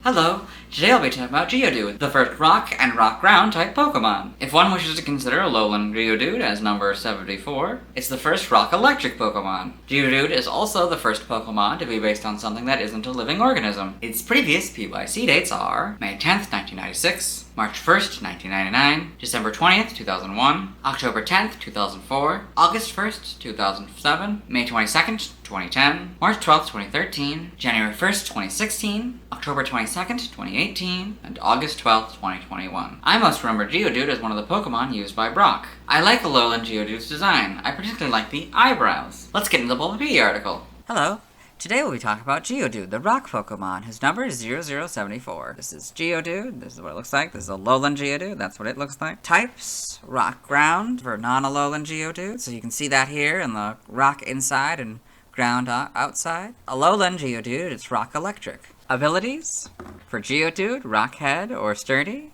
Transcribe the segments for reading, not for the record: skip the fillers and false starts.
Hello, today I'll be talking about Geodude, the first rock and rock-ground type Pokemon. If one wishes to consider Alolan Geodude as number 74, it's the first rock-electric Pokemon. Geodude is also the first Pokemon to be based on something that isn't a living organism. Its previous PYC dates are May 10th, 1996, March 1st, 1999, December 20th, 2001, October 10th, 2004, August 1st, 2007, May 22nd, 2010, March 12th, 2013, January 1st, 2016, October 22nd, 2018, and August 12th, 2021. I most remember Geodude as one of the Pokemon used by Brock. I like Alolan Geodude's design. I particularly like the eyebrows. Let's get into the Bulbapedia article. Hello. Today we'll be talking about Geodude, the rock Pokemon, whose number is 0074. This is Geodude, this is what it looks like. This is Alolan Geodude, that's what it looks like. Types, rock ground for non-Alolan Geodude, so you can see that here in the rock inside and ground outside. Alolan Geodude, it's rock electric. Abilities, for Geodude, rock head or sturdy.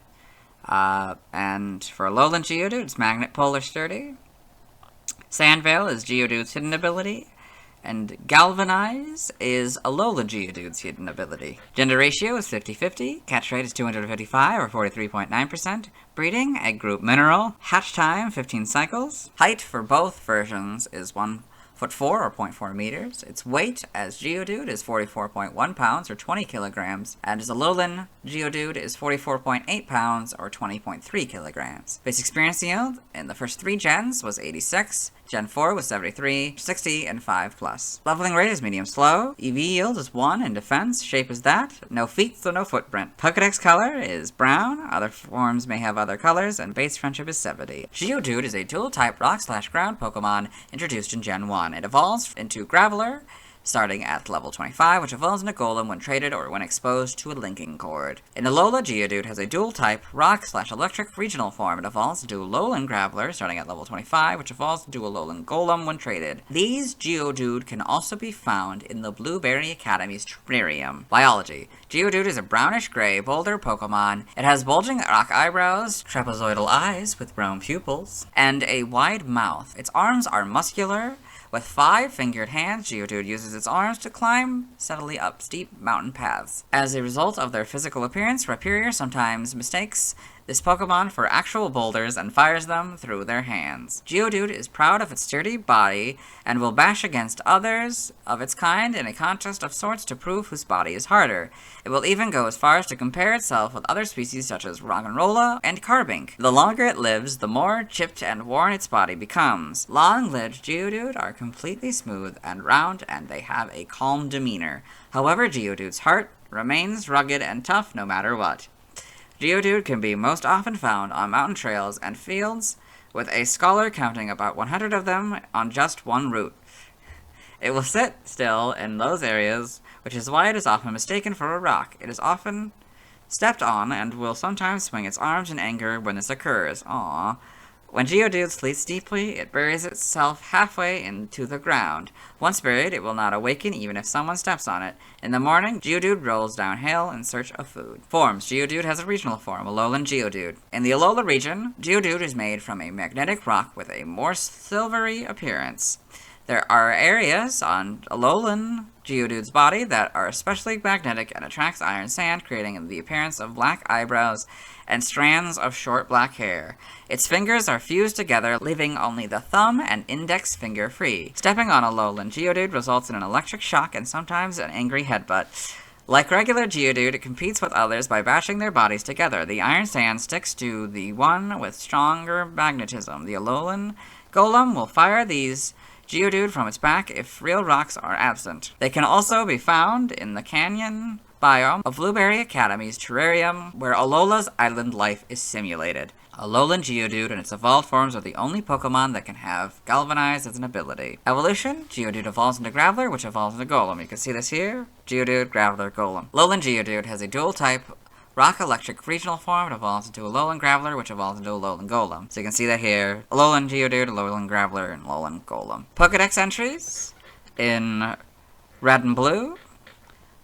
And for Alolan Geodude, it's magnet polar sturdy. Sandveil is Geodude's hidden ability. And Galvanize is Alolan Geodude's hidden ability. Gender ratio is 50-50, catch rate is 255 or 43.9%, breeding, egg group mineral, hatch time 15 cycles. Height for both versions is 1'4" or 0.4 meters. Its weight as Geodude is 44.1 pounds or 20 kilograms, and as Alolan Geodude is 44.8 pounds or 20.3 kilograms. Base experience yield in the first 3 gens was 86, Gen 4 was 73, 60, and 5+. Leveling rate is medium slow. EV yield is 1, and defense shape is that. No feet, so no footprint. Pokedex color is brown. Other forms may have other colors, and base friendship is 70. Geodude is a dual-type rock/ground Pokemon introduced in Gen 1. It evolves into Graveler, starting at level 25, which evolves into Golem when traded or when exposed to a linking cord. In Alola, Geodude has a dual-type rock/electric regional form. It evolves into Alolan Graveler, starting at level 25, which evolves into Alolan Golem when traded. These Geodude can also be found in the Blueberry Academy's Terrarium. Biology. Geodude is a brownish-gray boulder Pokemon. It has bulging rock eyebrows, trapezoidal eyes with round pupils, and a wide mouth. Its arms are muscular. With 5 fingered hands, Geodude uses its arms to climb steadily up steep mountain paths. As a result of their physical appearance, Rhyperior sometimes mistakes this Pokemon for actual boulders and fires them through their hands. Geodude is proud of its sturdy body and will bash against others of its kind in a contest of sorts to prove whose body is harder. It will even go as far as to compare itself with other species such as Roggenrola and Carbink. The longer it lives, the more chipped and worn its body becomes. Long-lived Geodude are completely smooth and round, and they have a calm demeanor. However, Geodude's heart remains rugged and tough no matter what. Geodude can be most often found on mountain trails and fields, with a scholar counting about 100 of them on just one route. It will sit still in those areas, which is why it is often mistaken for a rock. It is often stepped on and will sometimes swing its arms in anger when this occurs. Aww. When Geodude sleeps deeply, it buries itself halfway into the ground. Once buried, it will not awaken even if someone steps on it. In the morning, Geodude rolls downhill in search of food. Forms. Geodude has a regional form, Alolan Geodude. In the Alola region, Geodude is made from a magnetic rock with a more silvery appearance. There are areas on Alolan Geodude's body that are especially magnetic and attracts iron sand, creating the appearance of black eyebrows and strands of short black hair. Its fingers are fused together, leaving only the thumb and index finger free. Stepping on Alolan Geodude results in an electric shock and sometimes an angry headbutt. Like regular Geodude, it competes with others by bashing their bodies together. The iron sand sticks to the one with stronger magnetism. The Alolan Golem will fire these Geodude from its back if real rocks are absent. They can also be found in the canyon biome of Blueberry Academy's Terrarium, where Alola's island life is simulated. Alolan Geodude and its evolved forms are the only Pokemon that can have Galvanize as an ability. Evolution, Geodude evolves into Graveler, which evolves into Golem. You can see this here. Geodude, Graveler, Golem. Alolan Geodude has a dual-type rock-electric regional form. It evolves into Alolan Graveler, which evolves into Alolan Golem. So you can see that here. Alolan Geodude, Alolan Graveler, and Alolan Golem. Pokedex entries in red and blue.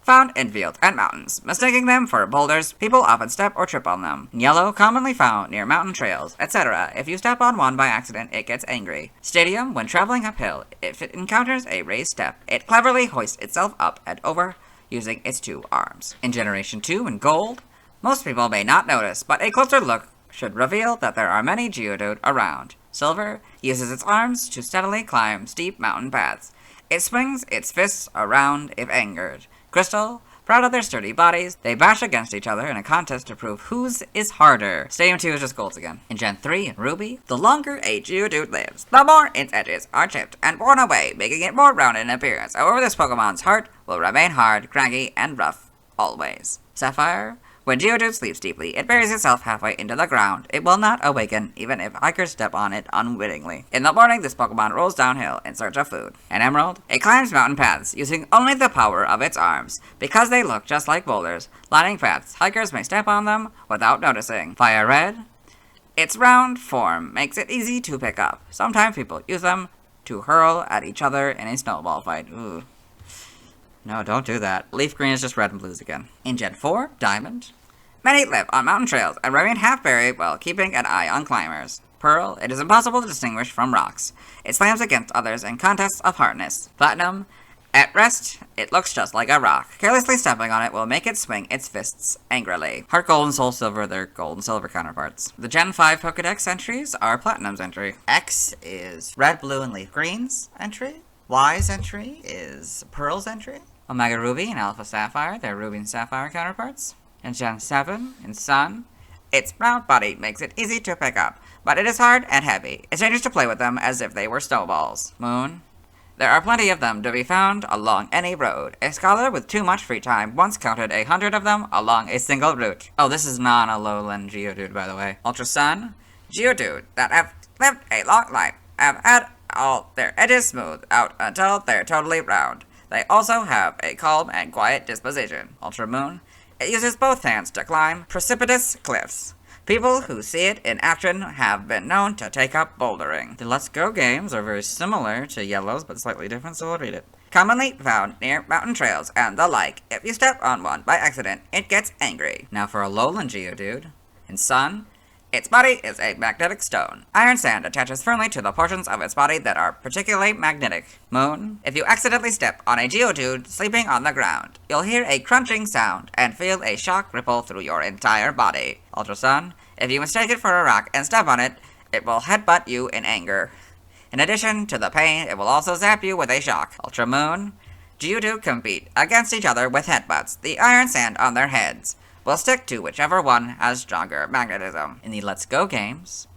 Found in fields and mountains. Mistaking them for boulders, people often step or trip on them. In yellow, commonly found near mountain trails, etc. If you step on one by accident, it gets angry. Stadium, when traveling uphill, if it encounters a raised step, it cleverly hoists itself up and over using its 2 arms. In Generation 2 in Gold, most people may not notice, but a closer look should reveal that there are many Geodude around. Silver uses its arms to steadily climb steep mountain paths. It swings its fists around if angered. Crystal, proud of their sturdy bodies, they bash against each other in a contest to prove whose is harder. Stadium 2 is just golds again. In Gen 3 in Ruby, the longer a Geodude lives, the more its edges are chipped and worn away, making it more rounded in appearance. However, this Pokemon's heart will remain hard, craggy, and rough, always. Sapphire, when Geodude sleeps deeply, it buries itself halfway into the ground. It will not awaken, even if hikers step on it unwittingly. In the morning, this Pokemon rolls downhill in search of food. An Emerald, it climbs mountain paths, using only the power of its arms. Because they look just like boulders, lining paths, hikers may step on them without noticing. Fire Red, its round form makes it easy to pick up. Sometimes people use them to hurl at each other in a snowball fight. Ooh. No, don't do that. Leaf Green is just red and blues again. In Gen 4, Diamond, many live on mountain trails and remain half-buried while keeping an eye on climbers. Pearl, it is impossible to distinguish from rocks. It slams against others in contests of hardness. Platinum, at rest, it looks just like a rock. Carelessly stepping on it will make it swing its fists angrily. Heart Gold and Soul Silver, their gold and silver counterparts. The Gen 5 Pokedex entries are Platinum's entry. X is Red, Blue, and Leaf Green's entry. Y's entry is Pearl's entry. Omega Ruby and Alpha Sapphire, their Ruby and Sapphire counterparts. In Gen 7, in Sun, its round body makes it easy to pick up, but it is hard and heavy. It's dangerous to play with them as if they were snowballs. Moon, there are plenty of them to be found along any road. A scholar with too much free time once counted 100 of them along a single route. Oh, this is non-Alolan Geodude, by the way. Ultra Sun, Geodude that have lived a long life have had all their edges smoothed out until they're totally round. They also have a calm and quiet disposition. Ultra Moon, it uses both hands to climb precipitous cliffs. People who see it in action have been known to take up bouldering. The Let's Go games are very similar to Yellow's, but slightly different, so I'll read it. Commonly found near mountain trails and the like. If you step on one by accident, it gets angry. Now for Alolan Geodude. In Sun, its body is a magnetic stone. Iron sand attaches firmly to the portions of its body that are particularly magnetic. Moon, if you accidentally step on a Geodude sleeping on the ground, you'll hear a crunching sound and feel a shock ripple through your entire body. Ultra Sun, if you mistake it for a rock and step on it, it will headbutt you in anger. In addition to the pain, it will also zap you with a shock. Ultra Moon, Geodude compete against each other with headbutts. The iron sand on their heads will stick to whichever one has stronger magnetism. In the Let's Go games,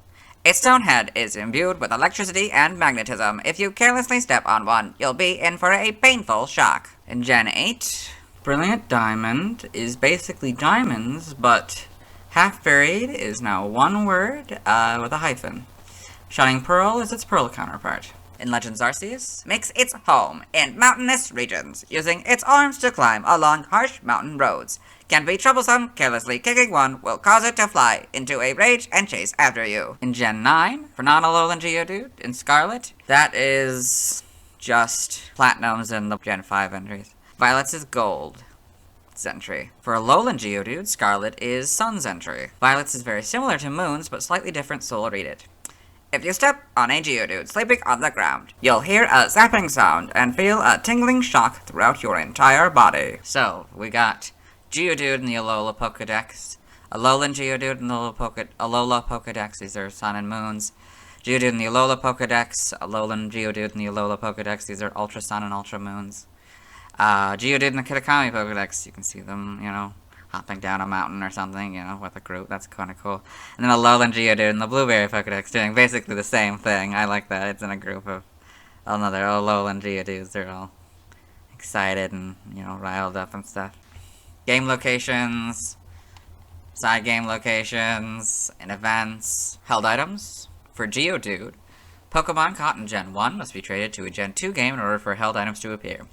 its stone head is imbued with electricity and magnetism. If you carelessly step on one, you'll be in for a painful shock. In Gen 8, Brilliant Diamond is basically diamonds, but half buried is now one word with a hyphen. Shining Pearl is its pearl counterpart. In Legends Arceus, makes its home in mountainous regions, using its arms to climb along harsh mountain roads. Can be troublesome, carelessly kicking one will cause it to fly into a rage and chase after you. In Gen 9, for non-Alolan Geodude, in Scarlet, that is just Platinum's in the Gen 5 entries. Violet's is Gold. Entry. For Alolan Geodude, Scarlet is Sun's entry. Violet's is very similar to Moon's, but slightly different, so I'll read it. If you step on a Geodude sleeping on the ground, you'll hear a zapping sound and feel a tingling shock throughout your entire body. So, we got Geodude in the Alola Pokedex, Alolan Geodude in the Alola Pokedex, these are Sun and Moons. Geodude in the Alola Pokedex, Alolan Geodude in the Alola Pokedex, these are Ultra Sun and Ultra Moons. Geodude in the Kitakami Pokedex, you can see them, you know, hopping down a mountain or something, you know, with a group, that's kind of cool. And then Alolan Geodude in the Blueberry Pokedex doing basically the same thing. I like that, it's in a group of another Alolan Geodudes, they're all excited and, you know, riled up and stuff. Game locations, side game locations, and events. Held items. For Geodude, Pokemon caught in Gen 1 must be traded to a Gen 2 game in order for held items to appear.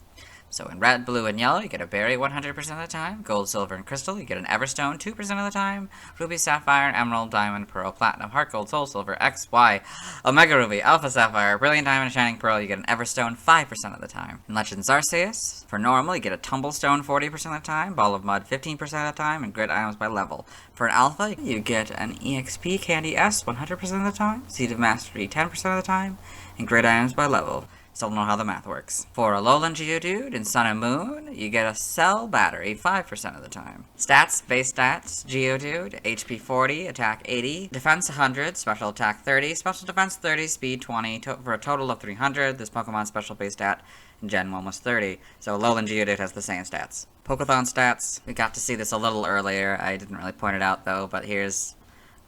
So in Red, Blue, and Yellow, you get a Berry 100% of the time. Gold, Silver, and Crystal, you get an Everstone 2% of the time. Ruby, Sapphire, Emerald, Diamond, Pearl, Platinum, Heart Gold, Soul Silver, X, Y, Omega Ruby, Alpha Sapphire, Brilliant Diamond, and Shining Pearl, you get an Everstone 5% of the time. In Legends Arceus, for Normal, you get a Tumblestone 40% of the time, Ball of Mud 15% of the time, and Grid items by level. For an Alpha, you get an EXP Candy S 100% of the time, Seed of Mastery 10% of the time, and Grid items by level. Still don't know how the math works. For Alolan Geodude in Sun and Moon, you get a cell battery 5% of the time. Stats, base stats, Geodude, HP 40, attack 80, defense 100, special attack 30, special defense 30, speed 20, for a total of 300. This Pokemon's special base stat in Gen 1 was 30, so Alolan Geodude has the same stats. Pokéthon stats, we got to see this a little earlier. I didn't really point it out though, but here's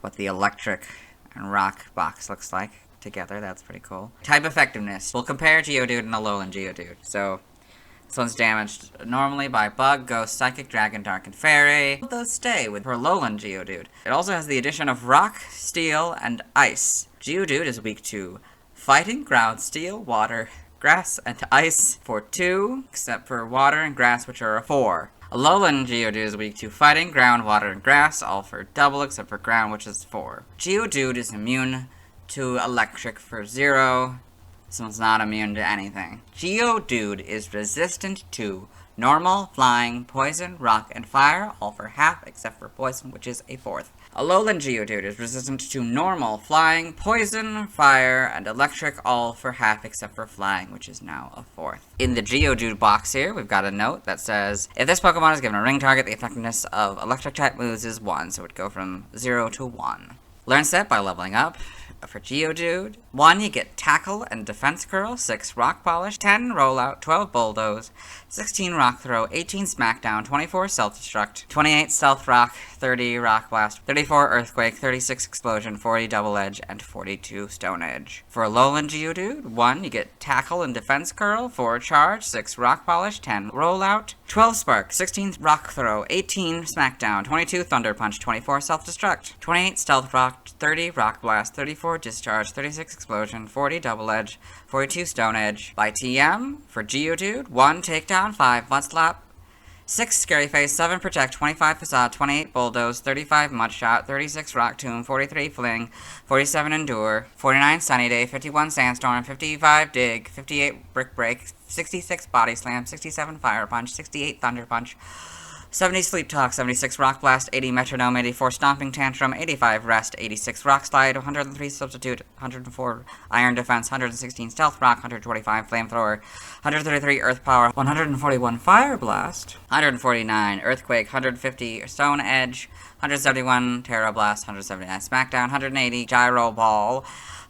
what the electric and rock box looks like together. That's pretty cool. Type effectiveness. We'll compare Geodude and Alolan Geodude. So, this one's damaged normally by Bug, Ghost, Psychic, Dragon, Dark, and Fairy. Those stay with for Alolan Geodude. It also has the addition of Rock, Steel, and Ice. Geodude is weak to Fighting, Ground, Steel, Water, Grass, and Ice for 2, except for Water and Grass, which are a 4. Alolan Geodude is weak to Fighting, Ground, Water, and Grass, all for double, except for Ground, which is 4. Geodude is immune to Electric for 0. This one's not immune to anything. Geodude is resistant to Normal, Flying, Poison, Rock, and Fire, all for half, except for Poison, which is a 4th. Alolan Geodude is resistant to Normal, Flying, Poison, Fire, and Electric, all for half, except for Flying, which is now a 4th. In the Geodude box here, we've got a note that says, if this Pokemon is given a ring target, the effectiveness of Electric-type moves is 1, so it would go from 0 to 1. Learn set by leveling up. For Geodude, 1, you get Tackle and Defense Curl, 6, Rock Polish, 10, Rollout, 12, Bulldoze, 16, Rock Throw, 18, Smackdown, 24, Self-Destruct, 28, Stealth Rock, 30, Rock Blast, 34, Earthquake, 36, Explosion, 40, Double Edge, and 42, Stone Edge. For Alolan Geodude, 1, you get Tackle and Defense Curl, 4, Charge, 6, Rock Polish, 10, Rollout, 12, Spark, 16, Rock Throw, 18, Smackdown, 22, Thunder Punch, 24, Self-Destruct, 28, Stealth Rock, 30, Rock Blast, 34, Discharge, 36, Explosion, 40, Double Edge, 42, Stone Edge. By TM, for Geodude, 1, Takedown, 5, Mudslap, 6, Scary Face, 7, Protect, 25, Facade, 28, Bulldoze, 35, Mudshot, 36, Rock Tomb, 43, Fling, 47, Endure, 49, Sunny Day, 51, Sandstorm, 55, Dig, 58, Brick Break, 66, Body Slam, 67, Fire Punch, 68, Thunder Punch, 70 Sleep Talk, 76 Rock Blast, 80 Metronome, 84 Stomping Tantrum, 85 Rest, 86 Rock Slide, 103 Substitute, 104 Iron Defense, 116 Stealth Rock, 125 Flamethrower, 133 Earth Power, 141 Fire Blast, 149 Earthquake, 150 Stone Edge, 171 Terra Blast, 179 Smackdown, 180 Gyro Ball,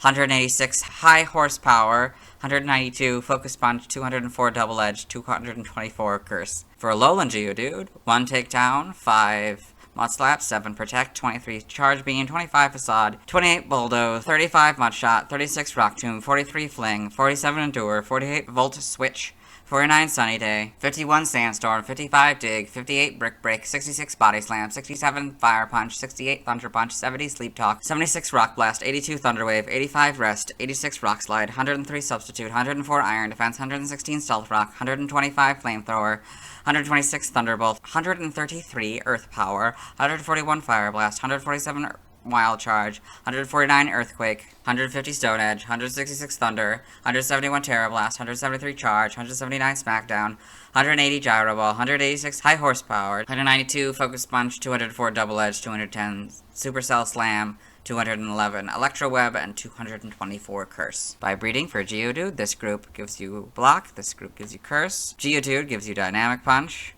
186 High Horsepower, 192 Focus Punch, 204 Double Edge, 224 Curse. For Alolan Geodude, 1 Takedown, 5 Mudslap, 7 Protect, 23 Charge Beam, 25 Facade, 28 Bulldoze, 35 Mudshot, 36 Rock Tomb, 43 Fling, 47 Endure, 48 Volt Switch, 49 Sunny Day, 51 Sandstorm, 55 Dig, 58 Brick Break, 66 Body Slam, 67 Fire Punch, 68 Thunder Punch, 70 Sleep Talk, 76 Rock Blast, 82 Thunder Wave, 85 Rest, 86 Rock Slide, 103 Substitute, 104 Iron Defense, 116 Stealth Rock, 125 Flamethrower, 126 Thunderbolt, 133 Earth Power, 141 Fire Blast, 147 Wild Charge, 149 Earthquake, 150 Stone Edge, 166 Thunder, 171 Terra Blast, 173 Charge, 179 Smackdown, 180 Gyro Ball, 186 High Horsepower, 192 Focus Punch, 204 Double Edge, 210 Supercell Slam, 211 Electro Web, and 224 Curse. By breeding for Geodude, this group gives you Block, this group gives you Curse. Geodude gives you Dynamic Punch.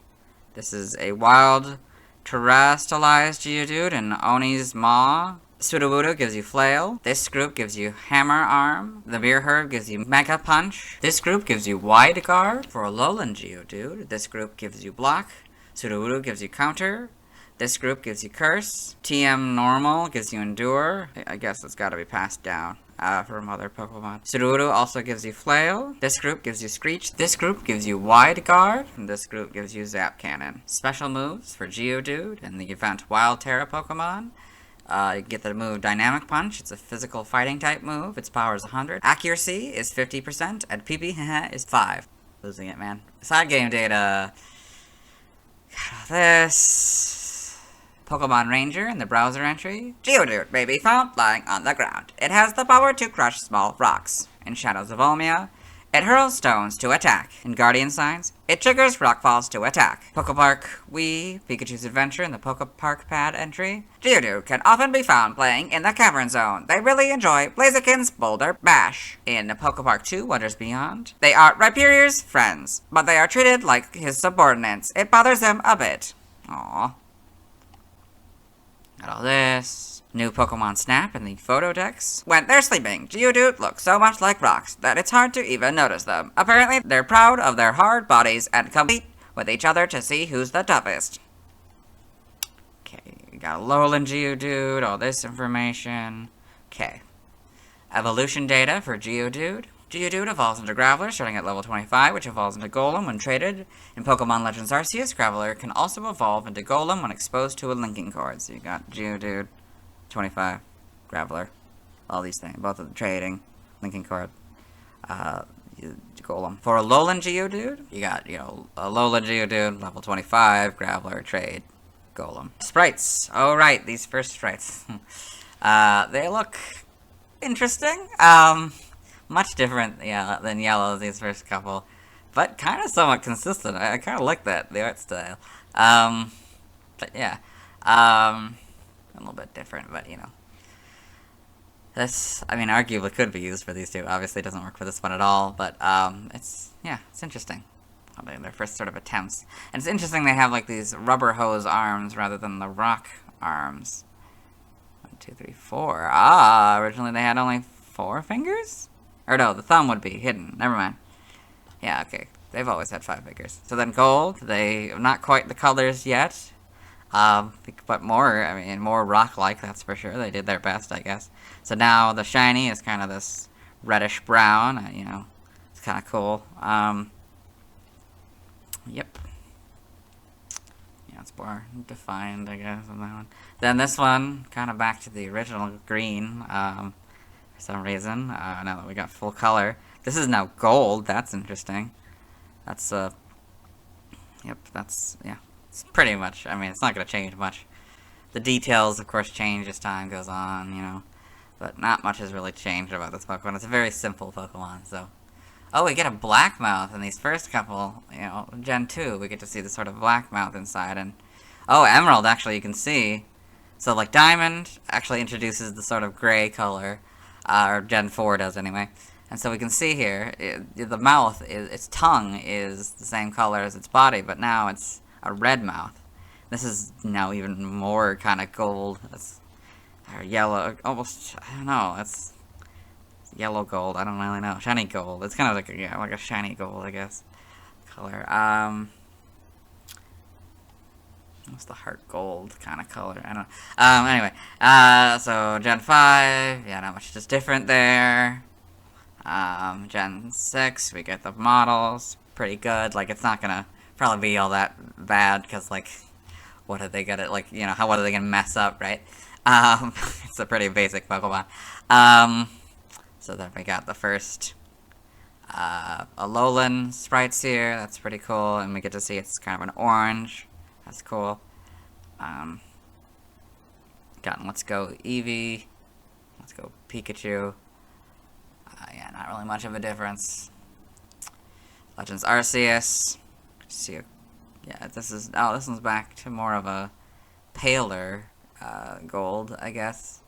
This is a wild Terastallized Geodude and Oni's Maw. Sudowoodo gives you Flail. This group gives you Hammer Arm. The Beer Herb gives you Mega Punch. This group gives you Wide Guard. For Alolan Geodude, this group gives you Block. Sudowoodo gives you Counter. This group gives you Curse. TM Normal gives you Endure. I guess it's gotta be passed down from other Pokemon. Sudowoodo also gives you Flail. This group gives you Screech. This group gives you Wide Guard. And this group gives you Zap Cannon. Special moves for Geodude in the event Wild Terra Pokemon. You get the move Dynamic Punch. It's a physical fighting type move. Its power is 100. Accuracy is 50%, and PP is 5. Losing it, man. Side game data. This Pokemon Ranger in the browser entry. Geodude may be found lying on the ground. It has the power to crush small rocks. In Shadows of Olmia, It hurls stones to attack. In Guardian Signs, it triggers rockfalls to attack. Pokepark Wii, Pikachu's Adventure in the Pokepark Pad entry. Geodude can often be found playing in the Cavern Zone. They really enjoy Blaziken's Boulder Bash. In Pokepark 2, Wonders Beyond, they are Rhyperior's friends, but they are treated like his subordinates. It bothers them a bit. Aww. Got all this. New Pokemon Snap in the Photo Dex. When they're sleeping, Geodude looks so much like rocks that it's hard to even notice them. Apparently, they're proud of their hard bodies and compete with each other to see who's the toughest. Okay, we got a Alolan Geodude, all this information. Okay. Evolution data for Geodude. Geodude evolves into Graveler starting at level 25, which evolves into Golem when traded. In Pokemon Legends Arceus, Graveler can also evolve into Golem when exposed to a linking cord. So you got Geodude, 25, Graveler, all these things, both of the trading, linking cord, Golem. For Alolan Geodude, you got, Alolan Geodude, level 25, Graveler, trade, Golem. Sprites. Oh, right, these first sprites. They look interesting. Much different, than Yellow, these first couple, but kind of somewhat consistent. I kind of like that, the art style. But yeah, a little bit different, but this, arguably could be used for these two. Obviously, it doesn't work for this one at all, but it's interesting. Their first sort of attempts, and it's interesting they have like these rubber hose arms rather than the rock arms. 1, 2, 3, 4. Originally they had only 4 fingers. Or no, the thumb would be hidden. Never mind. Yeah, okay. They've always had 5 fingers. So then gold, they not quite the colors yet. But more rock-like, that's for sure. They did their best, I guess. So now the shiny is kind of this reddish brown. It's kind of cool. Yep. Yeah, it's more defined, I guess, on that one. Then this one, kind of back to the original green. For some reason, now that we got full color. This is now gold, that's interesting. That's, it's pretty much, it's not gonna change much. The details, of course, change as time goes on, but not much has really changed about this Pokemon. It's a very simple Pokemon, so. Oh, we get a Blackmouth in these first couple, Gen 2, we get to see the sort of Blackmouth inside, and, oh, Emerald, actually, you can see. So, like, Diamond actually introduces the sort of gray color, or Gen 4 does anyway. And so we can see here, the mouth, its tongue is the same color as its body, but now it's a red mouth. This is now even more kind of gold. Or yellow, almost, I don't know, it's yellow gold, I don't really know. Shiny gold, it's kind of like a shiny gold, I guess, color. What's the heart gold kind of color? I don't know. Anyway, so Gen 5, not much just different there. Gen 6, we get the models, pretty good. Like, it's not gonna probably be all that bad, because, like, what are they gonna, what are they gonna mess up, right? It's a pretty basic Pokemon. So then we got the first, Alolan sprites here, that's pretty cool, and we get to see it's kind of an orange. That's cool. Let's go Eevee. Let's go Pikachu. Not really much of a difference. Legends Arceus. See, this one's back to more of a paler gold, I guess.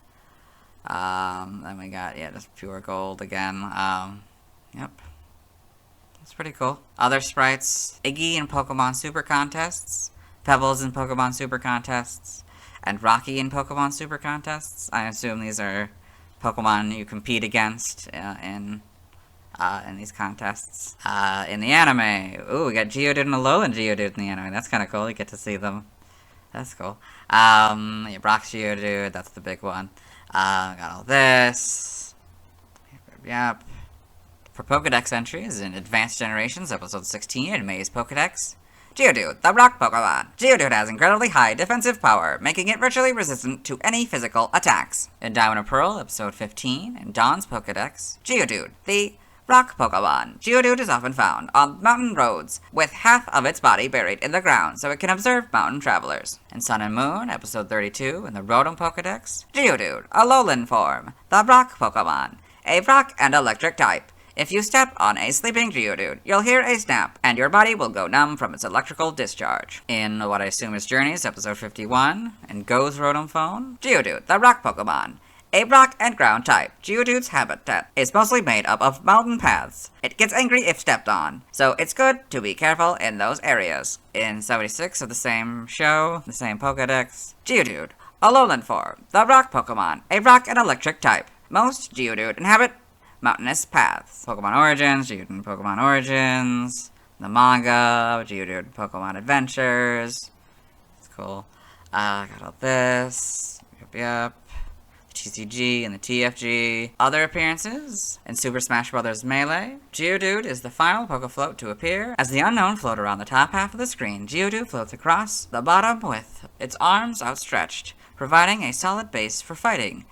Then we got just pure gold again. Yep. That's pretty cool. Other sprites: Iggy in Pokemon Super Contests. Pebbles in Pokemon Super Contests, and Rocky in Pokemon Super Contests. I assume these are Pokemon you compete against in these contests. In the anime, we got Geodude and Alolan Geodude in the anime. That's kind of cool. You get to see them. That's cool. Brock's Geodude, that's the big one. Got all this. Yep. For Pokedex entries in Advanced Generations, Episode 16 in May's Pokedex. Geodude, the rock Pokemon. Geodude has incredibly high defensive power, making it virtually resistant to any physical attacks. In Diamond and Pearl, Episode 15, in Dawn's Pokedex, Geodude, the rock Pokemon. Geodude is often found on mountain roads, with half of its body buried in the ground, so it can observe mountain travelers. In Sun and Moon, Episode 32, in the Rotom Pokedex, Geodude, a Alolan form, the rock Pokemon, a rock and electric type. If you step on a sleeping Geodude, you'll hear a snap, and your body will go numb from its electrical discharge. In what I assume is Journeys, episode 51, and Go's Rotom Phone, Geodude, the rock Pokemon. A rock and ground type, Geodude's habitat is mostly made up of mountain paths. It gets angry if stepped on, so it's good to be careful in those areas. In 76 of the same show, the same Pokedex, Geodude, a lowland form, the rock Pokemon, a rock and electric type. Most Geodude inhabit mountainous paths. Pokemon Origins, Geodude Pokemon Origins, the manga, Geodude Pokemon Adventures. It's cool. Got all this. Yep. TCG and the TFG. Other appearances in Super Smash Bros. Melee. Geodude is the final Pokefloat to appear. As the unknown float around the top half of the screen, Geodude floats across the bottom with its arms outstretched, providing a solid base for fighting.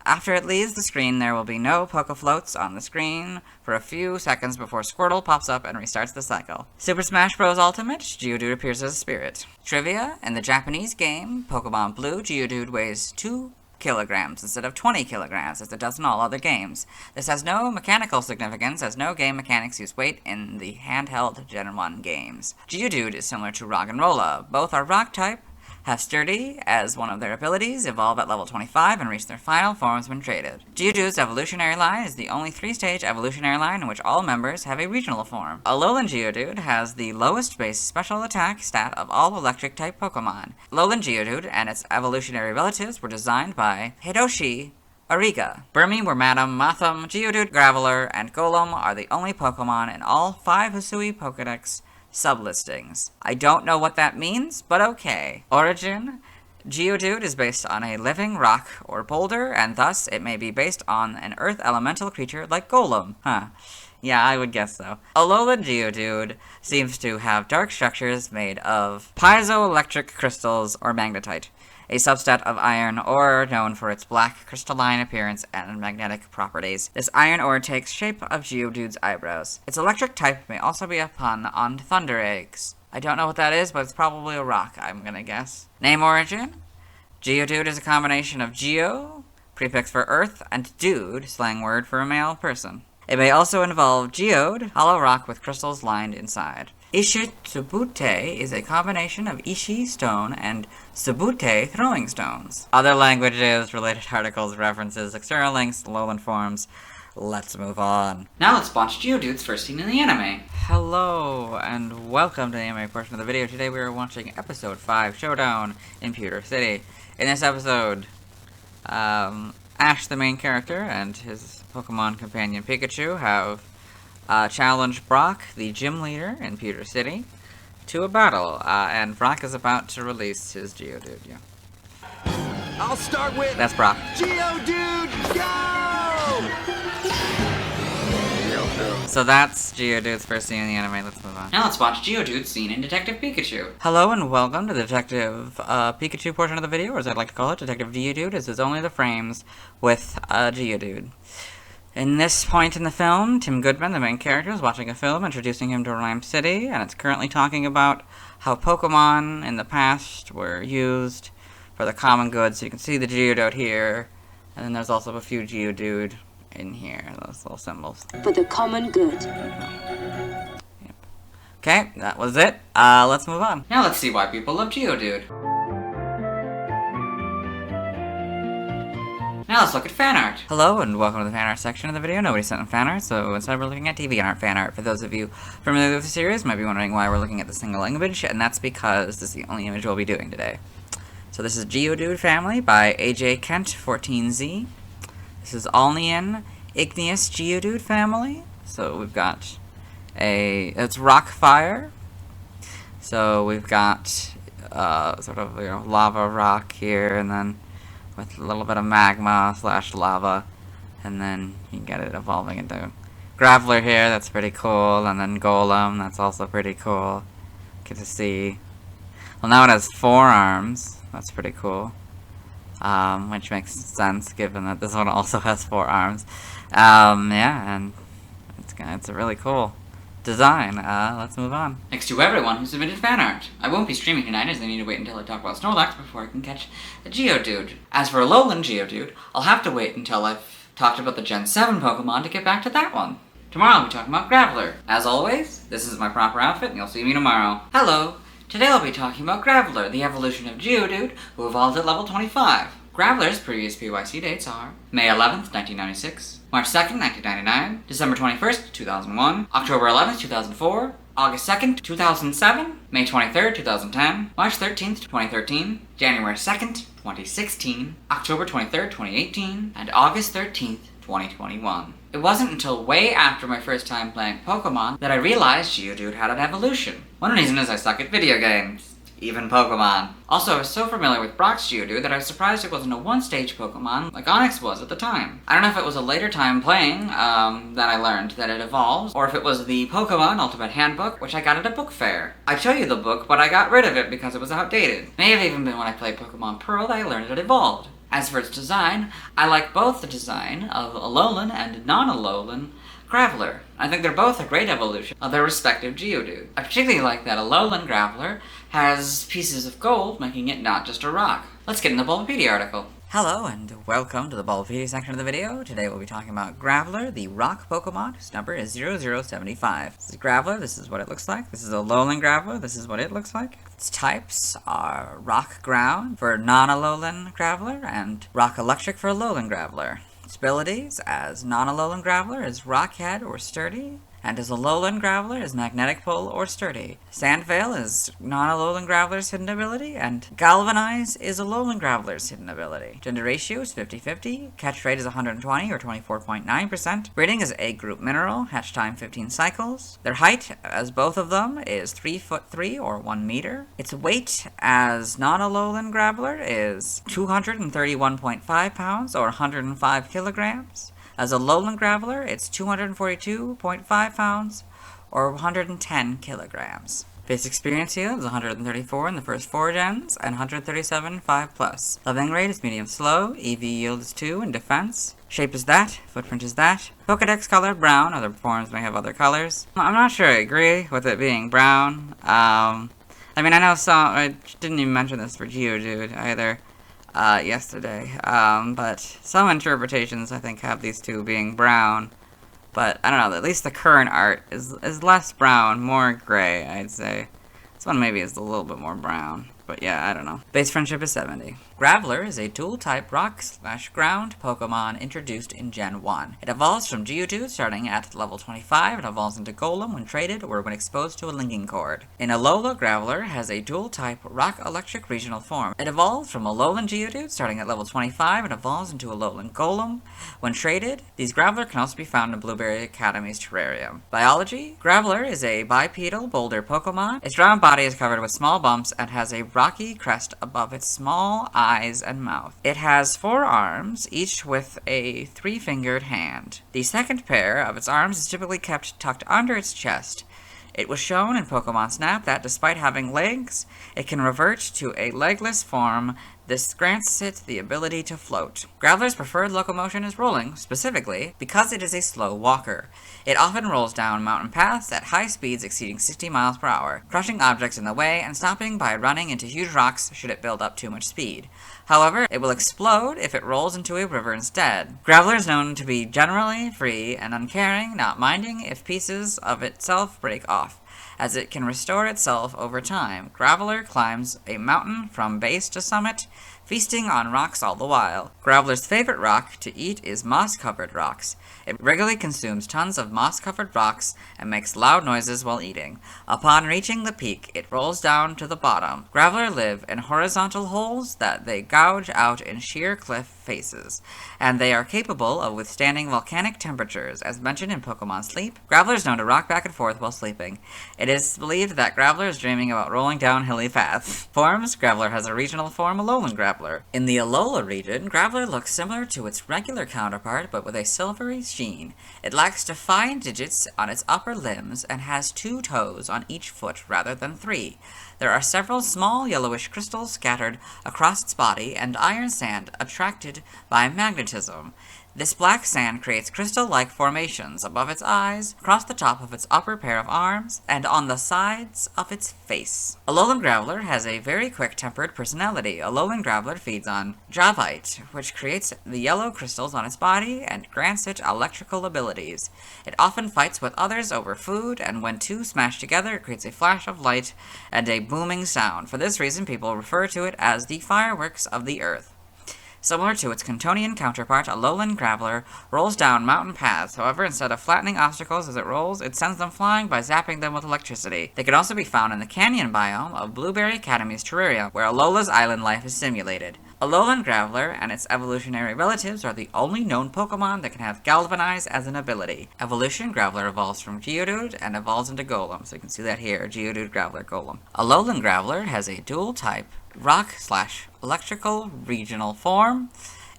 After it leaves the screen, there will be no Pokefloats on the screen for a few seconds before Squirtle pops up and restarts the cycle. Super Smash Bros. Ultimate, Geodude appears as a spirit. Trivia: in the Japanese game Pokemon Blue, Geodude weighs 2 kilograms instead of 20 kilograms as it does in all other games. This has no mechanical significance as no game mechanics use weight in the handheld Gen 1 games. Geodude is similar to Roggenrola. Both are rock type, have Sturdy as one of their abilities, evolve at level 25, and reach their final forms when traded. Geodude's evolutionary line is the only 3-stage evolutionary line in which all members have a regional form. A lowland Geodude has the lowest base special attack stat of all electric-type Pokemon. Lowland Geodude and its evolutionary relatives were designed by Hideyoshi Ariga. Burmy, Wormadam, Mothim, Geodude, Graveler, and Golem are the only Pokemon in all 5 Hisui Pokedex sublistings. I don't know what that means, but okay. Origin: Geodude is based on a living rock or boulder, and thus it may be based on an earth elemental creature like Golem. Yeah, I would guess so. A lowland Geodude seems to have dark structures made of piezoelectric crystals or magnetite, a subset of iron ore known for its black crystalline appearance and magnetic properties. This iron ore takes shape of Geodude's eyebrows. Its electric type may also be a pun on thunder eggs. I don't know what that is, but it's probably a rock, I'm gonna guess. Name origin: Geodude is a combination of Geo, prefix for earth, and dude, slang word for a male person. It may also involve geode, hollow rock with crystals lined inside. Ishitsubute is a combination of Ishi stone and Subute throwing stones. Other languages, related articles, references, external links, lowland forms. Let's move on. Now let's watch Geodude's first scene in the anime. Hello, and welcome to the anime portion of the video. Today we are watching episode 5, Showdown in Pewter City. In this episode, Ash, the main character, and his Pokemon companion Pikachu have challenged Brock, the gym leader in Pewter City, to a battle, and Brock is about to release his Geodude. Yeah. I'll start with... That's Brock. Geodude, go! So that's Geodude's first scene in the anime. Let's move on. Now let's watch Geodude's scene in Detective Pikachu. Hello and welcome to the Detective Pikachu portion of the video, or as I'd like to call it, Detective Geodude, as is only the frames with Geodude. In this point in the film, Tim Goodman, the main character, is watching a film introducing him to Rhyme City, and it's currently talking about how Pokemon in the past were used for the common good. So you can see the Geodude here, and then there's also a few Geodude in here, those little symbols. For the common good. Yep. Okay, that was it. Let's move on. Now let's see why people love Geodude. Now let's look at fan art. Hello and welcome to the fan art section of the video. Nobody sent in fan art, so instead we're looking at TV art fan art. For those of you familiar with the series, might be wondering why we're looking at the single image, and that's because this is the only image we'll be doing today. So this is Geodude Family by AJ Kent 14Z. This is Alnian Igneous Geodude Family. So we've got it's rock fire. So we've got sort of lava rock here, and then with a little bit of magma / lava, and then you get it evolving into Graveler here. That's pretty cool, and then Golem. That's also pretty cool. Get to see. Well, now it has 4 arms. That's pretty cool. Which makes sense given that this one also has 4 arms. Yeah, and it's a really cool design. Let's move on. Thanks to everyone who submitted fan art. I won't be streaming tonight as I need to wait until I talk about Snorlax before I can catch the Geodude. As for a lowland Geodude, I'll have to wait until I've talked about the Gen 7 Pokemon to get back to that one. Tomorrow I'll be talking about Graveler. As always, this is my proper outfit and you'll see me tomorrow. Hello! Today I'll be talking about Graveler, the evolution of Geodude, who evolved at level 25. Graveler's previous PYC dates are May 11th, 1996, March 2nd, 1999, December 21st, 2001, October 11th, 2004, August 2nd, 2007, May 23rd, 2010, March 13th, 2013, January 2nd, 2016, October 23rd, 2018, and August 13th, 2021. It wasn't until way after my first time playing Pokemon that I realized Geodude had an evolution. One reason is I suck at video games. Even Pokemon. Also, I was so familiar with Brock's Geodude that I was surprised it wasn't a one-stage Pokemon like Onix was at the time. I don't know if it was a later time playing that I learned that it evolves, or if it was the Pokemon Ultimate Handbook, which I got at a book fair. I'd show you the book, but I got rid of it because it was outdated. May have even been when I played Pokemon Pearl that I learned it evolved. As for its design, I like both the design of Alolan and non-Alolan Graveler. I think they're both a great evolution of their respective Geodude. I particularly like that Alolan Graveler has pieces of gold, making it not just a rock. Let's get in the Bulbapedia article. Hello and welcome to the Bulbapedia section of the video. Today we'll be talking about Graveler, the rock Pokemon, whose number is 0075. This is Graveler, this is what it looks like. This is Alolan Graveler, this is what it looks like. Its types are Rock Ground for non-Alolan Graveler, and Rock Electric for Alolan Graveler. Its abilities as non-Alolan Graveler is Rock Head or Sturdy, and as Alolan Graveler is Magnetic Pull or Sturdy. Sand Veil is non-Alolan Graveler's hidden ability, and Galvanize is Alolan Graveler's hidden ability. Gender ratio is 50-50, catch rate is 120 or 24.9%. Breeding is egg group mineral, hatch time 15 cycles. Their height, as both of them, is 3'3" or 1 meter. Its weight as non-Alolan Graveler is 231.5 pounds or 105 kilograms. As a Alolan Graveler, it's 242.5 pounds, or 110 kilograms. Base experience yield is 134 in the first 4 gens, and 137 5+. Leveling rate is medium slow, EV yield is 2 in defense. Shape is that, footprint is that. Pokedex color, brown, other forms may have other colors. I'm not sure I agree with it being brown. I mean, I know I didn't even mention this for Geodude either. Yesterday, but some interpretations I think have these two being brown, but I don't know, at least the current art is less brown, more gray, I'd say. This one maybe is a little bit more brown, but yeah, I don't know. Base friendship is 70. Graveler is a dual-type rock/ground Pokemon introduced in Gen 1. It evolves from Geodude starting at level 25 and evolves into Golem when traded or when exposed to a linking cord. In Alola, Graveler has a dual-type rock-electric regional form. It evolves from Alolan Geodude starting at level 25 and evolves into Alolan Golem. When traded, these Graveler can also be found in Blueberry Academy's terrarium. Biology: Graveler is a bipedal boulder Pokemon. Its round body is covered with small bumps and has a rocky crest above its small eyes and mouth. It has 4 arms, each with a 3-fingered hand. The second pair of its arms is typically kept tucked under its chest. It was shown in Pokemon Snap that despite having legs, it can revert to a legless form. This grants it the ability to float. Graveler's preferred locomotion is rolling, specifically because it is a slow walker. It often rolls down mountain paths at high speeds exceeding 60 miles per hour, crushing objects in the way and stopping by running into huge rocks should it build up too much speed. However, it will explode if it rolls into a river instead. Graveler is known to be generally free and uncaring, not minding if pieces of itself break off, as it can restore itself over time. Graveler climbs a mountain from base to summit, feasting on rocks all the while. Graveler's favorite rock to eat is moss-covered rocks. It regularly consumes tons of moss-covered rocks and makes loud noises while eating. Upon reaching the peak, it rolls down to the bottom. Graveler live in horizontal holes that they gouge out in sheer cliff faces, and they are capable of withstanding volcanic temperatures, as mentioned in Pokemon Sleep. Graveler is known to rock back and forth while sleeping. It is believed that Graveler is dreaming about rolling down hilly paths. Forms: Graveler has a regional form, Alolan Graveler. In the Alola region, Graveler looks similar to its regular counterpart, but with a silvery sheen. It lacks defined digits on its upper limbs and has 2 toes on each foot rather than 3. There are several small yellowish crystals scattered across its body and iron sand attracted by magnetism. This black sand creates crystal-like formations above its eyes, across the top of its upper pair of arms, and on the sides of its face. Alolan Graveler has a very quick-tempered personality. Alolan Graveler feeds on Dravite, which creates the yellow crystals on its body and grants it electrical abilities. It often fights with others over food, and when two smash together, it creates a flash of light and a booming sound. For this reason, people refer to it as the fireworks of the earth. Similar to its Cantonian counterpart, Alolan Graveler rolls down mountain paths. However, instead of flattening obstacles as it rolls, it sends them flying by zapping them with electricity. They can also be found in the canyon biome of Blueberry Academy's Terraria, where Alola's island life is simulated. Alolan Graveler and its evolutionary relatives are the only known Pokemon that can have Galvanize as an ability. Evolution, Graveler evolves from Geodude and evolves into Golem, so you can see that here, Geodude, Graveler, Golem. Alolan Graveler has a dual type, rock/electrical regional form.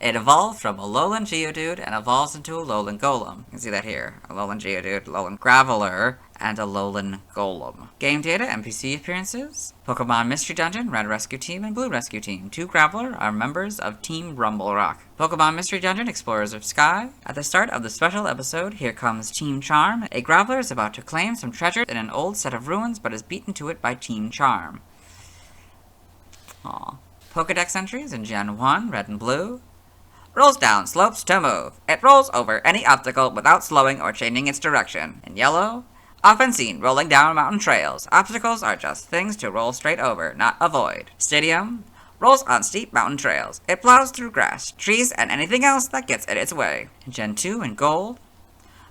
It evolved from Alolan Geodude and evolves into Alolan Golem. You can see that here. Alolan Geodude, Alolan Graveler, and Alolan Golem. Game data, NPC appearances. Pokemon Mystery Dungeon, Red Rescue Team, and Blue Rescue Team. 2 Graveler are members of Team Rumble Rock. Pokemon Mystery Dungeon, Explorers of Sky. At the start of the special episode, here comes Team Charm. A Graveler is about to claim some treasure in an old set of ruins, but is beaten to it by Team Charm. Aww. Pokedex entries in Gen 1, Red and Blue. Rolls down slopes to move. It rolls over any obstacle without slowing or changing its direction. In Yellow, often seen rolling down mountain trails. Obstacles are just things to roll straight over, not avoid. Stadium, rolls on steep mountain trails. It plows through grass, trees, and anything else that gets in its way. In Gen 2 in Gold,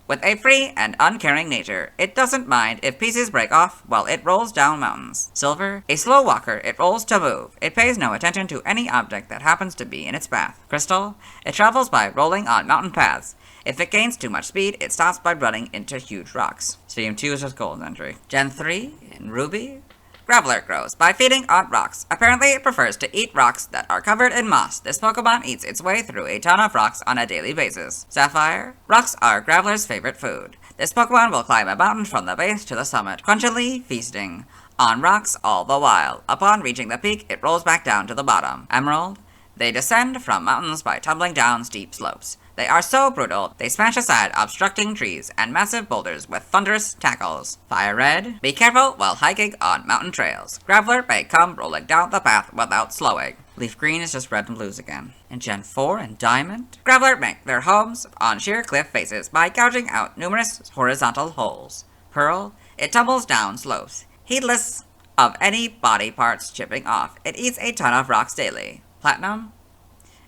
with a free and uncaring nature, it doesn't mind if pieces break off while it rolls down mountains. Silver, a slow walker, it rolls to move. It pays no attention to any object that happens to be in its path. Crystal, it travels by rolling on mountain paths. If it gains too much speed, it stops by running into huge rocks. Stadium 2 is just Golden entry. Gen 3, in Ruby, Graveler grows by feeding on rocks. Apparently, it prefers to eat rocks that are covered in moss. This Pokemon eats its way through a ton of rocks on a daily basis. Sapphire, rocks are Graveler's favorite food. This Pokemon will climb a mountain from the base to the summit, crunchily feasting on rocks all the while. Upon reaching the peak, it rolls back down to the bottom. Emerald, they descend from mountains by tumbling down steep slopes. They are so brutal, they smash aside obstructing trees and massive boulders with thunderous tackles. Fire Red, be careful while hiking on mountain trails. Graveler may come rolling down the path without slowing. Leaf Green is just Red and Blues again. In Gen 4 and Diamond, Graveler make their homes on sheer cliff faces by gouging out numerous horizontal holes. Pearl, it tumbles down slopes, heedless of any body parts chipping off. It eats a ton of rocks daily. Platinum,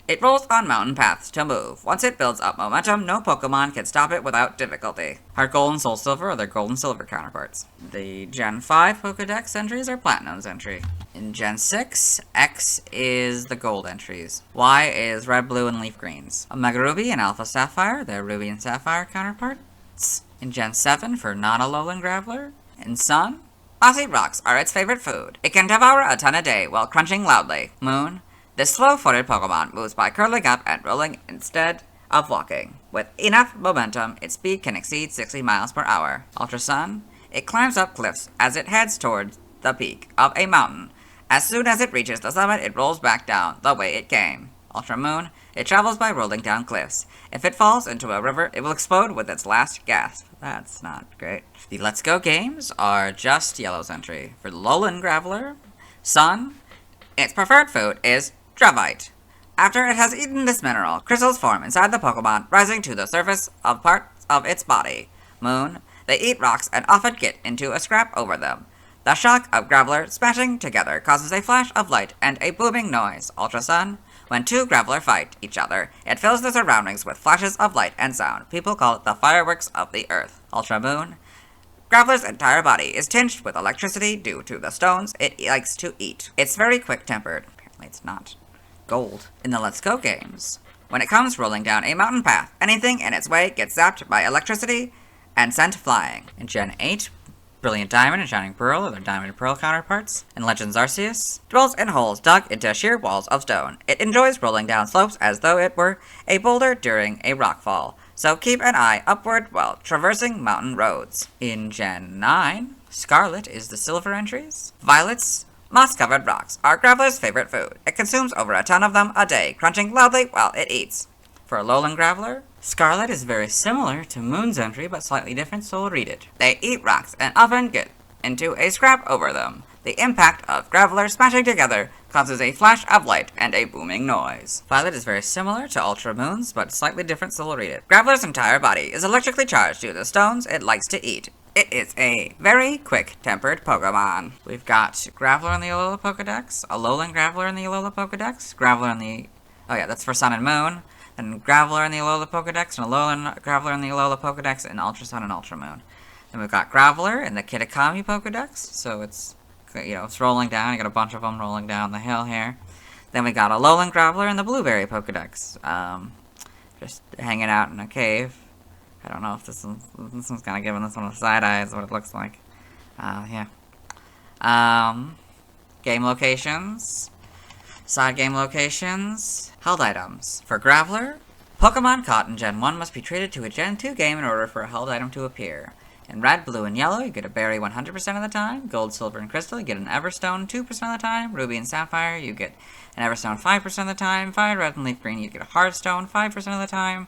it rolls on mountain paths to move. Once it builds up momentum, no Pokemon can stop it without difficulty. Heart Gold and Soul Silver are their Gold and Silver counterparts. The Gen 5 Pokedex entries are Platinum's entry. In Gen 6, X is the Gold entries. Y is Red, Blue, and Leaf Greens. Omega Ruby and Alpha Sapphire, their Ruby and Sapphire counterparts. In Gen 7 for non-Alolan Graveler. In Sun, mossy rocks are its favorite food. It can devour a ton a day while crunching loudly. Moon, this slow-footed Pokemon moves by curling up and rolling instead of walking. With enough momentum, its speed can exceed 60 miles per hour. Ultra Sun, it climbs up cliffs as it heads towards the peak of a mountain. As soon as it reaches the summit, it rolls back down the way it came. Ultra Moon, it travels by rolling down cliffs. If it falls into a river, it will explode with its last gasp. That's not great. The Let's Go games are just Yellow's entry. For Alolan Graveler, Sun, its preferred food is Dravite. After it has eaten this mineral, crystals form inside the Pokemon, rising to the surface of parts of its body. Moon, they eat rocks and often get into a scrap over them. The shock of Graveler smashing together causes a flash of light and a booming noise. Ultra Sun, when two Graveler fight each other, it fills the surroundings with flashes of light and sound. People call it the fireworks of the earth. Ultra Moon, Graveler's entire body is tinged with electricity due to the stones it likes to eat. It's very quick-tempered. Apparently it's not Gold. In the Let's Go games, when it comes rolling down a mountain path, anything in its way gets zapped by electricity and sent flying. In Gen 8, Brilliant Diamond and Shining Pearl are their Diamond and Pearl counterparts. In Legends Arceus, dwells in holes dug into sheer walls of stone. It enjoys rolling down slopes as though it were a boulder during a rockfall, so keep an eye upward while traversing mountain roads. In Gen 9, Scarlet is the silver entries. Violets, moss-covered rocks are Graveler's favorite food. It consumes over a ton of them a day, crunching loudly while it eats. For Alolan Graveler, Scarlet is very similar to Moon's entry, but slightly different, so we'll read it. They eat rocks and often get into a scrap over them. The impact of Graveler smashing together causes a flash of light and a booming noise. Violet is very similar to Ultra Moon's, but slightly different, so we'll read it. Graveler's entire body is electrically charged due to the stones it likes to eat. It is a very quick-tempered Pokemon. We've got Graveler in the Alola Pokedex, Alolan Graveler in the Alola Pokedex, Graveler in the... oh yeah, that's for Sun and Moon. Then Graveler in the Alola Pokedex, and Alolan Graveler in the Alola Pokedex, and Ultra Sun and Ultra Moon. Then we've got Graveler in the Kitakami Pokedex, so it's, you know, it's rolling down. You got a bunch of them rolling down the hill here. Then we got Alolan Graveler in the Blueberry Pokedex, just hanging out in a cave. I don't know if this one's kind of giving this one a side eye, is what it looks like. Yeah. Game locations. Side game locations. Held items. For Graveler, Pokemon caught in Gen 1 must be traded to a Gen 2 game in order for a held item to appear. In Red, Blue, and Yellow, you get a Berry 100% of the time. Gold, Silver, and Crystal, you get an Everstone 2% of the time. Ruby and Sapphire, you get an Everstone 5% of the time. Fire Red and Leaf Green, you get a Hearthstone 5% of the time.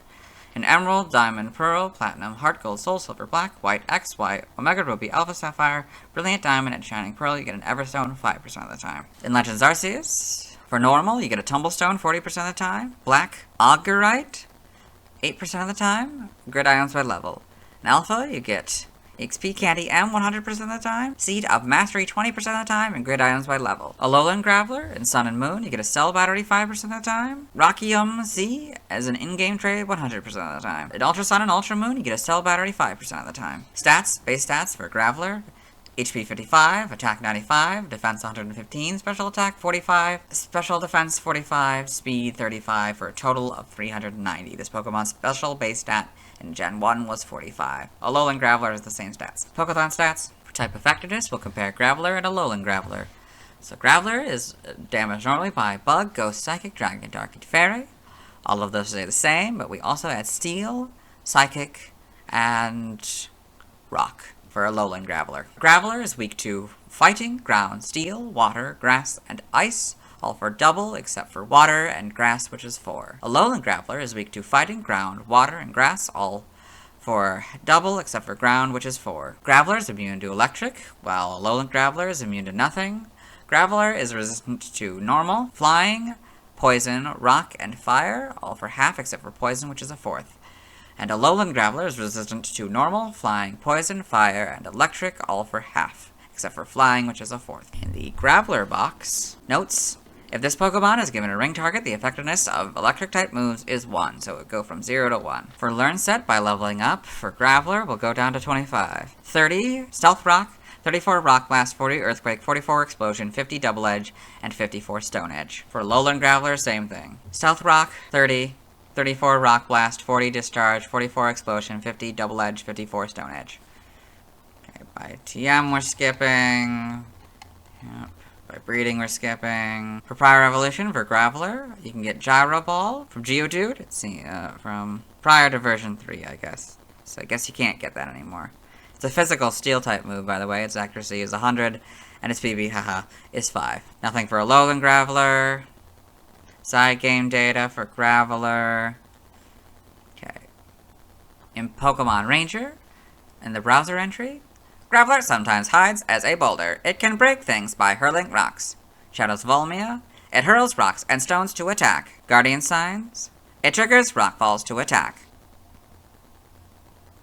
In Emerald, Diamond, Pearl, Platinum, Heart Gold, Soul Silver, Black, White, X, Y, Omega Ruby, Alpha Sapphire, Brilliant Diamond, and Shining Pearl, you get an Everstone 5% of the time. In Legends Arceus, for Normal, you get a Tumblestone 40% of the time. Black, Augurite, 8% of the time. Grid items by level. In Alpha, you get XP Candy M 100% of the time, Seed of Mastery 20% of the time, and grid items by level. Alolan Graveler in Sun and Moon, you get a Cell Battery 5% of the time, Rockium Z as an in-game trade 100% of the time. In Ultra Sun and Ultra Moon, you get a Cell Battery 5% of the time. Stats, base stats for Graveler: HP 55, Attack 95, Defense 115, Special Attack 45, Special Defense 45, Speed 35, for a total of 390. This Pokemon's special base stat in Gen 1 was 45. Alolan Graveler has the same stats. Pokéthon stats. For type effectiveness, we'll compare Graveler and Alolan Graveler. So Graveler is damaged normally by Bug, Ghost, Psychic, Dragon, Dark, and Fairy. All of those are the same, but we also add Steel, Psychic, and Rock for Alolan Graveler. Graveler is weak to Fighting, Ground, Steel, Water, Grass, and Ice, all for double except for Water and Grass, which is 4. Alolan Graveler is weak to Fighting, Ground, Water, and Grass, all for double except for Ground, which is 4. Graveler is immune to Electric, while Alolan Graveler is immune to nothing. Graveler is resistant to Normal, Flying, Poison, Rock, and Fire, all for half except for Poison, which is a 4th. And Alolan Graveler is resistant to Normal, Flying, Poison, Fire, and Electric, all for half, except for Flying, which is a 4th. In the Graveler box, notes: if this Pokemon is given a ring target, the effectiveness of Electric-type moves is 1, so it would go from 0 to 1. For Learn Set, by leveling up, for Graveler, we'll go down to 25. 30, Stealth Rock, 34 Rock Blast, 40 Earthquake, 44 Explosion, 50 Double Edge, and 54 Stone Edge. For Alolan Graveler, same thing. Stealth Rock, 30, 34 Rock Blast, 40 Discharge, 44 Explosion, 50 Double Edge, 54 Stone Edge. Okay, by TM we're skipping. Yep. By Breeding we're skipping. For Prior Evolution for Graveler, you can get Gyro Ball from Geodude. Let's see, from prior to version 3, I guess. So I guess you can't get that anymore. It's a physical Steel-type move, by the way. Its accuracy is 100, and its PB, haha, is 5. Nothing for Alolan Graveler. Side game data for Graveler. Okay. In Pokemon Ranger, in the browser entry, Graveler sometimes hides as a boulder. It can break things by hurling rocks. Shadow's Volmia, it hurls rocks and stones to attack. Guardian Signs, it triggers rock falls to attack.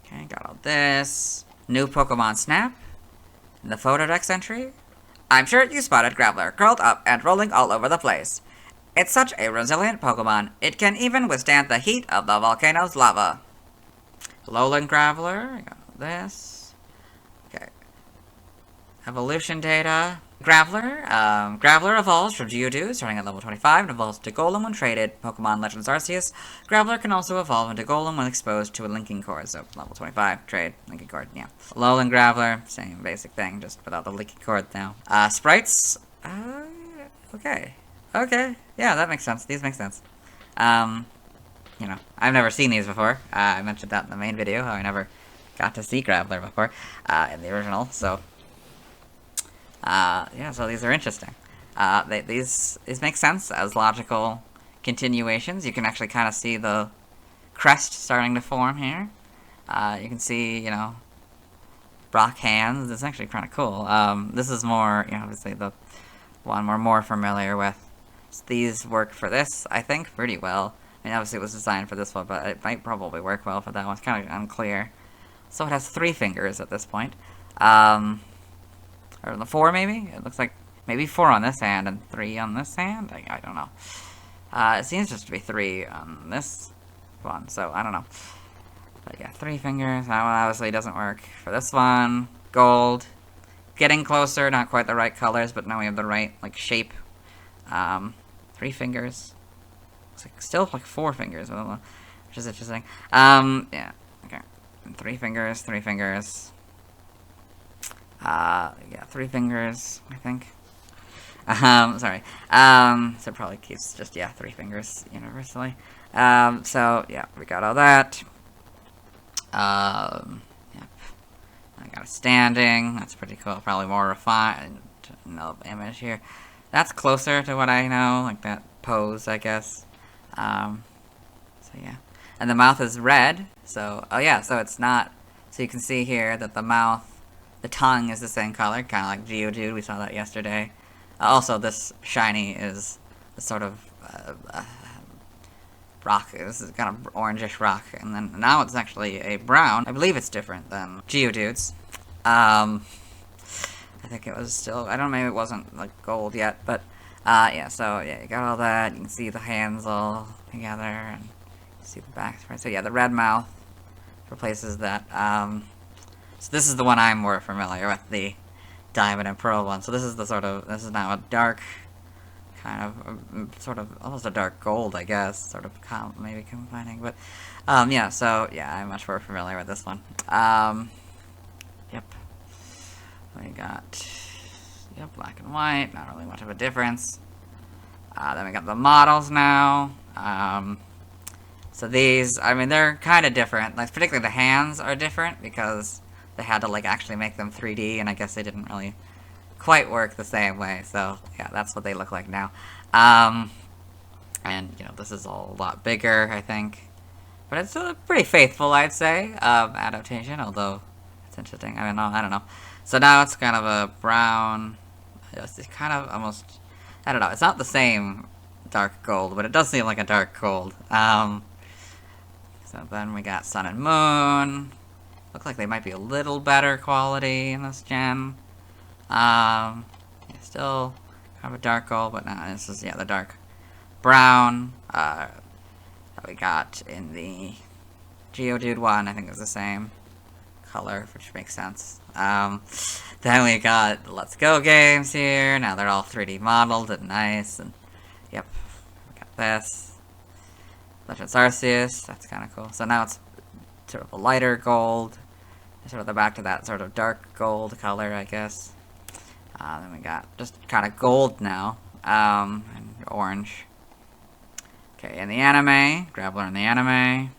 Okay, got all this. New Pokemon Snap, in the Photodex entry, I'm sure you spotted Graveler curled up and rolling all over the place. It's such a resilient Pokemon, it can even withstand the heat of the volcano's lava. Alolan Graveler, I got this. Okay. Evolution data. Graveler. Graveler evolves from Geodude, starting at level 25, and evolves to Golem when traded. Pokemon Legends Arceus. Graveler can also evolve into Golem when exposed to a linking cord, so level 25, trade, linking cord, yeah. Alolan Graveler, same basic thing, just without the linking cord now. Sprites. Okay. Okay, yeah, that makes sense. These make sense. You know, I've never seen these before. I mentioned that in the main video, how I never got to see Graveler before, in the original, so. Yeah, so these are interesting. These make sense as logical continuations. You can actually kind of see the crest starting to form here. You can see, you know, rock hands. It's actually kind of cool. This is more, you know, obviously the one we're more familiar with. So these work for this, I think, pretty well. I mean, obviously it was designed for this one, but it might probably work well for that one. It's kind of unclear. So it has 3 fingers at this point. Or the 4 maybe? It looks like maybe 4 on this hand and 3 on this hand? I don't know. It seems just to be 3 on this one, so I don't know. But yeah, 3 fingers. That one obviously doesn't work for this one. Gold. Getting closer, not quite the right colors, but now we have the right, like, shape. 3 fingers. Looks like still like 4 fingers, which is interesting. Yeah, okay. 3 fingers, 3 fingers. Yeah, 3 fingers, I think. Sorry. So it probably keeps just, yeah, 3 fingers universally. So, yeah, we got all that. Yep. I got a standing. That's pretty cool. Probably more refined. No image here. That's closer to what I know, like that pose, I guess. So, yeah. And the mouth is red. So, oh, yeah, so it's not... So you can see here that the mouth, the tongue is the same color, kind of like Geodude. We saw that yesterday. Also, this shiny is the sort of rock. This is kind of orangish rock. And then now it's actually a brown. I believe it's different than Geodude's. I think it was still, I don't know, maybe it wasn't like gold yet. But yeah, so yeah, you got all that. You can see the hands all together. And you see the back. So yeah, the red mouth replaces that. So this is the one I'm more familiar with, the diamond and pearl one. So this is the sort of, this is now a dark, kind of, sort of, almost a dark gold, I guess, sort of, maybe combining, but, yeah, so, yeah, I'm much more familiar with this one. Yep, we got, yep, black and white, not really much of a difference. Then we got the models now. So these, I mean, they're kind of different, like, particularly the hands are different, because they had to, like, actually make them 3D, and I guess they didn't really quite work the same way, so, yeah, that's what they look like now. And, you know, this is a lot bigger, I think. But it's still pretty faithful, I'd say, adaptation, although it's interesting. I don't know. So now it's kind of a brown, it's kind of almost, I don't know, it's not the same dark gold, but it does seem like a dark gold. So then we got Sun and Moon. Look like they might be a little better quality in this gen. Yeah, still kind of a dark gold, but no, this is, yeah, the dark brown that we got in the Geodude one. I think it was the same color, which makes sense. Then we got the Let's Go games here. Now they're all 3D modeled and nice, and yep, we got this. Legend Arceus, that's kind of cool. So now it's sort of a lighter gold, sort of the back to that sort of dark gold color, I guess. Then we got just kind of gold now, and orange. Okay, in the anime, Graveler in the anime,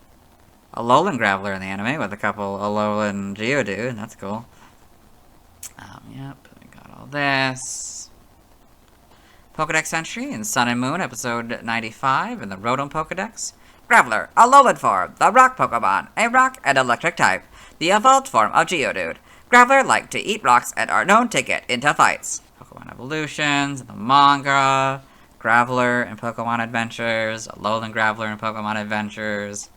Alolan Graveler in the anime with a couple Alolan Geodude, that's cool. Yep, we got all this. Pokedex entry in Sun and Moon, episode 95 in the Rotom Pokedex. Graveler, Alolan form, the rock Pokemon, a rock and electric type, the evolved form of Geodude. Graveler like to eat rocks and are known to get into fights. Pokemon Evolutions, the manga, Graveler in Pokemon Adventures, Alolan Graveler in Pokemon Adventures.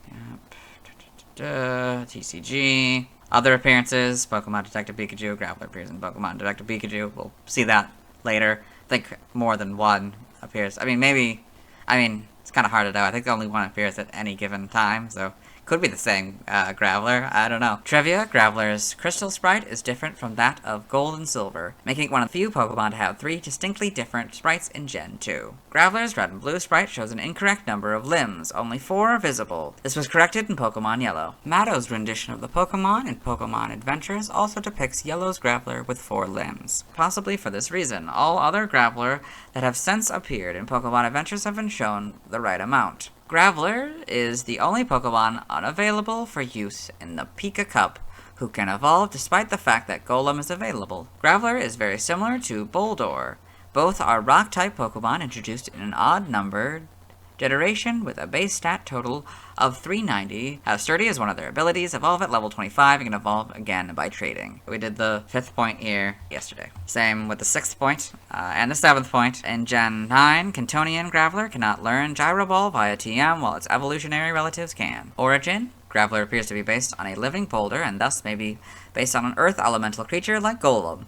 Yep. TCG. Other appearances, Pokemon Detective Pikachu, Graveler appears in Pokemon Detective Pikachu. We'll see that later. I think more than one appears. I mean, maybe, it's kind of hard to know. I think only one appears at any given time, so could be the same Graveler. I don't know. Trivia, Graveler's crystal sprite is different from that of Gold and Silver, making it one of the few Pokemon to have 3 distinctly different sprites in Gen 2. Graveler's red and blue sprite shows an incorrect number of limbs. Only 4 are visible. This was corrected in Pokemon Yellow. Mado's rendition of the Pokemon in Pokemon Adventures also depicts Yellow's Graveler with 4 limbs. Possibly for this reason, all other Graveler that have since appeared in Pokemon Adventures have been shown the right amount. Graveler is the only Pokemon unavailable for use in the Pika Cup, who can evolve despite the fact that Golem is available. Graveler is very similar to Boldore. Both are Rock-type Pokemon introduced in an odd-numbered generation with a base stat total of 390. Have Sturdy as one of their abilities. Evolve at level 25 and can evolve again by trading. We did the 5th point here yesterday. Same with the 6th point and the 7th point. In Gen 9, Cantonian Graveler cannot learn Gyro Ball via TM while its evolutionary relatives can. Origin. Graveler appears to be based on a living boulder and thus may be based on an earth elemental creature like Golem.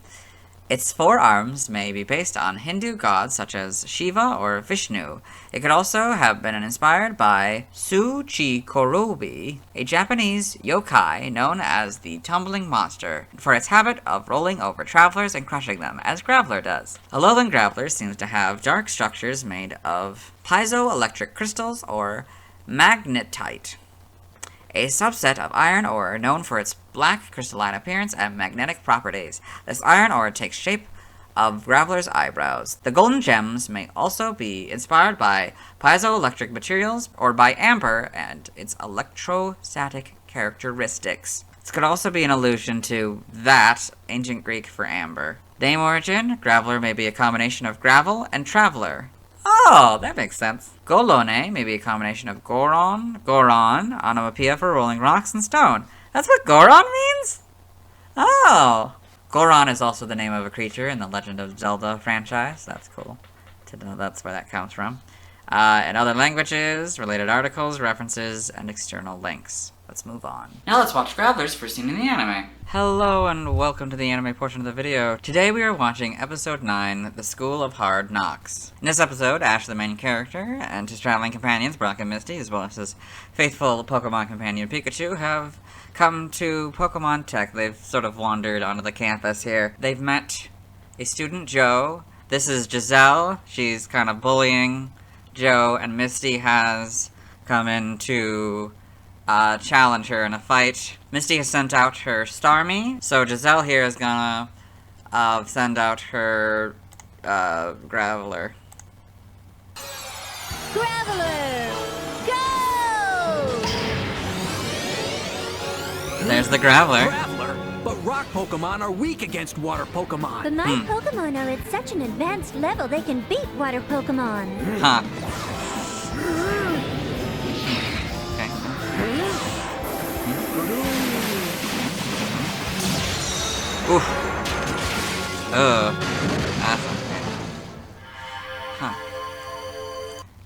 Its 4 arms may be based on Hindu gods such as Shiva or Vishnu. It could also have been inspired by Tsuchikorobi, a Japanese yokai known as the Tumbling Monster, for its habit of rolling over travelers and crushing them, as Graveler does. A lowland Graveler seems to have dark structures made of piezoelectric crystals or magnetite, a subset of iron ore known for its black crystalline appearance and magnetic properties. This iron ore takes shape of Graveler's eyebrows. The golden gems may also be inspired by piezoelectric materials or by amber and its electrostatic characteristics. This could also be an allusion to that, ancient Greek for amber. Name origin, Graveler may be a combination of gravel and traveler. Oh, that makes sense. Golone may be a combination of Goron, onomatopoeia for rolling rocks and stone. That's what Goron means? Oh. Goron is also the name of a creature in the Legend of Zelda franchise. That's cool to know that's where that comes from. In other languages, related articles, references, and external links. Let's move on. Now let's watch Graveler's first scene in the anime. Hello and welcome to the anime portion of the video. Today we are watching episode 9, The School of Hard Knocks. In this episode, Ash, the main character, and his traveling companions, Brock and Misty, as well as his faithful Pokemon companion Pikachu, have come to Pokemon Tech. They've sort of wandered onto the campus here. They've met a student, Joe. This is Giselle. She's kind of bullying Joe, and Misty has come in to challenge her in a fight. Misty has sent out her Starmie, so Giselle here is gonna send out her Graveler. Graveler, go! There's the Graveler. Graveler? But rock Pokemon are weak against water Pokemon. But my Pokemon are at such an advanced level they can beat water Pokemon. Huh. Oof. That's okay. Huh.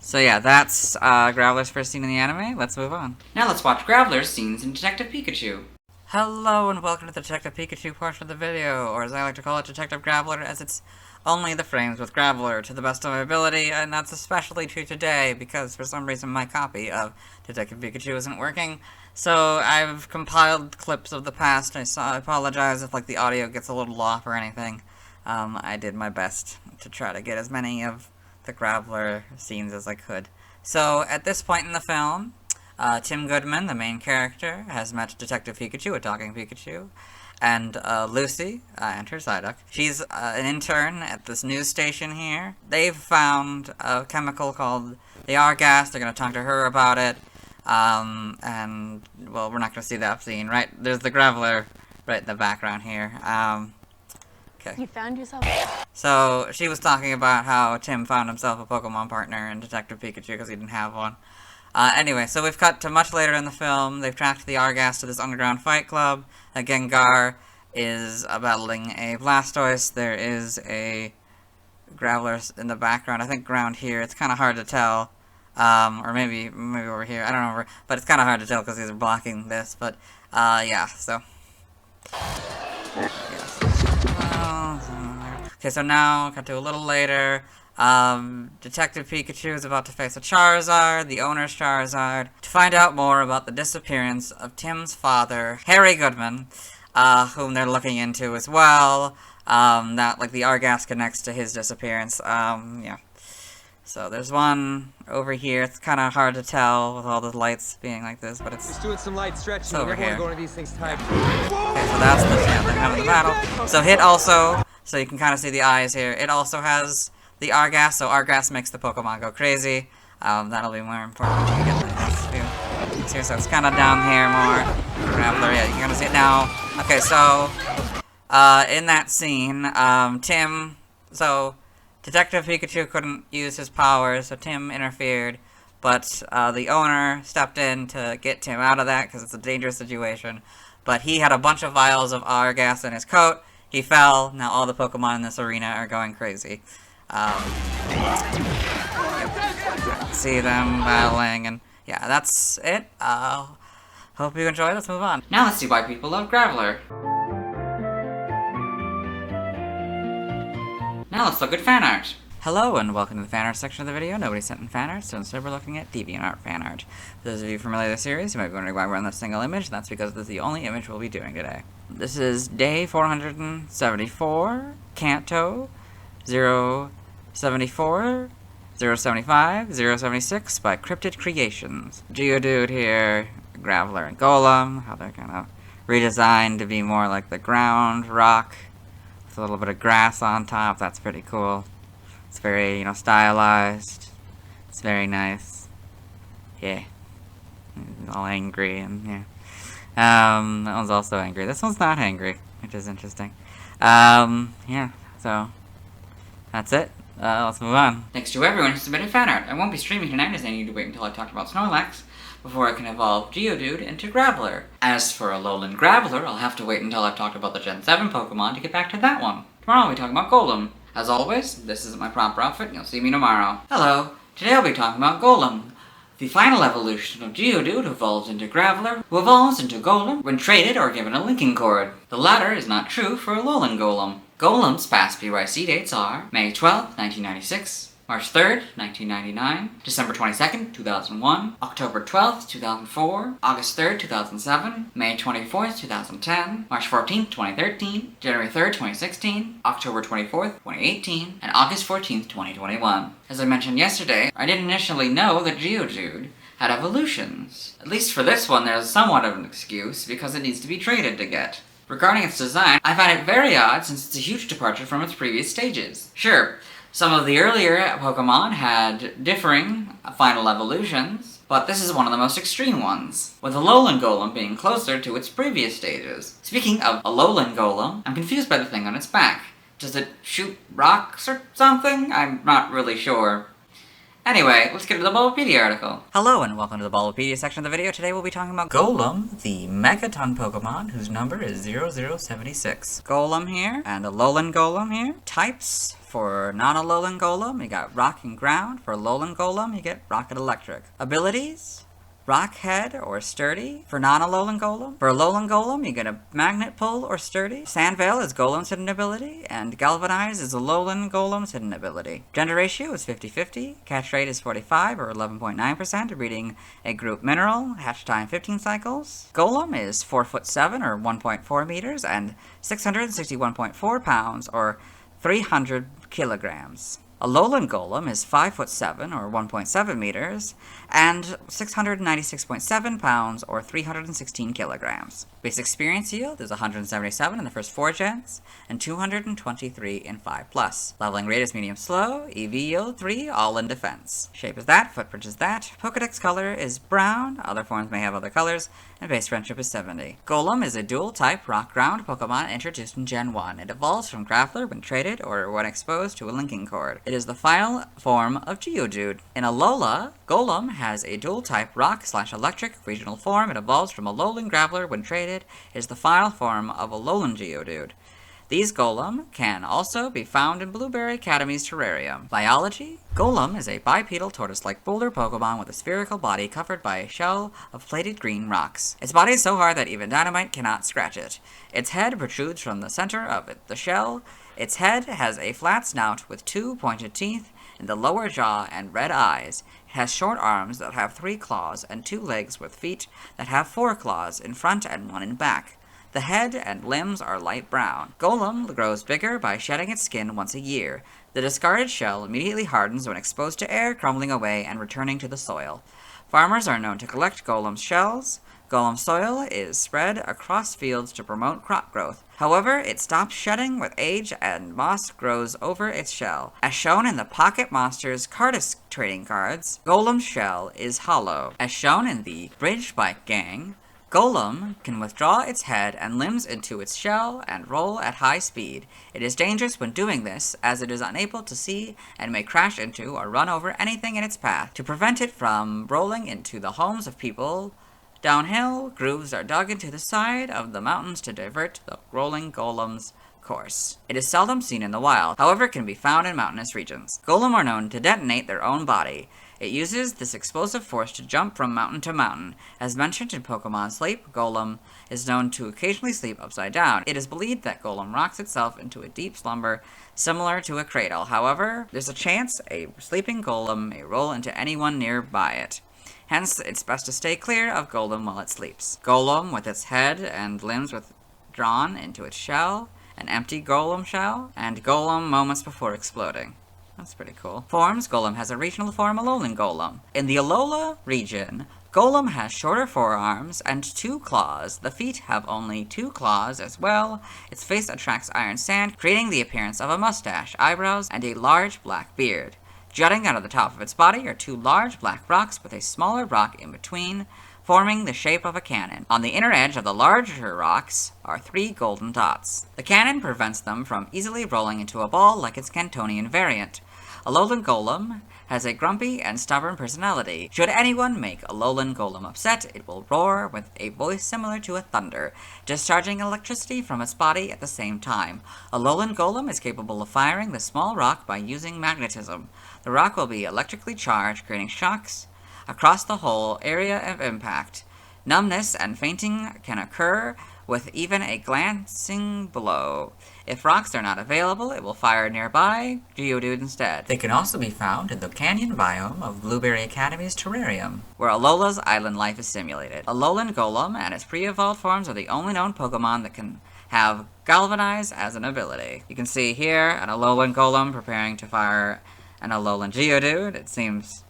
So yeah, that's Graveler's first scene in the anime. Let's move on. Now let's watch Graveler's scenes in Detective Pikachu. Hello and welcome to the Detective Pikachu portion of the video, or as I like to call it, Detective Graveler, as it's only the frames with Graveler to the best of my ability, and that's especially true today because for some reason my copy of Detective Pikachu isn't working. So I've compiled clips of the past. I apologize if like the audio gets a little off or anything. I did my best to try to get as many of the Graveler scenes as I could. So at this point in the film, Tim Goodman, the main character, has met Detective Pikachu, a talking Pikachu, and Lucy, and her Psyduck. She's an intern at this news station here. They've found a chemical called the R-gas. They're going to talk to her about it. And, well, we're not going to see that scene, right? There's the Graveler right in the background here. Okay. You found yourself? So, she was talking about how Tim found himself a Pokemon partner in Detective Pikachu because he didn't have one. Anyway, so we've cut to much later in the film. They've tracked the R-gas to this underground fight club. Gengar is battling a Blastoise. There is a Graveler in the background. I think around here. It's kind of hard to tell. Or maybe over here. I don't know. But it's kind of hard to tell because these are blocking this. But, yeah, so. Yes. Okay, so now, cut to a little later. Detective Pikachu is about to face a Charizard, the owner's Charizard, to find out more about the disappearance of Tim's father, Harry Goodman, whom they're looking into as well. That, like, the R-gas connects to his disappearance. Yeah. So there's one over here. It's kind of hard to tell with all the lights being like this, but it's Just doing some light stretching. over Never here. want to go into these things tight. Okay, so that's the they're having the battle. So Hit also, so you can kind of see the eyes here. It also has the R-gas, so R-gas makes the Pokemon go crazy. That'll be more important when we get the next few things here. So it's kind of down here more. Graveler, yeah, you can kind of see it now. Okay, so in that scene, Detective Pikachu couldn't use his powers, so Tim interfered but the owner stepped in to get Tim out of that because it's a dangerous situation. But he had a bunch of vials of our gas in his coat. He fell. Now all the Pokemon in this arena are going crazy. See them battling, and yeah, that's it. Hope you enjoy. Let's move on. Now let's see why people love Graveler. Now let's look at fan art. Hello and welcome to the fan art section of the video. Nobody sent in fan art, so instead we're looking at DeviantArt fan art. For those of you familiar with the series, you might be wondering why we're on this single image, and that's because this is the only image we'll be doing today. This is day 474, Kanto 074, 075, 076 by Cryptid Creations. Geodude here, Graveler and Golem, how they're kind of redesigned to be more like the ground rock, with a little bit of grass on top. That's pretty cool. It's very, stylized. It's very nice. Yeah. All angry and, yeah. That one's also angry. This one's not angry, which is interesting. Yeah, so that's it. Let's move on. Thanks to everyone who submitted fan art. I won't be streaming tonight as I need to wait until I talk about Snorlax before I can evolve Geodude into Graveler. As for Alolan Graveler, I'll have to wait until I've talked about the Gen 7 Pokemon to get back to that one. Tomorrow I'll be talking about Golem. As always, this isn't my proper outfit, and you'll see me tomorrow. Hello, today I'll be talking about Golem. The final evolution of Geodude evolves into Graveler, who evolves into Golem when traded or given a linking cord. The latter is not true for Alolan Golem. Golem's past PYC dates are May 12, 1996, March 3rd, 1999, December 22nd, 2001, October 12th, 2004, August 3rd, 2007, May 24th, 2010, March 14th, 2013, January 3rd, 2016, October 24th, 2018, and August 14th, 2021. As I mentioned yesterday, I didn't initially know that Geodude had evolutions. At least for this one, there's somewhat of an excuse, because it needs to be traded to get. Regarding its design, I find it very odd since it's a huge departure from its previous stages. Sure, some of the earlier Pokemon had differing final evolutions, but this is one of the most extreme ones, with Alolan Golem being closer to its previous stages. Speaking of Alolan Golem, I'm confused by the thing on its back. Does it shoot rocks or something? I'm not really sure. Anyway, let's get to the Bulbapedia article. Hello and welcome to the Bulbapedia section of the video. Today we'll be talking about Golem, the Magneton Pokemon, whose number is 0076. Golem here, and Alolan Golem here. Types for non-Alolan Golem, you got Rock and Ground. For Alolan Golem, you get Rock and Electric. Abilities: Rock Head or Sturdy for non-Alolan Golem. For Alolan Golem, you get a Magnet Pull or Sturdy. Sandveil is Golem's hidden ability, and Galvanize is Alolan Golem's hidden ability. Gender ratio is 50-50, catch rate is 45 or 11.9%, breeding a group mineral, hatch time 15 cycles. Golem is 4'7" or 1.4 meters, and 661.4 pounds or 300 kilograms. Alolan Golem is 5'7" or 1.7 meters, and 696.7 pounds or 316 kilograms. Base experience yield is 177 in the first 4 gens, and 223 in 5+. Leveling rate is medium slow, EV yield 3, all in defense. Shape is that, footprint is that, Pokedex color is brown, other forms may have other colors, and base friendship is 70. Golem is a dual-type rock-ground Pokemon introduced in Gen 1. It evolves from Graveler when traded or when exposed to a linking cord. It is the final form of Geodude. In Alola, Golem has a dual-type rock/electric regional form. It evolves from Alolan Graveler when traded. It is the final form of Alolan Geodude. These Golem can also be found in Blueberry Academy's terrarium. Biology: Golem is a bipedal tortoise-like boulder Pokemon with a spherical body covered by a shell of plated green rocks. Its body is so hard that even dynamite cannot scratch it. Its head protrudes from the center of the shell. Its head has a flat snout with 2 pointed teeth in the lower jaw and red eyes. It has short arms that have 3 claws and 2 legs with feet that have 4 claws in front and 1 in back. The head and limbs are light brown. Golem grows bigger by shedding its skin once a year. The discarded shell immediately hardens when exposed to air, crumbling away and returning to the soil. Farmers are known to collect Golem's shells. Golem soil is spread across fields to promote crop growth. However, it stops shedding with age and moss grows over its shell. As shown in the Pocket Monsters Cardist trading cards, Golem's shell is hollow. As shown in the Bridge Bike Gang, Golem can withdraw its head and limbs into its shell and roll at high speed. It is dangerous when doing this, as it is unable to see and may crash into or run over anything in its path. To prevent it from rolling into the homes of people, downhill grooves are dug into the side of the mountains to divert the rolling golem's course. It is seldom seen in the wild, however can be found in mountainous regions. Golem are known to detonate their own body. It uses this explosive force to jump from mountain to mountain. As mentioned in Pokemon Sleep, Golem is known to occasionally sleep upside down. It is believed that Golem rocks itself into a deep slumber similar to a cradle. However, there's a chance a sleeping Golem may roll into anyone nearby it. Hence, it's best to stay clear of Golem while it sleeps. Golem, with its head and limbs withdrawn into its shell, an empty Golem shell, and Golem moments before exploding. That's pretty cool. Forms: Golem has a regional form, Alolan Golem. In the Alola region, Golem has shorter forearms and 2 claws. The feet have only 2 claws as well. Its face attracts iron sand, creating the appearance of a mustache, eyebrows, and a large black beard. Jutting out of the top of its body are 2 large black rocks with a smaller rock in between, forming the shape of a cannon. On the inner edge of the larger rocks are 3 golden dots. The cannon prevents them from easily rolling into a ball like its Cantonian variant. Alolan Golem has a grumpy and stubborn personality. Should anyone make Alolan Golem upset, it will roar with a voice similar to a thunder, discharging electricity from its body at the same time. Alolan Golem is capable of firing the small rock by using magnetism. The rock will be electrically charged, creating shocks across the whole area of impact. Numbness and fainting can occur with even a glancing blow. If rocks are not available, it will fire nearby Geodude instead. They can also be found in the canyon biome of Blueberry Academy's terrarium, where Alola's island life is simulated. Alolan Golem and its pre-evolved forms are the only known Pokemon that can have Galvanize as an ability. You can see here an Alolan Golem preparing to fire an Alolan Geodude. It seems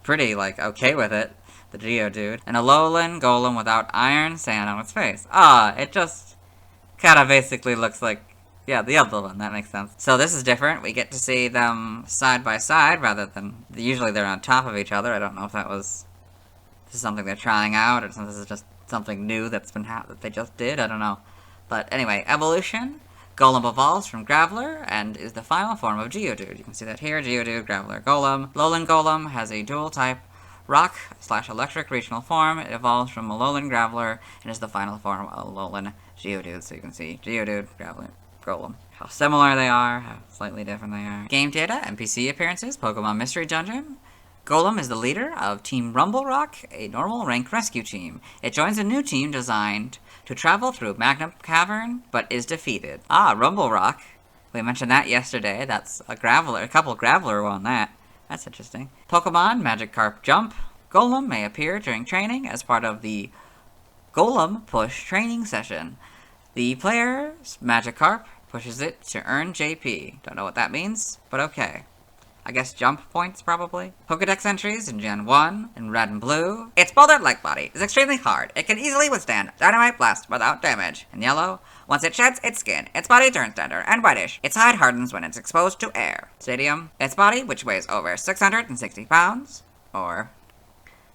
pretty, okay with it. The Geodude. An Alolan Golem without iron sand on its face. It just kinda basically looks like, yeah, the other one. That makes sense. So this is different. We get to see them side by side rather than, usually they're on top of each other. I don't know if this is something they're trying out, or this is just something new that's been that they just did. I don't know. But anyway, evolution. Golem evolves from Graveler and is the final form of Geodude. You can see that here, Geodude, Graveler, Golem. Alolan Golem has a dual type rock/electric regional form. It evolves from Alolan Graveler and is the final form of Alolan Geodude. So you can see Geodude, Graveler, Golem. How similar they are, how slightly different they are. Game data, NPC appearances, Pokemon Mystery Dungeon. Golem is the leader of Team Rumble Rock, a normal rank rescue team. It joins a new team designed to travel through Magma Cavern, but is defeated. Rumble Rock. We mentioned that yesterday. That's a couple Graveler won that. That's interesting. Pokemon Magikarp Jump. Golem may appear during training as part of the Golem Push training session. The player's Magikarp pushes it to earn JP. Don't know what that means, but okay. I guess jump points, probably. Pokedex entries in Gen 1, in red and blue. Its boulder-like body is extremely hard. It can easily withstand Dynamite Blast without damage. In yellow, once it sheds its skin, its body turns tender and whitish. Its hide hardens when it's exposed to air. Stadium, its body, which weighs over 660 pounds, or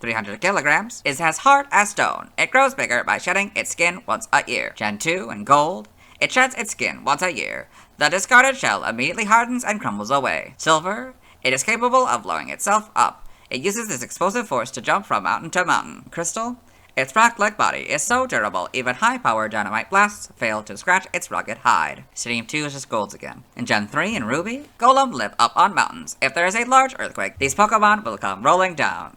300 kilograms, is as hard as stone. It grows bigger by shedding its skin once a year. Gen 2, in gold, it sheds its skin once a year. The discarded shell immediately hardens and crumbles away. Silver, it is capable of blowing itself up. It uses this explosive force to jump from mountain to mountain. Crystal, its rock-like body is so durable, even high-powered dynamite blasts fail to scratch its rugged hide. Stadium 2 is just golds again. In Gen 3 and Ruby, Golem live up on mountains. If there is a large earthquake, these Pokemon will come rolling down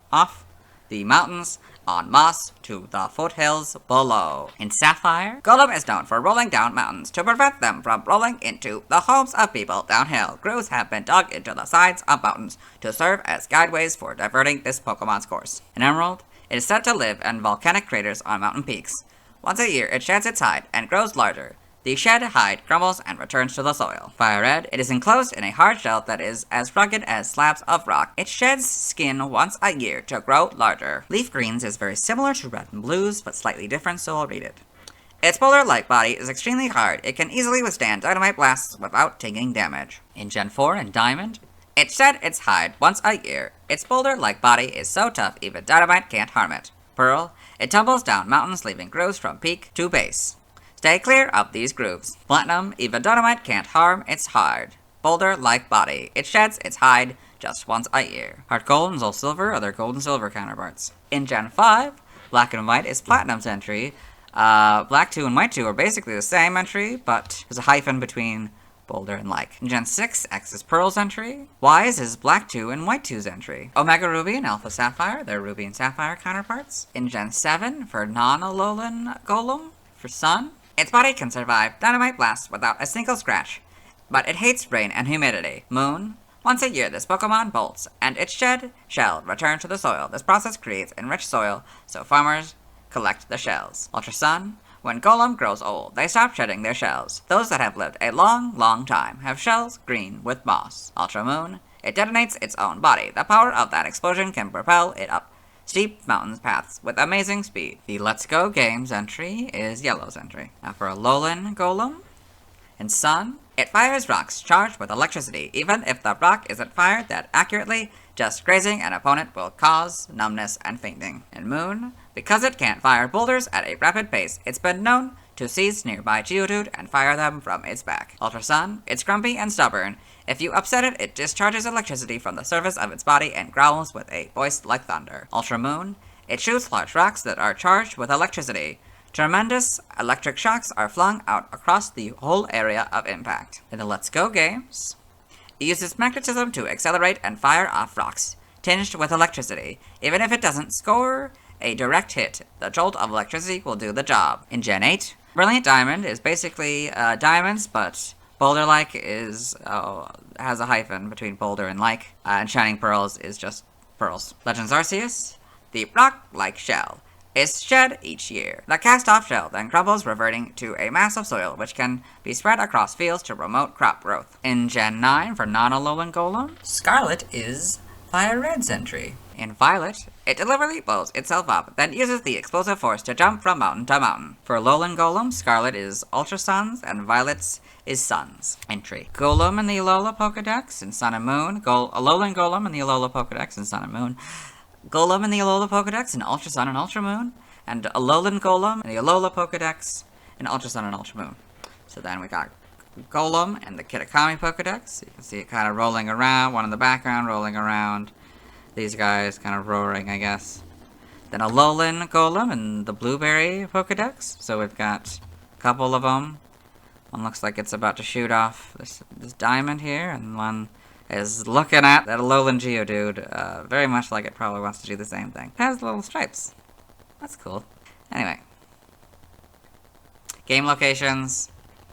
off the mountains on moss to the foothills below. In Sapphire, Golem is known for rolling down mountains to prevent them from rolling into the homes of people downhill. Grooves have been dug into the sides of mountains to serve as guideways for diverting this Pokemon's course. In Emerald, it is said to live in volcanic craters on mountain peaks. Once a year, it sheds its hide and grows larger. The shed hide crumbles and returns to the soil. Fire Red, it is enclosed in a hard shell that is as rugged as slabs of rock. It sheds skin once a year to grow larger. Leaf Greens is very similar to Red and Blues, but slightly different, so I'll read it. Its boulder-like body is extremely hard. It can easily withstand dynamite blasts without taking damage. In Gen 4 and Diamond, it shed its hide once a year. Its boulder-like body is so tough even dynamite can't harm it. Pearl, it tumbles down mountains, leaving grooves from peak to base. Stay clear of these grooves. Platinum, even dynamite can't harm its hard, boulder-like body. It sheds its hide just once a year. Heart Gold and Soul Silver are their gold and silver counterparts. In Gen 5, Black and White is Platinum's entry. Black 2 and White 2 are basically the same entry, but there's a hyphen between Boulder and Like. In Gen 6, X is Pearl's entry. Y's is Black 2 and White 2's entry. Omega Ruby and Alpha Sapphire, their Ruby and Sapphire counterparts. In Gen 7, for non-Alolan Golem, for Sun, its body can survive dynamite blasts without a single scratch, but it hates rain and humidity. Moon, once a year this Pokemon bolts, and its shell returns to the soil. This process creates enriched soil, so farmers collect the shells. Ultra Sun, when Golem grows old, they stop shedding their shells. Those that have lived a long, long time have shells green with moss. Ultra Moon, it detonates its own body. The power of that explosion can propel it up steep mountain paths with amazing speed. The Let's Go Games entry is Yellow's entry. Now for Alolan Golem, in Sun, it fires rocks charged with electricity. Even if the rock isn't fired that accurately, just grazing an opponent will cause numbness and fainting. In Moon, because it can't fire boulders at a rapid pace, it's been known to seize nearby Geodude and fire them from its back. Ultra Sun, it's grumpy and stubborn. If you upset it, it discharges electricity from the surface of its body and growls with a voice like thunder. Ultra Moon, it shoots large rocks that are charged with electricity. Tremendous electric shocks are flung out across the whole area of impact. In the Let's Go games, it uses magnetism to accelerate and fire off rocks, tinged with electricity. Even if it doesn't score a direct hit, the jolt of electricity will do the job. In Gen 8, Brilliant Diamond is basically diamonds, but Boulder-like is has a hyphen between Boulder and Like, and Shining Pearls is just pearls. Legends Arceus, the rock-like shell, is shed each year. The cast-off shell then crumbles, reverting to a mass of soil, which can be spread across fields to promote crop growth. In Gen 9, for non-Alolan Golem, Scarlet is Fire Red's entry. In Violet, it deliberately blows itself up, then uses the explosive force to jump from mountain to mountain. For Alolan Golem, Scarlet is Ultra Sun's, and Violet's is Sun's entry. Golem in the Alola Pokedex in Sun and Moon. Alolan Golem in the Alola Pokedex in Sun and Moon. Golem in the Alola Pokedex in Ultra Sun and Ultra Moon, and Alolan Golem in the Alola Pokedex in Ultra Sun and Ultra Moon. So then we got Golem in the Kitakami Pokedex. You can see it kind of rolling around, one in the background rolling around. These guys kind of roaring, I guess. Then Alolan Golem in the Blueberry Pokedex. So we've got a couple of them. One looks like it's about to shoot off this diamond here, and one is looking at that Alolan Geodude, very much like it probably wants to do the same thing. It has little stripes. That's cool. Anyway. Game locations.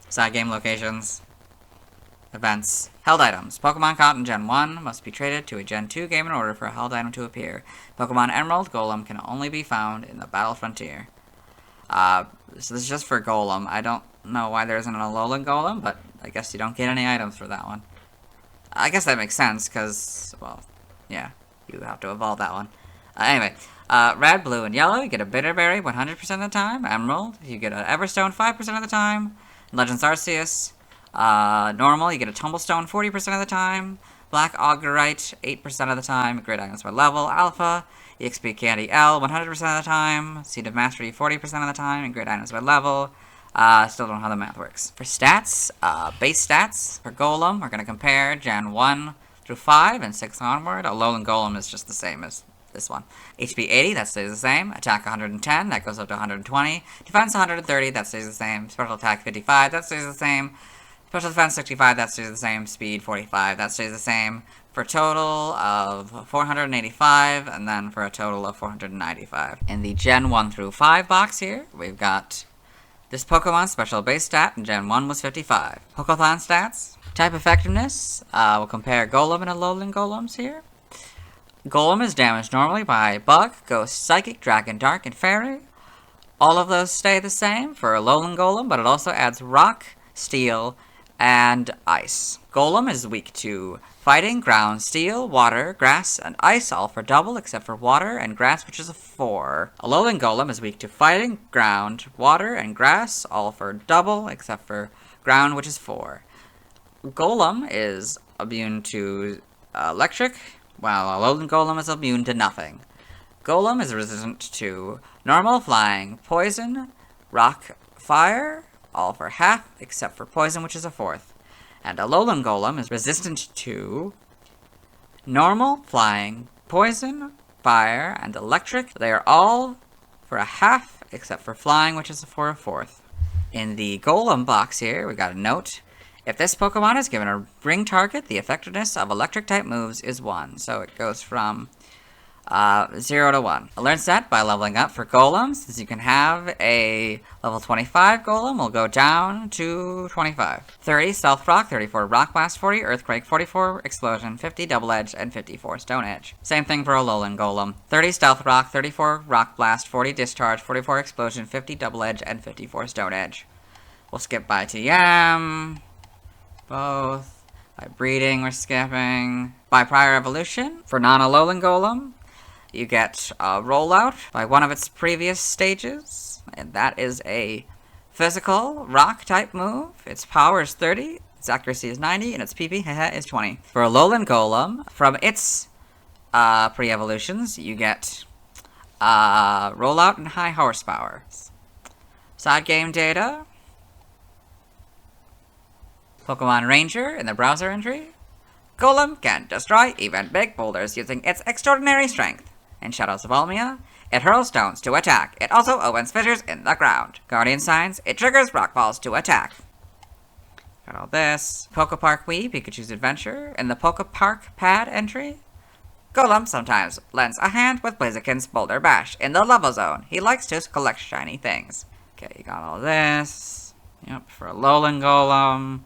Side game locations. Events. Held items. Pokemon caught in Gen 1 must be traded to a Gen 2 game in order for a held item to appear. Pokemon Emerald Golem can only be found in the Battle Frontier. So this is just for Golem. I don't know why there isn't an Alolan Golem, but I guess you don't get any items for that one. I guess that makes sense, because, well, yeah, you have to evolve that one. Anyway, red, blue, and yellow, you get a Bitterberry 100% of the time. Emerald, you get an Everstone 5% of the time. Legends Arceus, normal, you get a Tumblestone 40% of the time. Black Augurite 8% of the time. Great items by level. Alpha, EXP Candy L 100% of the time. Seed of Mastery 40% of the time. And great items by level. Still don't know how the math works. For stats, base stats for Golem, we're going to compare Gen 1 through 5 and 6 onward. Alolan Golem is just the same as this one. HP 80, that stays the same. Attack 110, that goes up to 120. Defense 130, that stays the same. Special attack 55, that stays the same. Special defense 65, that stays the same. Speed 45, that stays the same. For a total of 485, and then for a total of 495. In the Gen 1 through 5 box here, we've got this Pokemon's special base stat in Gen 1 was 55. Pokethon stats. Type effectiveness. We'll compare Golem and Alolan Golems here. Golem is damaged normally by Bug, Ghost, Psychic, Dragon, Dark, and Fairy. All of those stay the same for Alolan Golem, but it also adds Rock, Steel, and Ice. Golem is weak to Fighting, Ground, Steel, Water, Grass, and Ice, all for double, except for Water and Grass, which is a 4. Alolan Golem is weak to Fighting, Ground, Water, and Grass, all for double, except for Ground, which is 4. Golem is immune to Electric, while Alolan Golem is immune to nothing. Golem is resistant to normal, flying, poison, rock, fire, all for half, except for poison, which is a fourth. And Alolan Golem is resistant to normal, flying, poison, fire, and electric. They are all for a half, except for flying, which is for a fourth. In the Golem box here, we got a note. If this Pokemon is given a ring target, the effectiveness of electric-type moves is 1. So it goes from 0 to 1. A learn set by leveling up for Golems, since you can have a level 25 Golem, will go down to 25. 30 Stealth Rock, 34 Rock Blast, 40 Earthquake, 44 Explosion, 50 Double Edge, and 54 Stone Edge. Same thing for Alolan Golem. 30 Stealth Rock, 34 Rock Blast, 40 Discharge, 44 Explosion, 50 Double Edge, and 54 Stone Edge. We'll skip by TM. Both. By breeding, we're skipping. By prior evolution, for non-Alolan Golem, you get a rollout by one of its previous stages, and that is a physical rock-type move. Its power is 30, its accuracy is 90, and its PP is 20. For Alolan Golem, from its pre-evolutions, you get rollout and high horsepower. Side game data. Pokemon Ranger in the browser entry. Golem can destroy even big boulders using its extraordinary strength. In Shadows of Almia, it hurls stones to attack. It also opens fissures in the ground. Guardian Signs, it triggers rock balls to attack. Got all this. Pokepark Wii, Pikachu's Adventure. In the Pokepark Pad entry, Golem sometimes lends a hand with Blaziken's Boulder Bash in the level zone. He likes to collect shiny things. Okay, you got all this. Yep, for Alolan Golem.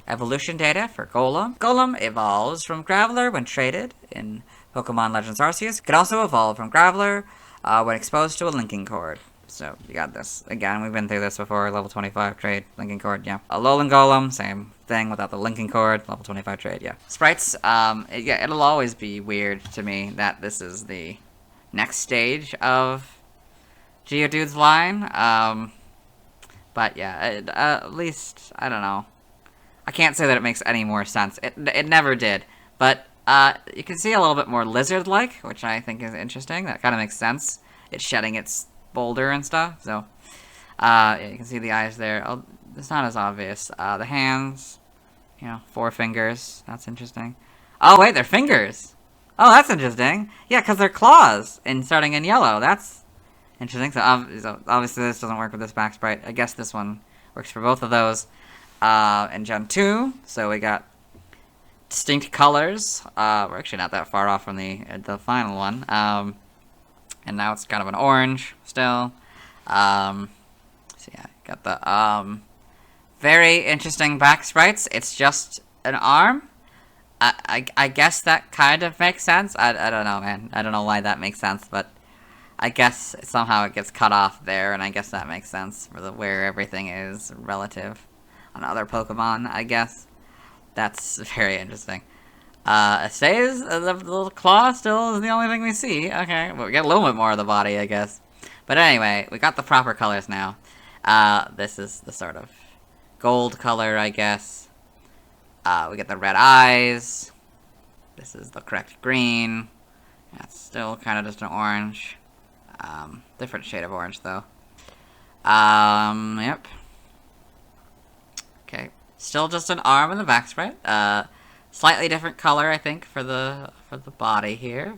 Evolution data for Golem. Golem evolves from Graveler when traded in Pokemon Legends Arceus. Can also evolve from Graveler when exposed to a linking cord. So, you got this. Again, we've been through this before. Level 25 trade, linking cord, yeah. Alolan Golem, same thing without the linking cord. Level 25 trade, yeah. Sprites, yeah, it'll always be weird to me that this is the next stage of Geodude's line. But yeah, at least, I don't know. I can't say that it makes any more sense. It never did. But you can see a little bit more lizard-like, which I think is interesting. That kind of makes sense. It's shedding its boulder and stuff. So, yeah, you can see the eyes there. Oh, it's not as obvious. The hands, you know, 4 fingers. That's interesting. Oh, wait, they're fingers. Oh, that's interesting. Yeah, because they're claws, and starting in yellow. That's interesting. So, obviously this doesn't work with this back sprite. I guess this one works for both of those. In Gen 2, so we got distinct colors. We're actually not that far off from the final one. And now it's kind of an orange still. So yeah, got the very interesting back sprites. It's just an arm. I guess that kind of makes sense. I don't know, man. I don't know why that makes sense, but I guess somehow it gets cut off there, and I guess that makes sense for where everything is relative on other Pokemon, I guess. That's very interesting. It stays, the little claw still is the only thing we see. Okay, but we get a little bit more of the body, I guess. But anyway, we got the proper colors now. This is the sort of gold color, I guess. We get the red eyes. This is the correct green. That's still kind of just an orange. Different shade of orange, though. Yep. Okay, still just an arm in the back sprite. Slightly different color, I think, for the body here,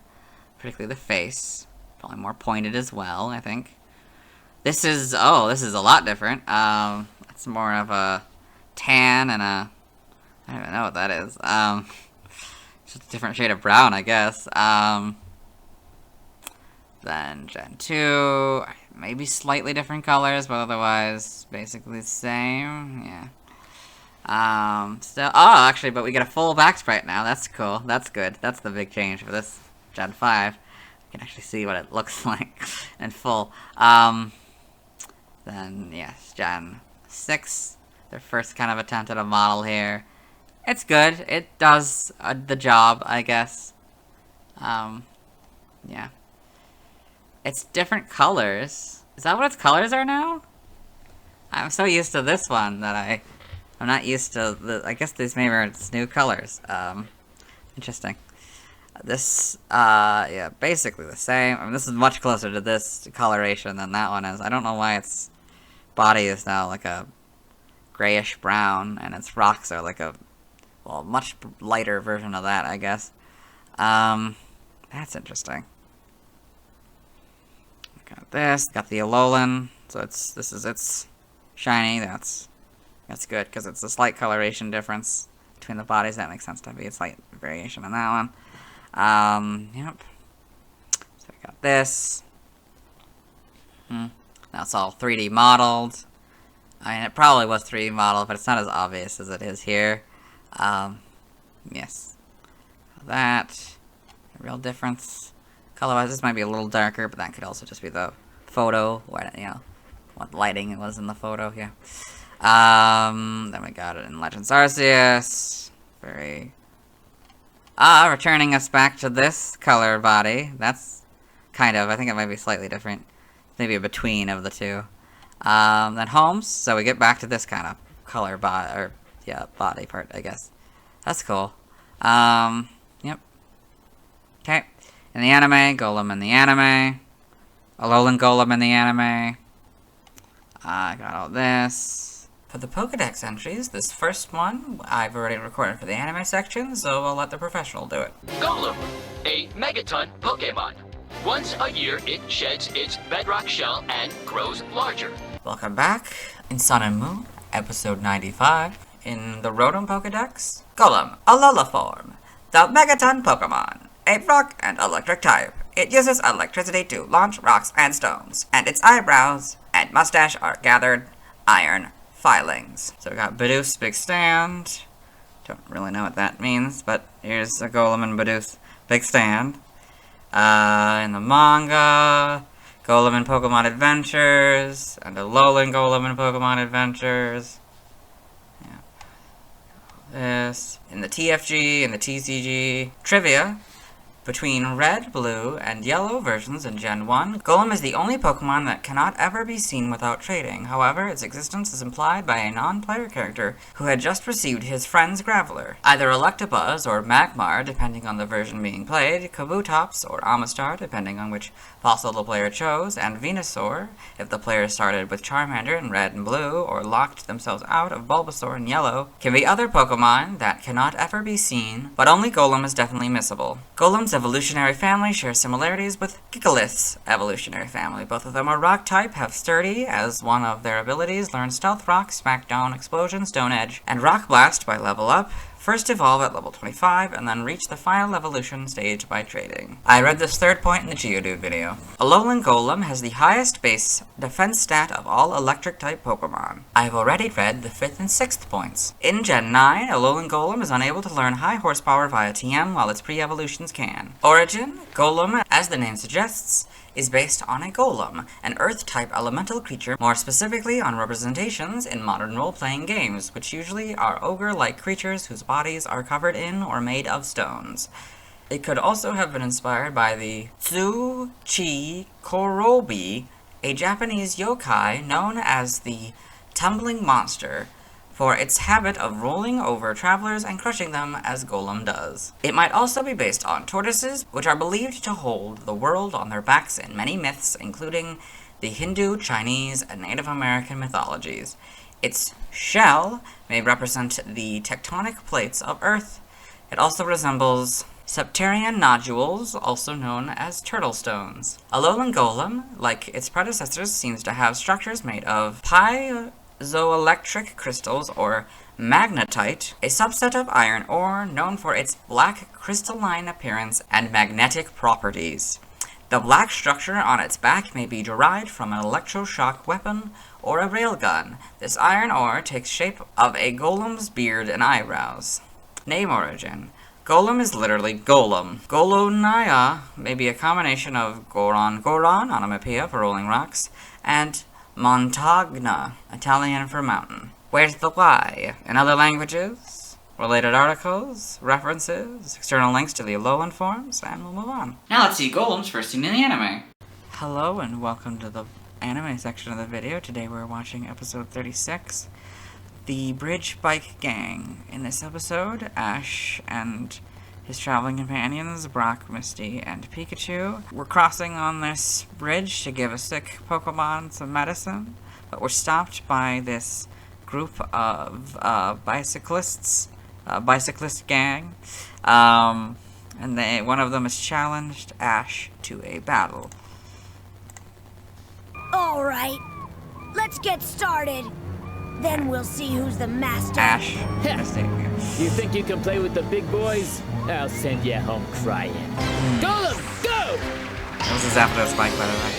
particularly the face. Probably more pointed as well, I think. This is a lot different. It's more of a tan and a, I don't even know what that is. Just a different shade of brown, I guess. Then Gen 2, maybe slightly different colors, but otherwise basically the same. Yeah. Still, actually, but we get a full back sprite now. That's cool. That's good. That's the big change for this Gen 5. You can actually see what it looks like in full. Then, yes, Gen 6. Their first kind of attempt at a model here. It's good. It does the job, I guess. Yeah. It's different colors. Is that what its colors are now? I'm so used to this one that I'm not used to I guess these maybe are its new colors. Interesting. This, yeah, basically the same. I mean, this is much closer to this coloration than that one is. I don't know why its body is now like a grayish brown, and its rocks are like a, well, much lighter version of that, I guess. That's interesting. Got this, got the Alolan, so this is its shiny, that's good, because it's a slight coloration difference between the bodies. That makes sense to be a slight variation on that one. Yep. So we got this. Now it's all 3D modeled. I mean, it probably was 3D modeled, but it's not as obvious as it is here. Yes. That. A real difference. Color-wise, this might be a little darker, but that could also just be the photo, what, you know, what lighting it was in the photo, yeah. Then we got it in Legends Arceus. Very... returning us back to this color body. That's kind of, I think it might be slightly different. Maybe a between of the two. Then Homes, so we get back to this kind of color body part, I guess. That's cool. Yep. Okay. In the anime, Golem in the anime. Alolan Golem in the anime. I got all this. For the Pokedex entries, this first one I've already recorded for the anime section, so I'll let the professional do it. Golem, a megaton Pokémon. Once a year, it sheds its bedrock shell and grows larger. Welcome back. In Sun and Moon, episode 95. In the Rotom Pokedex, Golem, Alola form. The megaton Pokemon. A rock and electric type. It uses electricity to launch rocks and stones, and its eyebrows and mustache are gathered iron filings. So we got Bidoof Big Stand. Don't really know what that means, but here's a Golem and Bidoof Big Stand. In the manga, Golem and Pokemon Adventures, and Alolan Golem and Pokemon Adventures. Yeah. This. In the TFG and the TCG. Trivia. Between red, blue, and yellow versions in Gen 1, Golem is the only Pokemon that cannot ever be seen without trading. However, its existence is implied by a non-player character who had just received his friend's Graveler. Either Electabuzz or Magmar, depending on the version being played, Kabutops or Amistar, depending on which fossil the player chose, and Venusaur, if the player started with Charmander in red and blue, or locked themselves out of Bulbasaur in yellow, can be other Pokemon that cannot ever be seen, but only Golem is definitely missable. Golem's evolutionary family shares similarities with Gigalith's evolutionary family. Both of them are rock type, have Sturdy as one of their abilities, learn Stealth Rock, Smackdown, Explosion, Stone Edge, and Rock Blast by level up. First evolve at level 25, and then reach the final evolution stage by trading. I read this third point in the Geodude video. Alolan Golem has the highest base defense stat of all electric-type Pokemon. I have already read the 5th and 6th points. In Gen 9, Alolan Golem is unable to learn high horsepower via TM, while its pre-evolutions can. Origin, Golem, as the name suggests, is based on a golem, an Earth-type elemental creature, more specifically on representations in modern role-playing games, which usually are ogre-like creatures whose bodies are covered in or made of stones. It could also have been inspired by the Tsuchi Korobi, a Japanese yokai known as the Tumbling Monster, for its habit of rolling over travelers and crushing them as Golem does. It might also be based on tortoises, which are believed to hold the world on their backs in many myths, including the Hindu, Chinese, and Native American mythologies. Its shell may represent the tectonic plates of Earth. It also resembles septarian nodules, also known as turtle stones. Alolan Golem, like its predecessors, seems to have structures made of piezoelectric crystals, or magnetite, a subset of iron ore known for its black crystalline appearance and magnetic properties. The black structure on its back may be derived from an electroshock weapon or a railgun. This iron ore takes shape of a golem's beard and eyebrows. Name origin. Golem is literally golem. Golonaya may be a combination of Goron, onomatopoeia for rolling rocks, and Montagna, Italian for mountain. Where's the Y? In other languages, related articles, references, external links to the Alolan forms, and we'll move on. Now let's see Golem's first scene in the anime. Hello and welcome to the anime section of the video. Today we're watching episode 36, The Bridge Bike Gang. In this episode, Ash and his traveling companions, Brock, Misty, and Pikachu. We're crossing on this bridge to give a sick Pokemon some medicine, but we're stopped by this group of bicyclists, bicyclist gang, and one of them has challenged Ash to a battle. All right, let's get started. Then we'll see who's the master. Ash, Misty. You think you can play with the big boys? I'll send you home crying. Golem, go! This is after the spike, by the way.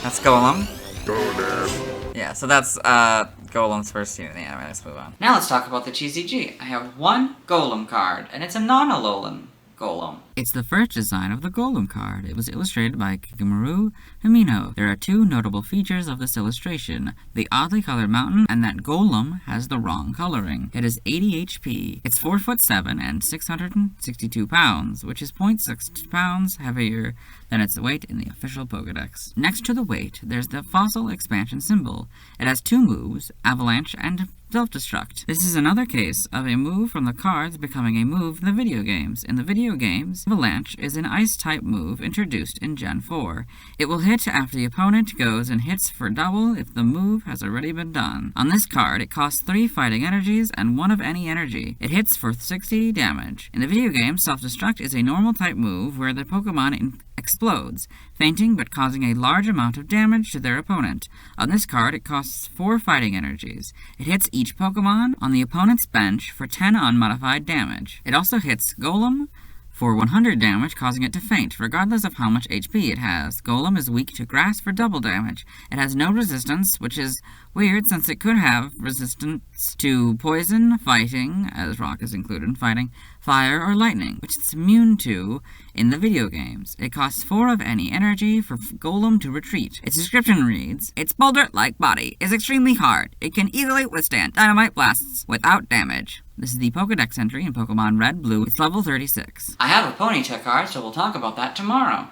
That's Golem. Golem. Yeah, so that's Golem's first scene in the anime. Let's move on. Now let's talk about the Cheesy G. I have one Golem card, and it's a non-Alolan Golem. It's the first design of the Golem card. It was illustrated by Kikamaru Himino. There are two notable features of this illustration: the oddly colored mountain, and that Golem has the wrong coloring. It is 80 HP. It's 4'7" and 662 pounds, which is 0.6 pounds heavier than its weight in the official Pokedex. Next to the weight, there's the fossil expansion symbol. It has two moves, Avalanche and Self-Destruct. This is another case of a move from the cards becoming a move in the video games. In the video games, Avalanche is an Ice-type move introduced in Gen 4. It will hit after the opponent goes and hits for double if the move has already been done. On this card, it costs 3 fighting energies and 1 of any energy. It hits for 60 damage. In the video game, Self-Destruct is a normal-type move where the Pokemon explodes, fainting but causing a large amount of damage to their opponent. On this card, it costs 4 fighting energies. It hits each Pokemon on the opponent's bench for 10 unmodified damage. It also hits Golem for 100 damage, causing it to faint, regardless of how much HP it has. Golem is weak to grass for double damage. It has no resistance, which is weird since it could have resistance to poison, fighting, as rock is included in fighting, fire, or lightning, which it's immune to in the video games. It costs 4 of any energy for Golem to retreat. Its description reads, its boulder-like body is extremely hard. It can easily withstand dynamite blasts without damage. This is the Pokedex entry in Pokemon Red, Blue. It's level 36. I have a Ponyta card, so we'll talk about that tomorrow.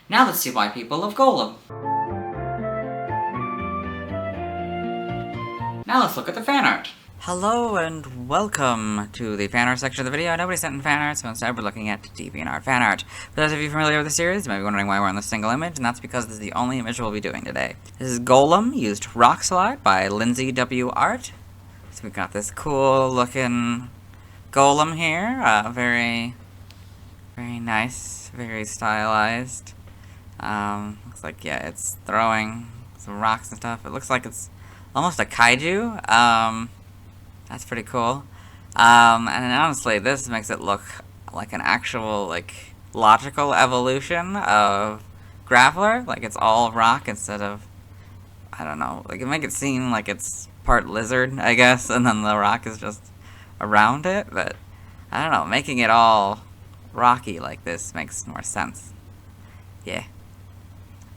Now let's see why people love Golem. Now let's look at the fan art. Hello and welcome to the fan art section of the video. Nobody sent in fan art, so instead we're looking at DeviantArt fan art. For those of you familiar with the series, you might be wondering why we're on this single image, and that's because this is the only image we'll be doing today. This is Golem, used Rock Slide by Lindsay W. Art. So we've got this cool looking Golem here, very nice, very stylized. Looks like, yeah, it's throwing some rocks and stuff. It looks like it's almost a kaiju. That's pretty cool. And honestly, this makes it look like an actual, like, logical evolution of Grappler. Like, it's all rock instead of, I don't know, like, it make it seem like it's part lizard, I guess, and then the rock is just around it, but, I don't know, making it all rocky like this makes more sense. Yeah.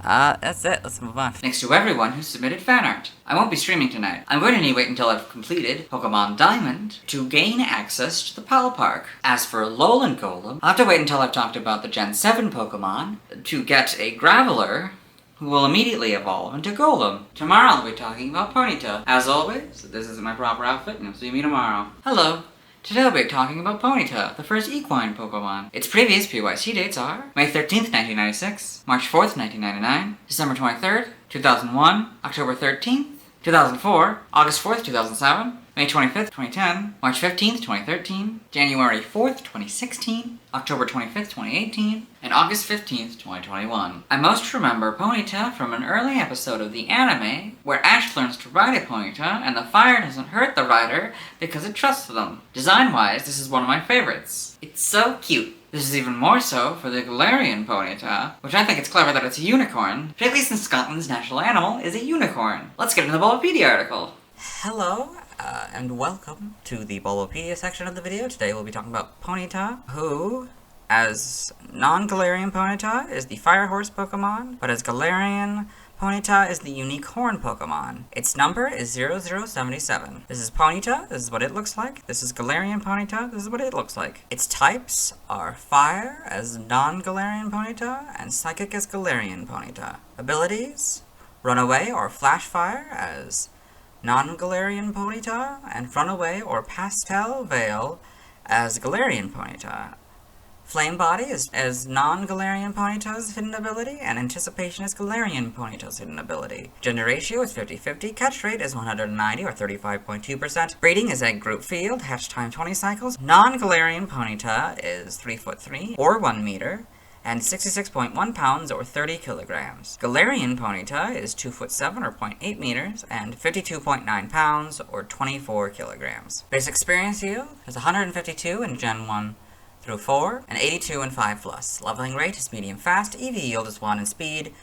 That's it. Let's move on. Thanks to everyone who submitted fan art. I won't be streaming tonight. I'm going to need to wait until I've completed Pokemon Diamond to gain access to the Pal Park. As for Alolan Golem, I'll have to wait until I've talked about the Gen 7 Pokemon to get a Graveler who will immediately evolve into Golem. Tomorrow I'll be talking about Ponyta. As always, this isn't my proper outfit, and you'll see me tomorrow. Hello. Today I'll be talking about Ponyta, the first equine Pokemon. Its previous PYC dates are May 13th, 1996, March 4th, 1999, December 23rd, 2001, October 13th, 2004, August 4th, 2007, May 25th, 2010, March 15th, 2013, January 4th, 2016, October 25th, 2018, and August 15th, 2021. I most remember Ponyta from an early episode of the anime where Ash learns to ride a Ponyta and the fire doesn't hurt the rider because it trusts them. Design-wise, this is one of my favorites. It's so cute. This is even more so for the Galarian Ponyta, which I think it's clever that it's a unicorn, particularly since Scotland's national animal is a unicorn. Let's get into the Bulbapedia article. Hello, and welcome to the Bulbapedia section of the video. Today we'll be talking about Ponyta, who, as non-Galarian Ponyta, is the Fire Horse Pokemon, but as Galarian Ponyta is the unique horn Pokemon. Its number is 0077. This is Ponyta, this is what it looks like. This is Galarian Ponyta, this is what it looks like. Its types are Fire as non-Galarian Ponyta, and Psychic as Galarian Ponyta. Abilities, Runaway or Flash Fire as non-Galarian Ponyta, and Runaway or Pastel Veil as Galarian Ponyta. Flame Body is non-Galarian Ponyta's hidden ability, and Anticipation is Galarian Ponyta's hidden ability. Gender ratio is 50-50, catch rate is 190 or 35.2%. Breeding is egg group field, hatch time 20 cycles. Non-Galarian Ponyta is 3'3" or 1 meter, and 66.1 pounds or 30 kilograms. Galarian Ponyta is 2'7" or 0.8 meters, and 52.9 pounds or 24 kilograms. Base experience yield is 152 in Gen 1 through 4, and 82 in 5+. Leveling rate is medium fast, EV yield is 1, and speed.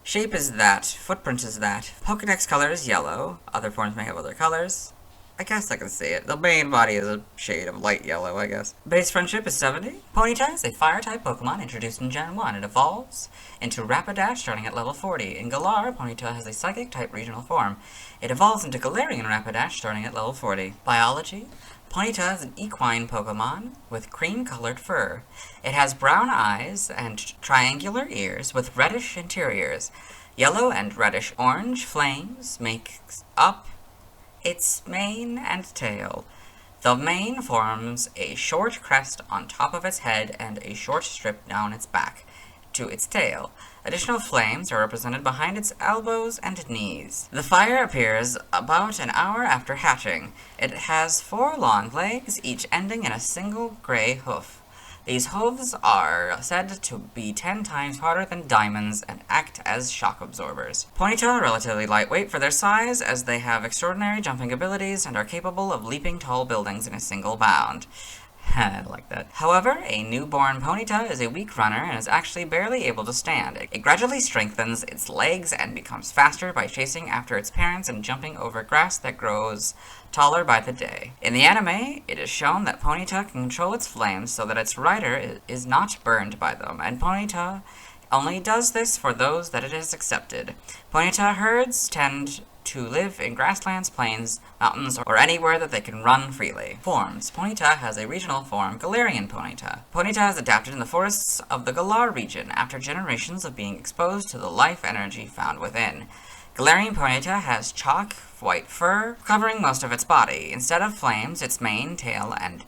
Shape is that, footprint is that. Pokedex color is yellow, other forms may have other colors. I guess I can see it. The main body is a shade of light yellow, I guess. Base friendship is 70. Ponyta is a fire-type Pokemon introduced in Gen 1. It evolves into Rapidash starting at level 40. In Galar, Ponyta has a psychic-type regional form. It evolves into Galarian Rapidash starting at level 40. Biology. Ponyta is an equine Pokemon with cream-colored fur. It has brown eyes and triangular ears with reddish interiors. Yellow and reddish-orange flames make up its mane and tail. The mane forms a short crest on top of its head and a short strip down its back to its tail. Additional flames are represented behind its elbows and knees. The fire appears about an hour after hatching. It has 4 long legs, each ending in a single gray hoof. These hooves are said to be 10 times harder than diamonds and act as shock absorbers. Ponyta are relatively lightweight for their size, as they have extraordinary jumping abilities and are capable of leaping tall buildings in a single bound. I like that. However, a newborn Ponyta is a weak runner and is actually barely able to stand. It gradually strengthens its legs and becomes faster by chasing after its parents and jumping over grass that grows taller by the day. In the anime, it is shown that Ponyta can control its flames so that its rider is not burned by them, and Ponyta only does this for those that it has accepted. Ponyta herds tend to live in grasslands, plains, mountains, or anywhere that they can run freely. Forms. Ponyta has a regional form, Galarian Ponyta. Ponyta is adapted in the forests of the Galar region after generations of being exposed to the life energy found within. Galarian Ponyta has chalk white fur covering most of its body. Instead of flames, its mane, tail, and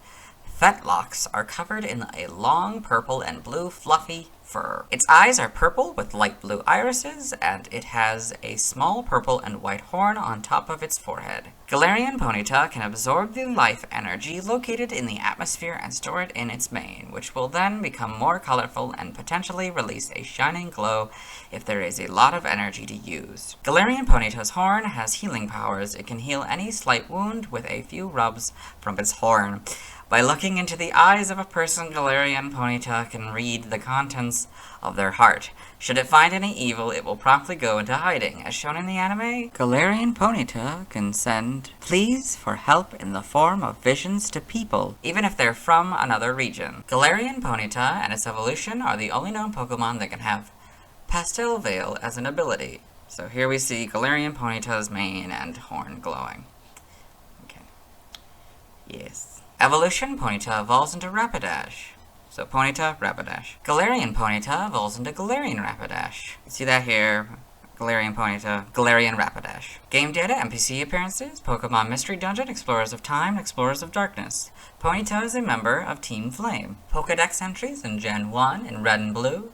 fetlocks are covered in a long purple and blue fluffy fur. Its eyes are purple with light blue irises, and it has a small purple and white horn on top of its forehead. Galarian Ponyta can absorb the life energy located in the atmosphere and store it in its mane, which will then become more colorful and potentially release a shining glow if there is a lot of energy to use. Galarian Ponyta's horn has healing powers. It can heal any slight wound with a few rubs from its horn. By looking into the eyes of a person, Galarian Ponyta can read the contents of their heart. Should it find any evil, it will promptly go into hiding. As shown in the anime, Galarian Ponyta can send pleas for help in the form of visions to people, even if they're from another region. Galarian Ponyta and its evolution are the only known Pokemon that can have Pastel Veil as an ability. So here we see Galarian Ponyta's mane and horn glowing. Okay. Yes. Evolution, Ponyta evolves into Rapidash. So Ponyta, Rapidash. Galarian Ponyta evolves into Galarian Rapidash. You see that here. Galarian Ponyta, Galarian Rapidash. Game data, NPC appearances, Pokemon Mystery Dungeon, Explorers of Time, Explorers of Darkness. Ponyta is a member of Team Flame. Pokedex entries in Gen 1 in red and blue.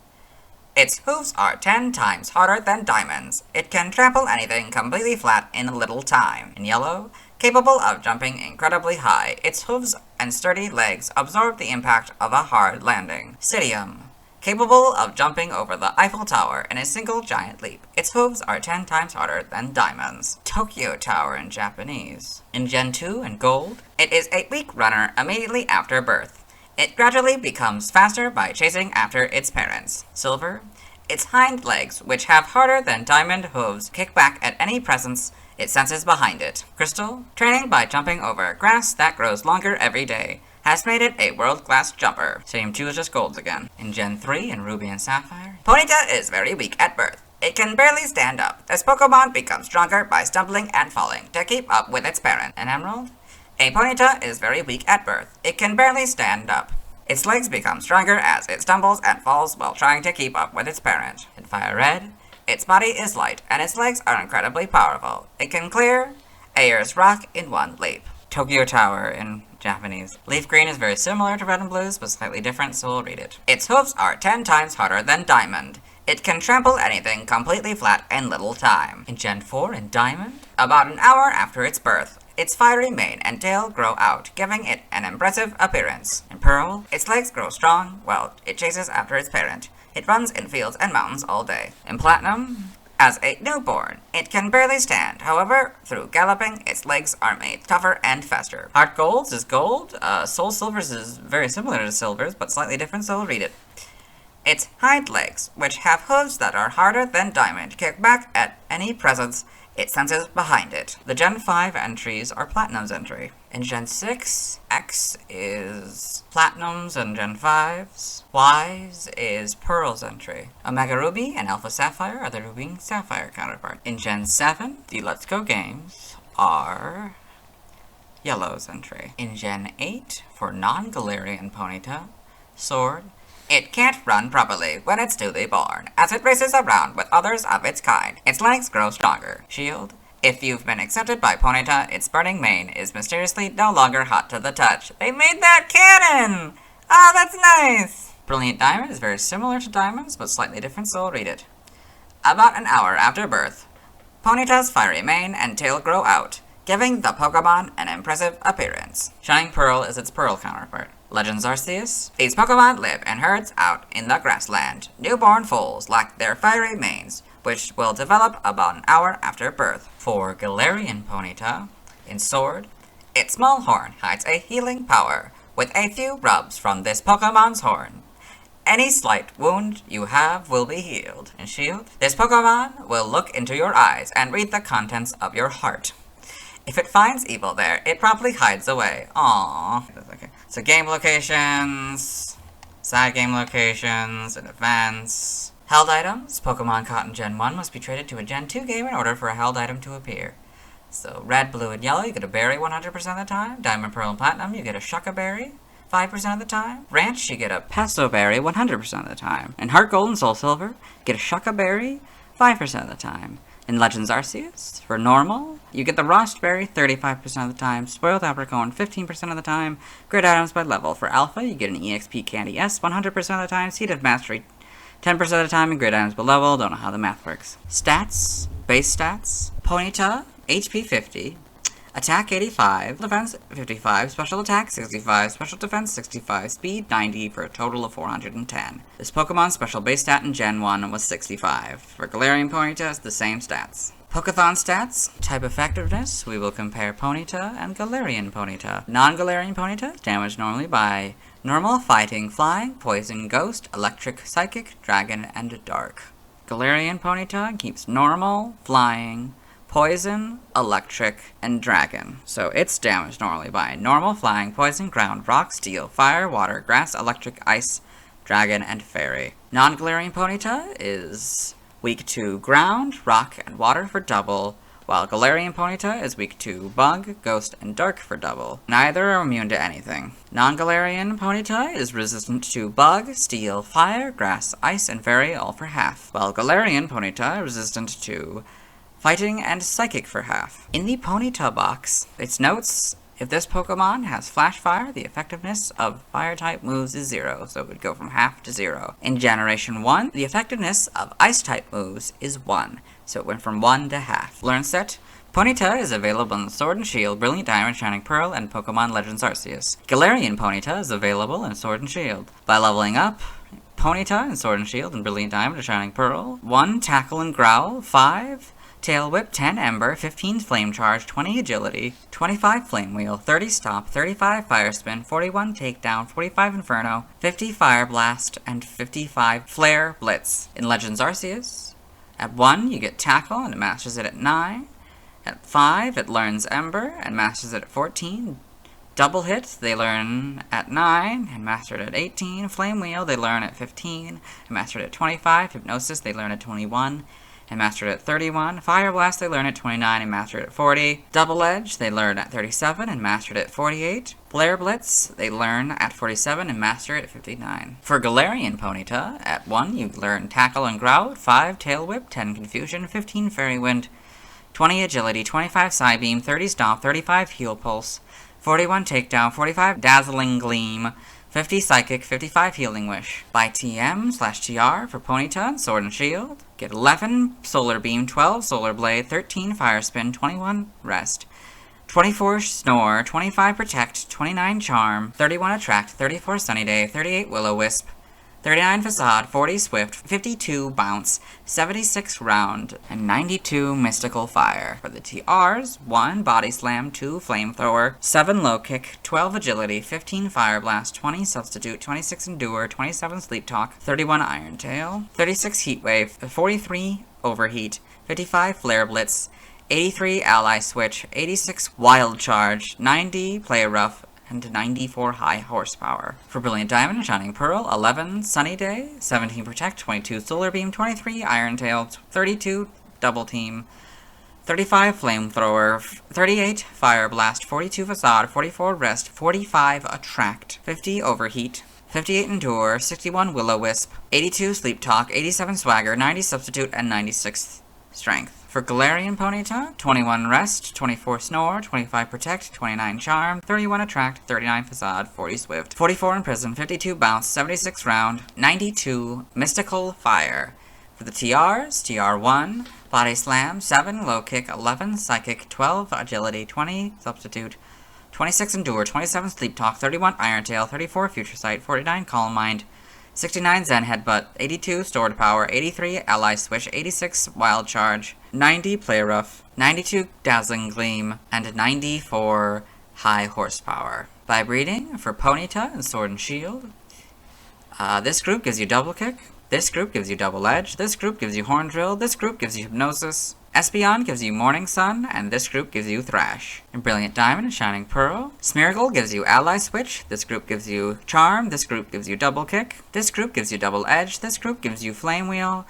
Its hooves are 10 times harder than diamonds. It can trample anything completely flat in a little time. In yellow, capable of jumping incredibly high, its hooves and sturdy legs absorb the impact of a hard landing. Sidium, capable of jumping over the Eiffel Tower in a single giant leap. Its hooves are 10 times harder than diamonds. Tokyo Tower in Japanese. In Gen 2 and Gold, it is a weak runner immediately after birth. It gradually becomes faster by chasing after its parents. Silver, its hind legs, which have harder than diamond hooves, kick back at any presence it senses behind it. Crystal, training by jumping over grass that grows longer every day, has made it a world-class jumper. Same 2 is just golds again. In Gen 3 and Ruby and Sapphire, Ponyta is very weak at birth. It can barely stand up. This Pokemon becomes stronger by stumbling and falling to keep up with its parent. In Emerald, a Ponyta is very weak at birth. It can barely stand up. Its legs become stronger as it stumbles and falls while trying to keep up with its parent. In Fire Red, its body is light and its legs are incredibly powerful. It can clear Ayer's Rock in one leap. Tokyo Tower in Japanese. Leaf green is very similar to red and blues, but slightly different, so we'll read it. Its hooves are 10 times harder than diamond. It can trample anything completely flat in little time. In Gen 4 in Diamond, about an hour after its birth, its fiery mane and tail grow out, giving it an impressive appearance. In Pearl, its legs grow strong while it chases after its parent. It runs in fields and mountains all day. In Platinum, as a newborn, it can barely stand. However, through galloping, its legs are made tougher and faster. Heart Gold's is gold. Soul Silver's is very similar to Silver's, but slightly different, so we'll read it. Its hind legs, which have hooves that are harder than diamond, kick back at any presence it senses behind it. The Gen 5 entries are Platinum's entry. In Gen 6, X is Platinum's and Gen 5's. Y's is Pearl's entry. Omega Ruby and Alpha Sapphire are the Ruby and Sapphire counterpart. In Gen 7, the Let's Go games are Yellow's entry. In Gen 8, for non-Galarian Ponyta, Sword, it can't run properly when it's newly born, as it races around with others of its kind. Its legs grow stronger. Shield, if you've been accepted by Ponyta, its burning mane is mysteriously no longer hot to the touch. They made that canon! Ah, that's nice! Brilliant Diamond is very similar to Diamonds, but slightly different, so I'll read it. About an hour after birth, Ponyta's fiery mane and tail grow out, giving the Pokemon an impressive appearance. Shining Pearl is its Pearl counterpart. Legends Arceus. These Pokemon live in herds out in the grassland. Newborn foals lack their fiery manes, which will develop about an hour after birth. For Galarian Ponyta, in Sword, its small horn hides a healing power, with a few rubs from this Pokemon's horn. Any slight wound you have will be healed. In Shield, this Pokemon will look into your eyes and read the contents of your heart. If it finds evil there, it promptly hides away. Aww. Okay. So game locations, side game locations, and events. Held items. Pokemon caught in Gen 1 must be traded to a Gen 2 game in order for a held item to appear. So red, blue, and yellow, you get a berry 100% of the time. Diamond, pearl, and platinum, you get a shucka berry 5% of the time. Ranch, you get a pesto berry 100% of the time. And Heart Gold and Soul Silver, you get a shucka berry 5% of the time. In Legends Arceus, for normal, you get the Rost Berry 35% of the time, Spoiled Apricot 15% of the time, Grid items by level. For Alpha, you get an EXP Candy S 100% of the time, Seed of Mastery 10% of the time, and Grid items by level. Don't know how the math works. Stats, base stats, Ponyta, HP 50, Attack 85, Defense 55, Special Attack 65, Special Defense 65, Speed 90 for a total of 410. This Pokemon's special base stat in Gen 1 was 65. For Galarian Ponyta, it's the same stats. Pokeathon stats, type effectiveness, we will compare Ponyta and Galarian Ponyta. Non-Galarian Ponyta is damaged normally by normal, fighting, flying, poison, ghost, electric, psychic, dragon, and dark. Galarian Ponyta keeps normal, flying, poison, electric, and dragon. So it's damaged normally by normal, flying, poison, ground, rock, steel, fire, water, grass, electric, ice, dragon, and fairy. Non-Galarian Ponyta is weak to ground, rock, and water for double, while Galarian Ponyta is weak to bug, ghost, and dark for double. Neither are immune to anything. Non-Galarian Ponyta is resistant to bug, steel, fire, grass, ice, and fairy all for half, while Galarian Ponyta is resistant to fighting and psychic for half. In the Ponyta box, it notes if this Pokemon has Flash Fire, the effectiveness of Fire-type moves is 0, so it would go from half to 0. In Generation 1, the effectiveness of Ice-type moves is 1, so it went from 1 to half. Learn set. Ponyta is available in Sword and Shield, Brilliant Diamond, Shining Pearl, and Pokemon Legends Arceus. Galarian Ponyta is available in Sword and Shield. By leveling up, Ponyta in Sword and Shield and Brilliant Diamond and Shining Pearl, 1 Tackle and Growl, 5 Tail Whip, 10 Ember, 15 Flame Charge, 20 Agility, 25 Flame Wheel, 30 Stop, 35 Fire Spin, 41 Takedown, 45 Inferno, 50 Fire Blast, and 55 Flare Blitz. In Legends Arceus, at 1 you get Tackle and it masters it at 9. At 5 it learns Ember and masters it at 14. Double Hit they learn at 9 and master it at 18. Flame Wheel they learn at 15 and master it at 25. Hypnosis they learn at 21. And mastered at 31. Fire Blast they learn at 29 and mastered at 40. Double Edge they learn at 37 and mastered at 48. Flare Blitz they learn at 47 and master it at 59. For Galarian Ponyta, at 1 you learn Tackle and Growl, at 5 Tail Whip, 10 Confusion, 15 Fairy Wind, 20 Agility, 25 Psybeam, 30 Stomp, 35 Heal Pulse, 41 Takedown, 45 Dazzling Gleam, 50 Psychic, 55 Healing Wish. Buy TM/TR for Ponyta and Sword and Shield. Get 11 Solar Beam, 12 Solar Blade, 13 Fire Spin, 21 Rest, 24 Snore, 25 Protect, 29 Charm, 31 Attract, 34 Sunny Day, 38 Will-O-Wisp, 39 Facade, 40 Swift, 52 Bounce, 76 Round, and 92 Mystical Fire. For the TRs, 1 Body Slam, 2 Flamethrower, 7 Low Kick, 12 Agility, 15 Fire Blast, 20 Substitute, 26 Endure, 27 Sleep Talk, 31 Iron Tail, 36 Heat Wave, 43 Overheat, 55 Flare Blitz, 83 Ally Switch, 86 Wild Charge, 90 Play Rough, and 94 High Horsepower. For Brilliant Diamond and Shining Pearl, 11 Sunny Day, 17 Protect, 22 Solar Beam, 23 Iron Tail, 32 Double Team, 35 Flamethrower, 38 Fire Blast, 42 Facade, 44 Rest, 45 Attract, 50 Overheat, 58 Endure, 61 Will-O-Wisp, 82 Sleep Talk, 87 Swagger, 90 Substitute, and 96 Strength. For Galarian Ponyta, 21 Rest, 24 Snore, 25 Protect, 29 Charm, 31 Attract, 39 Facade, 40 Swift, 44 Imprison, 52 Bounce, 76 Round, 92 Mystical Fire. For the TRs, TR1, Body Slam, 7 Low Kick, 11 Psychic, 12 Agility, 20 Substitute, 26 Endure, 27 Sleep Talk, 31 Iron Tail, 34 Future Sight, 49 Calm Mind, 69 Zen Headbutt, 82 Stored Power, 83 Ally Swish, 86 Wild Charge, 90 Play Rough, 92 Dazzling Gleam, and 94 High Horsepower. By breeding, for Ponyta and Sword and Shield, this group gives you Double Kick, this group gives you Double Edge, this group gives you Horn Drill, this group gives you Hypnosis, Espeon gives you Morning Sun, and this group gives you Thrash. In Brilliant Diamond and Shining Pearl, Smeargle gives you Ally Switch, this group gives you Charm, this group gives you Double Kick, this group gives you Double Edge, this group gives you Flame Wheel,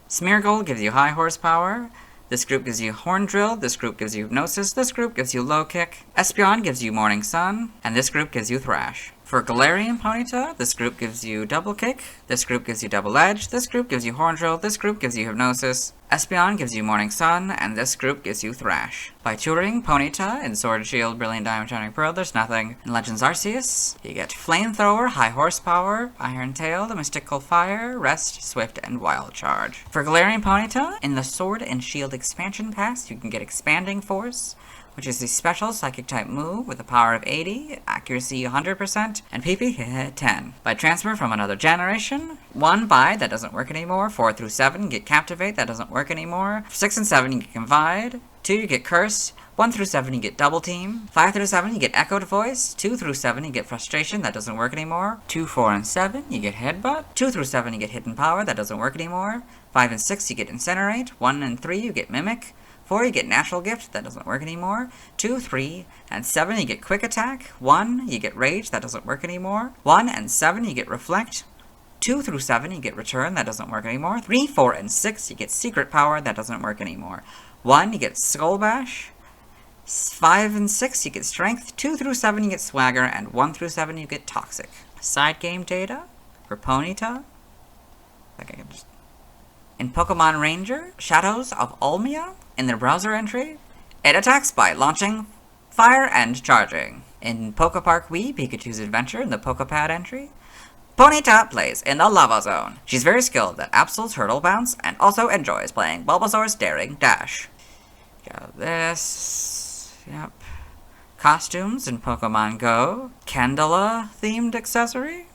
Smeargle gives you High Horsepower, this group gives you Horn Drill, this group gives you Hypnosis, this group gives you Low Kick, Espeon gives you Morning Sun, and this group gives you Thrash. For Galarian Ponyta, this group gives you Double Kick, this group gives you Double Edge, this group gives you Horn Drill, this group gives you Hypnosis, Espeon gives you Morning Sun, and this group gives you Thrash. By tutoring Ponyta in Sword and Shield, Brilliant Diamond, Shining Pearl, there's nothing. In Legends Arceus, you get Flamethrower, High Horsepower, Iron Tail, the Mystical Fire, Rest, Swift, and Wild Charge. For Galarian Ponyta, in the Sword and Shield Expansion Pass, you can get Expanding Force, which is a special Psychic-type move with a power of 80, accuracy 100%, and PP 10. By transfer from another generation, 1 Buy, that doesn't work anymore, 4 through 7, you get Captivate, that doesn't work anymore, 6 and 7, you get Confide, 2, you get Curse, 1 through 7, you get Double Team, 5 through 7, you get Echoed Voice, 2 through 7, you get Frustration, that doesn't work anymore, 2, 4, and 7, you get Headbutt, 2 through 7, you get Hidden Power, that doesn't work anymore, 5 and 6, you get Incinerate, 1 and 3, you get Mimic, 4, you get Natural Gift, that doesn't work anymore. 2, 3, and 7, you get Quick Attack. 1, you get Rage, that doesn't work anymore. 1 and 7, you get Reflect. 2 through 7, you get Return, that doesn't work anymore. 3, 4, and 6, you get Secret Power, that doesn't work anymore. 1, you get Skull Bash. 5 and 6, you get Strength. 2 through 7, you get Swagger, and 1 through 7, you get Toxic. Side game data for Ponyta. In Pokemon Ranger, Shadows of Olmia, in their browser entry, it attacks by launching, fire, and charging. In Pokepark Wii, Pikachu's Adventure, in the Pokepad entry, Ponyta plays in the Lava Zone. She's very skilled at Absol's Hurdle Bounce, and also enjoys playing Bulbasaur's Daring Dash. Got this, yep. Costumes in Pokemon Go, Candela-themed accessory?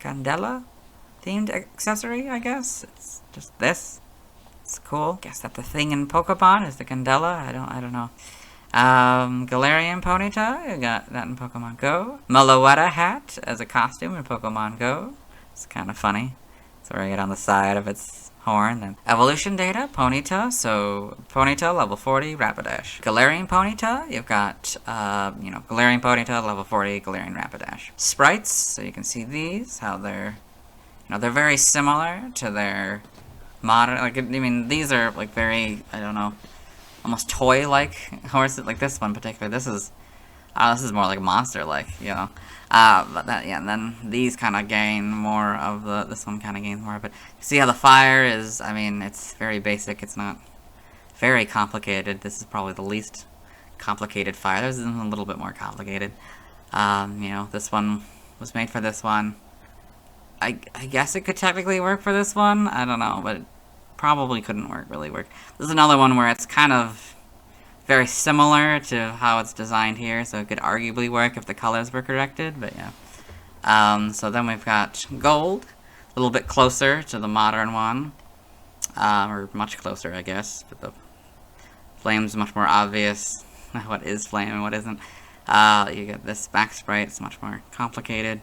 Candela-themed accessory, I guess? It's just this. It's cool. Guess that the thing in Pokemon is the Candela. I don't know. Galarian Ponyta, you got that in Pokemon Go. Meloetta hat as a costume in Pokemon Go. It's kind of funny. It's wearing it on the side of its horn. Then evolution data, Ponyta. So Ponyta level 40, Rapidash. Galarian Ponyta, you've got Galarian Ponyta level 40, Galarian Rapidash. Sprites, so you can see these, how they're they're very similar to their modern, these are like very, almost toy-like horses, like this one in particular. This is more like monster-like, but that, yeah, and then these kind of gain more of this one kind of gains more, but see how the fire is, it's very basic, it's not very complicated. This is probably the least complicated fire. This is a little bit more complicated. You know, this one was made for this one. I guess it could technically work for this one. I don't know, but it probably couldn't really work. This is another one where it's kind of very similar to how it's designed here, so it could arguably work if the colors were corrected, but yeah. So then we've got gold, a little bit closer to the modern one, or much closer, I guess, but the flame's much more obvious what is flame and what isn't. You get this back sprite, it's much more complicated.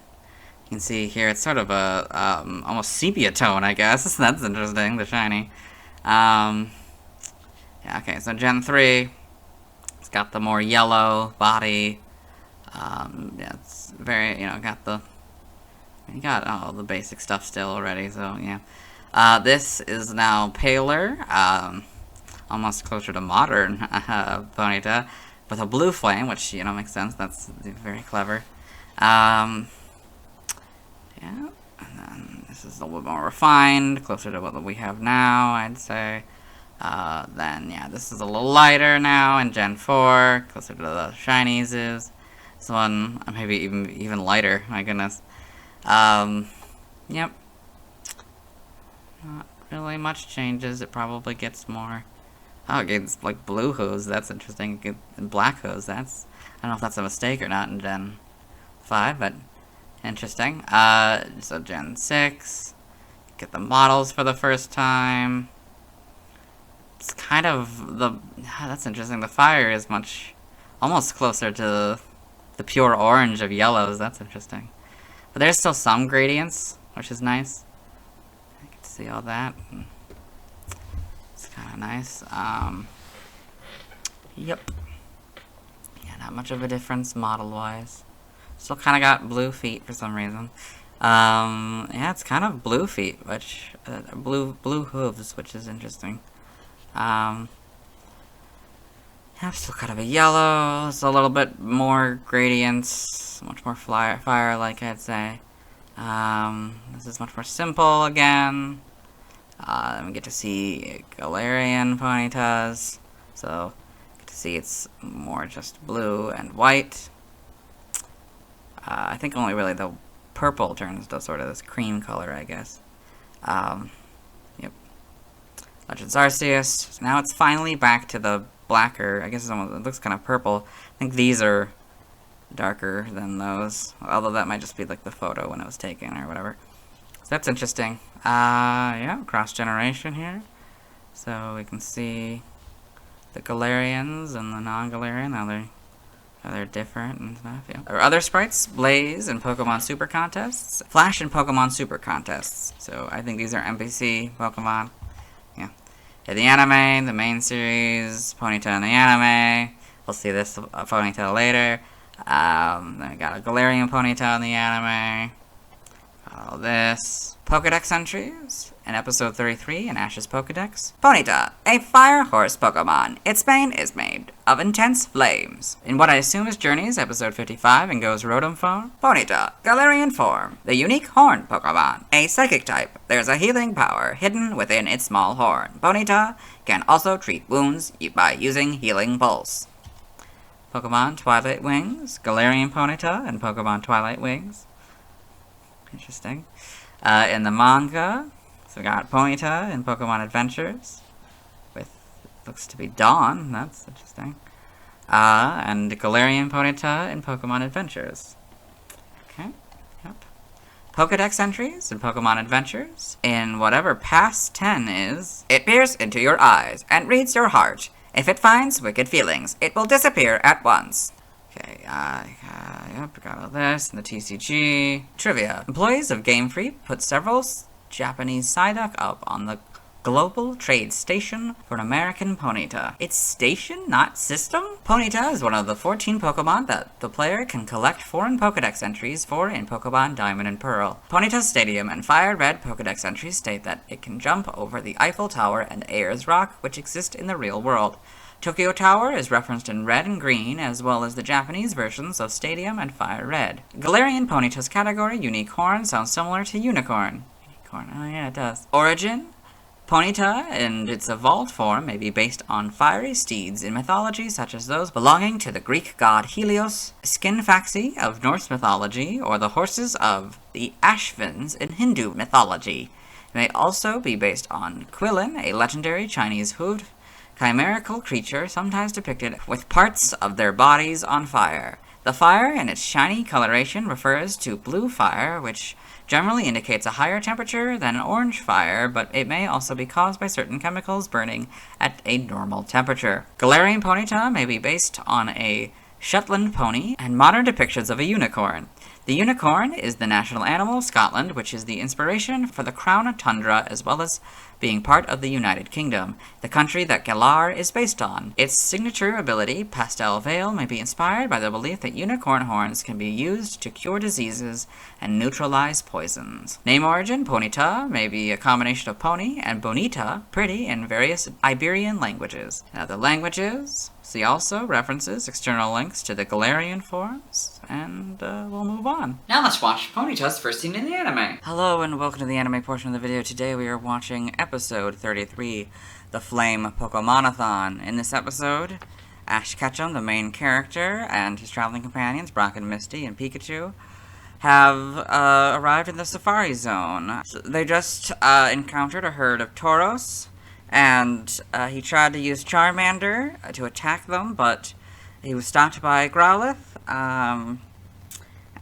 You can see here it's sort of a almost sepia tone, I guess. That's interesting, the shiny. Yeah, okay, so Gen 3, it's got the more yellow body. Yeah, it's very, you know, you got all the basic stuff still already, so yeah. This is now paler, almost closer to modern Ponyta, with a blue flame, which, you know, makes sense. That's very clever. Yeah, and then this is a little bit more refined, closer to what we have now, I'd say. Then, yeah, this is a little lighter now in Gen 4, closer to the shinies is. This one, maybe even lighter, my goodness. Yep. Not really much changes, it probably gets more. Oh, it gets, like, blue hose, that's interesting, and black hose, that's, I don't know if that's a mistake or not in Gen 5, but interesting. So Gen 6, get the models for the first time. It's kind of that's interesting, the fire is almost closer to the pure orange of yellows, that's interesting. But there's still some gradients, which is nice. I get to see all that. It's kind of nice. Yep. Yeah, not much of a difference model-wise. Still kind of got blue feet for some reason. Yeah, it's kind of blue feet, which blue hooves, which is interesting. Yeah, still kind of a yellow. It's a little bit more gradients, much more fire-like, I'd say. This is much more simple again. Then we get to see Galarian Ponytas, so get to see it's more just blue and white. I think only really the purple turns to sort of this cream color, I guess. Yep. Legend Arceus. So now it's finally back to the blacker. I guess it looks kind of purple. I think these are darker than those. Although that might just be like the photo when it was taken or whatever. So that's interesting. Yeah, cross generation here. So we can see the Galarians and the non-Galarian. How they're different and stuff, yeah. There are other sprites, Blaze and Pokemon Super Contests, Flash and Pokemon Super Contests. So I think these are NPC Pokemon. Yeah. In the anime, the main series, Ponyta in the anime. We'll see this Ponyta later. Then we got a Galarian Ponyta in the anime. All this. Pokedex entries in episode 33 in Ash's Pokedex. Ponyta, a fire horse Pokemon. Its bane is made of intense flames. In what I assume is Journeys, episode 55, and goes Rotom form. Ponyta, Galarian form. The unique horn Pokemon. A psychic type. There's a healing power hidden within its small horn. Ponyta can also treat wounds by using Healing Pulse. Pokemon Twilight Wings, Galarian Ponyta, and Pokemon Twilight Wings. Interesting. In the manga, so we got Ponyta in Pokemon Adventures, with, looks to be Dawn, that's interesting. And Galarian Ponyta in Pokemon Adventures. Okay, yep. Pokedex entries in Pokemon Adventures. In whatever past 10 is, it peers into your eyes and reads your heart. If it finds wicked feelings, it will disappear at once. Okay, yep, got all this, and the TCG. Trivia. Employees of Game Freak put several Japanese Psyduck up on the global trade station for an American Ponyta. It's station, not system? Ponyta is one of the 14 Pokemon that the player can collect foreign Pokedex entries for in Pokemon Diamond and Pearl. Ponyta's Stadium and Fire Red Pokedex entries state that it can jump over the Eiffel Tower and Ayers Rock, which exist in the real world. Tokyo Tower is referenced in red and green, as well as the Japanese versions of Stadium and Fire Red. Galarian Ponyta's category, Unique Horn, sounds similar to Unicorn. Unicorn, oh yeah, it does. Origin, Ponyta and its evolved form may be based on fiery steeds in mythology such as those belonging to the Greek god Helios, Skinfaxi of Norse mythology, or the horses of the Ashvins in Hindu mythology. It may also be based on Qilin, a legendary Chinese hooved chimerical creature sometimes depicted with parts of their bodies on fire. The fire in its shiny coloration refers to blue fire, which generally indicates a higher temperature than orange fire, but it may also be caused by certain chemicals burning at a normal temperature. Galarian Ponyta may be based on a Shetland pony and modern depictions of a unicorn. The unicorn is the national animal of Scotland, which is the inspiration for the Crown Tundra, as well as being part of the United Kingdom, the country that Galar is based on. Its signature ability, Pastel Veil, may be inspired by the belief that unicorn horns can be used to cure diseases and neutralize poisons. Name origin, Ponyta, may be a combination of pony and bonita, pretty, in various Iberian languages. In other languages, see also references, external links to the Galarian forms, and we'll move on. Now let's watch Ponyta's first scene in the anime. Hello and welcome to the anime portion of the video. Today we are watching episode 33, The Flame Pokemonathon. In this episode, Ash Ketchum, the main character, and his traveling companions, Brock and Misty and Pikachu, have arrived in the Safari Zone. So they just encountered a herd of Tauros, and he tried to use Charmander to attack them, but he was stopped by Growlithe.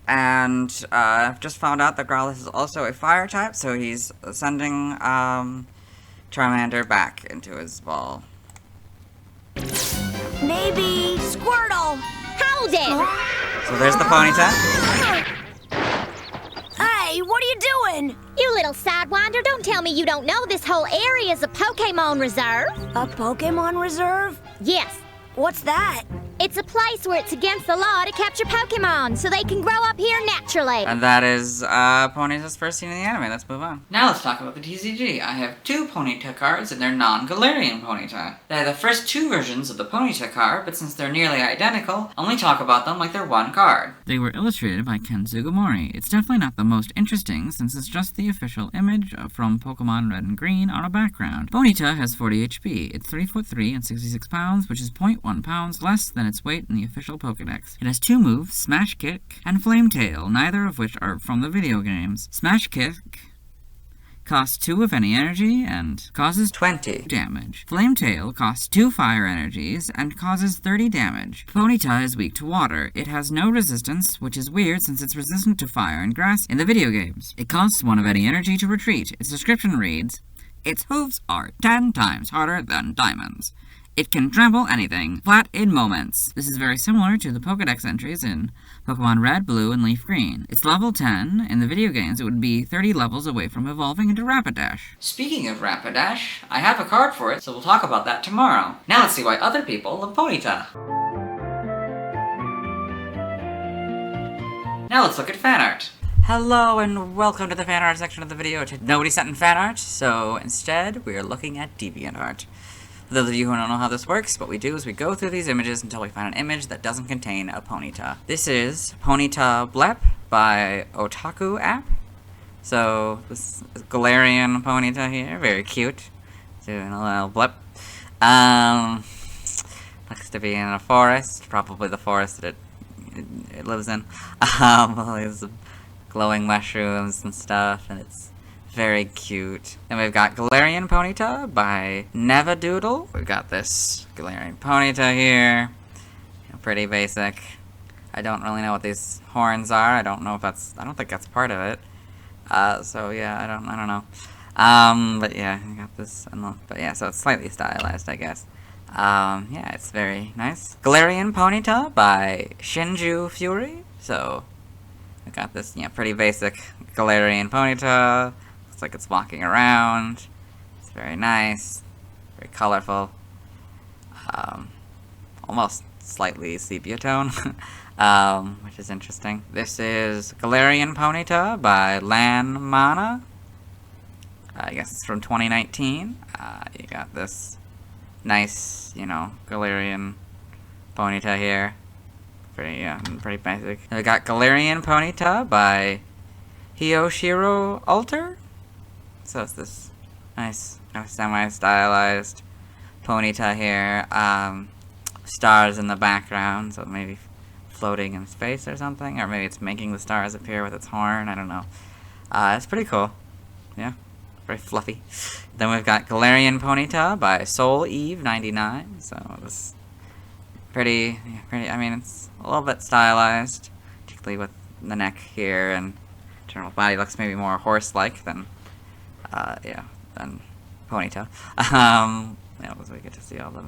And I've just found out that Growlithe is also a fire type, so he's sending Charmander back into his ball. Maybe Squirtle. Hold it! So there's the Ponyta. Hey, what are you doing? You little sidewinder, don't tell me you don't know this whole area is a Pokémon reserve. A Pokémon reserve? Yes, What's that? it's a place where it's against the law to capture Pokémon so they can grow up here naturally. And that is Ponyta's first scene in the anime. Let's move on. Now let's talk about the TCG. I have two Ponyta cards and they're non-Galarian Ponyta. They're the first two versions of the Ponyta card, but since they're nearly identical, only talk about them like they're one card. They were illustrated by Ken Sugimori. It's definitely not the most interesting since it's just the official image from Pokemon Red and Green on a background. Ponyta has 40 HP. It's 3'3" and 66 pounds, which is 0.1 pounds less than its weight in the official Pokedex. It has two moves, Smash Kick and Flame Tail, neither of which are from the video games. Smash Kick costs 2 of any energy and causes 20 damage. Flame Tail costs 2 fire energies and causes 30 damage. Ponyta is weak to water. It has no resistance, which is weird since it's resistant to fire and grass in the video games. It costs 1 of any energy to retreat. Its description reads, its hooves are 10 times harder than diamonds. It can trample anything, flat in moments. This is very similar to the Pokedex entries in Pokemon Red, Blue, and Leaf Green. It's level 10. In the video games, it would be 30 levels away from evolving into Rapidash. Speaking of Rapidash, I have a card for it, so we'll talk about that tomorrow. Now let's see why other people love Ponyta. Now let's look at fan art. Hello and welcome to the fan art section of the video. Nobody sent in fan art, so instead we are looking at DeviantArt. For those of you who don't know how this works, what we do is we go through these images until we find an image that doesn't contain a Ponyta. This is Ponyta Blep by Otaku app. So this is Galarian Ponyta here, very cute. Doing a little blip. Looks to be in a forest, probably the forest that it lives in. There's glowing mushrooms and stuff, and it's very cute. And we've got Galarian Ponyta by Nevadoodle. We've got this Galarian Ponyta here. Pretty basic. I don't really know what these horns are. I don't know if that's, I don't think that's part of it. So yeah, I don't know. But yeah, I got this, but yeah, so it's slightly stylized, I guess. Yeah, it's very nice. Galarian Ponyta by Shinju Fury. So I got this, pretty basic Galarian Ponyta. Looks like it's walking around. It's very nice, very colorful. Almost slightly sepia tone, which is interesting. This is Galarian Ponyta by Lan Mana. I guess it's from 2019. You got this nice, Galarian Ponyta here. Pretty basic. We got Galarian Ponyta by Hiyoshiro Alter. So it's this nice a semi-stylized Ponyta here. Stars in the background, so maybe floating in space or something, or maybe it's making the stars appear with its horn. I don't know. It's pretty cool. Yeah, very fluffy. Then we've got Galarian Ponyta by Soul Eve 99. So this pretty. I mean, it's a little bit stylized, particularly with the neck here, and general body looks maybe more horse-like than than Ponyta. Because we get to see all the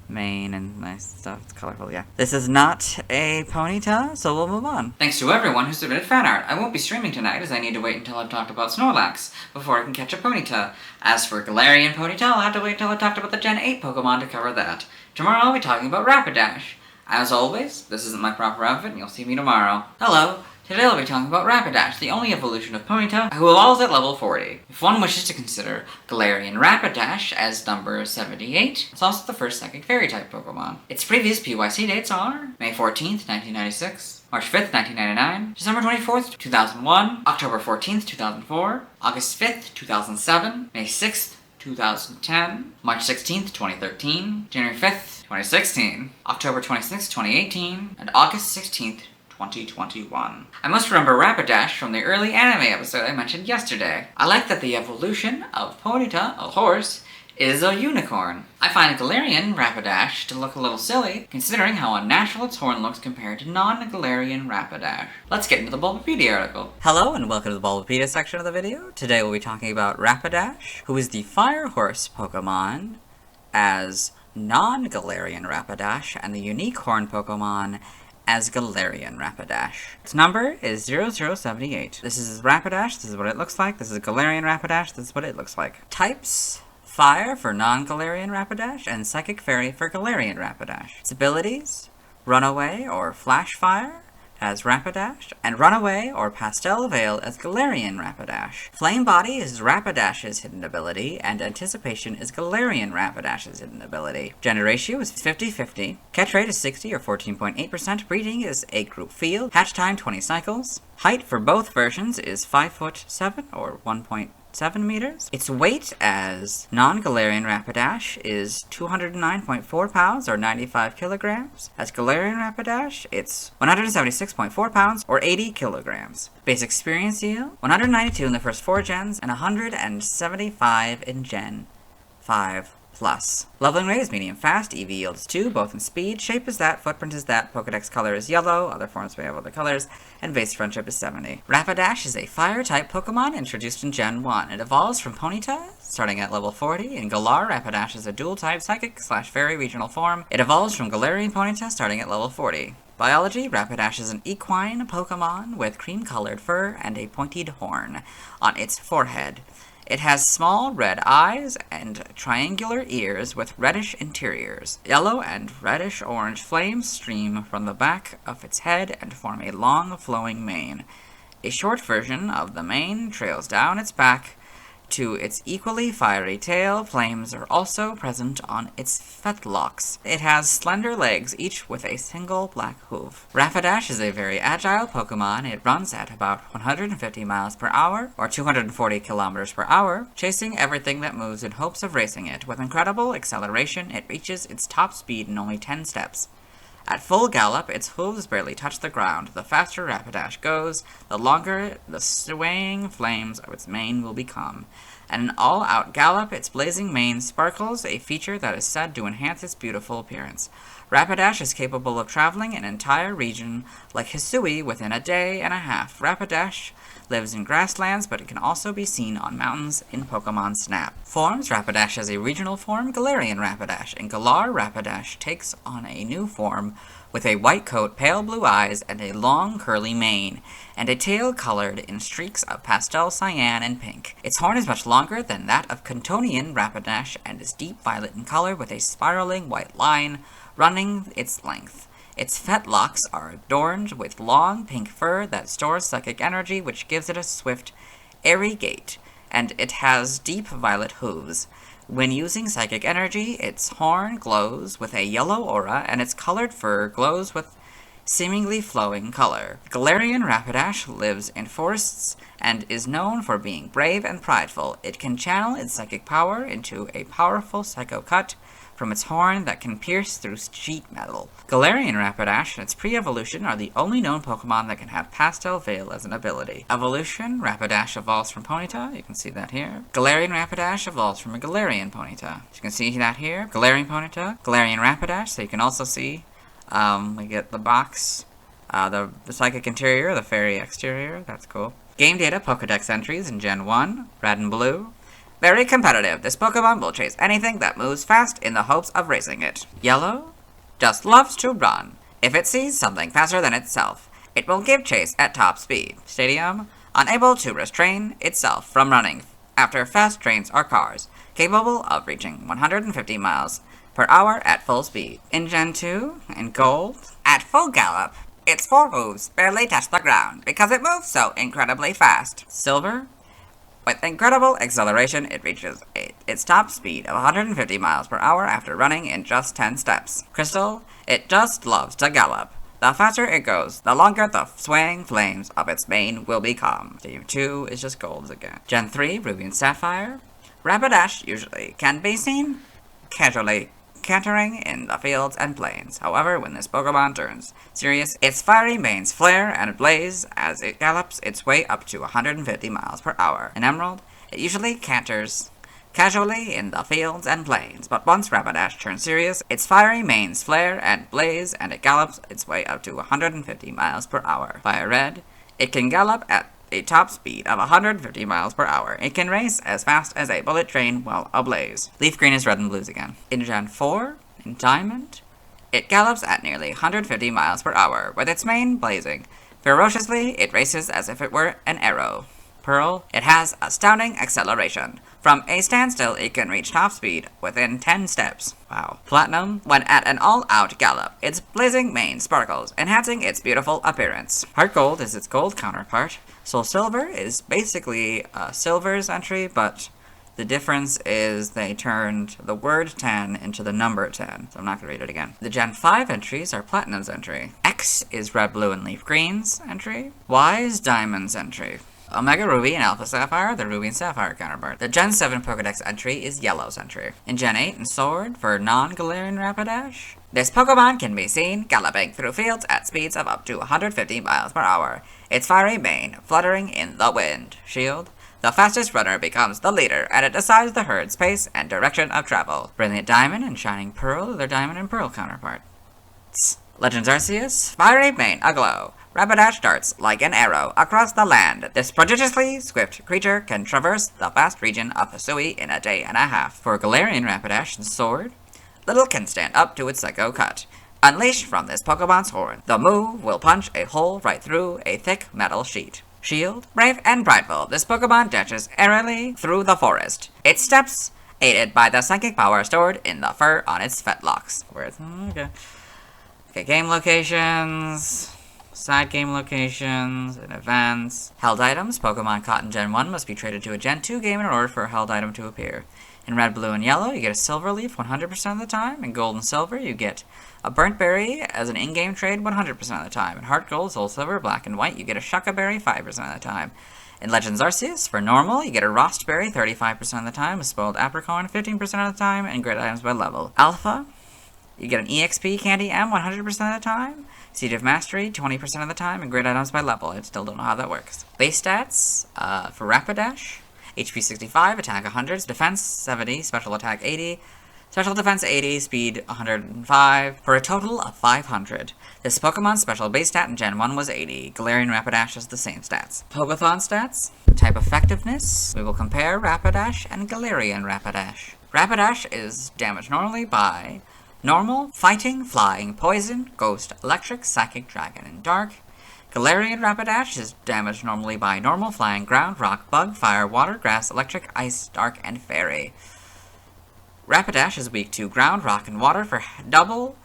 mane and nice stuff. It's colorful, yeah. This is not a Ponyta, so we'll move on. Thanks to everyone who submitted fan art. I won't be streaming tonight as I need to wait until I've talked about Snorlax before I can catch a Ponyta. As for Galarian Ponyta, I'll have to wait until I've talked about the Gen 8 Pokemon to cover that. Tomorrow I'll be talking about Rapidash. As always, this isn't my proper outfit and you'll see me tomorrow. Hello! Today I'll be talking about Rapidash, the only evolution of Ponyta who evolves at level 40. If one wishes to consider Galarian Rapidash as number 78, it's also the first psychic fairy type Pokemon. Its previous PYC dates are May 14th, 1996, March 5th, 1999, December 24th, 2001, October 14th, 2004, August 5th, 2007, May 6th, 2010, March 16th, 2013, January 5th, 2016, October 26th, 2018, and August 16th, 2021. I must remember Rapidash from the early anime episode I mentioned yesterday. I like that the evolution of Ponyta, a horse, is a unicorn. I find Galarian Rapidash to look a little silly, considering how unnatural its horn looks compared to non-Galarian Rapidash. Let's get into the Bulbapedia article. Hello and welcome to the Bulbapedia section of the video. Today we'll be talking about Rapidash, who is the Fire Horse Pokemon as non-Galarian Rapidash, and the unique horn Pokemon as Galarian Rapidash. Its number is 0078. This is Rapidash, this is what it looks like. This is Galarian Rapidash, this is what it looks like. Types: Fire for non-Galarian Rapidash, and Psychic Fairy for Galarian Rapidash. Its abilities: Runaway or Flash Fire as Rapidash, and Runaway or Pastel Veil as Galarian Rapidash. Flame Body is Rapidash's hidden ability, and Anticipation is Galarian Rapidash's hidden ability. Gender ratio is 50-50. Catch rate is 60 or 14.8%. Breeding is a group field. Hatch time 20 cycles. Height for both versions is 5'7" or 1.7 meters. Its weight as non-Galarian Rapidash is 209.4 pounds or 95 kilograms. As Galarian Rapidash, it's 176.4 pounds or 80 kilograms. Base experience yield: 192 in the first 4 gens and 175 in Gen 5+. Leveling rate is medium fast, EV yield is 2, both in speed, shape is that, footprint is that, Pokedex color is yellow, other forms may have other colors, and base friendship is 70. Rapidash is a fire-type Pokemon introduced in Gen 1. It evolves from Ponyta, starting at level 40. In Galar, Rapidash is a dual-type psychic/fairy regional form. It evolves from Galarian Ponyta, starting at level 40. Biology: Rapidash is an equine Pokemon with cream-colored fur and a pointed horn on its forehead. It has small red eyes and triangular ears with reddish interiors. Yellow and reddish-orange flames stream from the back of its head and form a long, flowing mane. A short version of the mane trails down its back to its equally fiery tail. Flames are also present on its fetlocks. It has slender legs, each with a single black hoof. Rapidash is a very agile Pokemon. It runs at about 150 miles per hour, or 240 kilometers per hour, chasing everything that moves in hopes of racing it. With incredible acceleration, it reaches its top speed in only 10 steps. At full gallop, its hooves barely touch the ground. The faster Rapidash goes, the longer the swaying flames of its mane will become. At an all-out gallop, its blazing mane sparkles, a feature that is said to enhance its beautiful appearance. Rapidash is capable of traveling an entire region like Hisui within a day and a half. Rapidash lives in grasslands, but it can also be seen on mountains in Pokemon Snap. Forms: Rapidash has a regional form, Galarian Rapidash. In Galar, Rapidash takes on a new form with a white coat, pale blue eyes, and a long curly mane, and a tail colored in streaks of pastel cyan and pink. Its horn is much longer than that of Cantonian Rapidash and is deep violet in color with a spiraling white line running its length. Its fetlocks are adorned with long pink fur that stores psychic energy, which gives it a swift, airy gait, and it has deep violet hooves. When using psychic energy, its horn glows with a yellow aura, and its colored fur glows with seemingly flowing color. Galarian Rapidash lives in forests and is known for being brave and prideful. It can channel its psychic power into a powerful Psycho Cut from its horn that can pierce through sheet metal. Galarian Rapidash and its pre-evolution are the only known Pokemon that can have Pastel Veil as an ability. Evolution, Rapidash evolves from Ponyta, you can see that here. Galarian Rapidash evolves from a Galarian Ponyta. You can see that here. Galarian Ponyta, Galarian Rapidash, so you can also see we get the box, the Psychic Interior, the Fairy Exterior, that's cool. Game data, Pokedex entries in Gen 1, Red and Blue. Very competitive. This Pokemon will chase anything that moves fast in the hopes of racing it. Yellow just loves to run. If it sees something faster than itself, it will give chase at top speed. Stadium, unable to restrain itself from running after fast trains or cars, capable of reaching 150 miles per hour at full speed. In Gen 2, in Gold, at full gallop, its forehooves barely touch the ground because it moves so incredibly fast. Silver, with incredible acceleration, it reaches its top speed of 150 miles per hour after running in just 10 steps. Crystal, it just loves to gallop. The faster it goes, the longer the swaying flames of its mane will become. Gen 2 is just golds again. Gen 3, Ruby and Sapphire. Rapidash usually can be seen casually cantering in the fields and plains. However, when this Pokemon turns serious, its fiery manes flare and blaze as it gallops its way up to 150 miles per hour. In Emerald, it usually canters casually in the fields and plains, but once Rapidash turns serious, its fiery manes flare and blaze and it gallops its way up to 150 miles per hour. Fire Red, it can gallop at a top speed of 150 miles per hour. It can race as fast as a bullet train while ablaze. Leaf Green is Red and Blues again. In Gen 4, in Diamond, it gallops at nearly 150 miles per hour, with its mane blazing. Ferociously, it races as if it were an arrow. Pearl, it has astounding acceleration. From a standstill, it can reach top speed within 10 steps. Wow. Platinum, when at an all-out gallop, its blazing mane sparkles, enhancing its beautiful appearance. Heart Gold is its gold counterpart. Soul Silver is basically Silver's entry, but the difference is they turned the word 10 into the number 10, so I'm not going to read it again. The Gen 5 entries are Platinum's entry. X is Red, Blue, and Leaf Green's entry. Y is Diamond's entry. Omega Ruby and Alpha Sapphire, the Ruby and Sapphire counterpart. The Gen 7 Pokedex entry is Yellow's entry. In Gen 8 and Sword, for non-Galarian Rapidash, this Pokemon can be seen galloping through fields at speeds of up to 150 miles per hour, its fiery mane fluttering in the wind. Shield, the fastest runner becomes the leader, and it decides the herd's pace and direction of travel. Brilliant Diamond and Shining Pearl are their Diamond and Pearl counterparts. Legends Arceus, fiery mane aglow. Rapidash darts like an arrow across the land. This prodigiously swift creature can traverse the vast region of Hisui in a day and a half. For Galarian Rapidash and Sword, little can stand up to its Psycho Cut. Unleashed from this Pokemon's horn, the move will punch a hole right through a thick metal sheet. Shield, brave and prideful, this Pokemon dashes airily through the forest. Its steps aided by the psychic power stored in the fur on its fetlocks. Okay, game locations. Side game locations and events. Held items. Pokemon caught in Gen 1 must be traded to a Gen 2 game in order for a held item to appear. In Red, Blue, and Yellow, you get a Silver Leaf 100% of the time. In Gold and Silver, you get a Burnt Berry as an in-game trade 100% of the time. In Heart Gold, Soul Silver, Black, and White, you get a Shucca Berry 5% of the time. In Legends Arceus, for normal, you get a Rost Berry 35% of the time, a Spoiled Apricorn 15% of the time, and grid items by level. Alpha, you get an EXP Candy M 100% of the time, Seed of Mastery 20% of the time, and grid items by level. I still don't know how that works. Base stats for Rapidash, HP 65, Attack 100, Defense 70, Special Attack 80, Special Defense 80, Speed 105, for a total of 500. This Pokemon's special base stat in Gen 1 was 80. Galarian Rapidash has the same stats. Pokeathon stats, type effectiveness. We will compare Rapidash and Galarian Rapidash. Rapidash is damaged normally by Normal, Fighting, Flying, Poison, Ghost, Electric, Psychic, Dragon, and Dark. Galarian Rapidash is damaged normally by Normal, Flying, Ground, Rock, Bug, Fire, Water, Grass, Electric, Ice, Dark, and Fairy. Rapidash is weak to Ground, Rock, and Water for double.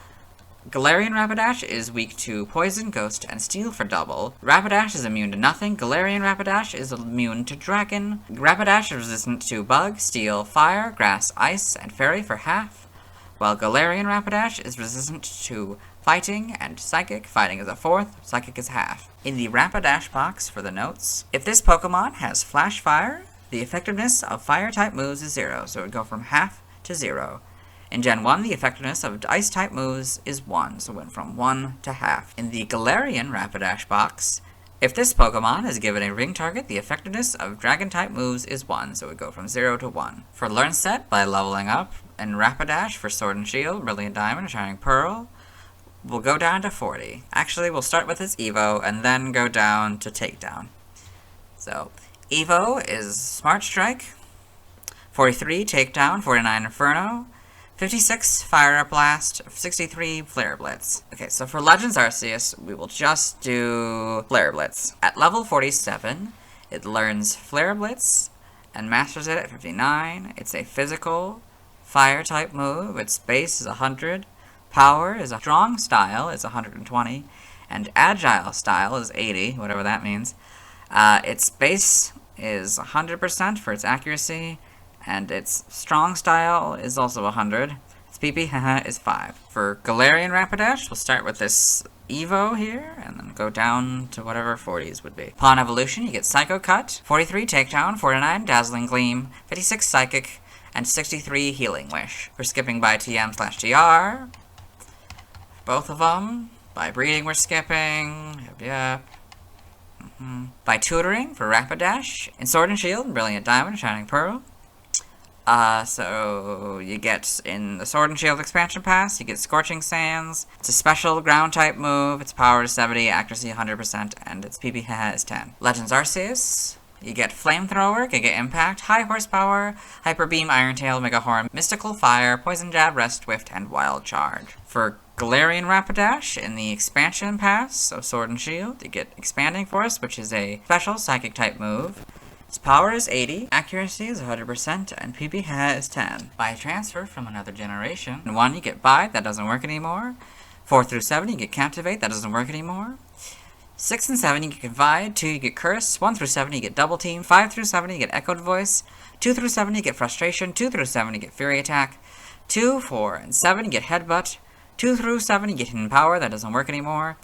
Galarian Rapidash is weak to Poison, Ghost, and Steel for double. Rapidash is immune to nothing. Galarian Rapidash is immune to Dragon. Rapidash is resistant to Bug, Steel, Fire, Grass, Ice, and Fairy for half, while Galarian Rapidash is resistant to Fighting and Psychic. Fighting is a fourth, Psychic is half. In the Rapidash box for the notes, if this Pokemon has Flash Fire, the effectiveness of Fire-type moves is 0, so it would go from half to 0. In Gen 1, the effectiveness of Ice-type moves is 1, so it went from 1 to half. In the Galarian Rapidash box, if this Pokemon is given a ring target, the effectiveness of Dragon-type moves is 1, so it would go from 0 to 1. For Learn Set, by leveling up, in Rapidash for Sword and Shield, Brilliant Diamond, Shining Pearl, we'll go down to 40. Actually, we'll start with its Evo, and then go down to Takedown. So, Evo is Smart Strike, 43 Takedown, 49 Inferno, 56 Fire Blast, 63 Flare Blitz. Okay, so for Legends Arceus, we will just do Flare Blitz. At level 47, it learns Flare Blitz and masters it at 59. It's a physical Fire-type move. Its base is 100. Power is a Strong Style is 120. And Agile Style is 80, whatever that means. Its base is 100% for its accuracy. And its Strong Style is also 100. Its PP is 5. For Galarian Rapidash, we'll start with this Evo here, and then go down to whatever 40s would be. Upon evolution, you get Psycho Cut, 43 Takedown, 49 Dazzling Gleam, 56 Psychic, and 63 Healing Wish. For skipping by TM/TR, both of them. By breeding, we're skipping. Yep. By tutoring, for Rapidash, in Sword and Shield, Brilliant Diamond, Shining Pearl. So you get in the Sword and Shield expansion pass, you get Scorching Sands. It's a special ground type move. Its power is 70, accuracy 100%, and its PP is 10. Legends Arceus, you get Flamethrower, Giga Impact, High Horsepower, Hyper Beam, Iron Tail, Mega Horn, Mystical Fire, Poison Jab, Rest Swift, and Wild Charge. For Galarian Rapidash, in the expansion pass of Sword and Shield, you get Expanding Force, which is a special Psychic type move. Its power is 80, accuracy is 100%, and PP is 10. By transfer from another generation, in 1 you get Bite, that doesn't work anymore. 4 through 7 you get Captivate, that doesn't work anymore. 6 and 7 you get Confide, 2 you get Curse, 1 through 7 you get Double Team, 5 through 7 you get Echoed Voice, 2 through 7 you get Frustration, 2 through 7 you get Fury Attack, 2, 4, and 7 you get Headbutt, 2 through 7 you get Hidden Power, that doesn't work anymore.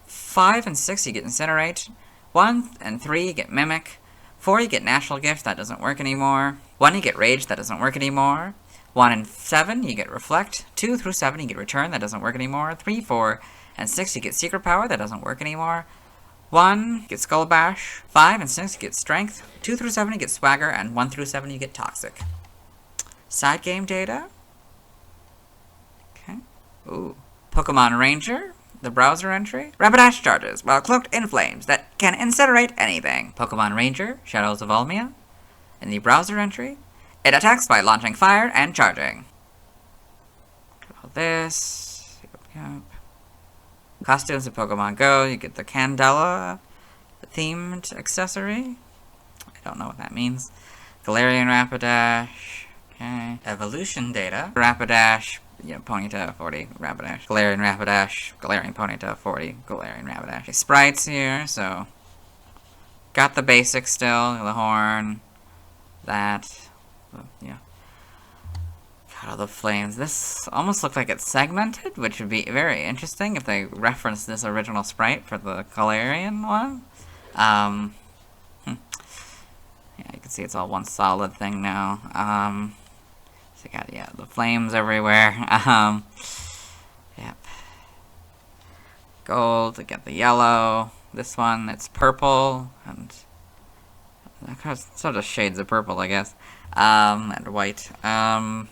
5 and 6 you get Incinerate, 1 and 3 you get Mimic, 4 you get Natural Gift, that doesn't work anymore. 1 you get Rage, that doesn't work anymore. 1 and 7 you get Reflect. 2 through 7 you get Return, that doesn't work anymore. 3, 4, and 6 you get Secret Power, that doesn't work anymore. 1 you get Skull Bash. 5 and 6 you get Strength. 2 through 7 you get Swagger, and 1 through 7 you get Toxic. Side game data. Okay. Ooh. Pokemon Ranger. The browser entry. Rapidash charges while cloaked in flames that can incinerate anything. Pokemon Ranger, Shadows of Almia. In the browser entry, it attacks by launching fire and charging. All this. Yep. Costumes of Pokemon Go, you get the Candela themed accessory. I don't know what that means. Galarian Rapidash. Okay. Evolution data. Rapidash. Yeah, Ponyta, 40, Rapidash. Galarian Rapidash, Galarian Ponyta, 40, Galarian Rapidash. Okay, sprites here, so... Got the basics still, the horn, that, yeah. Got all the flames. This almost looks like it's segmented, which would be very interesting if they reference this original sprite for the Galarian one. Yeah, you can see it's all one solid thing now. So you got, yeah, the flames everywhere. Yep. Gold, we got the yellow. This one, it's purple, and sort of shades of purple, I guess. And white. Yep.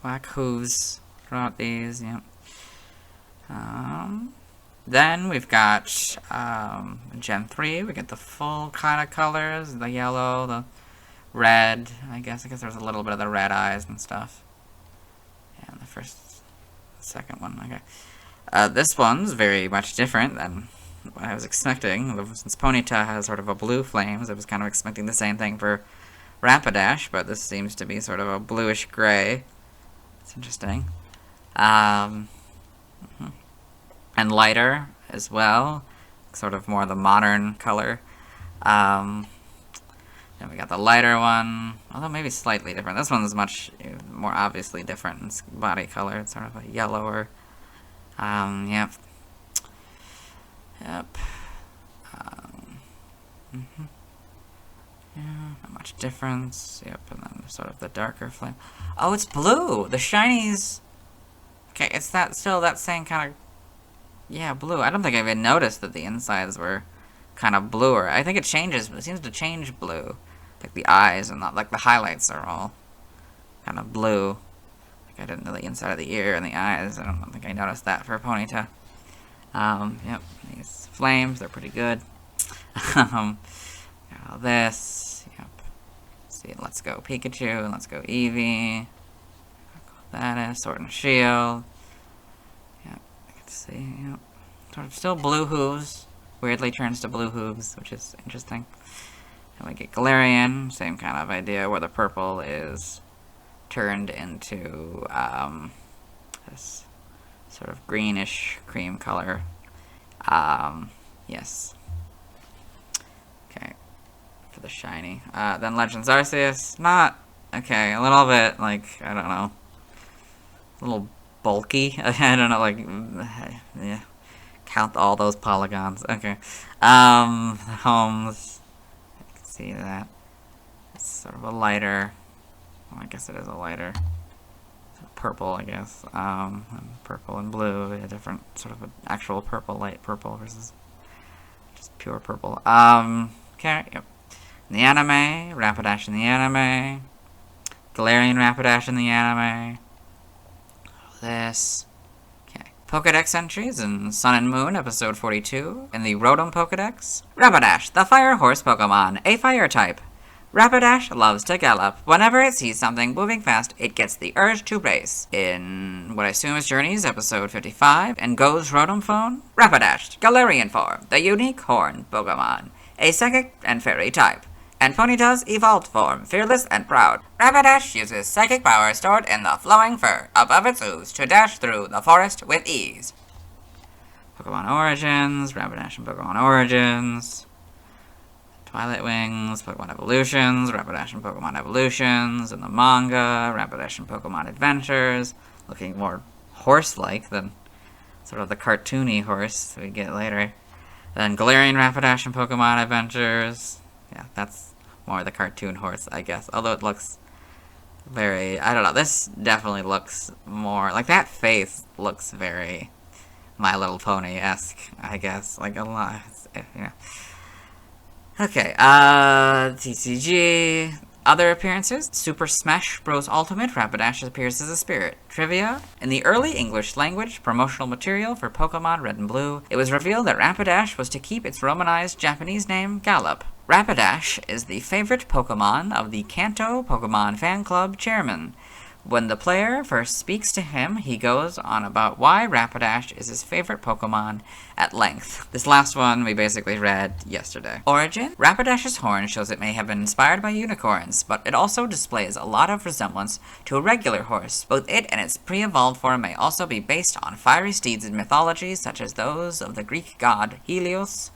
Black hooves throughout these, yep. Then we've got, Gen 3, we get the full kind of colors, the yellow, the red, I guess there's a little bit of the red eyes and stuff. Yeah, the second one, okay. This one's very much different than what I was expecting. Since Ponyta has sort of a blue flames, I was kind of expecting the same thing for Rapidash, but this seems to be sort of a bluish gray. It's interesting. And lighter as well, sort of more the modern color. Then we got the lighter one, Although maybe slightly different. This one's much more obviously different in its body color. It's sort of a yellower. Yep. Yep. Yeah, not much difference. Yep, and then sort of the darker flame. Oh, it's blue! The shinies... Okay, it's still that same kind of... Yeah, blue. I don't think I even noticed that the insides were kind of bluer. I think it changes. It seems to change blue. Like the eyes and like the highlights are all kind of blue. Like I didn't know the inside of the ear and the eyes. I don't think I noticed that for Ponyta. Yep, these flames, they're pretty good. Got all this. Yep. See, let's go Pikachu, let's go Eevee. That is Sword and Shield. Yep, I can see. Yep, sort of still blue hooves. Weirdly turns to blue hooves, which is interesting. And we get Galarian, same kind of idea, where the purple is turned into this sort of greenish cream color. Yes. Okay, for the shiny. Then Legends Arceus, not, okay, a little bit, like, I don't know, a little bulky. I don't know, like, yeah, count all those polygons. Okay. Homes, I can see that. It's sort of a lighter, well, I guess it is a lighter purple, I guess. And purple and blue, a different sort of an actual purple, light purple versus just pure purple. Okay, yep. In the anime, Rapidash in the anime, Galarian Rapidash in the anime. This. Okay. Pokedex entries in Sun and Moon, episode 42. In the Rotom Pokedex, Rapidash, the fire horse Pokemon, a fire type. Rapidash loves to gallop. Whenever it sees something moving fast, it gets the urge to race. In what I assume is Journeys, episode 55, and Go's Rotom Phone, Rapidash, Galarian form, the unique horned Pokemon, a psychic and fairy type. And Ponyta's evolved form, fearless and proud. Rapidash uses psychic power stored in the flowing fur above its hooves to dash through the forest with ease. Pokemon Origins, Rapidash and Pokemon Origins. Twilight Wings, Pokemon Evolutions, Rapidash and Pokemon Evolutions, in the manga, Rapidash and Pokemon Adventures, looking more horse-like than sort of the cartoony horse we get later. Then Galarian Rapidash and Pokemon Adventures, yeah, that's more the cartoon horse, I guess, although it looks very, I don't know, this definitely looks more, like that face looks very My Little Pony-esque, I guess, like a lot, you know. Okay, TCG. Other appearances. Super Smash Bros. Ultimate, Rapidash appears as a spirit. Trivia. In the early English language promotional material for Pokemon Red and Blue, it was revealed that Rapidash was to keep its romanized Japanese name, Gallop. Rapidash is the favorite Pokemon of the Kanto Pokemon Fan Club chairman. When the player first speaks to him, he goes on about why Rapidash is his favorite Pokemon at length. This last one we basically read yesterday. Origin. Rapidash's horn shows it may have been inspired by unicorns, but it also displays a lot of resemblance to a regular horse. Both it and its pre-evolved form may also be based on fiery steeds in mythology, such as those of the Greek god Helios,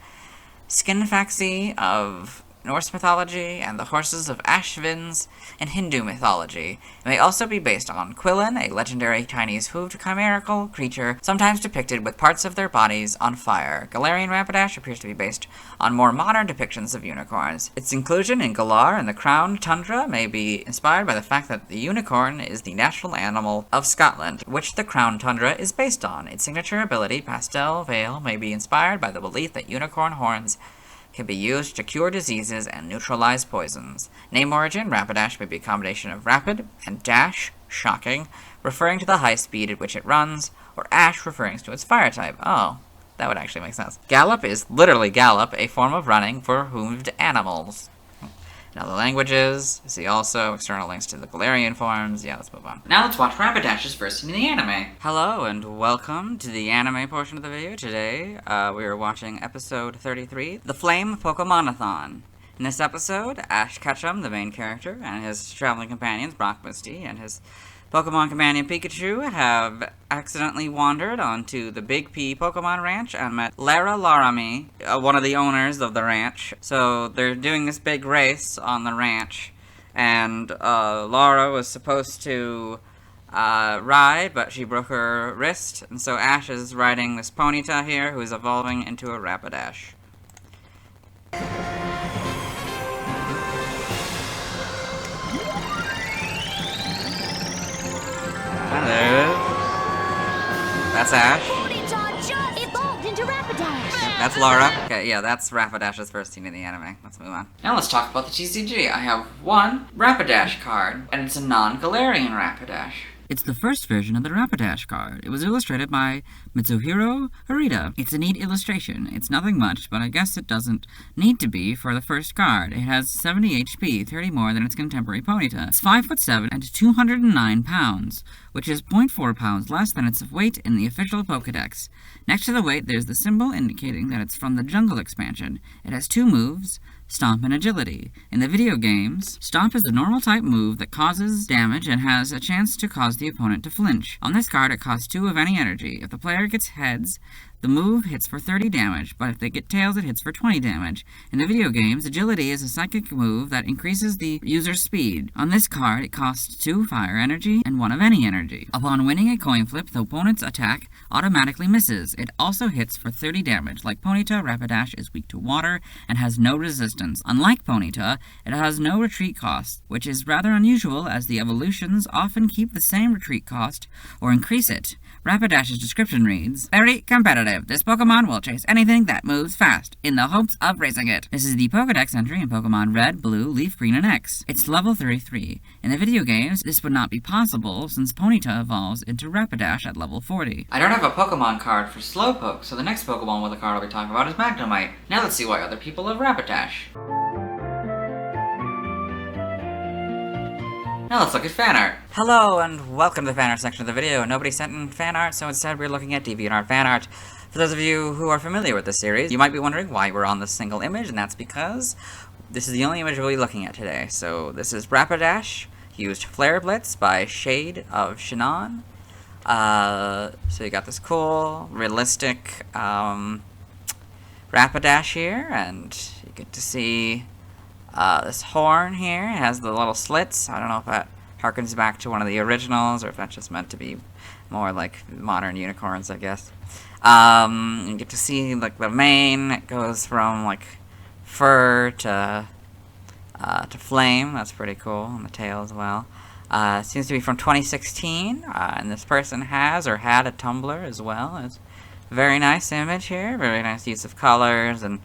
Skinfaxi of Norse mythology, and the horses of Ashvins in Hindu mythology. It may also be based on Quillen, a legendary Chinese hooved chimerical creature, sometimes depicted with parts of their bodies on fire. Galarian Rapidash appears to be based on more modern depictions of unicorns. Its inclusion in Galar and the Crowned Tundra may be inspired by the fact that the unicorn is the national animal of Scotland, which the Crowned Tundra is based on. Its signature ability, Pastel Veil, may be inspired by the belief that unicorn horns can be used to cure diseases and neutralize poisons. Name origin, Rapidash may be a combination of rapid and dash, shocking, referring to the high speed at which it runs, or ash referring to its fire type. Oh, that would actually make sense. Gallop is literally gallop, a form of running for hooved animals. In other languages, see also external links to the Galarian forms. Yeah, let's move on. Now let's watch Rapidash's first scene in the anime. Hello and welcome to the anime portion of the video. Today, we are watching episode 33, The Flame Pokemonathon. In this episode, Ash Ketchum, the main character, and his traveling companions, Brock Misty, and his Pokemon companion Pikachu have accidentally wandered onto the Big P Pokemon Ranch and met Lara Laramie, one of the owners of the ranch. So they're doing this big race on the ranch, And Laura was supposed to ride, but she broke her wrist, and so Ash is riding this Ponyta here, who is evolving into a Rapidash. Hello. That's Ash. Ponyta just Evolved into Rapidash. That's Laura. Okay, yeah, that's Rapidash's first team in the anime. Let's move on. Now let's talk about the TCG. I have one Rapidash card, and it's a non-Galarian Rapidash. It's the first version of the Rapidash card. It was illustrated by Mitsuhiro Harita. It's a neat illustration. It's nothing much, but I guess it doesn't need to be for the first card. It has 70 HP, 30 more than its contemporary Ponyta. It's 5'7" and 209 pounds, which is 0.4 pounds less than its weight in the official Pokédex. Next to the weight, there's the symbol indicating that it's from the Jungle expansion. It has 2 moves, Stomp and Agility. In the video games, Stomp is a normal type move that causes damage and has a chance to cause the opponent to flinch. On this card, it costs 2 of any energy. If the player gets heads, the move hits for 30 damage, but if they get tails, it hits for 20 damage. In the video games, Agility is a psychic move that increases the user's speed. On this card, it costs 2 fire energy and 1 of any energy. Upon winning a coin flip, the opponent's attack automatically misses. It also hits for 30 damage. Like Ponyta, Rapidash is weak to water and has no resistance. Unlike Ponyta, it has no retreat cost, which is rather unusual as the evolutions often keep the same retreat cost or increase it. Rapidash's description reads, "Very competitive. This Pokemon will chase anything that moves fast, in the hopes of racing it." This is the Pokédex entry in Pokemon Red, Blue, Leaf Green, and X. It's level 33. In the video games, this would not be possible since Ponyta evolves into Rapidash at level 40. I don't have a Pokemon card for Slowpoke, so the next Pokemon with a card I'll be talking about is Magnemite. Now let's see why other people love Rapidash. Now let's look at fan art. Hello, and welcome to the fan art section of the video. Nobody sent in fan art, so instead we're looking at DeviantArt fan art. For those of you who are familiar with this series, you might be wondering why we're on this single image, and that's because this is the only image we'll be looking at today. So this is Rapidash, used Flare Blitz by Shade of Shinon. So you got this cool, realistic Rapidash here, and you get to see this horn here. It has the little slits. I don't know if that harkens back to one of the originals, or if that's just meant to be more like modern unicorns, I guess. You get to see like the mane. It goes from like fur to flame. That's pretty cool. And the tail as well. It seems to be from 2016, and this person has or had a Tumblr as well. It's a very nice image here. Very nice use of colors and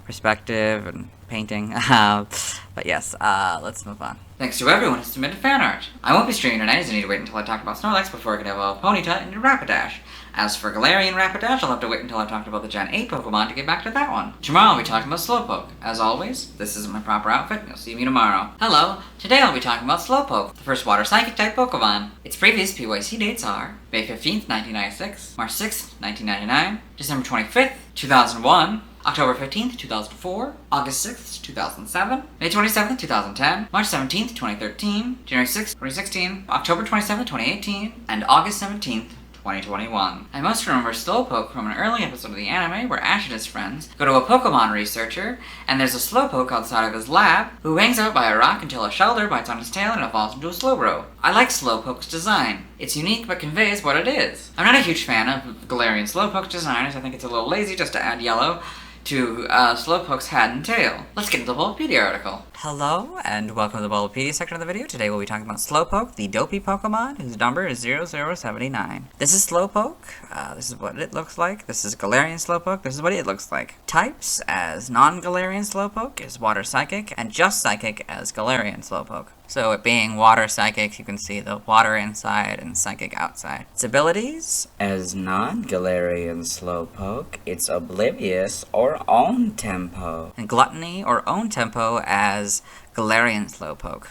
perspective and painting. But yes, let's move on. Thanks to everyone who submitted fan art. I won't be streaming tonight, as I need to wait until I talk about Snorlax before I can evolve Ponyta into Rapidash. As for Galarian Rapidash, I'll have to wait until I've talked about the Gen 8 Pokemon to get back to that one. Tomorrow I'll be talking about Slowpoke. As always, this isn't my proper outfit, you'll see me tomorrow. Hello, today I'll be talking about Slowpoke, the first water psychic type Pokemon. Its previous PYC dates are May 15th, 1996, March 6th, 1999, December 25th, 2001, October 15th, 2004, August 6th, 2007, May 27th, 2010, March 17th, 2013, January 6th, 2016, October 27th, 2018, and August 17th, 2021. I most remember Slowpoke from an early episode of the anime where Ash and his friends go to a Pokemon researcher, and there's a Slowpoke outside of his lab who hangs out by a rock until a Shellder bites on his tail and evolves into a Slowbro. I like Slowpoke's design. It's unique but conveys what it is. I'm not a huge fan of Galarian Slowpoke's design, as I think it's a little lazy just to add yellow to Slowpoke's head and tail. Let's get into the Bulbapedia article. Hello, and welcome to the Bulbapedia section of the video. Today we'll be talking about Slowpoke, the dopey Pokemon, whose number is 0079. This is Slowpoke. This is what it looks like. This is Galarian Slowpoke. This is what it looks like. Types as non-Galarian Slowpoke is Water Psychic, and just Psychic as Galarian Slowpoke. So it being Water Psychic, you can see the water inside and Psychic outside. Its abilities: as non-Galarian Slowpoke, it's Oblivious or Own Tempo, and Gluttony or Own Tempo as Galarian Slowpoke.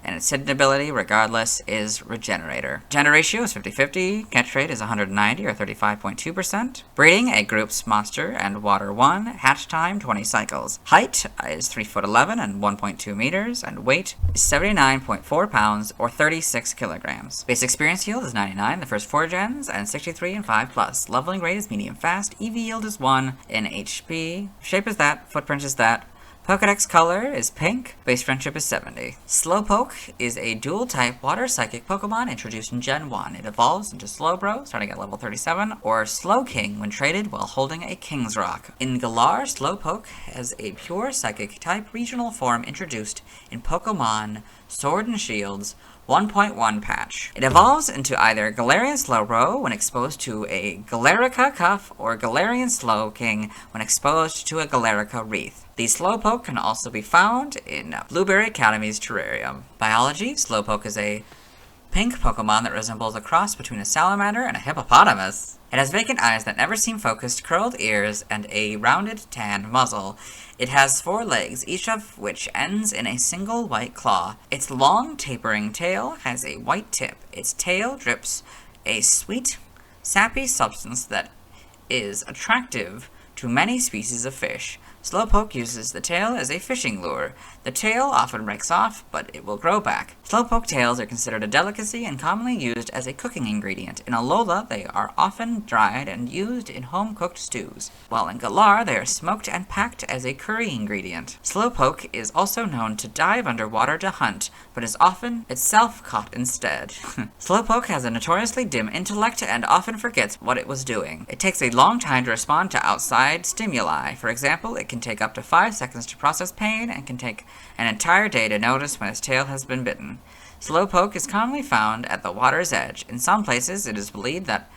And its hidden ability, regardless, is Regenerator. Gender ratio is 50-50, catch rate is 190 or 35.2%. Breeding, a group's monster and water 1, hatch time 20 cycles. Height is 3'11" and 1.2 meters, and weight is 79.4 pounds or 36 kilograms. Base experience yield is 99 the first 4 gens, and 63 in 5+. Leveling rate is medium fast, EV yield is 1 in HP. Shape is that, footprint is that, Pokedex color is pink, base friendship is 70. Slowpoke is a dual-type water-psychic Pokemon introduced in Gen 1. It evolves into Slowbro, starting at level 37, or Slowking when traded while holding a King's Rock. In Galar, Slowpoke has a pure psychic-type regional form introduced in Pokemon Sword and Shield's 1.1 patch. It evolves into either Galarian Slowbro when exposed to a Galarica Cuff or Galarian Slowking when exposed to a Galarica Wreath. The Slowpoke can also be found in Blueberry Academy's Terrarium. Biology, Slowpoke is a pink Pokemon that resembles a cross between a salamander and a hippopotamus. It has vacant eyes that never seem focused, curled ears, and a rounded tan muzzle. It has 4 legs, each of which ends in a single white claw. Its long, tapering tail has a white tip. Its tail drips a sweet, sappy substance that is attractive to many species of fish. Slowpoke uses the tail as a fishing lure. The tail often breaks off, but it will grow back. Slowpoke tails are considered a delicacy and commonly used as a cooking ingredient. In Alola, they are often dried and used in home-cooked stews, while in Galar, they are smoked and packed as a curry ingredient. Slowpoke is also known to dive underwater to hunt, but is often itself caught instead. Slowpoke has a notoriously dim intellect and often forgets what it was doing. It takes a long time to respond to outside stimuli. For example, it can take up to 5 seconds to process pain and can take an entire day to notice when its tail has been bitten. Slowpoke is commonly found at the water's edge. In some places, it is believed that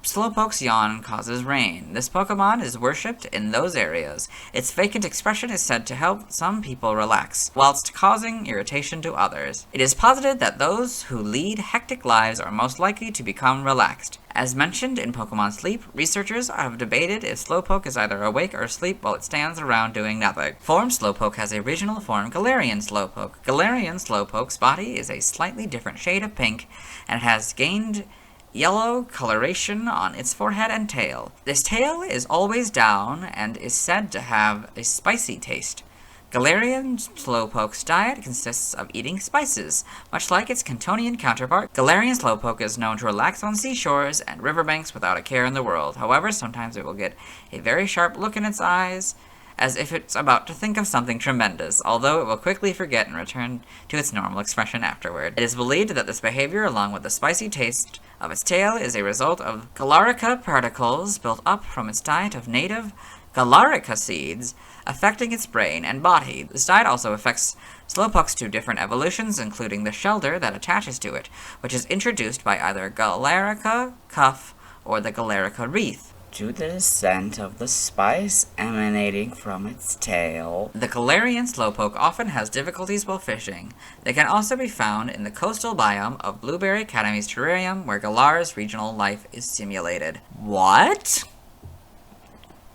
Slowpoke's yawn causes rain. This Pokemon is worshipped in those areas. Its vacant expression is said to help some people relax, whilst causing irritation to others. It is posited that those who lead hectic lives are most likely to become relaxed. As mentioned in Pokemon Sleep, researchers have debated if Slowpoke is either awake or asleep while it stands around doing nothing. Form Slowpoke has a regional form, Galarian Slowpoke. Galarian Slowpoke's body is a slightly different shade of pink and has gained yellow coloration on its forehead and tail. This tail is always down and is said to have a spicy taste. Galarian Slowpoke's diet consists of eating spices. Much like its Cantonian counterpart, Galarian Slowpoke is known to relax on seashores and riverbanks without a care in the world. However, sometimes it will get a very sharp look in its eyes, as if it's about to think of something tremendous, although it will quickly forget and return to its normal expression afterward. It is believed that this behavior, along with the spicy taste of its tail, is a result of Galarica particles built up from its diet of native Galarica seeds, affecting its brain and body. This diet also affects Slowpoke's 2 different evolutions, including the Shellder that attaches to it, which is introduced by either Galarica Cuff or the Galarica Wreath. To the scent of the spice emanating from its tail. The Galarian Slowpoke often has difficulties while fishing. They can also be found in the coastal biome of Blueberry Academy's Terrarium, where Galar's regional life is simulated. What?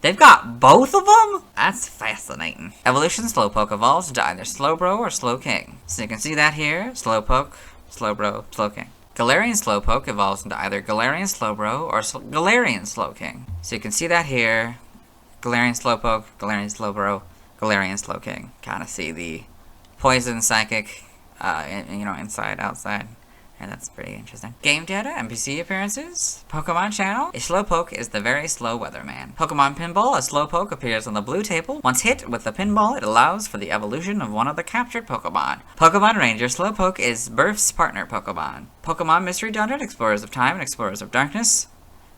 They've got both of them? That's fascinating. Evolution Slowpoke evolves into either Slowbro or Slowking. So you can see that here. Slowpoke, Slowbro, Slowking. Galarian Slowpoke evolves into either Galarian Slowbro or Galarian Slowking. So you can see that here. Galarian Slowpoke, Galarian Slowbro, Galarian Slowking. Kind of see the poison psychic, inside, outside. And that's pretty interesting. Game data, NPC appearances, Pokemon channel. A Slowpoke is the very slow weatherman. Pokemon Pinball, a Slowpoke appears on the blue table. Once hit with the pinball, it allows for the evolution of one of the captured Pokemon. Pokemon Ranger, Slowpoke is Burf's partner Pokemon. Pokemon Mystery Dungeon, Explorers of Time and Explorers of Darkness.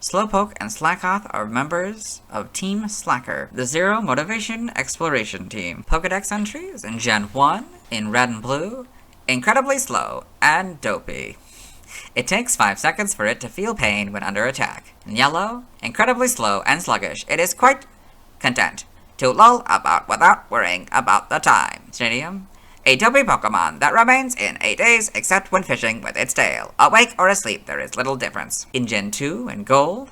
Slowpoke and Slackoth are members of Team Slacker, the Zero Motivation Exploration Team. Pokedex entries in Gen 1, in Red and Blue, incredibly slow and dopey. It takes 5 seconds for it to feel pain when under attack. In Yellow, incredibly slow and sluggish. It is quite content to loll about without worrying about the time. Stadium, a dopey Pokemon that remains in 8 days except when fishing with its tail. Awake or asleep, there is little difference. In Gen 2 and Gold,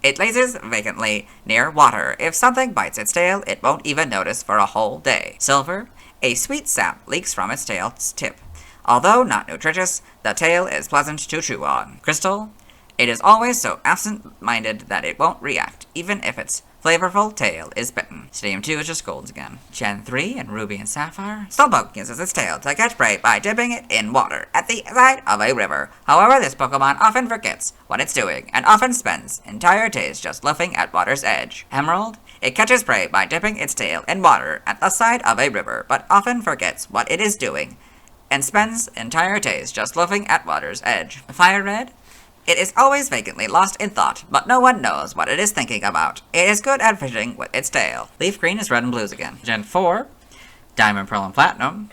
it lazes vacantly near water. If something bites its tail, it won't even notice for a whole day. Silver, a sweet sap leaks from its tail's tip. Although not nutritious, the tail is pleasant to chew on. Crystal, It is always so absent-minded that it won't react, even if its flavorful tail is bitten. Stadium 2 is just golds again. Gen 3 in Ruby and Sapphire. Slowpoke uses its tail to catch prey by dipping it in water at the side of a river. However, this Pokemon often forgets what it's doing, and often spends entire days just loafing at water's edge. Emerald. It catches prey by dipping its tail in water at the side of a river, but often forgets what it is doing, and spends entire days just loafing at water's edge. Fire Red. It is always vacantly lost in thought, but no one knows what it is thinking about. It is good at fishing with its tail. Leaf Green is red and blues again. Gen 4, Diamond, Pearl, and Platinum.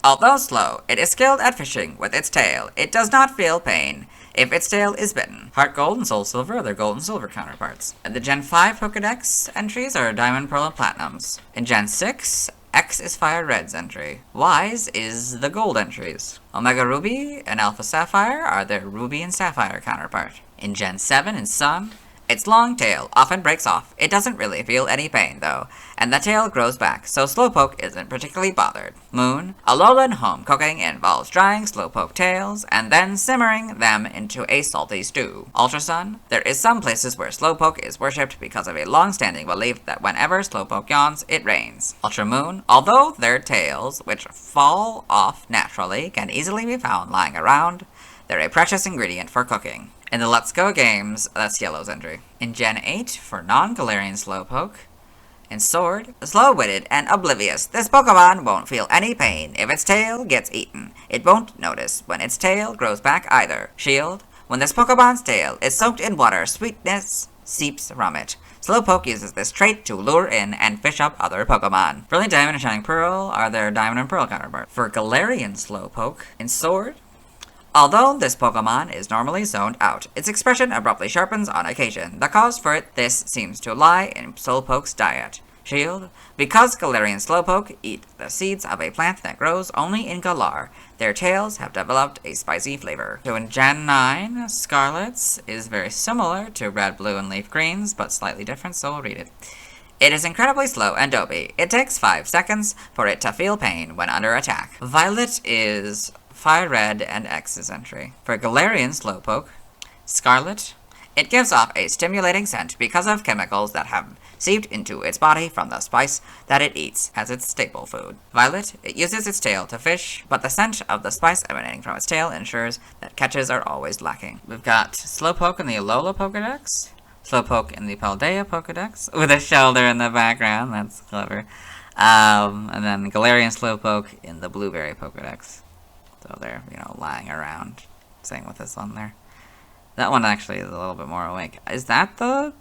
Although slow, it is skilled at fishing with its tail. It does not feel pain if its tail is bitten. Heart Gold and Soul Silver are their gold and silver counterparts. And the Gen 5 Pokedex entries are Diamond, Pearl, and Platinums. In Gen 6, X is Fire Red's entry. Y's is the gold entries. Omega Ruby and Alpha Sapphire are their Ruby and Sapphire counterpart. In Gen 7 in Sun, its long tail often breaks off. It doesn't really feel any pain, though, and the tail grows back, so Slowpoke isn't particularly bothered. Moon. Alolan home cooking involves drying Slowpoke tails and then simmering them into a salty stew. Ultra Sun. There is some places where Slowpoke is worshipped because of a long-standing belief that whenever Slowpoke yawns, it rains. Ultra Moon. Although their tails, which fall off naturally, can easily be found lying around, they're a precious ingredient for cooking. In the Let's Go games, that's Yellow's entry. In Gen 8, for non-Galarian Slowpoke. In Sword, slow-witted and oblivious, this Pokemon won't feel any pain if its tail gets eaten. It won't notice when its tail grows back either. Shield, when this Pokemon's tail is soaked in water, sweetness seeps from it. Slowpoke uses this trait to lure in and fish up other Pokemon. Brilliant Diamond and Shining Pearl are their Diamond and Pearl counterparts. For Galarian Slowpoke, in Sword, although this Pokemon is normally zoned out, its expression abruptly sharpens on occasion. The cause for this seems to lie in Slowpoke's diet. Shield. Because Galarian Slowpoke eat the seeds of a plant that grows only in Galar, their tails have developed a spicy flavor. So in Gen 9, Scarlet's is very similar to Red, Blue, and Leaf Green's, but slightly different, so we'll read it. It is incredibly slow and dopey. It takes 5 seconds for it to feel pain when under attack. Violet is Fire Red and X's entry. For Galarian Slowpoke, Scarlet, it gives off a stimulating scent because of chemicals that have seeped into its body from the spice that it eats as its staple food. Violet, it uses its tail to fish, but the scent of the spice emanating from its tail ensures that catches are always lacking. We've got Slowpoke in the Alola Pokedex, Slowpoke in the Paldea Pokedex, with a Shellder in the background, that's clever. And then Galarian Slowpoke in the Blueberry Pokedex. So they're, lying around. Same with this one there. That one actually is a little bit more awake. Is that the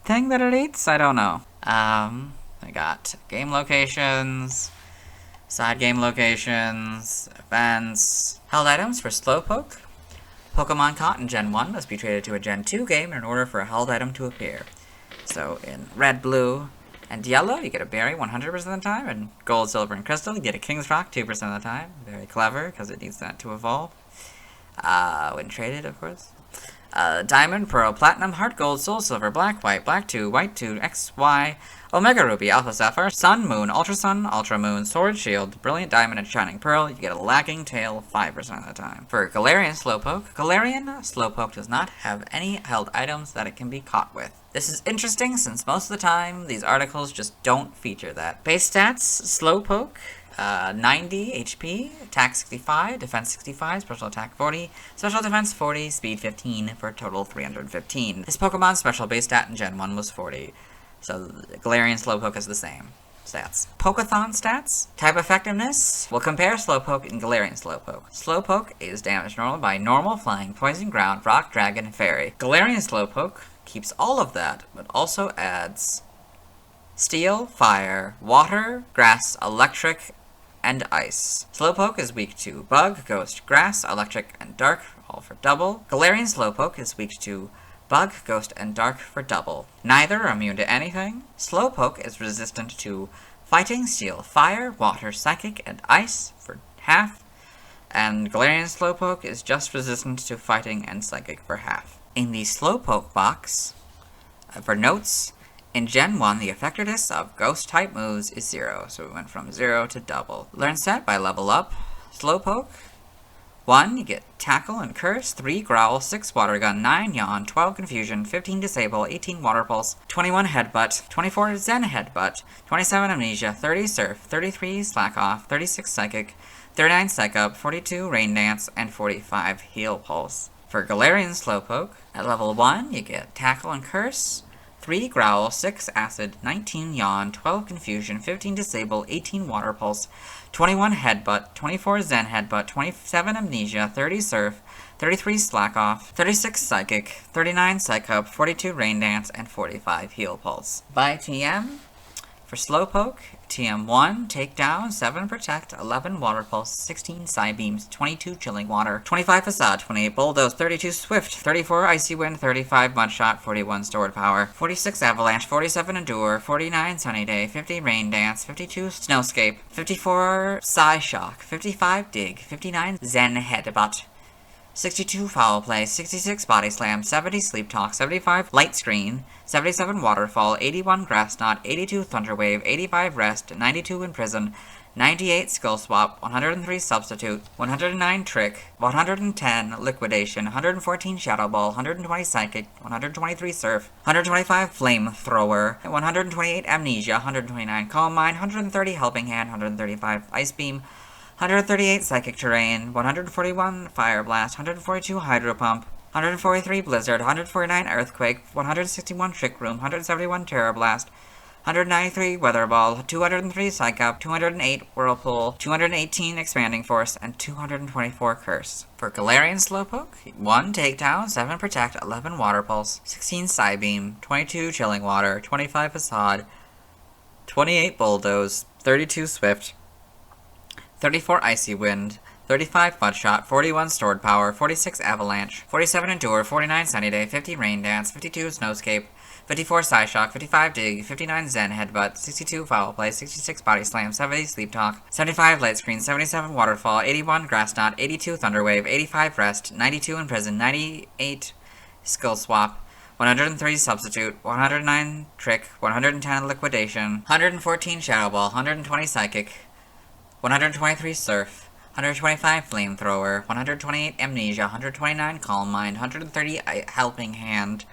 thing that it eats? I don't know. I got game locations, side game locations, events, held items for Slowpoke. Pokemon caught in Gen 1 must be traded to a Gen 2 game in order for a held item to appear. So in Red, Blue, and Yellow, you get a berry 100% of the time, and Gold, Silver, and Crystal, you get a King's Rock 2% of the time. Very clever, because it needs that to evolve. When traded, of course. Diamond, Pearl, Platinum, Heart Gold, Soul Silver, Black, White 2, White 2, X, Y, Omega Ruby, Alpha Sapphire, Sun, Moon, Ultra Sun, Ultra Moon, Sword, Shield, Brilliant Diamond, and Shining Pearl, you get a Lagging Tail 5% of the time. For Galarian Slowpoke does not have any held items that it can be caught with. This is interesting since most of the time these articles just don't feature that. Base stats, Slowpoke, 90 HP, attack 65, defense 65, special attack 40, special defense 40, speed 15, for a total 315. This Pokemon's special base stat in Gen 1 was 40, so Galarian Slowpoke is the same stats. Pokeathon stats, type effectiveness, will compare Slowpoke and Galarian Slowpoke. Slowpoke is damaged normally by normal, flying, poison, ground, rock, dragon, and fairy. Galarian Slowpoke keeps all of that, but also adds steel, fire, water, grass, electric, and ice. Slowpoke is weak to bug, ghost, grass, electric, and dark, all for double. Galarian Slowpoke is weak to bug, ghost, and dark for double. Neither are immune to anything. Slowpoke is resistant to fighting, steel, fire, water, psychic, and ice for half. And Galarian Slowpoke is just resistant to fighting and psychic for half. In the Slowpoke box, for notes, in Gen 1, the effectiveness of Ghost-type moves is 0, so we went from 0 to double. Learn set by level up. Slowpoke 1, you get Tackle and Curse, 3 Growl, 6 Water Gun, 9 Yawn, 12 Confusion, 15 Disable, 18 Water Pulse, 21 Headbutt, 24 Zen Headbutt, 27 Amnesia, 30 Surf, 33 Slack Off, 36 Psychic, 39 Psych Up, 42 Rain Dance, and 45 Heal Pulse. For Galarian Slowpoke, at level 1, you get Tackle and Curse, 3 Growl, 6 Acid, 19 Yawn, 12 Confusion, 15 Disable, 18 Water Pulse, 21 Headbutt, 24 Zen Headbutt, 27 Amnesia, 30 Surf, 33 Slack Off, 36 Psychic, 39 Psych Up, 42 Rain Dance, and 45 Heal Pulse. By TM, for Slowpoke, TM1, Takedown, 7 Protect, 11 Water Pulse, 16 Psybeams, 22 Chilling Water, 25 Facade, 28 Bulldoze, 32 Swift, 34 Icy Wind, 35 Mudshot, 41 Stored Power, 46 Avalanche, 47 Endure, 49 Sunny Day, 50 Rain Dance, 52 Snowscape, 54 Psyshock, 55 Dig, 59 Zen Headbutt, 62 Foul Play, 66 Body Slam, 70 Sleep Talk, 75 Light Screen, 77 Waterfall, 81 Grass Knot, 82 Thunder Wave, 85 Rest, 92 Imprison, 98 Skull Swap, 103 Substitute, 109 Trick, 110 Liquidation, 114 Shadow Ball, 120 Psychic, 123 Surf, 125 Flamethrower, 128 Amnesia, 129 Calm Mind, 130 Helping Hand, 135 Ice Beam, 138 Psychic Terrain, 141 Fire Blast, 142 Hydro Pump, 143 Blizzard, 149 Earthquake, 161 Trick Room, 171 Terror Blast, 193 Weather Ball, 203 Psych Up, 208 Whirlpool, 218 Expanding Force, and 224 Curse. For Galarian Slowpoke, 1 Takedown, 7 Protect, 11 Water Pulse, 16 Psybeam, 22 Chilling Water, 25 Facade, 28 Bulldoze, 32 Swift, 34 Icy Wind, 35 Mudshot, 41 Stored Power, 46 Avalanche, 47 Endure, 49 Sunny Day, 50 Rain Dance, 52 Snowscape, 54 Psyshock, 55 Dig, 59 Zen Headbutt, 62 Foul Play, 66 Body Slam, 70 Sleep Talk, 75 Light Screen, 77 Waterfall, 81 Grass Knot, 82 Thunder Wave, 85 Rest, 92 Imprison, 98 Skull Swap, 103 Substitute, 109 Trick, 110 Liquidation, 114 Shadow Ball, 120 Psychic, 123 Surf, 125 Flamethrower, 128 Amnesia, 129 Calm Mind, 130 Helping Hand,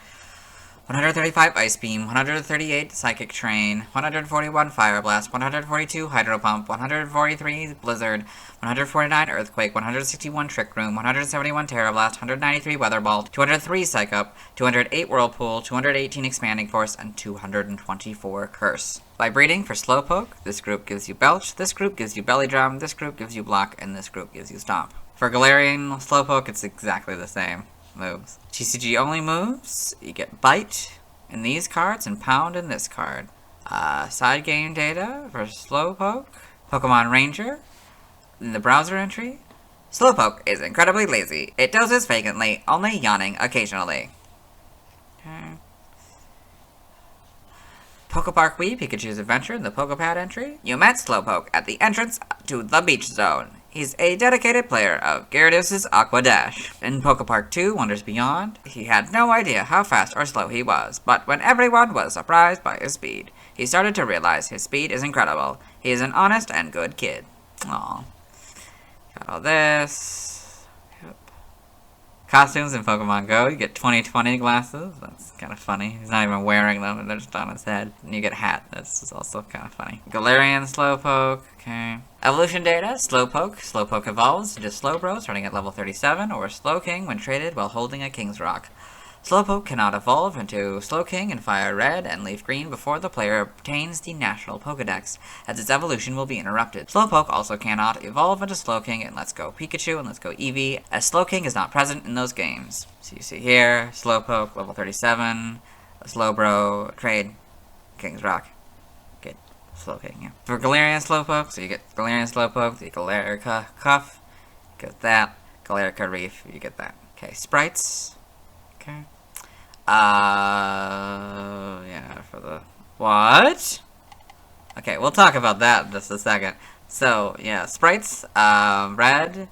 135 Ice Beam, 138 Psychic Train, 141 Fire Blast, 142 Hydro Pump, 143 Blizzard, 149 Earthquake, 161 Trick Room, 171 Terra Blast, 193 Weather Ball, 203 Psych Up, 208 Whirlpool, 218 Expanding Force, and 224 Curse. By breeding for Slowpoke, this group gives you Belch, this group gives you Belly Drum, this group gives you Block, and this group gives you Stomp. For Galarian Slowpoke, it's exactly the same moves. TCG only moves, you get Bite in these cards and Pound in this card. Side game data for Slowpoke, Pokemon Ranger, in the browser entry. Slowpoke is incredibly lazy. It dozes vacantly, only yawning occasionally. Okay. Pokepark Wii Pikachu's Adventure in the Pokepad entry. You met Slowpoke at the entrance to the Beach Zone. He's a dedicated player of Gyarados' Aqua Dash. In Pokepark 2 Wonders Beyond, he had no idea how fast or slow he was, but when everyone was surprised by his speed, he started to realize his speed is incredible. He is an honest and good kid. Aww. Got all this. Yep. Costumes in Pokemon Go, you get 2020 glasses. That's kind of funny. He's not even wearing them, they're just on his head. And you get a hat. That's also kind of funny. Galarian Slowpoke. Okay. Evolution data, Slowpoke. Slowpoke evolves into Slowbro starting at level 37, or Slowking when traded while holding a King's Rock. Slowpoke cannot evolve into Slowking and Fire Red and Leaf Green before the player obtains the National Pokedex, as its evolution will be interrupted. Slowpoke also cannot evolve into Slowking and Let's Go Pikachu and Let's Go Eevee, as Slowking is not present in those games. So you see here, Slowpoke, level 37, Slowbro, trade, King's Rock. Get Slowking, yeah. For Galarian Slowpoke, so you get Galarian Slowpoke, the Galarica Cuff, you get that, Galarica Reef, you get that. Okay, sprites. Okay. Yeah, for the... What? Okay, we'll talk about that in just a second. So, yeah, sprites, red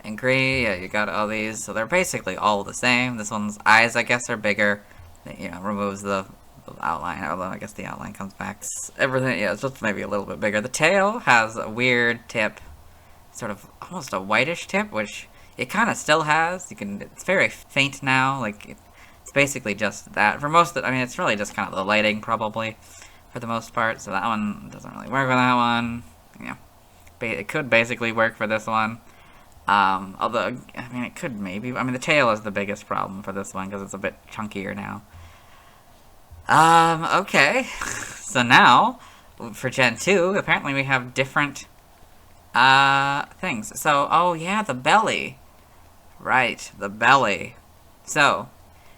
and green, yeah, you got all these. So they're basically all the same. This one's eyes, I guess, are bigger. It, you know, removes the outline, although I guess the outline comes back. Everything, yeah, it's just maybe a little bit bigger. The tail has a weird tip, sort of almost a whitish tip, which... it kind of still has. It's very faint now. Like, it's basically just that. For most of, I mean, it's really just kind of the lighting, probably, for the most part. So that one doesn't really work for that one. Yeah. It could basically work for this one. Although, I mean, it could maybe. I mean, the tail is the biggest problem for this one, because it's a bit chunkier now. Okay. So now, for Gen 2, apparently we have different, things. So, oh yeah, the belly. Right, the belly. So,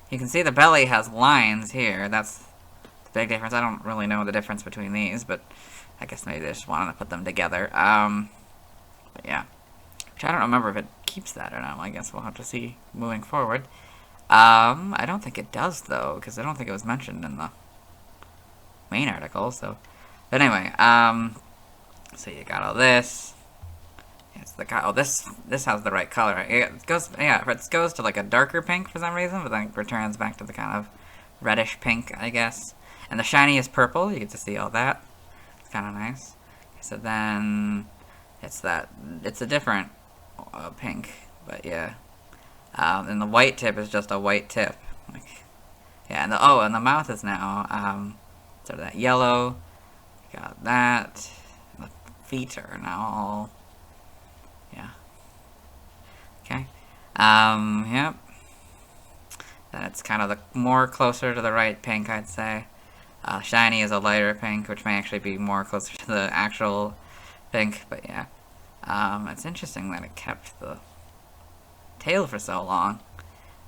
you can see the belly has lines here. That's the big difference. I don't really know the difference between these, but I guess maybe they just wanted to put them together. But yeah. Which I don't remember if it keeps that or not. I guess we'll have to see moving forward. I don't think it does, though, because I don't think it was mentioned in the main article, so... But anyway, so you got all this. It's the oh, this has the right color. It goes to like a darker pink for some reason, but then it returns back to the kind of reddish pink, I guess. And the shiny is purple. You get to see all that. It's kind of nice. So then it's a different pink, but yeah. And the white tip is just a white tip. Like, yeah, and the mouth is now sort of that yellow. Got that. The feet are now all, yeah. Okay. Yep. Then it's kind of the more closer to the right pink, I'd say. Shiny is a lighter pink, which may actually be more closer to the actual pink, but yeah. It's interesting that it kept the tail for so long.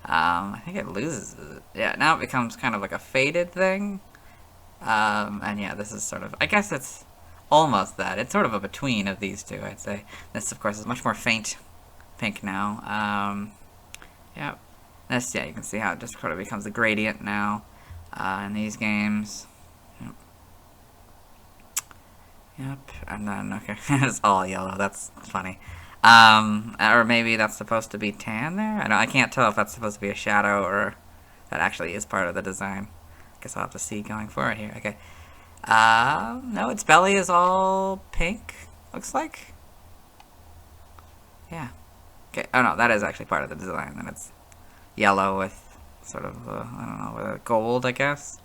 I think it loses it. Yeah, now it becomes kind of like a faded thing. And yeah, this is sort of, I guess it's almost that. It's sort of a between of these two, I'd say. This, of course, is much more faint pink now. Yeah. This, yeah, you can see how it just sort of becomes a gradient now, in these games. Yep, and then, okay, it's all yellow, that's funny. Or maybe that's supposed to be tan there? I can't tell if that's supposed to be a shadow or that actually is part of the design. Guess I'll have to see going forward here. Okay. No, its belly is all pink, looks like. Yeah. Okay, oh no, that is actually part of the design. Then it's yellow with sort of, I don't know, with a gold, I guess.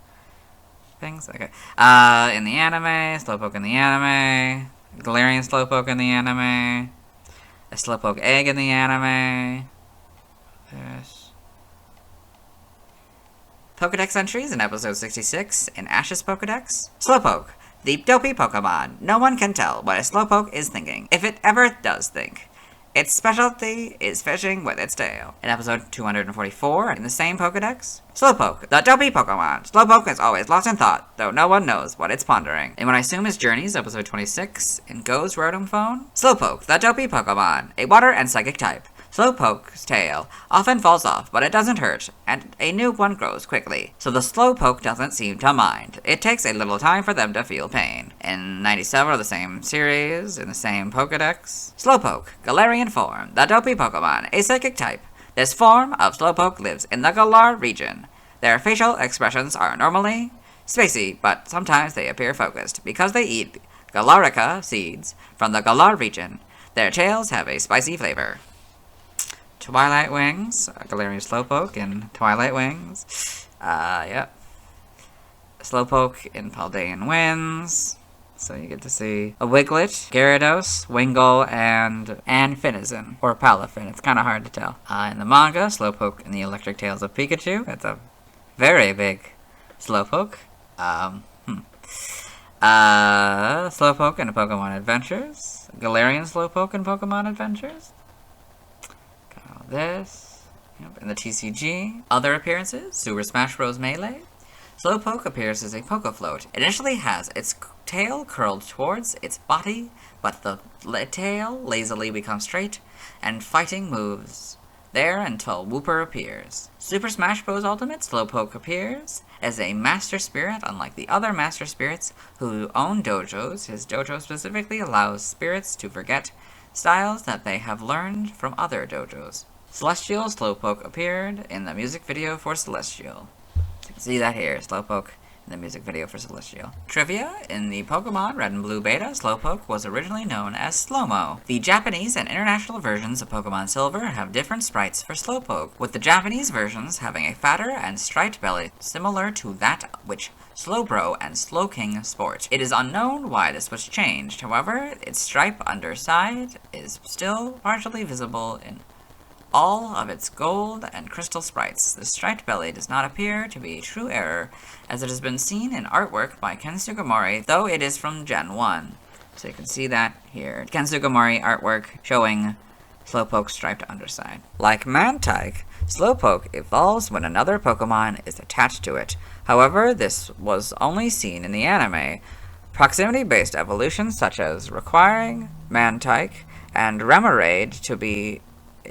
Things. Okay. In the anime, Slowpoke in the anime, Galarian Slowpoke in the anime, a Slowpoke egg in the anime. This. Pokedex entries in episode 66 in Ash's Pokedex. Slowpoke, the dopey Pokemon. No one can tell what a Slowpoke is thinking, if it ever does think. Its specialty is fishing with its tail. In episode 244, in the same Pokedex. Slowpoke, the dopey Pokemon. Slowpoke is always lost in thought, though no one knows what it's pondering. In what I assume is Journeys, episode 26, in Go's Rotom Phone. Slowpoke, the dopey Pokemon. A water and psychic type. Slowpoke's tail often falls off, but it doesn't hurt, and a new one grows quickly, so the Slowpoke doesn't seem to mind. It takes a little time for them to feel pain. In 97 of the same series, in the same Pokedex, Slowpoke, Galarian form, the dopey Pokemon, a psychic type. This form of Slowpoke lives in the Galar region. Their facial expressions are normally spacey, but sometimes they appear focused, because they eat Galarica seeds from the Galar region. Their tails have a spicy flavor. Twilight Wings, Galarian Slowpoke in Twilight Wings. Yep. Slowpoke in Paldean Winds. So you get to see a Wiglet, Gyarados, Wingull, and Finizen, or Palafin. It's kind of hard to tell. In the manga, Slowpoke in the Electric Tales of Pikachu. That's a very big Slowpoke. Slowpoke in Pokemon Adventures. Galarian Slowpoke in Pokemon Adventures. This, yep, in the TCG. Other appearances, Super Smash Bros. Melee. Slowpoke appears as a Pokefloat. It initially has its tail curled towards its body, but the tail lazily becomes straight, and fighting moves there until Wooper appears. Super Smash Bros. Ultimate, Slowpoke appears as a Master Spirit. Unlike the other Master Spirits who own dojos, his dojo specifically allows spirits to forget styles that they have learned from other dojos. Celestial Slowpoke appeared in the music video for Celestial. So you can see that here, Slowpoke in the music video for Celestial. Trivia: in the Pokemon Red and Blue Beta, Slowpoke was originally known as Slowmo. The Japanese and international versions of Pokemon Silver have different sprites for Slowpoke, with the Japanese versions having a fatter and striped belly similar to that which Slowbro and Slowking sport. It is unknown why this was changed, however, its stripe underside is still partially visible in all of its gold and crystal sprites. The striped belly does not appear to be a true error, as it has been seen in artwork by Ken Sugimori, though it is from Gen 1. So you can see that here. Ken Sugimori artwork showing Slowpoke's striped underside. Like Mantike, Slowpoke evolves when another Pokemon is attached to it. However, this was only seen in the anime. Proximity-based evolutions such as requiring Mantike and Remoraid to be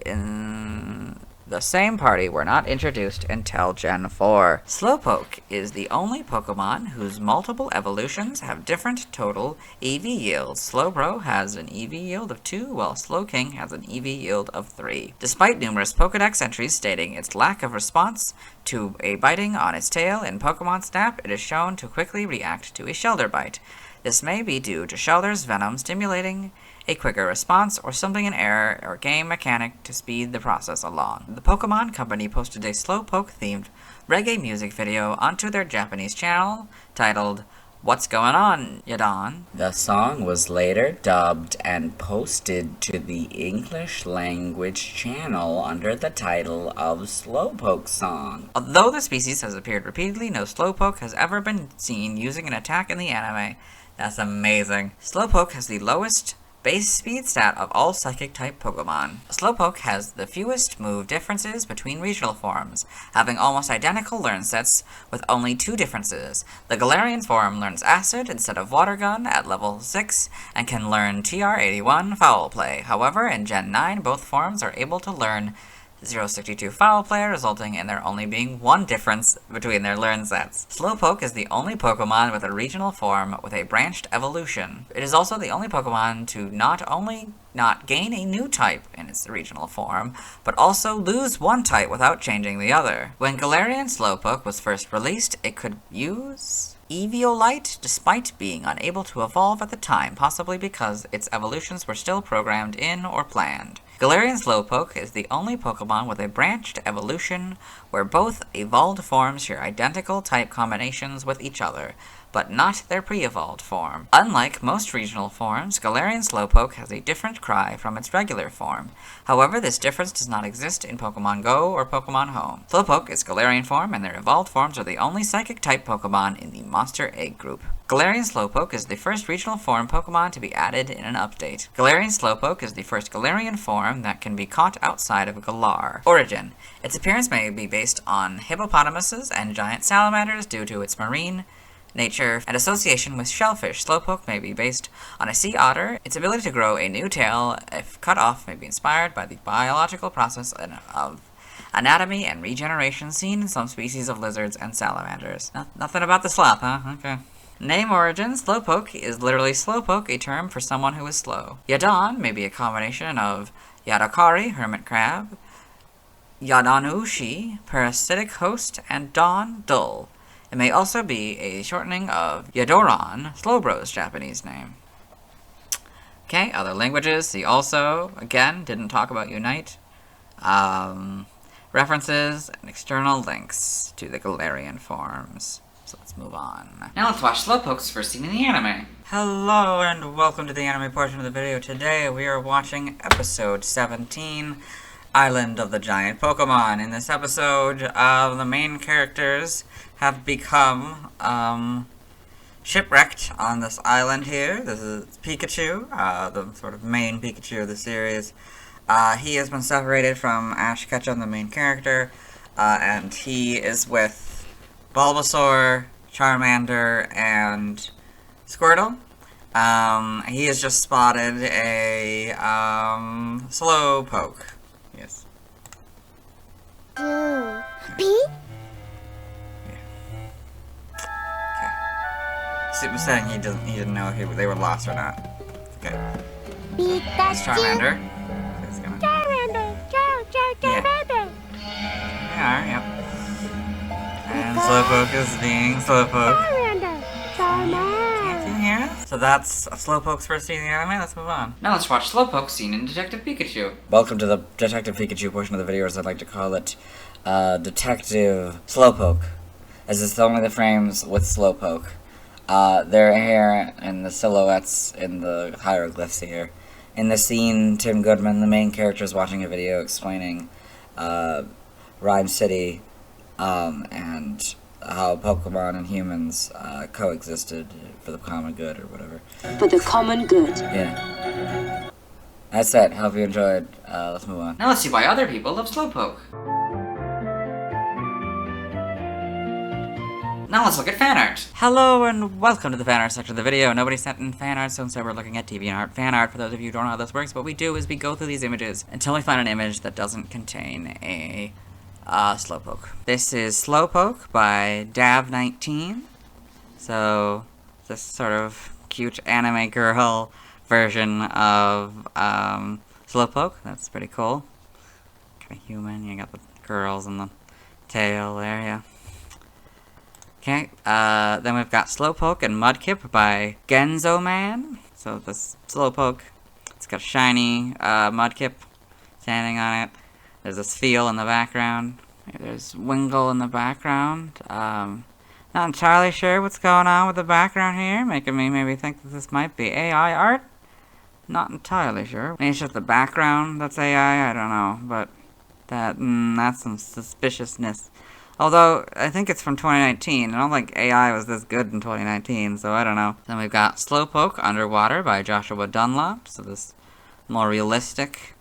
in the same party were not introduced until Gen 4. Slowpoke is the only Pokemon whose multiple evolutions have different total EV yields. Slowbro has an EV yield of 2, while Slowking has an EV yield of 3. Despite numerous Pokedex entries stating its lack of response to a biting on its tail in Pokemon Snap, it is shown to quickly react to a Shellder bite. This may be due to Shellder's venom stimulating a quicker response, or something in error or game mechanic to speed the process along. The Pokemon Company posted a Slowpoke-themed reggae music video onto their Japanese channel, titled, "What's Going On, Yadon?" The song was later dubbed and posted to the English language channel under the title of Slowpoke Song. Although the species has appeared repeatedly, no Slowpoke has ever been seen using an attack in the anime. That's amazing. Slowpoke has the lowest base speed stat of all Psychic-type Pokemon. Slowpoke has the fewest move differences between regional forms, having almost identical learn sets with only 2 differences. The Galarian form learns Acid instead of Water Gun at level 6, and can learn TR-81 Foul Play. However, in Gen 9, both forms are able to learn 062 Foul Play, resulting in there only being 1 difference between their learn sets. Slowpoke is the only Pokemon with a regional form with a branched evolution. It is also the only Pokemon to not only not gain a new type in its regional form, but also lose one type without changing the other. When Galarian Slowpoke was first released, it could use Eviolite despite being unable to evolve at the time, possibly because its evolutions were still programmed in or planned. Galarian Slowpoke is the only Pokemon with a branched evolution where both evolved forms share identical type combinations with each other, but not their pre-evolved form. Unlike most regional forms, Galarian Slowpoke has a different cry from its regular form. However, this difference does not exist in Pokemon Go or Pokemon Home. Slowpoke is Galarian form, and their evolved forms are the only Psychic-type Pokemon in the Monster Egg group. Galarian Slowpoke is the first regional form Pokemon to be added in an update. Galarian Slowpoke is the first Galarian form that can be caught outside of Galar. Origin: its appearance may be based on hippopotamuses and giant salamanders due to its marine nature and association with shellfish. Slowpoke may be based on a sea otter. Its ability to grow a new tail, if cut off, may be inspired by the biological process of anatomy and regeneration seen in some species of lizards and salamanders. Nothing about the sloth, huh? Okay. Name origin: Slowpoke is literally Slowpoke, a term for someone who is slow. Yadon may be a combination of Yadokari, hermit crab, Yadanushi, parasitic host, and Don, dull. It may also be a shortening of Yadoran, Slowbro's Japanese name. Okay, other languages. See also, again, didn't talk about Unite. References and external links to the Galarian forms. So let's move on. Now let's watch Slowpoke's first scene in the anime. Hello and welcome to the anime portion of the video. Today we are watching episode 17, Island of the Giant Pokemon. In this episode, the main characters have become shipwrecked on this island here. This is Pikachu, the sort of main Pikachu of the series. He has been separated from Ash Ketchum, the main character, and he is with Bulbasaur, Charmander, and Squirtle. He has just spotted a Slowpoke. Yes. Pete? He was saying he didn't know if they were lost or not. Okay. Pete, that's Charmander. Charmander. Charmander. They are, yep. And Slowpoke Slowpoke is being Slowpoke. Can you hear us? So that's Slowpoke's first scene in the anime. Let's move on. Now let's watch Slowpoke scene in Detective Pikachu. Welcome to the Detective Pikachu portion of the video, as I'd like to call it, Detective Slowpoke, as it's only the frames with Slowpoke. Their hair and the silhouettes in the hieroglyphs here. In the scene, Tim Goodman, the main character, is watching a video explaining Rhyme City and how Pokemon and humans coexisted for the common good, or whatever. For the common good. Yeah. That's it. Hope you enjoyed. Let's move on. Now let's see why other people love Slowpoke. Now let's look at fan art. Hello and welcome to the fan art section of the video. Nobody sent in fan art, so instead we're looking at TV and art. Fan art, for those of you who don't know how this works, what we do is we go through these images until we find an image that doesn't contain a Slowpoke. This is Slowpoke by Dav19. So, this sort of cute anime girl version of Slowpoke. That's pretty cool. Kind of human. You got the girls and the tail there, yeah. Okay, then we've got Slowpoke and Mudkip by Genzoman. So this Slowpoke, it's got a shiny Mudkip standing on it. There's a Seel in the background. There's Wingull in the background. Not entirely sure what's going on with the background here, making me maybe think that this might be AI art. Not entirely sure. Maybe it's just the background that's AI, I don't know, but that's some suspiciousness. Although, I think it's from 2019. I don't think AI was this good in 2019, so I don't know. Then we've got Slowpoke Underwater by Joshua Dunlop. So this more realistic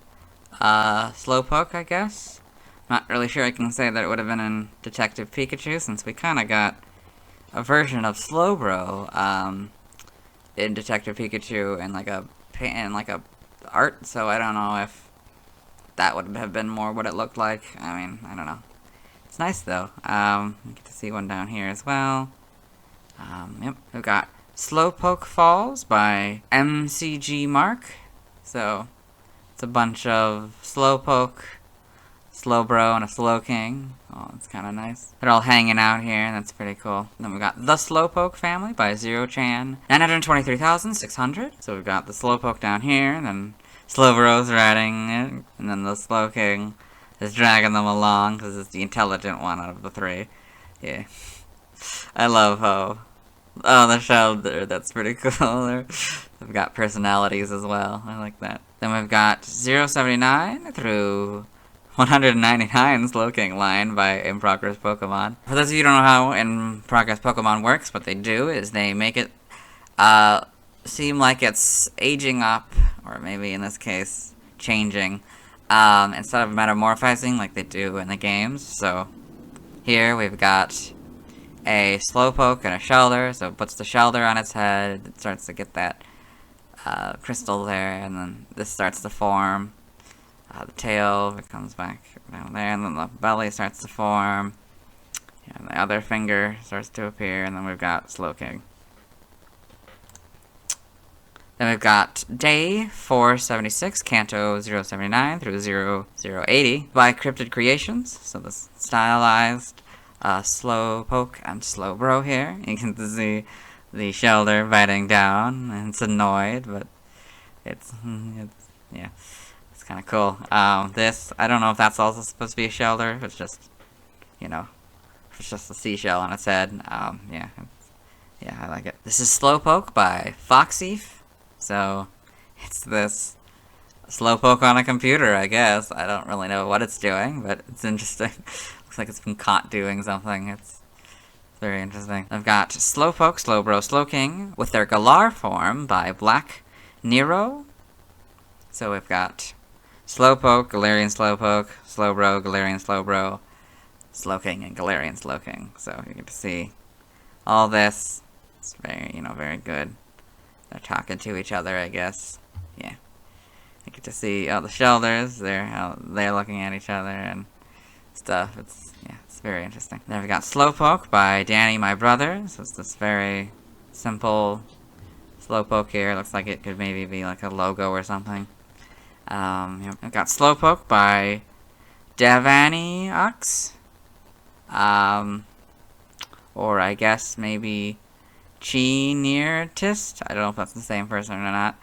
Slowpoke, I guess. Not really sure I can say that it would have been in Detective Pikachu, since we kind of got a version of Slowbro in Detective Pikachu and like a art. So I don't know if that would have been more what it looked like. I mean, I don't know. It's nice though. You get to see one down here as well. Yep, we've got Slowpoke Falls by MCG Mark. So it's a bunch of Slowpoke, Slowbro, and a Slowking. Oh, it's kind of nice. They're all hanging out here. That's pretty cool. Then we've got The Slowpoke Family by Zero-chan. 923,600. So we've got the Slowpoke down here, and then Slowbro's riding it, and then the Slowking is dragging them along, because it's the intelligent one out of the three. Yeah. I love how... Oh, the Shellder, that's pretty cool. They've got personalities as well. I like that. Then we've got 079 through 199 Slowking line by In Progress Pokemon. For those of you who don't know how In Progress Pokemon works, what they do is they make it seem like it's aging up, or maybe in this case, changing. Instead of metamorphizing like they do in the games. So here we've got a Slowpoke and a Shellder. So it puts the Shellder on its head. It starts to get that crystal there, and then this starts to form. The tail comes back down there, and then the belly starts to form. And the other finger starts to appear, and then we've got Slowking. Then we've got Day 476, Kanto 079 through 0080 by Cryptid Creations. So this stylized Slowpoke and Slowbro here. You can see the Shellder biting down, and it's annoyed, but it's yeah, it's kind of cool. This, I don't know if that's also supposed to be a Shellder, if it's just, you know, if it's just a seashell on its head. Yeah, I like it. This is Slowpoke by Foxeef. So, it's this Slowpoke on a computer, I guess. I don't really know what it's doing, but it's interesting. Looks like it's been caught doing something. It's very interesting. I've got Slowpoke, Slowbro, Slowking with their Galar form by Black Nero. So we've got Slowpoke, Galarian Slowpoke, Slowbro, Galarian Slowbro, Slowking, and Galarian Slowking. So you get to see all this. It's very, very good. They're talking to each other, I guess. Yeah. You get to see all the Shelders, how they're looking at each other and stuff. It's very interesting. Then we got Slowpoke by Danny My Brother. So it's this very simple Slowpoke here. Looks like it could maybe be like a logo or something. We've got Slowpoke by Davani Ox. or I guess maybe Chi-near-tist. I don't know if that's the same person or not.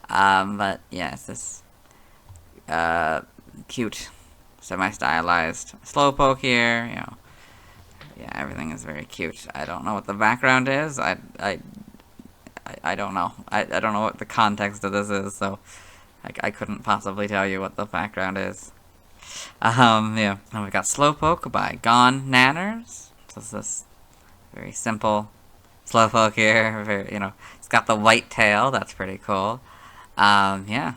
But yeah, it's this cute, semi-stylized Slowpoke here. You know, yeah, everything is very cute. I don't know what the background is. I don't know. I don't know what the context of this is, so I couldn't possibly tell you what the background is. Yeah. And we got Slowpoke by Gone Nanners. So it's this very simple Slowpoke here. Very, you know, it's got the white tail. That's pretty cool. Yeah.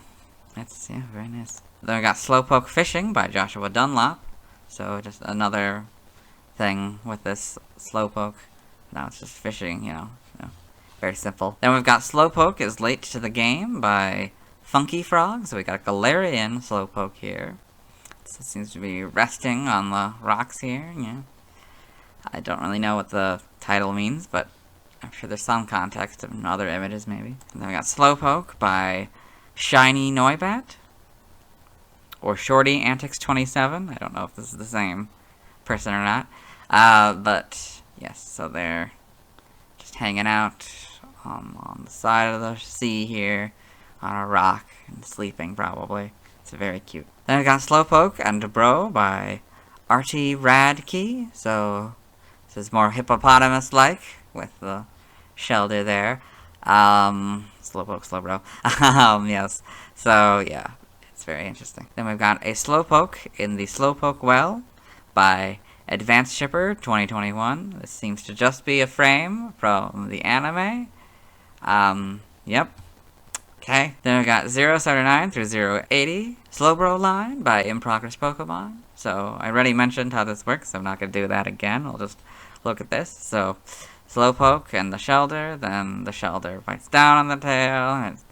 It's, yeah, very nice. Then we got Slowpoke Fishing by Joshua Dunlop. So just another thing with this Slowpoke. Now it's just fishing, you know. Very simple. Then we've got Slowpoke is Late to the Game by Funky Frog. So we got a Galarian Slowpoke here. So it seems to be resting on the rocks here. Yeah. I don't really know what the title means, but I'm sure there's some context in other images maybe. And then we got Slowpoke by Shiny Noibat. Or Shorty Antics 27. I don't know if this is the same person or not. But yes, so they're just hanging out on the side of the sea here on a rock and sleeping probably. It's very cute. Then we got Slowpoke and Bro by Artie Radkey. So this is more hippopotamus-like with the Shellder there. Slowpoke, Slowbro. Yes. So yeah, it's very interesting. Then we've got a Slowpoke in the Slowpoke Well by Advanced Shipper 2021. This seems to just be a frame from the anime. Yep. Okay. Then we got 079 through 080 Slowbro line by In Progress Pokemon. So I already mentioned how this works, so I'm not going to do that again. We'll just look at this. So Slowpoke and the Shellder, then the Shellder bites down on the tail, and it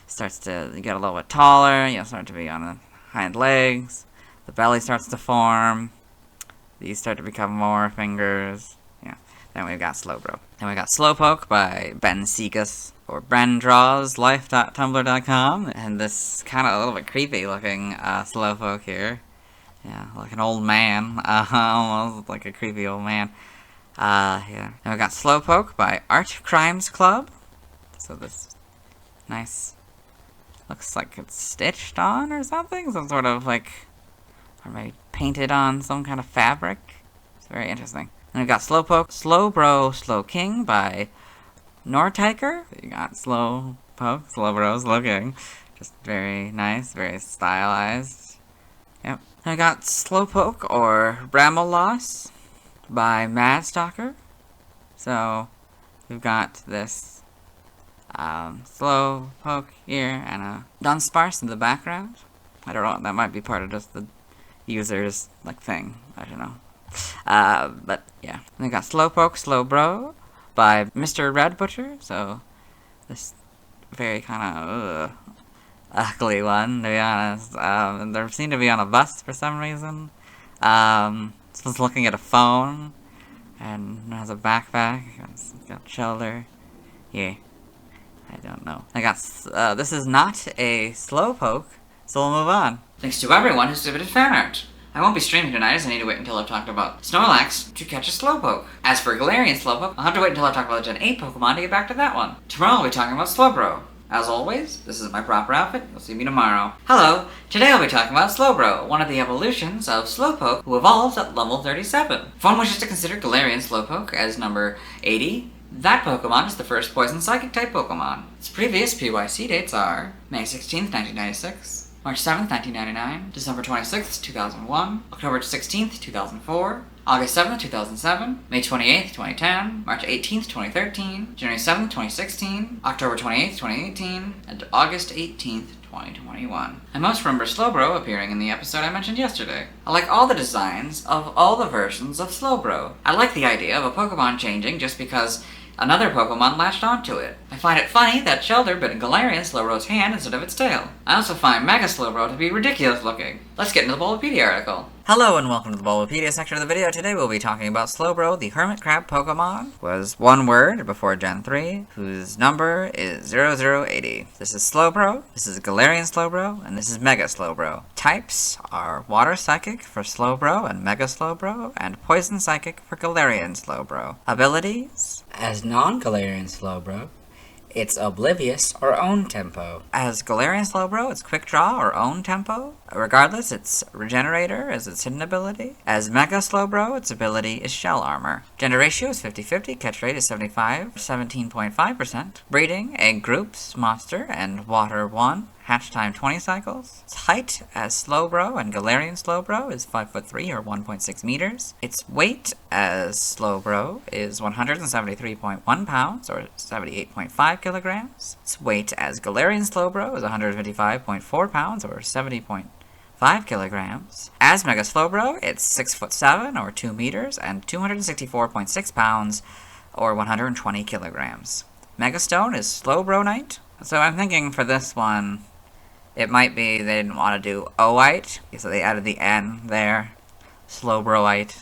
starts to get a little bit taller, you know, start to be on the hind legs. The belly starts to form. These start to become more fingers. Yeah. Then we've got Slowbro. Then we got Slowpoke by Ben Segas or BrenDrawsLife.tumblr.com. And this kind of a little bit creepy looking Slowpoke here. Yeah, like an old man. Almost like a creepy old man. Yeah. Then we got Slowpoke by Art Crimes Club. So this nice, looks like it's stitched on or something. Some sort of like, or maybe painted on some kind of fabric. It's very interesting. And we got Slowpoke, Slowbro, Slowking by Nortiker. You got Slowpoke, Slowbro, Slowking. Just very nice, very stylized. Yep. And we got Slowpoke or Bramoloss by Madstalker. So we've got this Slowpoke here and a Dunsparce in the background. I don't know, that might be part of just the user's like thing. I don't know. But yeah. And we got Slowpoke, Slowbro by Mr. Red Butcher. So this very kind of ugly one, to be honest. They seem to be on a bus for some reason. This one's looking at a phone and has a backpack. It's got Shellder. Yeah. I don't know. I got this is not a Slowpoke, so we'll move on. Thanks to everyone who submitted fan art. I won't be streaming tonight as I need to wait until I've talked about Snorlax to catch a Slowpoke. As for Galarian Slowpoke, I'll have to wait until I talk about the Gen 8 Pokemon to get back to that one. Tomorrow I'll be talking about Slowbro. As always, this is my proper outfit. You'll see me tomorrow. Hello! Today I'll be talking about Slowbro, one of the evolutions of Slowpoke who evolves at level 37. If one wishes to consider Galarian Slowpoke as number 80, that Pokemon is the first Poison Psychic type Pokemon. Its previous PYC dates are May 16th, 1996, March 7th, 1999, December 26th, 2001, October 16th, 2004, August 7th, 2007, May 28th, 2010, March 18th, 2013, January 7th, 2016, October 28th, 2018, and August 18th, 2021. I most remember Slowbro appearing in the episode I mentioned yesterday. I like all the designs of all the versions of Slowbro. I like the idea of a Pokemon changing just because another Pokemon latched onto it. I find it funny that Shellder bit Galarian Slowbro's hand instead of its tail. I also find Mega Slowbro to be ridiculous looking. Let's get into the Bulbapedia article. Hello and welcome to the Bulbapedia section of the video. Today we'll be talking about Slowbro, the hermit crab Pokemon. Was one word before Gen 3, whose number is 0080. This is Slowbro, this is Galarian Slowbro, and this is Mega Slowbro. Types are Water Psychic for Slowbro and Mega Slowbro, and Poison Psychic for Galarian Slowbro. Abilities? As non-Galarian Slowbro, it's Oblivious or Own Tempo. As Galarian Slowbro, it's Quick Draw or Own Tempo. Regardless, it's Regenerator as its hidden ability. As Mega Slowbro, its ability is Shell Armor. Gender ratio is 50-50, catch rate is 17.5%. Breeding, Egg Groups, Monster, and Water 1. Hatch time 20 cycles. Its height as Slowbro and Galarian Slowbro is 5'3" or 1.6 meters. Its weight as Slowbro is 173.1 pounds or 78.5 kilograms. Its weight as Galarian Slowbro is 155.4 pounds or 70.5 kilograms. As Mega Slowbro, it's 6'7" or 2 meters and 264.6 pounds or 120 kilograms. Megastone is Slowbronite. So I'm thinking for this one, it might be they didn't want to do Oite, so they added the N there. Slowbronite.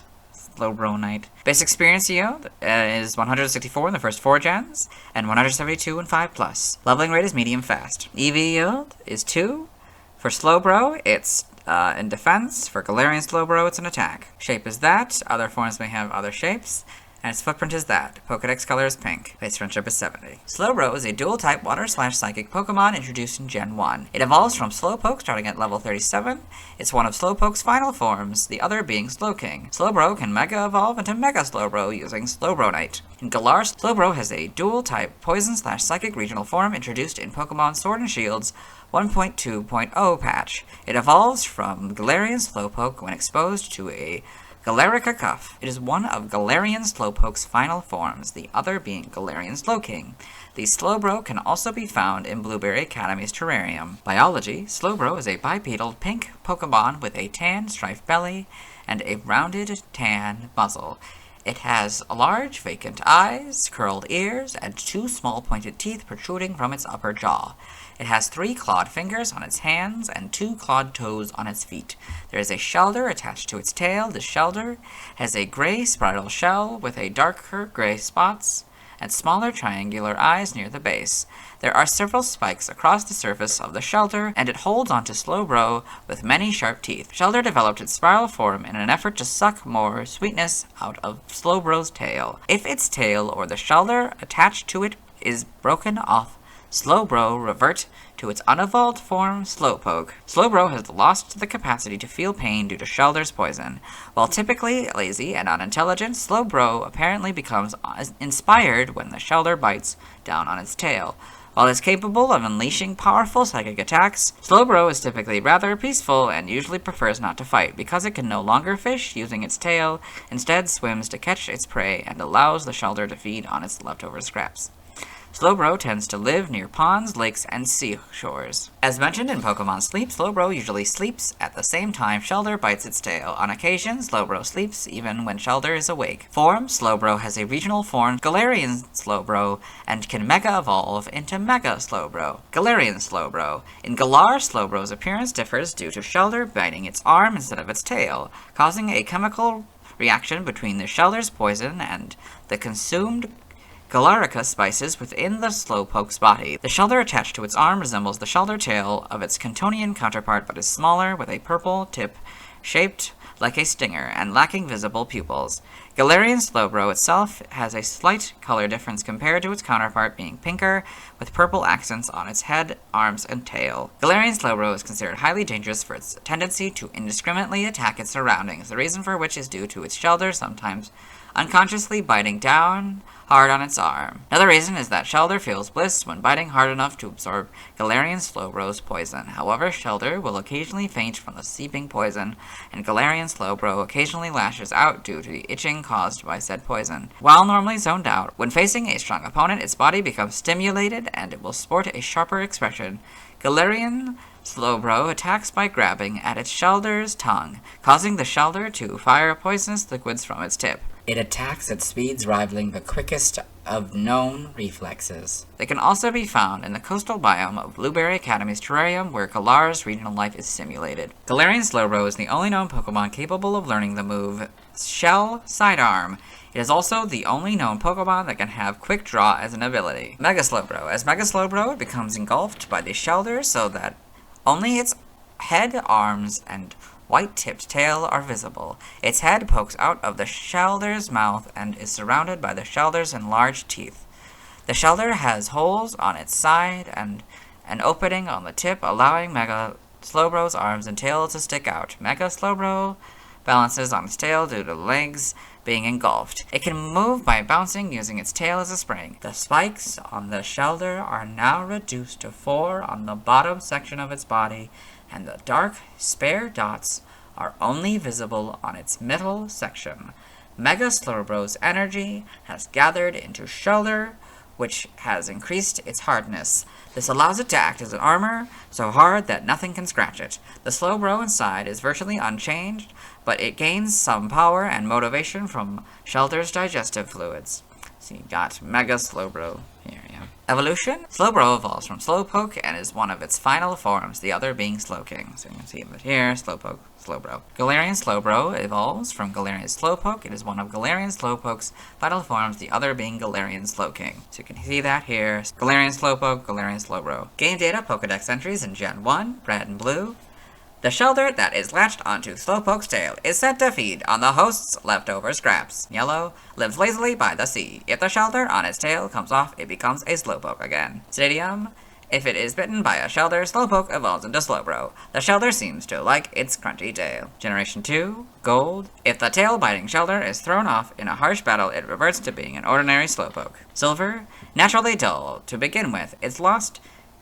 Base experience yield is 164 in the first 4 gens, and 172 in 5+. Leveling rate is medium fast. EV yield is 2. For Slowbro, it's in defense. For Galarian Slowbro, it's an attack. Shape is that. Other forms may have other shapes. And its footprint is that. Pokedex color is pink. Base friendship is 70. Slowbro is a dual-type Water/Psychic Pokemon introduced in Gen 1. It evolves from Slowpoke starting at level 37. It's one of Slowpoke's final forms, the other being Slowking. Slowbro can Mega Evolve into Mega Slowbro using Slowbronite. In Galar, Slowbro has a dual-type Poison/Psychic regional form introduced in Pokemon Sword and Shield's 1.2.0 patch. It evolves from Galarian Slowpoke when exposed to a Galarica Cuff. It is one of Galarian Slowpoke's final forms, the other being Galarian Slowking. The Slowbro can also be found in Blueberry Academy's terrarium. Biology: Slowbro is a bipedal pink Pokemon with a tan striped belly and a rounded tan muzzle. It has large vacant eyes, curled ears, and 2 small pointed teeth protruding from its upper jaw. It has 3 clawed fingers on its hands and 2 clawed toes on its feet. There is a Shellder attached to its tail. The Shellder has a gray spiral shell with a darker gray spots and smaller triangular eyes near the base. There are several spikes across the surface of the Shellder, and it holds onto Slowbro with many sharp teeth. Shellder developed its spiral form in an effort to suck more sweetness out of Slowbro's tail. If its tail or the Shellder attached to it is broken off, Slowbro revert to its unevolved form, Slowpoke. Slowbro has lost the capacity to feel pain due to Shellder's poison. While typically lazy and unintelligent, Slowbro apparently becomes inspired when the Shellder bites down on its tail. While it's capable of unleashing powerful psychic attacks, Slowbro is typically rather peaceful and usually prefers not to fight. Because it can no longer fish using its tail, instead swims to catch its prey and allows the Shellder to feed on its leftover scraps. Slowbro tends to live near ponds, lakes, and seashores. As mentioned in Pokemon Sleep, Slowbro usually sleeps at the same time Shellder bites its tail. On occasion, Slowbro sleeps even when Shellder is awake. Form: Slowbro has a regional form, Galarian Slowbro, and can Mega Evolve into Mega Slowbro. Galarian Slowbro. In Galar, Slowbro's appearance differs due to Shellder biting its arm instead of its tail, causing a chemical reaction between the Shellder's poison and the consumed Galarica spices within the Slowpoke's body. The Shellder attached to its arm resembles the Shellder tail of its Cantonian counterpart but is smaller with a purple tip shaped like a stinger and lacking visible pupils. Galarian Slowbro itself has a slight color difference compared to its counterpart being pinker with purple accents on its head, arms, and tail. Galarian Slowbro is considered highly dangerous for its tendency to indiscriminately attack its surroundings, the reason for which is due to its Shellder sometimes unconsciously biting down hard on its arm. Another reason is that Shellder feels bliss when biting hard enough to absorb Galarian Slowbro's poison. However, Shellder will occasionally faint from the seeping poison, and Galarian Slowbro occasionally lashes out due to the itching caused by said poison. While normally zoned out, when facing a strong opponent, its body becomes stimulated and it will sport a sharper expression. Galarian Slowbro attacks by grabbing at its Shellder's tongue, causing the Shellder to fire poisonous liquids from its tip. It attacks at speeds rivaling the quickest of known reflexes. They can also be found in the coastal biome of Blueberry Academy's terrarium, where Galar's regional life is simulated. Galarian Slowbro is the only known Pokemon capable of learning the move Shell Sidearm. It is also the only known Pokemon that can have Quick Draw as an ability. Mega Slowbro. As Mega Slowbro, it becomes engulfed by the Shellder so that only its head, arms, and white-tipped tail are visible. Its head pokes out of the Shellder's mouth and is surrounded by the Shellder's enlarged teeth. The Shellder has holes on its side and an opening on the tip, allowing Mega Slowbro's arms and tail to stick out. Mega Slowbro balances on its tail due to legs being engulfed. It can move by bouncing using its tail as a spring. The spikes on the Shellder are now reduced to 4 on the bottom section of its body, and the dark, spare dots are only visible on its middle section. Mega Slowbro's energy has gathered into Shellder, which has increased its hardness. This allows it to act as an armor, so hard that nothing can scratch it. The Slowbro inside is virtually unchanged, but it gains some power and motivation from Shellder's digestive fluids. So you got Mega Slowbro here, yeah. Evolution? Slowbro evolves from Slowpoke and is one of its final forms, the other being Slowking. So you can see it here, Slowpoke, Slowbro. Galarian Slowbro evolves from Galarian Slowpoke. It is one of Galarian Slowpoke's final forms, the other being Galarian Slowking. So you can see that here, Galarian Slowpoke, Galarian Slowbro. Game data, Pokedex entries in Gen 1, red and blue. The Shellder that is latched onto Slowpoke's tail is sent to feed on the host's leftover scraps. Yellow lives lazily by the sea. If the Shellder on its tail comes off, it becomes a Slowpoke again. Stadium. If it is bitten by a Shellder, Slowpoke evolves into Slowbro. The Shellder seems to like its crunchy tail. Generation 2, Gold. If the tail-biting Shellder is thrown off in a harsh battle, it reverts to being an ordinary Slowpoke. Silver. Naturally dull to begin with, it's lost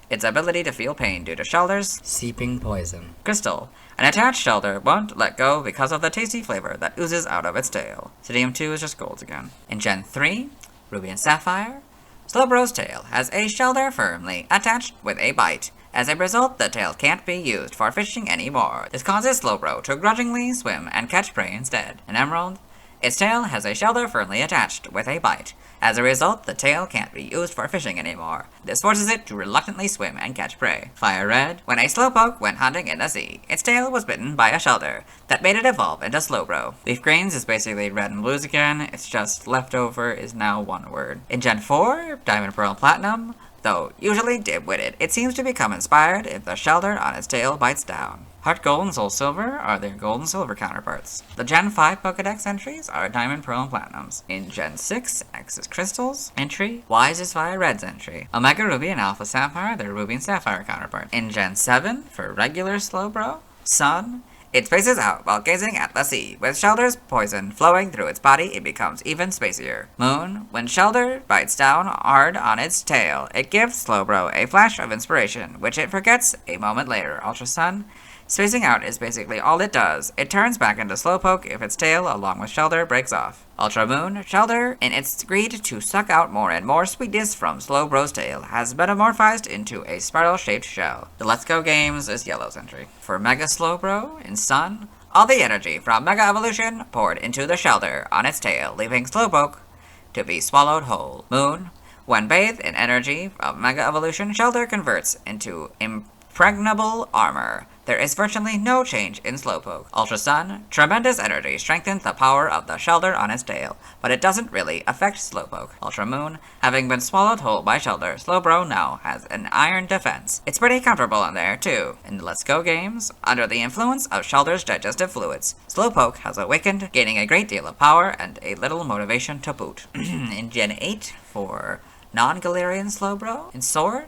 its ability to feel pain due to Shellder's seeping poison. Crystal. An attached Shellder won't let go because of the tasty flavor that oozes out of its tail. Stadium 2 is just golds again. In Gen 3, Ruby and Sapphire, Slowbro's tail has a Shellder firmly attached with a bite. As a result, the tail can't be used for fishing anymore. This causes Slowbro to grudgingly swim and catch prey instead. An Emerald. Its tail has a Shellder firmly attached with a bite. As a result, the tail can't be used for fishing anymore. This forces it to reluctantly swim and catch prey. Fire Red. When a Slowpoke went hunting in the sea, its tail was bitten by a Shellder that made it evolve into Slowbro. Leaf Greens is basically red and blues again, it's just leftover is now one word. In Gen 4, Diamond, Pearl, Platinum, though usually dim-witted, it seems to become inspired if the Shellder on its tail bites down. Heart Gold and Soul Silver are their Gold and Silver counterparts. The Gen 5 Pokedex entries are Diamond, Pearl, and Platinums. In Gen 6, X is Crystals entry, Y is Fire Red's entry. Omega Ruby and Alpha Sapphire, their Ruby and Sapphire counterparts. In Gen 7, for regular Slowbro, Sun, it spaces out while gazing at the sea. With Shellder's poison flowing through its body, it becomes even spacier. Moon. When Shellder bites down hard on its tail, it gives Slowbro a flash of inspiration, which it forgets a moment later. Ultra Sun. Spacing out is basically all it does. It turns back into Slowpoke if its tail, along with Shellder, breaks off. Ultra Moon. Shellder, in its greed to suck out more and more sweetness from Slowbro's tail, has metamorphized into a spiral-shaped shell. The Let's Go Games is Yellow's entry. For Mega Slowbro, in Sun, all the energy from Mega Evolution poured into the Shellder on its tail, leaving Slowpoke to be swallowed whole. Moon. When bathed in energy of Mega Evolution, Shellder converts into impregnable armor. There is virtually no change in Slowpoke. Ultra Sun. Tremendous energy strengthens the power of the Shellder on its tail, but it doesn't really affect Slowpoke. Ultra Moon. Having been swallowed whole by Shellder, Slowbro now has an iron defense. It's pretty comfortable in there, too. In the Let's Go games, under the influence of Shellder's digestive fluids, Slowpoke has awakened, gaining a great deal of power and a little motivation to boot. In Gen 8, for non-Galarian Slowbro, in Sword,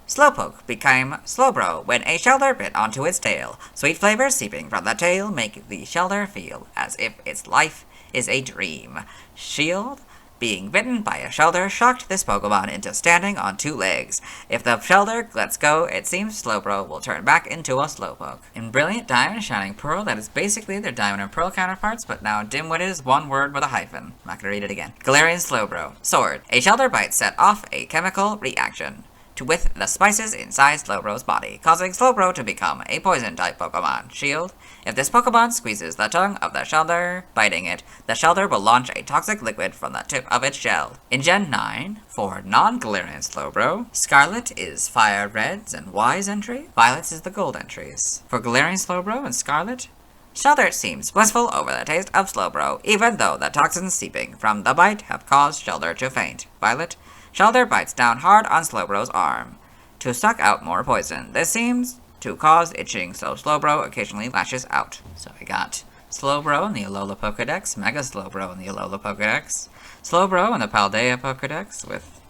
Slowpoke became Slowbro when a Shellder bit onto its tail. Sweet flavors seeping from the tail make the Shellder feel as if its life is a dream. Shield. Being bitten by a Shellder shocked this Pokemon into standing on 2 legs. If the Shellder lets go, it seems Slowbro will turn back into a Slowpoke. In Brilliant Diamond and Shining Pearl, that is basically their Diamond and Pearl counterparts, but now dim-witted is one word with a hyphen. I'm not gonna read it again. Galarian Slowbro. Sword. A Shellder bite set off a chemical reaction. with the spices inside Slowbro's body, causing Slowbro to become a poison-type Pokemon. Shield. If this Pokemon squeezes the tongue of the Shellder, biting it, the Shellder will launch a toxic liquid from the tip of its shell. In Gen 9, for non-Galarian Slowbro, Scarlet is Fire Red's and Y's entry, Violet's is the Gold entries. For Galarian Slowbro and Scarlet, Shellder seems blissful over the taste of Slowbro, even though the toxins seeping from the bite have caused Shellder to faint. Violet. Shellder bites down hard on Slowbro's arm to suck out more poison. This seems to cause itching, so Slowbro occasionally lashes out. So we got Slowbro in the Alola Pokedex, Mega Slowbro in the Alola Pokedex, Slowbro in the Paldea Pokedex with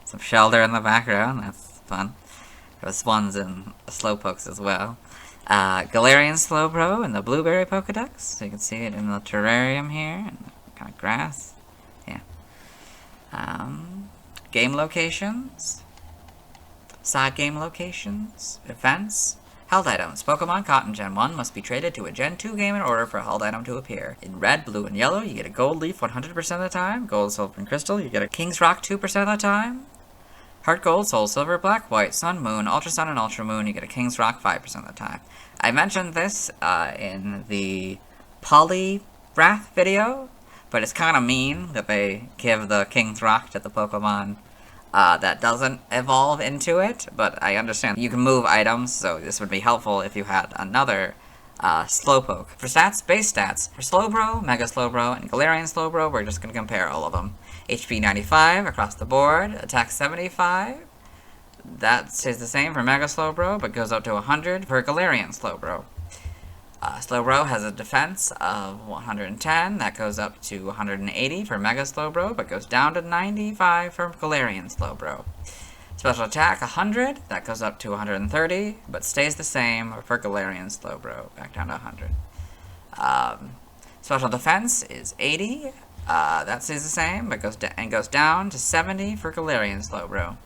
some Shellder in the background. That's fun. There's ones in Slowpokes as well. Galarian Slowbro in the Blueberry Pokedex. So you can see it in the terrarium here, and kind of grass. Yeah. Game locations, side game locations, events, held items. Pokemon caught in Gen 1 must be traded to a Gen 2 game in order for a held item to appear. In red, blue, and yellow, you get a gold leaf 100% of the time. Gold, silver, and crystal, you get a King's Rock 2% of the time. Heart Gold, Soul Silver, Black, White, Sun, Moon, Ultra Sun, and Ultra Moon, you get a King's Rock 5% of the time. I mentioned this in the Poliwrath video, but it's kind of mean that they give the King's Rock to the Pokemon that doesn't evolve into it, but I understand you can move items, so this would be helpful if you had another Slowpoke. For stats, base stats, for Slowbro, Mega Slowbro, and Galarian Slowbro, we're just going to compare all of them. HP 95 across the board, attack 75, that stays the same for Mega Slowbro, but goes up to 100 for Galarian Slowbro. Slowbro has a defense of 110, that goes up to 180 for Mega Slowbro, but goes down to 95 for Galarian Slowbro. Special attack 100, that goes up to 130, but stays the same for Galarian Slowbro, back down to 100. Special defense is 80, that stays the same, but goes down to 70 for Galarian Slowbro.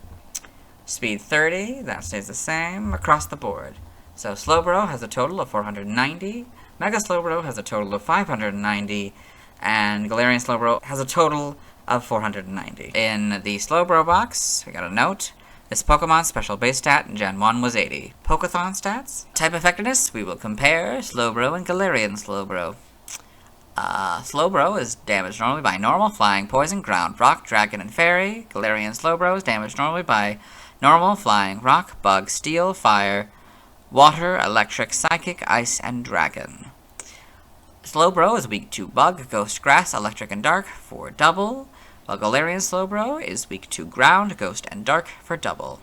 Speed 30, that stays the same across the board. So Slowbro has a total of 490, Mega Slowbro has a total of 590, and Galarian Slowbro has a total of 490. In the Slowbro box, we got a note. This Pokemon's special base stat in Gen 1 was 80. Pokeathon stats. Type effectiveness, we will compare Slowbro and Galarian Slowbro. Slowbro is damaged normally by normal, flying, poison, ground, rock, dragon, and fairy. Galarian Slowbro is damaged normally by normal, flying, rock, bug, steel, fire, water, electric, psychic, ice, and dragon. Slowbro is weak to bug, ghost, grass, electric, and dark for double, while Galarian Slowbro is weak to ground, ghost, and dark for double.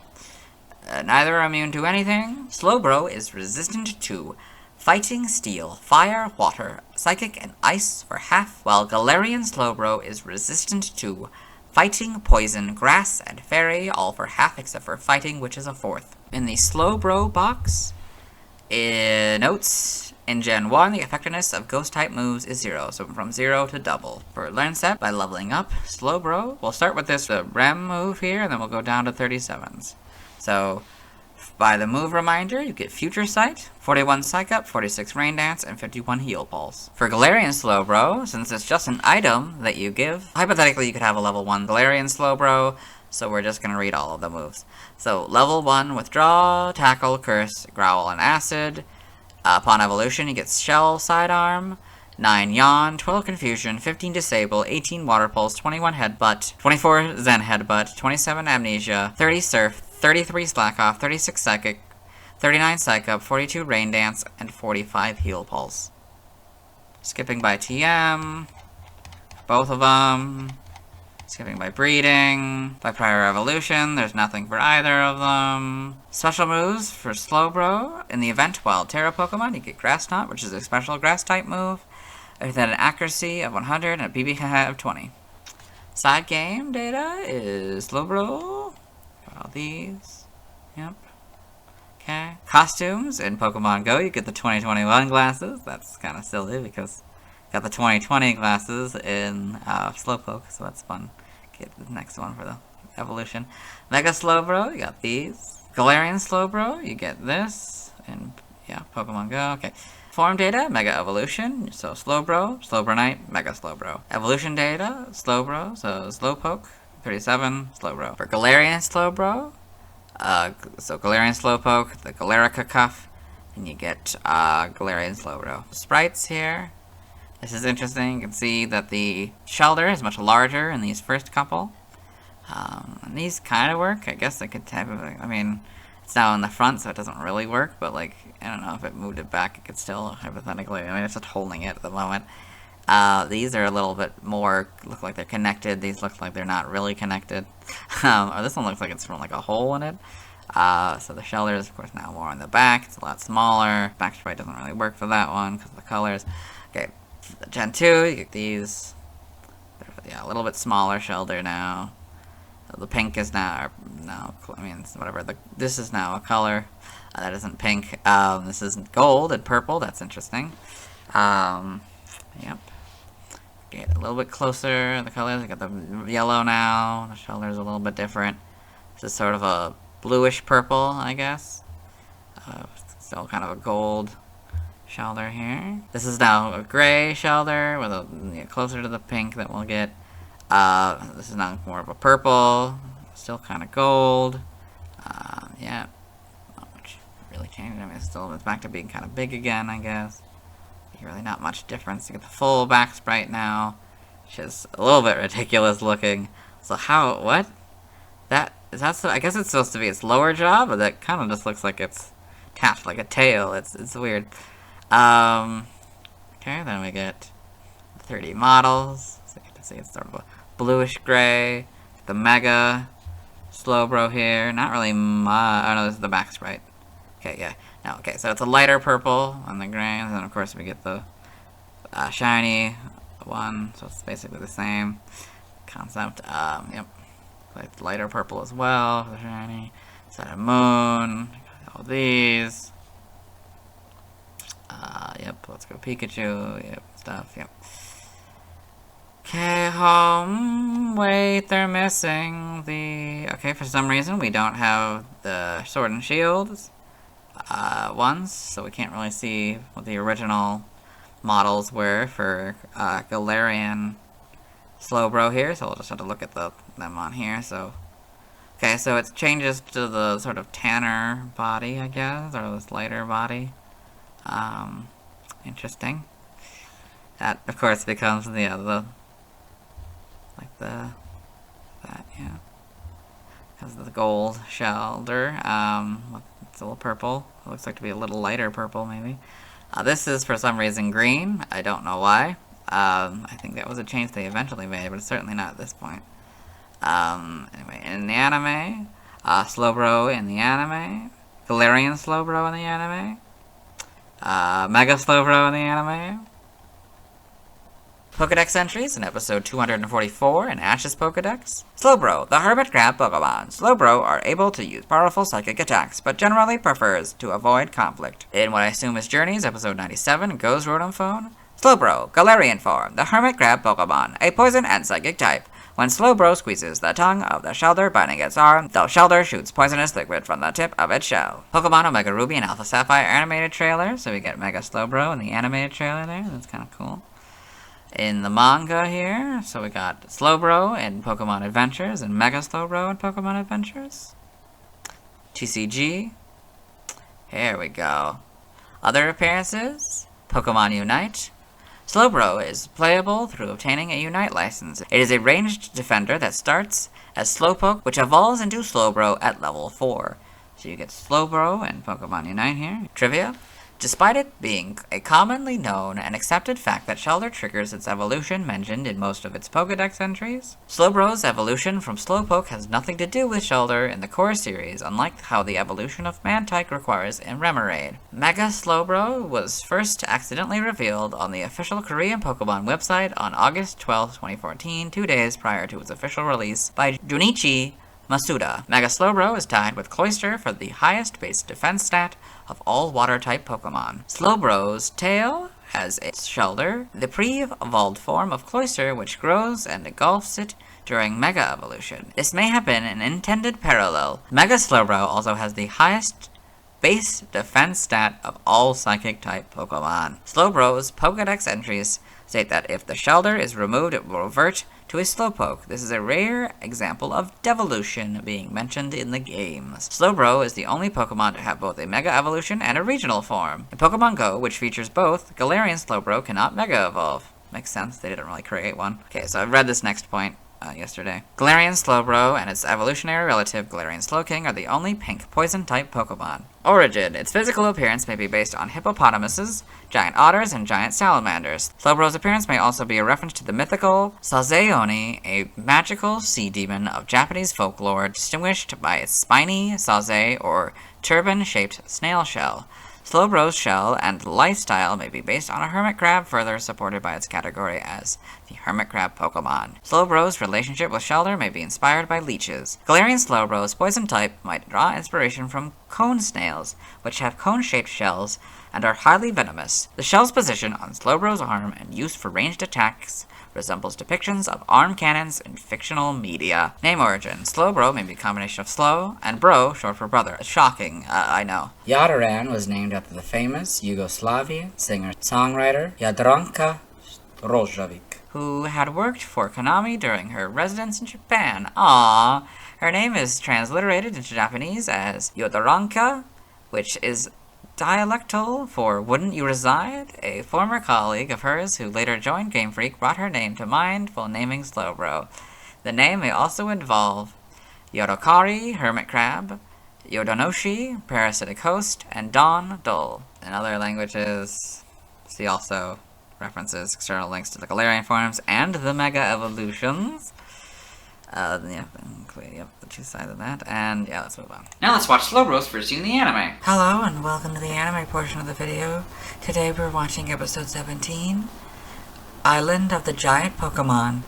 Neither are immune to anything. Slowbro is resistant to fighting, steel, fire, water, psychic, and ice for half, while Galarian Slowbro is resistant to fighting, poison, grass, and fairy, all for half except for fighting, which is a fourth. In the Slowbro box, notes, in Gen 1, the effectiveness of Ghost-type moves is 0, so from 0 to double. For Learn Set, by leveling up, Slowbro, we'll start with this Rem move here, and then we'll go down to 37s. So, by the move reminder, you get Future Sight, 41 Psych Up, 46 Rain Dance, and 51 Heal Pulse. For Galarian Slowbro, since it's just an item that you give, hypothetically you could have a level 1 Galarian Slowbro, so we're just going to read all of the moves. So, level 1, Withdraw, Tackle, Curse, Growl, and Acid. Upon evolution, you get Shell, Sidearm, 9 Yawn, 12 Confusion, 15 Disable, 18 Water Pulse, 21 Headbutt, 24 Zen Headbutt, 27 Amnesia, 30 Surf, 33 Slack Off, 36 Psychic, 39 Psych Up, 42 Rain Dance, and 45 Heal Pulse. Skipping by TM, both of them. Skipping by breeding. By prior evolution, there's nothing for either of them. Special moves for Slowbro. In the event Wild Terra Pokemon, you get Grass Knot, which is a special grass-type move, with an accuracy of 100 and a BB of 20. Side game data is Slowbro. All these. Yep. Okay. Costumes in Pokemon Go, you get the 2021 glasses. That's kind of silly because you got the 2020 glasses in Slowpoke, so that's fun. Get the next one for the evolution. Mega Slowbro, you got these. Galarian Slowbro, you get this. And yeah, Pokemon Go. Okay. Form data, Mega Evolution. So Slowbro, Slowbronite, Mega Slowbro. Evolution data, Slowbro, so Slowpoke, 37, Slowbro. For Galarian Slowbro, So Galarian Slowpoke, the Galarica Cuff, and you get Galarian Slowbro. Sprites here. This is interesting. You can see that the Shellder is much larger in these first couple. And these kind of work. I guess I could type of, I mean, it's now in the front, so it doesn't really work, but like, I don't know if it moved it back, it could still, hypothetically, I mean, it's just holding it at the moment. These are a little bit more, look like they're connected. These look like they're not really connected. Or this one looks like it's from like a hole in it. So the Shellder is, of course, now more on the back. It's a lot smaller. Back sprite doesn't really work for that one because of the colors. Okay, Gen 2, you get these. Yeah, a little bit smaller Shellder now. The pink is now, I mean, whatever. This is now a color that isn't pink. This is gold and purple. That's interesting. Yep. Get a little bit closer. The colors, we got the yellow now. The Shellder is a little bit different. This is sort of a bluish purple, I guess. Still kind of a gold Shellder here. This is now a gray Shellder with a closer to the pink that we'll get. This is now more of a purple. Still kind of gold. Yeah. Not much really changed. I mean, it's back to being kind of big again, I guess. Really not much difference. You get the full back sprite now, which is a little bit ridiculous looking. So what? I guess it's supposed to be its lower jaw, but that kind of just looks like it's tapped like a tail. It's weird. Okay, then we get 30 models. So you get to see it's sort of a bluish gray. The Mega Slowbro here. Not really much. Oh no, this is the back sprite. Okay, yeah. No, okay, so it's a lighter purple on the gray, and then of course we get the shiny one, so it's basically the same concept. Yep, like lighter purple as well, the shiny. Set of moon, all these. Yep, let's go Pikachu, yep, stuff, yep. Okay, home. Wait, they're missing the... Okay, for some reason we don't have the Sword and Shields ones, so we can't really see what the original models were for Galarian Slowbro here, so we'll just have to look at them on here. So okay, so it changes to the sort of tanner body, I guess, or this lighter body. Interesting. That of course becomes yeah, because of the gold Shellder. It's a little purple. It looks like to be a little lighter purple, maybe. This is, for some reason, green. I don't know why. I think that was a change they eventually made, but it's certainly not at this point. Anyway, in the anime, Slowbro in the anime, Galarian Slowbro in the anime, Mega Slowbro in the anime. Pokedex entries in episode 244 in Ash's Pokedex. Slowbro, the hermit crab Pokemon. Slowbro are able to use powerful psychic attacks, but generally prefers to avoid conflict. In what I assume is Journeys, episode 97, Goes Rotom Phone. Slowbro, Galarian form, the hermit crab Pokemon, a poison and psychic type. When Slowbro squeezes the tongue of the Shellder binding its arm, the Shellder shoots poisonous liquid from the tip of its shell. Pokemon Omega Ruby and Alpha Sapphire animated trailer, so we get Mega Slowbro in the animated trailer there, that's kind of cool. In the manga here, so we got Slowbro in Pokemon Adventures and Mega Slowbro in Pokemon Adventures. TCG. Here we go. Other appearances. Pokemon Unite. Slowbro is playable through obtaining a Unite license. It is a ranged defender that starts as Slowpoke, which evolves into Slowbro at level 4. So you get Slowbro in Pokemon Unite here. Trivia. Despite it being a commonly known and accepted fact that Shellder triggers its evolution mentioned in most of its Pokedex entries, Slowbro's evolution from Slowpoke has nothing to do with Shellder in the core series, unlike how the evolution of Mantike requires in Remoraid. Mega Slowbro was first accidentally revealed on the official Korean Pokemon website on August 12, 2014, 2 days prior to its official release by Junichi Masuda. Mega Slowbro is tied with Cloyster for the highest base defense stat of all water-type Pokemon. Slowbro's tail has its Shellder, the pre-evolved form of Cloyster, which grows and engulfs it during Mega Evolution. This may have been an intended parallel. Mega Slowbro also has the highest base defense stat of all Psychic-type Pokemon. Slowbro's Pokedex entries state that if the Shellder is removed, it will revert to a Slowpoke. This is a rare example of devolution being mentioned in the games. Slowbro is the only Pokemon to have both a Mega Evolution and a regional form. In Pokemon Go, which features both, Galarian Slowbro cannot Mega Evolve. Makes sense, they didn't really create one. Okay, so I read this next point yesterday. Galarian Slowbro and its evolutionary relative Galarian Slowking are the only pink poison-type Pokemon. Origin. Its physical appearance may be based on hippopotamuses, giant otters, and giant salamanders. Slowbro's appearance may also be a reference to the mythical Sazeoni, a magical sea demon of Japanese folklore distinguished by its spiny, saze, or turban-shaped snail shell. Slowbro's shell and lifestyle may be based on a hermit crab, further supported by its category as the hermit crab Pokemon. Slowbro's relationship with Shellder may be inspired by leeches. Galarian Slowbro's poison type might draw inspiration from cone snails, which have cone-shaped shells and are highly venomous. The shell's position on Slowbro's arm and use for ranged attacks resembles depictions of arm cannons in fictional media. Name origin. Slowbro may be a combination of slow and bro, short for brother. Shocking, I know. Yadoran was named after the famous Yugoslavian singer-songwriter Jadranka Rožavić, who had worked for Konami during her residence in Japan. Aww. Her name is transliterated into Japanese as Yodaranka, which is dialectal for "wouldn't you reside?" A former colleague of hers who later joined Game Freak brought her name to mind while naming Slowbro. The name may also involve Yodokari, hermit crab, Yodonoshi, parasitic host, and Don Dull. In other languages, see also references, external links to the Galarian forms and the Mega Evolutions. The two sides of that, and yeah, let's move on. Now let's watch Slowbro's first scene in the anime. Hello, and welcome to the anime portion of the video. Today we're watching episode 17, Island of the Giant Pokemon.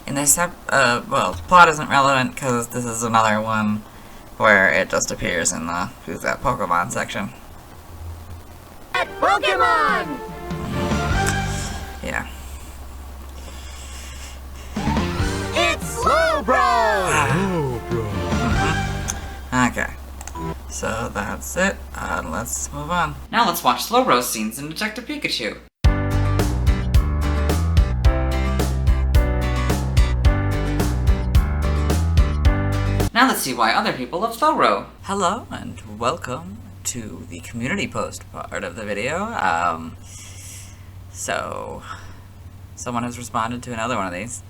In this plot isn't relevant because this is another one where it just appears in the Who's That Pokemon section. Pokemon! Yeah. It's Slowbro! Okay. So that's it. Let's move on. Now let's watch Slowbro's scenes in Detective Pikachu. Now let's see why other people love Slowbro. Hello, and welcome to the community post part of the video. So someone has responded to another one of these.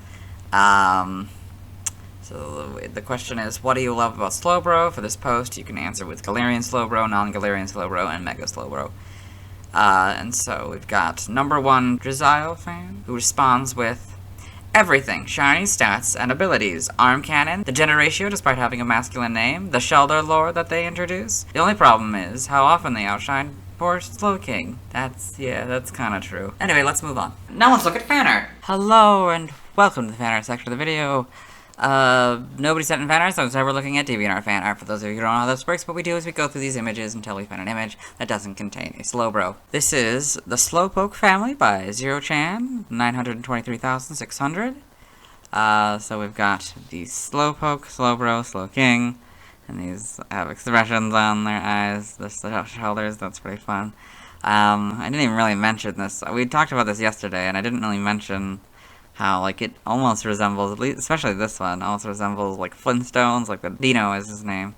So the question is, what do you love about Slowbro? For this post, you can answer with Galarian Slowbro, non-Galarian Slowbro, and Mega Slowbro. And so we've got number 1 Drowzee fan, who responds with everything: shiny stats and abilities, arm cannon, the generatio despite having a masculine name, the Shellder lore that they introduce. The only problem is how often they outshine poor Slowking. That's kind of true. Anyway, let's move on. Now let's look at fan art. Hello, and welcome to the fan art section of the video. Nobody sent in fan art, so instead we're looking at DeviantArt fan art. For those of you who don't know how this works, what we do is we go through these images until we find an image that doesn't contain a Slowbro. This is the Slowpoke family by Zero-chan, 923,600. So we've got the Slowpoke, Slowbro, Slowking, and these have expressions on their eyes, the shoulders. That's pretty fun. I didn't even really mention this. We talked about this yesterday, and I didn't really mention how, like, it almost resembles, at least, especially this one, almost resembles, like, Flintstones, like the Dino is his name,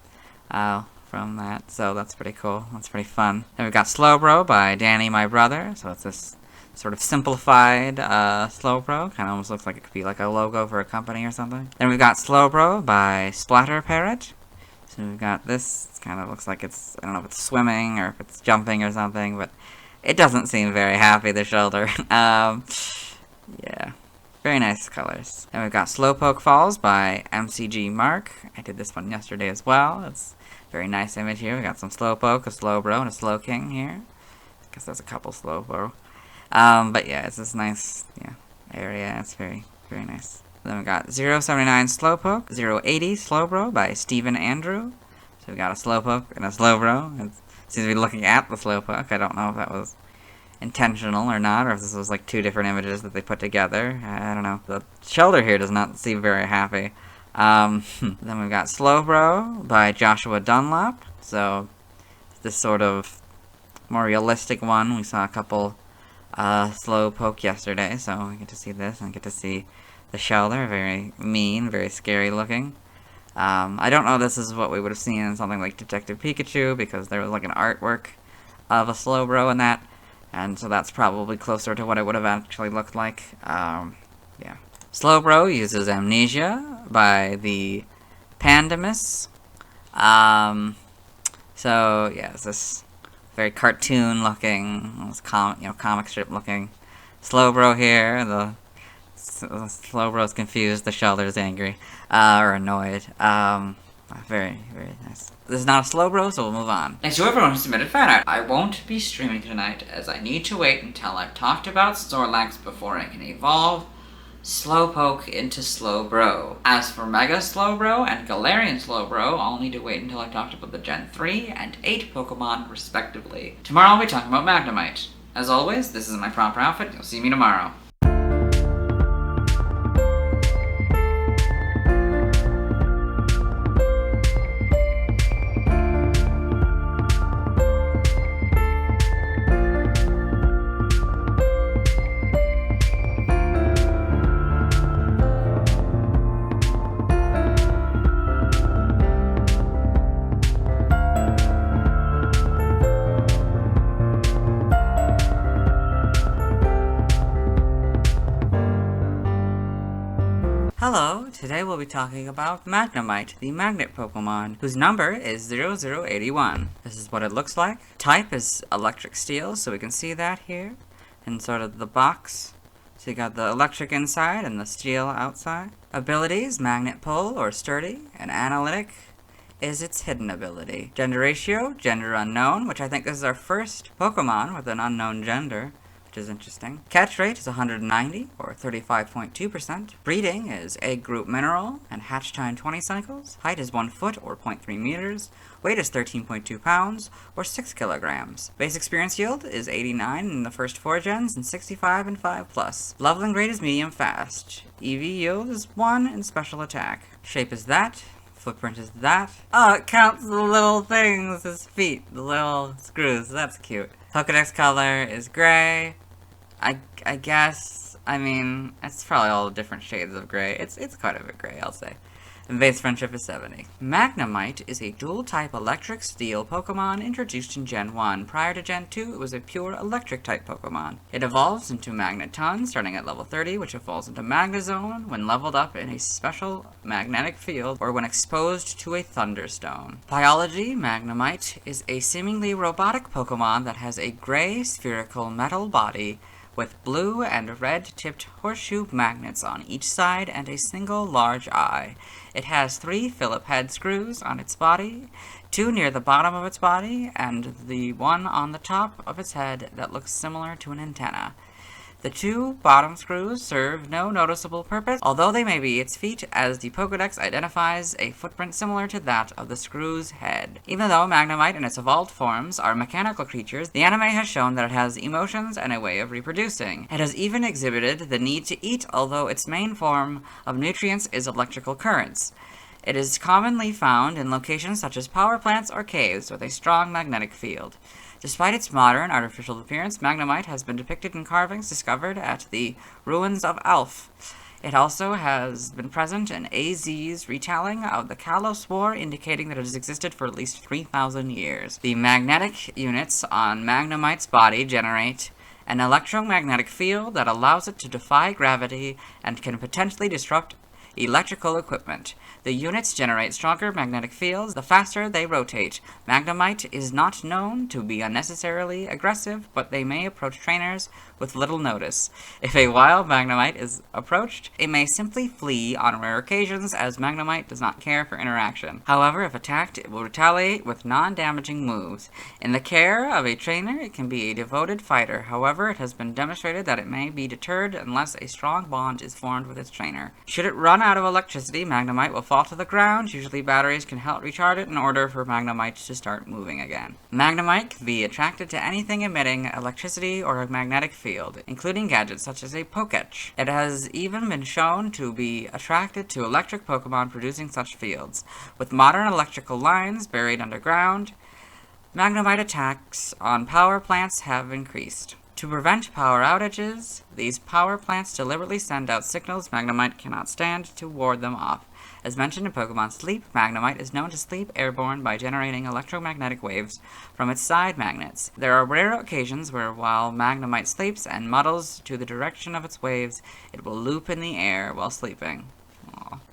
from that, so that's pretty cool, that's pretty fun. Then we've got Slowbro by Danny My Brother, so it's this sort of simplified, Slowbro, kind of almost looks like it could be like a logo for a company or something. Then we've got Slowbro by Splatter Parrot, so we've got this, it kind of looks like it's, I don't know if it's swimming or if it's jumping or something, but it doesn't seem very happy, the shoulder. Yeah. Very nice colors. Then we've got Slowpoke Falls by MCG Mark. I did this one yesterday as well. It's a very nice image here. We got some Slowpoke, a Slowbro, and a Slowking here. I guess there's a couple Slowbro. But yeah, it's this nice area. It's very, very nice. Then we got 079 Slowpoke, 080 Slowbro by Stephen Andrew. So we got a Slowpoke and a Slowbro. It seems to be looking at the Slowpoke. I don't know if that was intentional or not, or if this was like two different images that they put together. I don't know. The Shellder here does not seem very happy. Then we've got Slowbro by Joshua Dunlop. So this sort of more realistic one. We saw a couple Slowpoke yesterday, so I get to see this, and I get to see the Shellder, very mean, very scary looking. I don't know if this is what we would have seen in something like Detective Pikachu, because there was like an artwork of a Slowbro in that, and so that's probably closer to what it would have actually looked like. Yeah. Slowbro uses Amnesia by the Pandemus. So, yeah, it's this very cartoon-looking, comic strip-looking Slowbro here. The Slowbro's confused, the Shellder's angry, or annoyed. Very, very nice. This is not a Slowbro, so we'll move on. Thanks to everyone who submitted fan art. I won't be streaming tonight, as I need to wait until I've talked about Snorlax before I can evolve Slowpoke into Slowbro. As for Mega Slowbro and Galarian Slowbro, I'll need to wait until I've talked about the Gen 3 and 8 Pokemon, respectively. Tomorrow I'll be talking about Magnemite. As always, this is my proper outfit. You'll see me tomorrow. Hello, today we'll be talking about Magnemite, the magnet Pokemon, whose number is 0081. This is what it looks like. Type is electric steel, so we can see that here in sort of the box. So you got the electric inside and the steel outside. Abilities, magnet pull or sturdy, and analytic is its hidden ability. Gender ratio, gender unknown, which I think this is our first Pokemon with an unknown gender, which is interesting. Catch rate is 190, or 35.2%. Breeding is egg group mineral, and hatch time 20 cycles. Height is 1 foot, or 0.3 meters. Weight is 13.2 pounds, or 6 kilograms. Base experience yield is 89 in the first 4 gens, and 65 in 5+. Leveling rate is medium fast. EV yield is 1 in special attack. Shape is that. Footprint is that. Oh, it counts the little things, his feet, the little screws. That's cute. Pokedex color is gray. I guess, I mean, it's probably all different shades of gray. It's quite a bit gray, I'll say. And base friendship is 70. Magnemite is a dual-type electric steel Pokemon introduced in Gen 1. Prior to Gen 2, it was a pure electric-type Pokemon. It evolves into Magneton, starting at level 30, which evolves into Magnezone when leveled up in a special magnetic field or when exposed to a Thunderstone. Biology, Magnemite is a seemingly robotic Pokemon that has a gray spherical metal body with blue and red-tipped horseshoe magnets on each side and a single large eye. It has 3 Phillip head screws on its body, 2 near the bottom of its body, and the one on the top of its head that looks similar to an antenna. The 2 bottom screws serve no noticeable purpose, although they may be its feet, as the Pokedex identifies a footprint similar to that of the screw's head. Even though Magnemite and its evolved forms are mechanical creatures, the anime has shown that it has emotions and a way of reproducing. It has even exhibited the need to eat, although its main form of nutrients is electrical currents. It is commonly found in locations such as power plants or caves with a strong magnetic field. Despite its modern, artificial appearance, Magnemite has been depicted in carvings discovered at the ruins of Alf. It also has been present in AZ's retelling of the Kalos War, indicating that it has existed for at least 3,000 years. The magnetic units on Magnemite's body generate an electromagnetic field that allows it to defy gravity and can potentially disrupt electrical equipment. The units generate stronger magnetic fields the faster they rotate. Magnemite is not known to be unnecessarily aggressive, but they may approach trainers with little notice. If a wild Magnemite is approached, it may simply flee on rare occasions, as Magnemite does not care for interaction. However, if attacked, it will retaliate with non-damaging moves. In the care of a trainer, it can be a devoted fighter. However, it has been demonstrated that it may be deterred unless a strong bond is formed with its trainer. Should it run out of electricity, Magnemite will fall to the ground. Usually batteries can help recharge it in order for Magnemite to start moving again. Magnemite can be attracted to anything emitting electricity or a magnetic field, including gadgets such as a Pokémon. It has even been shown to be attracted to electric Pokemon producing such fields. With modern electrical lines buried underground, Magnemite attacks on power plants have increased. To prevent power outages, these power plants deliberately send out signals Magnemite cannot stand to ward them off. As mentioned in Pokemon Sleep, Magnemite is known to sleep airborne by generating electromagnetic waves from its side magnets. There are rare occasions where, while Magnemite sleeps and muddles to the direction of its waves, it will loop in the air while sleeping.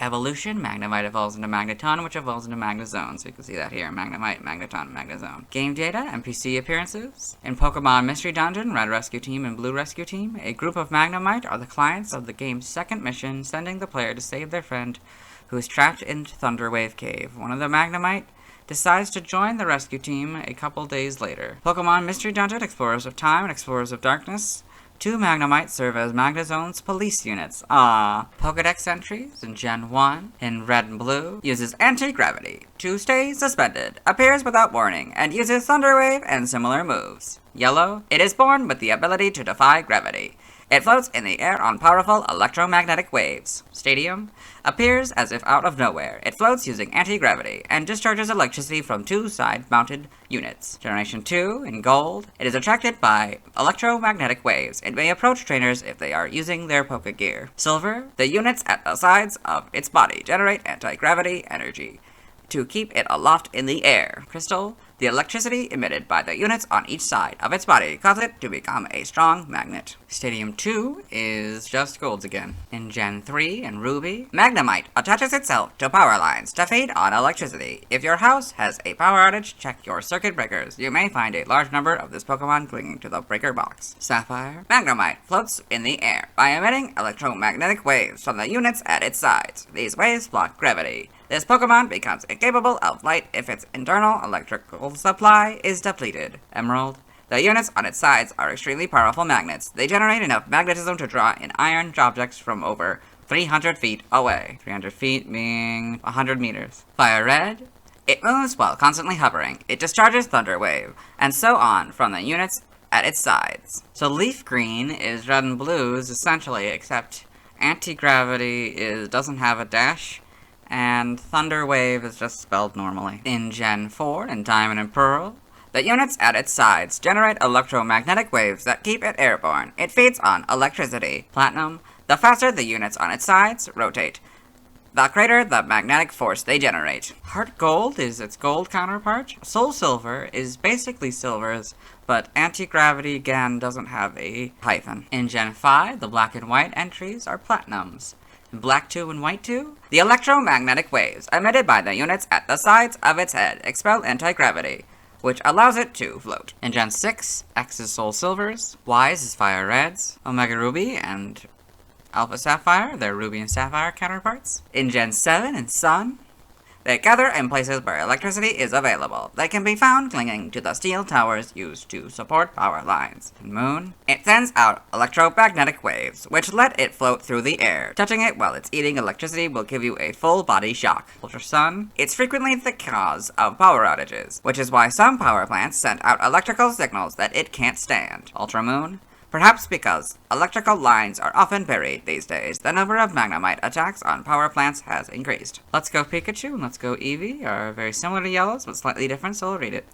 Evolution, Magnemite evolves into Magneton, which evolves into Magnezone. So you can see that here, Magnemite, Magneton, Magnezone. Game data, NPC appearances. In Pokemon Mystery Dungeon, Red Rescue Team and Blue Rescue Team, a group of Magnemite are the clients of the game's second mission, sending the player to save their friend who is trapped in Thunderwave Cave. One of the Magnemite decides to join the rescue team a couple days later. Pokemon Mystery Dungeon, Explorers of Time and Explorers of Darkness. 2 Magnemites serve as Magnezone's police units. Pokedex entries in Gen 1 in Red and Blue uses anti-gravity to stay suspended, appears without warning, and uses Thunderwave and similar moves. Yellow, it is born with the ability to defy gravity. It floats in the air on powerful electromagnetic waves. Stadium appears as if out of nowhere. It floats using anti-gravity and discharges electricity from 2 side-mounted units. Generation 2 in Gold. It is attracted by electromagnetic waves. It may approach trainers if they are using their Pokegear. Silver, the units at the sides of its body generate anti-gravity energy to keep it aloft in the air. Crystal, the electricity emitted by the units on each side of its body causes it to become a strong magnet. Stadium 2 is just golds again. In Gen 3 and Ruby, Magnemite attaches itself to power lines to feed on electricity. If your house has a power outage, check your circuit breakers. You may find a large number of this Pokemon clinging to the breaker box. Sapphire, Magnemite floats in the air by emitting electromagnetic waves from the units at its sides. These waves block gravity. This Pokemon becomes incapable of flight if its internal electrical supply is depleted. Emerald. The units on its sides are extremely powerful magnets. They generate enough magnetism to draw in iron objects from over 300 feet away. 300 feet being 100 meters. Fire Red. It moves while constantly hovering. It discharges Thunder Wave, and so on from the units at its sides. So Leaf Green is Red and Blue's essentially, except anti-gravity doesn't have a dash, and Thunder Wave is just spelled normally. In Gen 4 and Diamond and Pearl, the units at its sides generate electromagnetic waves that keep it airborne. It feeds on electricity. Platinum, the faster the units on its sides rotate, the greater the magnetic force they generate. Heart Gold is its gold counterpart. Soul Silver is basically Silver's, but anti-gravity again doesn't have a hyphen. In Gen 5, the black and white entries are Platinums. In Black 2 and White 2, the electromagnetic waves emitted by the units at the sides of its head expel anti-gravity, which allows it to float. In Gen 6, X is Soul Silvers, Y's is Fire Reds, Omega Ruby and Alpha Sapphire, their Ruby and Sapphire counterparts. In Gen 7 and Sun, they gather in places where electricity is available. They can be found clinging to the steel towers used to support power lines. In Moon, it sends out electromagnetic waves, which let it float through the air. Touching it while it's eating electricity will give you a full body shock. Ultra Sun, it's frequently the cause of power outages, which is why some power plants send out electrical signals that it can't stand. Ultra Moon, perhaps because electrical lines are often buried these days, the number of Magnemite attacks on power plants has increased. Let's Go Pikachu and Let's Go Eevee are very similar to Yellow's, but slightly different, so I'll read it.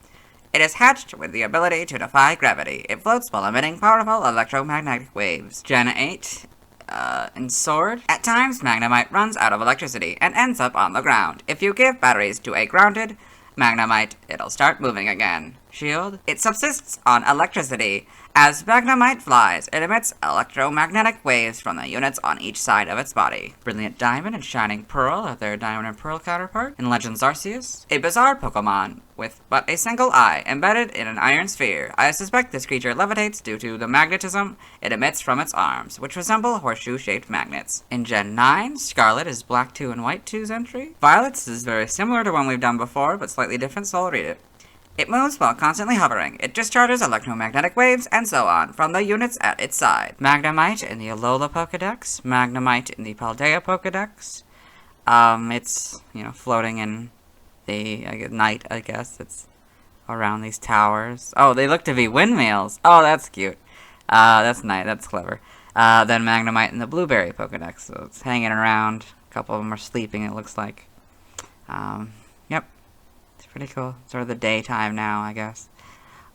It is hatched with the ability to defy gravity. It floats while emitting powerful electromagnetic waves. Gen 8, in Sword. At times, Magnemite runs out of electricity and ends up on the ground. If you give batteries to a grounded Magnemite, it'll start moving again. Shield. It subsists on electricity. As Magnemite flies, it emits electromagnetic waves from the units on each side of its body. Brilliant Diamond and Shining Pearl are their Diamond and Pearl counterpart. In Legends Arceus, a bizarre Pokemon with but a single eye embedded in an iron sphere. I suspect this creature levitates due to the magnetism it emits from its arms, which resemble horseshoe-shaped magnets. In Gen 9, Scarlet is Black 2 and White 2's entry. Violet's is very similar to one we've done before, but slightly different, so I'll read it. It moves while constantly hovering. It discharges electromagnetic waves and so on from the units at its side. Magnemite in the Alola Pokedex. Magnemite in the Paldea Pokedex. It's, floating in the night, I guess. It's around these towers. Oh, they look to be windmills. Oh, that's cute. That's nice. That's clever. Then Magnemite in the Blueberry Pokedex. So it's hanging around. A couple of them are sleeping, it looks like. Yep. Pretty cool. Sort of the daytime now, I guess.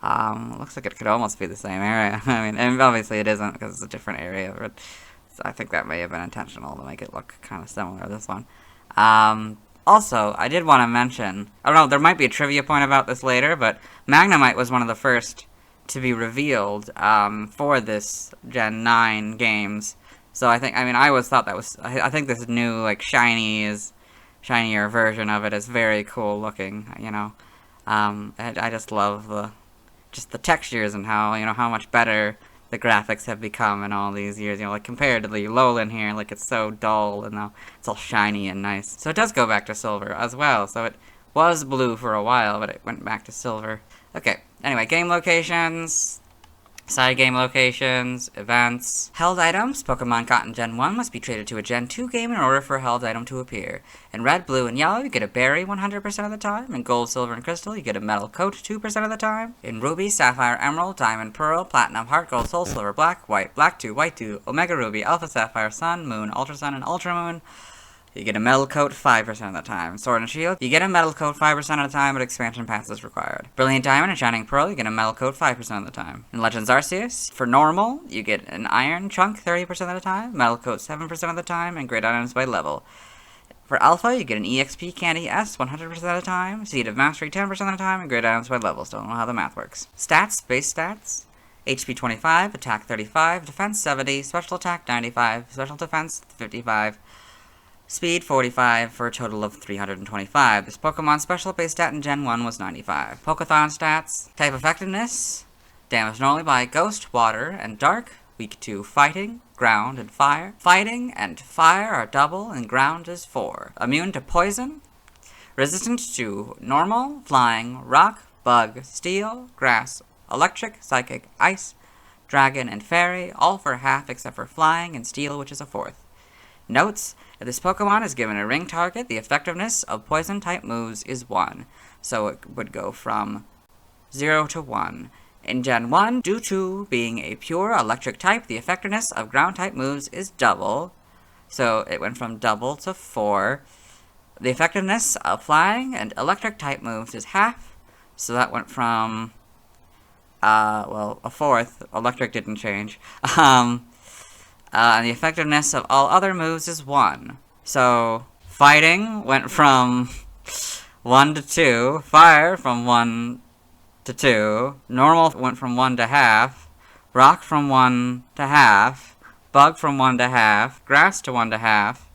Looks like it could almost be the same area. I mean, and obviously it isn't because it's a different area, but so I think that may have been intentional to make it look kind of similar to this one. Also, I did want to mention, I don't know, there might be a trivia point about this later, but Magnemite was one of the first to be revealed for this Gen 9 games. So I always thought that was, I think this new, like, shinier version of it is very cool looking, you know. I just love the textures and how, you know, how much better the graphics have become in all these years, you know, like compared to the Alolan here, like it's so dull and now it's all shiny and nice. So it does go back to silver as well, so it was blue for a while, but it went back to silver. Okay, anyway, game locations, side game locations, events. Held items, Pokemon caught in Gen 1 must be traded to a Gen 2 game in order for a held item to appear. In red, blue, and yellow, you get a berry 100% of the time. In gold, silver, and crystal, you get a metal coat 2% of the time. In ruby, sapphire, emerald, diamond, pearl, platinum, heart gold, soul silver, black, white 2, white 2, omega ruby, alpha sapphire, sun, moon, ultra sun, and ultra moon, you get a metal coat 5% of the time. Sword and Shield, you get a metal coat 5% of the time, but expansion pass is required. Brilliant Diamond and Shining Pearl, you get a metal coat 5% of the time. In Legends Arceus, for normal, you get an iron chunk 30% of the time, metal coat 7% of the time, and great items by level. For Alpha, you get an EXP Candy S 100% of the time, Seed of Mastery 10% of the time, and great items by level. Still don't know how the math works. Stats, base stats. HP 25, attack 35, defense 70, special attack 95, special defense 55, speed 45 for a total of 325. This Pokemon special base stat in Gen 1 was 95. Pokeathon stats. Type effectiveness. Damaged normally by Ghost, Water, and Dark. Weak to Fighting, Ground, and Fire. Fighting and Fire are double, and Ground is 4. Immune to Poison. Resistant to Normal, Flying, Rock, Bug, Steel, Grass, Electric, Psychic, Ice, Dragon, and Fairy. All for half except for Flying and Steel, which is a 4th. Notes. If this Pokemon is given a ring target, the effectiveness of Poison-type moves is 1, so it would go from 0 to 1. In Gen 1, due to being a pure electric type, the effectiveness of Ground-type moves is double, so it went from double to 4. The effectiveness of Flying and Electric-type moves is half, so that went from, well, a 4th. Electric didn't change. And the effectiveness of all other moves is 1. So, Fighting went from 1 to 2, Fire from 1 to 2, Normal went from 1 to half, Rock from 1 to half, Bug from 1 to half, Grass to 1 to half,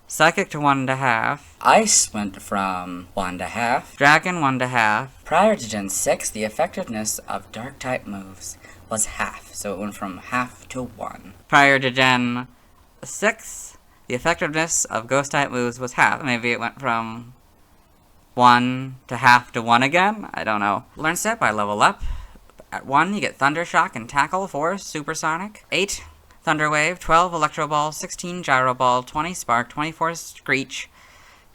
Psychic to 1 to half, Ice went from 1 to half, Dragon 1 to half. Prior to Gen 6, the effectiveness of Dark-type moves was half, so it went from half to 1. Prior to Gen 6, the effectiveness of Ghost-type moves was half. Maybe it went from 1 to half to 1 again? I don't know. Learn set by level up. At 1, you get Thunder Shock and Tackle, 4 Supersonic, 8 Thunder Wave, 12 Electro Ball, 16 Gyro Ball, 20 Spark, 24 Screech,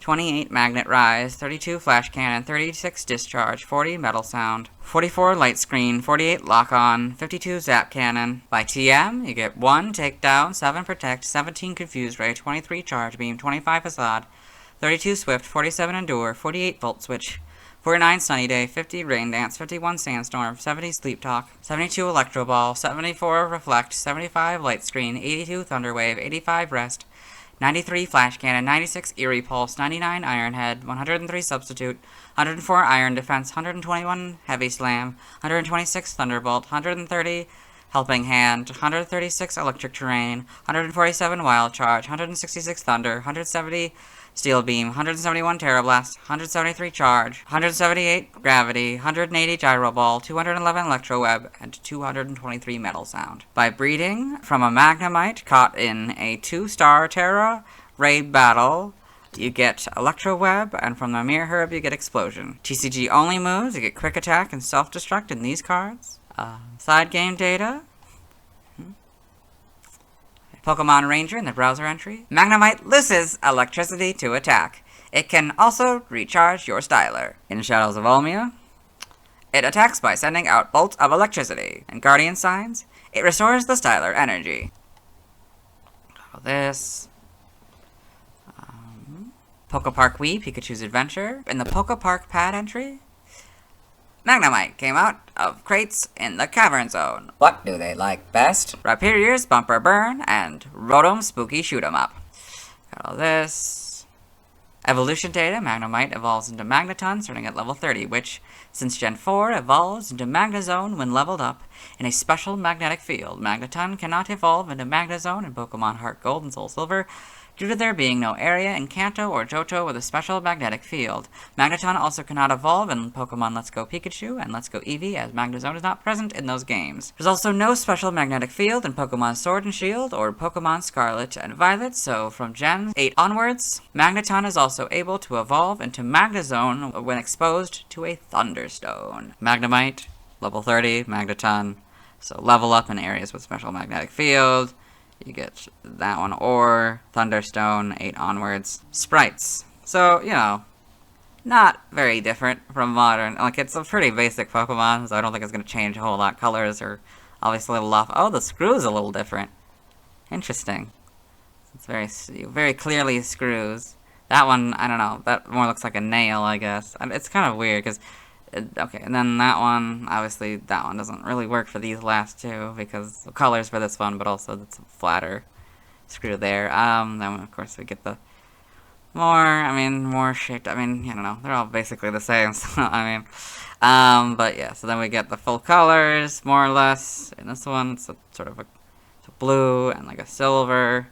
28 Magnet Rise, 32 Flash Cannon, 36 Discharge, 40 Metal Sound, 44 Light Screen, 48 Lock On, 52 Zap Cannon. By TM, you get 1 Takedown, 7 Protect, 17 Confuse Ray, 23 Charge Beam, 25 Facade, 32 Swift, 47 Endure, 48 Volt Switch, 49 Sunny Day, 50 Rain Dance, 51 Sandstorm, 70 Sleep Talk, 72 Electro Ball, 74 Reflect, 75 Light Screen, 82 Thunder Wave, 85 Rest, 93 Flash Cannon, 96 Eerie Pulse, 99 Iron Head, 103 Substitute, 104 Iron Defense, 121 Heavy Slam, 126 Thunderbolt, 130 Helping Hand, 136 Electric Terrain, 147 Wild Charge, 166 Thunder, 170 Steel Beam, 171 Terra Blast, 173 Charge, 178 Gravity, 180 Gyro Ball, 211 Electro Web, and 223 Metal Sound. By breeding from a Magnemite caught in a 2-star Terra Raid battle, you get Electro Web, and from the Mirror Herb you get Explosion. TCG only moves, you get Quick Attack and Self-Destruct in these cards. Side game data. Pokemon Ranger in the browser entry. Magnemite loses electricity to attack. It can also recharge your Styler. In Shadows of Olmia, it attacks by sending out bolts of electricity. In Guardian Signs, it restores the Styler energy. This. Pokepark Wii, Pikachu's Adventure. In the Pokepark pad entry, Magnemite came out of crates in the Cavern Zone. What do they like best? Rhyperior's Bumper Burn and Rotom Spooky Shoot 'em Up. Got all this. Evolution data, Magnemite evolves into Magneton starting at level 30, which, since Gen 4, evolves into Magnezone when leveled up in a special magnetic field. Magneton cannot evolve into Magnezone in Pokemon Heart Gold and Soul Silver, due to there being no area in Kanto or Johto with a special magnetic field. Magneton also cannot evolve in Pokemon Let's Go Pikachu and Let's Go Eevee, as Magnezone is not present in those games. There's also no special magnetic field in Pokemon Sword and Shield or Pokemon Scarlet and Violet, so from Gen 8 onwards, Magneton is also able to evolve into Magnezone when exposed to a Thunderstone. Magnemite, level 30, Magneton, so level up in areas with special magnetic field. You get that one, or Thunderstone, 8 onwards. Sprites. So, you know, not very different from modern. Like, it's a pretty basic Pokemon, so I don't think it's going to change a whole lot. Colors are obviously a little off. Oh, the screw's a little different. Interesting. It's very clearly screws. That one, I don't know. That more looks like a nail, I guess. It's kind of weird, because... Okay, and then that one, obviously that one doesn't really work for these last two because the colors for this one, but also it's a flatter screw there. Then of course we get the more shaped, I don't know, they're all basically the same, so but yeah, so then we get the full colors, more or less. In this one, it's sort of a blue and like a silver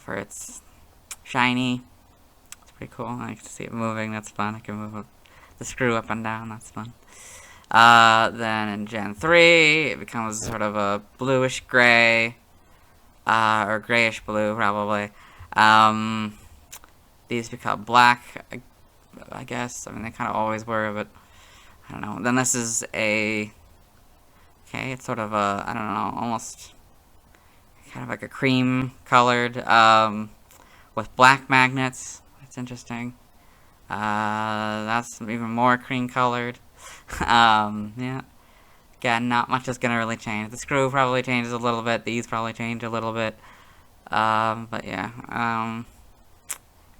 for its shiny. It's pretty cool. I like to see it moving, that's fun. I can move it. The screw up and down, that's fun. Then in Gen 3, it becomes sort of a bluish gray, or grayish blue, probably. These become black, I guess. They kind of always were, but I don't know. Then this is okay, it's sort of a, I don't know, almost kind of like a cream colored, with black magnets. It's interesting. That's even more cream colored. Yeah. Again, not much is gonna really change. The screw probably changes a little bit. These probably change a little bit. But yeah.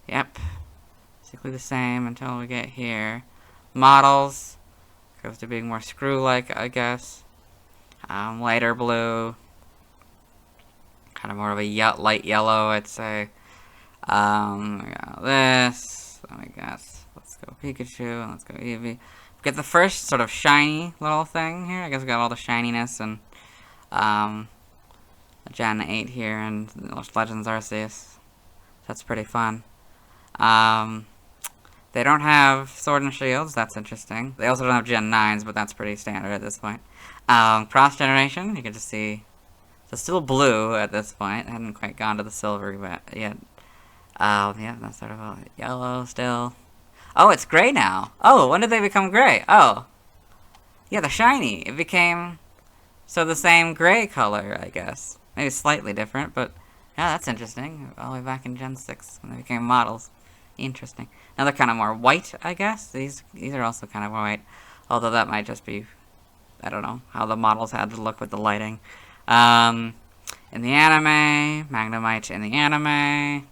Yep. Basically the same until we get here. Models goes to being more screw-like, I guess. Lighter blue. Kind of more of a light yellow, I'd say. We got this. I guess. Let's go Pikachu, and let's go Eevee. Get the first sort of shiny little thing here. I guess we got all the shininess and Gen 8 here and Legends Arceus. That's pretty fun. They don't have Sword and Shields, that's interesting. They also don't have Gen 9s, but that's pretty standard at this point. Cross generation, you can just see it's still blue at this point. It hadn't quite gone to the silver yet. Yeah, that's sort of a yellow still. Oh, it's gray now. Oh, when did they become gray? Oh. Yeah, the shiny. It became, so the same gray color, I guess. Maybe slightly different, but yeah, that's interesting. All the way back in Gen 6 when they became models. Interesting. Now they're kind of more white, I guess. These are also kind of white. Although that might just be, I don't know, how the models had to look with the lighting. In the anime, Magnemite in the anime.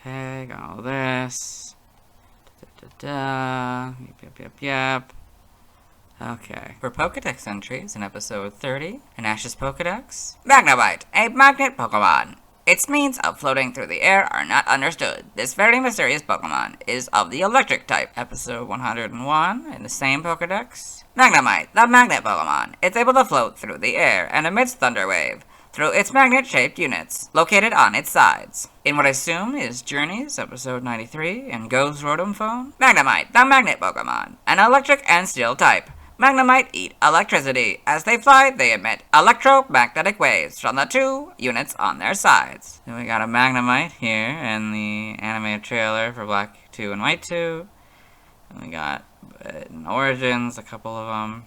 Okay, got all this. Yep. Okay. For Pokedex entries in episode 30, in Ash's Pokedex, Magnemite, a magnet Pokemon. Its means of floating through the air are not understood. This very mysterious Pokemon is of the electric type. Episode 101, in the same Pokedex, Magnemite, the magnet Pokemon. It's able to float through the air and emits Thunder Wave through its magnet-shaped units, located on its sides. In what I assume is Journeys, episode 93, and Go's Rotom Phone, Magnemite, the magnet Pokemon, an electric and steel type. Magnemite eat electricity. As they fly, they emit electromagnetic waves from the two units on their sides. Then we got a Magnemite here in the animated trailer for Black 2 and White 2. And we got in Origins, a couple of them.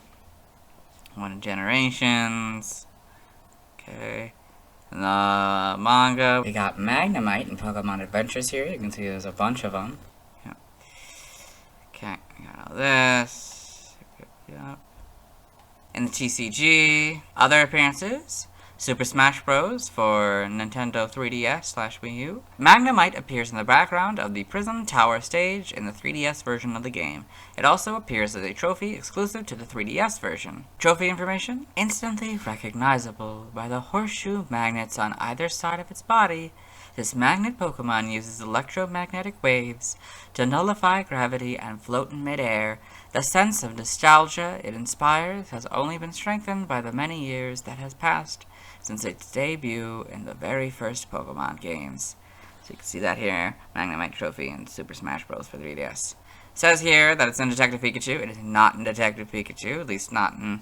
One in Generations. Okay. In the manga, We got Magnemite in Pokemon Adventures here. You can see there's a bunch of them. Yep. Okay, we got all this. Yep. In the TCG, other appearances, Super Smash Bros. For Nintendo 3DS/Wii U. Magnemite appears in the background of the Prism Tower stage in the 3DS version of the game. It also appears as a trophy exclusive to the 3DS version. Trophy information: instantly recognizable by the horseshoe magnets on either side of its body. This magnet Pokemon uses electromagnetic waves to nullify gravity and float in midair. The sense of nostalgia it inspires has only been strengthened by the many years that has passed since its debut in the very first Pokemon games. So you can see that here, Magnemite Trophy in Super Smash Bros. For 3DS. It says here that it's in Detective Pikachu. It is not in Detective Pikachu, at least not in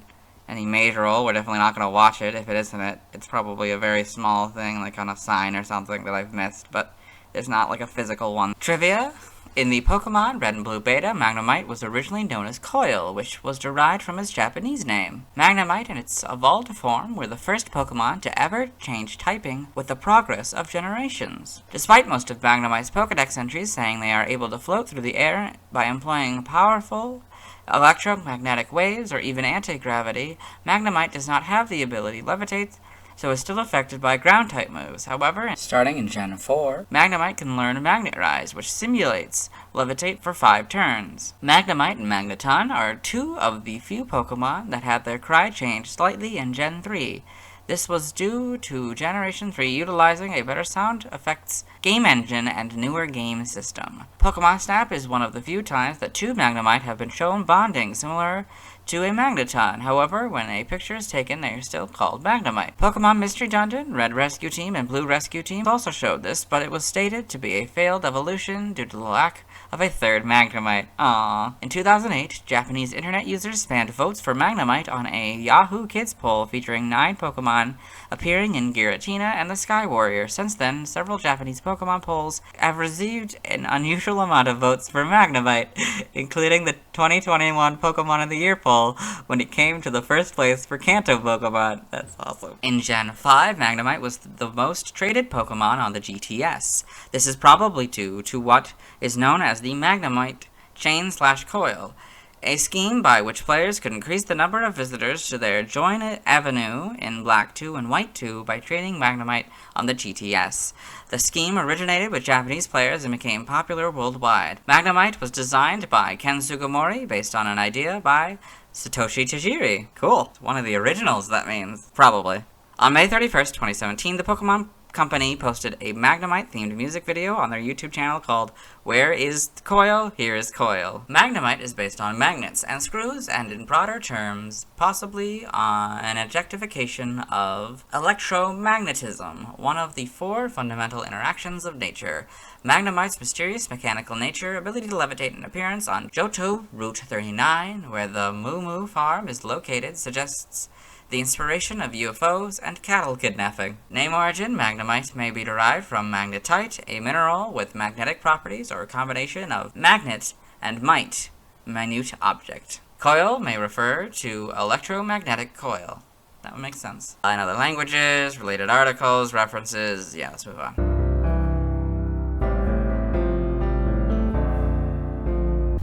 any major role. We're definitely not going to watch it if it isn't it. It's probably a very small thing, like on a sign or something that I've missed, but there's not like a physical one. Trivia: in the Pokemon Red and Blue Beta, Magnemite was originally known as Coil, which was derived from its Japanese name. Magnemite in its evolved form were the first Pokemon to ever change typing with the progress of generations. Despite most of Magnemite's Pokedex entries saying they are able to float through the air by employing powerful electromagnetic waves or even anti-gravity, Magnemite does not have the ability to levitate, so is still affected by ground-type moves. However, Starting in Gen 4, Magnemite can learn Magnet Rise, which simulates levitate for 5 turns. Magnemite and Magneton are two of the few Pokemon that had their cry changed slightly in Gen 3. This was due to Generation 3 utilizing a better sound effects game engine and newer game system. Pokemon Snap is one of the few times that two Magnemite have been shown bonding similar to a Magneton. However, when a picture is taken, they are still called Magnemite. Pokemon Mystery Dungeon, Red Rescue Team, and Blue Rescue Team also showed this, but it was stated to be a failed evolution due to the lack of a third Magnemite. Aww. In 2008, Japanese internet users spanned votes for Magnemite on a Yahoo Kids poll featuring 9 Pokemon appearing in Giratina and the Sky Warrior. Since then, several Japanese Pokemon polls have received an unusual amount of votes for Magnemite, including the 2021 Pokemon of the Year poll when it came to the first place for Kanto Pokemon. That's awesome. In Gen 5, Magnemite was the most traded Pokemon on the GTS. This is probably due to what is known as the Magnemite Chain/Coil, a scheme by which players could increase the number of visitors to their Join Avenue in Black 2 and White 2 by trading Magnemite on the GTS. The scheme originated with Japanese players and became popular worldwide. Magnemite was designed by Ken Sugimori based on an idea by Satoshi Tajiri. Cool. One of the originals, that means. Probably. On May 31st, 2017, the Pokemon Company posted a Magnemite-themed music video on their YouTube channel called Where is Coil? Here is Coil. Magnemite is based on magnets and screws, and in broader terms, possibly an objectification of electromagnetism, one of the 4 fundamental interactions of nature. Magnemite's mysterious mechanical nature, ability to levitate, and appearance on Johto Route 39, where the Moo Moo farm is located, suggests the inspiration of UFOs and cattle kidnapping. Name origin: Magnemite may be derived from magnetite, a mineral with magnetic properties, or a combination of magnet and mite, minute object. Coil may refer to electromagnetic coil. That would make sense. In other languages, related articles, references, yeah, let's move on.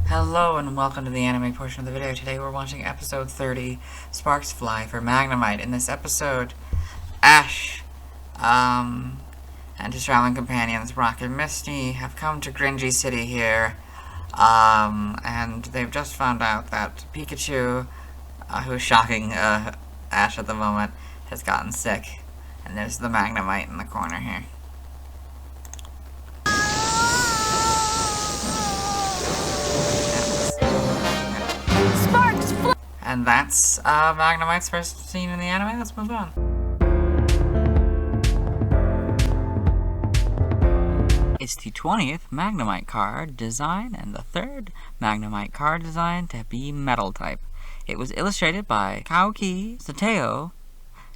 Hello and welcome to the anime portion of the video. Today we're watching episode 30, Sparks Fly for Magnemite. In this episode, Ash, and his traveling companions, Rock and Misty, have come to Gringy City here, and they've just found out that Pikachu, who's shocking Ash at the moment, has gotten sick. And there's the Magnemite in the corner here. And that's Magnemite's first scene in the anime. Let's move on. It's the 20th Magnemite card design and the 3rd Magnemite card design to be metal type. It was illustrated by Kaoki Sateo,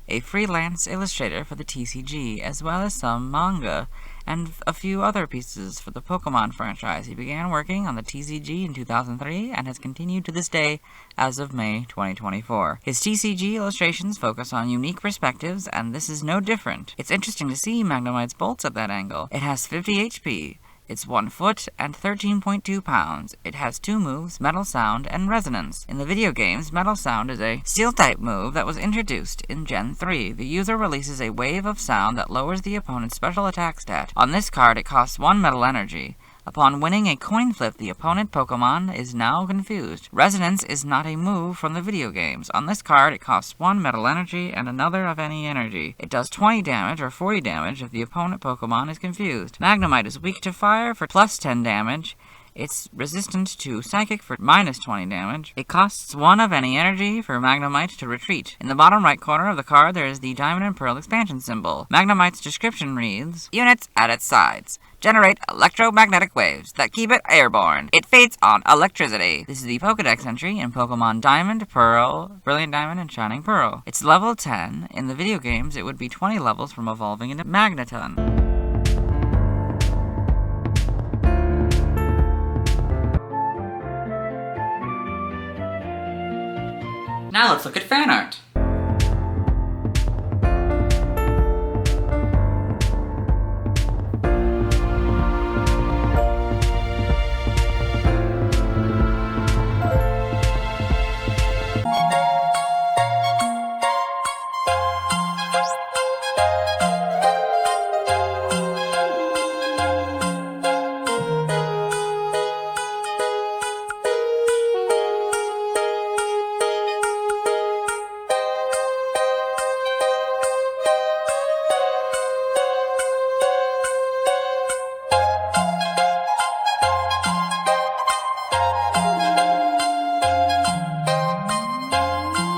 a freelance illustrator for the TCG, as well as some manga and a few other pieces for the Pokemon franchise. He began working on the TCG in 2003 and has continued to this day as of May 2024. His TCG illustrations focus on unique perspectives, and this is no different. It's interesting to see Magnemite's bolts at that angle. It has 50 HP. It's 1 foot and 13.2 pounds. It has 2 moves, Metal Sound and Resonance. In the video games, Metal Sound is a Steel-type move that was introduced in Gen 3. The user releases a wave of sound that lowers the opponent's special attack stat. On this card, it costs 1 Metal Energy. Upon winning a coin flip, the opponent Pokemon is now confused. Resonance is not a move from the video games. On this card, it costs 1 Metal Energy and another of any energy. It does 20 damage or 40 damage if the opponent Pokemon is confused. Magnemite is weak to fire for plus 10 damage. It's resistant to Psychic for minus 20 damage. It costs 1 of any energy for Magnemite to retreat. In the bottom right corner of the card, there is the Diamond and Pearl expansion symbol. Magnemite's description reads, Units at its sides generate electromagnetic waves that keep it airborne. It feeds on electricity. This is the Pokedex entry in Pokemon Diamond, Pearl, Brilliant Diamond, and Shining Pearl. It's level 10. In the video games, it would be 20 levels from evolving into Magneton. Now let's look at fan art.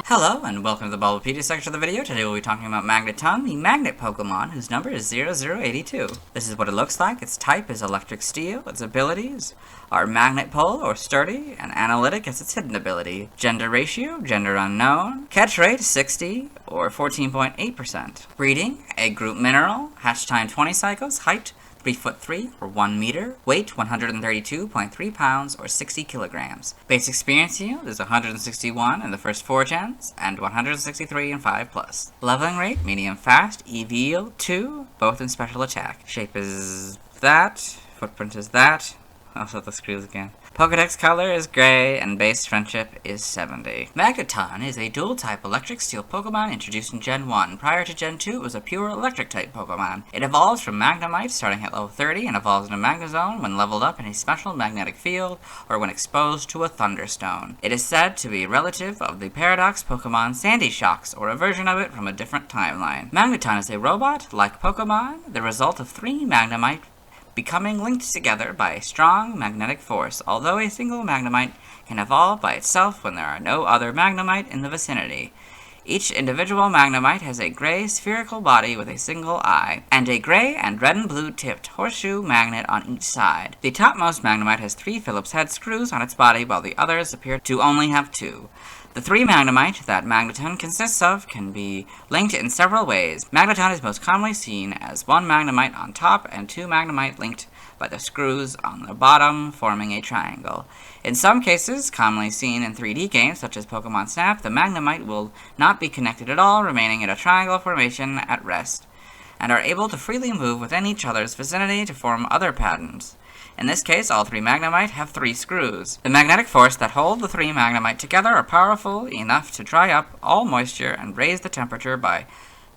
Hello, and welcome to the Bulbapedia section of the video. Today we'll be talking about Magneton, the magnet Pokemon, whose number is 0082. This is what it looks like. Its type is Electric Steel. Its abilities are Magnet Pull, or Sturdy, and Analytic is its hidden ability. Gender ratio, gender unknown. Catch rate, 60, or 14.8%. Breeding, a group mineral. Hatch time 20 cycles. Height, 3'3", or 1 meter. Weight, 132.3 pounds, or 60 kilograms. Base experience yield is 161 in the first 4 gens, and 163 in 5+. Leveling rate, medium fast. EV yield, 2, both in special attack. Shape is that. Footprint is that. I'll set the screws again. Pokedex color is gray, and base friendship is 70. Magneton is a dual-type electric steel Pokemon introduced in Gen 1. Prior to Gen 2, it was a pure electric-type Pokemon. It evolves from Magnemite starting at level 30 and evolves into Magnezone when leveled up in a special magnetic field or when exposed to a Thunderstone. It is said to be a relative of the paradox Pokemon Sandy Shocks, or a version of it from a different timeline. Magneton is a robot-like Pokemon, the result of 3 Magnemite becoming linked together by a strong magnetic force, although a single Magnemite can evolve by itself when there are no other Magnemite in the vicinity. Each individual Magnemite has a gray spherical body with a single eye, and a gray and red and blue tipped horseshoe magnet on each side. The topmost Magnemite has 3 Phillips head screws on its body, while the others appear to only have 2. The 3 Magnemite that Magneton consists of can be linked in several ways. Magneton is most commonly seen as 1 Magnemite on top and 2 Magnemite linked by the screws on the bottom, forming a triangle. In some cases, commonly seen in 3D games such as Pokemon Snap, the Magnemite will not be connected at all, remaining in a triangle formation at rest, and are able to freely move within each other's vicinity to form other patterns. In this case, all 3 Magnemite have 3 screws. The magnetic force that hold the 3 Magnemite together are powerful enough to dry up all moisture and raise the temperature by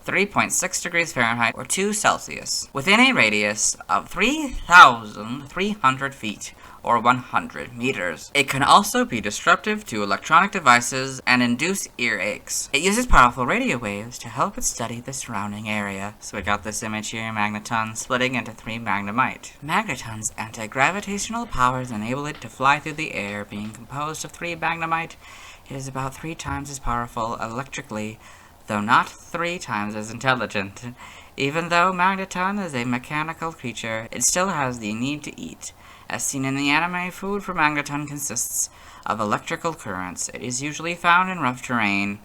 3.6 degrees Fahrenheit or 2 Celsius, within a radius of 3,300 feet or 100 meters. It can also be disruptive to electronic devices and induce earaches. It uses powerful radio waves to help it study the surrounding area. So we got this image here, Magneton splitting into 3 Magnemite. Magneton's anti-gravitational powers enable it to fly through the air. Being composed of 3 Magnemite, it is about 3 times as powerful electrically, though not 3 times as intelligent. Even though Magneton is a mechanical creature, it still has the need to eat. As seen in the anime, food for Magneton consists of electrical currents. It is usually found in rough terrain,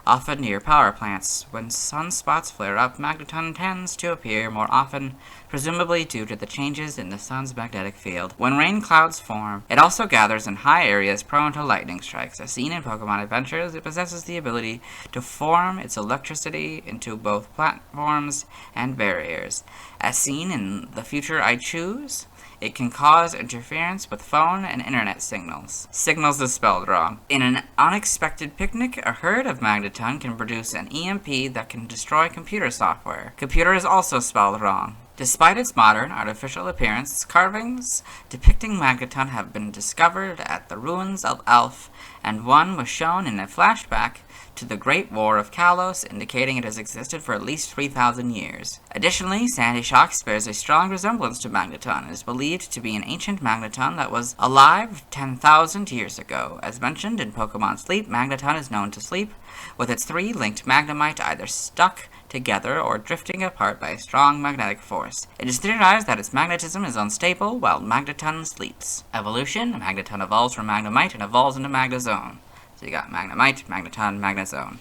often near power plants. When sunspots flare up, Magneton tends to appear more often, presumably due to the changes in the sun's magnetic field. When rain clouds form, it also gathers in high areas prone to lightning strikes. As seen in Pokemon Adventures, it possesses the ability to form its electricity into both platforms and barriers. As seen in The Future I Choose, It can cause interference with phone and internet signals. Signals is spelled wrong. In an unexpected picnic, a herd of Magneton can produce an EMP that can destroy computer software. Computer is also spelled wrong. Despite its modern, artificial appearance, carvings depicting Magneton have been discovered at the ruins of Elf, and one was shown in a flashback to the Great War of Kalos, indicating it has existed for at least 3,000 years. Additionally, Sandy Shocks bears a strong resemblance to Magneton and is believed to be an ancient Magneton that was alive 10,000 years ago. As mentioned in Pokemon Sleep, Magneton is known to sleep with its 3 linked Magnemite either stuck together or drifting apart by a strong magnetic force. It is theorized that its magnetism is unstable while Magneton sleeps. Evolution: Magneton evolves from Magnemite and evolves into Magnezone. So you got Magnemite, Magneton, Magnezone.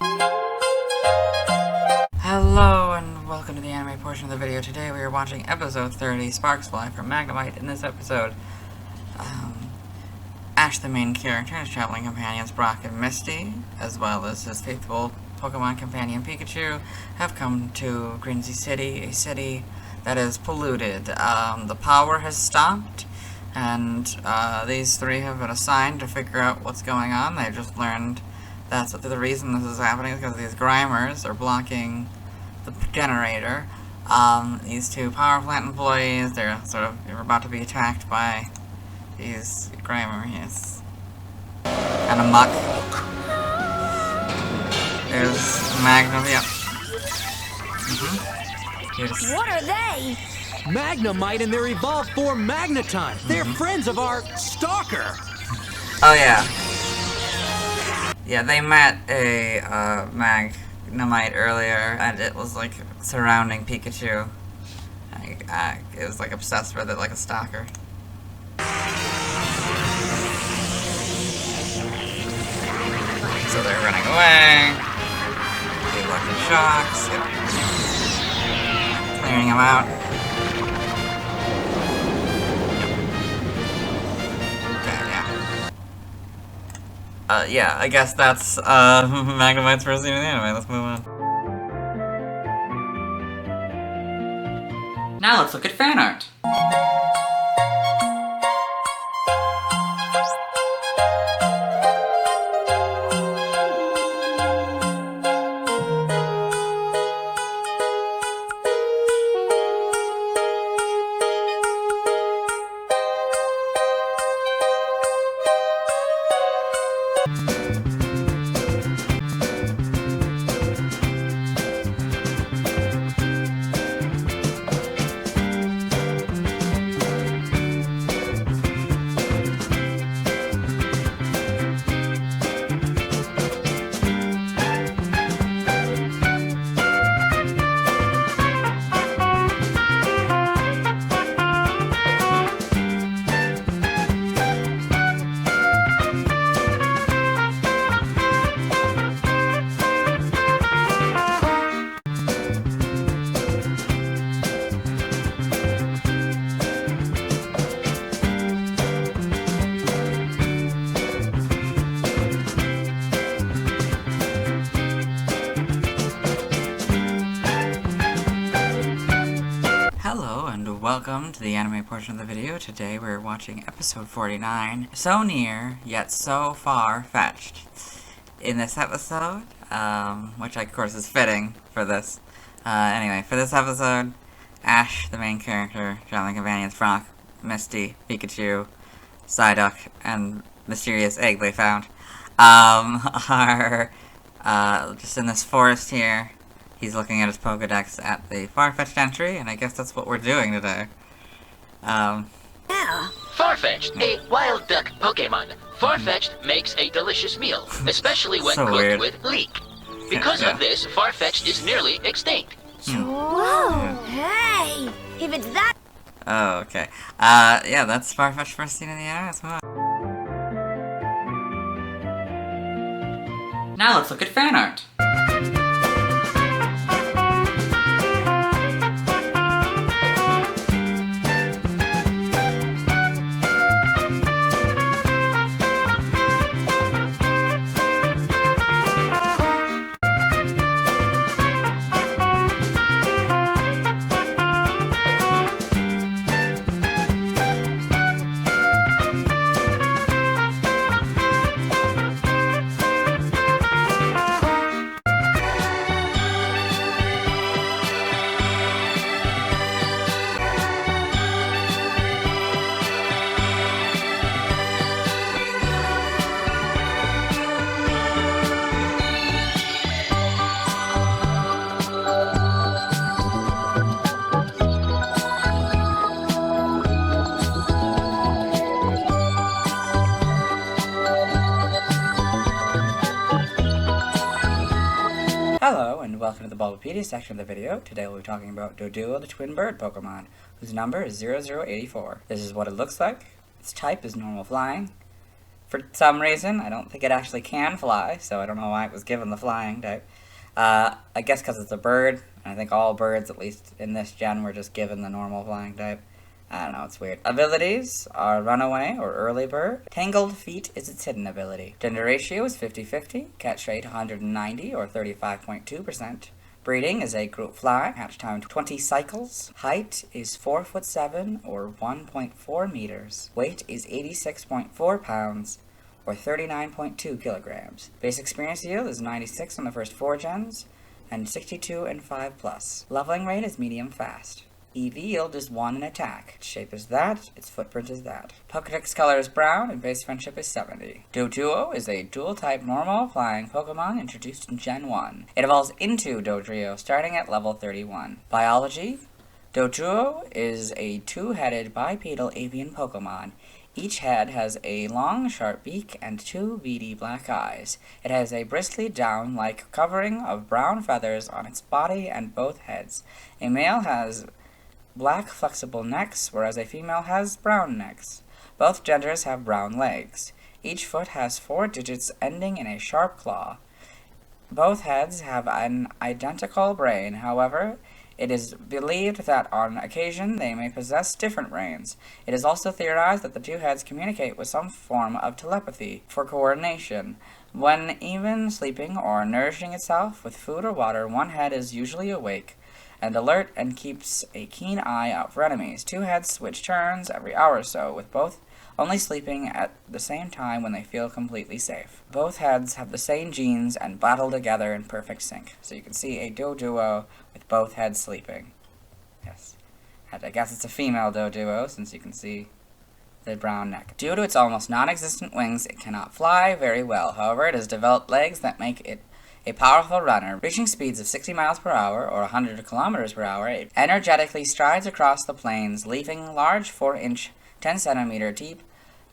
Hello and welcome to the anime portion of the video. Today we are watching episode 30, Sparks Fly from Magnemite. In this episode, Ash, the main character, and his traveling companions Brock and Misty, as well as his faithful Pokemon companion Pikachu, have come to Grinzy City, a city that is polluted. The power has stopped, and these three have been assigned to figure out what's going on. They just learned that's the reason this is happening is because these Grimers are blocking the generator. These two power plant employees, they're about to be attacked by these Grimers. And a muck. There's Magnum, yep. What are they? Magnemite and their evolved form Magneton. They're friends of our stalker. Oh yeah. Yeah, they met a Magnemite earlier, and it was like surrounding Pikachu. It was like obsessed with it like a stalker. So they're running away. Lucky Shocks, yep. Clearing them out. Okay, yeah. Yeah, I guess that's Magnemite's first scene in the anime. Let's move on. Now let's look at fan art. Welcome to the anime portion of the video. Today we're watching episode 49, So Near, Yet So Far Fetched. In this episode, which of course is fitting for this, anyway, for this episode, Ash, the main character, traveling companions Brock, Misty, Pikachu, Psyduck, and mysterious egg they found, are just in this forest here. He's looking at his Pokedex at the Farfetch'd entry, and I guess that's what we're doing today. Farfetch'd, a wild duck Pokemon. Farfetch'd makes a delicious meal, especially when So cooked weird. with leek. Because of this, Farfetch'd is nearly extinct. Whoa! Hey! If it's that... Oh, okay. Yeah, that's Farfetch'd first scene in the anime. Let's move on. Now let's look at fan art. to the Bulbapedia section of the video. Today we'll be talking about Doduo, the twin bird Pokemon, whose number is 0084. This is what it looks like. Its type is normal flying. For some reason, I don't think it actually can fly, so I don't know why it was given the flying type. I guess because it's a bird, and I think all birds, at least in this gen, were just given the normal flying type. I don't know, it's weird. Abilities are Runaway or Early Bird. Tangled Feet is its hidden ability. Gender ratio is 50-50. Catch rate 190 or 35.2%. Breeding is a group fly. Hatch time 20 cycles. Height is 4'7" or 1.4 meters. Weight is 86.4 pounds or 39.2 kilograms. Base experience yield is 96 on the first 4 gens and 62 in 5+. Leveling rate is medium fast. EV yield is 1 in attack. Its shape is that, its footprint is that. Pokedex color is brown, and base friendship is 70. Doduo is a dual-type normal flying Pokemon introduced in Gen 1. It evolves into Dodrio, starting at level 31. Biology: Doduo is a two-headed bipedal avian Pokemon. Each head has a long, sharp beak and 2 beady black eyes. It has a bristly down-like covering of brown feathers on its body and both heads. A male has black flexible necks, whereas a female has brown necks. Both genders have brown legs. Each foot has 4 digits ending in a sharp claw. Both heads have an identical brain, however, it is believed that on occasion they may possess different brains. It is also theorized that the two heads communicate with some form of telepathy for coordination. When even sleeping or nourishing itself with food or water, one head is usually awake and alert and keeps a keen eye out for enemies. Two heads switch turns every hour or so, with both only sleeping at the same time when they feel completely safe. Both heads have the same genes and battle together in perfect sync. So you can see a Doduo with both heads sleeping. Yes. And I guess it's a female Doduo, since you can see the brown neck. Due to its almost non-existent wings, it cannot fly very well. However, it has developed legs that make it a powerful runner. Reaching speeds of 60 miles per hour or 100 kilometers per hour, it energetically strides across the plains, leaving large 4-inch, 10-centimeter deep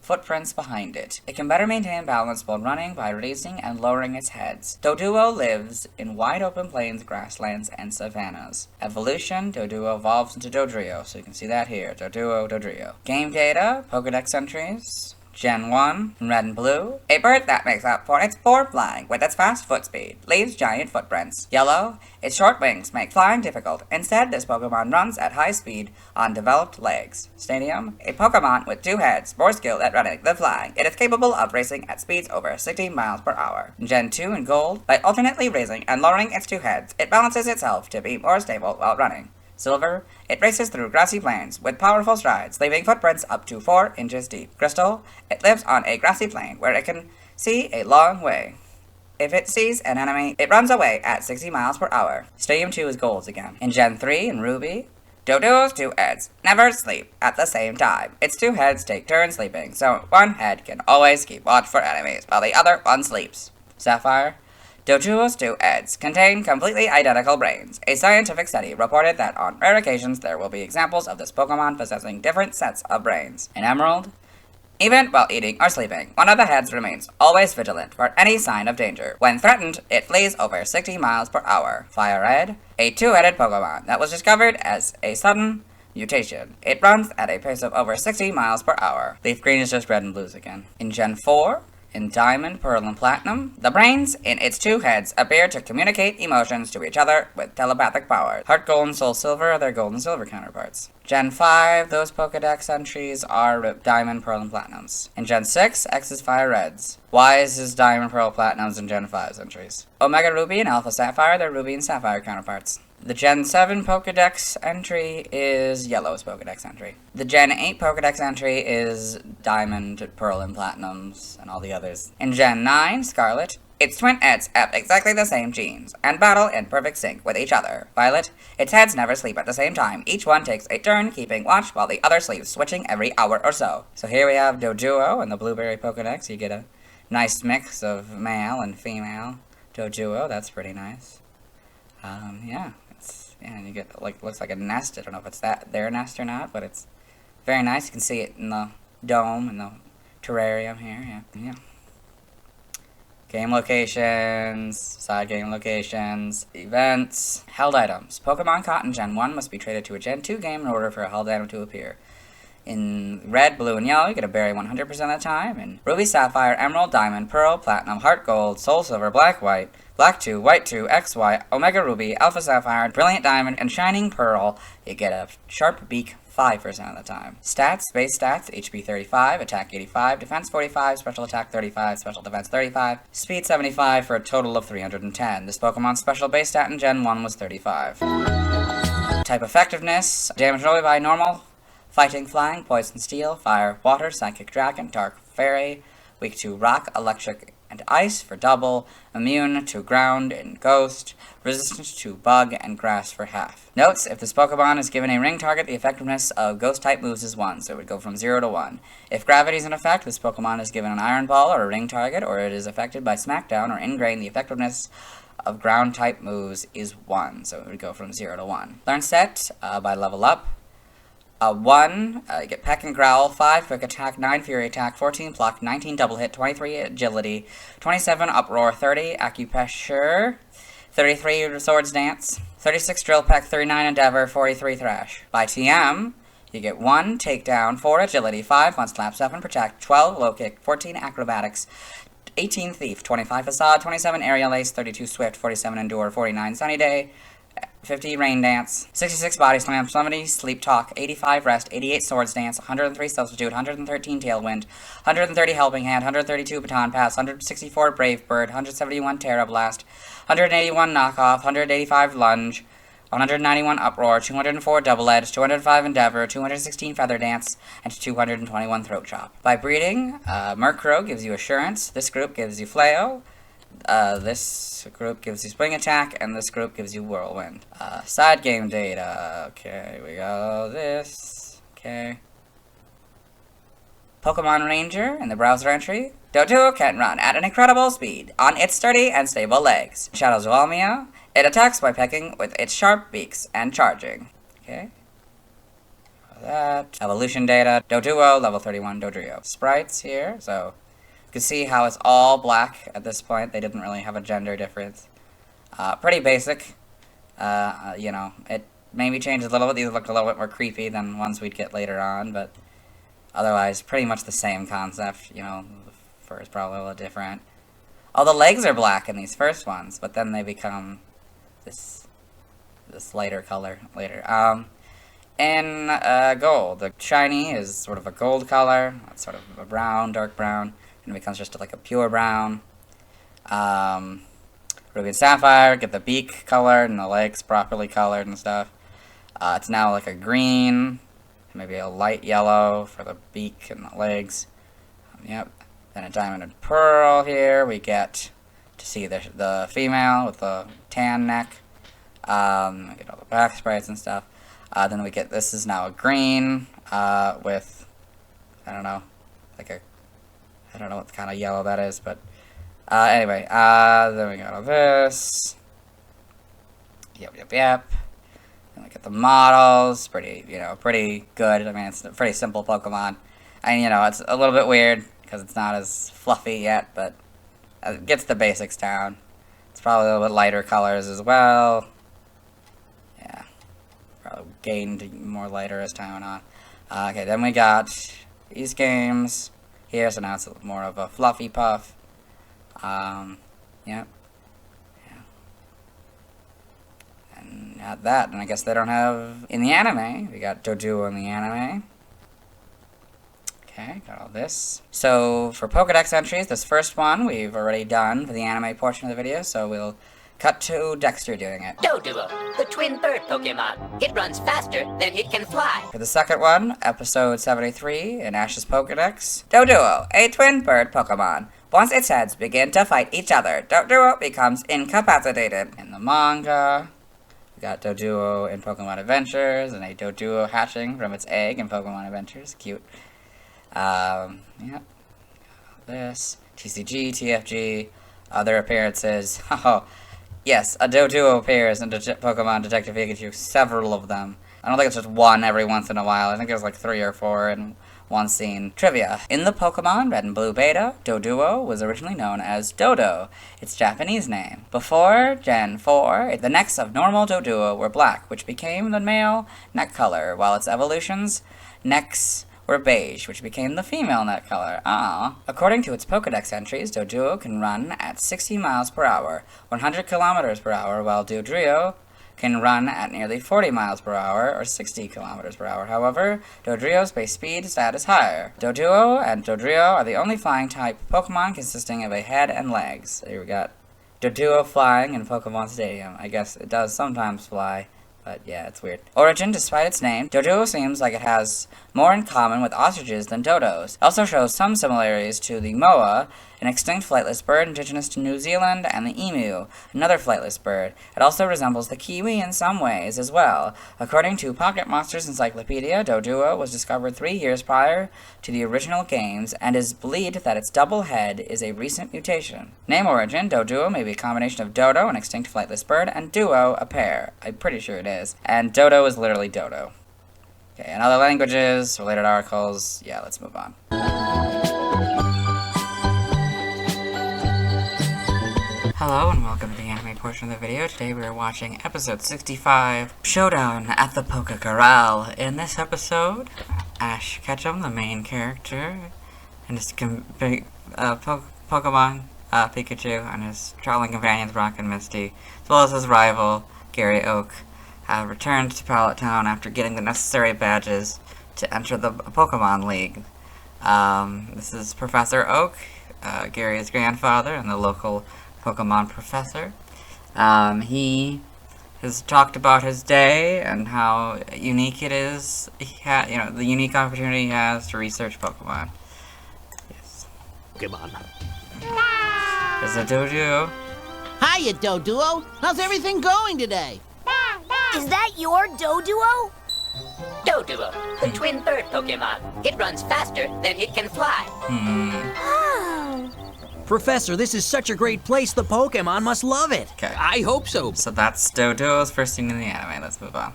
footprints behind it. It can better maintain balance while running by raising and lowering its heads. Doduo lives in wide open plains, grasslands, and savannas. Evolution: Doduo evolves into Dodrio, so you can see that here. Doduo, Dodrio. Game data: Pokedex entries. Gen 1, red and blue. A bird that makes up for its poor flying with its fast foot speed leaves giant footprints. Yellow, its short wings make flying difficult. Instead, this Pokemon runs at high speed on developed legs. Stadium, a Pokemon with 2 heads, more skilled at running than flying. It is capable of racing at speeds over 60 miles per hour. Gen 2 in gold, by alternately raising and lowering its 2 heads, it balances itself to be more stable while running. Silver, it races through grassy plains with powerful strides, leaving footprints up to 4 inches deep. Crystal, it lives on a grassy plain where it can see a long way. If it sees an enemy, it runs away at 60 miles per hour. Stadium 2 is golds again. In Gen 3 in Ruby, Doduo's 2 heads never sleep at the same time. Its 2 heads take turns sleeping, so one head can always keep watch for enemies while the other one sleeps. Sapphire, Doduo's 2 heads contain completely identical brains. A scientific study reported that on rare occasions there will be examples of this Pokemon possessing different sets of brains. In Emerald, even while eating or sleeping, one of the heads remains always vigilant for any sign of danger. When threatened, it flees over 60 miles per hour. Fire Red, a 2-headed Pokemon that was discovered as a sudden mutation. It runs at a pace of over 60 miles per hour. Leaf Green is just red and blues again. In Gen 4, in Diamond, Pearl, and Platinum, the brains in its 2 heads appear to communicate emotions to each other with telepathic powers. Heart Gold and Soul Silver are their Gold and Silver counterparts. Gen 5, those Pokedex entries are Diamond, Pearl, and Platinums. In Gen 6, X is Fire Reds. Y is Diamond, Pearl, Platinums, and Gen 5's entries. Omega Ruby and Alpha Sapphire, they're Ruby and Sapphire counterparts. The Gen 7 Pokedex entry is Yellow's Pokedex entry. The Gen 8 Pokedex entry is Diamond, Pearl, and Platinums, and all the others. In Gen 9, Scarlet, its twin heads have exactly the same genes, and battle in perfect sync with each other. Violet, its heads never sleep at the same time. Each one takes a turn keeping watch while the other sleeps, switching every hour or so. So here we have Doduo and the Blueberry Pokedex. You get a nice mix of male and female Doduo. That's pretty nice. Yeah. Yeah, and you get, like, looks like a nest. I don't know if it's their nest or not, but it's very nice. You can see it in the dome and the terrarium here. Yeah. Game locations, side game locations, events, held items. Pokemon caught in Gen 1 must be traded to a Gen 2 game in order for a held item to appear. In red, blue, and yellow, you get a berry 100% of the time. In ruby, sapphire, emerald, diamond, pearl, platinum, heart gold, soul silver, black, white 2, white 2, XY, omega ruby, alpha sapphire, brilliant diamond, and shining pearl, you get a sharp beak 5% of the time. Stats, base stats, HP 35, attack 85, defense 45, special attack 35, special defense 35, speed 75 for a total of 310. This Pokemon's special base stat in Gen 1 was 35. Type effectiveness, damage only by normal, fighting, flying, poison, steel, fire, water, psychic dragon, dark fairy, weak to rock, electric, and ice for double, immune to ground and ghost, resistant to bug and grass for half. Notes, if this Pokemon is given a ring target, the effectiveness of ghost-type moves is 1, so it would go from 0 to 1. If gravity is in effect, this Pokemon is given an iron ball or a ring target, or it is affected by smackdown or ingrain, the effectiveness of ground-type moves is 1, so it would go from 0 to 1. Learn set by level up. 1, you get Peck and Growl, 5 Quick Attack, 9 Fury Attack, 14 Pluck, 19 Double Hit, 23 Agility, 27 Uproar, 30 Acupressure, 33 Swords Dance, 36 Drill Peck, 39 Endeavor, 43 Thrash. By TM, you get 1 Takedown, 4 Agility, 5 Mudslap, 7 Protect, 12 Low Kick, 14 Acrobatics, 18 Thief, 25 Facade, 27 Aerial Ace, 32 Swift, 47 Endure, 49 Sunny Day, 50 Rain Dance, 66 Body Slam, 70 Sleep Talk, 85 Rest, 88 Swords Dance, 103 Substitute, 113 Tailwind, 130 Helping Hand, 132 Baton Pass, 164 Brave Bird, 171 Terra Blast, 181 Knockoff, 185 Lunge, 191 Uproar, 204 Double Edge, 205 Endeavor, 216 Feather Dance, and 221 Throat Chop. By breeding, Murkrow gives you Assurance, this group gives you Flail, this group gives you Spring Attack, and this group gives you Whirlwind. Side game data. Okay, we got this. Okay. Pokemon Ranger in the browser entry. Doduo can run at an incredible speed on its sturdy and stable legs. Shadow's Walmia. It attacks by pecking with its sharp beaks and charging. Okay. That. Evolution data. Doduo, level 31 Dodrio. Sprites here, so you can see how it's all black at this point. They didn't really have a gender difference. Pretty basic. You know, it maybe changed a little bit. These look a little bit more creepy than ones we'd get later on, but otherwise pretty much the same concept. You know, the fur is probably a little different. All the legs are black in these first ones, but then they become this lighter color later. In gold, the shiny is sort of a gold color. It's sort of a brown, dark brown. And it becomes just like a pure brown. Ruby and Sapphire get the beak colored and the legs properly colored and stuff. It's now like a green, maybe a light yellow for the beak and the legs. Yep. Then a Diamond and Pearl here. We get to see the female with the tan neck. We get all the back sprites and stuff. Then we get, this is now a green with, I don't know, like a, I don't know what kind of yellow that is, but anyway, then we got all this. Yep. And we get the models, pretty good. I mean, it's a pretty simple Pokemon. And, you know, it's a little bit weird because it's not as fluffy yet, but it gets the basics down. It's probably a little bit lighter colors as well. Yeah, probably gained more lighter as time went on. Okay, then we got these games here, so now it's more of a fluffy puff. Yep. Yeah. And not that, and I guess they don't have in the anime. We got Doduo in the anime. Okay, got all this. So for Pokedex entries, this first one we've already done for the anime portion of the video, so we'll cut to Dexter doing it. Doduo, the twin bird Pokemon. It runs faster than it can fly. For the second one, episode 73 in Ash's Pokedex. Doduo, a twin bird Pokemon. Once its heads begin to fight each other, Doduo becomes incapacitated. In the manga, we got Doduo in Pokemon Adventures, and a Doduo hatching from its egg in Pokemon Adventures. Cute. Yep. This. TCG, TFG, other appearances. Oh, yes, a Doduo appears in Pokemon Detective Pikachu, several of them. I don't think it's just one every once in a while. I think there's like 3 or 4 in once seen. Trivia. In the Pokemon Red and Blue Beta, Doduo was originally known as Dodo, its Japanese name. Before Gen 4, the necks of normal Doduo were black, which became the male neck color, while its evolutions necks were beige, which became the female neck color. According to its Pokedex entries, Doduo can run at 60 miles per hour, 100 kilometers per hour, while Dodrio can run at nearly 40 miles per hour, or 60 kilometers per hour. However, Dodrio's base speed stat is higher. Doduo and Dodrio are the only flying type Pokemon consisting of a head and legs. Here we got Doduo flying in Pokemon Stadium. I guess it does sometimes fly, but yeah, it's weird. Origin, despite its name, Doduo seems like it has more in common with ostriches than dodos. It also shows some similarities to the moa, an extinct flightless bird indigenous to New Zealand, and the emu, another flightless bird. It also resembles the kiwi in some ways as well. According to Pocket Monsters Encyclopedia, Doduo was discovered 3 years prior to the original games and is believed that its double head is a recent mutation. Name origin, Doduo may be a combination of dodo, an extinct flightless bird, and duo, a pair. I'm pretty sure it is. And dodo is literally dodo. Okay, and other languages, related articles, yeah, let's move on. Hello and welcome to the anime portion of the video. Today we are watching episode 65, Showdown at the Poke Corral. In this episode, Ash Ketchum, the main character, and his Pokemon, Pikachu, and his traveling companions Brock and Misty, as well as his rival, Gary Oak, have returned to Pallet Town after getting the necessary badges to enter the Pokemon League. This is Professor Oak, Gary's grandfather, and the local Pokemon professor. He has talked about his day and how unique it is. The unique opportunity he has to research Pokemon. Yes. Pokemon. There's a Doduo. Hiya, Doduo. How's everything going today? Is that your Doduo? Doduo, the twin bird Pokemon. It runs faster than it can fly. Oh. Professor, this is such a great place. The Pokemon must love it. Okay. I hope so. So that's Doduo's first scene in the anime. Let's move on.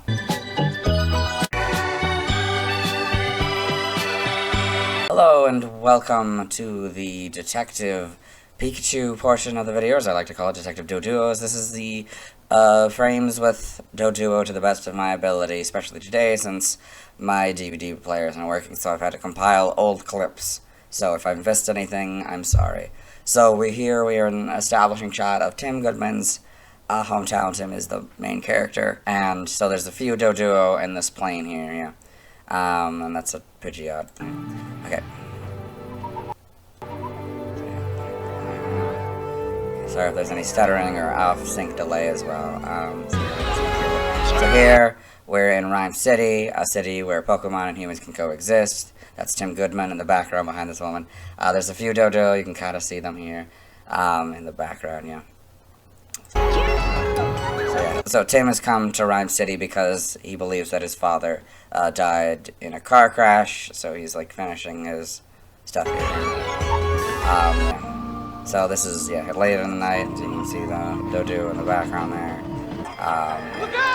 Hello and welcome to the Detective Pikachu portion of the video, as I like to call it, Detective Doduos. This is the frames with Doduo to the best of my ability, especially today since my DVD player isn't working, so I've had to compile old clips. So if I've missed anything, I'm sorry. So we are in an establishing shot of Tim Goodman's hometown. Tim is the main character, and so there's a few Doduo in this plane here, yeah. And that's a Pidgeot. Okay. Sorry if there's any stuttering or off-sync delay as well. So here, we're in Rhyme City, a city where Pokemon and humans can coexist. That's Tim Goodman in the background behind this woman. There's a few Doduo, you can kind of see them here in the background, yeah. So Tim has come to Rhyme City because he believes that his father died in a car crash, so he's like finishing his stuff here. Yeah. So this is, late in the night, you can see the Doduo in the background there.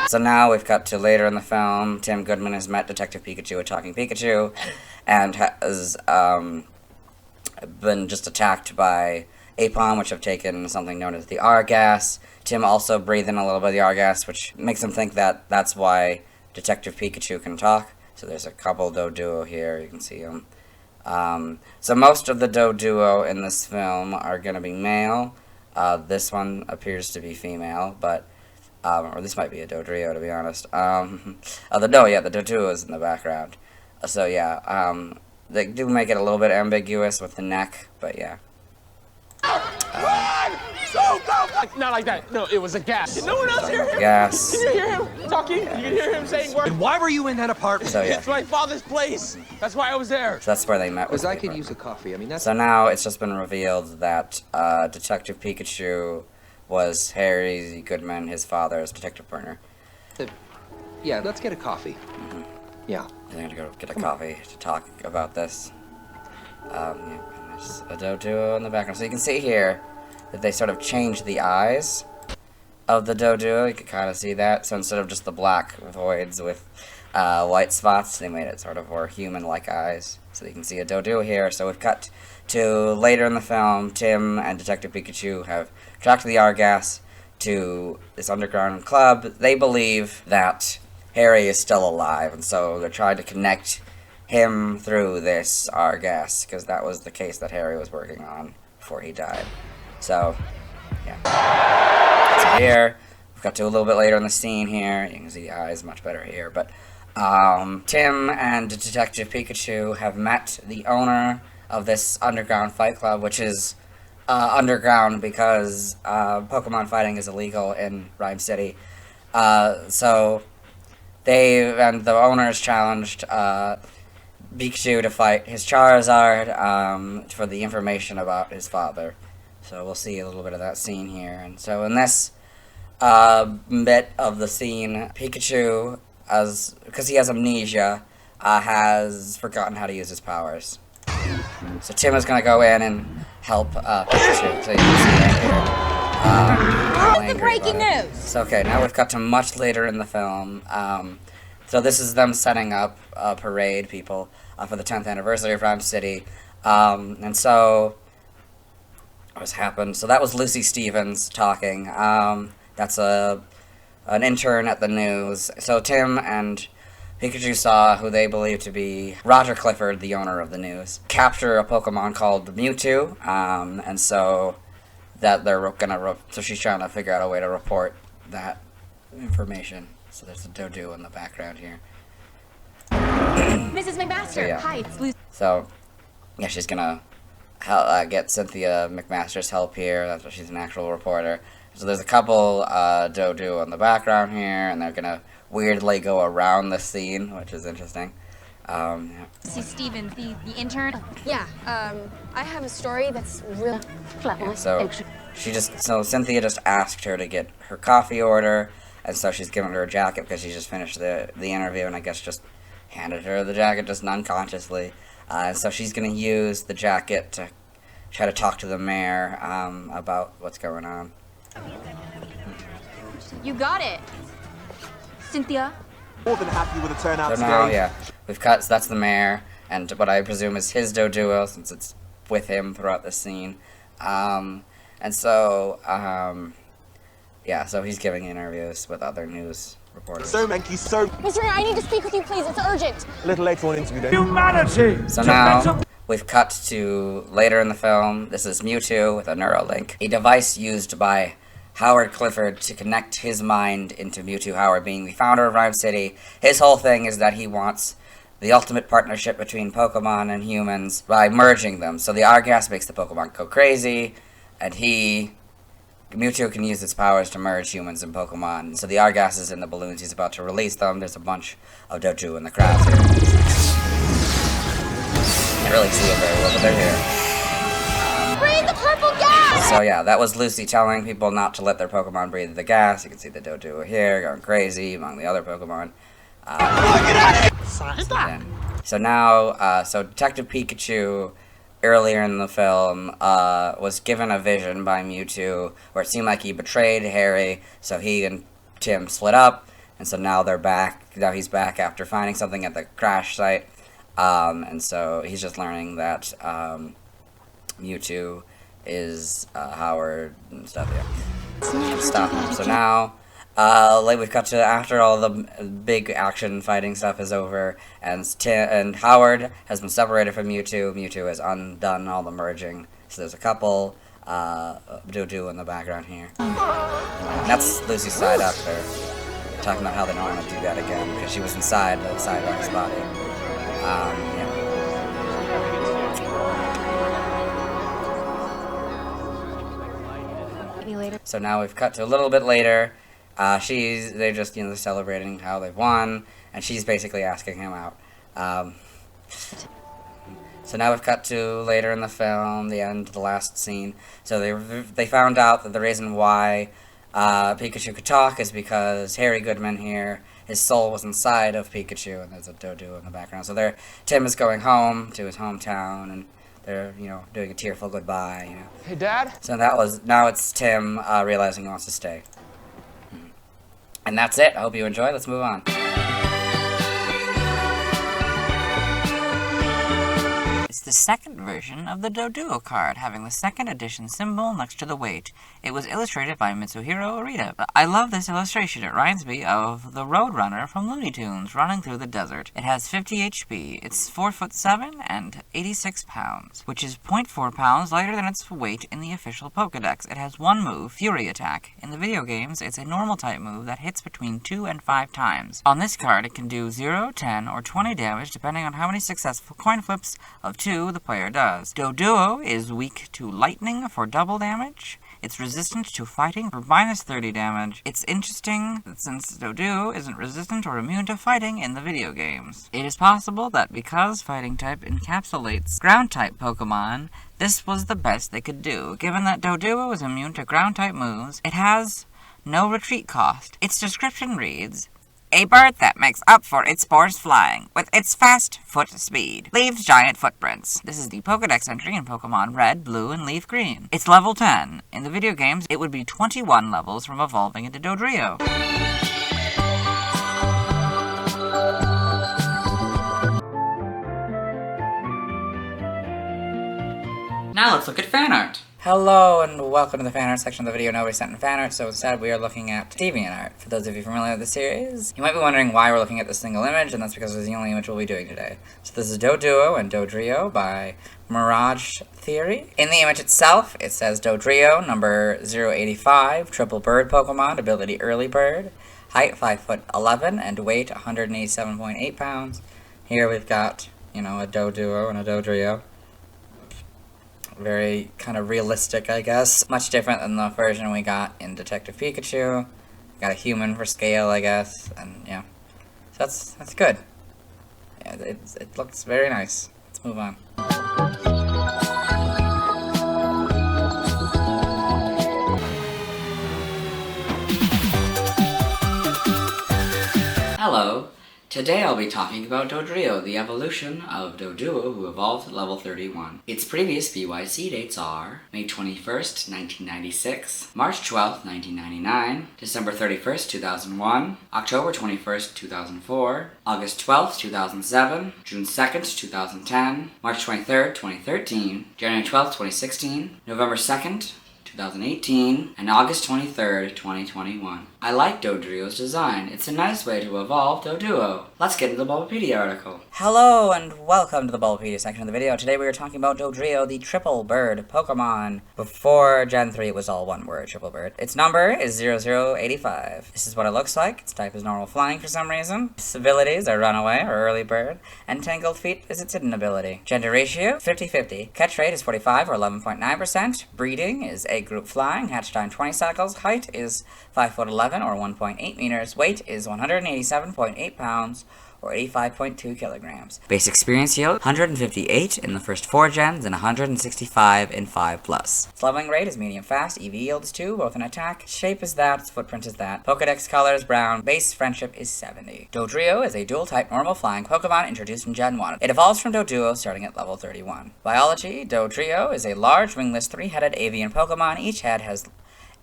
So now we've cut to later in the film. Tim Goodman has met Detective Pikachu, a talking Pikachu, and has been just attacked by Apom, which have taken something known as the R-gas. Tim also breathed in a little bit of the R-gas, which makes him think that that's why Detective Pikachu can talk. So there's a couple Doduo here, you can see them. So most of the Doduo in this film are going to be male. This one appears to be female, but or this might be a Dodrio, to be honest. The Doduo is in the background. So yeah, they do make it a little bit ambiguous with the neck, but yeah. Run! Not like that. No, it was a gas. Did no one else hear him? Gas. Can you hear him talking? You can hear him saying words. And why were you in that apartment? So yeah. It's my father's place. That's why I was there. So that's where they met with Because I could use a coffee. I mean, that's... So now it's just been revealed that Detective Pikachu was Harry Goodman, his father's detective partner. Yeah, let's get a coffee. Mm-hmm. Yeah. I'm going to go get a coffee to talk about this. Yeah, there's a Doduo in the background. So you can see here that they sort of changed the eyes of the Doduo. You can kind of see that. So instead of just the black voids with white spots. They made it sort of more human-like eyes. So you can see a Doduo here. So we've cut to later in the film. Tim and Detective Pikachu have tracked the Argas to this underground club. They believe that Harry is still alive, and so they're trying to connect him through this Argas, because that was the case that Harry was working on before he died. So, yeah. So here, we've got to a little bit later in the scene here. You can see the eyes much better here, but Tim and Detective Pikachu have met the owner of this underground fight club, which is underground because Pokemon fighting is illegal in Rhyme City. So the owners challenged Pikachu to fight his Charizard for the information about his father. So we'll see a little bit of that scene here. And so in this bit of the scene, Pikachu, because he has amnesia, has forgotten how to use his powers. So Tim is going to go in and help Pikachu. So you can see that here. The breaking news! So okay, now we've got to much later in the film. So this is them setting up parade people for the 10th anniversary of Rhyme City. And so what's happened? So that was Lucy Stevens talking. That's an intern at the news. So Tim and Pikachu saw who they believe to be Roger Clifford, the owner of the news, capture a Pokemon called Mewtwo, and so that they're gonna. So she's trying to figure out a way to report that information. So there's a Doduo in the background here. Mrs. McMaster, So, yeah. hi, it's Lucy. So yeah, she's gonna get Cynthia McMaster's help here. That's why she's an actual reporter. So there's a couple Doduo in the background here, and they're gonna weirdly go around the scene, which is interesting. Yeah. See Steven, the intern. Yeah, I have a story that's real clever. Yeah, so Cynthia just asked her to get her coffee order, and so she's given her a jacket because she just finished the interview, and I guess just handed her the jacket just unconsciously. And so she's gonna use the jacket to try to talk to the mayor about what's going on. You got it. Cynthia? More than happy with the turnout So today. now, yeah, we've cut, so that's the mayor, and what I presume is his Doduo, since it's with him throughout the scene. And so, yeah, so he's giving interviews with other news reporters. So, Menki, so... Mr. Mayor, I need to speak with you, please. It's urgent. A little later on interview then. Humanity! So now, we've cut to later in the film. This is Mewtwo with a Neuralink, a device used by Howard Clifford to connect his mind into Mewtwo. Howard being the founder of Rhyme City. His whole thing is that he wants the ultimate partnership between Pokemon and humans by merging them. So the Argas makes the Pokemon go crazy, and Mewtwo can use its powers to merge humans and Pokemon. So the Argas is in the balloons. He's about to release them. There's a bunch of Doduo in the crowd here. Can't really see it very well, but they're here. Breathe the purple gas! So yeah, that was Lucy telling people not to let their Pokemon breathe the gas. You can see the Doduo here going crazy among the other Pokemon. So now, so Detective Pikachu, earlier in the film, was given a vision by Mewtwo where it seemed like he betrayed Harry, so he and Tim split up, and so now they're back. Now he's back after finding something at the crash site, and so he's just learning that Mewtwo is Howard and stuff, yeah. Stop him. So now, we've got to after all the big action fighting stuff is over, and Howard has been separated from Mewtwo. Mewtwo has undone all the merging. So there's a couple Doduo in the background here. And that's Lucy's side up there, talking about how they don't want to do that again because she was inside the Cyber's body. Yeah. So now we've cut to a little bit later. They're just, celebrating how they've won, and she's basically asking him out. So now we've cut to later in the film, the end, the last scene. So they found out that the reason why Pikachu could talk is because Harry Goodman here, his soul was inside of Pikachu, and there's a Doduo in the background. So Tim is going home to his hometown, and they're, doing a tearful goodbye, Hey, Dad? So now it's Tim realizing he wants to stay. And that's it. I hope you enjoy. Let's move on. the second version of the Doduo card, having the second edition symbol next to the weight. It was illustrated by Mitsuhiro Arita. I love this illustration. It reminds me of the Roadrunner from Looney Tunes running through the desert. It has 50 HP. It's 4'7" and 86 pounds, which is 0.4 pounds lighter than its weight in the official Pokédex. It has one move, Fury Attack. In the video games, it's a normal type move that hits between 2 and 5 times. On this card, it can do 0, 10, or 20 damage depending on how many successful coin flips of 2 the player does. Doduo is weak to lightning for double damage. It's resistant to fighting for minus 30 damage. It's interesting that since Doduo isn't resistant or immune to fighting in the video games. It is possible that because fighting type encapsulates ground type Pokemon, this was the best they could do. Given that Doduo is immune to ground type moves, it has no retreat cost. Its description reads, a bird that makes up for its spores flying, with its fast foot speed, leaves giant footprints. This is the Pokédex entry in Pokemon Red, Blue, and Leaf Green. It's level 10. In the video games, it would be 21 levels from evolving into Dodrio. Now let's look at fan art. Hello and welcome to the fan art section of the video. Nobody sent in fan art, so instead we are looking at DeviantArt. For those of you familiar with the series, you might be wondering why we're looking at this single image, and that's because it's the only image we'll be doing today. So this is Doduo and Dodrio by Mirage Theory. In the image itself, it says Dodrio, number 085, triple bird Pokemon, ability early bird, height 5'11", and weight 187.8 pounds. Here we've got, a Doduo and a Dodrio. Very kind of realistic, I guess. Much different than the version we got in Detective Pikachu. Got a human for scale, I guess, and yeah. So that's good. Yeah, it looks very nice. Let's move on. Hello. Today I'll be talking about Dodrio, the evolution of Doduo who evolved at level 31. Its previous BYC dates are May 21st, 1996, March 12th, 1999, December 31st, 2001, October 21st, 2004, August 12th, 2007, June 2nd, 2010, March 23rd, 2013, January 12th, 2016, November 2nd, 2018, and August 23rd, 2021. I like Dodrio's design. It's a nice way to evolve Doduo. Let's get into the Bulbapedia article. Hello and welcome to the Bulbapedia section of the video. Today we are talking about Dodrio, the triple bird Pokemon. Before Gen 3 it was all one word, triple bird. Its number is 0085. This is what it looks like. Its type is normal flying for some reason. Its abilities are runaway or early bird, and tangled feet is its hidden ability. Gender ratio, 50-50. Catch rate is 45 or 11.9%. Breeding is egg group flying, hatch time 20 cycles. Height is 5'11" or 1.8 meters. Weight is 187.8 pounds or 85.2 kilograms. Base experience yield, 158 in the first 4 gens and 165 in 5+. Its leveling rate is medium fast, EV yield is 2, both in attack. Shape is that, its footprint is that. Pokedex color is brown, base friendship is 70. Dodrio is a dual-type normal flying Pokemon introduced in Gen 1. It evolves from Doduo starting at level 31. Biology, Dodrio is a large wingless 3-headed avian Pokemon. Each head has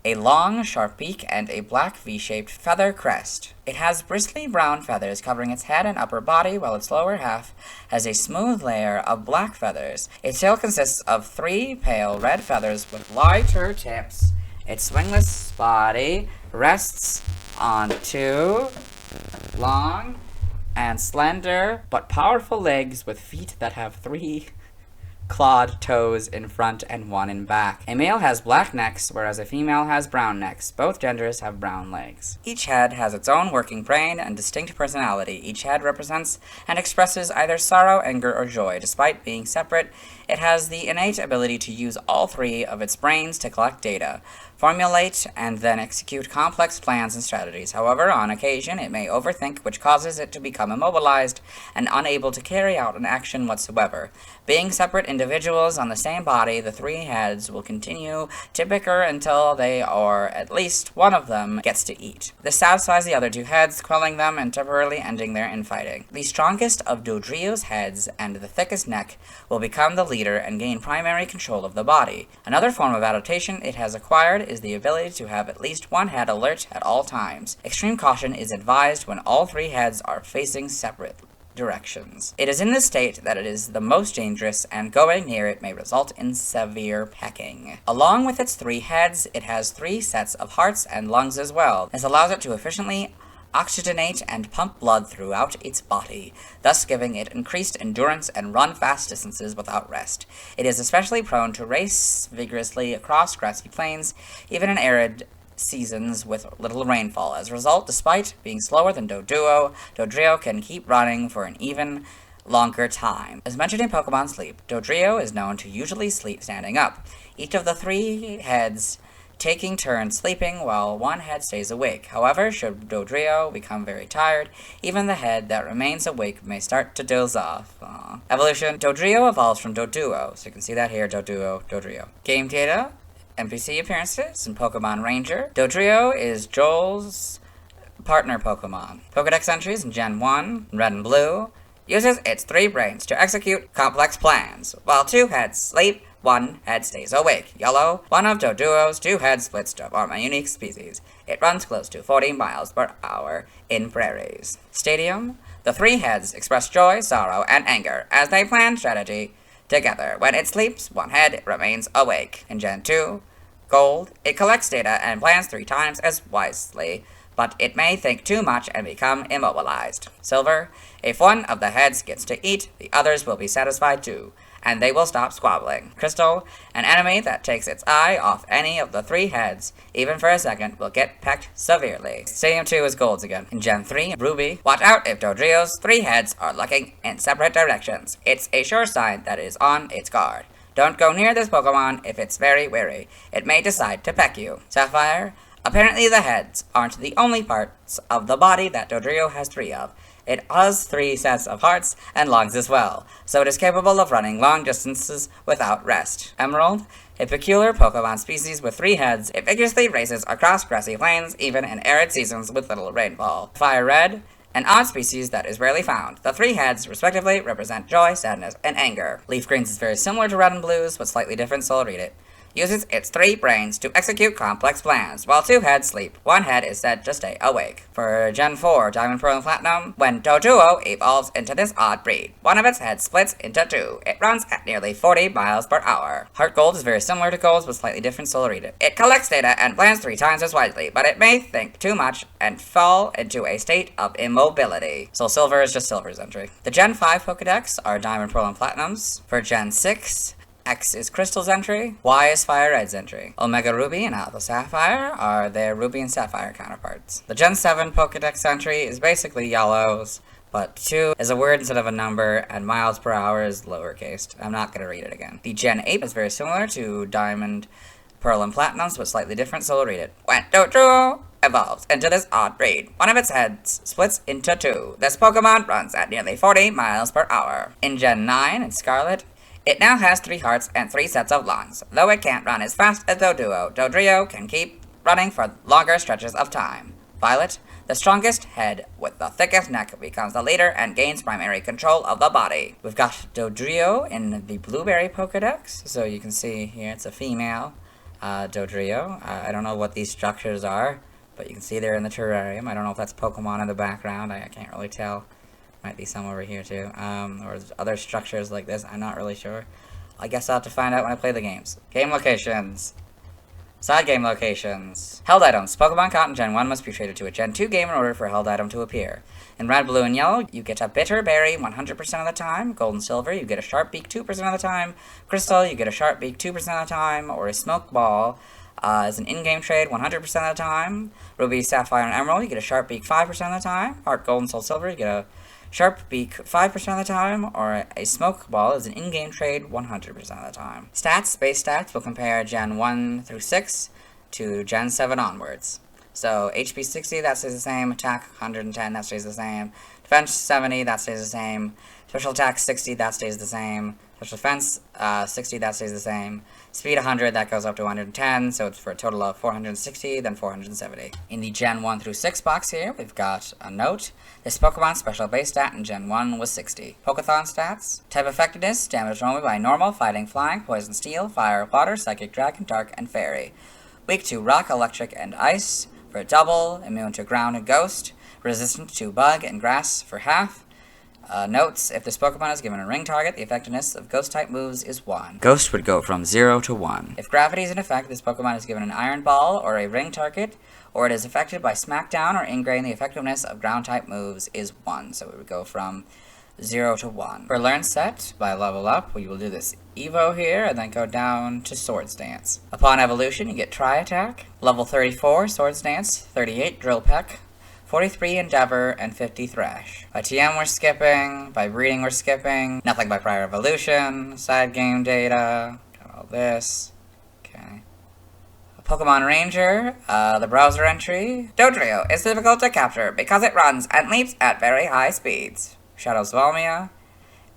a long, sharp beak and a black V-shaped feather crest. It has bristly brown feathers covering its head and upper body, while its lower half has a smooth layer of black feathers. Its tail consists of 3 pale red feathers with lighter tips. Its wingless body rests on 2 long and slender but powerful legs with feet that have 3 clawed toes in front and 1 in back. A male has black necks, whereas a female has brown necks. Both genders have brown legs. Each head has its own working brain and distinct personality. Each head represents and expresses either sorrow, anger, or joy. Despite being separate, it has the innate ability to use all 3 of its brains to collect data, formulate, and then execute complex plans and strategies. However, on occasion, it may overthink, which causes it to become immobilized and unable to carry out an action whatsoever. Being separate individuals on the same body, the 3 heads will continue to bicker until they, or at least one of them, gets to eat. This satisfies the other 2 heads, quelling them and temporarily ending their infighting. The strongest of Dodrio's heads and the thickest neck will become the leader and gain primary control of the body. Another form of adaptation it has acquired is the ability to have at least one head alert at all times. Extreme caution is advised when all 3 heads are facing separate. directions. It is in this state that it is the most dangerous, and going near it may result in severe pecking. Along with its 3 heads, it has 3 sets of hearts and lungs as well. This allows it to efficiently oxygenate and pump blood throughout its body, thus giving it increased endurance and run fast distances without rest. It is especially prone to race vigorously across grassy plains, even in arid seasons with little rainfall. As a result, despite being slower than Doduo, Dodrio can keep running for an even longer time. As mentioned in Pokemon Sleep, Dodrio is known to usually sleep standing up, each of the 3 heads taking turns sleeping while one head stays awake. However, should Dodrio become very tired, even the head that remains awake may start to doze off. Aww. Evolution. Dodrio evolves from Doduo, so you can see that here, Doduo, Dodrio. Game data, NPC appearances, and Pokemon Ranger. Dodrio is Joel's partner Pokemon. Pokedex entries in Gen 1, Red and Blue, uses its 3 brains to execute complex plans. While 2 heads sleep, 1 head stays awake. Yellow, one of Doduo's 2 heads splits to form a unique species. It runs close to 40 miles per hour in prairies. Stadium, the 3 heads express joy, sorrow, and anger as they plan strategy together. When it sleeps, 1 head remains awake. In Gen 2, Gold, it collects data and plans 3 times as wisely, but it may think too much and become immobilized. Silver, if one of the heads gets to eat, the others will be satisfied too, and they will stop squabbling. Crystal, an enemy that takes its eye off any of the 3 heads, even for a second, will get pecked severely. Stadium 2 is Golds again. In Gen 3, Ruby, watch out if Dodrio's 3 heads are looking in separate directions. It's a sure sign that it is on its guard. Don't go near this Pokemon if it's very wary. It may decide to peck you. Sapphire, apparently the heads aren't the only parts of the body that Dodrio has 3 of. It has 3 sets of hearts and lungs as well, so it is capable of running long distances without rest. Emerald, a peculiar Pokemon species with 3 heads, it vigorously races across grassy plains, even in arid seasons with little rainfall. Fire Red, an odd species that is rarely found. The 3 heads, respectively, represent joy, sadness, and anger. Leaf Greens is very similar to Red and Blues, but slightly different, so I'll read it. Uses its 3 brains to execute complex plans. While 2 heads sleep, 1 head is said to stay awake. For Gen 4, Diamond, Pearl, and Platinum, when Doduo evolves into this odd breed, one of its heads splits into 2. It runs at nearly 40 miles per hour. Heart Gold is very similar to Gold's, but slightly different, so I'll read it. It collects data and plans 3 times as wisely, but it may think too much and fall into a state of immobility. So Silver is just Silver's entry. The Gen 5 Pokedex are Diamond, Pearl, and Platinums. For Gen 6, X is Crystal's entry, Y is Fire Red's entry. Omega Ruby and Alpha Sapphire are their Ruby and Sapphire counterparts. The Gen 7 Pokedex entry is basically Yellow's, but 2 is a word instead of a number, and miles per hour is lowercase. I'm not going to read it again. The Gen 8 is very similar to Diamond, Pearl, and Platinum, so it's slightly different, so we'll read it. When Doduo evolves into this odd breed, one of its heads splits into 2. This Pokemon runs at nearly 40 miles per hour. In Gen 9 and Scarlet, it now has 3 hearts and 3 sets of lungs. Though it can't run as fast as Doduo, Dodrio can keep running for longer stretches of time. Violet, the strongest head with the thickest neck, becomes the leader and gains primary control of the body. We've got Dodrio in the Blueberry Pokedex, so you can see here it's a female Dodrio. I don't know what these structures are, but you can see they're in the terrarium. I don't know if that's Pokemon in the background. I can't really tell. Might be some over here too, or other structures like this. I'm not really sure. I guess I'll have to find out when I play the games. Game locations. Side game locations. Held items. Pokemon caught in Gen 1 must be traded to a Gen 2 game in order for a held item to appear. In Red, Blue, and Yellow, you get a Bitter Berry 100% of the time. Gold and Silver, you get a Sharp Beak 2% of the time. Crystal, you get a Sharp Beak 2% of the time, or a Smoke Ball as an in-game trade 100% of the time. Ruby, Sapphire, and Emerald, you get a Sharp Beak 5% of the time. Heart, Gold, and Soul Silver, you get a Sharp Beak 5% of the time, or a Smoke Ball is an in-game trade 100% of the time. Stats, base stats, will compare Gen 1 through 6 to Gen 7 onwards. So HP 60, that stays the same. Attack 110, that stays the same. Defense 70, that stays the same. Special attack 60, that stays the same. Special defense 60, that stays the same. Speed 100, that goes up to 110, so it's for a total of 460, then 470. In the Gen 1 through 6 box here, we've got a note. This Pokemon's special base stat in Gen 1 was 60. Pokeathon stats. Type effectiveness, damage normally by normal, fighting, flying, poison, steel, fire, water, psychic, dragon, dark, and fairy. Weak to rock, electric, and ice for double, immune to ground and ghost, resistant to bug and grass for half, Notes, if this Pokemon is given a ring target, the effectiveness of Ghost-type moves is 1. Ghost would go from 0 to 1. If Gravity is in effect, this Pokemon is given an Iron Ball or a ring target, or it is affected by Smackdown or Ingrain, the effectiveness of Ground-type moves is 1. So it would go from 0 to 1. For Learn Set, by level up, we will do this Evo here, and then go down to Swords Dance. Upon evolution, you get Tri-Attack, level 34, Swords Dance, 38, Drill Peck, 43 Endeavor, and 50 Thrash. By TM we're skipping, by Breeding we're skipping, nothing by prior evolution, side game data, got all this, okay. Pokemon Ranger, the browser entry. Dodrio is difficult to capture because it runs and leaps at very high speeds. Shadow Svalmia.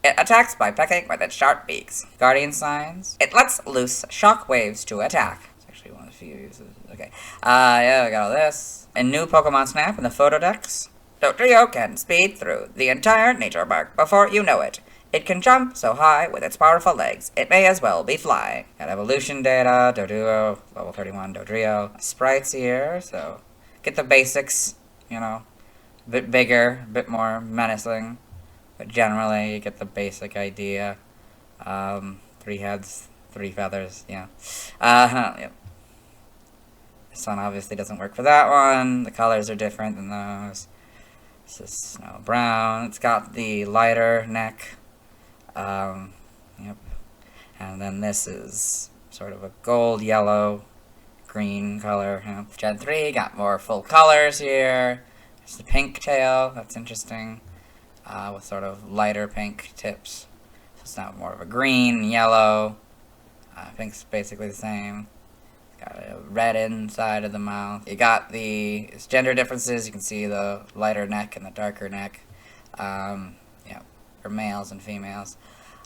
It attacks by pecking with its sharp beaks. Guardian Signs. It lets loose shock waves to attack. It's actually one of the few uses. Okay. Yeah, we got all this. A new Pokemon Snap in the Photo Dex. Dodrio can speed through the entire nature park before you know it. It can jump so high with its powerful legs, it may as well be flying. Got evolution data, Doduo, level 31 Dodrio. Sprites here, so get the basics, you know. A bit bigger, a bit more menacing. But generally, you get the basic idea. 3 heads, 3 feathers, yeah. Yep. This one obviously doesn't work for that one. The colors are different than those. This is snow brown. It's got the lighter neck. Yep. And then this is sort of a gold, yellow, green color. Yep. Gen 3 got more full colors here. There's the pink tail. That's interesting. With sort of lighter pink tips. So it's now more of a green, yellow. Pink's basically the same. Got a red inside of the mouth. You got the gender differences. You can see the lighter neck and the darker neck. Yeah, for males and females.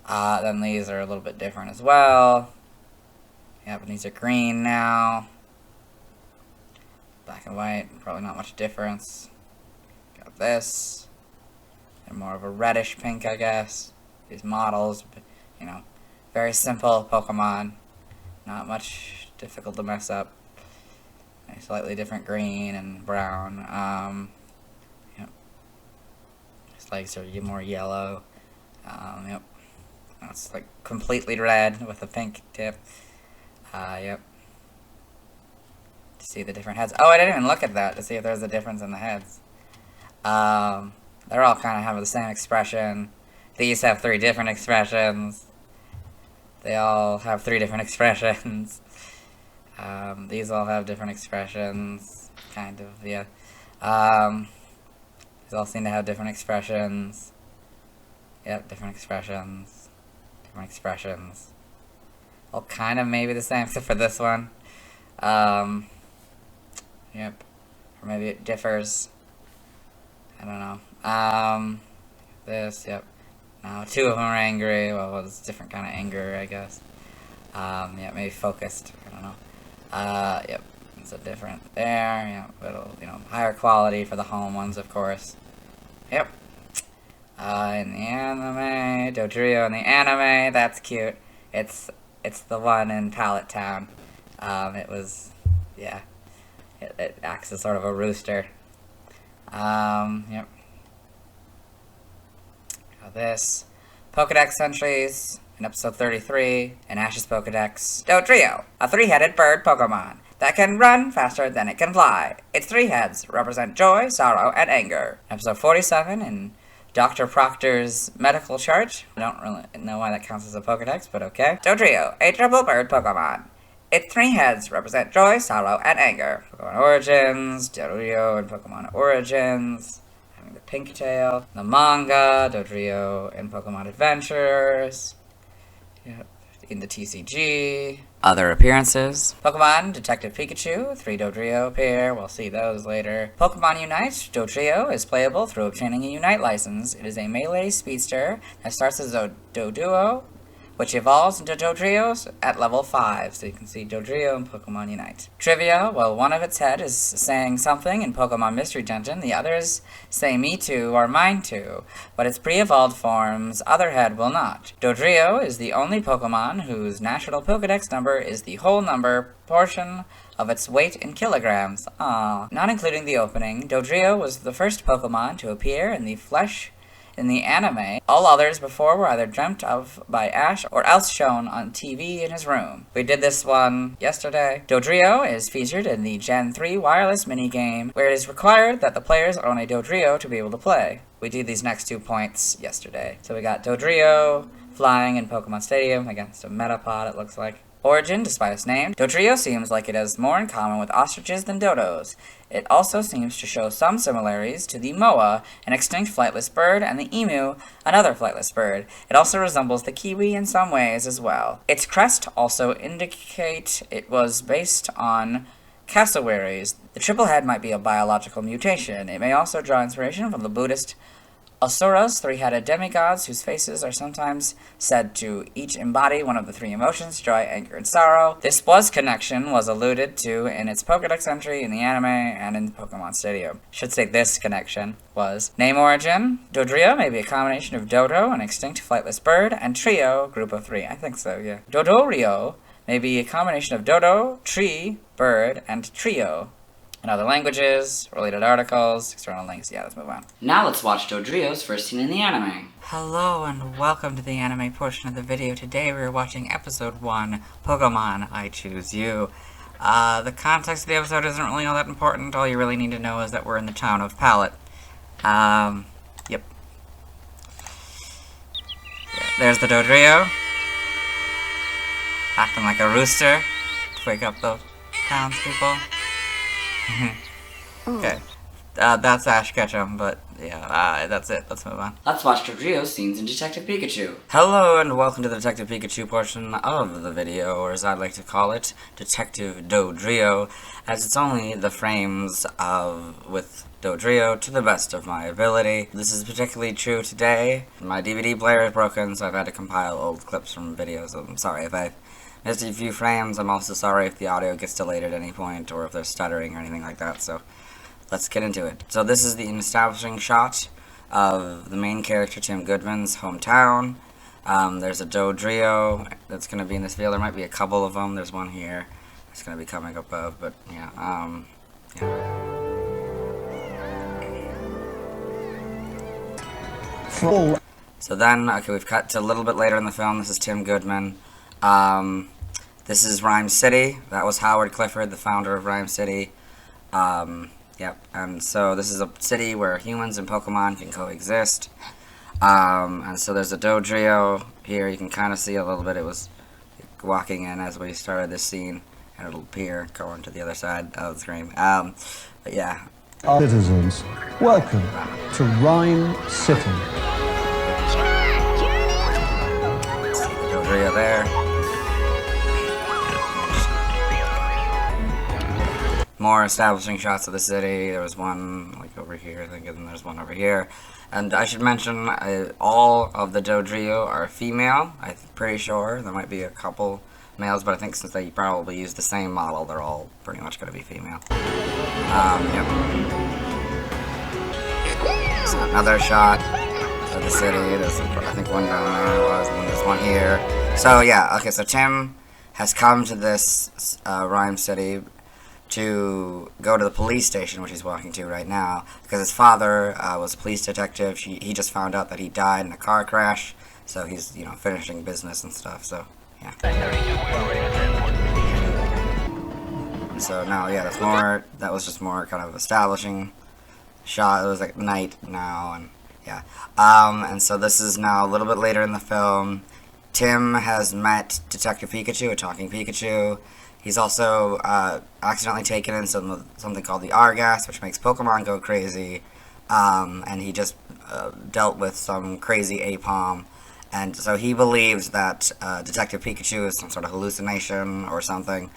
Then these are a little bit different as well. Yep, and these are green now. Black and white, probably not much difference. Got this. And more of a reddish pink, I guess. These models, but, you know, very simple Pokemon. Not much difficult to mess up. A slightly different green and brown. Yep. His legs are more yellow. Yep. That's like completely red with a pink tip. Yep. To see the different heads. Oh, I didn't even look at that to see if there's a difference in the heads. They're all kind of have the same expression. These have 3 different expressions. They all have 3 different expressions. These all have different expressions. Kind of, yeah. These all seem to have different expressions. Yep, different expressions. Different expressions. All kind of maybe the same, except for this one. Yep. Or maybe it differs. I don't know. This, yep. Now, 2 of them are angry. Well, it's a different kind of anger, I guess. Yeah, maybe focused. I don't know. Yep. It's a different there. Yeah, little, you know, higher quality for the home ones, of course. Yep. In the anime, Dodrio in the anime, that's cute. It's the one in Pallet Town. It was, yeah. It acts as sort of a rooster. Yep. Got this. Pokedex entries in episode 33 in Ash's Pokedex. Dodrio, a 3-headed bird Pokemon that can run faster than it can fly. Its 3 heads represent joy, sorrow, and anger. Episode 47 in Dr. Proctor's medical chart. I don't really know why that counts as a Pokedex, but okay. Dodrio, a triple bird Pokemon. Its 3 heads represent joy, sorrow, and anger. Pokemon Origins, Dodrio and Pokemon Origins. Having the pink tail. The manga, Dodrio and Pokemon Adventures. Yep. In the TCG. Other appearances. Pokemon Detective Pikachu, 3 Dodrio appear. We'll see those later. Pokemon Unite. Dodrio is playable through obtaining a Unite license. It is a melee speedster that starts as a Doduo, which evolves into Dodrios at level 5. So you can see Dodrio and Pokemon Unite. Trivia, well, one of its head is saying something in Pokemon Mystery Dungeon, the others say me too or mine too, but its pre-evolved form's other head will not. Dodrio is the only Pokemon whose national Pokedex number is the whole number portion of its weight in kilograms. Aww. Not including the opening, Dodrio was the first Pokemon to appear in the Flesh In the anime, all others before were either dreamt of by Ash or else shown on TV in his room. We did this one yesterday. Dodrio is featured in the Gen 3 wireless minigame, where it is required that the players own a Dodrio to be able to play. We did these next 2 points yesterday. So we got Dodrio flying in Pokemon Stadium against a Metapod, it looks like. Origin, despite its name, Dodrio seems like it has more in common with ostriches than dodos. It also seems to show some similarities to the moa, an extinct flightless bird, and the emu, another flightless bird. It also resembles the kiwi in some ways as well. Its crest also indicates it was based on cassowaries. The triple head might be a biological mutation. It may also draw inspiration from the Buddhist Asuras, three-headed demigods whose faces are sometimes said to each embody one of the three emotions, joy, anger, and sorrow. This connection was alluded to in its Pokédex entry in the anime and in Pokemon Stadium. Should say this connection was. Name origin, Dodrio may be a combination of Dodo, an extinct flightless bird, and Trio, group of three. I think so, yeah. Dodorio may be a combination of Dodo, tree, bird, and Trio. In other languages, related articles, external links. Yeah, let's move on. Now let's watch Dodrio's first scene in the anime. Hello and welcome to the anime portion of the video. Today we're watching episode 1, Pokemon, I Choose You. The context of the episode isn't really all that important. All you really need to know is that we're in the town of Pallet. Yep. Yeah, there's the Dodrio. Acting like a rooster to wake up the townspeople. Okay, that's Ash Ketchum, but yeah, that's it. Let's move on. Let's watch Dodrio's scenes in Detective Pikachu. Hello and welcome to the Detective Pikachu portion of the video, or as I like to call it, Detective Dodrio, as it's only the frames with Dodrio to the best of my ability. This is particularly true today. My DVD player is broken, so I've had to compile old clips from videos. I'm sorry if I missed a few frames. I'm also sorry if the audio gets delayed at any point or if there's stuttering or anything like that, so let's get into it. So this is the establishing shot of the main character, Tim Goodman's hometown. There's a Dodrio that's going to be in this field. There might be a couple of them. There's one here that's going to be coming above, but yeah, So then, okay, we've cut to a little bit later in the film. This is Tim Goodman. This is Rhyme City. That was Howard Clifford, the founder of Rhyme City. Yep, and so this is a city where humans and Pokemon can coexist. And so there's a Dodrio here. You can kind of see a little bit. It was walking in as we started this scene, and it'll appear going to the other side of the screen. But yeah. Citizens, welcome to Rhyme City. Dodrio there. More establishing shots of the city. There was one like over here, I think, and then there's one over here. And I should mention, all of the Dodrio are female. I'm pretty sure there might be a couple males, but I think since they probably use the same model, they're all pretty much going to be female. Yep. So another shot of the city. There's, I think, one down there was, and there's one here. So yeah, okay, so Tim has come to this Rhyme City to go to the police station, which he's walking to right now, because his father was a police detective. He just found out that he died in a car crash, so he's, you know, finishing business and stuff, so, yeah. So now, yeah, that's more, that was just more kind of establishing shot. It was like night now, and yeah. And so this is now a little bit later in the film. Tim has met Detective Pikachu, a talking Pikachu. He's also accidentally taken in something called the R-gas, which makes Pokemon go crazy. And he just dealt with some crazy Apom. And so he believes that Detective Pikachu is some sort of hallucination or something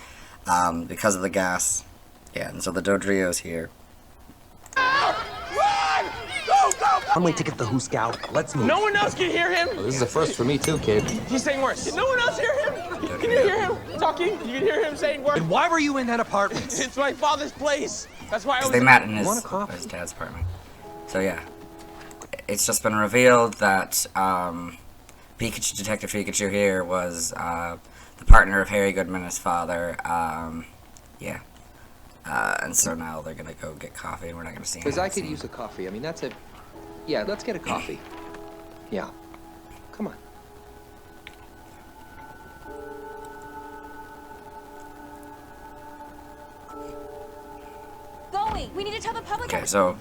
because of the gas. Yeah, and so the Dodrio's here. One-way ticket to Who Scout. Let's move. No one else can hear him. Well, this is a first for me too, kid. He's saying worse. Can no one else hear him? Can you hear him talking? You can hear him saying words. And why were you in that apartment? It's my father's place. That's why I was. They met in his dad's apartment. So yeah, it's just been revealed that Pikachu, Detective Pikachu here was the partner of Harry Goodman, his father. Yeah. And so now they're gonna go get coffee, and we're not gonna see him. Because I could use a coffee. I mean, that's a... Yeah, let's get a coffee. Yeah. Come on. Going! We need to tell the public. Okay, so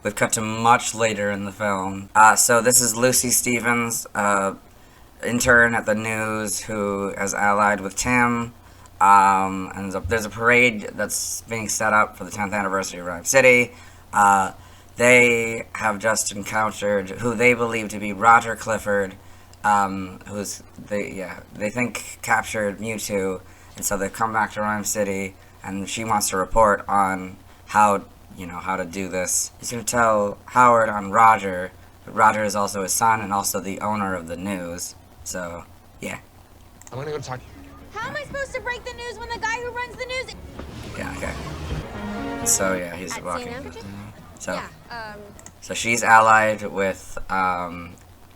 we've cut to much later in the film. So this is Lucy Stevens, intern at the news who has allied with Tim. And there's a parade that's being set up for the 10th anniversary of Rhyme City. They have just encountered who they believe to be Roger Clifford, who's they think captured Mewtwo, and so they've come back to Rhyme City, and she wants to report on how to do this. He's going to tell Howard on Roger, but Roger is also his son and also the owner of the news. So yeah. I'm gonna go talk. How am I supposed to break the news when the guy who runs the news? Yeah. Okay. So yeah, he's walking. So. Yeah, So she's allied with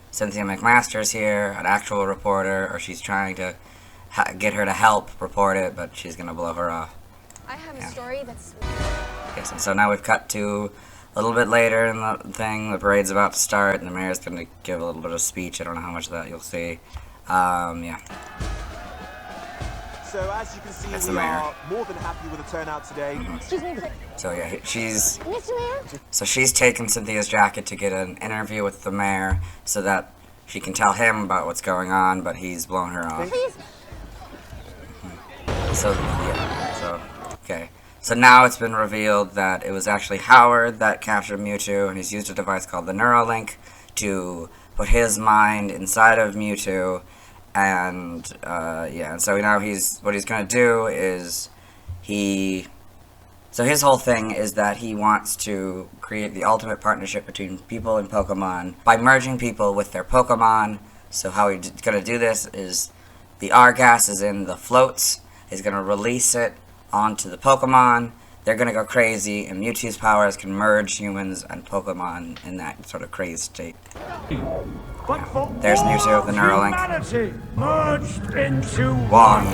Cynthia McMaster's here, an actual reporter, or she's trying to get her to help report it, but she's gonna blow her off. I have a story that's... Yes, and so now we've cut to a little bit later in the thing. The parade's about to start, and the mayor's gonna give a little bit of speech. I don't know how much of that you'll see. Yeah. So as you can see, That's we the mayor. are more than happy with the turnout today. Excuse me, please. So yeah, she's... Mr. Mayor? So she's taken Cynthia's jacket to get an interview with the mayor so that she can tell him about what's going on, but he's blown her off. Please. So, yeah, so, okay. So now it's been revealed that it was actually Howard that captured Mewtwo, and he's used a device called the Neuralink to put his mind inside of Mewtwo, and, yeah, and so now what he's gonna do is, so his whole thing is that he wants to create the ultimate partnership between people and Pokemon by merging people with their Pokemon. So how he's gonna do this is the R-gas is in the floats. He's gonna release it onto the Pokemon. They're gonna go crazy, and Mewtwo's powers can merge humans and Pokemon in that sort of crazed state. Yeah. There's Mewtwo, the Neuralink. Merged into one.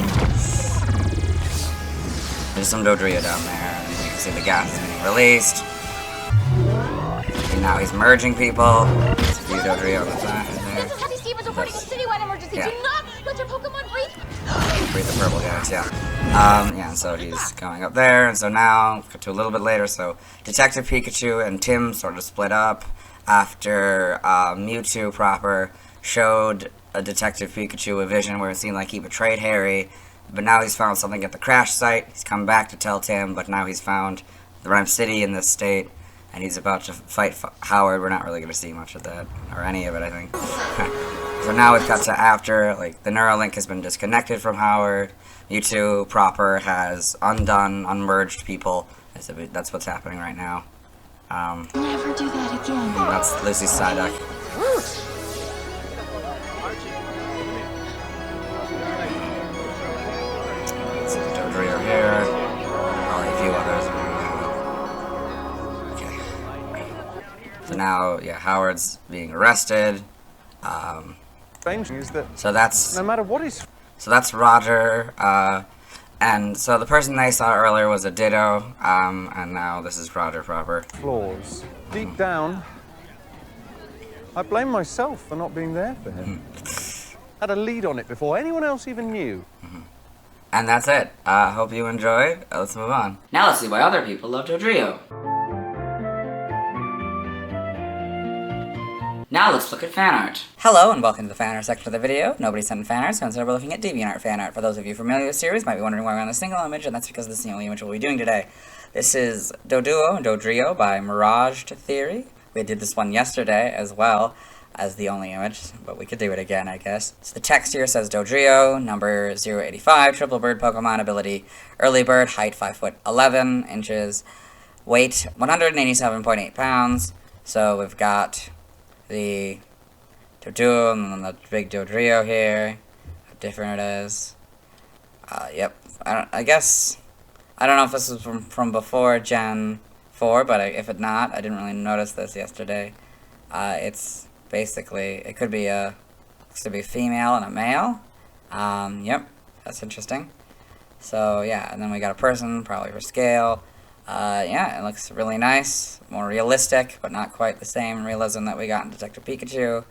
There's some Dodrio down there, and you can see the gas is being released. And now he's merging people. There's a few Dodrio on the side there. This is Happy Stevens reporting a citywide emergency. Yeah. Do not let your Pokemon breathe. Breathe the purple gas, yeah. Yeah, and so he's going up there, and so now, cut to a little bit later, so Detective Pikachu and Tim sort of split up after Mewtwo proper showed a Detective Pikachu a vision where it seemed like he betrayed Harry, but now he's found something at the crash site. He's come back to tell Tim, but now he's found the Rhyme City in this state, and he's about to fight Howard. We're not really going to see much of that, or any of it, I think. So now we've got to after, like, the Neuralink has been disconnected from Howard. Mewtwo proper has unmerged people. That's what's happening right now. Never do that again. That's Lucy's Psyduck. This is Dodrio here. Probably a few others. Okay. So now, yeah, Howard's being arrested. Is that so that's no matter what is. So that's Roger, and so the person they saw earlier was a Ditto, and now this is Roger proper. Flaws. Deep down, I blame myself for not being there for him. Had a lead on it before anyone else even knew. And that's it. Hope you enjoyed. Let's move on. Now let's see why other people love Dodrio. Now let's look at fan art. Hello and welcome to the fan art section of the video. Nobody sent in fan art, so instead we're looking at DeviantArt fan art. For those of you familiar with the series, might be wondering why we're on a single image, and that's because this is the only image we'll be doing today. This is Doduo and Dodrio by Miraged Theory. We did this one yesterday as well as the only image, but we could do it again, I guess. So the text here says Dodrio, number 085, triple bird Pokemon, ability early bird, height 5 foot 11 inches, weight 187.8 pounds. So we've got the Doduo and then the big Dodrio here. How different it is. Yep. I guess I don't know if this is from before Gen 4, but if it not, I didn't really notice this yesterday. It's basically it could be a female and a male. Yep. That's interesting. So yeah, and then we got a person, probably for scale. Yeah, it looks really nice, more realistic, but not quite the same realism that we got in Detective Pikachu.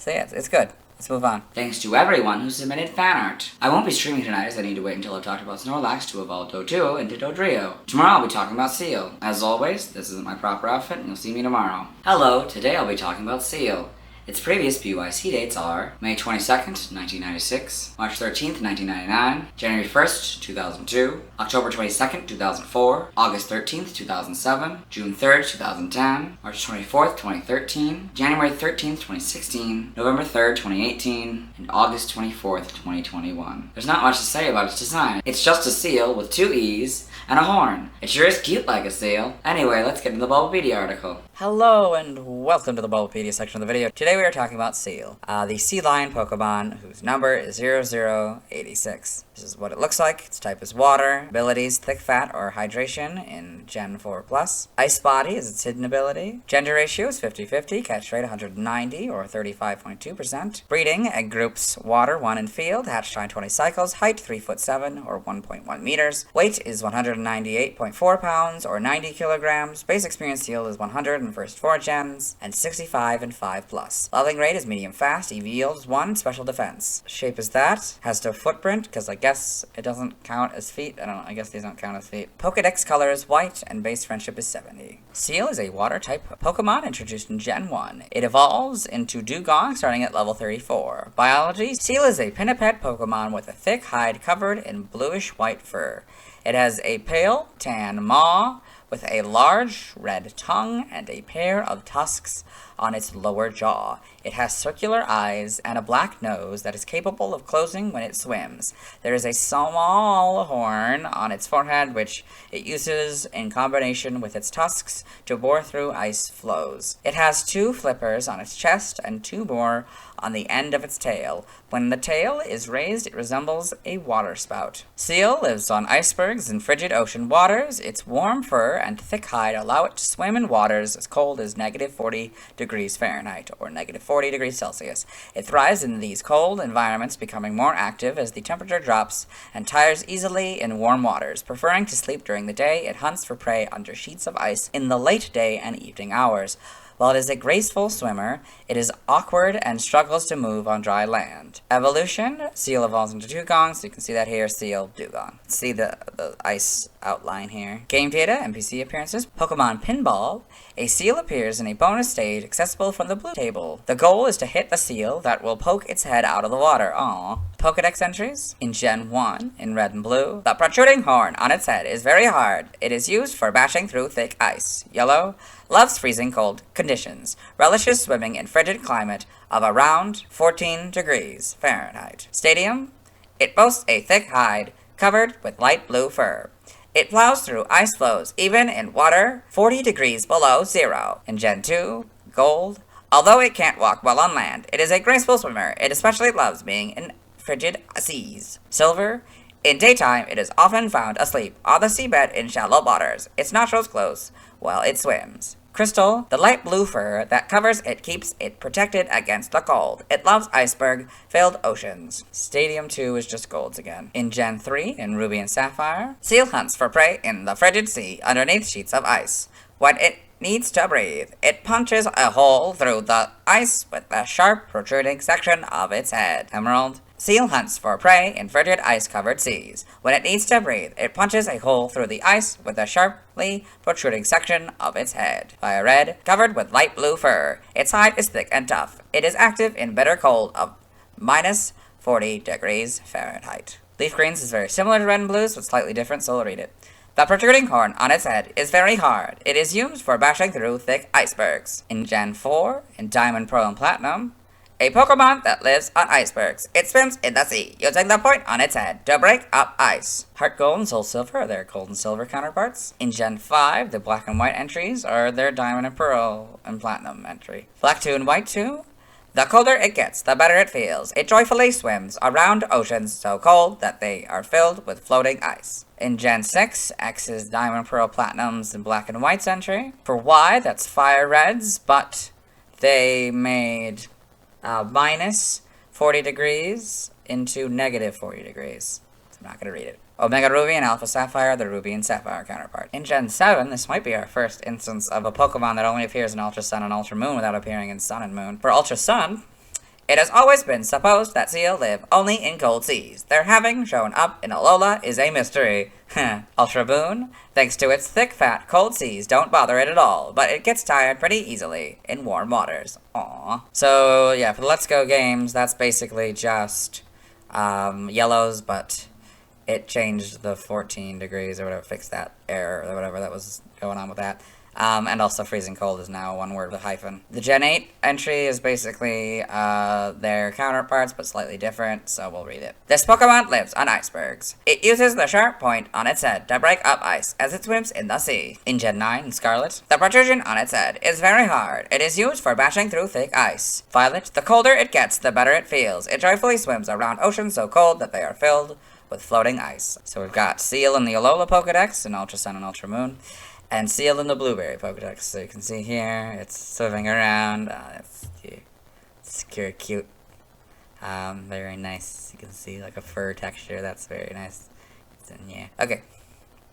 So yeah, it's good. Let's move on. Thanks to everyone who submitted fan art. I won't be streaming tonight as I need to wait until I've talked about Snorlax to evolve Doduo into Dodrio. Tomorrow I'll be talking about Seel. As always, this isn't my proper outfit and you'll see me tomorrow. Hello, today I'll be talking about Seel. Its previous BYC dates are May 22nd, 1996, March 13th, 1999, January 1st, 2002, October 22nd, 2004, August 13th, 2007, June 3rd, 2010, March 24th, 2013, January 13th, 2016, November 3rd, 2018, and August 24th, 2021. There's not much to say about its design. It's just a seal with 2 E's and a horn. It sure is cute like a seal. Anyway, let's get into the Bulbapedia article. Hello and welcome to the Bulbapedia section of the video. Today we are talking about Seel, the sea lion Pokemon whose number is 0086. This is what it looks like. Its type is water. Abilities, thick fat or hydration in Gen 4+. Ice body is its hidden ability. Gender ratio is 50-50. Catch rate 190 or 35.2%. Breeding, egg groups water 1 in field. Hatch time 20 cycles. Height 3'7" or 1.1 meters. Weight is 198.4 pounds or 90 kilograms. Base experience Seel is 100 in first 4 gens and 65 in 5+. Leveling rate is medium fast. EV yield is 1. Special defense. Shape is that. Has no footprint because I guess it doesn't count as feet. I don't know. I guess these don't count as feet. Pokedex color is white and base friendship is 70. Seel is a water type Pokemon introduced in Gen 1. It evolves into Dewgong starting at level 34. Biology. Seel is a pinniped Pokemon with a thick hide covered in bluish white fur. It has a pale tan maw with a large red tongue and a pair of tusks on its lower jaw. It has circular eyes and a black nose that is capable of closing when it swims. There is a small horn on its forehead which it uses in combination with its tusks to bore through ice floes. It has 2 flippers on its chest and 2 more on the end of its tail. When the tail is raised, it resembles a water spout. Seel lives on icebergs and frigid ocean waters. Its warm fur and thick hide allow it to swim in waters as cold as -40 degrees Fahrenheit or -40 degrees Celsius. It thrives in these cold environments, becoming more active as the temperature drops and tires easily in warm waters. Preferring to sleep during the day, it hunts for prey under sheets of ice in the late day and evening hours. While it is a graceful swimmer, it is awkward and struggles to move on dry land. Evolution, Seel evolves into Dewgong, so you can see that here, Seel, Dewgong. See the ice outline here. Game data, NPC appearances, Pokemon Pinball. A Seel appears in a bonus stage accessible from the blue table. The goal is to hit the Seel that will poke its head out of the water. Aww. Pokedex entries. In Gen 1, in red and blue, the protruding horn on its head is very hard. It is used for bashing through thick ice. Yellow, loves freezing cold conditions. Relishes swimming in frigid climate of around 14 degrees Fahrenheit. Stadium, it boasts a thick hide covered with light blue fur. It plows through ice floes, even in water 40 degrees below zero. In Gen 2, Gold, although it can't walk well on land, it is a graceful swimmer. It especially loves being in frigid seas. Silver, in daytime, it is often found asleep on the seabed in shallow waters. Its nostrils close while it swims. Crystal, the light blue fur that covers it keeps it protected against the cold. It loves iceberg-filled oceans. Stadium 2 is just golds again. In Gen 3, in Ruby and Sapphire, Seel hunts for prey in the frigid sea underneath sheets of ice. When it needs to breathe, it punches a hole through the ice with a sharp protruding section of its head. Emerald, Seel hunts for prey in frigid ice-covered seas. When it needs to breathe, it punches a hole through the ice with a sharply protruding section of its head. Fire Red, covered with light blue fur. Its hide is thick and tough. It is active in bitter cold of -40 degrees Fahrenheit. Leaf Greens is very similar to Red and Blues, but slightly different, so we'll read it. The protruding horn on its head is very hard. It is used for bashing through thick icebergs. In Gen 4, in Diamond, Pearl, and Platinum, a Pokemon that lives on icebergs. It swims in the sea, using the point on its head to break up ice. Heart Gold and Soul Silver are their Gold and Silver counterparts. In Gen 5, the Black and White entries are their Diamond and Pearl and Platinum entry. Black 2 and White 2, the colder it gets, the better it feels. It joyfully swims around oceans so cold that they are filled with floating ice. In Gen 6, X is Diamond, Pearl, Platinums, and Black and White's entry. For Y, that's Fire Reds, but they made -40 degrees into -40 degrees. So I'm not going to read it. Omega Ruby and Alpha Sapphire are the Ruby and Sapphire counterpart. In Gen 7, this might be our first instance of a Pokemon that only appears in Ultra Sun and Ultra Moon without appearing in Sun and Moon. For Ultra Sun, It has always been supposed that Seel live only in cold seas. Their having shown up in Alola is a mystery. Ultra Boon, thanks to its thick, fat, cold seas, don't bother it at all, but it gets tired pretty easily in warm waters. Aww. So, yeah, for the Let's Go games, that's basically just yellows, but it changed the 14 degrees or whatever, fixed that error or whatever that was going on with that. And also freezing cold is now one word with a hyphen. The Gen 8 entry is basically their counterparts, but slightly different, so we'll read it. This Pokemon lives on icebergs. It uses the sharp point on its head to break up ice as it swims in the sea. In Gen 9, in Scarlet, the protrusion on its head is very hard. It is used for bashing through thick ice. Violet, the colder it gets, the better it feels. It joyfully swims around oceans so cold that they are filled with floating ice. So we've got Seel in the Alola Pokedex, and Ultra Sun and Ultra Moon. And Seel in the Blueberry Pokedex. So you can see here, it's swimming around. It's cute. Very nice. You can see like a fur texture. That's very nice. Yeah. Okay.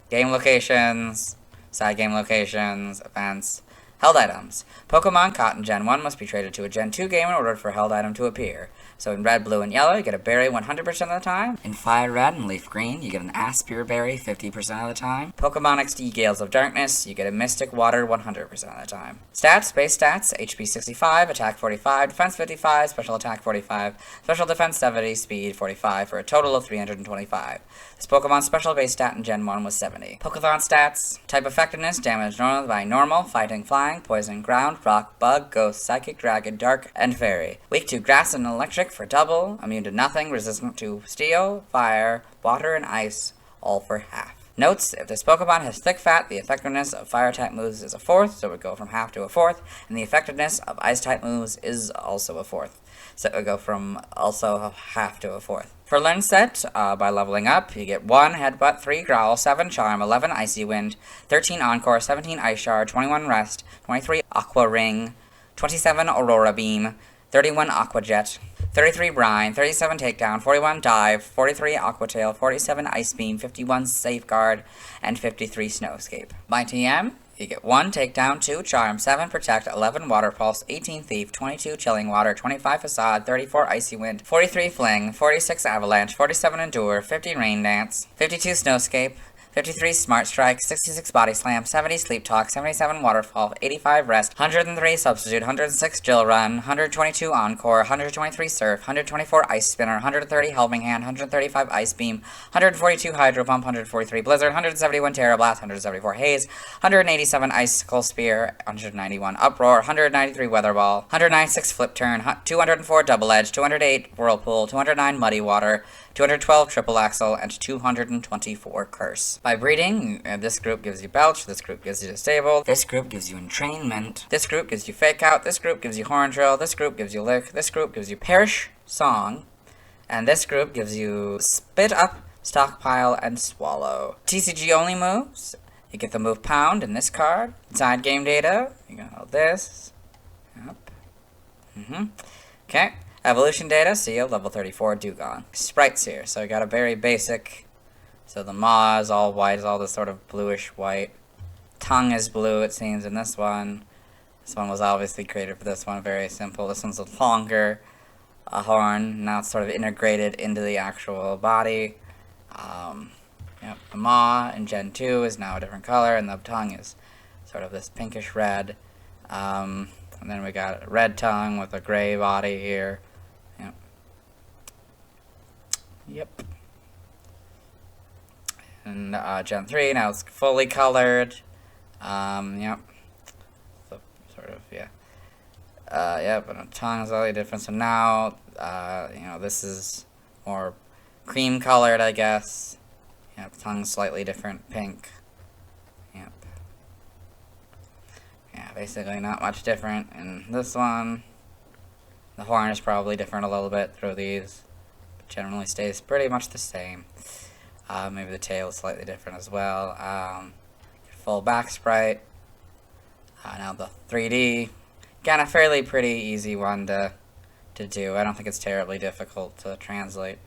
Game locations, side game locations, events, held items. Pokemon caught in Gen 1 must be traded to a Gen 2 game in order for a held item to appear. So in red, blue, and yellow, you get a berry 100% of the time. In fire red and leaf green, you get an Aspire berry 50% of the time. Pokemon XD Gales of Darkness, you get a Mystic Water 100% of the time. Stats, base stats, HP 65, attack 45, defense 55, special attack 45, special defense 70, speed 45, for a total of 325. This Pokemon's special base stat in Gen 1 was 70. Pokéthon stats, type effectiveness, damage normally by normal, fighting, flying, poison, ground, rock, bug, ghost, psychic, dragon, dark, and fairy. Weak to grass and electric for double, immune to nothing, resistant to steel, fire, water, and ice, all for half. Notes, if this Pokemon has thick fat, the effectiveness of fire type moves is a fourth, so it would go from half to a fourth, and the effectiveness of ice type moves is also a fourth, so it would go from also half to a fourth. For Learn Set, by leveling up, you get 1 Headbutt, 3 Growl, 7 Charm, 11 Icy Wind, 13 Encore, 17 Ice Shard, 21 Rest, 23 Aqua Ring, 27 Aurora Beam, 31 Aqua Jet, 33 Brine, 37 Takedown, 41 Dive, 43 Aqua Tail, 47 Ice Beam, 51 Safeguard, and 53 Snow Escape. By TM, you get 1 Takedown, 2 Charm, 7 Protect, 11 Water Pulse, 18 Thief, 22 Chilling Water, 25 Facade, 34 Icy Wind, 43 Fling, 46 Avalanche, 47 Endure, 50 Rain Dance, 52 Snowscape, 53 Smart Strike, 66 Body Slam, 70 Sleep Talk, 77 Waterfall, 85 Rest, 103 Substitute, 106 Jill Run, 122 Encore, 123 Surf, 124 Ice Spinner, 130 Helping Hand, 135 Ice Beam, 142 Hydro Pump, 143 Blizzard, 171 Terra Blast, 174 Haze, 187 Icicle Spear, 191 Uproar, 193 Weather Ball, 196 Flip Turn, 204 Double Edge, 208 Whirlpool, 209 Muddy Water, 212 Triple Axle, and 224 Curse. By breeding, this group gives you Belch, this group gives you Disable, this group gives you Entrainment, this group gives you Fake Out, this group gives you Horn Drill, this group gives you Lick, this group gives you Perish Song, and this group gives you Spit Up, Stockpile, and Swallow. TCG only moves, you get the move Pound in this card. Inside game data, you got all this. Yep. Okay. Evolution data, Seel, level 34, Dewgong. Sprites here, so we got a very basic. So the maw is all white, is all this sort of bluish white. Tongue is blue, it seems, in this one. This one was obviously created for this one, very simple. This one's a longer horn, now it's sort of integrated into the actual body. Yep, the maw in Gen 2 is now a different color, and the tongue is sort of this pinkish red. And then we got a red tongue with a gray body here. Yep. And Gen 3, now it's fully colored. Yep. So, sort of, yeah. Yep, and the tongue is slightly different. So now, you know, this is more cream colored, I guess. Yep, tongue's slightly different, pink. Yep. Yeah, basically not much different in this one. The horn is probably different a little bit through these. Generally stays pretty much the same. Maybe the tail is slightly different as well. Full back sprite. Now the 3D. Again, a fairly pretty easy one to do. I don't think it's terribly difficult to translate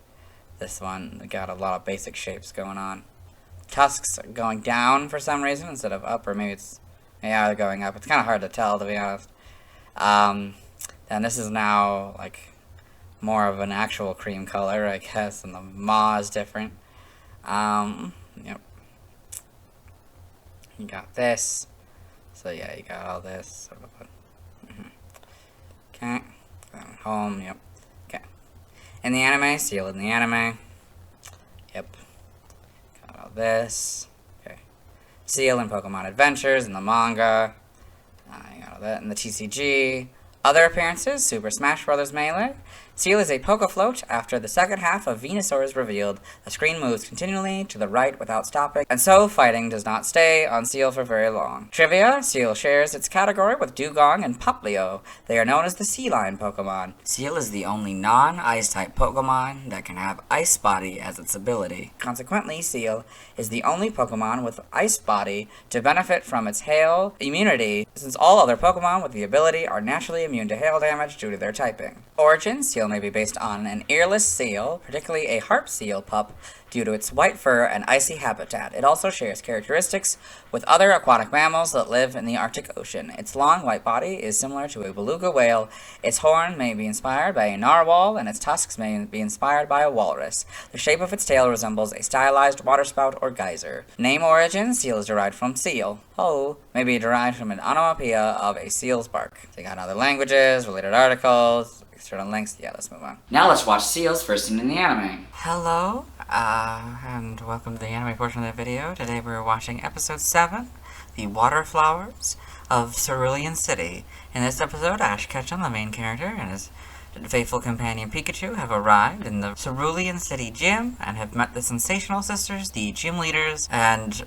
this one. We got a lot of basic shapes going on. Tusks are going down for some reason instead of up, or maybe it's, yeah, they're going up. It's kind of hard to tell, to be honest. And this is now like more of an actual cream color, I guess, and the maw is different. Yep. You got this. So yeah, you got all this. Okay. Home, yep. Okay. In the anime, Seel in the anime. Yep. Got all this. Okay. Seel in Pokemon Adventures in the manga. You got all that in the TCG. Other appearances, Super Smash Bros. Melee. Seel is a Poke-Float. After the second half of Venusaur is revealed, the screen moves continually to the right without stopping, and so fighting does not stay on Seel for very long. Trivia, Seel shares its category with Dewgong and Poplio. They are known as the Sea Line Pokemon. Seel is the only non-Ice-type Pokemon that can have Ice Body as its ability. Consequently, Seel is the only Pokemon with Ice Body to benefit from its Hail immunity, since all other Pokemon with the ability are naturally immune to hail damage due to their typing. Origin, Seel may be based on an earless seal, particularly a harp seal pup, due to its white fur and icy habitat. It also shares characteristics with other aquatic mammals that live in the Arctic Ocean. Its long white body is similar to a beluga whale. Its horn may be inspired by a narwhal, and its tusks may be inspired by a walrus. The shape of its tail resembles a stylized waterspout or geyser. Name origin, Seel is derived from seal. Ho may be derived from an onomatopoeia of a seal's bark. They got other languages, related articles, external links. Yeah, let's move on. Now let's watch Seel's first scene in the anime. Hello, and welcome to the anime portion of the video. Today we're watching episode 7, The Water Flowers of Cerulean City. In this episode, Ash Ketchum, the main character, and his faithful companion Pikachu have arrived in the Cerulean City gym and have met the Sensational Sisters, the gym leaders, and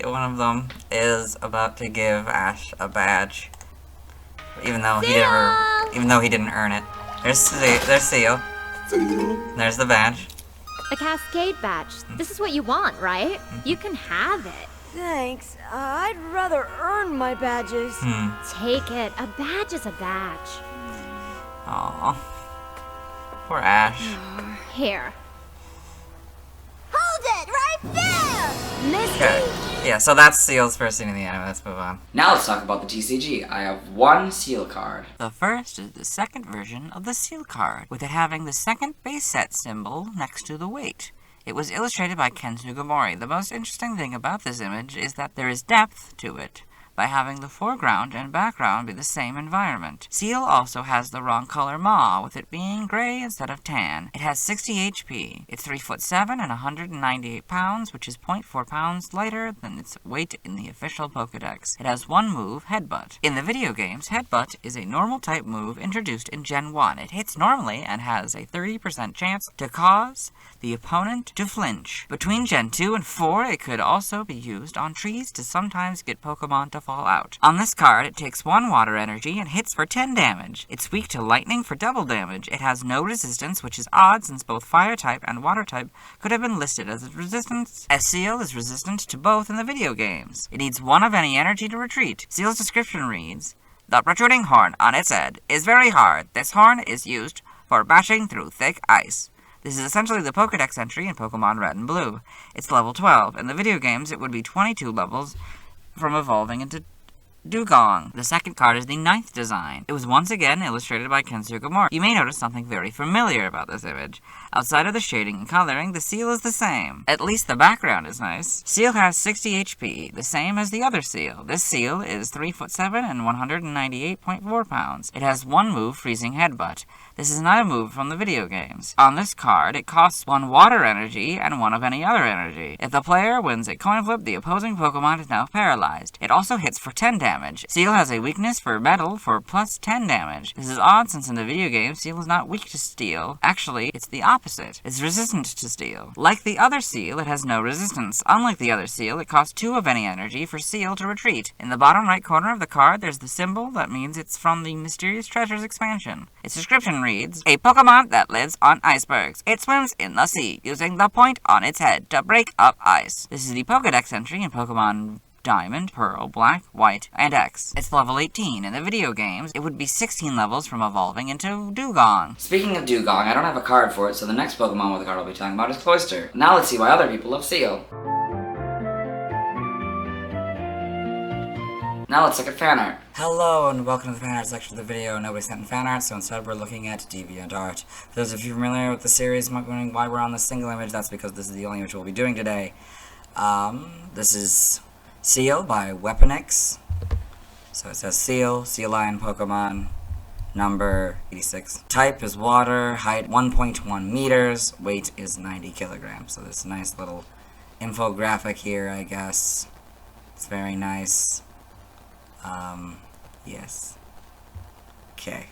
one of them, is about to give Ash a badge, even though he didn't earn it. There's Seel. There's the badge. A Cascade badge. This is what you want, right? You can have it. Thanks. I'd rather earn my badges. Take it. A badge is a badge. Aww. Poor Ash. Here. Hold it right there! Misty! Okay. Yeah, so that's Seel's first scene in the anime. Let's move on. Now let's talk about the TCG. I have one Seel card. The first is the second version of the Seel card, with it having the second base set symbol next to the weight. It was illustrated by Ken Sugimori. The most interesting thing about this image is that there is depth to it, by having the foreground and background be the same environment. Seel also has the wrong color maw, with it being gray instead of tan. It has 60 HP. It's 3'7" and 198 pounds, which is 0.4 pounds lighter than its weight in the official Pokedex. It has one move, Headbutt. In the video games, Headbutt is a normal type move introduced in Gen 1. It hits normally and has a 30% chance to cause the opponent to flinch. Between Gen 2 and 4, it could also be used on trees to sometimes get Pokemon to fall out. On this card, it takes 1 water energy and hits for 10 damage. It's weak to lightning for double damage. It has no resistance, which is odd since both fire type and water type could have been listed as resistance, as Seel is resistant to both in the video games. It needs 1 of any energy to retreat. Seel's description reads, "The protruding horn on its head is very hard. This horn is used for bashing through thick ice." This is essentially the Pokedex entry in Pokemon Red and Blue. It's level 12. In the video games, it would be 22 levels from evolving into Dewgong. The second card is the 9th design. It was once again illustrated by Ken Sugimori. You may notice something very familiar about this image. Outside of the shading and coloring, the Seel is the same. At least the background is nice. Seel has 60 HP, the same as the other Seel. This Seel is 3'7" and 198.4 pounds. It has one move, Freezing Headbutt. This is not a move from the video games. On this card, it costs 1 water energy and 1 of any other energy. If the player wins a coin flip, the opposing Pokemon is now paralyzed. It also hits for 10 damage. Seel has a weakness for metal for plus 10 damage. This is odd since in the video game, Seel is not weak to steel. Actually, it's the opposite. It's resistant to steel. Like the other Seel, it has no resistance. Unlike the other Seel, it costs 2 of any energy for Seel to retreat. In the bottom right corner of the card, there's the symbol that means it's from the Mysterious Treasures expansion. Its description reads, "A Pokemon that lives on icebergs. It swims in the sea, using the point on its head to break up ice." This is the Pokedex entry in Pokemon Diamond, Pearl, Black, White, and X. It's level 18. In the video games, it would be 16 levels from evolving into Dewgong. Speaking of Dewgong, I don't have a card for it, so the next Pokemon with a card I'll be talking about is Cloyster. Now let's see why other people love Seel. Now let's look at fan art. Hello and welcome to the fan art section of the video. Nobody sent in fan art, so instead we're looking at DeviantArt. For those of you familiar with the series, wondering why we're on this single image, that's because this is the only image we'll be doing today. This is Seel by Weaponix. So it says Seel, Sea Lion Pokemon, number 86. Type is water, height 1.1 meters, weight is 90 kilograms. So there's a nice little infographic here, I guess. It's very nice. Yes. Okay.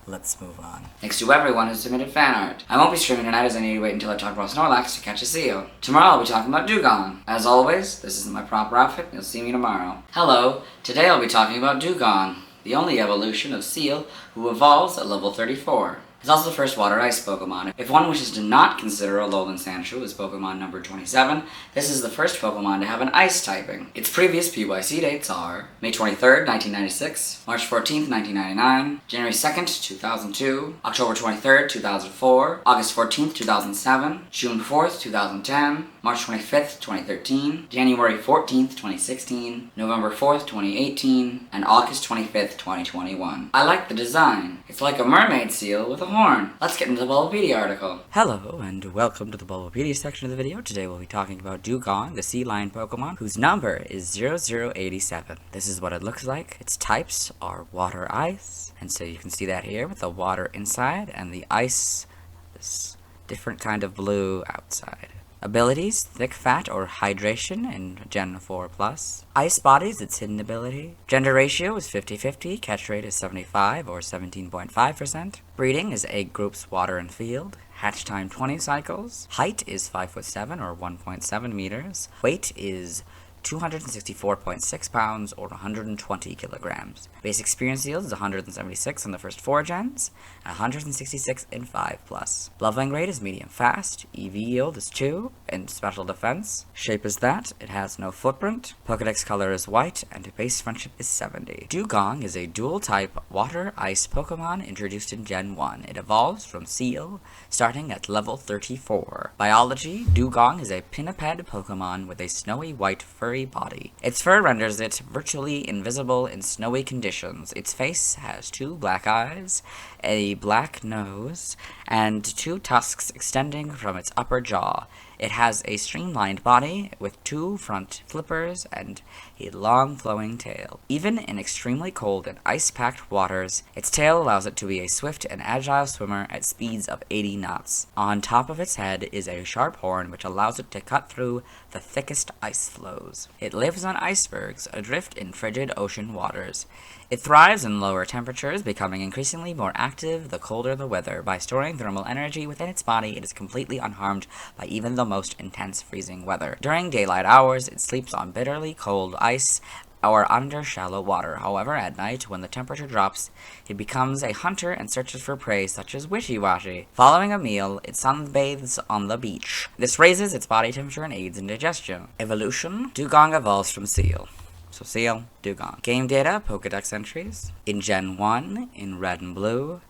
Let's move on. Thanks to everyone who submitted fan art. I won't be streaming tonight as I need to wait until I talk about Snorlax to catch a Seel. Tomorrow I'll be talking about Dewgong. As always, this isn't my proper outfit, you'll see me tomorrow. Hello, today I'll be talking about Dewgong, the only evolution of Seel who evolves at level 34. It's also the first water ice Pokemon. If one wishes to not consider Alolan Sandshrew as Pokemon number 27, this is the first Pokemon to have an ice typing. Its previous PYC dates are May 23rd, 1996, March 14th, 1999, January 2nd, 2002, October 23rd, 2004, August 14th, 2007, June 4th, 2010, March 25th, 2013, January 14th, 2016, November 4th, 2018, and August 25th, 2021. I like the design. It's like a mermaid seal with a horn. Let's get into the Bulbapedia article. Hello, and welcome to the Bulbapedia section of the video. Today we'll be talking about Dewgong, the sea lion Pokemon, whose number is 0087. This is what it looks like. Its types are water ice, and so you can see that here with the water inside and the ice, this different kind of blue outside. Abilities, Thick Fat or Hydration in Gen 4+. Ice Bodies, its hidden ability. Gender ratio is 50-50, catch rate is 75 or 17.5%. Breeding is egg groups water and field. Hatch time 20 cycles. Height is 5'7" or 1.7 meters. Weight is 264.6 pounds or 120 kilograms. Base experience yield is 176 in the first 4 gens, and 166 in 5+. Leveling rate is medium fast, EV yield is 2, and special defense. Shape is that, it has no footprint, Pokedex color is white, and base friendship is 70. Dewgong is a dual-type water-ice Pokemon introduced in Gen 1. It evolves from Seel, starting at level 34. Biology, Dewgong is a pinniped Pokemon with a snowy white furry body. Its fur renders it virtually invisible in snowy conditions. Its face has 2 black eyes, a black nose, and 2 tusks extending from its upper jaw. It has a streamlined body with 2 front flippers and a long flowing tail. Even in extremely cold and ice-packed waters, its tail allows it to be a swift and agile swimmer at speeds of 80 knots. On top of its head is a sharp horn which allows it to cut through the thickest ice floes. It lives on icebergs, adrift in frigid ocean waters. It thrives in lower temperatures, becoming increasingly more active the colder the weather. By storing thermal energy within its body, it is completely unharmed by even the most intense freezing weather. During daylight hours, it sleeps on bitterly cold ice or under shallow water. However, at night, when the temperature drops, it becomes a hunter and searches for prey such as wishy-washy. Following a meal, it sunbathes on the beach. This raises its body temperature and aids in digestion. Evolution, Dewgong evolves from Seel. So Seel, Dewgong. Game data, Pokedex entries. In Gen 1, in red and blue,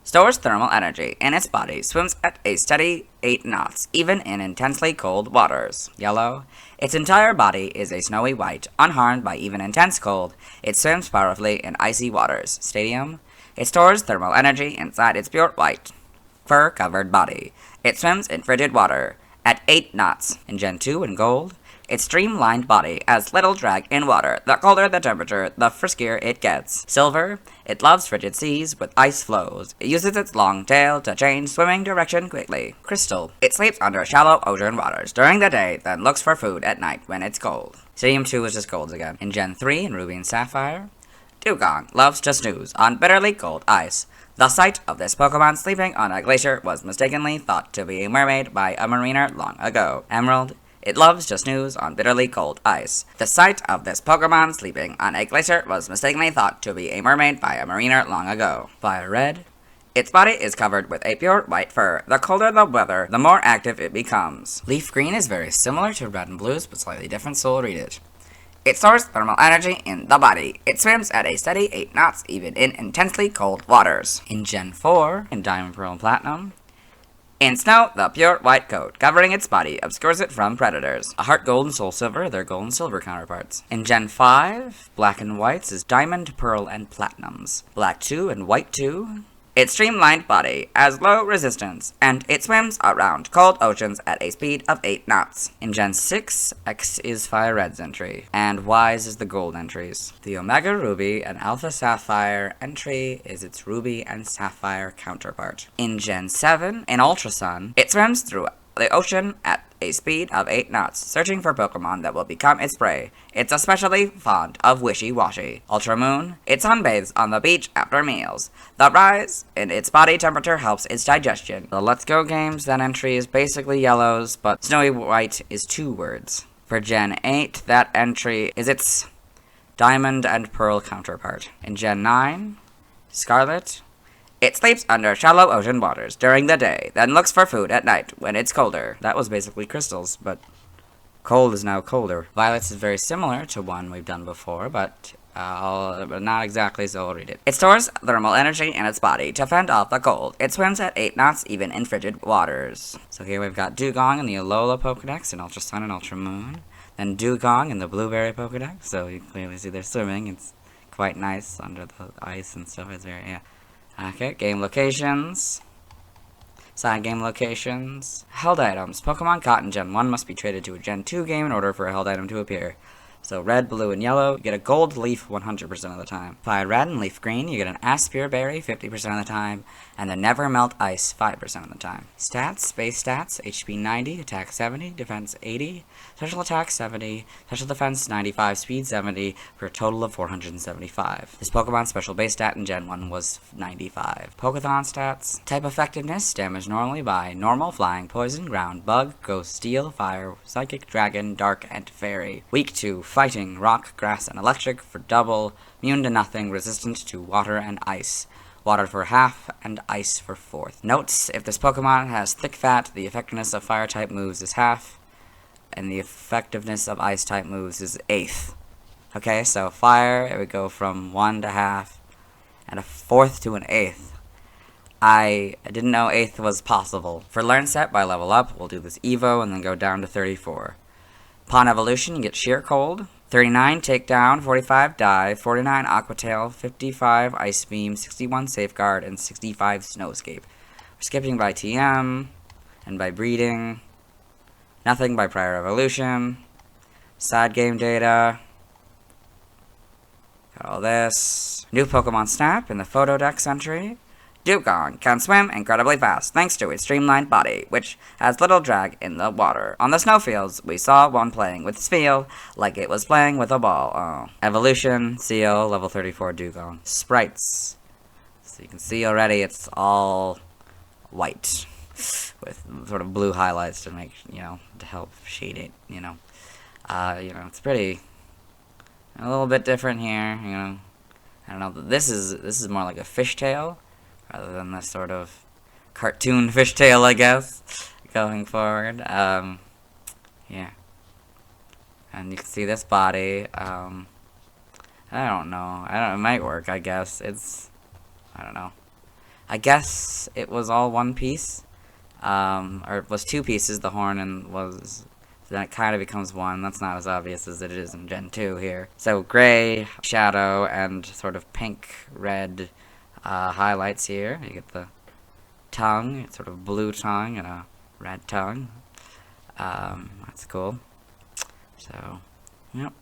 stores thermal energy in its body, swims at a steady 8 knots, even in intensely cold waters. Yellow, its entire body is a snowy white, unharmed by even intense cold. It swims powerfully in icy waters. Stadium, it stores thermal energy inside its pure white, fur-covered body. It swims in frigid water at 8 knots. In Gen 2, in gold, its streamlined body has little drag in water. The colder the temperature, the friskier it gets. Silver, it loves frigid seas with ice flows. It uses its long tail to change swimming direction quickly. Crystal, it sleeps under shallow ocean waters during the day, then looks for food at night when it's cold. Stadium 2 is just golds again. In Gen 3, in Ruby and Sapphire, Dewgong loves to snooze on bitterly cold ice. The sight of this Pokemon sleeping on a glacier was mistakenly thought to be a mermaid by a mariner long ago. Emerald, it loves to snooze on bitterly cold ice. The sight of this Pokemon sleeping on a glacier was mistakenly thought to be a mermaid by a mariner long ago. Fire Red, its body is covered with a pure white fur. The colder the weather, the more active it becomes. Leaf Green is very similar to Red and Blues, but slightly different, so we'll read it. It stores thermal energy in the body. It swims at a steady 8 knots, even in intensely cold waters. In Gen 4, in Diamond, Pearl, and Platinum, In snow, the pure white coat covering its body obscures it from predators. A heart gold and soul silver, their gold and silver counterparts. In Gen 5, black and whites is diamond, pearl, and platinums. Black 2 and white 2. Its streamlined body has low resistance, and it swims around cold oceans at a speed of 8 knots. In Gen 6, X is Fire Red's entry, and Y's is the gold entries. The Omega Ruby and Alpha Sapphire entry is its Ruby and Sapphire counterpart. In Gen 7, in Ultra Sun, it swims through the ocean at a speed of 8 knots, searching for Pokemon that will become its prey. It's especially fond of wishy-washy. Ultra Moon, it sunbathes on the beach after meals. The rise in its body temperature helps its digestion. The Let's Go games, that entry is basically yellows, but Snowy White is 2 words. For Gen 8, that entry is its Diamond and Pearl counterpart. In Gen 9, Scarlet, it sleeps under shallow ocean waters during the day, then looks for food at night when it's colder. That was basically crystals, but cold is now colder. Violet's is very similar to one we've done before, but not exactly, so I'll read it. It stores thermal energy in its body to fend off the cold. It swims at 8 knots even in frigid waters. So here we've got Dewgong in the Alola Pokedex in Ultra Sun and Ultra Moon. Then Dewgong in the Blueberry Pokedex, so you clearly see they're swimming. It's quite nice under the ice and stuff. It's very, yeah. Okay, game locations. Side game locations. Held items. Pokemon caught in Gen 1 must be traded to a Gen 2 game in order for a held item to appear. So red, blue, and yellow, you get a gold leaf 100% of the time. Fire red and leaf green, you get an Aspire Berry 50% of the time, and the Never Melt Ice 5% of the time. Stats, base stats, HP 90, attack 70, defense 80, special attack 70, special defense 95, speed 70, for a total of 475. This Pokemon's special base stat in Gen 1 was 95. Pokethon stats, type effectiveness, damage normally by normal, flying, poison, ground, bug, ghost, steel, fire, psychic, dragon, dark, and fairy. Weak to fighting, rock, grass, and electric for double, immune to nothing, resistant to water and ice. Water for half, and ice for fourth. Notes, if this Pokemon has thick fat, the effectiveness of fire-type moves is half, and the effectiveness of ice-type moves is eighth. Okay, so fire, it would go from 1 to half, and a fourth to an eighth. I didn't know eighth was possible. For Learn Set by Level Up, we'll do this Evo and then go down to 34. Upon evolution, you get Sheer Cold, 39 Takedown, 45 Dive, 49 Aqua Tail, 55 Ice Beam, 61 Safeguard, and 65 Snowscape. We're skipping by TM, and by breeding, nothing by prior evolution, side game data, got all this. New Pokemon Snap in the Photo Dex entry. Dewgong can swim incredibly fast thanks to its streamlined body, which has little drag in the water. On the snowfields, we saw one playing with Seel like it was playing with a ball. Oh. Evolution, Seel, level 34 Dewgong. Sprites. So you can see already it's all white with sort of blue highlights to make, to help shade it, it's pretty, a little bit different here, I don't know, this is more like a fishtail rather than this sort of cartoon fishtail, I guess, going forward. Yeah. And you can see this body. I don't know. It might work, I guess. I don't know. I guess it was all one piece. Or it was 2 pieces, the horn, and then it kind of becomes one. That's not as obvious as it is in Gen 2 here. So gray, shadow, and sort of pink, red, highlights here. You get the tongue, it's sort of blue tongue and a red tongue. That's cool. So, yep.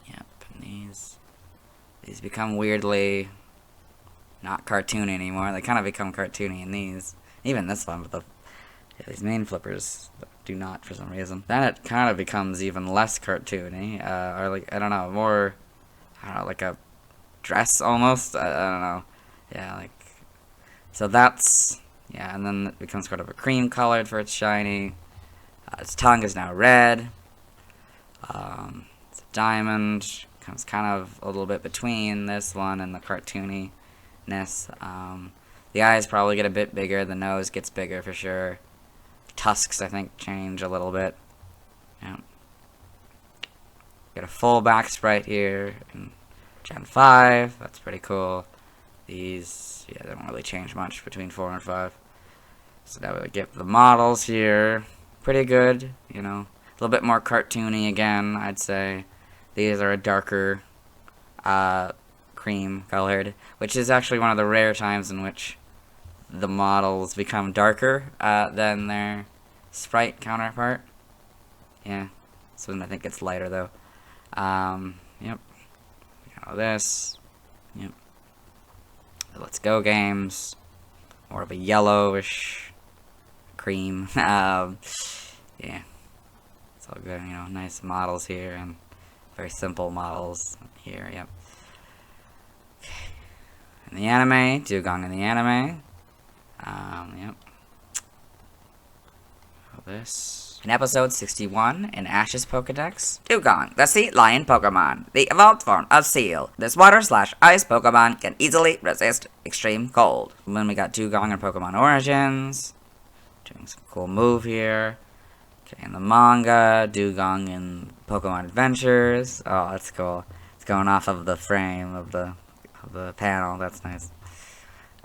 And these become weirdly not cartoony anymore. They kind of become cartoony in these. Even this one, but these main flippers do not for some reason. Then it kind of becomes even less cartoony, or like, I don't know, more, like a dress almost. I don't know. Yeah, like, so that's, yeah, and then it becomes sort of a cream colored for its shiny. Its tongue is now red. It's a diamond. Comes kind of a little bit between this one and the cartooniness. The eyes probably get a bit bigger. The nose gets bigger for sure. Tusks, I think, change a little bit. Yeah. Get a full back sprite here in Gen 5, that's pretty cool. These, yeah, they don't really change much between 4 and 5. So now we get the models here. Pretty good, you know. A little bit more cartoony again, I'd say. These are a darker cream colored, which is actually one of the rare times in which the models become darker than their sprite counterpart. Yeah, this one I think it's lighter though. Yep. Got all this. Yep. The Let's Go games. More of a yellowish cream. Yeah. It's all good, you know, nice models here and very simple models here, yep. Okay. In the anime, Dewgong in the anime. Yep. All this. In episode 61, in Ash's Pokedex, Dewgong, the sea lion Pokemon, the evolved form of Seel. This water/ice Pokemon can easily resist extreme cold. And then we got Dewgong in Pokemon Origins, doing some cool move here. Okay, in the manga, Dewgong in Pokemon Adventures. Oh, that's cool. It's going off of the frame of the panel. That's nice.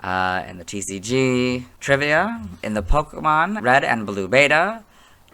In the TCG trivia, in the Pokemon Red and Blue Beta,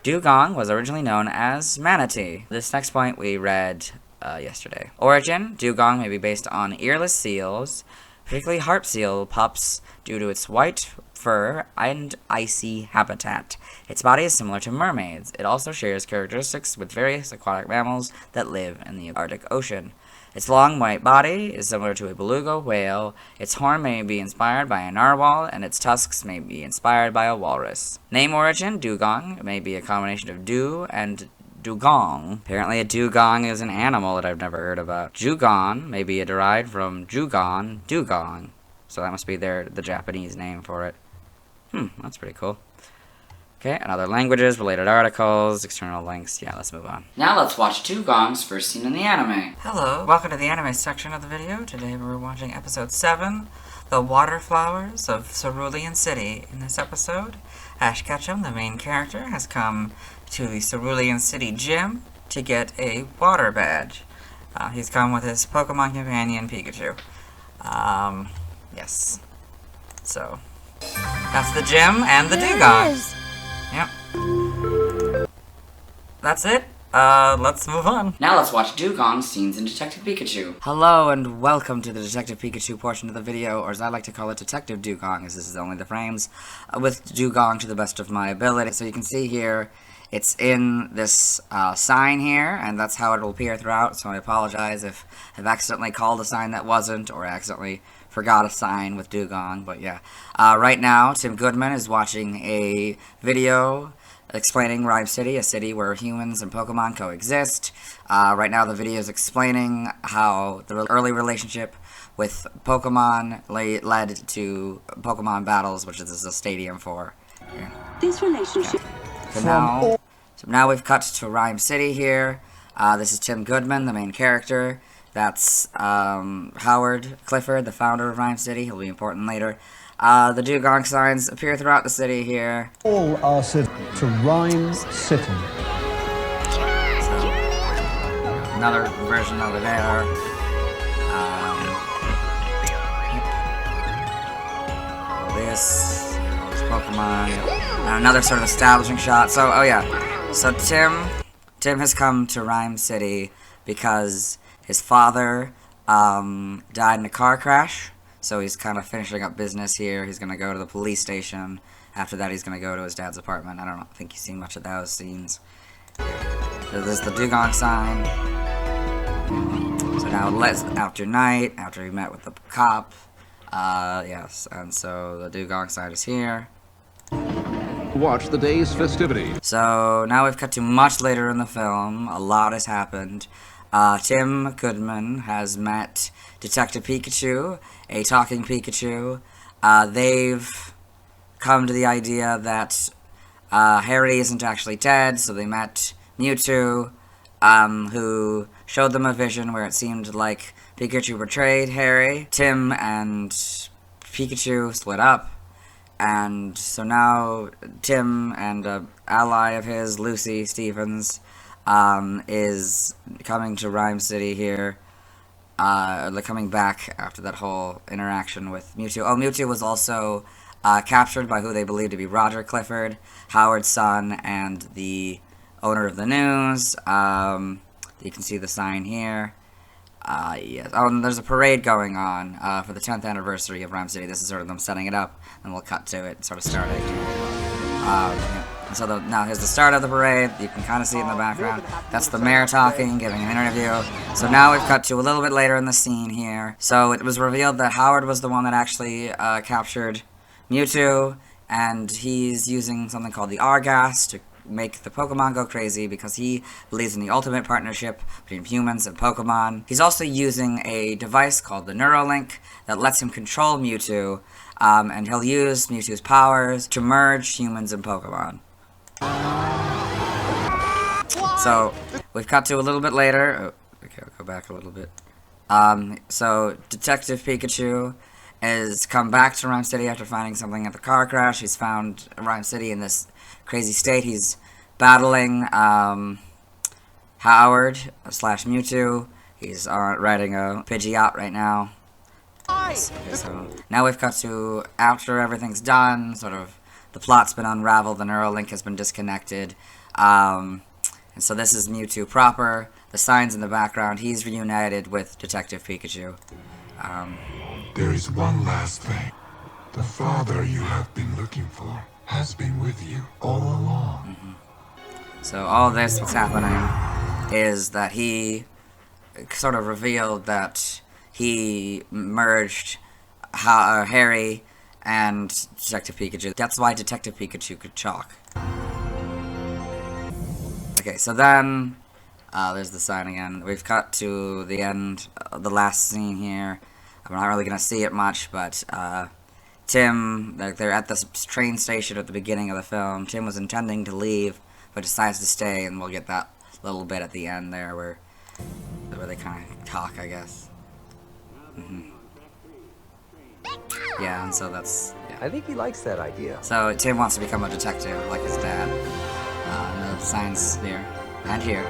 Dewgong was originally known as Manatee. This next point we read yesterday. Origin, Dewgong may be based on earless seals, particularly harp seal pups, due to its white fur and icy habitat. Its body is similar to mermaids. It also shares characteristics with various aquatic mammals that live in the Arctic Ocean. Its long white body is similar to a beluga whale. Its horn may be inspired by a narwhal, and its tusks may be inspired by a walrus. Name origin, Dewgong, may be a combination of dew and Dewgong. Apparently a Dewgong is an animal that I've never heard about. Dewgong may be derived from Dewgong, Dewgong. So that must be the Japanese name for it. That's pretty cool. Okay, and other languages, related articles, external links. Yeah, let's move on. Now let's watch Dewgong's first scene in the anime. Hello, welcome to the anime section of the video. Today we're watching episode 7, The Water Flowers of Cerulean City. In this episode, Ash Ketchum, the main character, has come to the Cerulean City gym to get a water badge. He's come with his Pokemon companion, Pikachu. Yes. So, that's the gym and the Dewgong. Yep. That's it. Let's move on. Now let's watch Dewgong's scenes in Detective Pikachu. Hello and welcome to the Detective Pikachu portion of the video, or as I like to call it, Detective Dewgong, as this is only the frames, with Dewgong to the best of my ability. So you can see here, it's in this sign here, and that's how it will appear throughout, so I apologize if I've accidentally called a sign that wasn't, or accidentally forgot a sign with Dewgong, but yeah. Right now, Tim Goodman is watching a video explaining Rhyme City, a city where humans and Pokemon coexist. Right now the video is explaining how the early relationship with Pokemon led to Pokemon battles, which is a stadium for. Yeah. This relationship... Yeah. So now we've cut to Rhyme City here. This is Tim Goodman, the main character. That's Howard Clifford, the founder of Rhyme City. He'll be important later. The Dewgong signs appear throughout the city here. All are sent to Rhyme City. So, another version over there. This Pokemon. And another sort of establishing shot. So, oh yeah. So Tim has come to Rhyme City because his father died in a car crash. So he's kind of finishing up business here. He's going to go to the police station. After that, he's going to go to his dad's apartment. I don't think you've seen much of those scenes. There's the Dewgong sign. So now, after night, after he met with the cop, yes, and so the Dewgong sign is here. Watch the day's festivities. So now we've cut to much later in the film. A lot has happened. Tim Goodman has met Detective Pikachu, a talking Pikachu. They've come to the idea that Harry isn't actually dead, so they met Mewtwo, who showed them a vision where it seemed like Pikachu betrayed Harry. Tim and Pikachu split up, and so now Tim and an ally of his, Lucy Stevens, is coming to Rhyme City here. Coming back after that whole interaction with Mewtwo. Oh, Mewtwo was also captured by who they believe to be Roger Clifford, Howard's son, and the owner of the news. You can see the sign here. Yes. Oh, and there's a parade going on for the 10th anniversary of Rhyme City. This is sort of them setting it up, and we'll cut to it sort of starting. Yeah. So now here's the start of the parade. You can kind of see it in the background. That's the mayor talking, giving an interview. So now we've cut to a little bit later in the scene here. So it was revealed that Howard was the one that actually captured Mewtwo, and he's using something called the R-Gas to make the Pokemon go crazy because he believes in the ultimate partnership between humans and Pokemon. He's also using a device called the Neuralink that lets him control Mewtwo, and he'll use Mewtwo's powers to merge humans and Pokemon. So, we've cut to a little bit later. Oh, okay, I'll go back a little bit. So, Detective Pikachu has come back to Rhyme City after finding something at the car crash. He's found Rhyme City in this crazy state. He's battling Howard / Mewtwo. He's riding a Pidgeot right now. Okay, so now we've cut to after everything's done, sort of the plot's been unraveled, the Neuralink has been disconnected, and so this is Mewtwo proper. The sign's in the background. He's reunited with Detective Pikachu. There is one last thing. The father you have been looking for has been with you all along. So all this, what's happening, is that he sort of revealed that he merged Harry and Detective Pikachu. That's why Detective Pikachu could chalk. Okay, so then, there's the sign again. We've cut to the end, the last scene here. I'm not really going to see it much, but Tim, they're at this train station at the beginning of the film. Tim was intending to leave, but decides to stay, and we'll get that little bit at the end there where they kind of talk, I guess. Yeah, and so that's... Yeah. I think he likes that idea. So Tim wants to become a detective, like his dad. And the sign's here. And here.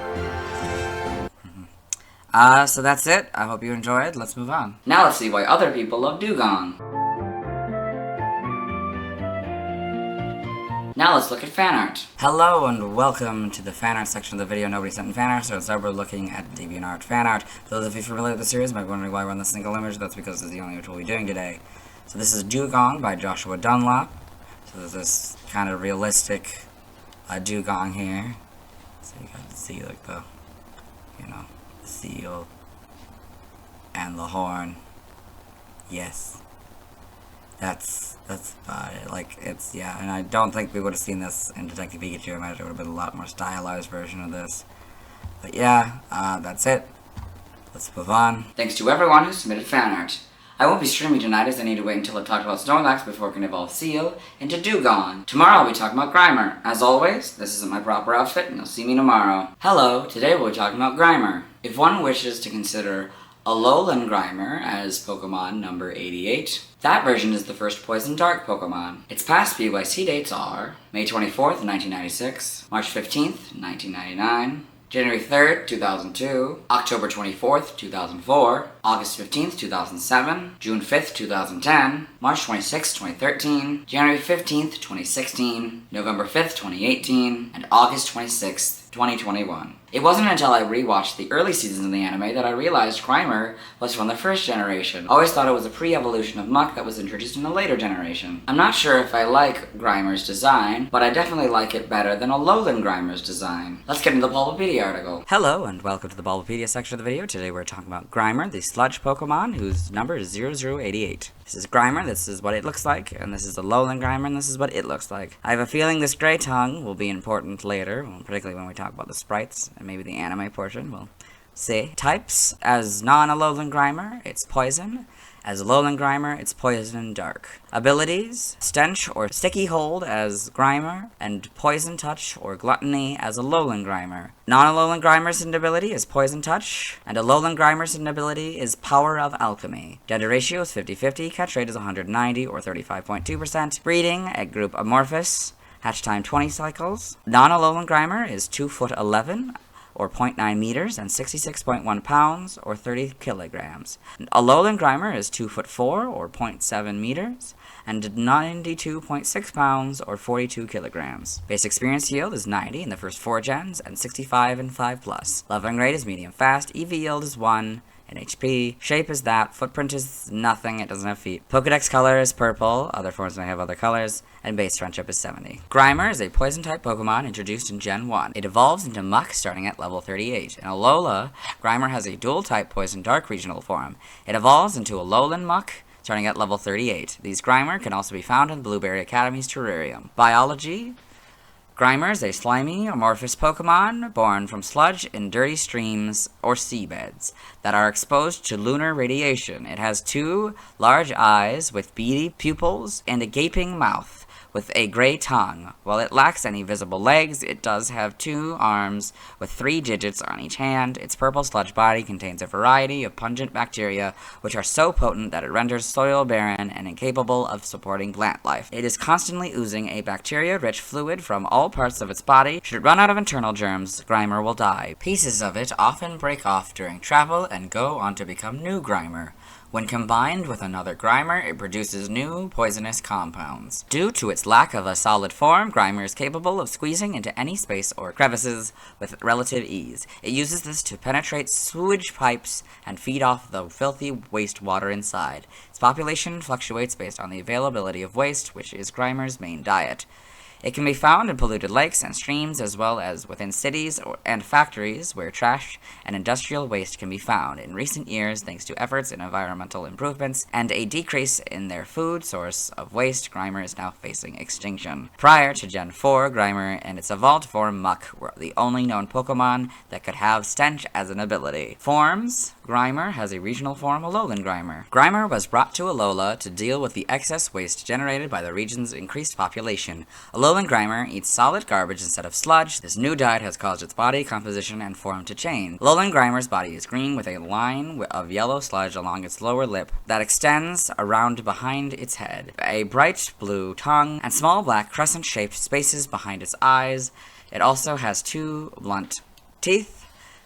So that's it. I hope you enjoyed. Let's move on. Now let's see why other people love Dewgong. Now let's look at fan art. Hello and welcome to the fan art section of the video. Nobody sent in fan art, so today we're looking at DeviantArt fan art. For those of you familiar with the series, might be wondering why we're on the single image. That's because it's the only image we'll be doing today. So this is Dewgong by Joshua Dunlop. So there's this kind of realistic Dewgong here. So you got to see like the, you know, the seal and the horn. Yes. That's about it. Like, it's, yeah, and I don't think we would have seen this in Detective Pikachu. I imagine it would have been a lot more stylized version of this. But yeah, that's it. Let's move on. Thanks to everyone who submitted fan art. I won't be streaming tonight as I need to wait until I've talked about Snorlax before I can evolve Seel into Dewgong. Tomorrow I'll be talking about Grimer. As always, this isn't my proper outfit, and you'll see me tomorrow. Hello, today we'll be talking about Grimer. If one wishes to consider Alolan Grimer as Pokemon number 88. That version is the first Poison Dark Pokemon. Its past BYC dates are May 24th, 1996, March 15th, 1999, January 3rd, 2002, October 24th, 2004, August 15th, 2007, June 5th, 2010, March 26th, 2013, January 15th, 2016, November 5th, 2018, and August 26th, 2021. It wasn't until I rewatched the early seasons of the anime that I realized Grimer was from the first generation. Always thought it was a pre-evolution of Muck that was introduced in a later generation. I'm not sure if I like Grimer's design, but I definitely like it better than Alolan Grimer's design. Let's get into the Bulbapedia article. Hello and welcome to the Bulbapedia section of the video. Today we're talking about Grimer, the sludge Pokemon, whose number is 0088. This is Grimer, this is what it looks like, and this is Alolan Grimer, and this is what it looks like. I have a feeling this gray tongue will be important later, particularly when we talk about the sprites, and maybe the anime portion, we'll see. Types, as non-Alolan Grimer, it's Poison. As Alolan Grimer, it's Poison and Dark. Abilities, Stench or Sticky Hold as Grimer, and Poison Touch or Gluttony as Alolan Grimer. Non-Alolan Grimer's hidden ability is Poison Touch, and Alolan Grimer's hidden ability is Power of Alchemy. Gender ratio is 50-50, catch rate is 190 or 35.2%. Breeding, egg group Amorphous. Hatch time 20 cycles. Non-Alolan Grimer is 2'11", or 0.9 meters, and 66.1 pounds, or 30 kilograms. Alolan Grimer is 2 foot 4, or 0.7 meters, and 92.6 pounds, or 42 kilograms. Base experience yield is 90 in the first 4 gens, and 65 in 5+. Leveling rate is medium fast, EV yield is 1, and HP. Shape is that, footprint is nothing, it doesn't have feet. Pokedex color is purple, other forms may have other colors, and base friendship is 70. Grimer is a poison-type Pokemon introduced in Gen 1. It evolves into Muck starting at level 38. In Alola, Grimer has a dual-type poison-dark regional form. It evolves into Alolan Muck starting at level 38. These Grimer can also be found in Blueberry Academy's Terrarium. Biology: Grimer is a slimy, amorphous Pokemon born from sludge in dirty streams or seabeds that are exposed to lunar radiation. It has 2 large eyes with beady pupils and a gaping mouth with a gray tongue. While it lacks any visible legs, it does have 2 arms with 3 digits on each hand. Its purple sludge body contains a variety of pungent bacteria which are so potent that it renders soil barren and incapable of supporting plant life. It is constantly oozing a bacteria-rich fluid from all parts of its body. Should it run out of internal germs, Grimer will die. Pieces of it often break off during travel and go on to become new Grimer. When combined with another Grimer, it produces new poisonous compounds. Due to its lack of a solid form, Grimer is capable of squeezing into any space or crevices with relative ease. It uses this to penetrate sewage pipes and feed off the filthy wastewater inside. Its population fluctuates based on the availability of waste, which is Grimer's main diet. It can be found in polluted lakes and streams, as well as within cities and factories where trash and industrial waste can be found. In recent years, thanks to efforts in environmental improvements and a decrease in their food source of waste, Grimer is now facing extinction. Prior to Gen 4, Grimer and its evolved form Muck were the only known Pokemon that could have Stench as an ability. Forms: Grimer has a regional form, Alolan Grimer. Grimer was brought to Alola to deal with the excess waste generated by the region's increased population. Alolan Grimer eats solid garbage instead of sludge. This new diet has caused its body composition and form to change. Alolan Grimer's body is green with a line of yellow sludge along its lower lip that extends around behind its head, a bright blue tongue, and small black crescent-shaped spaces behind its eyes. It also has 2 blunt teeth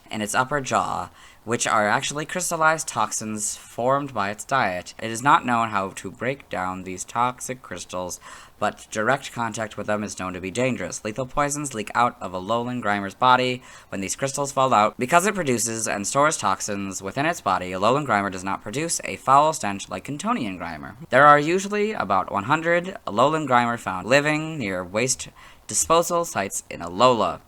in its upper jaw, which are actually crystallized toxins formed by its diet. It is not known how to break down these toxic crystals, but direct contact with them is known to be dangerous. Lethal poisons leak out of Alolan Grimer's body when these crystals fall out. Because it produces and stores toxins within its body, Alolan Grimer does not produce a foul stench like Cantonian Grimer. There are usually about 100 Alolan Grimer found living near waste disposal sites in Alola,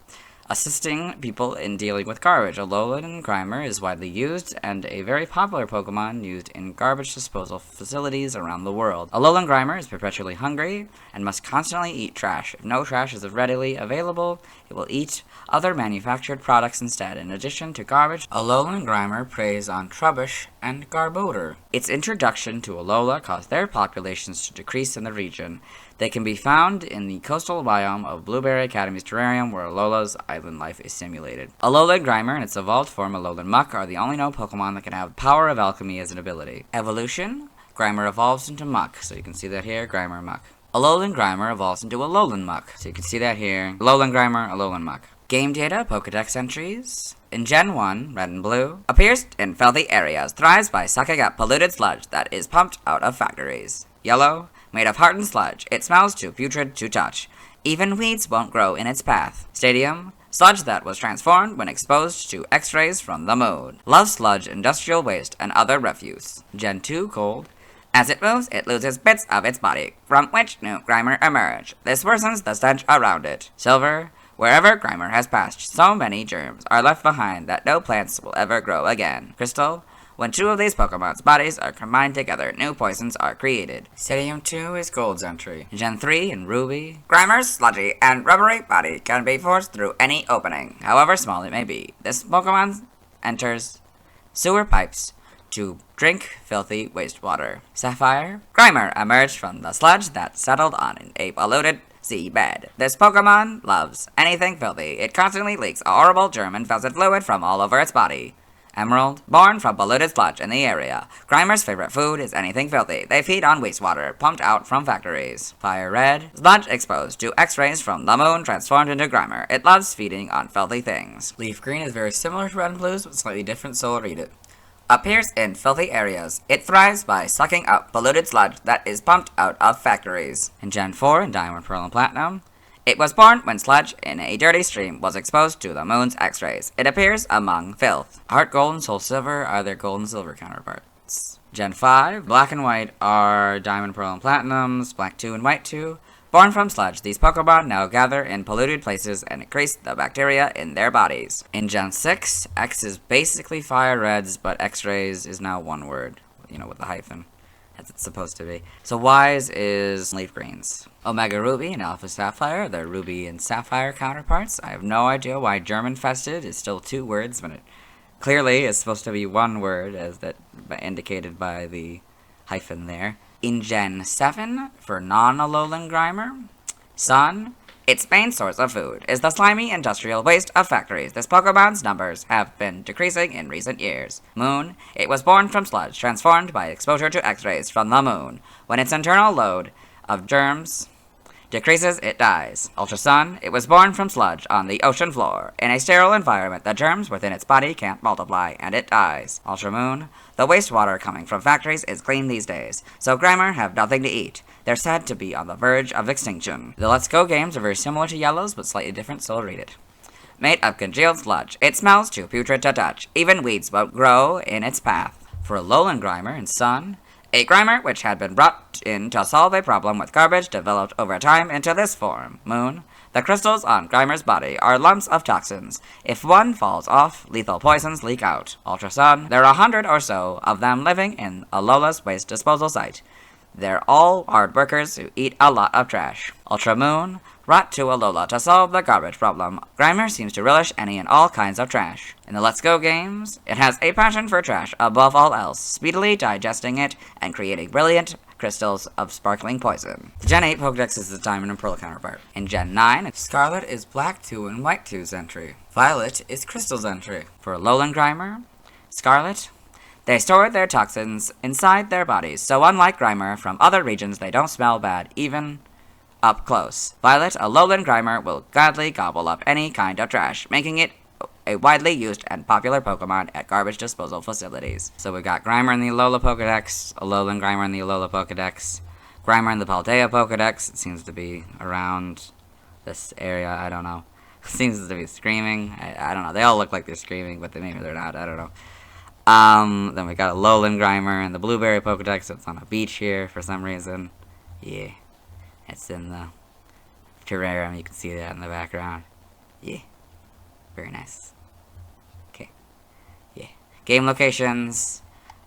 assisting people in dealing with garbage. Alolan Grimer is widely used and a very popular Pokemon used in garbage disposal facilities around the world. Alolan Grimer is perpetually hungry and must constantly eat trash. If no trash is readily available, it will eat other manufactured products instead. In addition to garbage, Alolan Grimer preys on Trubbish and Garbodor. Its introduction to Alola caused their populations to decrease in the region. They can be found in the coastal biome of Blueberry Academy's Terrarium, where Alola's island life is simulated. Alolan Grimer and its evolved form Alolan Muck are the only known Pokemon that can have power of alchemy as an ability. Evolution: Grimer evolves into Muck, so you can see that here, Grimer Muck. Alolan Grimer evolves into Alolan Muck, so you can see that here, Alolan Grimer, Alolan Muck. Game data, Pokedex entries. In Gen 1, Red and Blue, appears in filthy areas, thrives by sucking up polluted sludge that is pumped out of factories. Yellow, made of hardened sludge, it smells too putrid to touch. Even weeds won't grow in its path. Stadium, sludge that was transformed when exposed to X-rays from the moon. Loves sludge, industrial waste, and other refuse. Gen 2, Cold. As it moves, it loses bits of its body, from which new Grimer emerge. This worsens the stench around it. Silver, wherever Grimer has passed, so many germs are left behind that no plants will ever grow again. Crystal, when 2 of these Pokemon's bodies are combined together, new poisons are created. Stadium 2 is Gold's entry. Gen 3 and Ruby. Grimer's sludgy and rubbery body can be forced through any opening, however small it may be. This Pokemon enters sewer pipes to drink filthy wastewater. Sapphire. Grimer emerged from the sludge that settled on a polluted seabed. This Pokemon loves anything filthy. It constantly leaks a horrible germ-infested fluid from all over its body. Emerald, born from polluted sludge in the area. Grimer's favorite food is anything filthy. They feed on wastewater pumped out from factories. Fire Red, sludge exposed to X-rays from the moon transformed into Grimer. It loves feeding on filthy things. Leaf Green is very similar to Red and Blues, but slightly different, so I'll read it. Appears in filthy areas. It thrives by sucking up polluted sludge that is pumped out of factories. In Gen 4, in Diamond, Pearl, and Platinum, it was born when sludge in a dirty stream was exposed to the moon's X-rays. It appears among filth. Heart Gold and Soul Silver are their gold and silver counterparts. Gen 5, Black and White are Diamond, Pearl, and Platinums, Black 2 and White 2. Born from sludge, these Pokemon now gather in polluted places and increase the bacteria in their bodies. In Gen 6, X is basically Fire Reds, but X-rays is now one word, with the hyphen, as it's supposed to be. So Y's is Leaf Greens. Omega Ruby and Alpha Sapphire, they're Ruby and Sapphire counterparts. I have no idea why German-fested is still 2 words when it clearly is supposed to be 1 word, as that indicated by the hyphen there. In Gen 7, for non-Alolan Grimer, Sun, its main source of food is the slimy industrial waste of factories. This Pokemon's numbers have been decreasing in recent years. Moon, it was born from sludge, transformed by exposure to X-rays from the moon. When its internal load of germs decreases, it dies. Ultra Sun, it was born from sludge on the ocean floor. In a sterile environment, the germs within its body can't multiply, and it dies. Ultra Moon, the wastewater coming from factories is clean these days, so Grimer have nothing to eat. They're said to be on the verge of extinction. The Let's Go games are very similar to Yellow's, but slightly different, so I'll read it. Made of congealed sludge, it smells too putrid to touch. Even weeds won't grow in its path. For Alolan Grimer and Sun, a Grimer which had been brought in to solve a problem with garbage developed over time into this form. Moon, the crystals on Grimer's body are lumps of toxins. If one falls off, lethal poisons leak out. Ultra Sun, there are 100 or so of them living in Alola's waste disposal site. They're all hard workers who eat a lot of trash. Ultra Moon, brought to Alola to solve the garbage problem. Grimer seems to relish any and all kinds of trash. In the Let's Go games, it has a passion for trash above all else, speedily digesting it and creating brilliant crystals of sparkling poison. The Gen 8 Pokedex is the Diamond and Pearl counterpart. In Gen 9, Scarlet is Black 2 and White 2's entry. Violet is Crystal's entry. For Alolan Grimer, Scarlet, they store their toxins inside their bodies, so unlike Grimer from other regions, they don't smell bad, even up close. Violet, Alolan Grimer, will gladly gobble up any kind of trash, making it a widely used and popular Pokemon at garbage disposal facilities. So we got Grimer in the Alola Pokedex, Alolan Grimer in the Alola Pokedex, Grimer in the Paldea Pokedex. It seems to be around this area, I don't know. It seems to be screaming, I don't know. They all look like they're screaming, but maybe they're not, I don't know. Then we got Alolan Grimer in the Blueberry Pokedex. It's on a beach here for some reason. Yeah. It's in the terrarium. You can see that in the background. Yeah. Very nice. Okay. Yeah. Game locations.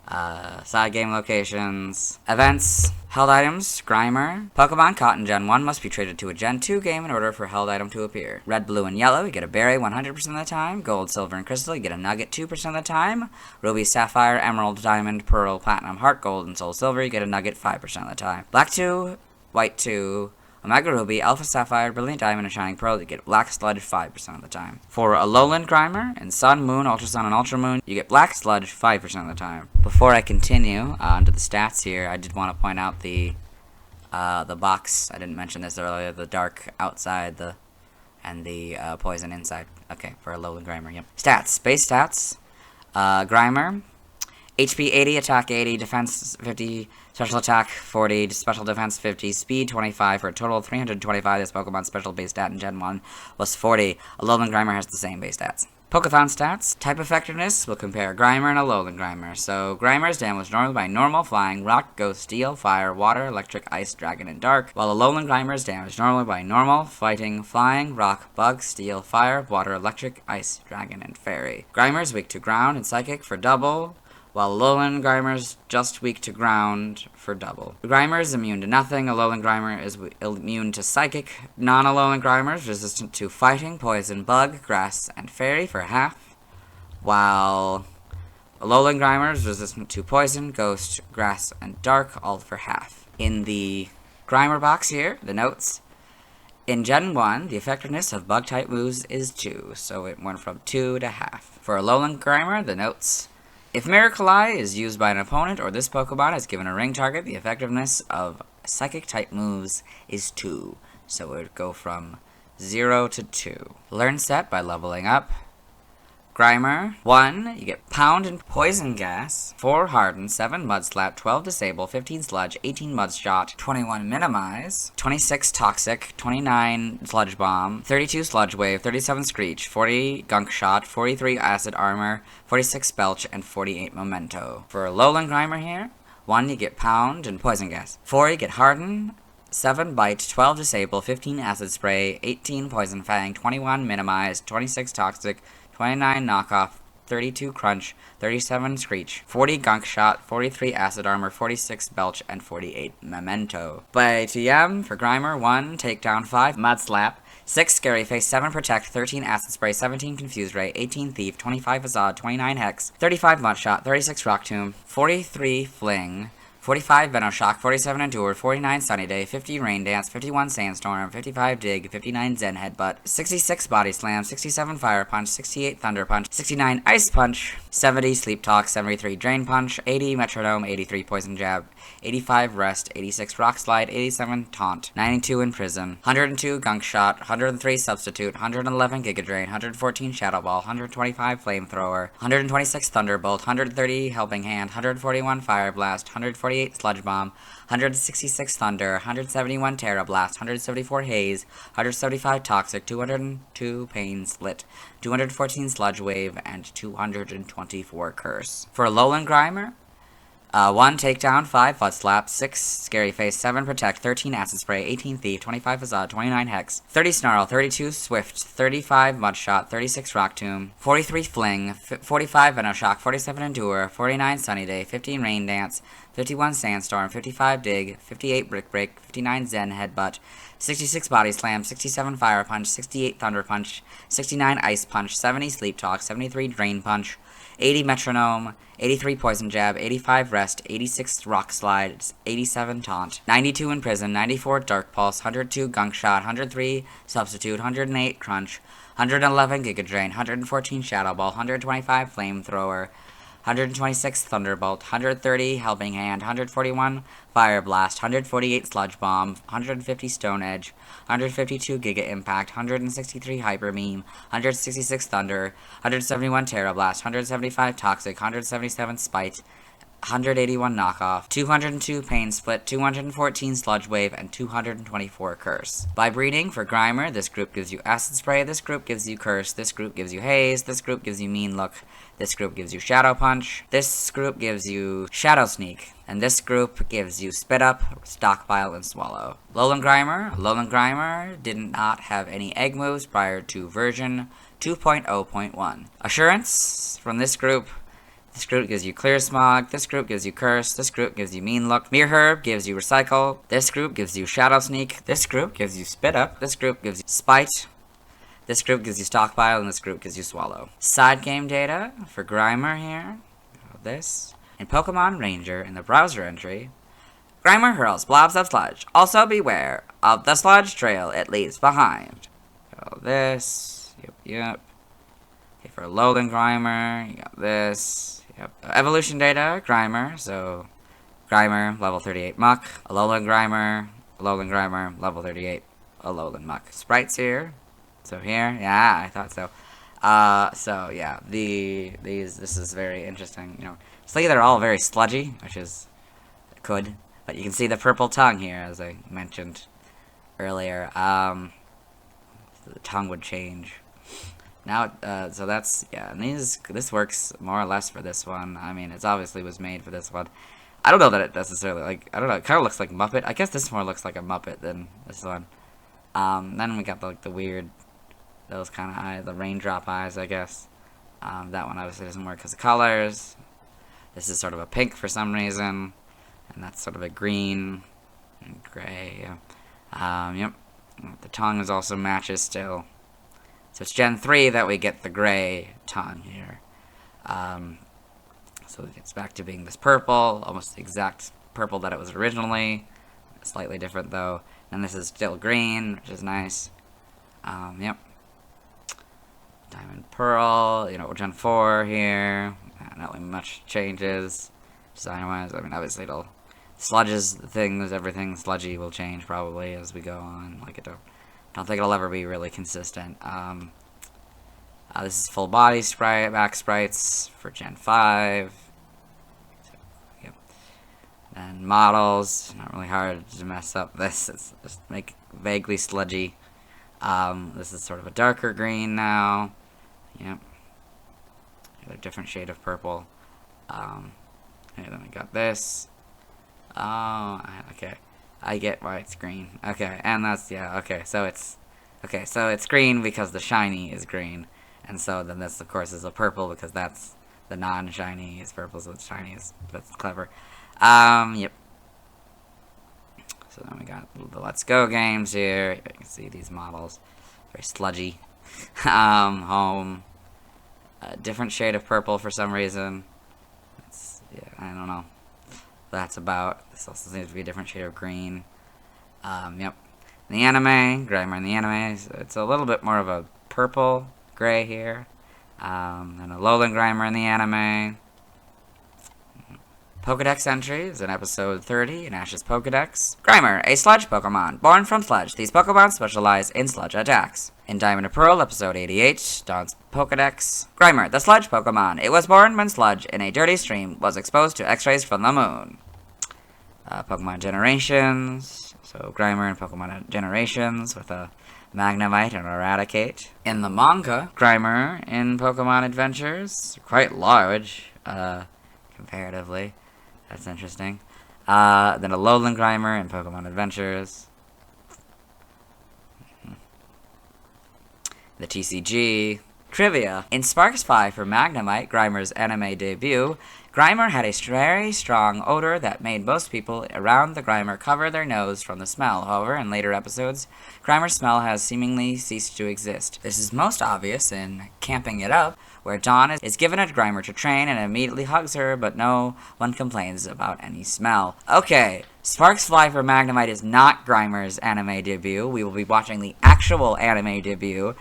Side game locations. Events. Held items. Grimer. Pokemon caught in Gen 1 must be traded to a Gen 2 game in order for held item to appear. Red, blue, and yellow, you get a berry 100% of the time. Gold, silver, and crystal, you get a nugget 2% of the time. Ruby, sapphire, emerald, diamond, pearl, platinum, heart gold, and soul silver, you get a nugget 5% of the time. Black 2, White 2, Omega Ruby, Alpha Sapphire, Brilliant Diamond, and Shining Pearl, you get Black Sludge 5% of the time. For Alolan Grimer, in Sun, Moon, Ultra Sun, and Ultra Moon, you get Black Sludge 5% of the time. Before I continue on to the stats here, I did want to point out the box. I didn't mention this earlier, the dark outside, and the poison inside. Okay, for Alolan Grimer, yep. Stats, base stats, Grimer, HP 80, attack 80, defense 50, special attack 40, special defense 50, speed 25, for a total of 325. This Pokemon's special base stat in Gen 1 was 40. Alolan Grimer has the same base stats. Pokethon stats. Type effectiveness will compare Grimer and Alolan Grimer. So Grimer is damaged normally by normal, flying, rock, ghost, steel, fire, water, electric, ice, dragon, and dark, while Alolan Grimer is damaged normally by normal, fighting, flying, rock, bug, steel, fire, water, electric, ice, dragon, and fairy. Grimer is weak to ground and psychic for double, while Alolan Grimer's just weak to ground for double. Grimer is immune to nothing. Alolan Grimer is immune to psychic. Non-Alolan Grimer is resistant to fighting, poison, bug, grass, and fairy for half, while Alolan Grimer is resistant to poison, ghost, grass, and dark, all for half. In the Grimer box here, the notes. In Gen 1, the effectiveness of bug-type moves is 2, so it went from 2 to half. For Alolan Grimer, the notes. If Miracle Eye is used by an opponent or this Pokemon is given a ring target, the effectiveness of Psychic-type moves is 2. So it would go from 0 to 2. Learn Set by leveling up. Grimer, 1, you get Pound and Poison Gas, 4 Harden, 7 Mud Slap, 12 Disable, 15 Sludge, 18 Mud Shot, 21 Minimize, 26 Toxic, 29 Sludge Bomb, 32 Sludge Wave, 37 Screech, 40 Gunk Shot, 43 Acid Armor, 46 Belch, and 48 Memento. For Alolan Grimer here, 1, you get Pound and Poison Gas, 4, you get Harden, 7 Bite, 12 Disable, 15 Acid Spray, 18 Poison Fang, 21 Minimize, 26 Toxic, 29 Knockoff, 32 Crunch, 37 Screech, 40 Gunk Shot, 43 Acid Armor, 46 Belch, and 48 Memento. By TM, for Grimer, 1 Takedown, 5 Mud Slap, 6 Scary Face, 7 Protect, 13 Acid Spray, 17 Confuse Ray, 18 Thief, 25 Azad, 29 Hex, 35 Mud Shot, 36 Rock Tomb, 43 Fling, 45 Venoshock, 47 Endure, 49 Sunny Day, 50 Rain Dance, 51 Sandstorm, 55 Dig, 59 Zen Headbutt, 66 Body Slam, 67 Fire Punch, 68 Thunder Punch, 69 Ice Punch, 70 Sleep Talk, 73 Drain Punch, 80 Metronome, 83 Poison Jab, 85 Rest, 86 Rock Slide, 87 Taunt, 92 Imprison, 102 Gunk Shot, 103 Substitute, 111 Giga Drain, 114 Shadow Ball, 125 Flamethrower, 126 Thunderbolt, 130 Helping Hand, 141 Fire Blast, 148 Sludge Bomb, 166 Thunder, 171 Terra Blast, 174 Haze, 175 Toxic, 202 Pain Split, 214 Sludge Wave, and 224 Curse. For Alolan Grimer, 1 Takedown, 5 Foot Slap, 6 Scary Face, 7 Protect, 13 Acid Spray, 18 Thief, 25 Azad, 29 Hex, 30 Snarl, 32 Swift, 35 Mud Shot, 36 Rock Tomb, 43 Fling, 45 Venoshock, 47 Endure, 49 Sunny Day, 15 Rain Dance, 51 Sandstorm, 55 Dig, 58 Brick Break, 59 Zen Headbutt, 66 Body Slam, 67 Fire Punch, 68 Thunder Punch, 69 Ice Punch, 70 Sleep Talk, 73 Drain Punch, 80 Metronome, 83 Poison Jab, 85 Rest, 86 Rock Slide, 87 Taunt, 92 Imprison, 94 Dark Pulse, 102 Gunk Shot, 103 Substitute, 108 Crunch, 111 Giga Drain, 114 Shadow Ball, 125 Flamethrower, 126 Thunderbolt, 130 Helping Hand, 141 Fire Blast, 148 Sludge Bomb, 150 Stone Edge, 152 Giga Impact, 163 Hyper Beam, 166 Thunder, 171 Terra Blast, 175 Toxic, 177 Spite, 181 Knockoff, 202 Pain Split, 214 Sludge Wave, and 224 Curse. By breeding, for Grimer, this group gives you Acid Spray, this group gives you Curse, this group gives you Haze, this group gives you Mean Look, this group gives you Shadow Punch, this group gives you Shadow Sneak, and this group gives you Spit Up, Stockpile, and Swallow. Alolan Grimer did not have any egg moves prior to version 2.0.1. Assurance from this group gives you Clear Smog, this group gives you Curse, this group gives you Mean Look, Mere Herb gives you Recycle, this group gives you Shadow Sneak, this group gives you Spit Up, this group gives you Spite, this group gives you Stockpile, and this group gives you Swallow. Side game data for Grimer here, this. In Pokemon Ranger, in the browser entry, Grimer hurls blobs of sludge. Also beware of the sludge trail it leaves behind. This, yep. Okay, for Alolan Grimer, you got this. Yep. Evolution data, Grimer, so Grimer, level 38 Muck. Alolan Grimer, level 38 Alolan Muck. Sprites here. So here, yeah, I thought so. So yeah, this is very interesting. You know, it's like they're all very sludgy, which is good, but you can see the purple tongue here, as I mentioned earlier. The tongue would change. Now, so that's, yeah, and this works more or less for this one. I mean, it obviously was made for this one. I don't know that it necessarily, like, I don't know, it kind of looks like Muppet. I guess this more looks like a Muppet than this one. Then we got, like, the weird, those kind of eyes, the raindrop eyes, I guess. That one obviously doesn't work because of colors. This is sort of a pink for some reason. And that's sort of a green and gray. Yep. The tongue is also matches still. So it's Gen 3 that we get the gray tongue here. So it gets back to being this purple, almost the exact purple that it was originally. Slightly different though. And this is still green, which is nice. Yep. Diamond Pearl, you know, Gen 4 here. Not really much changes design-wise. I mean, obviously it'll... Sludges, things, everything sludgy will change probably as we go on. Like, don't think it'll ever be really consistent. This is full body sprite, back sprites for Gen 5. So, yep. And models, not really hard to mess up this. It's just make it vaguely sludgy. This is sort of a darker green now. Yep. A different shade of purple. Okay, then we got this. Oh, okay. I get why it's green. Okay, and that's, yeah, okay, so it's green because the shiny is green. And so then this, of course, is a purple because that's the non-shiny is purple, so it's shiny is, that's clever. Yep. So then we got the Let's Go games here. You can see these models. Very sludgy. Home. A different shade of purple for some reason. It's, yeah, I don't know. That's about. This also seems to be a different shade of green. Yep. In the anime, Grimer in the anime, it's a little bit more of a purple gray here. And a Alolan Grimer in the anime. Pokedex entries in episode 30 in Ash's Pokedex. Grimer, a sludge Pokemon, born from sludge. These Pokemon specialize in sludge attacks. In Diamond and Pearl, episode 88, Dawn's Pokedex. Grimer, the sludge Pokemon. It was born when sludge in a dirty stream was exposed to X-rays from the moon. Pokemon Generations. So Grimer and Pokemon Generations with a Magnemite and Eradicate. In the manga, Grimer in Pokemon Adventures. Quite large, comparatively. That's interesting. Then a Alolan Grimer in Pokemon Adventures. The TCG. Trivia. In Sparks 5 for Magnemite, Grimer's anime debut, Grimer had a very strong odor that made most people around the Grimer cover their nose from the smell. However, in later episodes, Grimer's smell has seemingly ceased to exist. This is most obvious in Camping It Up, where Dawn is given a Grimer to train and immediately hugs her, but no one complains about any smell. Okay, Sparks Fly for Magnemite is not Grimer's anime debut. We will be watching the actual anime debut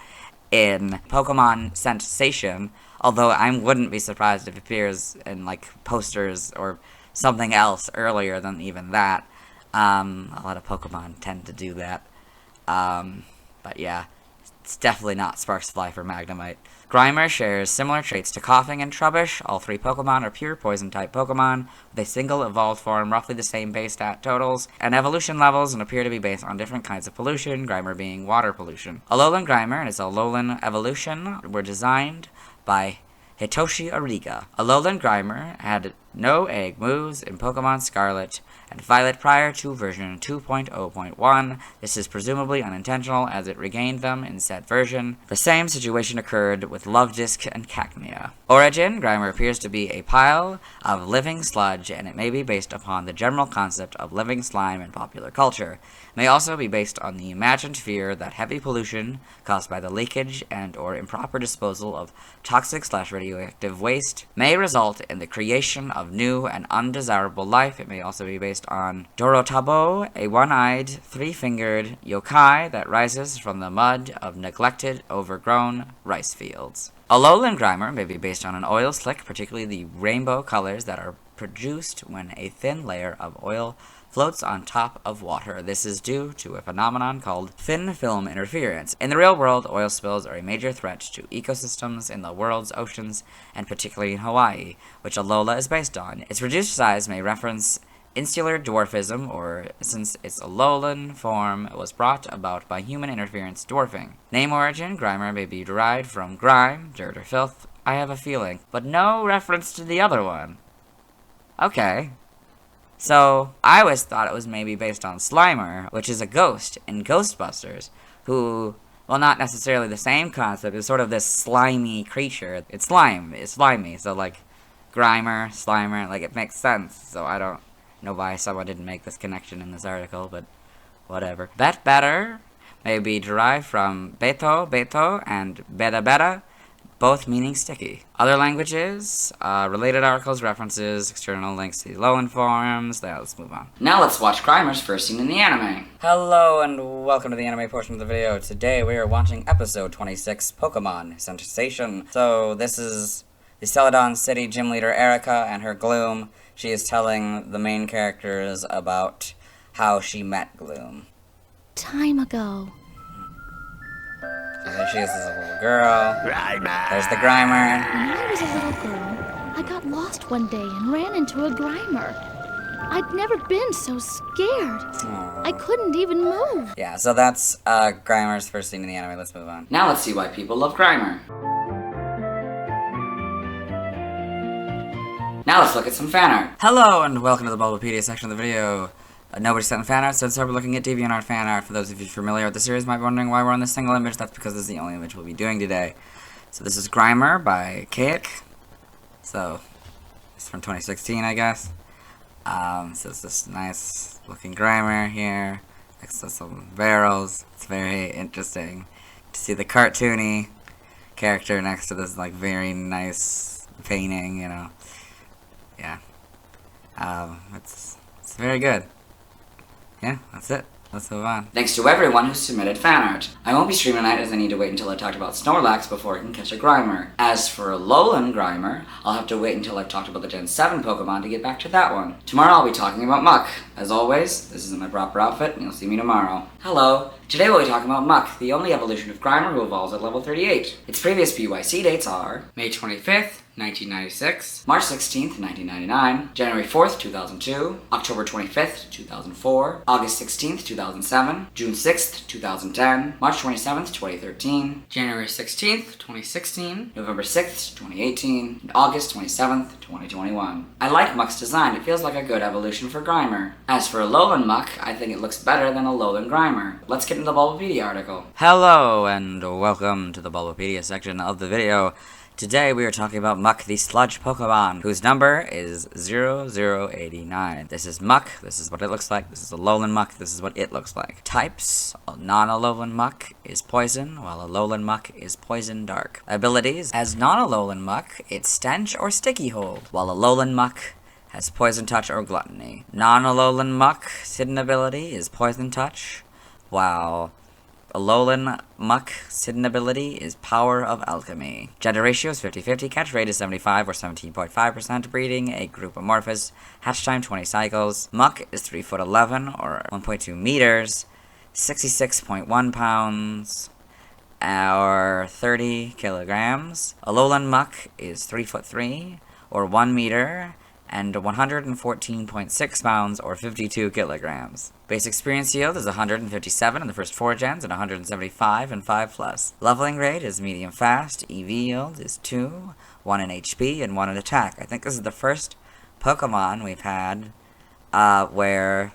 in Pokemon Sensation, although I wouldn't be surprised if it appears in, like, posters or something else earlier than even that. A lot of Pokemon tend to do that. But yeah, it's definitely not Sparks Fly for Magnemite. Grimer shares similar traits to Coughing and Trubbish. All three Pokemon are pure Poison-type Pokemon, with a single evolved form, roughly the same base stat totals, and evolution levels, and appear to be based on different kinds of pollution, Grimer being water pollution. Alolan Grimer and its Alolan evolution were designed by Hitoshi Ariga. Alolan Grimer had no egg moves in Pokemon Scarlet and Violet prior to version 2.0.1. This is presumably unintentional, as it regained them in said version. The same situation occurred with Luvdisc and Cacnea. Origin, Grimer appears to be a pile of living sludge, and it may be based upon the general concept of living slime in popular culture. It may also be based on the imagined fear that heavy pollution, caused by the leakage and or improper disposal of toxic/radioactive waste, may result in the creation of new and undesirable life. It may also be based on Dorotabo, a one-eyed, three-fingered yokai that rises from the mud of neglected, overgrown rice fields. Alolan Grimer may be based on an oil slick, particularly the rainbow colors that are produced when a thin layer of oil floats on top of water. This is due to a phenomenon called thin film interference. In the real world, oil spills are a major threat to ecosystems in the world's oceans, and particularly in Hawaii, which Alola is based on. Its reduced size may reference insular dwarfism, or since its Alolan form was brought about by human interference dwarfing. Name origin, Grimer may be derived from grime, dirt or filth, I have a feeling, but no reference to the other one. Okay. So, I always thought it was maybe based on Slimer, which is a ghost in Ghostbusters, who, well, not necessarily the same concept, is sort of this slimy creature. It's slimy, so, like, Grimer, Slimer, like, it makes sense, so I don't know why someone didn't make this connection in this article, but whatever. Bet Better may be derived from Beto, and Beta Beta, both meaning sticky. Other languages, related articles, references, external links to the Alolan forums. Now let's move on. Now let's watch Grimer's first scene in the anime. Hello and welcome to the anime portion of the video. Today we are watching episode 26, Pokemon Sensation. So this is the Celadon City gym leader Erica and her Gloom. She is telling the main characters about how she met Gloom. Time ago. So there she is as a little girl. Grimer! There's the Grimer. When I was a little girl, I got lost one day and ran into a Grimer. I'd never been so scared. I couldn't even move. Yeah, so that's Grimer's first scene in the anime. Let's move on. Now let's see why people love Grimer. Now let's look at some fan art. Hello and welcome to the Bulbapedia section of the video. Nobody sent fan art, so let's start looking at DeviantArt fan art. For those of you familiar with the series might be wondering why we're on this single image. That's because this is the only image we'll be doing today. So this is Grimer by Kaik. So it's from 2016, I guess. So it's this nice looking Grimer here next to some barrels. It's very interesting to see the cartoony character next to this like very nice painting, you know. Yeah. It's very good. Yeah, that's it. Let's move on. Thanks to everyone who submitted fan art. I won't be streaming tonight as I need to wait until I've talked about Snorlax before I can catch a Grimer. As for Alolan Grimer, I'll have to wait until I've talked about the Gen 7 Pokemon to get back to that one. Tomorrow I'll be talking about Muck. As always, this isn't my proper outfit, and you'll see me tomorrow. Hello. Today we'll be talking about Muck, the only evolution of Grimer who evolves at level 38. Its previous PYC dates are May 25th, 1996, March 16th, 1999, January 4th, 2002, October 25th, 2004, August 16th, 2007, June 6th, 2010, March 27th, 2013, January 16th, 2016, November 6th, 2018, and August 27th, 2021. I like Muck's design. It feels like a good evolution for Grimer. As for Alolan Muck, I think it looks better than Alolan Grimer. Let's get into the Bulbapedia article. Hello and welcome to the Bulbapedia section of the video. Today we are talking about Muck, the sludge Pokemon, whose number is 0089. This is Muck, this is what it looks like, this is Alolan Muck, this is what it looks like. Types, non-Alolan Muck is Poison, while Alolan Muck is Poison Dark. Abilities, as non-Alolan Muck, it's Stench or Sticky Hold, while Alolan Muck has Poison Touch or Gluttony. Non-Alolan Muck's hidden ability is Poison Touch, while Alolan Muck's hidden ability is Power of Alchemy. Gender ratio is 50-50, catch rate is 75 or 17.5%, breeding a group Amorphous, hatch time 20 cycles. Muck is 3'11" or 1.2 meters, 66.1 pounds, or 30 kilograms. Alolan Muck is 3'3" or 1 meter, and 114.6 pounds or 52 kilograms. Base experience yield is 157 in the first 4 gens and 175 in 5+. Leveling rate is medium fast. EV yield is 2, 1 in HP and 1 in attack. I think this is the first Pokemon we've had where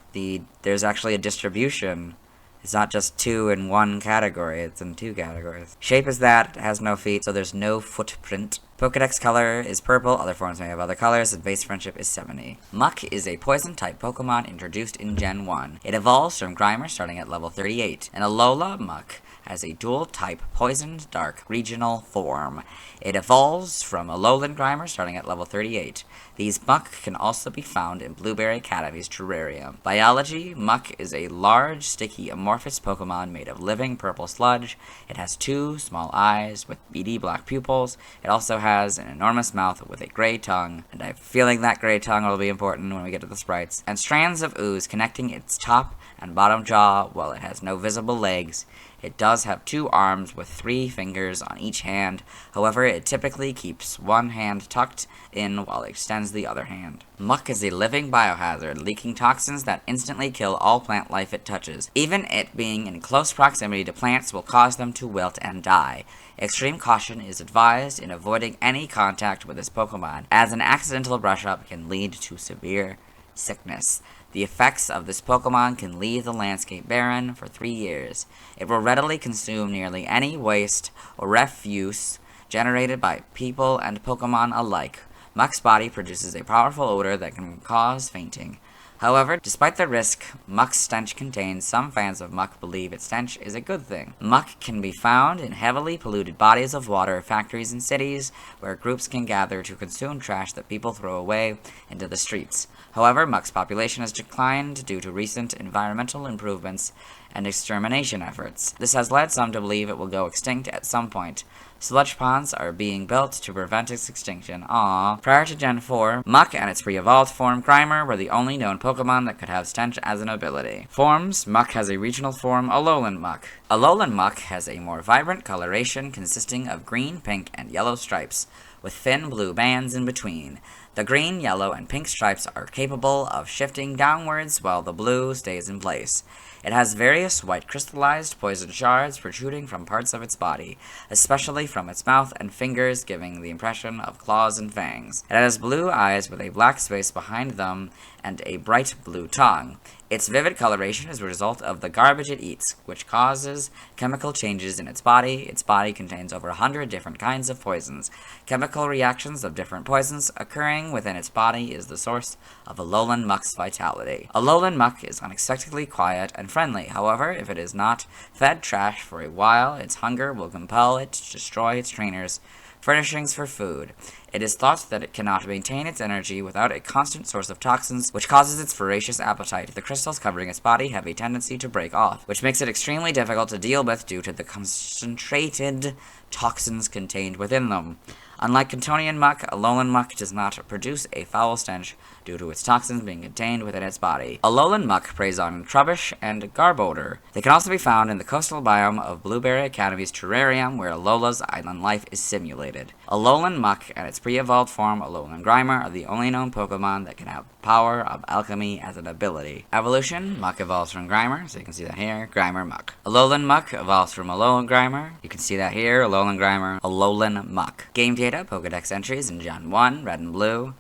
there's actually a distribution. It's not just 2 in 1 category, it's in 2 categories. Shape is that, it has no feet, so there's no footprint. Pokedex color is purple, other forms may have other colors, and base friendship is 70. Muck is a poison-type Pokemon introduced in Gen 1. It evolves from Grimer starting at level 38, and Alola Muck has a dual-type Poisoned Dark regional form. It evolves from Alolan Grimer starting at level 38. These Muck can also be found in Blueberry Academy's terrarium. Biology, Muck is a large, sticky, amorphous Pokemon made of living purple sludge. It has 2 small eyes with beady black pupils. It also has an enormous mouth with a gray tongue, and I have a feeling that gray tongue will be important when we get to the sprites, and strands of ooze connecting its top and bottom jaw. While it has no visible legs, it does have 2 arms with 3 fingers on each hand. However, it typically keeps one hand tucked in while it extends the other hand. Muck is a living biohazard, leaking toxins that instantly kill all plant life it touches. Even it being in close proximity to plants will cause them to wilt and die. Extreme caution is advised in avoiding any contact with this Pokemon, as an accidental brush-up can lead to severe sickness. The effects of this Pokemon can leave the landscape barren for 3 years. It will readily consume nearly any waste or refuse generated by people and Pokemon alike. Muck's body produces a powerful odor that can cause fainting. However, despite the risk Muck's stench contains, some fans of Muck believe its stench is a good thing. Muck can be found in heavily polluted bodies of water, factories, and cities, where groups can gather to consume trash that people throw away into the streets. However, Muck's population has declined due to recent environmental improvements and extermination efforts. This has led some to believe it will go extinct at some point. Sludge ponds are being built to prevent its extinction. Aww. Prior to Gen 4, Muck and its pre-evolved form Grimer were the only known Pokemon that could have stench as an ability. Forms: Muck has a regional form, Alolan Muck. Alolan Muck has a more vibrant coloration consisting of green, pink, and yellow stripes, with thin blue bands in between. The green, yellow, and pink stripes are capable of shifting downwards while the blue stays in place. It has various white crystallized poison shards protruding from parts of its body, especially from its mouth and fingers, giving the impression of claws and fangs. It has blue eyes with a black space behind them and a bright blue tongue. Its vivid coloration is a result of the garbage it eats, which causes chemical changes in its body. Its body contains over 100 different kinds of poisons. Chemical reactions of different poisons occurring within its body is the source of Alolan Muck's vitality. Alolan Muck is unexpectedly quiet and friendly. However, if it is not fed trash for a while, its hunger will compel it to destroy its trainers' furnishings for food. It is thought that it cannot maintain its energy without a constant source of toxins, which causes its voracious appetite. The crystals covering its body have a tendency to break off, which makes it extremely difficult to deal with due to the concentrated toxins contained within them. Unlike Cantonian Muck, Alolan Muck does not produce a foul stench due to its toxins being contained within its body. Alolan Muck preys on Trubbish and Garbodor. They can also be found in the coastal biome of Blueberry Academy's terrarium, where Alola's island life is simulated. Alolan Muck and its pre-evolved form, Alolan Grimer, are the only known Pokemon that can have power of alchemy as an ability. Evolution: Muck evolves from Grimer, so you can see that here, Grimer Muck. Alolan Muck evolves from Alolan Grimer, you can see that here, Alolan Grimer, Alolan Muck. Game data, Pokedex entries in Gen 1, Red and Blue.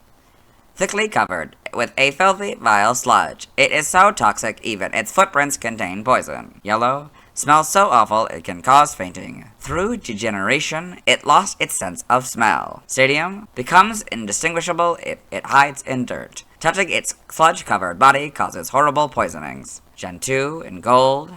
Thickly covered with a filthy, vile sludge. It is so toxic even its footprints contain poison. Yellow. Smells so awful it can cause fainting. Through degeneration, it lost its sense of smell. Stadium. Becomes indistinguishable if it hides in dirt. Touching its sludge-covered body causes horrible poisonings. Gen 2 in Gold.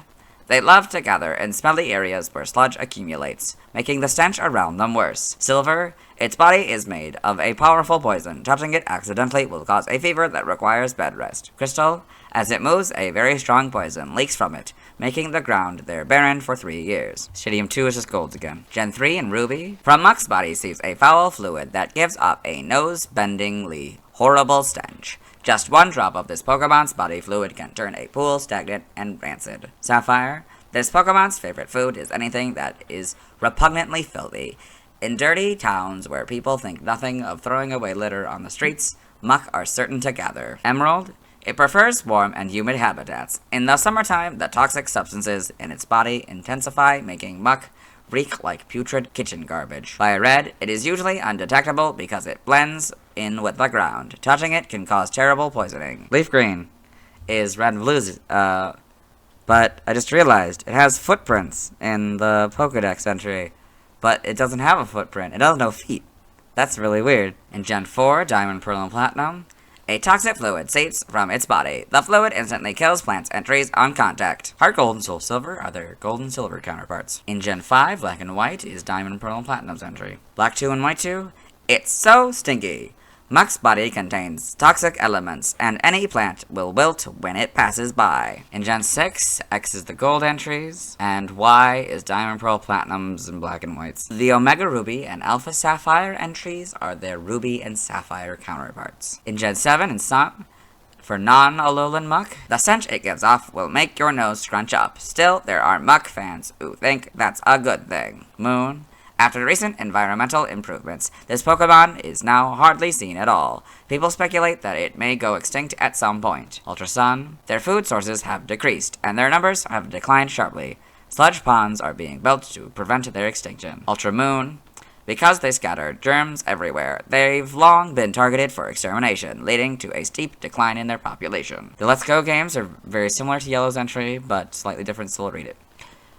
They love to gather in smelly areas where sludge accumulates, making the stench around them worse. Silver. Its body is made of a powerful poison. Touching it accidentally will cause a fever that requires bed rest. Crystal. As it moves, a very strong poison leaks from it, making the ground there barren for 3 years. Stadium 2 is just gold again. Gen 3 in Ruby. From Muck's body seeps a foul fluid that gives up a nose-bendingly horrible stench. Just one drop of this Pokemon's body fluid can turn a pool stagnant and rancid. Sapphire. This Pokemon's favorite food is anything that is repugnantly filthy. In dirty towns where people think nothing of throwing away litter on the streets, Muck are certain to gather. Emerald. It prefers warm and humid habitats. In the summertime, the toxic substances in its body intensify, making Muck reek like putrid kitchen garbage. Fire Red. It is usually undetectable because it blends in with the ground. Touching it can cause terrible poisoning. Leaf Green is Red and Blue's, but I just realized it has footprints in the Pokedex entry, but it doesn't have a footprint. It has no feet. That's really weird. In Gen 4, Diamond, Pearl, and Platinum, a toxic fluid seeps from its body. The fluid instantly kills plants and trees on contact. Heart Gold and Soul Silver are their Gold and Silver counterparts. In Gen 5, Black and White is Diamond, Pearl, and Platinum's entry. Black 2 and White 2, it's so stinky. Muck's body contains toxic elements, and any plant will wilt when it passes by. In Gen 6, X is the gold entries, and Y is Diamond, Pearl, Platinums, and Black and Whites. The Omega Ruby and Alpha Sapphire entries are their Ruby and Sapphire counterparts. In Gen 7 and Sun, for non-Alolan Muck, the stench it gives off will make your nose scrunch up. Still, there are Muck fans who think that's a good thing. Moon. After recent environmental improvements, this Pokemon is now hardly seen at all. People speculate that it may go extinct at some point. Ultra Sun. Their food sources have decreased, and their numbers have declined sharply. Sludge ponds are being built to prevent their extinction. Ultra Moon. Because they scatter germs everywhere, they've long been targeted for extermination, leading to a steep decline in their population. The Let's Go games are very similar to Yellow's entry, but slightly different, so we'll read it.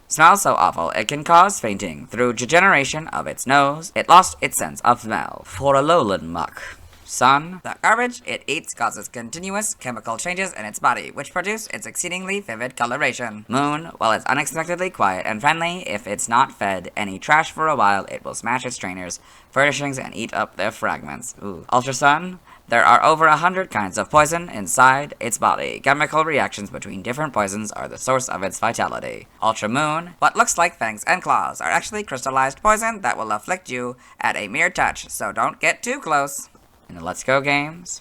Smells so awful it can cause fainting. Through degeneration of its nose, it lost its sense of smell. For Alolan Muck. Sun. The garbage it eats causes continuous chemical changes in its body, which produce its exceedingly vivid coloration. Moon. While it's unexpectedly quiet and friendly, if it's not fed any trash for a while, it will smash its trainers, furnishings, and eat up their fragments. Ooh. Ultra Sun. There are over 100 kinds of poison inside its body. Chemical reactions between different poisons are the source of its vitality. Ultra Moon. What looks like fangs and claws are actually crystallized poison that will afflict you at a mere touch, so don't get too close. In the Let's Go games,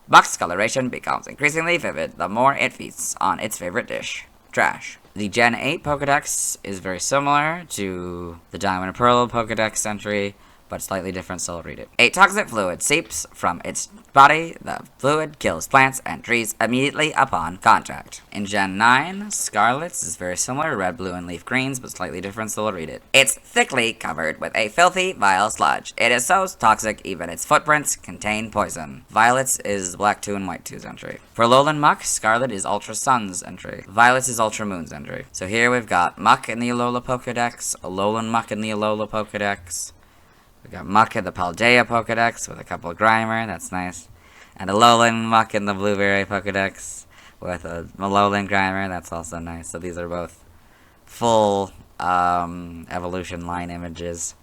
Buck's coloration becomes increasingly vivid the more it feasts on its favorite dish, trash. The Gen 8 Pokedex is very similar to the Diamond and Pearl Pokedex entry, but slightly different, so I'll read it. A toxic fluid seeps from its body. The fluid kills plants and trees immediately upon contact. In Gen 9, Scarlet's is very similar to Red, Blue, and Leaf Greens, but slightly different, so I'll read it. It's thickly covered with a filthy, vile sludge. It is so toxic, even its footprints contain poison. Violet's is Black 2 and White 2's entry. For Alolan Muck, Scarlet is Ultra Sun's entry. Violet's is Ultra Moon's entry. So here we've got Muck in the Alola Pokedex, Alolan Muck in the Alola Pokedex. We got Muck in the Paldea Pokedex with a couple of Grimer, that's nice. And Alolan Muck in the Blueberry Pokedex with a Alolan Grimer, that's also nice. So these are both full evolution line images.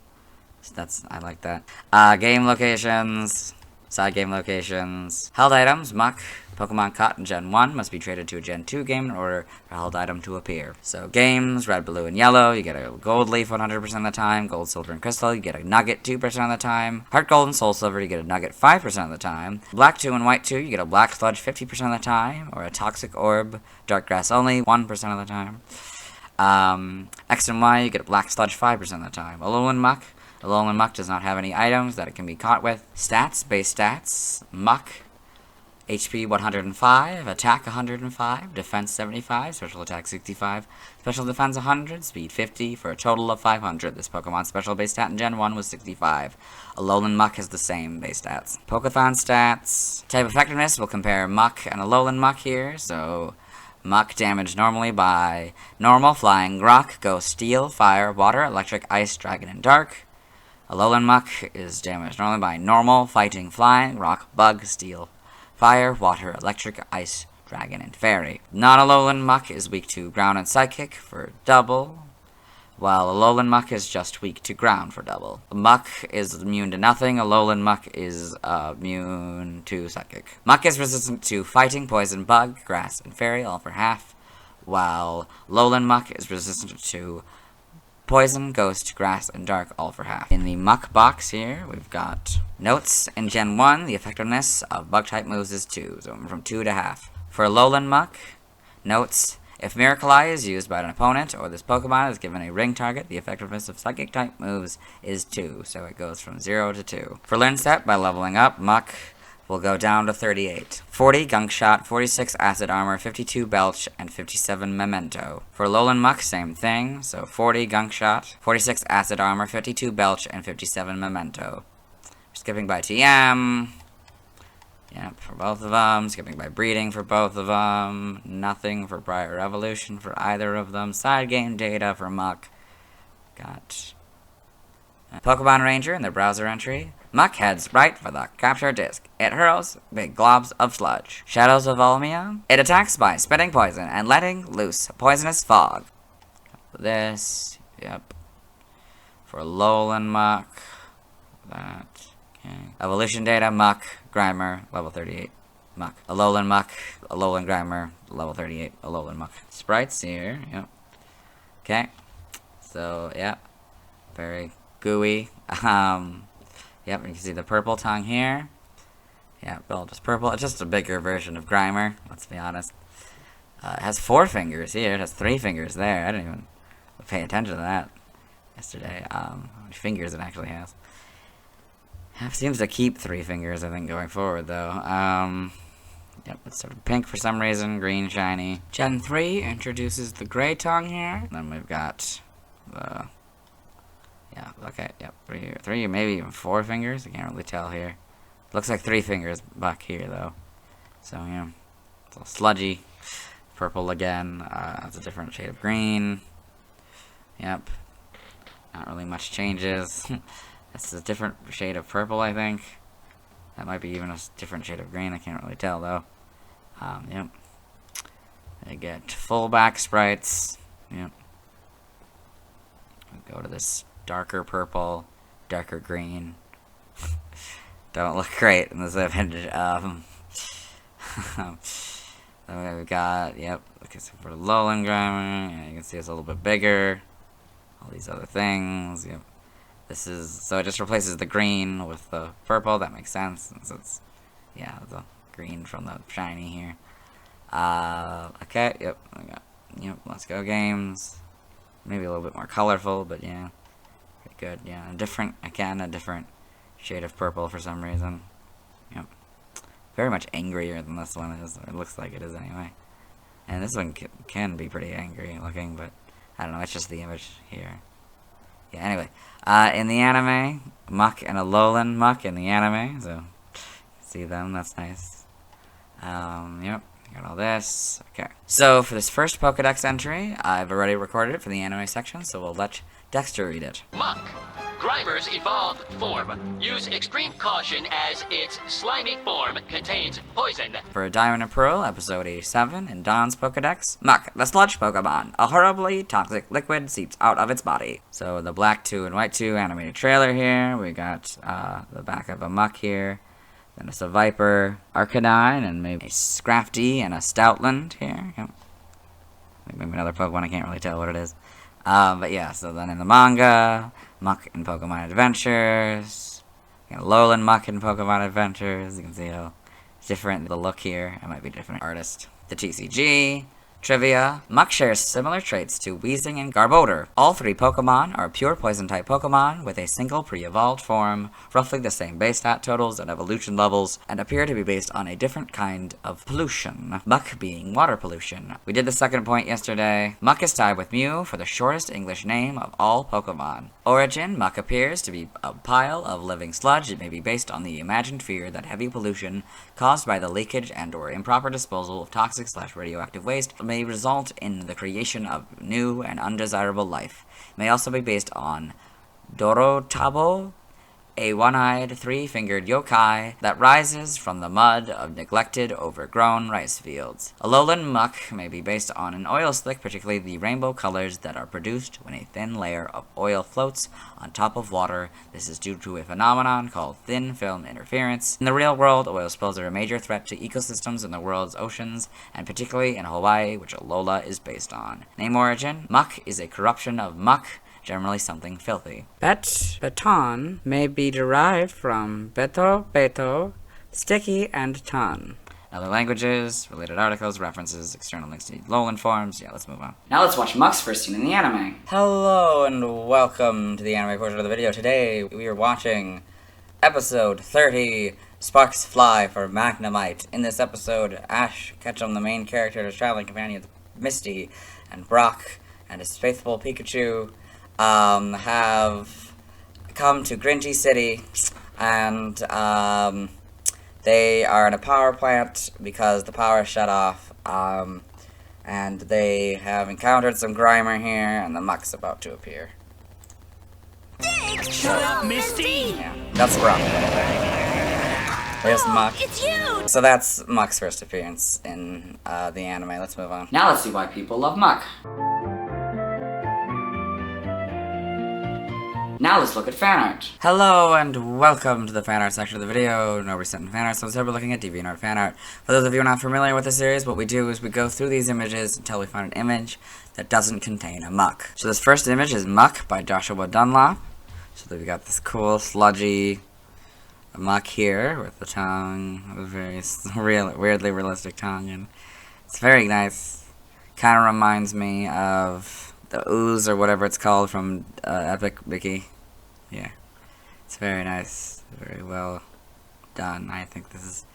So I like that. Game locations, side game locations. Held items, Muck. Pokemon caught in Gen 1 must be traded to a Gen 2 game in order for a held item to appear. So games, red, blue, and yellow, you get a gold leaf 100% of the time. Gold, silver, and crystal, you get a nugget 2% of the time. Heart gold and soul silver, you get a nugget 5% of the time. Black 2 and white 2, you get a black sludge 50% of the time. Or a toxic orb, dark grass only 1% of the time. X and Y, you get a black sludge 5% of the time. Alolan Muck. Alolan Muck does not have any items that it can be caught with. Stats, base stats, Muck. HP 105, attack 105, defense 75, special attack 65, special defense 100, speed 50, for a total of 500. This Pokemon's special base stat in Gen 1 was 65. Alolan Muck has the same base stats. Pokéthon stats. Type effectiveness, we'll compare Muck and Alolan Muck here. So, Muck damaged normally by normal, flying, rock, ghost, steel, fire, water, electric, ice, dragon, and dark. Alolan Muck is damaged normally by normal, fighting, flying, rock, bug, steel, fire, water, electric, ice, dragon, and fairy. Non-Alolan Muck is weak to ground and psychic for double, while Alolan Muck is just weak to ground for double. Muck is immune to nothing. Alolan Muck is immune to psychic. Muck is resistant to fighting, poison, bug, grass, and fairy, all for half, while Alolan Muck is resistant to poison, ghost, grass, and dark, all for half. In the Muck box here, we've got notes. In Gen 1, the effectiveness of bug-type moves is 2, so from 2 to half. For Alolan Muck, notes. If Miracle Eye is used by an opponent, or this Pokemon is given a ring target, the effectiveness of Psychic-type moves is 2, so it goes from 0 to 2. For Learn Step, by leveling up, Muck will go down to 38. 40 Gunk Shot, 46 Acid Armor, 52 Belch, and 57 Memento. For Alolan Muck, same thing, so 40 Gunk Shot, 46 Acid Armor, 52 Belch, and 57 Memento. Skipping by TM. Yep, for both of them. Skipping by Breeding for both of them. Nothing for Prior Evolution for either of them. Side game data for Muck. Got Pokemon Ranger in their browser entry. Muck heads right for the capture disc. It hurls big globs of sludge. Shadows of Volmia. It attacks by spitting poison and letting loose poisonous fog. This, yep. For Alolan Muck. That, okay. Evolution data, Muck, Grimer, level 38. Muck. Alolan Muck, Alolan Grimer, level 38. Alolan Muck. Sprites here, yep. Okay. So, yep. Very gooey. Yep, you can see the purple tongue here. Yeah, all just purple. It's just a bigger version of Grimer, let's be honest. It has 4 fingers here. It has 3 fingers there. I didn't even pay attention to that yesterday. How many fingers it actually has. It seems to keep 3 fingers, I think, going forward, though. Yep, it's sort of pink for some reason. Green, shiny. Gen 3 introduces the gray tongue here. Then we've got the... Yeah, okay, yep, 3, maybe even 4 fingers. I can't really tell here. Looks like 3 fingers back here, though. So, yeah, it's all sludgy. Purple again. It's a different shade of green. Yep. Not really much changes. It's a different shade of purple, I think. That might be even a different shade of green. I can't really tell, though. Yep. They get full back sprites. Yep. We go to this darker purple, darker green. Don't look great in this image. Then we got, yep, okay, so for Lowland Grimer, yeah, you can see it's a little bit bigger. All these other things, yep. This is, so it just replaces the green with the purple, that makes sense, since it's, yeah, the green from the shiny here. Okay, yep, we got, yep, Let's Go games. Maybe a little bit more colorful, but yeah, pretty good, yeah. A different shade of purple for some reason. Yep. Very much angrier than this one is, or it looks like it is anyway. And this one can be pretty angry looking, but I don't know, it's just the image here. Yeah, anyway. In the anime, Muck and a Alolan Muck in the anime, so see them, that's nice. Yep, got all this. Okay. So for this first Pokedex entry, I've already recorded it for the anime section, so we'll let Dexter read it. Muck. Grimer's evolved form. Use extreme caution as its slimy form contains poison. For Diamond and Pearl, episode 87, in Dawn's Pokedex, Muck, the sludge Pokemon. A horribly toxic liquid seeps out of its body. So the Black 2 and White 2 animated trailer here. We got the back of a Muck here. Then it's a Viper, Arcanine, and maybe a Scrafty and a Stoutland here. Yep. Maybe another Pokemon, I can't really tell what it is. But yeah, so then in the manga, Muck in Pokemon Adventures, Alolan Muck in Pokemon Adventures. You can see how different the look here. It might be a different artist. The TCG, trivia. Muck shares similar traits to Weezing and Garbodor. All three Pokemon are pure Poison-type Pokemon with a single pre-evolved form, roughly the same base stat totals and evolution levels, and appear to be based on a different kind of pollution, Muck being water pollution. We did the second point yesterday. Muck is tied with Mew for the shortest English name of all Pokemon. Origin, Muck appears to be a pile of living sludge. It may be based on the imagined fear that heavy pollution caused by the leakage and or improper disposal of toxic/radioactive waste may result in the creation of new and undesirable life. It may also be based on Dorotabo, a one-eyed, three-fingered yokai that rises from the mud of neglected, overgrown rice fields. Alolan Muck may be based on an oil slick, particularly the rainbow colors that are produced when a thin layer of oil floats on top of water. This is due to a phenomenon called thin film interference. In the real world, oil spills are a major threat to ecosystems in the world's oceans, and particularly in Hawaii, which Alola is based on. Name origin, Muck is a corruption of muck, generally something filthy. Beton may be derived from beto, sticky, and ton. Other languages, related articles, references, external links to Alolan forms. Yeah, let's move on. Now let's watch Muck's first scene in the anime. Hello and welcome to the anime portion of the video. Today we are watching episode 30, Sparks Fly for Magnemite. In this episode, Ash Ketchum, the main character, is traveling companion with Misty and Brock and his faithful Pikachu, have come to Grinchy City, and they are in a power plant because the power is shut off, and they have encountered some Grimer here, and the Muck's about to appear. Shut up, Misty! Yeah, that's Brock. There's Muck. It's you! So that's Muck's first appearance in the anime. Let's move on. Now let's see why people love Muck. Now let's look at fan art. Hello and welcome to the fan art section of the video. No recent fan art, so today we're looking at DeviantArt fan art. For those of you not familiar with the series, what we do is we go through these images until we find an image that doesn't contain a Muck. So this first image is Muck by Joshua Dunlop. So we got this cool sludgy Muck here with the tongue, a very weirdly realistic tongue, and it's very nice. Kind of reminds me of the ooze or whatever it's called from Epic Mickey. Yeah, it's very nice, very well done. I think this is,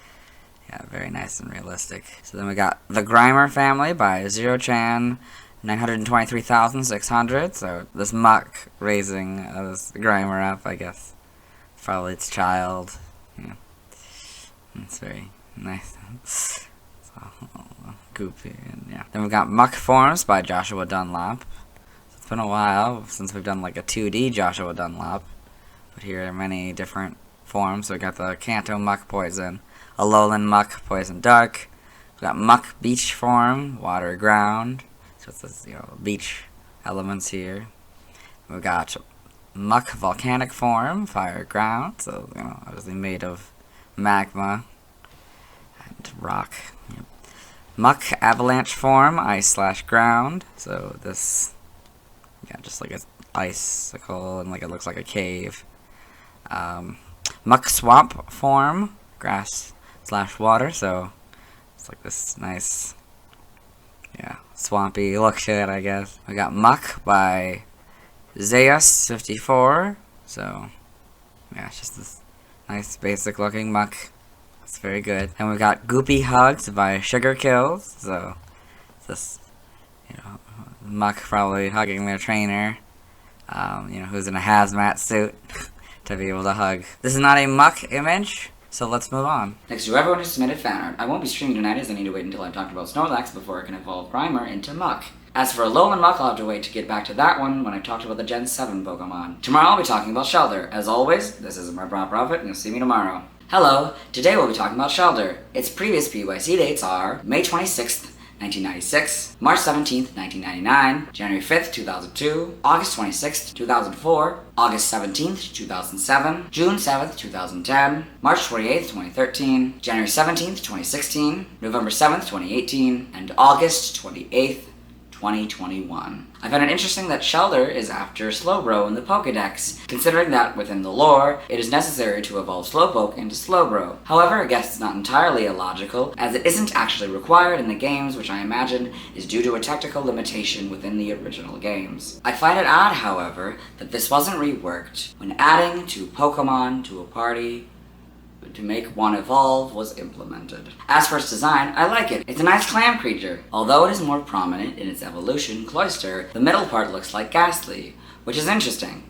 yeah, very nice and realistic. So then we got The Grimer Family by Zero-chan, 923,600. So this Muck raising this Grimer up, I guess. Probably its child. Yeah, it's very nice. So, goofy, and yeah. Then we've got Muck Forms by Joshua Dunlop. It's been a while since we've done like a 2D Joshua Dunlop, but here are many different form. So we got the Kanto Muck Poison, Alolan Muck Poison Dark. We got Muck Beach form, Water Ground. So it's this, beach elements here. We got Muck Volcanic form, Fire Ground. So obviously made of magma and rock. Yep. Muck Avalanche form, Ice/Ground. So this, just like an icicle and like it looks like a cave. Muck Swamp form, Grass/Water. So it's like this nice, swampy look to it, I guess. We got Muck by Zeus54. So it's just this nice basic looking muck. It's very good. And we got Goopy Hugs by Sugar Kills. So this, muck probably hugging their trainer, who's in a hazmat suit to be able to hug. This is not a muck image, so let's move on. Thanks to everyone who submitted fan art. I won't be streaming tonight as I need to wait until I've talked about Snorlax before I can evolve Grimer into Muck. As for Alolan Muck, I'll have to wait to get back to that one when I've talked about the Gen 7 Pokemon. Tomorrow I'll be talking about Shellder. As always, this is my Bra Prophet, and you'll see me tomorrow. Hello, today we'll be talking about Shellder. Its previous PYC dates are May 26th, 1996, March 17th, 1999, January 5th, 2002, August 26th, 2004, August 17th, 2007, June 7th, 2010, March 28th, 2013, January 17th, 2016, November 7th, 2018, and August 28th, 2021. I found it interesting that Shellder is after Slowbro in the Pokédex, considering that within the lore, it is necessary to evolve Slowpoke into Slowbro. However, I guess it's not entirely illogical, as it isn't actually required in the games, which I imagine is due to a technical limitation within the original games. I find it odd, however, that this wasn't reworked when adding 2 Pokémon to a party to make one evolve was implemented. As for its design, I like it. It's a nice clam creature. Although it is more prominent in its evolution, Cloyster, the middle part looks like Gastly, which is interesting.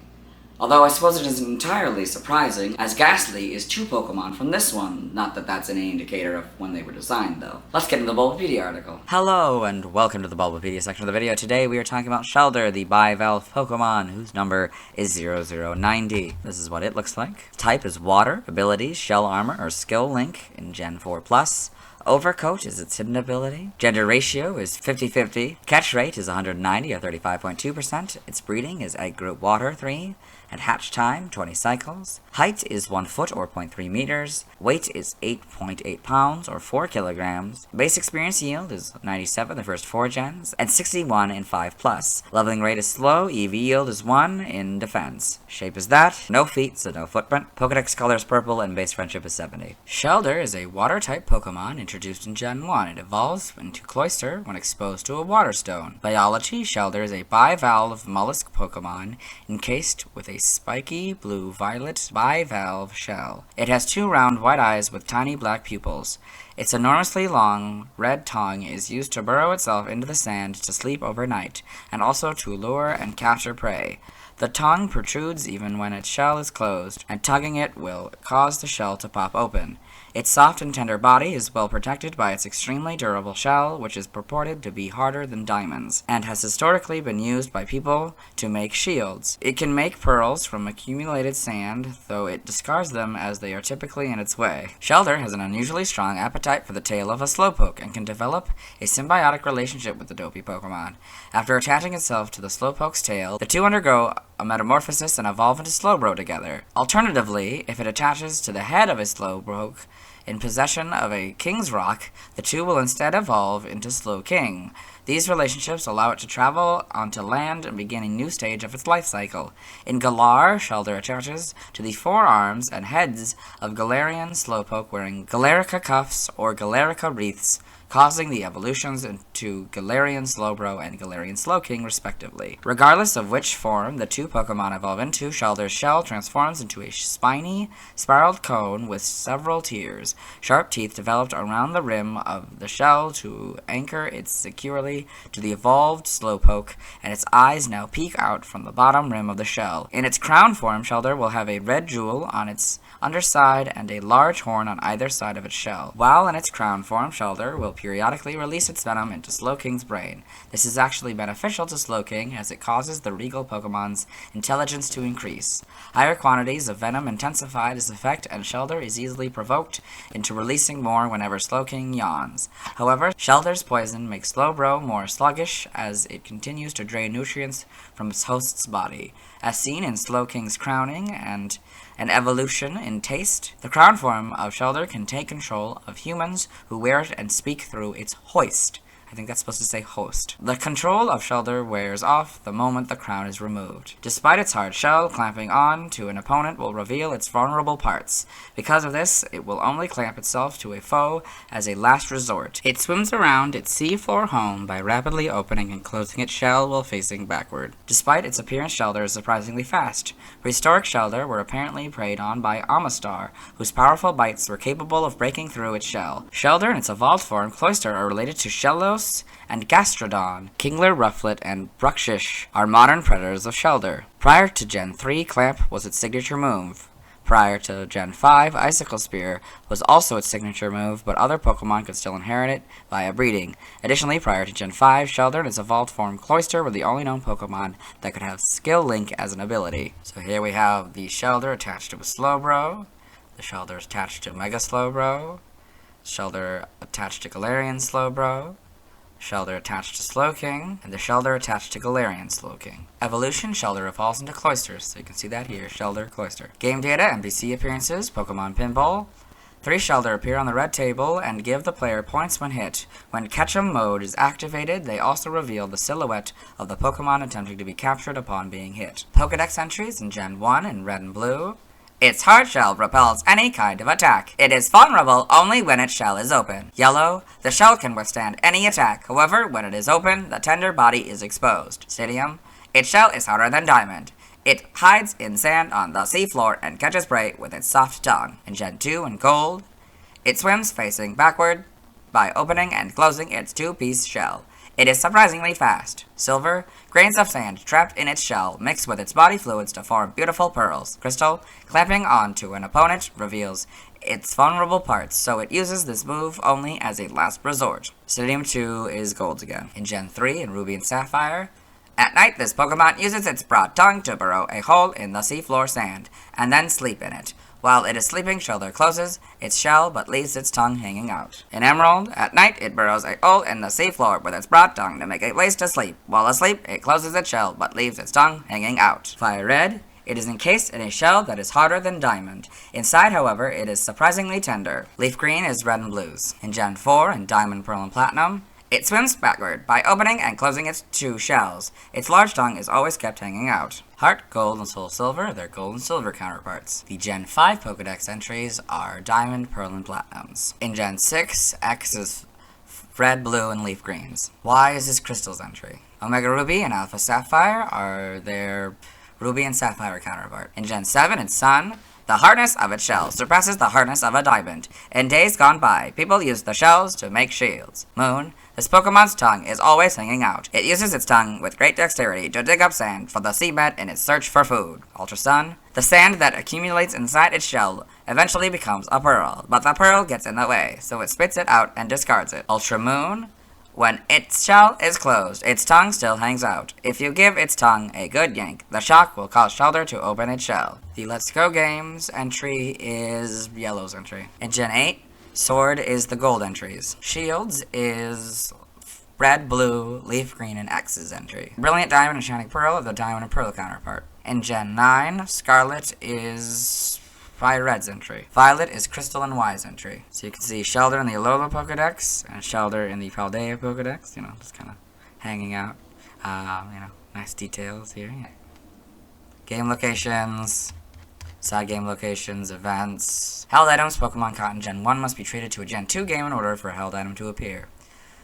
Although I suppose it isn't entirely surprising, as Gastly is 2 Pokemon from this one. Not that that's any indicator of when they were designed, though. Let's get into the Bulbapedia article. Hello, and welcome to the Bulbapedia section of the video. Today we are talking about Shellder, the bivalve Pokemon, whose number is 0090. This is what it looks like. Type is Water. Abilities, Shell Armor, or Skill Link in Gen 4+. Overcoat is its hidden ability. Gender ratio is 50-50. Catch rate is 190 or 35.2%. Its breeding is Egg Group Water 3. And hatch time, 20 cycles. Height is 1 foot or 0.3 meters. Weight is 8.8 pounds or 4 kilograms. Base experience yield is 97 the first 4 gens, and 61 in 5+. Leveling rate is slow, EV yield is 1 in defense. Shape is that, no feet, so no footprint. Pokedex color is purple, and base friendship is 70. Shellder is a water-type Pokemon introduced in Gen 1. It evolves into Cloyster when exposed to a water stone. Biology, Shellder is a bivalve mollusk Pokemon encased with a spiky blue-violet bivalve shell. It has 2 round white eyes with tiny black pupils. Its enormously long red tongue is used to burrow itself into the sand to sleep overnight, and also to lure and capture prey. The tongue protrudes even when its shell is closed, and tugging it will cause the shell to pop open. Its soft and tender body is well protected by its extremely durable shell, which is purported to be harder than diamonds, and has historically been used by people to make shields. It can make pearls from accumulated sand, though it discards them as they are typically in its way. Shellder has an unusually strong appetite for the tail of a Slowpoke, and can develop a symbiotic relationship with the dopey Pokemon. After attaching itself to the Slowpoke's tail, the two undergo a metamorphosis and evolve into Slowbro together. Alternatively, if it attaches to the head of a Slowpoke in possession of a King's Rock, the two will instead evolve into Slowking. These relationships allow it to travel onto land and begin a new stage of its life cycle. In Galar, Shellder attaches to the forearms and heads of Galarian Slowpoke wearing Galarica cuffs or Galarica wreaths, causing the evolutions into Galarian Slowbro and Galarian Slowking, respectively. Regardless of which form the 2 Pokemon evolve into, Shellder's shell transforms into a spiny, spiraled cone with several tiers. Sharp teeth developed around the rim of the shell to anchor it securely to the evolved Slowpoke, and its eyes now peek out from the bottom rim of the shell. In its crown form, Shellder will have a red jewel on its underside and a large horn on either side of its shell. While in its crown form, Shellder will periodically release its venom into Slowking's brain. This is actually beneficial to Slowking as it causes the regal Pokemon's intelligence to increase. Higher quantities of venom intensify this effect, and Shellder is easily provoked into releasing more whenever Slowking yawns. However, Shellder's poison makes Slowbro more sluggish as it continues to drain nutrients from its host's body. As seen in Slowking's crowning and an evolution in taste, the crown form of Shellder can take control of humans who wear it and speak through its hoist. I think that's supposed to say host. The control of Shellder wears off the moment the crown is removed. Despite its hard shell, clamping on to an opponent will reveal its vulnerable parts. Because of this, it will only clamp itself to a foe as a last resort. It swims around its seafloor home by rapidly opening and closing its shell while facing backward. Despite its appearance, Shellder is surprisingly fast. Prehistoric Shellder were apparently preyed on by Amistar, whose powerful bites were capable of breaking through its shell. Shellder and its evolved form, Cloyster, are related to Shellos and Gastrodon. Kingler, Rufflet, and Bruxish are modern predators of Shellder. Prior to Gen 3, Clamp was its signature move. Prior to Gen 5, Icicle Spear was also its signature move, but other Pokemon could still inherit it via breeding. Additionally, prior to Gen 5, Shellder and its evolved form Cloyster were the only known Pokemon that could have Skill Link as an ability. So here we have the Shellder attached to a Slowbro, the Shellder attached to Mega Slowbro, Shellder attached to Galarian Slowbro, Shellder attached to Slowking, and the Shellder attached to Galarian Slowking. Evolution, Shellder evolves into Cloyster, so you can see that here, Shellder, Cloyster. Game data, NPC appearances, Pokemon Pinball. 3 Shellder appear on the red table and give the player points when hit. When Catch-em mode is activated, they also reveal the silhouette of the Pokemon attempting to be captured upon being hit. Pokedex entries in Gen 1 in red and blue. Its hard shell repels any kind of attack. It is vulnerable only when its shell is open. Yellow, the shell can withstand any attack. However, when it is open, the tender body is exposed. Stadium, its shell is harder than diamond. It hides in sand on the seafloor and catches prey with its soft tongue. In Gen 2 in gold, it swims facing backward by opening and closing its 2-piece shell. It is surprisingly fast. Silver, grains of sand trapped in its shell mix with its body fluids to form beautiful pearls. Crystal, clamping onto an opponent reveals its vulnerable parts, so it uses this move only as a last resort. Stadium 2 is gold again. In Gen 3 in Ruby and Sapphire, at night this Pokemon uses its broad tongue to burrow a hole in the seafloor sand, and then sleep in it. While it is sleeping, Shellder closes its shell but leaves its tongue hanging out. In Emerald, at night it burrows a hole in the seafloor with its broad tongue to make a place to sleep. While asleep, it closes its shell but leaves its tongue hanging out. Fire Red, it is encased in a shell that is harder than diamond. Inside, however, it is surprisingly tender. Leaf Green is red and blues. In Gen 4, in Diamond, Pearl, and Platinum, it swims backward by opening and closing its 2 shells. Its large tongue is always kept hanging out. Heart, Gold, and Soul Silver are their Gold and Silver counterparts. The Gen 5 Pokedex entries are Diamond, Pearl, and Platinums. In Gen 6, X is Red, Blue, and Leaf Greens. Y is his Crystals entry. Omega Ruby and Alpha Sapphire are their Ruby and Sapphire counterpart. In Gen 7, it's Sun. The hardness of its shell surpasses the hardness of a diamond. In days gone by, people used the shells to make shields. Moon, this Pokemon's tongue is always hanging out. It uses its tongue with great dexterity to dig up sand for the seabed in its search for food. Ultra Sun, the sand that accumulates inside its shell eventually becomes a pearl, but the pearl gets in the way, so it spits it out and discards it. Ultra Moon, when its shell is closed, its tongue still hangs out. If you give its tongue a good yank, the shock will cause Shellder to open its shell. The Let's Go Games entry is Yellow's entry. In Gen 8, Sword is the gold entries. Shields is Red, Blue, Leaf Green, and X's entry. Brilliant Diamond and Shining Pearl are the Diamond and Pearl counterpart. In Gen 9, Scarlet is Fire Red's entry. Violet is Crystal and Y's entry. So you can see Shellder in the Alola Pokedex and Shellder in the Paldea Pokedex. You know, just kind of hanging out. You know, nice details here. Yeah. Game locations. Side game locations, events. Held items Pokemon caught in Gen 1 must be traded to a Gen 2 game in order for a held item to appear.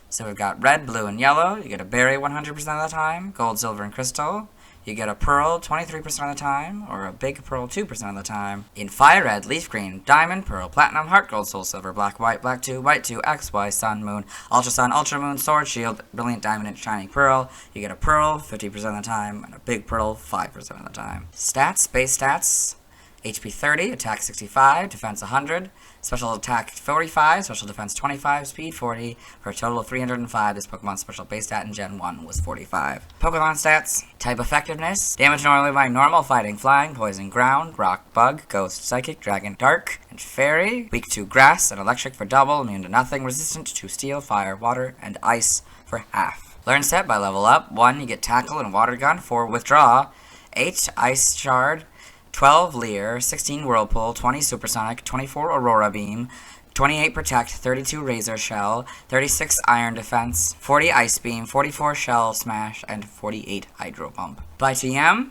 So we've got red, blue, and yellow. You get a berry 100% of the time. Gold, silver, and crystal. You get a pearl 23% of the time, or a big pearl 2% of the time. In Fire Red, Leaf Green, Diamond, Pearl, Platinum, Heart Gold, Soul Silver, Black, White, Black 2, White 2, X, Y, Sun, Moon, Ultra Moon, Sword, Shield, Brilliant Diamond, and Shining Pearl. You get a pearl 50% of the time, and a big pearl 5% of the time. Stats, base stats. HP 30, attack 65, defense 100, special attack 45, special defense 25, speed 40, for a total of 305. This Pokemon's special base stat in Gen 1 was 45. Pokemon stats, type effectiveness, damage normally by normal, fighting, flying, poison, ground, rock, bug, ghost, psychic, dragon, dark, and fairy, weak to grass and electric for double, immune to nothing, resistant to steel, fire, water, and ice for half. Learn set by level up, 1 you get tackle and water gun, 4 withdraw, 8 ice shard, 12 Leer, 16 Whirlpool, 20 Supersonic, 24 Aurora Beam, 28 Protect, 32 Razor Shell, 36 Iron Defense, 40 Ice Beam, 44 Shell Smash, and 48 Hydro Pump. By TM,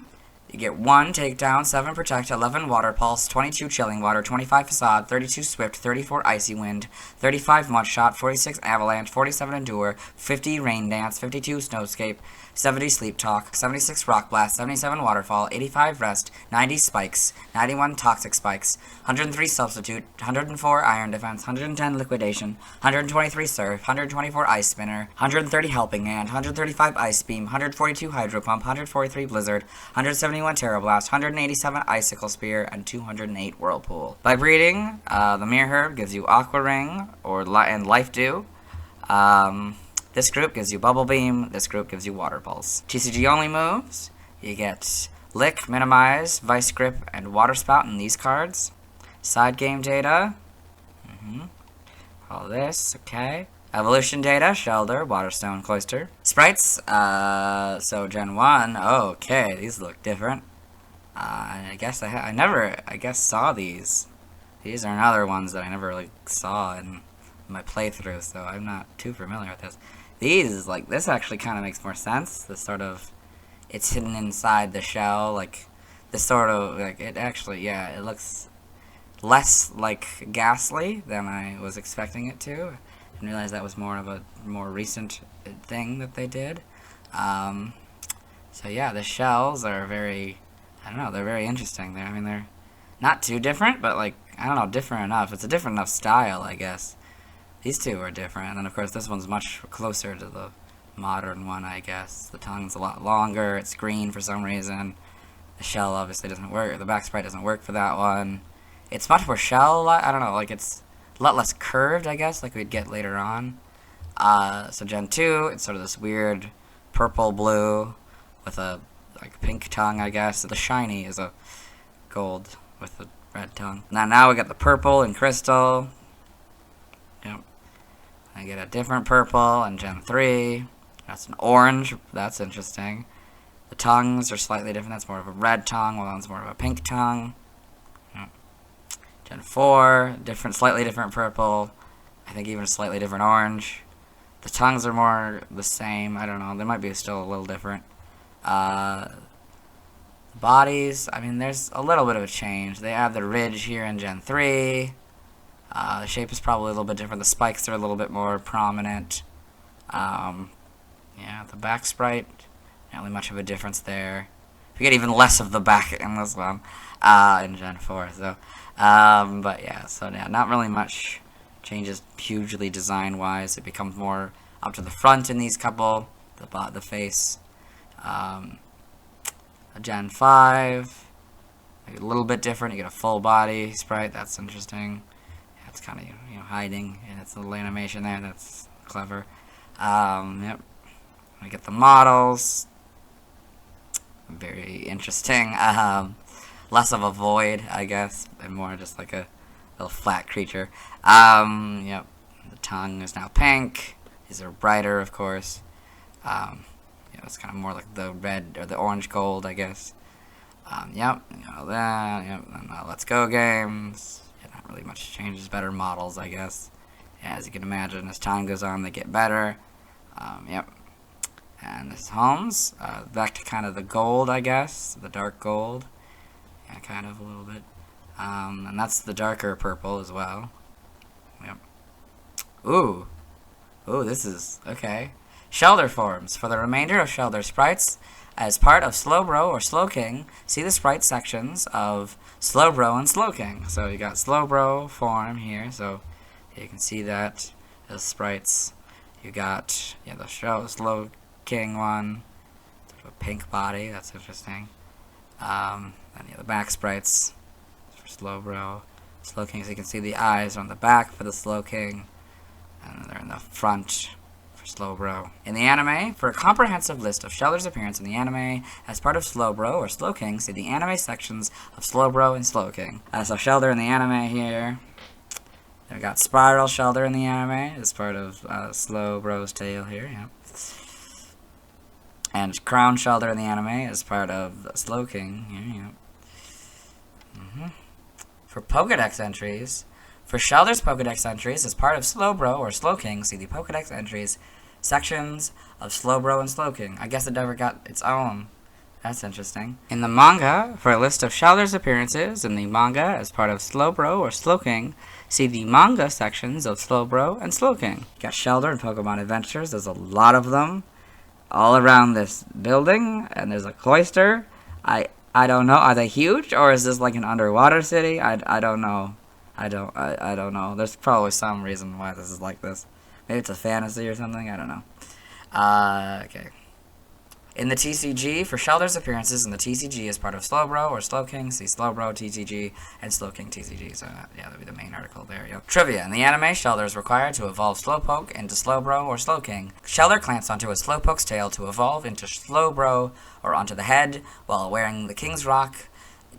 you get 1 Takedown, 7 Protect, 11 Water Pulse, 22 Chilling Water, 25 Facade, 32 Swift, 34 Icy Wind, 35 Mud Shot, 46 Avalanche, 47 Endure, 50 Rain Dance, 52 Snowscape, 70 Sleep Talk, 76 Rock Blast, 77 Waterfall, 85 Rest, 90 Spikes, 91 Toxic Spikes, 103 Substitute, 104 Iron Defense, 110 Liquidation, 123 Surf, 124 Ice Spinner, 130 Helping Hand, 135 Ice Beam, 142 Hydro Pump, 143 Blizzard, 171 Terra Blast, 187 Icicle Spear, and 208 Whirlpool. By breeding, the Mirror Herb gives you Aqua Ring and Life Dew. This group gives you Bubble Beam, this group gives you Water Pulse. TCG only moves, you get Lick, Minimize, Vice Grip, and Water Spout in these cards. Side game data, all this, okay. Evolution data, Shellder, Waterstone, Cloyster. Sprites, so Gen 1, okay, these look different. I guess I never saw these. These are another ones that I never really saw in my playthrough, so I'm not too familiar with this. These, like, this actually kind of makes more sense. This sort of, it's hidden inside the shell, like, this sort of, like, it actually, yeah, it looks less like Gastly than I was expecting it to. I didn't realize that was more of a more recent thing that they did. So yeah, the shells are very, I don't know, they're very interesting. I mean, they're not too different, but, like, I don't know, different enough. It's a different enough style, I guess. These two are different, and then of course this one's much closer to the modern one, I guess. The tongue's a lot longer, it's green for some reason. The shell obviously doesn't work, the back sprite doesn't work for that one. It's much more shell, I don't know, like it's a lot less curved, I guess, like we'd get later on. So Gen 2, it's sort of this weird purple-blue with a like pink tongue, I guess. The shiny is a gold with a red tongue. Now we got the purple and crystal. Yep. I get a different purple in Gen 3. That's an orange. That's interesting. The tongues are slightly different. That's more of a red tongue, while that one's more of a pink tongue. Yep. Gen 4, slightly different purple. I think even a slightly different orange. The tongues are more the same. I don't know. They might be still a little different. The bodies, I mean, there's a little bit of a change. They add the ridge here in Gen 3. The shape is probably a little bit different. The spikes are a little bit more prominent. Yeah, the back sprite, not really much of a difference there. We get even less of the back in this one, in Gen 4. So, but yeah, so yeah, not really much changes hugely design-wise. It becomes more up to the front in these couple. The face. Gen 5, a little bit different. You get a full body sprite. That's interesting. It's kind of, you know, hiding in its little animation there. That's clever. Yep. I get the models. Very interesting. Less of a void, I guess, and more just like a little flat creature. Yep. The tongue is now pink. These are brighter, of course. Yeah, it's kind of more like the red or the orange gold, I guess. Yep. You know that. Yep. And Let's Go games. Not really much changes, better models, I guess. Yeah, as you can imagine, as time goes on, they get better. Yep. And this is Homes. Back to kind of the gold, I guess. The dark gold. Yeah, kind of a little bit. And that's the darker purple as well. Yep. Ooh. Ooh, this is, okay. Shellder forms. For the remainder of Shellder sprites, as part of Slowbro or Slowking, see the sprite sections of Slowbro and Slowking. So you got Slowbro form here, so you can see that as sprites. You got, yeah, the Slowking one, sort of a pink body, that's interesting. And yeah, the back sprites, Slowbro, Slowking. So you can see the eyes are on the back for the Slowking, and they're in the front for Slowbro. In the anime, for a comprehensive list of Shellder's appearance in the anime as part of Slowbro or Slowking, see the anime sections of Slowbro and Slowking. So Shellder in the anime here. They've got Spiral Shellder in the anime as part of Slowbro's tail here, yeah. And Crown Shellder in the anime as part of Slowking here, yeah. For Pokédex entries, for Shellder's Pokédex entries as part of Slowbro or Slowking, see the Pokédex entries sections of Slowbro and Slowking. I guess it never got its own. That's interesting. In the manga, for a list of Shellder's appearances in the manga as part of Slowbro or Slowking, see the manga sections of Slowbro and Slowking. Got Shellder in Pokemon Adventures. There's a lot of them all around this building, and there's a Cloyster. I don't know. Are they huge, or is this like an underwater city? I don't know. I don't know. There's probably some reason why this is like this. Maybe it's a fantasy or something. I don't know. Okay. In the TCG, for Shellder's appearances in the TCG as part of Slowbro or Slowking, see Slowbro TCG and Slowking TCG. So yeah, that'll be the main article there. Yep. Trivia. In the anime, Shellder is required to evolve Slowpoke into Slowbro or Slowking. Shellder clamps onto a Slowpoke's tail to evolve into Slowbro or onto the head, while wearing the King's Rock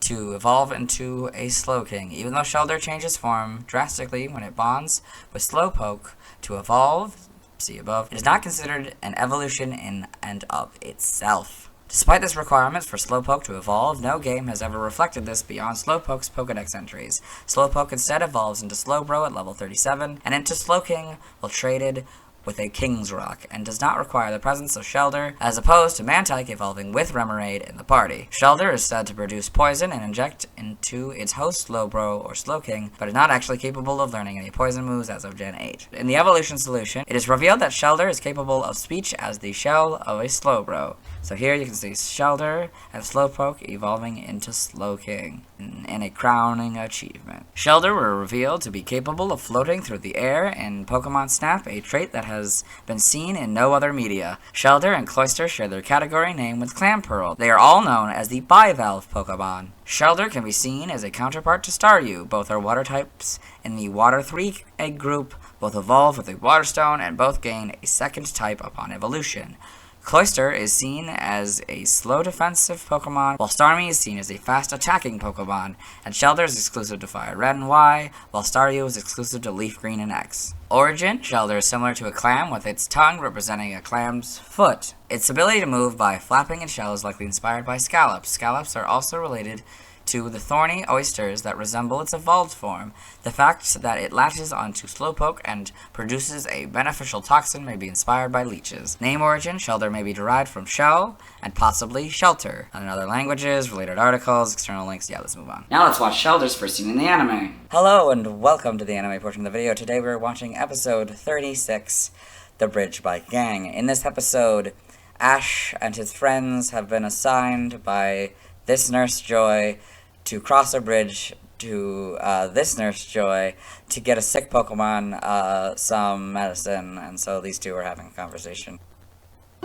to evolve into a Slowking. Even though Shellder changes form drastically when it bonds with Slowpoke to evolve, see above, it is not considered an evolution in and of itself. Despite this requirement for Slowpoke to evolve, no game has ever reflected this beyond Slowpoke's Pokédex entries. Slowpoke instead evolves into Slowbro at level 37, and into Slowking while traded with a King's Rock, and does not require the presence of Shellder, as opposed to Mantike evolving with Remoraid in the party. Shellder is said to produce poison and inject into its host Slowbro or Slowking, but is not actually capable of learning any poison moves as of Gen 8. In the evolution solution, it is revealed that Shellder is capable of speech as the shell of a Slowbro. So here you can see Shellder and Slowpoke evolving into Slowking in a crowning achievement. Shellder were revealed to be capable of floating through the air in Pokemon Snap, a trait that has been seen in no other media. Shellder and Cloyster share their category name with Clamperl. They are all known as the bivalve Pokemon. Shellder can be seen as a counterpart to Staryu. Both are water types in the Water 3 egg group, both evolve with a Water Stone, and both gain a second type upon evolution. Cloyster is seen as a slow defensive Pokemon, while Starmie is seen as a fast attacking Pokemon, and Shellder is exclusive to Fire Red and Y, while Staryu is exclusive to Leaf Green and X. Origin, Shellder is similar to a clam, with its tongue representing a clam's foot. Its ability to move by flapping its shell is likely inspired by scallops. Scallops are also related to the thorny oysters that resemble its evolved form. The fact that it latches onto Slowpoke and produces a beneficial toxin may be inspired by leeches. Name origin, Shellder may be derived from shell and possibly shelter. In other languages, related articles, external links, yeah, let's move on. Now let's watch Shellder's first scene in the anime. Hello and welcome to the anime portion of the video. Today we're watching episode 36, The Bridge by Gang. In this episode, Ash and his friends have been assigned by this Nurse Joy to cross a bridge to this Nurse Joy to get a sick Pokemon some medicine, and so these two are having a conversation.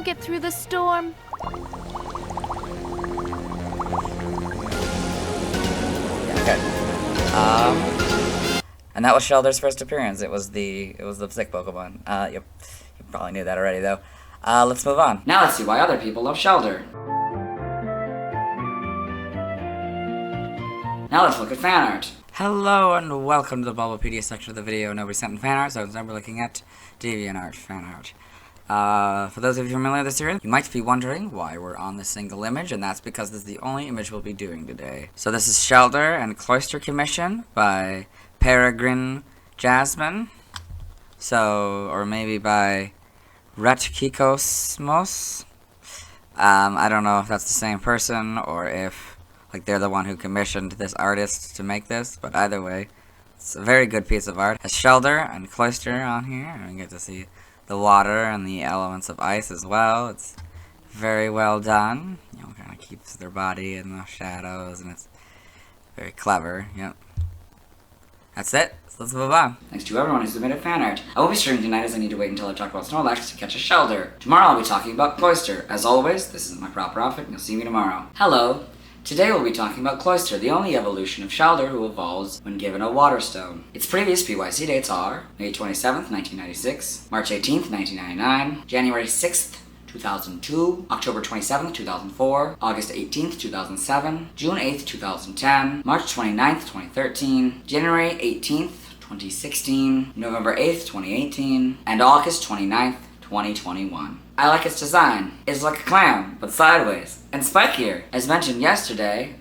Get through the storm. Okay. And that was Shellder's first appearance. It was the sick Pokemon. Yep. You probably knew that already though. Let's move on. Now let's see why other people love Shellder. Now let's look at fan art. Hello and welcome to the Bulbapedia section of the video. Nobody sent in fan art, so today we're looking at DeviantArt fan art. For those of you familiar with this series, you might be wondering why we're on this single image, and that's because this is the only image we'll be doing today. So this is Shellder and Cloyster commission by Peregrine Jasmine. So, or maybe by Retkikosmos. I don't know if that's the same person or if like they're the one who commissioned this artist to make this, but either way, it's a very good piece of art. It has Shellder and Cloyster on here, and we get to see the water and the elements of ice as well. It's very well done. You know, kind of keeps their body in the shadows, and it's very clever. Yep. That's it. So let's move on. Thanks to everyone who submitted fan art. I won't be streaming tonight as I need to wait until I talk about Snorlax to catch a Shellder. Tomorrow I'll be talking about Cloyster. As always, this isn't my proper outfit, and you'll see me tomorrow. Hello. Today we'll be talking about Cloyster, the only evolution of Shellder who evolves when given a Water Stone. Its previous PYC dates are May 27th, 1996, March 18th, 1999, January 6th, 2002, October 27th, 2004, August 18th, 2007, June 8th, 2010, March 29th, 2013, January 18th, 2016, November 8th, 2018, and August 29th, 2021. I like its design. It's like a clam, but sideways, and spikier. As mentioned yesterday,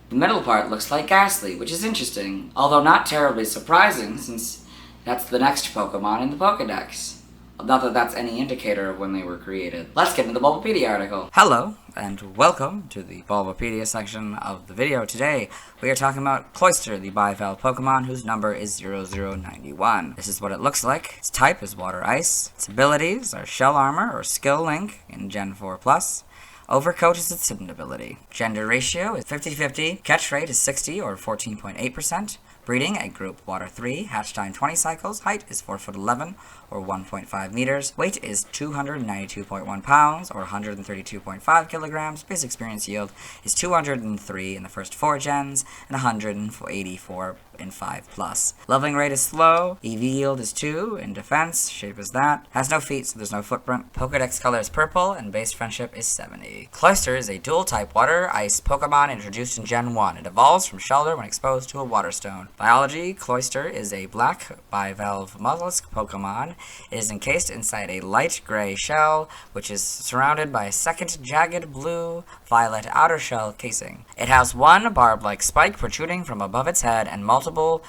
the middle part looks like Gastly, which is interesting, although not terribly surprising since that's the next Pokemon in the Pokedex. Not that that's any indicator of when they were created. Let's get into the Bulbapedia article. Hello, and welcome to the Bulbapedia section of the video. Today, we are talking about Cloyster, the bivalve Pokemon whose number is 0091. This is what it looks like. Its type is Water Ice. Its abilities are Shell Armor or Skill Link in Gen 4+. Overcoat is its hidden ability. Gender ratio is 50-50. Catch rate is 60 or 14.8%. Breeding at group Water 3. Hatch time 20 cycles. Height is 4'11" or 1.5 meters. Weight is 292.1 pounds or 132.5 kilograms. Base experience yield is 203 in the first 4 gens and 184 in 5+. Leveling rate is slow. EV yield is 2. In defense, shape is that. Has no feet, so there's no footprint. Pokedex color is purple, and base friendship is 70. Cloyster is a dual-type Water-Ice Pokemon introduced in Gen 1. It evolves from Shellder when exposed to a Water Stone. Biology, Cloyster is a black bivalve mollusk Pokemon. It is encased inside a light gray shell, which is surrounded by a second jagged blue-violet outer shell casing. It has one barb-like spike protruding from above its head and multiple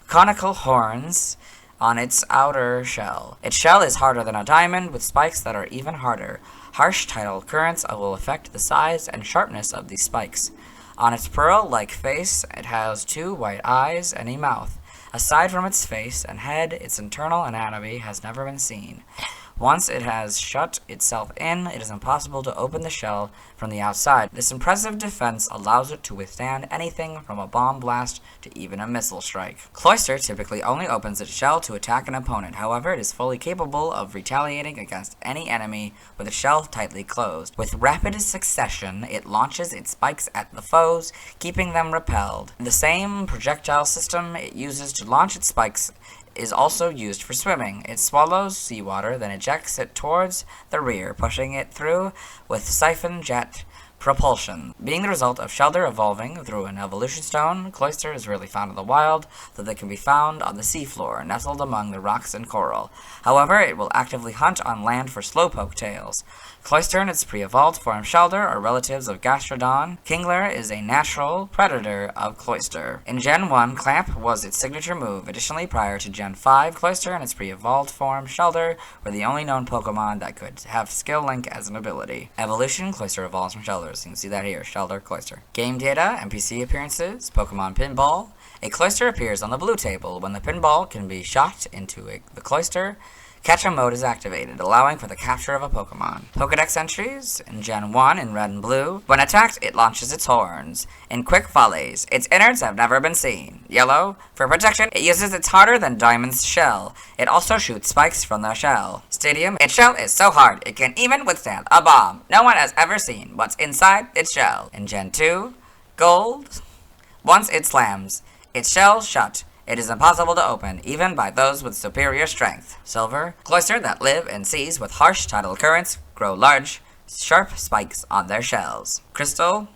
conical horns on its outer shell. Its shell is harder than a diamond, with spikes that are even harder. Harsh tidal currents will affect the size and sharpness of these spikes. On its pearl-like face, it has 2 white eyes and a mouth. Aside from its face and head, its internal anatomy has never been seen. Once it has shut itself in, it is impossible to open the shell from the outside. This impressive defense allows it to withstand anything from a bomb blast to even a missile strike. Cloyster typically only opens its shell to attack an opponent. However, it is fully capable of retaliating against any enemy with its shell tightly closed. With rapid succession, it launches its spikes at the foes, keeping them repelled. The same projectile system it uses to launch its spikes is also used for swimming. It swallows seawater, then ejects it towards the rear, pushing it through with siphon jet propulsion. Being the result of Shellder evolving through an evolution stone, Cloyster is rarely found in the wild, though they can be found on the seafloor, nestled among the rocks and coral. However, it will actively hunt on land for Slowpoke tails. Cloyster and its pre-evolved form Shellder are relatives of Gastrodon. Kingler is a natural predator of Cloyster. In Gen 1, Clamp was its signature move. Additionally, prior to Gen 5, Cloyster and its pre-evolved form Shellder were the only known Pokemon that could have Skill Link as an ability. Evolution, Cloyster evolves from Shellder. So you can see that here, Shellder, Cloyster. Game data, NPC appearances, Pokemon Pinball. A Cloyster appears on the blue table. When the pinball can be shot into the Cloyster, Catch-up mode is activated, allowing for the capture of a Pokemon. Pokedex entries in Gen 1 in red and blue. When attacked, it launches its horns in quick volleys. Its innards have never been seen. Yellow, for protection, it uses its harder than diamond's shell. It also shoots spikes from the shell. Stadium, its shell is so hard it can even withstand a bomb. No one has ever seen what's inside its shell. In Gen 2, Gold, once it slams its shell shut, it is impossible to open, even by those with superior strength. Silver, Cloyster that live in seas with harsh tidal currents grow large, sharp spikes on their shells. Crystal,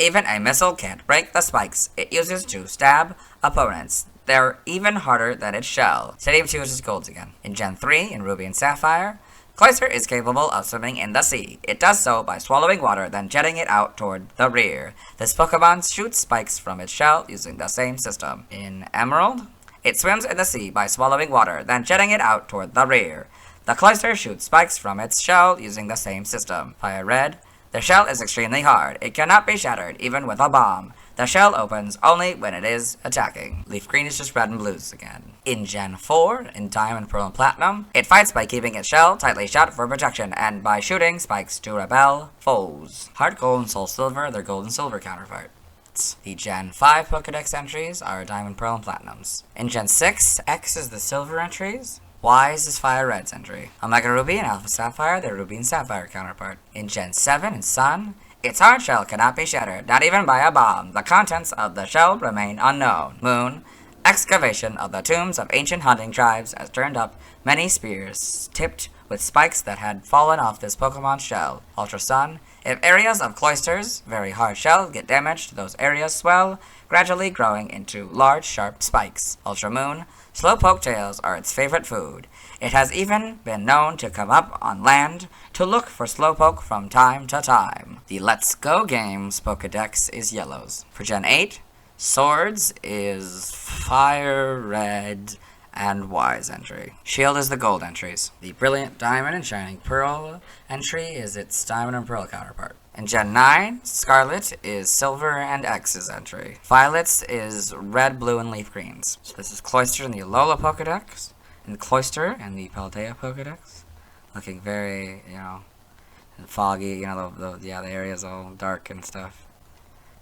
even a missile can't break the spikes it uses to stab opponents. They're even harder than its shell. Stadium 2 is Golds again. In Gen 3, in Ruby and Sapphire, Cloyster is capable of swimming in the sea. It does so by swallowing water, then jetting it out toward the rear. This Pokemon shoots spikes from its shell using the same system. In Emerald, it swims in the sea by swallowing water, then jetting it out toward the rear. The Cloyster shoots spikes from its shell using the same system. Fire Red, the shell is extremely hard. It cannot be shattered, even with a bomb. The shell opens only when it is attacking. Leaf Green is just red and blues again. In Gen 4, in Diamond, Pearl, and Platinum, it fights by keeping its shell tightly shut for protection and by shooting spikes to repel foes. Heart Gold and Soul Silver, their Gold and Silver counterparts. The Gen 5 Pokedex entries are Diamond, Pearl, and Platinums. In Gen 6, X is the Silver entries. Y is this Fire Red's entry. Omega Ruby and Alpha Sapphire, their Ruby and Sapphire counterpart. In Gen 7 in Sun, Its hard shell cannot be shattered, not even by a bomb. The contents of the shell remain unknown. Moon. Excavation of the tombs of ancient hunting tribes has turned up many spears, tipped with spikes that had fallen off this Pokemon shell. Ultra Sun. If areas of Cloyster's very hard shell get damaged, those areas swell, gradually growing into large, sharp spikes. Ultra Moon. Slowpoke tails are its favorite food. It has even been known to come up on land to look for Slowpoke from time to time. The Let's Go Games Pokedex is yellows. For Gen 8, Swords is Fire Red and Wise entry. Shield is the gold entries. The Brilliant Diamond and Shining Pearl entry is its Diamond and Pearl counterpart. In Gen 9, Scarlet is Silver and X's entry. Violets is Red, Blue, and Leaf Greens. So this is Cloyster in the Alola Pokedex, and Cloyster and the Paldea Pokedex. Looking very, foggy, the area's all dark and stuff.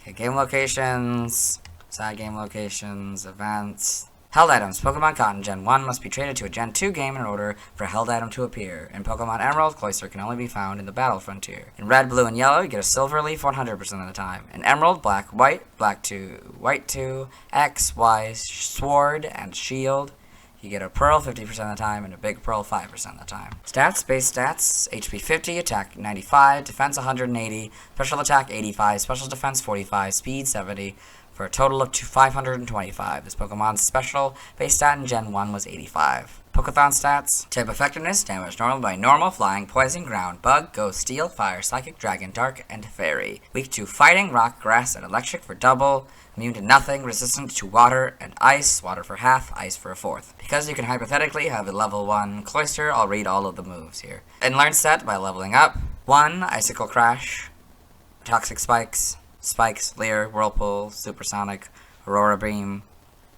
Okay, game locations, side game locations, events. Held items. Pokemon caught in Gen 1 must be traded to a Gen 2 game in order for a held item to appear. In Pokemon Emerald, Cloyster can only be found in the Battle Frontier. In Red, Blue, and Yellow, you get a Silver Leaf 100% of the time. In Emerald, Black, White, Black 2, White 2, X, Y, Sword, and Shield, you get a Pearl 50% of the time and a Big Pearl 5% of the time. Stats, base stats, HP 50, attack 95, defense 180, special attack 85, special defense 45, speed 70, for a total of 525. This Pokemon's special base stat in Gen 1 was 85. Pokethon stats. Type effectiveness, damage normal by normal, flying, poison, ground, bug, ghost, steel, fire, psychic, dragon, dark, and fairy. Weak to fighting, rock, grass, and electric for double. Immune to nothing, resistant to water and ice, water for half, ice for a fourth. Because you can hypothetically have a level 1 Cloyster, I'll read all of the moves here. And learn set by leveling up. 1, Icicle Crash, Toxic Spikes, Spikes, Leer, Whirlpool, Supersonic, Aurora Beam,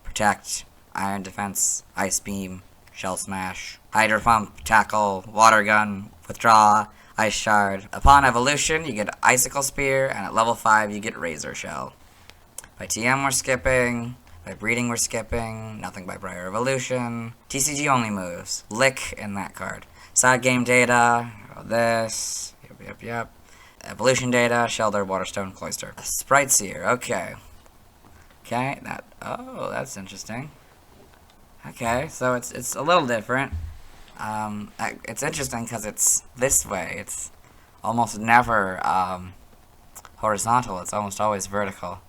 Protect, Iron Defense, Ice Beam, Shell Smash, Hydro Pump, Tackle, Water Gun, Withdraw, Ice Shard. Upon evolution, you get Icicle Spear, and at level 5, you get Razor Shell. By TM, we're skipping. By Breeding, we're skipping. Nothing by Prior Evolution. TCG only moves. Lick in that card. Side game data. This. Yep. Evolution data, Shellder, Waterstone, Cloyster. Sprite Seer, okay. Okay, that's interesting. Okay, so it's a little different. It's interesting because it's this way. It's almost never horizontal. It's almost always vertical.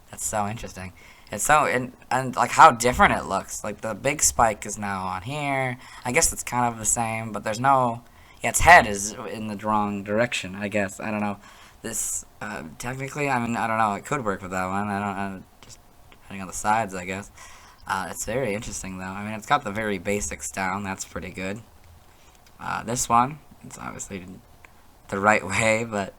That's so interesting. It's so and like how different it looks. Like the big spike is now on here. I guess it's kind of the same, but there's no. Yeah, its head is in the wrong direction, I guess. I don't know. This, technically, I mean, I don't know. It could work with that one. Just depending on the sides, I guess. It's very interesting, though. I mean, it's got the very basics down. That's pretty good. This one, it's obviously the right way, but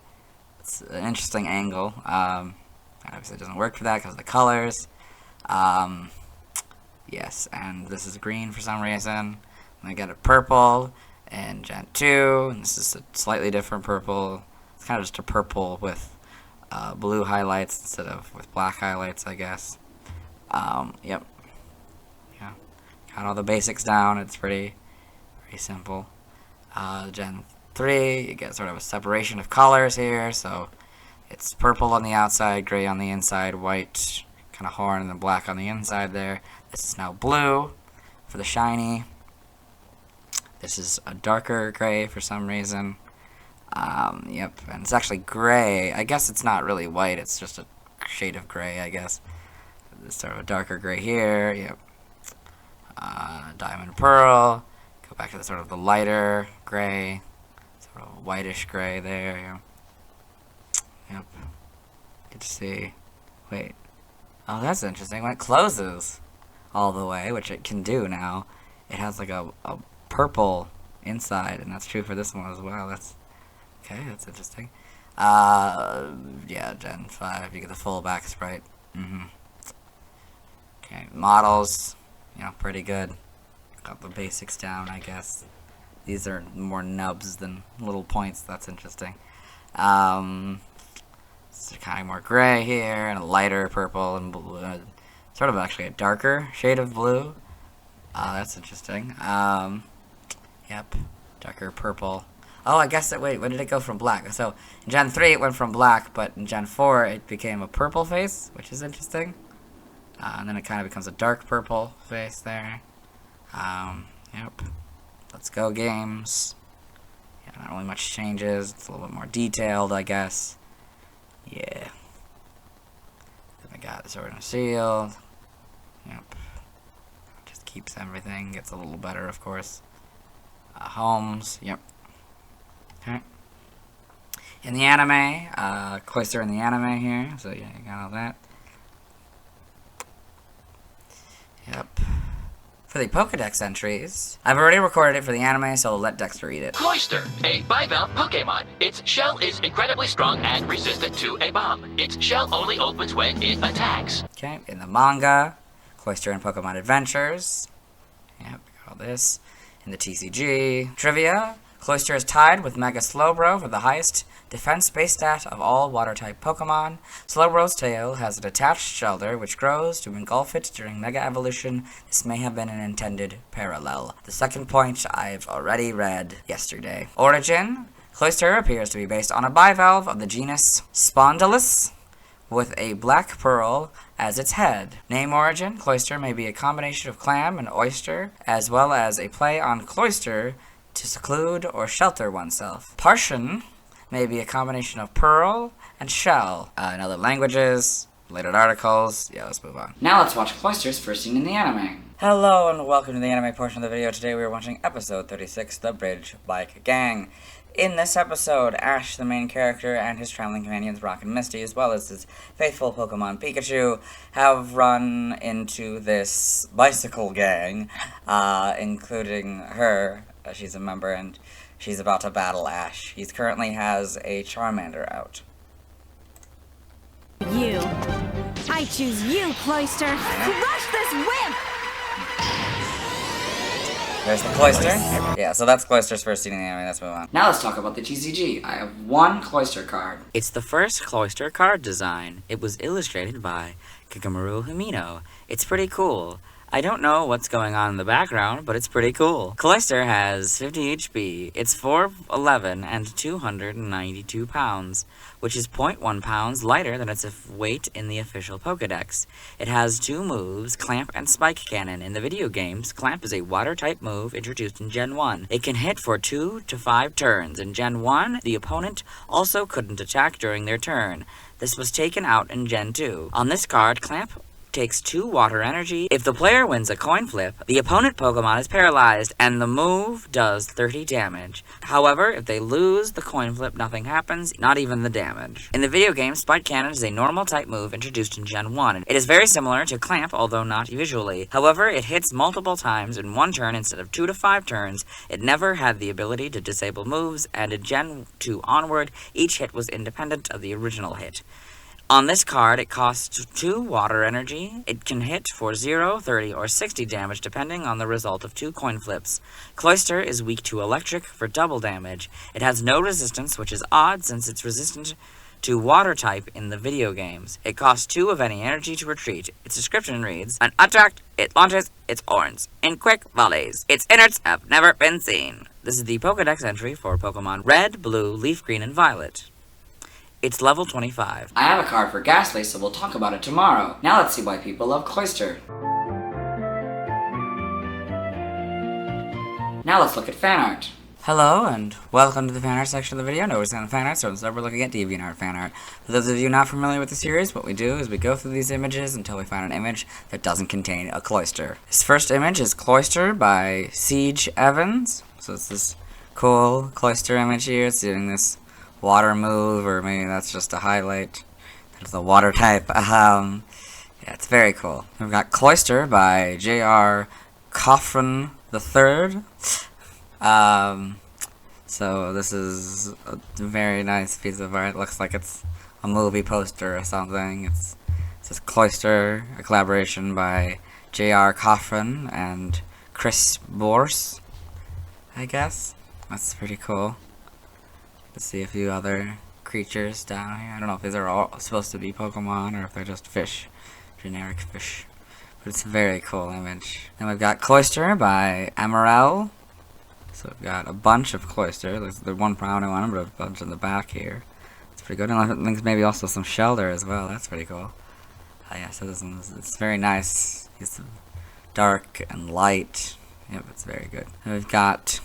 it's an interesting angle. Obviously, it doesn't work for that because of the colors. Yes, and this is green for some reason. And I get a purple. And Gen 2, and this is a slightly different purple. It's kind of just a purple with blue highlights instead of with black highlights, I guess. Yep. Yeah. Got all the basics down. It's pretty simple. Gen 3, you get sort of a separation of colors here. So it's purple on the outside, gray on the inside, white kind of horn, and then black on the inside there. This is now blue for the shiny. This is a darker gray for some reason. Yep, and it's actually gray. I guess it's not really white, it's just a shade of gray, I guess. There's sort of a darker gray here, yep. Diamond Pearl. Go back to the sort of the lighter gray. Sort of whitish gray there, yep. Good to see. Wait. Oh, that's interesting. When it closes all the way, which it can do now, it has like a purple inside, and that's true for this one as well. That's okay. That's interesting. Yeah, Gen 5, you get the full back sprite. Okay, models, pretty good. Got the basics down, I guess. These are more nubs than little points. That's interesting. It's kind of more gray here, and a lighter purple and blue. Sort of actually a darker shade of blue. That's interesting. Yep, darker purple. Oh, I guess that, wait, when did it go from black? So, in Gen 3 it went from black, but in Gen 4 it became a purple face, which is interesting. And then it kind of becomes a dark purple face there. Yep. Let's go games. Yeah, not really much changes. It's a little bit more detailed, I guess. Yeah. Then we got the Sword and Shield. Yep. Just keeps everything. Gets a little better, of course. Homes. Yep. Okay. In the anime, Cloyster in the anime here. So yeah, you got all that. Yep. For the Pokedex entries, I've already recorded it for the anime, so I'll let Dexter read it. Cloyster, a bivalve Pokemon. Its shell is incredibly strong and resistant to a bomb. Its shell only opens when it attacks. Okay, in the manga, Cloyster and Pokemon Adventures. Yep, got all this. In the TCG trivia, Cloyster is tied with Mega Slowbro for the highest defense base stat of all water-type Pokemon. Slowbro's tail has a detached Shellder, which grows to engulf it during Mega Evolution. This may have been an intended parallel. The second point I've already read yesterday. Origin, Cloyster appears to be based on a bivalve of the genus Spondylus, with a black pearl as its head. Name origin, Cloyster may be a combination of clam and oyster, as well as a play on cloister to seclude or shelter oneself. Partian may be a combination of pearl and shell. In other languages, related articles. Yeah, let's move on. Now let's watch Cloyster's first scene in the anime. Hello and welcome to the anime portion of the video. Today we are watching episode 36, The Bridge Bike Gang. In this episode, Ash, the main character, and his traveling companions Brock and Misty, as well as his faithful Pokemon Pikachu, have run into this bicycle gang, including her. She's a member, and she's about to battle Ash. He currently has a Charmander out. You. I choose you, Cloyster. Crush this wimp! There's the Cloyster. Yeah, so that's Cloyster's first scene in the anime. Let's move on. Now let's talk about the TCG. I have one Cloyster card. It's the first Cloyster card design. It was illustrated by Kagamaru Himino. It's pretty cool. I don't know what's going on in the background, but it's pretty cool. Cloyster has 50 HP. It's 4'11" and 292 pounds, which is 0.1 pounds lighter than its weight in the official Pokedex. It has two moves, Clamp and Spike Cannon. In the video games, Clamp is a water-type move introduced in Gen 1. It can hit for 2 to 5 turns. In Gen 1, the opponent also couldn't attack during their turn. This was taken out in Gen 2. On this card, Clamp takes 2 water energy. If the player wins a coin flip, the opponent Pokemon is paralyzed, and the move does 30 damage. However, if they lose the coin flip, nothing happens, not even the damage. In the video game, Spike Cannon is a normal type move introduced in Gen 1. It is very similar to Clamp, although not visually. However, it hits multiple times in one turn instead of 2 to 5 turns. It never had the ability to disable moves, and in Gen 2 onward, each hit was independent of the original hit. On this card, it costs 2 water energy. It can hit for 0, 30, or 60 damage depending on the result of 2 coin flips. Cloyster is weak to electric for double damage. It has no resistance, which is odd since it's resistant to water type in the video games. It costs 2 of any energy to retreat. Its description reads, an attract, it launches its horns in quick volleys. Its innards have never been seen. This is the Pokedex entry for Pokemon Red, Blue, Leaf Green, and Violet. It's level 25. I have a card for Gastly, so we'll talk about it tomorrow. Now let's see why people love Cloyster. Now let's look at fan art. Hello, and welcome to the fan art section of the video. No, we're on fan art, so instead we're looking at DeviantArt fan art. For those of you not familiar with the series, what we do is we go through these images until we find an image that doesn't contain a Cloyster. This first image is Cloyster by Siege Evans. So it's this cool Cloyster image here. It's doing this water move, or maybe that's just a highlight. That's the water type. Yeah, it's very cool. We've got Cloyster by J.R. Coffin III. So this is a very nice piece of art. It looks like it's a movie poster or something. It says Cloyster, a collaboration by J.R. Coffin and Chris Borse, I guess. That's pretty cool. Let's see a few other creatures down here. I don't know if these are all supposed to be Pokemon or if they're just fish. Generic fish. But it's a very cool image. Then we've got Cloyster by Amarel So we've got a bunch of Cloyster. There's the one brownie one, but a bunch in the back here. It's pretty good. And I think maybe also some Shellder as well. That's pretty cool. Yeah, so it's very nice. It's dark and light. Yep, it's very good. And we've got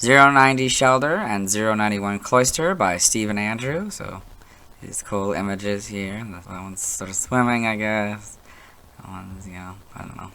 090 Shellder and 091 Cloyster by Stephen Andrew. So these cool images here. And that one's sort of swimming, I guess. That one's, you know, I don't know.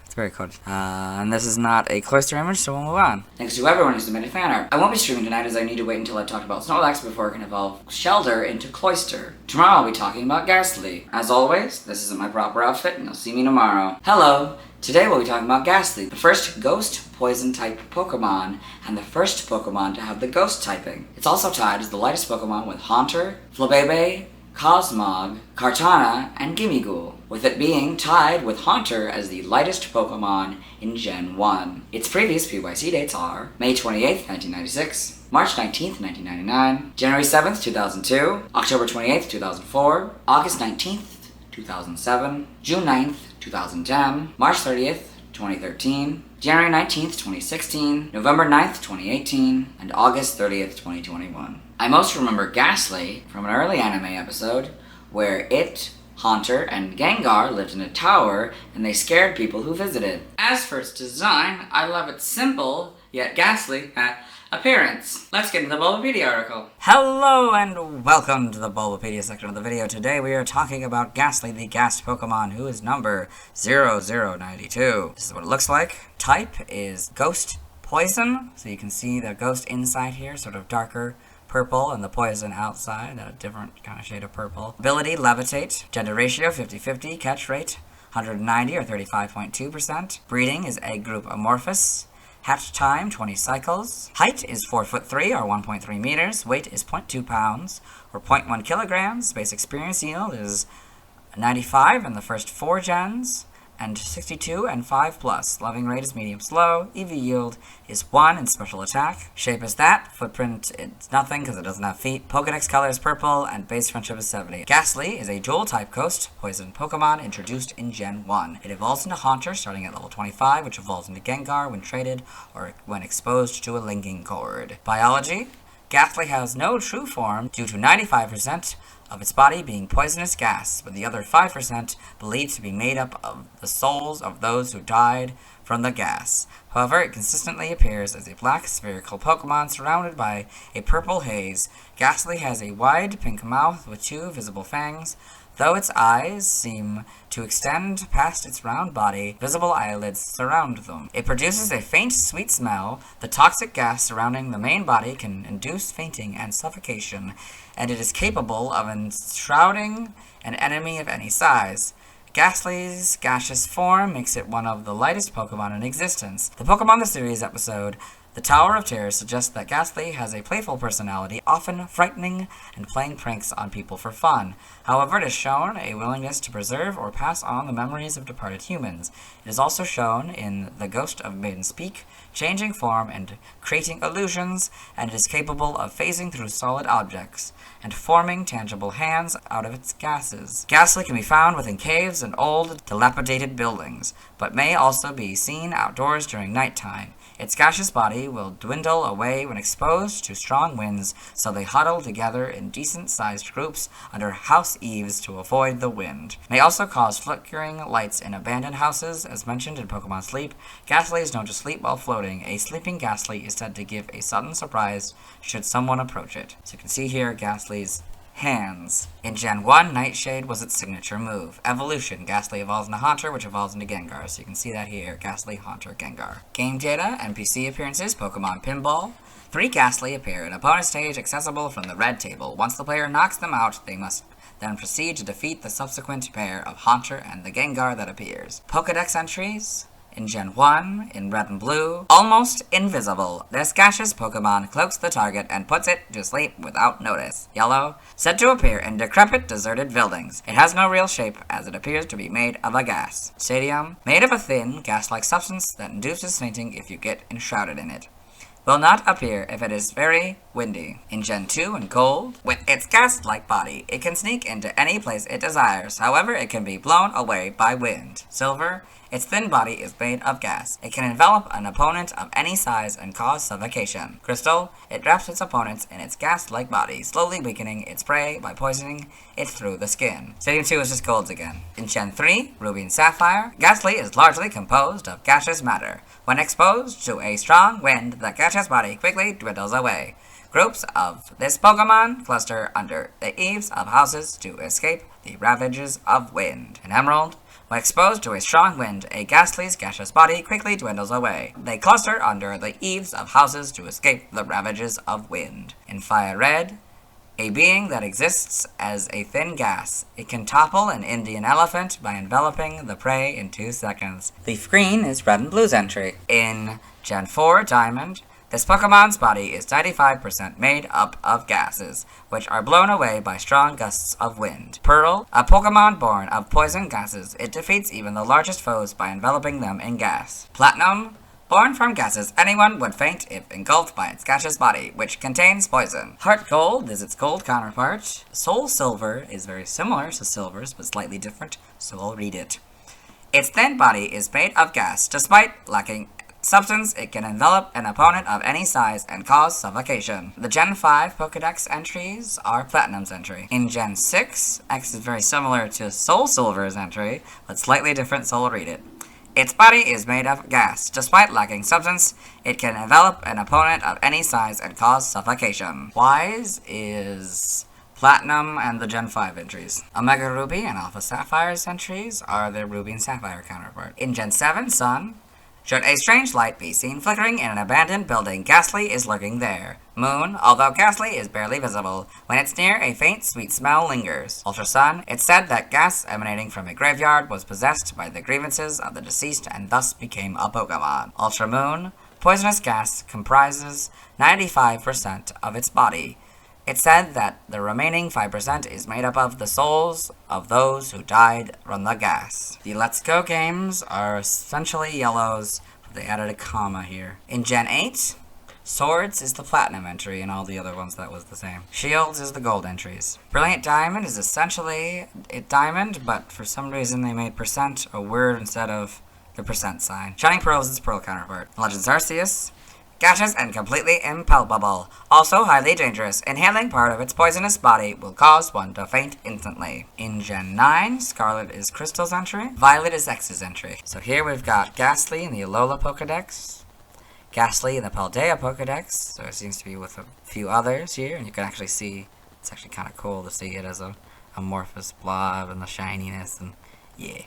It's very cool. And this is not a Cloyster image, so we'll move on. Thanks to everyone who submitted fan art. I won't be streaming tonight as I need to wait until I've talked about Snorlax before it can evolve Shellder into Cloyster. Tomorrow I'll be talking about Gastly. As always, this isn't my proper outfit, and you'll see me tomorrow. Hello! Today we'll be talking about Gastly, the first ghost poison type Pokemon, and the first Pokemon to have the ghost typing. It's also tied as the lightest Pokemon with Haunter, Flabebe, Cosmog, Kartana, and Gimmighoul, with it being tied with Haunter as the lightest Pokemon in Gen 1. Its previous PYC dates are May 28th, 1996, March 19th, 1999, January 7th, 2002, October 28th, 2004, August 19th, 2007, June 9th, 2010, March 30th, 2013, January 19th, 2016, November 9th, 2018, and August 30th, 2021. I most remember Gastly from an early anime episode where it, Haunter, and Gengar lived in a tower and they scared people who visited. As for its design, I love its simple, yet ghastly, appearance. Let's get into the Bulbapedia article. Hello and welcome to the Bulbapedia section of the video. Today we are talking about Gastly, the Ghast Pokemon, who is number 0092. This is what it looks like. Type is Ghost Poison, so you can see the ghost inside here, sort of darker purple, and the poison outside, a different kind of shade of purple. Ability, Levitate. Gender ratio, 50-50. Catch rate, 190 or 35.2%. Breeding is egg group amorphous. Hatch time, 20 cycles. Height is 4'3" or 1.3 meters. Weight is 0.2 pounds or 0.1 kilograms. Base experience yield is 95 in the first 4 gens. And 62 and 5+. Loving rate is medium slow. EV yield is 1 and special attack. Shape is that. Footprint, it's nothing because it doesn't have feet. Pokedex color is purple and base friendship is 70. Gastly is a dual type ghost poison Pokemon introduced in Gen 1. It evolves into Haunter starting at level 25, which evolves into Gengar when traded or when exposed to a linking cord. Biology. Gastly has no true form due to 95% of its body being poisonous gas, with the other 5% believed to be made up of the souls of those who died from the gas. However, it consistently appears as a black spherical Pokemon surrounded by a purple haze. Gastly has a wide pink mouth with 2 visible fangs. Though its eyes seem to extend past its round body, visible eyelids surround them. It produces a faint, sweet smell. The toxic gas surrounding the main body can induce fainting and suffocation, and it is capable of enshrouding an enemy of any size. Gastly's gaseous form makes it one of the lightest Pokemon in existence. The Pokemon the Series episode, The Tower of Terror, suggests that Gastly has a playful personality, often frightening and playing pranks on people for fun. However, it has shown a willingness to preserve or pass on the memories of departed humans. It is also shown in the Ghost of Maiden's Peak, changing form and creating illusions, and it is capable of phasing through solid objects and forming tangible hands out of its gases. Gastly can be found within caves and old, dilapidated buildings, but may also be seen outdoors during nighttime. Its gaseous body will dwindle away when exposed to strong winds, so they huddle together in decent-sized groups under house eaves to avoid the wind. May also cause flickering lights in abandoned houses, as mentioned in Pokemon Sleep. Gastly is known to sleep while floating. A sleeping Gastly is said to give a sudden surprise should someone approach it. So you can see here Gastly's hands. In Gen 1, Nightshade was its signature move. Evolution. Gastly evolves into Haunter, which evolves into Gengar. So you can see that here. Gastly, Haunter, Gengar. Game data, NPC appearances, Pokemon Pinball. 3 Gastly appear in opponent stage accessible from the red table. Once the player knocks them out, they must then proceed to defeat the subsequent pair of Haunter and the Gengar that appears. Pokedex entries. In Gen 1, in red and blue, almost invisible. This gaseous Pokemon cloaks the target and puts it to sleep without notice. Yellow, said to appear in decrepit, deserted buildings. It has no real shape, as it appears to be made of a gas. Stadium, made of a thin, gas-like substance that induces fainting if you get enshrouded in it. Will not appear if it is very windy. In Gen 2 in Gold, with its gas-like body, it can sneak into any place it desires. However, it can be blown away by wind. Silver, Its thin body is made of gas. It can envelop an opponent of any size and cause suffocation. Crystal, it wraps its opponents in its gas-like body, slowly weakening its prey by poisoning it through the skin. Stadium 2 is just golds again. In Gen 3, Ruby and Sapphire, Gastly is largely composed of gaseous matter. When exposed to a strong wind, the gaseous body quickly dwindles away. Groups of this Pokemon cluster under the eaves of houses to escape the ravages of wind. In Emerald, when exposed to a strong wind, a Gastly's gaseous body quickly dwindles away. They cluster under the eaves of houses to escape the ravages of wind. In Fire Red, a being that exists as a thin gas. It can topple an Indian elephant by enveloping the prey in 2 seconds. Leaf Green is Red and Blue's entry. In Gen 4 Diamond, this Pokemon's body is 95% made up of gases, which are blown away by strong gusts of wind. Pearl, a Pokemon born of poison gases. It defeats even the largest foes by enveloping them in gas. Platinum, born from gases, anyone would faint if engulfed by its gaseous body, which contains poison. Heart Gold is its gold counterpart. Soul Silver is very similar to Silver's, but slightly different, so I'll read it. Its thin body is made of gas. Despite lacking substance, it can envelop an opponent of any size and cause suffocation. The Gen 5 Pokedex entries are Platinum's entry. In Gen 6, X is very similar to Soul Silver's entry, but slightly different, so I'll read it. Its body is made of gas. Despite lacking substance, it can envelop an opponent of any size and cause suffocation. Wise is Platinum and the Gen 5 entries. Omega Ruby and Alpha Sapphire's entries are their Ruby and Sapphire counterpart. In Gen 7 Sun, should a strange light be seen flickering in an abandoned building, Gastly is lurking there. Moon, although Gastly is barely visible, when it's near, a faint, sweet smell lingers. Ultra Sun, it's said that gas emanating from a graveyard was possessed by the grievances of the deceased and thus became a Pokemon. Ultra Moon, poisonous gas comprises 95% of its body. It's said that the remaining 5% is made up of the souls of those who died from the gas. The Let's Go games are essentially yellows, but they added a comma here. In Gen 8, Swords is the Platinum entry, and all the other ones that was the same. Shields is the gold entries. Brilliant Diamond is essentially a diamond, but for some reason they made percent a word instead of the percent sign. Shining Pearls is its Pearl counterpart. Legends Arceus, gaseous and completely impalpable, also highly dangerous. Inhaling part of its poisonous body will cause one to faint instantly. In Gen 9, Scarlet is Crystal's entry, Violet is X's entry. So here we've got Gastly in the Alola Pokedex, Gastly in the Paldea Pokedex, so it seems to be with a few others here, and you can actually see, it's actually kind of cool to see it as a amorphous blob and the shininess, and yeah.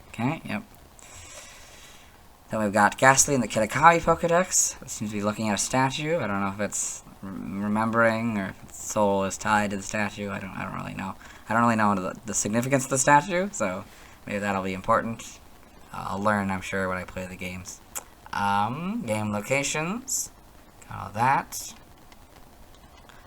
Okay, yep. Then we've got Gastly in the Kitakami Pokedex. It seems to be looking at a statue. I don't know if it's remembering or if its soul is tied to the statue. I don't really know. I don't really know the significance of the statue, so maybe that'll be important. I'll learn, I'm sure, when I play the games. Game locations. Got all that.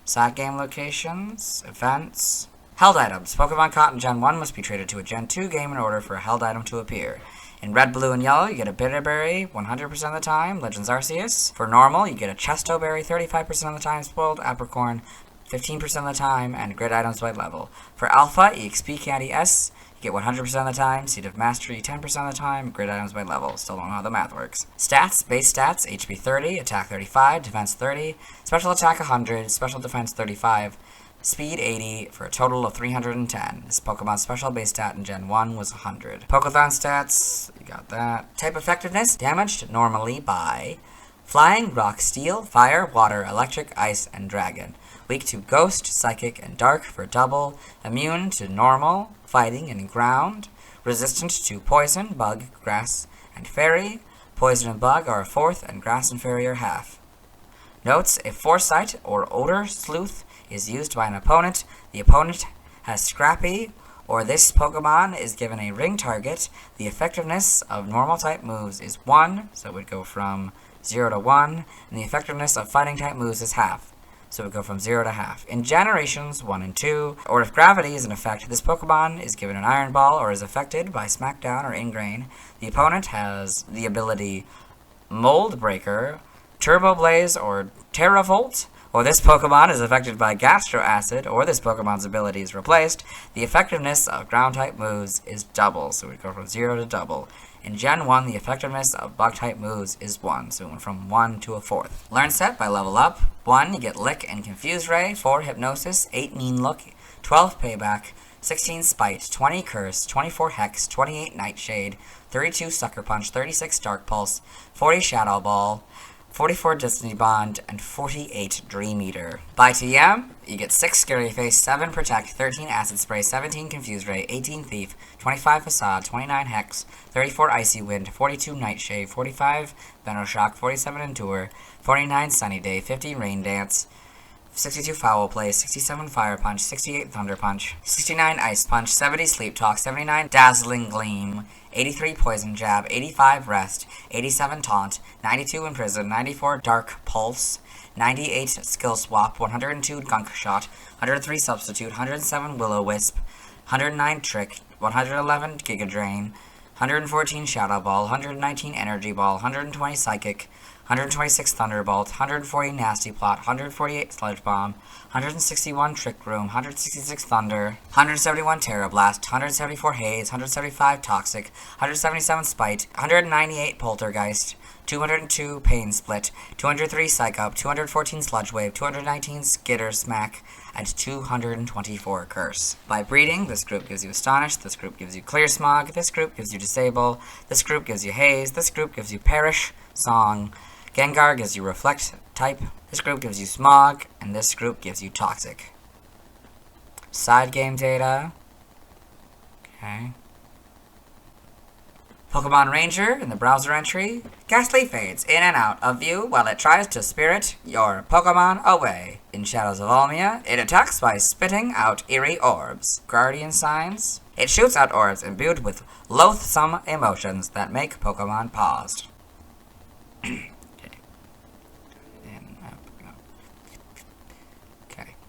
Side game locations. Events. Held items. Pokemon caught in Gen 1 must be traded to a Gen 2 game in order for a held item to appear. In Red, Blue, and Yellow, you get a Bitterberry 100% of the time, Legends Arceus. For Normal, you get a Chesto Berry 35% of the time, Spoiled Apricorn 15% of the time, and Grid items by level. For Alpha, EXP Candy S, you get 100% of the time, Seed of Mastery 10% of the time, Grid items by level. Still don't know how the math works. Stats, base stats, HP 30, Attack 35, Defense 30, Special Attack 100, Special Defense 35, Speed 80 for a total of 310. This Pokemon's special base stat in Gen 1 was 100. Pokéthon stats, you got that. Type effectiveness, damaged normally by Flying, Rock, Steel, Fire, Water, Electric, Ice, and Dragon. Weak to Ghost, Psychic, and Dark for double. Immune to Normal, Fighting, and Ground. Resistant to Poison, Bug, Grass, and Fairy. Poison and Bug are a fourth, and Grass and Fairy are half. Notes, if Foresight or Odor Sleuth is used by an opponent, the opponent has Scrappy, or this Pokemon is given a ring target, the effectiveness of normal type moves is 1, so it would go from 0 to 1, and the effectiveness of fighting type moves is half, so it would go from 0 to half. In Generations 1 and 2, or if Gravity is in effect, this Pokemon is given an Iron Ball or is affected by Smackdown or Ingrain. The opponent has the ability Mold Breaker, Turbo Blaze, or Terravolt, or this Pokemon is affected by Gastro Acid, or this Pokemon's ability is replaced, the effectiveness of Ground-type moves is double. So we go from 0 to double. In Gen 1, the effectiveness of Bug-type moves is 1, so we went from 1 to a 4th. Learn set by level up. 1, you get Lick and Confuse Ray, 4 Hypnosis, 8 Mean Look, 12 Payback, 16 Spite, 20 Curse, 24 Hex, 28 Nightshade, 32 Sucker Punch, 36 Dark Pulse, 40 Shadow Ball, 44 Destiny Bond, and 48 Dream Eater. By TM, you get 6 Scary Face, 7 Protect, 13 Acid Spray, 17 Confuse Ray, 18 Thief, 25 Facade, 29 Hex, 34 Icy Wind, 42 Nightshade, 45 Venoshock, 47 Endure, 49 Sunny Day, 50 Rain Dance, 62 Foul Play, 67 Fire Punch, 68 Thunder Punch, 69 Ice Punch, 70 Sleep Talk, 79 Dazzling Gleam, 83 Poison Jab, 85 Rest, 87 Taunt, 92 Imprison, 94 Dark Pulse, 98 Skill Swap, 102 Gunk Shot, 103 Substitute, 107 Will-O-Wisp, 109 Trick, 111 Giga Drain, 114 Shadow Ball, 119 Energy Ball, 120 Psychic, 126 Thunderbolt, 140 Nasty Plot, 148 Sludge Bomb, 161 Trick Room, 166 Thunder, 171 Terra Blast, 174 Haze, 175 Toxic, 177 Spite, 198 Poltergeist, 202 Pain Split, 203 Psych Up, 214 Sludge Wave, 219 Skitter Smack, and 224 Curse. By breeding, this group gives you Astonish, this group gives you Clear Smog, this group gives you Disable, this group gives you Haze, this group gives you Perish, Song, Gengar gives you Reflect type, this group gives you Smog, and this group gives you Toxic. Side game data. Okay. Pokemon Ranger in the browser entry. Gastly fades in and out of view while it tries to spirit your Pokemon away. In Shadows of Almia, it attacks by spitting out eerie orbs. Guardian Signs. It shoots out orbs imbued with loathsome emotions that make Pokemon paused.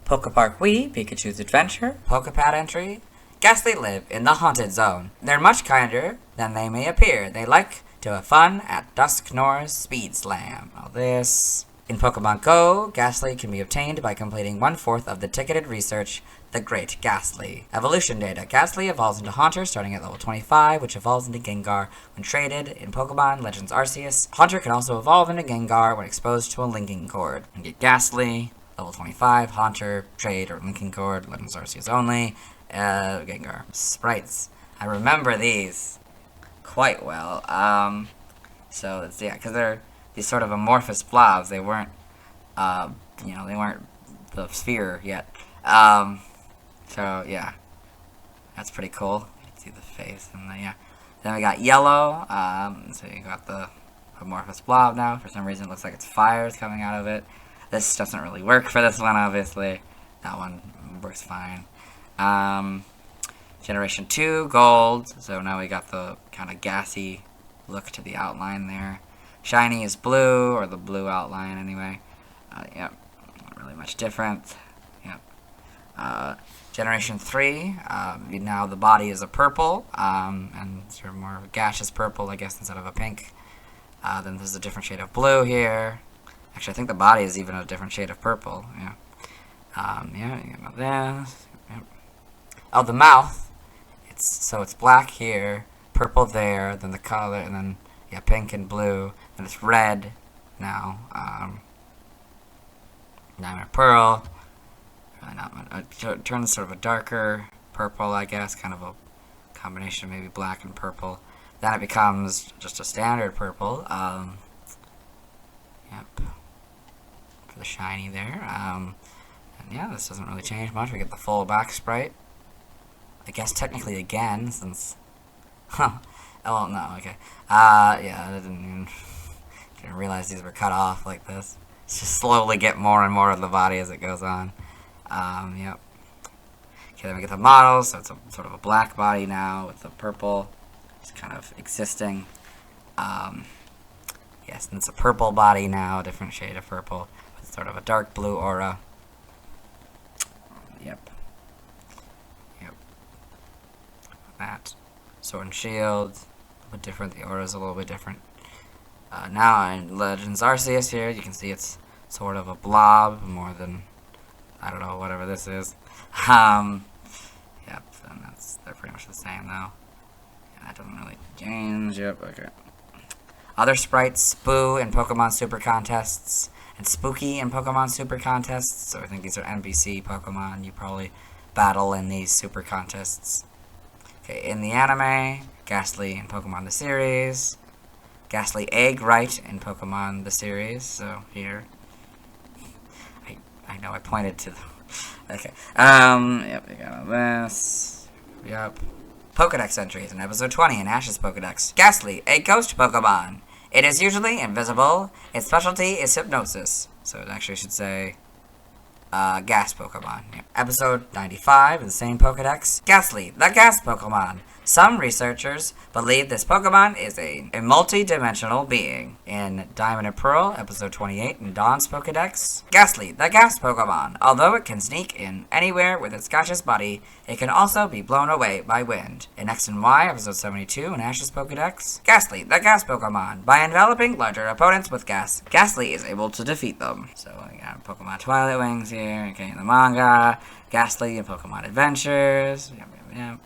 Pokepark Wii, Pikachu's Adventure, Pokepad entry. Gastly live in the Haunted Zone. They're much kinder than they may appear. They like to have fun at Dusknoir's Speed Slam. All this. In Pokemon Go, Gastly can be obtained by completing 1/4 of the ticketed research, The Great Gastly. Evolution data. Gastly evolves into Haunter starting at level 25, which evolves into Gengar when traded in Pokemon Legends Arceus. Haunter can also evolve into Gengar when exposed to a linking cord. And get Gastly. Level 25, Haunter, Trade, or Linking Cord, Legends Arceus only, Gengar. Sprites. I remember these quite well. So, it's, yeah, because they're these sort of amorphous blobs. They weren't, they weren't the sphere yet. So, yeah. That's pretty cool. You can see the face, and yeah. Then we got yellow, so you got the amorphous blob now. For some reason, it looks like it's fires coming out of it. This doesn't really work for this one, obviously. That one works fine. Generation 2, gold. So now we got the kind of gassy look to the outline there. Shiny is blue, or the blue outline anyway. Yep, not really much different. Yep. Generation 3, now the body is a purple, and sort of more of a gaseous purple, I guess, instead of a pink. Then there's a different shade of blue here. Actually, I think the body is even a different shade of purple. Yeah. Yeah, you got this. Yep. Oh, the mouth. It's black here, purple there, then the color, and then yeah, pink and blue, and it's red now. Diamond Pearl. It turns sort of a darker purple, I guess, kind of a combination of maybe black and purple. Then it becomes just a standard purple. Yep. For the shiny there. And yeah, this doesn't really change much. We get the full back sprite. I guess technically again, since... Huh. Oh, no, okay. Yeah, I didn't realize these were cut off like this. It's just slowly get more and more of the body as it goes on. Yep. Okay, then we get the model, so it's a sort of a black body now with the purple. It's kind of existing. Yes, and it's a purple body now, a different shade of purple, with sort of a dark blue aura. Yep. Yep. That. Sword and Shield, a little bit different. The aura is a little bit different. Now in Legends Arceus here, you can see it's sort of a blob, more than, I don't know, whatever this is. Yep, and they're pretty much the same though. Yeah, that doesn't really change. Yep, okay. Other sprites, Boo in Pokemon Super Contests, and Spooky in Pokemon Super Contests. So I think these are NPC Pokemon you probably battle in these Super Contests. Okay, in the anime, Gastly in Pokemon the series. Gastly Egg-Right in Pokemon the series, so here. I know I pointed to the... Okay, yep, we got this. Yep. Pokedex entries in episode 20 in Ash's Pokedex. Gastly, a ghost Pokemon. It is usually invisible. Its specialty is hypnosis. So it actually should say, gas Pokemon. Yep. Episode 95 of the same Pokedex. Gastly, the gas Pokemon. Some researchers believe this Pokemon is a multi-dimensional being. In Diamond and Pearl, episode 28 in Dawn's Pokedex. Gastly, the gas Pokemon. Although it can sneak in anywhere with its gaseous body, it can also be blown away by wind. In X and Y, episode 72 in Ash's Pokedex. Gastly, the gas Pokemon. By enveloping larger opponents with gas, Gastly is able to defeat them. So we got Pokemon Twilight Wings here, okay, in the manga. Gastly in Pokemon Adventures. Yep.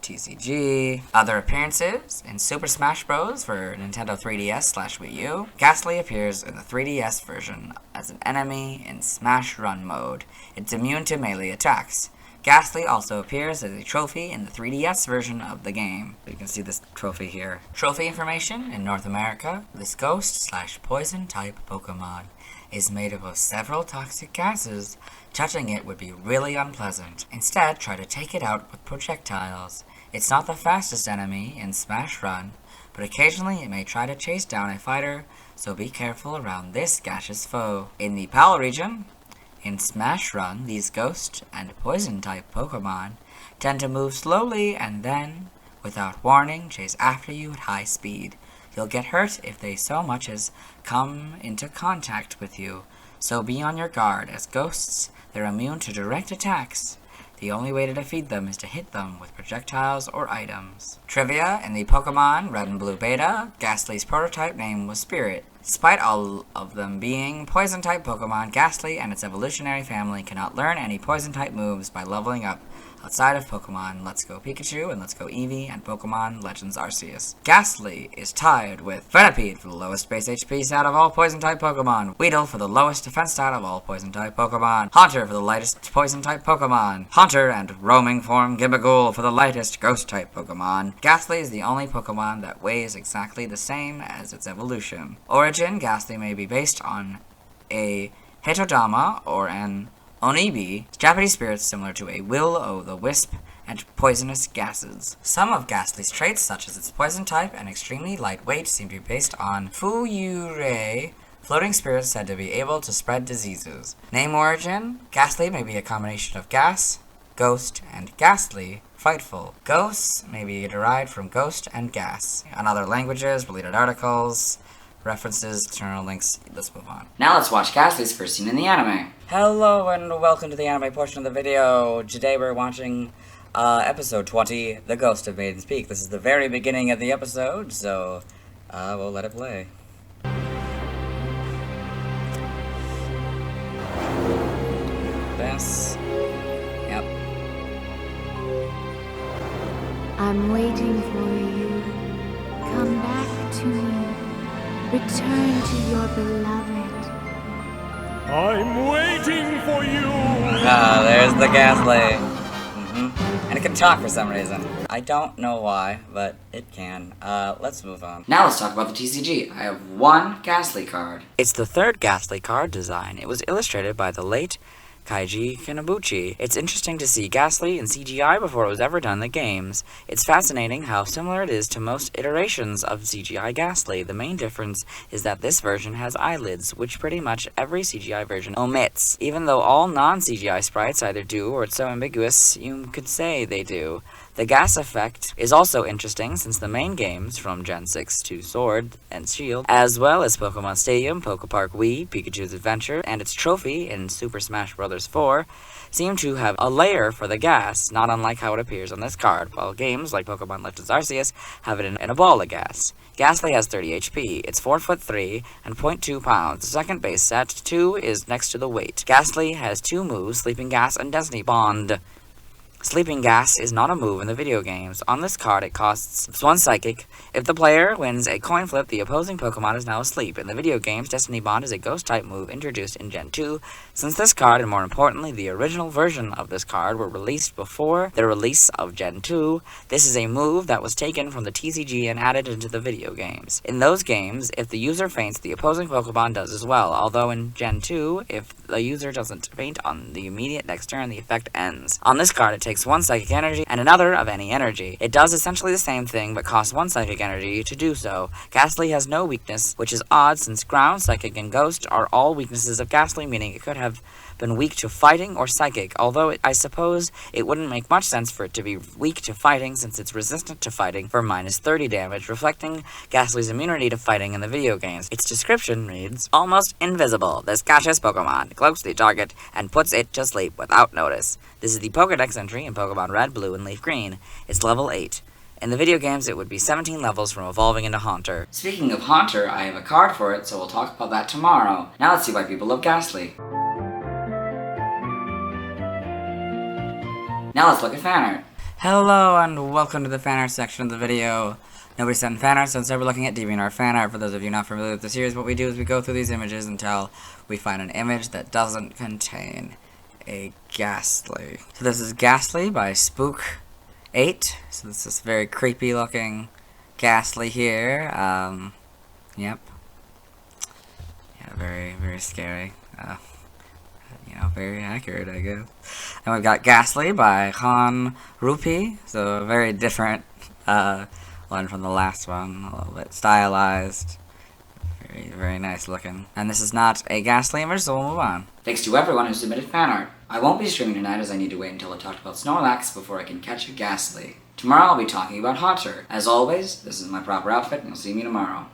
TCG. Other appearances in Super Smash Bros. For Nintendo 3DS/Wii U. Gastly appears in the 3DS version as an enemy in Smash Run mode. It's immune to melee attacks. Gastly also appears as a trophy in the 3DS version of the game. You can see this trophy here. Trophy information in North America. This ghost/poison type Pokemon is made up of several toxic gases. Touching it would be really unpleasant. Instead, try to take it out with projectiles. It's not the fastest enemy in Smash Run, but occasionally it may try to chase down a fighter, so be careful around this gaseous foe. In the PAL region, in Smash Run, these ghost and poison type Pokemon tend to move slowly and then, without warning, chase after you at high speed. You'll get hurt if they so much as come into contact with you, so be on your guard. As ghosts, they're immune to direct attacks. The only way to defeat them is to hit them with projectiles or items. Trivia: in the Pokemon Red and Blue Beta, Gastly's prototype name was Spirit. Despite all of them being poison-type Pokemon, Gastly and its evolutionary family cannot learn any poison-type moves by leveling up outside of Pokemon Let's Go Pikachu and Let's Go Eevee and Pokemon Legends Arceus. Gastly is tied with Venipede for the lowest base HP stat of all poison-type Pokemon, Weedle for the lowest defense stat of all poison-type Pokemon, Haunter for the lightest poison-type Pokemon, Haunter and roaming form Gimbaghoul for the lightest ghost-type Pokemon. Gastly is the only Pokemon that weighs exactly the same as its evolution. Origin: Gastly may be based on a Hitodama or an Onibi, Japanese spirits similar to a will-o'-the-wisp and poisonous gases. Some of Gastly's traits, such as its poison type and extremely lightweight, seem to be based on Fuyurei, floating spirits said to be able to spread diseases. Name origin: Gastly may be a combination of gas, ghost, and ghastly, frightful. Ghosts may be derived from ghost and gas. On other languages, related articles, references, external links. Let's move on. Now let's watch Gastly's first scene in the anime. Hello and welcome to the anime portion of the video. Today we're watching episode 20, The Ghost of Maiden's Peak. This is the very beginning of the episode, so we'll let it play. This. Yep. I'm waiting for you. Come back to me. Return to your beloved. I'm waiting for you! Ah, there's the Gastly. And it can talk for some reason. I don't know why, but it can. Let's move on. Now let's talk about the TCG. I have one Gastly card. It's the third Gastly card design. It was illustrated by the late Kaiji Kinabuchi. It's interesting to see Gastly in CGI before it was ever done in the games. It's fascinating how similar it is to most iterations of CGI Gastly. The main difference is that this version has eyelids, which pretty much every CGI version omits. Even though all non-CGI sprites either do or it's so ambiguous you could say they do. The gas effect is also interesting since the main games, from Gen 6 to Sword and Shield, as well as Pokemon Stadium, Pokepark Wii, Pikachu's Adventure, and its trophy in Super Smash Bros. 4, seem to have a layer for the gas, not unlike how it appears on this card, while games like Pokemon Legends Arceus have it in a ball of gas. Gastly has 30 HP, it's 4'3" and 0.2 pounds. The second base set, 2 is next to the weight. Gastly has 2 moves, Sleeping Gas and Destiny Bond. Sleeping Gas is not a move in the video games. On this card, it costs 1 Psychic. If the player wins a coin flip, the opposing Pokemon is now asleep. In the video games, Destiny Bond is a Ghost-type move introduced in Gen 2. Since this card, and more importantly, the original version of this card, were released before the release of Gen 2, this is a move that was taken from the TCG and added into the video games. In those games, if the user faints, the opposing Pokemon does as well, although in Gen 2, if the user doesn't faint on the immediate next turn, the effect ends. On this card, it takes 1 Psychic Energy and another of any energy. It does essentially the same thing, but costs 1 Psychic Energy to do so. Gastly has no weakness, which is odd since Ground, Psychic, and Ghost are all weaknesses of Gastly, meaning it could have been weak to Fighting or Psychic, although I suppose it wouldn't make much sense for it to be weak to Fighting since it's resistant to Fighting for minus 30 damage, reflecting Gastly's immunity to Fighting in the video games. Its description reads, almost invisible. This gaseous Pokemon cloaks the target and puts it to sleep without notice. This is the Pokedex entry in Pokemon Red, Blue, and Leaf Green. It's level 8. In the video games, it would be 17 levels from evolving into Haunter. Speaking of Haunter, I have a card for it, so we'll talk about that tomorrow. Now let's see why people love Gastly. Now let's look at fan art. Hello and welcome to the fan art section of the video. Nobody sent fan art, so instead we're looking at DeviantArt fan art. For those of you not familiar with the series, what we do is we go through these images until we find an image that doesn't contain a Gastly. So this is Gastly by Spook8. So this is very creepy looking Gastly here. Yep. Yeah, very, very scary. You know, very accurate, I guess. And we've got Gastly by Han Rupi. So a very different one from the last one. A little bit stylized. Very, very nice looking. And this is not a Gastly image, so we'll move on. Thanks to everyone who submitted fan art. I won't be streaming tonight as I need to wait until I talked about Snorlax before I can catch a Gastly. Tomorrow I'll be talking about Haunter. As always, this is my proper outfit and you'll see me tomorrow.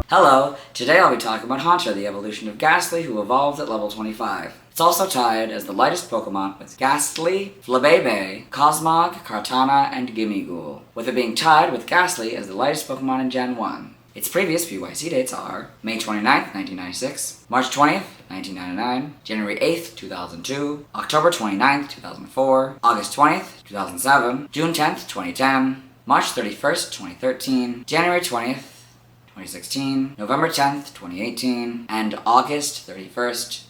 Hello, today I'll be talking about Haunter, the evolution of Gastly, who evolved at level 25. It's also tied as the lightest Pokemon with Gastly, Flabebe, Cosmog, Kartana, and Gimmighoul, with it being tied with Gastly as the lightest Pokemon in Gen 1. Its previous PYC dates are May 29th, 1996, March 20th, 1999, January 8th, 2002, October 29th, 2004, August 20th, 2007, June 10th, 2010, March 31st, 2013, January 20th, 2016, November 10th, 2018, and August 31st,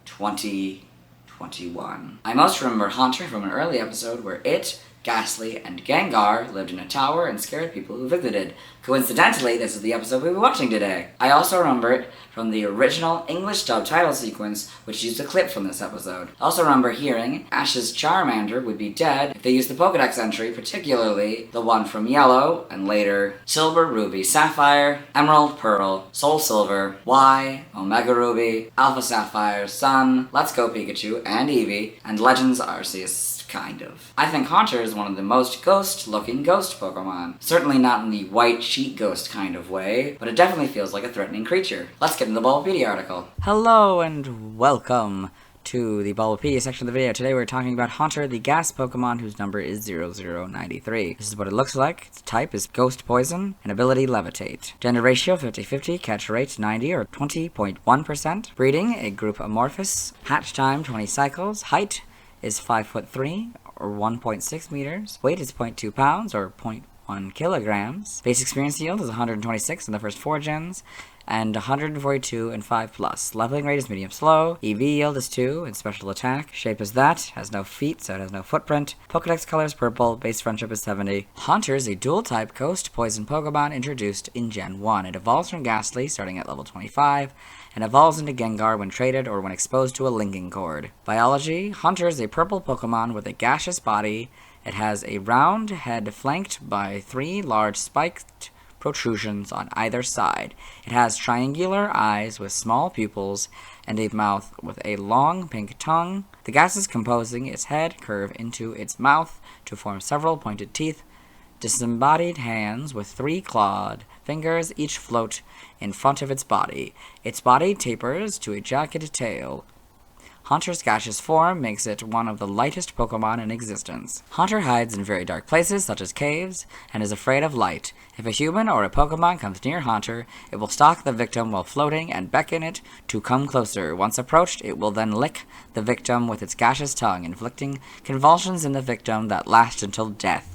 2021. I most remember Haunter from an early episode where it, Gastly, and Gengar lived in a tower and scared people who visited. Coincidentally, this is the episode we'll be watching today. I also remember it from the original English dub title sequence, which used a clip from this episode. I also remember hearing Ash's Charmander would be dead if they used the Pokedex entry, particularly the one from Yellow, and later Silver, Ruby, Sapphire, Emerald, Pearl, Soul Silver, Y, Omega Ruby, Alpha Sapphire, Sun, Let's Go Pikachu, and Eevee, and Legends Arceus. Kind of. I think Haunter is one of the most ghost-looking ghost Pokemon. Certainly not in the white sheet ghost kind of way, but it definitely feels like a threatening creature. Let's get into the Bulbapedia article. Hello and welcome to the Bulbapedia section of the video. Today we're talking about Haunter, the gas Pokemon whose number is 0093. This is what it looks like. Its type is Ghost Poison, and ability Levitate. Gender ratio 50-50, catch rate 90 or 20.1%. Breeding, a group amorphous. Hatch time 20 cycles. Height is 5'3", or 1.6 meters. Weight is 0.2 pounds, or 0.1 kilograms. Base experience yield is 126 in the first 4 gens, and 142 in 5+. Leveling rate is medium slow. EV yield is 2, and special attack. Shape is that, has no feet, so it has no footprint. Pokedex color is purple, base friendship is 70. Haunter is a dual-type ghost poison Pokemon introduced in Gen 1. It evolves from Gastly, starting at level 25, and evolves into Gengar when traded or when exposed to a linking cord. Biology, Haunter is a purple Pokemon with a gaseous body. It has a round head flanked by 3 large spiked protrusions on either side. It has triangular eyes with small pupils and a mouth with a long pink tongue. The gases composing its head curve into its mouth to form several pointed teeth. Disembodied hands with 3 clawed fingers each float in front of its body. Its body tapers to a jagged tail. Haunter's gaseous form makes it one of the lightest Pokemon in existence. Haunter hides in very dark places, such as caves, and is afraid of light. If a human or a Pokemon comes near Haunter, it will stalk the victim while floating and beckon it to come closer. Once approached, it will then lick the victim with its gaseous tongue, inflicting convulsions in the victim that last until death.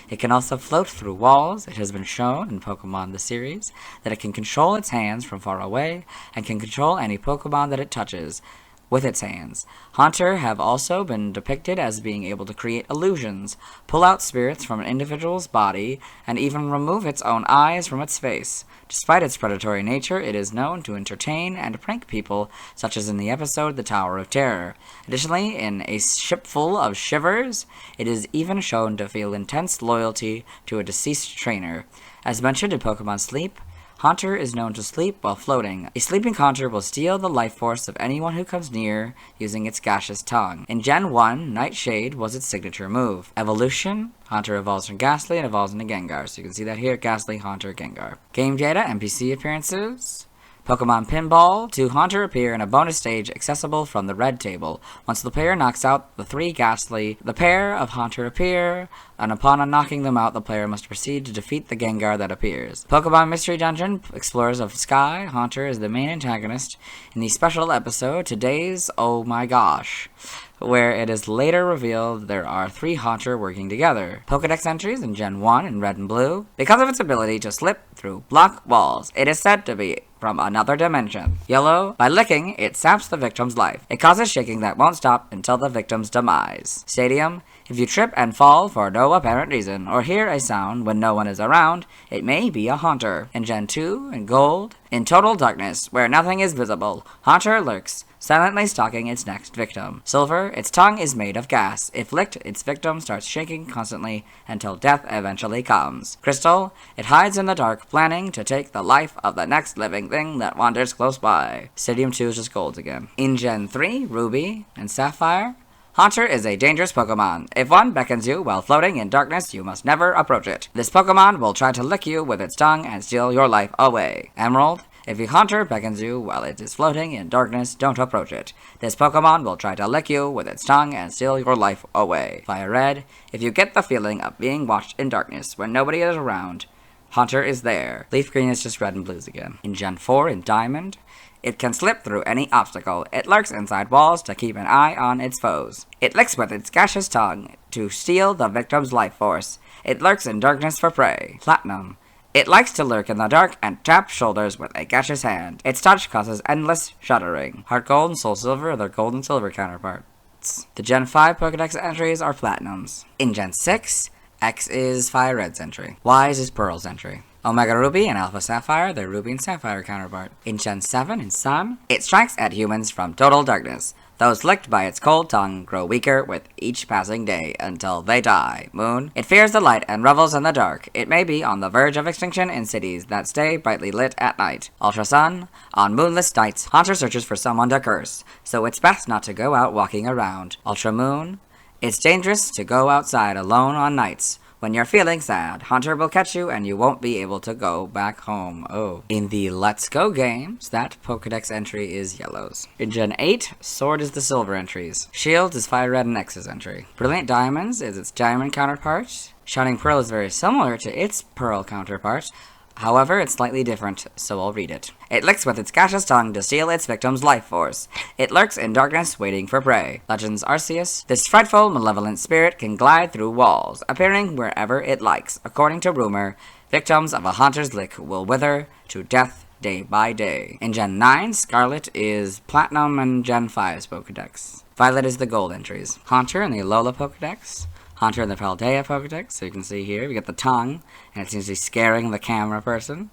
It can also float through walls. It has been shown in Pokemon the series that it can control its hands from far away, and can control any Pokemon that it touches with its hands. Haunter have also been depicted as being able to create illusions, pull out spirits from an individual's body, and even remove its own eyes from its face. Despite its predatory nature, it is known to entertain and prank people, such as in the episode The Tower of Terror. Additionally, in A Shipful of Shivers, it is even shown to feel intense loyalty to a deceased trainer. As mentioned in Pokemon Sleep, Haunter is known to sleep while floating. A sleeping Haunter will steal the life force of anyone who comes near using its gaseous tongue. In Gen 1, Nightshade was its signature move. Evolution, Haunter evolves from Gastly and evolves into Gengar. So you can see that here, Gastly, Haunter, Gengar. Game data, NPC appearances. Pokemon Pinball, 2 Haunter appear in a bonus stage accessible from the red table. Once the player knocks out the 3 Gastly, the pair of Haunter appear, and upon knocking them out, the player must proceed to defeat the Gengar that appears. Pokemon Mystery Dungeon, Explorers of Sky, Haunter is the main antagonist in the special episode Today's Oh My Gosh, where it is later revealed there are 3 Haunter working together. Pokedex entries in Gen 1 in red and blue. Because of its ability to slip through block walls, it is said to be from another dimension. Yellow, by licking, it saps the victim's life. It causes shaking that won't stop until the victim's demise. Stadium, if you trip and fall for no apparent reason, or hear a sound when no one is around, it may be a Haunter. In Gen 2, in Gold, in total darkness, where nothing is visible, Haunter lurks, silently stalking its next victim. Silver, its tongue is made of gas. If licked, its victim starts shaking constantly until death eventually comes. Crystal, it hides in the dark, planning to take the life of the next living thing that wanders close by. Stadium 2 is just Gold again. In Gen 3, Ruby and Sapphire, Haunter is a dangerous Pokemon. If one beckons you while floating in darkness, you must never approach it. This Pokemon will try to lick you with its tongue and steal your life away. Emerald, if a Haunter beckons you while it is floating in darkness, don't approach it. This Pokemon will try to lick you with its tongue and steal your life away. Fire Red, if you get the feeling of being watched in darkness when nobody is around, Haunter is there. Leaf Green is just red and blues again. In Gen 4, in Diamond, it can slip through any obstacle. It lurks inside walls to keep an eye on its foes. It licks with its gaseous tongue to steal the victim's life force. It lurks in darkness for prey. Platinum, it likes to lurk in the dark and tap shoulders with a gaseous hand. Its touch causes endless shuddering. Heart Gold and Soul Silver are their gold and silver counterparts. The Gen 5 Pokedex entries are Platinums. In Gen 6, X is Fire Red's entry. Y is Pearl's entry. Omega Ruby and Alpha Sapphire, their Ruby and Sapphire counterpart. In Gen 7, in Sun, it strikes at humans from total darkness. Those licked by its cold tongue grow weaker with each passing day until they die. Moon, it fears the light and revels in the dark. It may be on the verge of extinction in cities that stay brightly lit at night. Ultra Sun, on moonless nights, Haunter searches for someone to curse, so it's best not to go out walking around. Ultra Moon, it's dangerous to go outside alone on nights. When you're feeling sad, Haunter will catch you and you won't be able to go back home. Oh. In the Let's Go games, that Pokedex entry is Yellow's. In Gen 8, Sword is the Silver entries. Shield is Fire Red and X's entry. Brilliant Diamonds is its Diamond counterpart. Shining Pearl is very similar to its Pearl counterpart. However, it's slightly different, so I'll read it. It licks with its gaseous tongue to steal its victim's life force. It lurks in darkness, waiting for prey. Legends Arceus. This frightful, malevolent spirit can glide through walls, appearing wherever it likes. According to rumor, victims of a Haunter's lick will wither to death day by day. In Gen 9, Scarlet is Platinum and Gen 5's Pokedex. Violet is the Gold entries. Haunter in the Alola Pokedex. Haunter in the Paldea Pokedex, so you can see here, we get the tongue, and it seems to be scaring the camera person.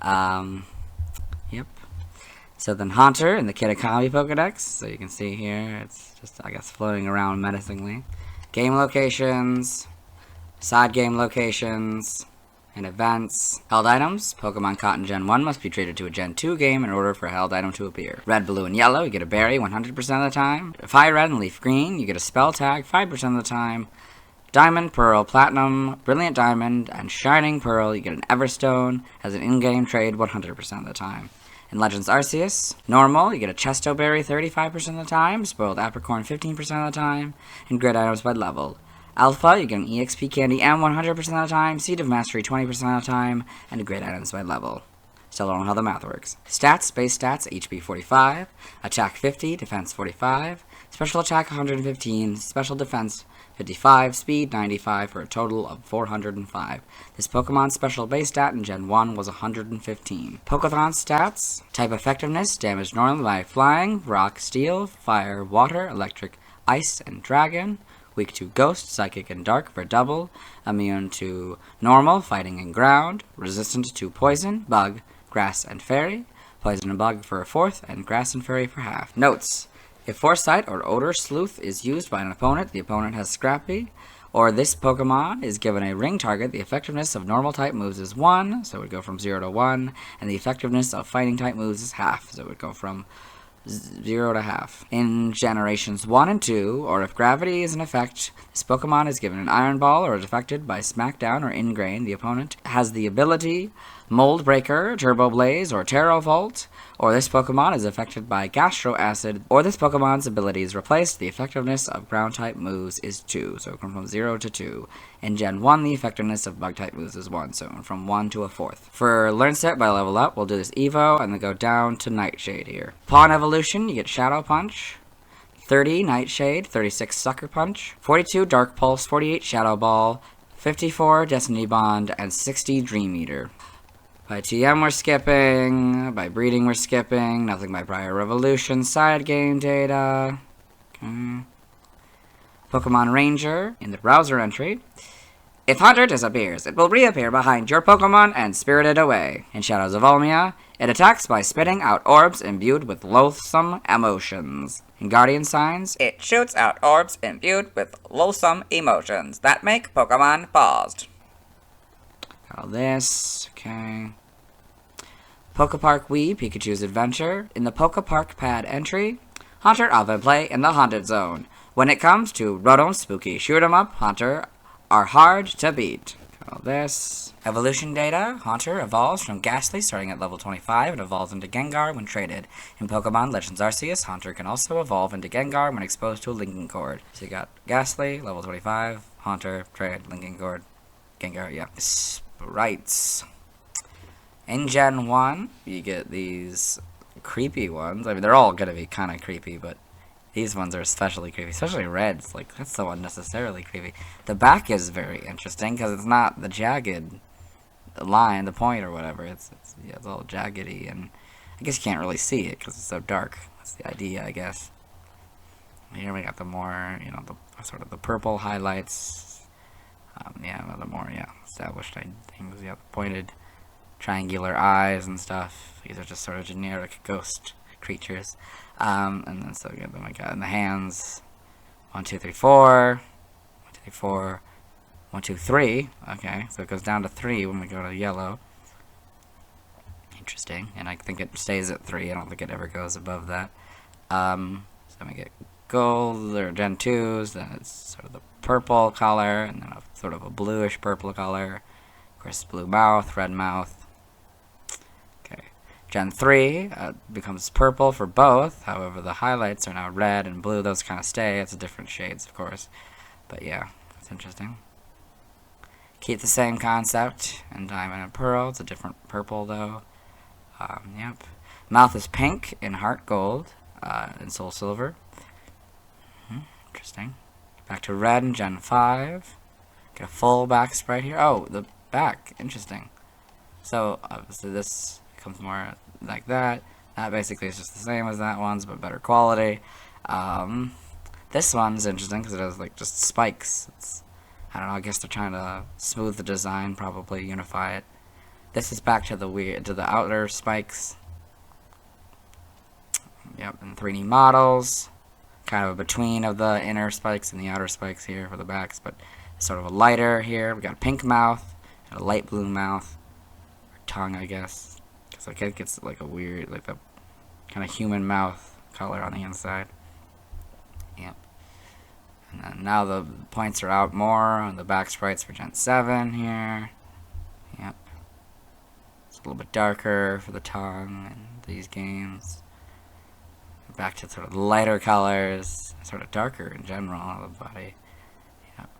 Yep. So then Haunter in the Kitakami Pokedex, so you can see here, it's just, I guess, floating around menacingly. Game locations, side game locations, And events. Held items. Pokemon caught in Gen 1 must be traded to a Gen 2 game in order for a held item to appear. Red, blue, and yellow, you get a berry 100% of the time. Fire red and leaf green, you get a spell tag 5% of the time. Diamond, pearl, platinum, brilliant diamond, and shining pearl, you get an Everstone, has an in-game trade 100% of the time. In Legends Arceus, normal, you get a Chesto berry 35% of the time, spoiled apricorn 15% of the time, and grid items by level. Alpha, you get an EXP Candy M 100% of the time, Seed of Mastery 20% of the time, and grid items by level. Still don't know how the math works. Stats, base stats, HP 45, attack 50, defense 45, special attack 115, special defense 55, speed 95 for a total of 405. This Pokemon's special base stat in Gen 1 was 115. Pokéthon stats, type effectiveness, damage normally by flying, rock, steel, fire, water, electric, ice, and dragon. Weak to Ghost, Psychic, and Dark for double. Immune to Normal, Fighting, and Ground. Resistant to Poison, Bug, Grass, and Fairy. Poison and Bug for a fourth, and Grass and Fairy for half. Notes. If Foresight or Odor Sleuth is used by an opponent, the opponent has Scrappy. Or this Pokemon is given a ring target, the effectiveness of normal type moves is 1, so it would go from 0 to 1. And the effectiveness of fighting type moves is half, so it would go from 0 to half. In Generations 1 and 2, or if Gravity is in effect, this Pokemon is given an Iron Ball or is affected by Smackdown or Ingrain. The opponent has the ability Mold Breaker, Turbo Blaze, or Terra Volt, or this Pokemon is affected by Gastro Acid, or this Pokemon's ability is replaced. The effectiveness of Ground-type moves is 2, so it comes from 0 to 2. In Gen 1, the effectiveness of Bug-type moves is 1, so from 1 to a fourth. For Learn Set by Level Up, we'll do this Evo, and then go down to Nightshade here. Pawn Evolution, you get Shadow Punch, 30 Nightshade, 36 Sucker Punch, 42 Dark Pulse, 48 Shadow Ball, 54 Destiny Bond, and 60 Dream Eater. By TM we're skipping, by breeding we're skipping, nothing by prior revolution, side game data. Okay. Pokemon Ranger in the browser entry. If Hunter disappears, it will reappear behind your Pokemon and spirit it away. In Shadows of Olmia, it attacks by spitting out orbs imbued with loathsome emotions. In Guardian Signs, it shoots out orbs imbued with loathsome emotions that make Pokemon paused. Got all this, okay. Pokepark Wii, Pikachu's Adventure. In the Pokepark Pad entry, Hunter often play in the Haunted Zone. When it comes to Rotom Spooky Shoot 'em Up, Hunter are hard to beat. Got all this. Evolution data, Haunter evolves from Gastly starting at level 25 and evolves into Gengar when traded. In Pokemon Legends Arceus, Haunter can also evolve into Gengar when exposed to a linking cord. So you got Gastly, level 25, Haunter, trade, linking cord, Gengar, yeah. Sprites. In Gen 1, you get these creepy ones. I mean, they're all gonna be kind of creepy, but these ones are especially creepy. Especially Red's, like, that's so unnecessarily creepy. The back is very interesting, because it's not the jagged line, the point or whatever. It's all jaggedy, and I guess you can't really see it, because it's so dark. That's the idea, I guess. Here we got the more, you know, the sort of the purple highlights. The more, established things. The pointed triangular eyes and stuff. These are just sort of generic ghost creatures. And then so again, then we got in the hands 1, 2, 3, 4. 1, 2, 3, 4. 1, 2, 3. Okay, so it goes down to 3 when we go to yellow. Interesting. And I think it stays at 3. I don't think it ever goes above that. So then we get gold or Gen 2s, then it's sort of the purple color, and then a sort of a bluish purple color. Of course, blue mouth, red mouth. Okay. Gen 3 becomes purple for both, however the highlights are now red and blue. Those kind of stay. It's different shades, of course. But yeah, that's interesting. Keep the same concept in Diamond and Pearl. It's a different purple, though. Yep. Mouth is pink in Heart Gold and Soul Silver. Interesting. Back to red in Gen 5. Get a full back sprite here. Oh, the back. Interesting. So, obviously this becomes more like that. That basically is just the same as that one's, but better quality. This one's interesting because it has, like, just spikes. I don't know, I guess they're trying to smooth the design, probably unify it. This is back to the outer spikes. Yep, and 3D models. Kind of a between of the inner spikes and the outer spikes here for the backs, but sort of a lighter here. We got a pink mouth Got a light blue mouth. Or tongue, I guess. Because like it gets like a weird, like the kind of human mouth color on the inside. Yep. And then now the points are out more on the back sprites for Gen 7 here. Yep. It's a little bit darker for the tongue in these games. Back to sort of lighter colors, sort of darker in general on the body. Yep.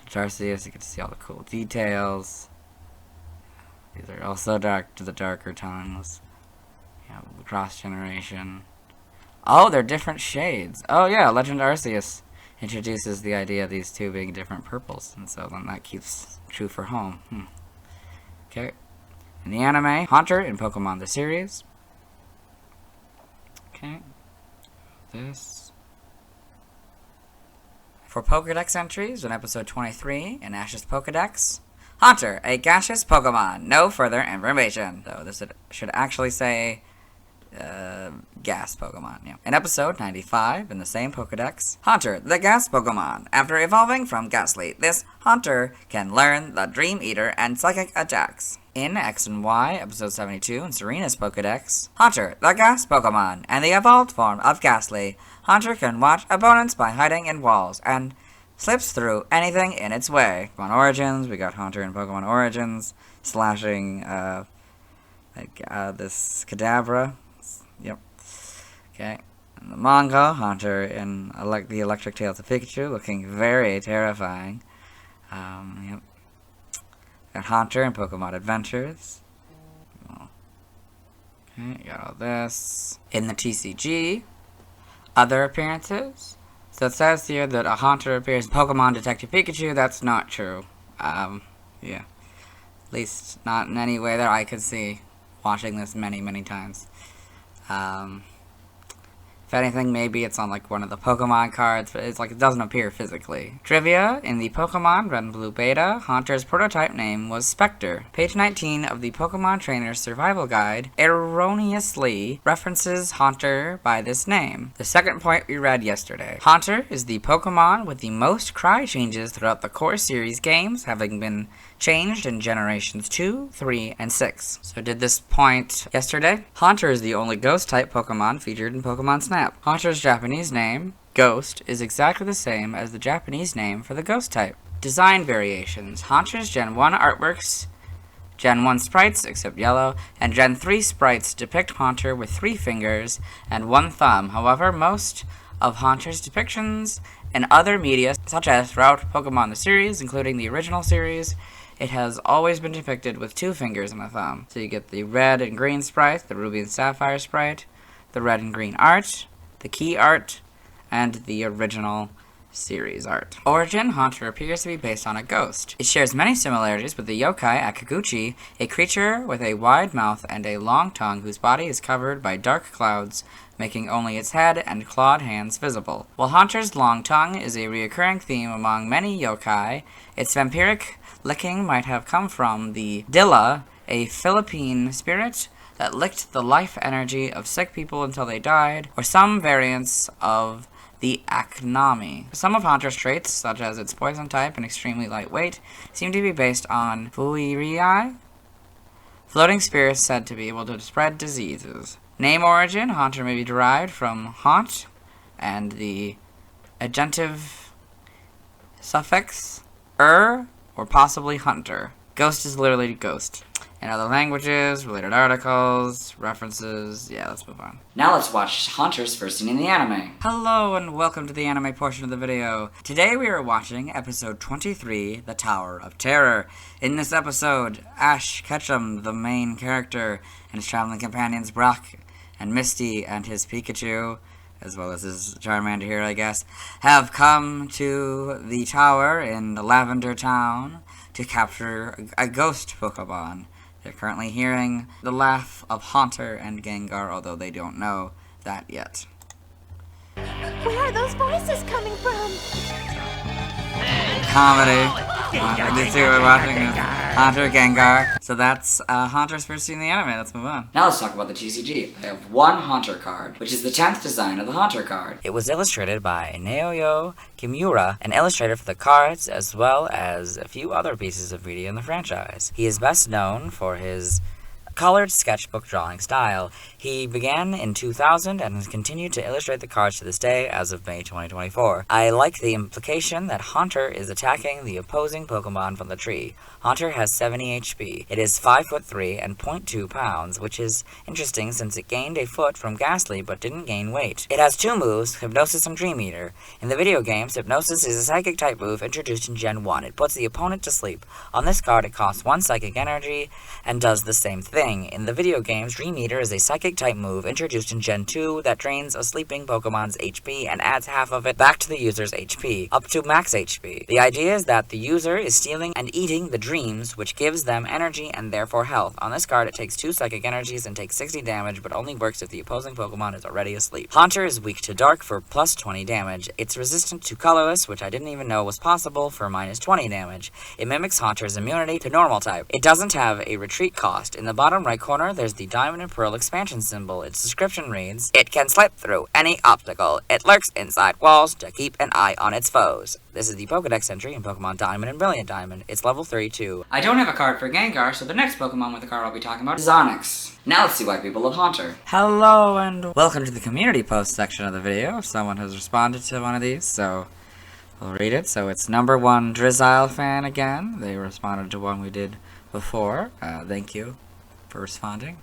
Drowzee, you get to see all the cool details. These are also dark to the darker tongues. Yeah, cross generation. Oh, they're different shades. Oh yeah, Legend Arceus introduces the idea of these two being different purples, and so then that keeps true for home. Okay. In the anime, Haunter in Pokemon the series. Okay. This. For Pokedex entries in episode 23 in Ash's Pokedex, Haunter, a gaseous Pokemon. No further information. Though this should actually say gas Pokemon. Yeah. In episode 95 in the same Pokedex, Haunter, the gas Pokemon. After evolving from Gastly, this Haunter can learn the Dream Eater and Psychic attacks. In X and Y, episode 72 in Serena's Pokedex, Haunter, the gas Pokemon, and the evolved form of Gastly. Haunter can watch opponents by hiding in walls and slips through anything in its way. Pokemon Origins, we got Haunter in Pokemon Origins, slashing this Kadabra. Yep. Okay. In the manga, Haunter in the Electric Tales of Pikachu, looking very terrifying. Yep. Got Haunter in Pokemon Adventures. Okay, got all this. In the TCG, other appearances. So it says here that a Haunter appears in Pokemon Detective Pikachu. That's not true. Yeah. At least not in any way that I could see watching this many, many times. If anything, maybe it's on like one of the Pokemon cards, but it's like it doesn't appear physically. Trivia: in the Pokemon Red and Blue Beta, Haunter's prototype name was Spectre. Page 19 of the Pokemon Trainer's Survival Guide erroneously references Haunter by this name. The second point we read yesterday. Haunter is the Pokemon with the most cry changes throughout the core series games, having been changed in generations 2, 3, and 6. So did this point yesterday? Haunter is the only ghost-type Pokemon featured in Pokemon Snap. Haunter's Japanese name, Ghost, is exactly the same as the Japanese name for the ghost type. Design variations. Haunter's Gen 1 artworks, Gen 1 sprites, except yellow, and Gen 3 sprites depict Haunter with 3 fingers and 1 thumb. However, most of Haunter's depictions in other media, such as throughout Pokemon the series, including the original series, it has always been depicted with 2 fingers and a thumb. So you get the red and green sprite, the ruby and sapphire sprite, the red and green art, the key art, and the original series art. Origin: Haunter appears to be based on a ghost. It shares many similarities with the yokai Akaguchi, a creature with a wide mouth and a long tongue whose body is covered by dark clouds, making only its head and clawed hands visible. While Haunter's long tongue is a recurring theme among many yokai, its vampiric licking might have come from the Dilla, a Philippine spirit that licked the life energy of sick people until they died, or some variants of the Aknami. Some of Haunter's traits, such as its poison type and extremely lightweight, seem to be based on Fuirii, floating spirits said to be able to spread diseases. Name origin: Haunter may be derived from haunt and the adjunctive suffix or possibly hunter. Ghost is literally ghost. In other languages, related articles, references, yeah, let's move on. Now let's watch Haunter's first scene in the anime. Hello and welcome to the anime portion of the video. Today we are watching episode 23, The Tower of Terror. In this episode, Ash Ketchum, the main character, and his traveling companions Brock and Misty and his Pikachu, as well as his Charmander here, I guess, have come to the tower in the Lavender Town to capture a ghost Pokemon. They're currently hearing the laugh of Haunter and Gengar, although they don't know that yet. Where are those voices coming from? Comedy. I did see we're watching is Haunter Gengar. So that's Haunter's first scene in the anime. Let's move on. Now let's talk about the TCG. I have one Haunter card, which is the 10th design of the Haunter card. It was illustrated by Naoyo Kimura, an illustrator for the cards, as well as a few other pieces of media in the franchise. He is best known for his colored sketchbook drawing style. He began in 2000 and has continued to illustrate the cards to this day as of May 2024. I like the implication that Haunter is attacking the opposing Pokemon from the tree. Haunter has 70 HP. It is 5'3" and 0.2 pounds, which is interesting since it gained a foot from Gastly but didn't gain weight. It has two moves, Hypnosis and Dream Eater. In the video games, Hypnosis is a psychic type move introduced in Gen 1. It puts the opponent to sleep. On this card, it costs 1 psychic energy and does the same thing. In the video games, Dream Eater is a psychic type move introduced in Gen 2 that drains a sleeping Pokemon's HP and adds half of it back to the user's HP, up to max HP. The idea is that the user is stealing and eating the dreams, which gives them energy and therefore health. On this card, it takes 2 psychic energies and takes 60 damage, but only works if the opposing Pokemon is already asleep. Haunter is weak to dark for plus 20 damage. It's resistant to colorless, which I didn't even know was possible, for minus 20 damage. It mimics Haunter's immunity to normal type. It doesn't have a retreat cost. In the bottom right corner, there's the Diamond and Pearl expansion symbol. Its description reads, "It can slip through any obstacle. It lurks inside walls to keep an eye on its foes." This is the Pokedex entry in Pokemon Diamond and Brilliant Diamond. It's level 32. I don't have a card for Gengar, so the next Pokemon with a card I'll be talking about is Onix. Now let's see why people love Haunter. Hello and welcome to the community post section of the video. Someone has responded to one of these, so we'll read it. So it's number 1 Drizzile fan again. They responded to one we did before. Thank you for responding.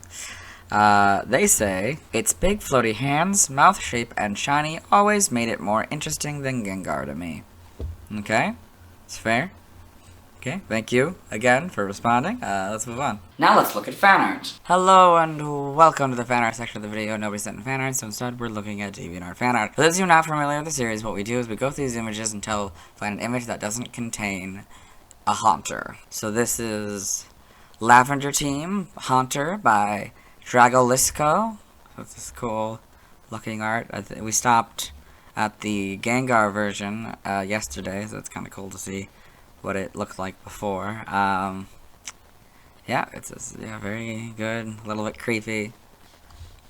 They say, its big floaty hands, mouth shape, and shiny always made it more interesting than Gengar to me. Okay, it's fair. Okay, thank you again for responding. Let's move on. Now let's look at fan art. Hello and welcome to the fan art section of the video. Nobody sent in fan art, so instead we're looking at DeviantArt fan art. For those of you not familiar with the series, what we do is we go through these images until we find an image that doesn't contain a Haunter. So this is Lavender Team Haunter by Dragolisco. That's this cool looking art. We stopped at the Gengar version yesterday, so it's kind of cool to see what it looked like before. Yeah, it's very good, a little bit creepy,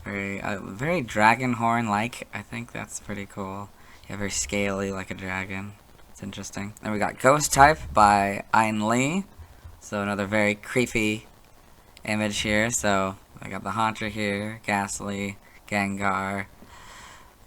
very dragon horn like. I think that's pretty cool. Yeah, very scaly like a dragon. It's interesting. Then we got Ghost Type by Ein Lee. So another very creepy image here. So I got the Haunter here, Gastly, Gengar,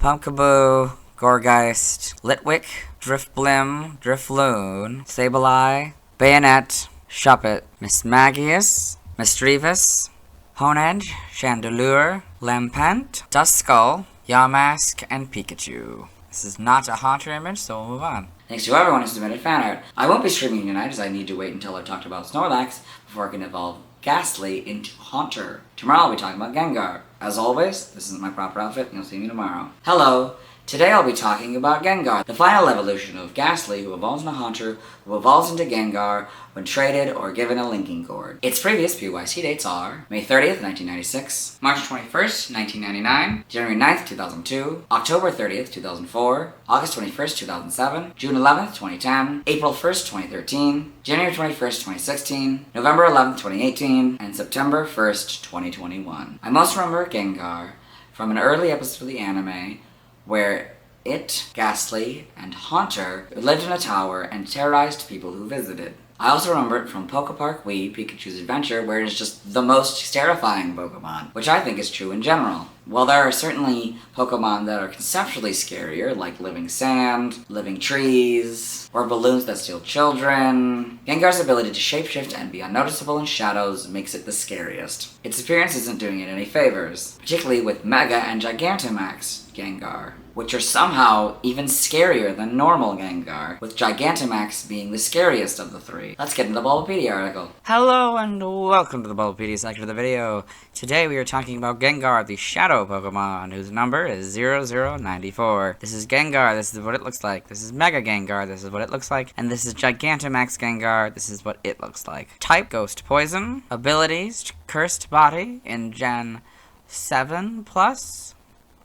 Pumpkaboo, Gorgeist, Litwick, Driftblim, Drifloon, Sableye, Bayonet, Shuppet, Mismagius, Misdreavus, Honedge, Chandelure, Lampent, Duskull, Yamask, and Pikachu. This is not a Haunter image, so we'll move on. Thanks to everyone who submitted fan art. I won't be streaming tonight as I need to wait until I've talked about Snorlax before I can evolve Gastly into Haunter. Tomorrow I'll be talking about Gengar. As always, this isn't my proper outfit, and you'll see me tomorrow. Hello! Today I'll be talking about Gengar, the final evolution of Gastly, who evolves into Haunter, who evolves into Gengar when traded or given a linking cord. Its previous PYC dates are May 30th, 1996, March 21st, 1999, January 9th, 2002, October 30th, 2004, August 21st, 2007, June 11th, 2010, April 1st, 2013, January 21st, 2016, November 11th, 2018, and September 1st, 2021. I most remember Gengar from an early episode of the anime where it, Gastly, and Haunter lived in a tower and terrorized people who visited. I also remember it from Pokepark Wii, Pikachu's Adventure, where it is just the most terrifying Pokemon, which I think is true in general. While there are certainly Pokemon that are conceptually scarier, like living sand, living trees, or balloons that steal children, Gengar's ability to shapeshift and be unnoticeable in shadows makes it the scariest. Its appearance isn't doing it any favors, particularly with Mega and Gigantamax Gengar, which are somehow even scarier than normal Gengar, with Gigantamax being the scariest of the three. Let's get into the Bulbapedia article. Hello and welcome to the Bulbapedia section of the video. Today we are talking about Gengar, the Shadow Pokemon, whose number is 0094. This is Gengar, this is what it looks like. This is Mega Gengar, this is what it looks like. And this is Gigantamax Gengar, this is what it looks like. Type, Ghost Poison. Abilities, Cursed Body in Gen 7+.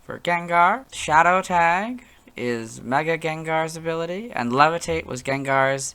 For Gengar, Shadow Tag is Mega Gengar's ability, and Levitate was Gengar's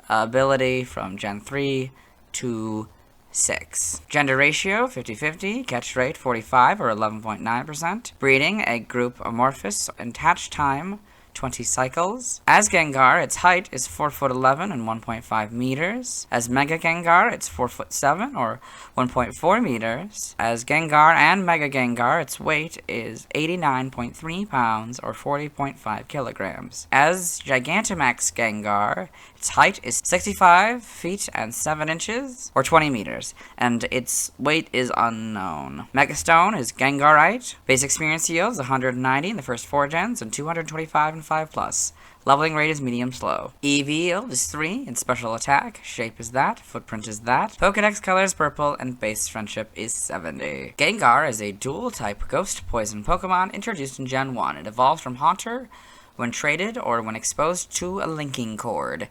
ability from Gen 3 to 6. Gender ratio 50-50, catch rate 45 or 11.9%. Breeding, egg group amorphous, and hatch time 20 cycles. As Gengar, its height is 4'11" and 1.5 meters. As Mega Gengar, it's 4'7" or 1.4 meters. As Gengar and Mega Gengar, its weight is 89.3 pounds or 40.5 kilograms. As Gigantamax Gengar, its height is 65 feet and 7 inches or 20 meters, and its weight is unknown. Megastone is Gengarite. Base experience yields 190 in the first 4 gens and 225 in 5+. Leveling rate is medium slow. EV yield is 3 in special attack. Shape is that. Footprint is that. Pokedex color is purple, and base friendship is 70. Gengar is a dual-type ghost poison Pokemon introduced in Gen 1. It evolves from Haunter when traded or when exposed to a linking cord.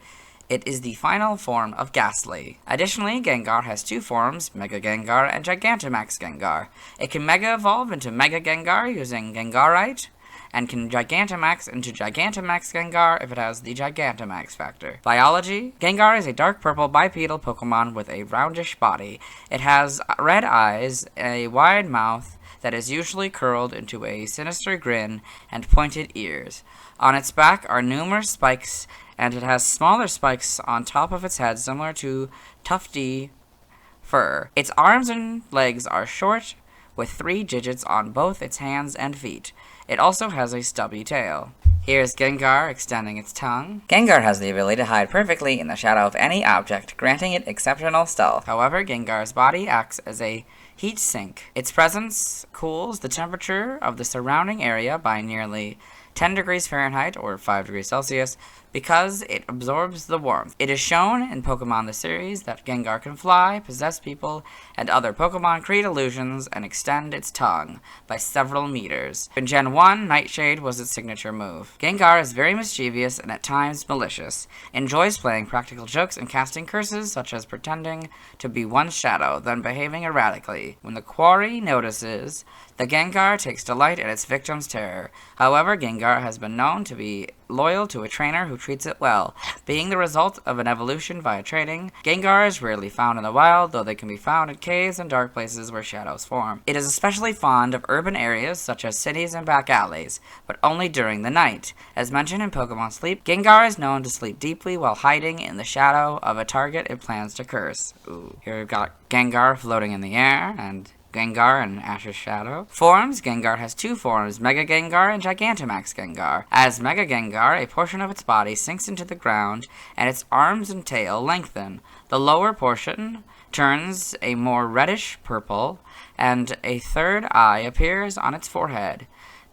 It is the final form of Gastly. Additionally, Gengar has 2 forms, Mega Gengar and Gigantamax Gengar. It can Mega Evolve into Mega Gengar using Gengarite, and can Gigantamax into Gigantamax Gengar if it has the Gigantamax factor. Biology: Gengar is a dark purple bipedal Pokemon with a roundish body. It has red eyes, a wide mouth that is usually curled into a sinister grin, and pointed ears. On its back are numerous spikes, and it has smaller spikes on top of its head similar to tufty fur. Its arms and legs are short, with 3 digits on both its hands and feet. It also has a stubby tail. Here's Gengar extending its tongue. Gengar has the ability to hide perfectly in the shadow of any object, granting it exceptional stealth. However, Gengar's body acts as a heat sink. Its presence cools the temperature of the surrounding area by nearly 10 degrees Fahrenheit or 5 degrees Celsius because it absorbs the warmth. It is shown in Pokemon the series that Gengar can fly, possess people, and other Pokemon create illusions and extend its tongue by several meters. In Gen 1, Nightshade was its signature move. Gengar is very mischievous and at times malicious, enjoys playing practical jokes and casting curses such as pretending to be one's shadow, then behaving erratically. When the quarry notices, the Gengar takes delight in its victim's terror. However, Gengar has been known to be loyal to a trainer who treats it well. Being the result of an evolution via trading, Gengar is rarely found in the wild, though they can be found in caves and dark places where shadows form. It is especially fond of urban areas such as cities and back alleys, but only during the night. As mentioned in Pokemon Sleep, Gengar is known to sleep deeply while hiding in the shadow of a target it plans to curse. Ooh. Here we've got Gengar floating in the air, and Gengar and Ash's shadow. Forms: Gengar has 2 forms, Mega Gengar and Gigantamax Gengar. As Mega Gengar, a portion of its body sinks into the ground, and its arms and tail lengthen. The lower portion turns a more reddish purple, and a third eye appears on its forehead.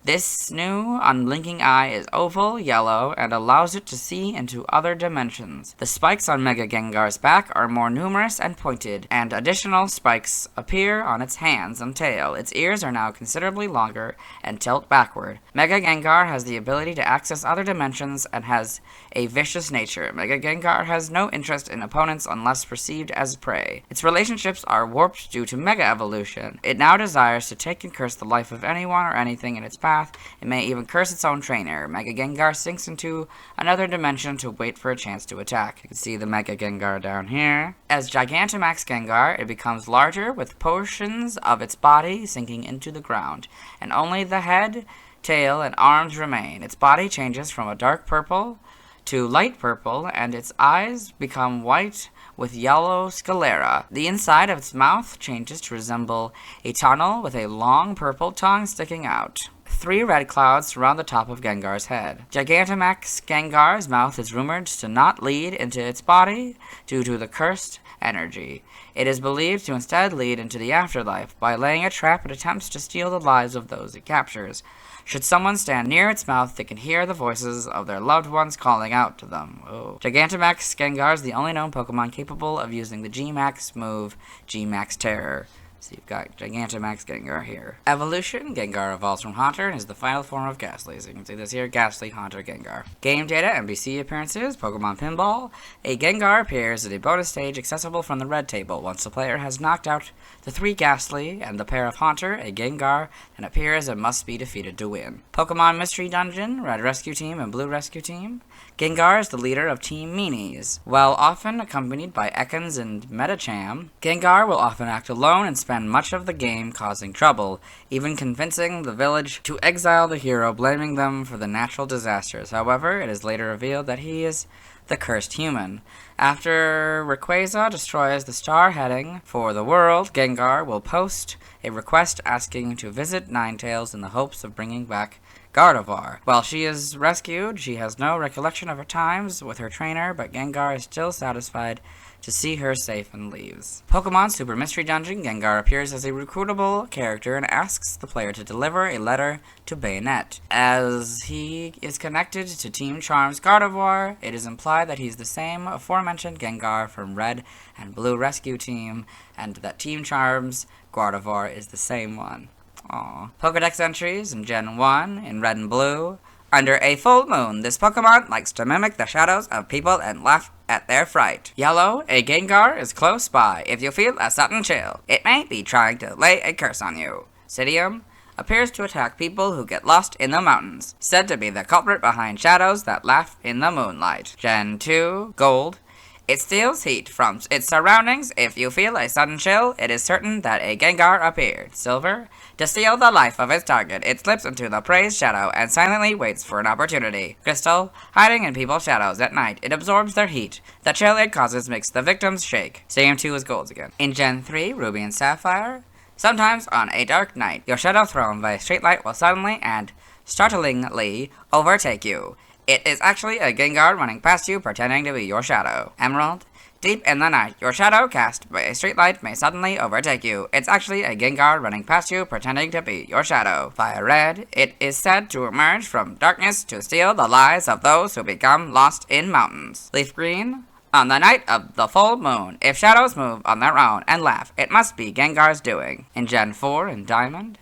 This new unblinking eye is oval, yellow, and allows it to see into other dimensions. The spikes on Mega Gengar's back are more numerous and pointed, and additional spikes appear on its hands and tail. Its ears are now considerably longer and tilt backward. Mega Gengar has the ability to access other dimensions and has a vicious nature. Mega Gengar has no interest in opponents unless perceived as prey. Its relationships are warped due to Mega Evolution. It now desires to take and curse the life of anyone or anything in its path. It may even curse its own trainer. Mega Gengar sinks into another dimension to wait for a chance to attack. You can see the Mega Gengar down here. As Gigantamax Gengar, it becomes larger with portions of its body sinking into the ground, and only the head, tail, and arms remain. Its body changes from a dark purple to light purple, and its eyes become white with yellow sclera. The inside of its mouth changes to resemble a tunnel with a long purple tongue sticking out. 3 red clouds surround the top of Gengar's head. Gigantamax Gengar's mouth is rumored to not lead into its body due to the cursed energy. It is believed to instead lead into the afterlife. By laying a trap, it attempts to steal the lives of those it captures. Should someone stand near its mouth, they can hear the voices of their loved ones calling out to them. Oh. Gigantamax Gengar is the only known Pokemon capable of using the G-Max move, G-Max Terror. So you've got Gigantamax Gengar here. Evolution, Gengar evolves from Haunter and is the final form of Gastly. So you can see this here, Gastly, Haunter, Gengar. Game data, NBC appearances, Pokemon Pinball. A Gengar appears at a bonus stage accessible from the red table. Once the player has knocked out the 3 Gastly and the pair of Haunter, a Gengar then appears and must be defeated to win. Pokemon Mystery Dungeon, Red Rescue Team and Blue Rescue Team. Gengar is the leader of Team Meanies. While often accompanied by Ekans and Medicham, Gengar will often act alone and spend much of the game causing trouble, even convincing the village to exile the hero, blaming them for the natural disasters. However, it is later revealed that he is the cursed human. After Rayquaza destroys the star heading for the world, Gengar will post a request asking to visit Ninetales in the hopes of bringing back Gardevoir. While she is rescued, she has no recollection of her times with her trainer, but Gengar is still satisfied to see her safe and leaves. Pokemon Super Mystery Dungeon, Gengar appears as a recruitable character and asks the player to deliver a letter to Bayonet. As he is connected to Team Charm's Gardevoir, it is implied that he's the same aforementioned Gengar from Red and Blue Rescue Team, and that Team Charm's Gardevoir is the same one. Aww. Pokedex entries in Gen 1 in Red and Blue. Under a full moon, this Pokemon likes to mimic the shadows of people and laugh at their fright. Yellow, a Gengar is close by. If you feel a sudden chill, it may be trying to lay a curse on you. Psidium appears to attack people who get lost in the mountains, said to be the culprit behind shadows that laugh in the moonlight. Gen 2, Gold. It steals heat from its surroundings. If you feel a sudden chill, it is certain that a Gengar appeared. Silver. To steal the life of its target, it slips into the prey's shadow and silently waits for an opportunity. Crystal. Hiding in people's shadows at night, it absorbs their heat. The chill it causes makes the victims shake. Stadium 2 is Golds again. In Gen 3, Ruby and Sapphire. Sometimes on a dark night, your shadow thrown by a street light will suddenly and startlingly overtake you. It is actually a Gengar running past you pretending to be your shadow. Emerald. Deep in the night, your shadow cast by a streetlight may suddenly overtake you. It's actually a Gengar running past you pretending to be your shadow. Fire Red. It is said to emerge from darkness to steal the lives of those who become lost in mountains. Leaf Green. On the night of the full moon, if shadows move on their own and laugh, it must be Gengar's doing. In Gen 4 in Diamond.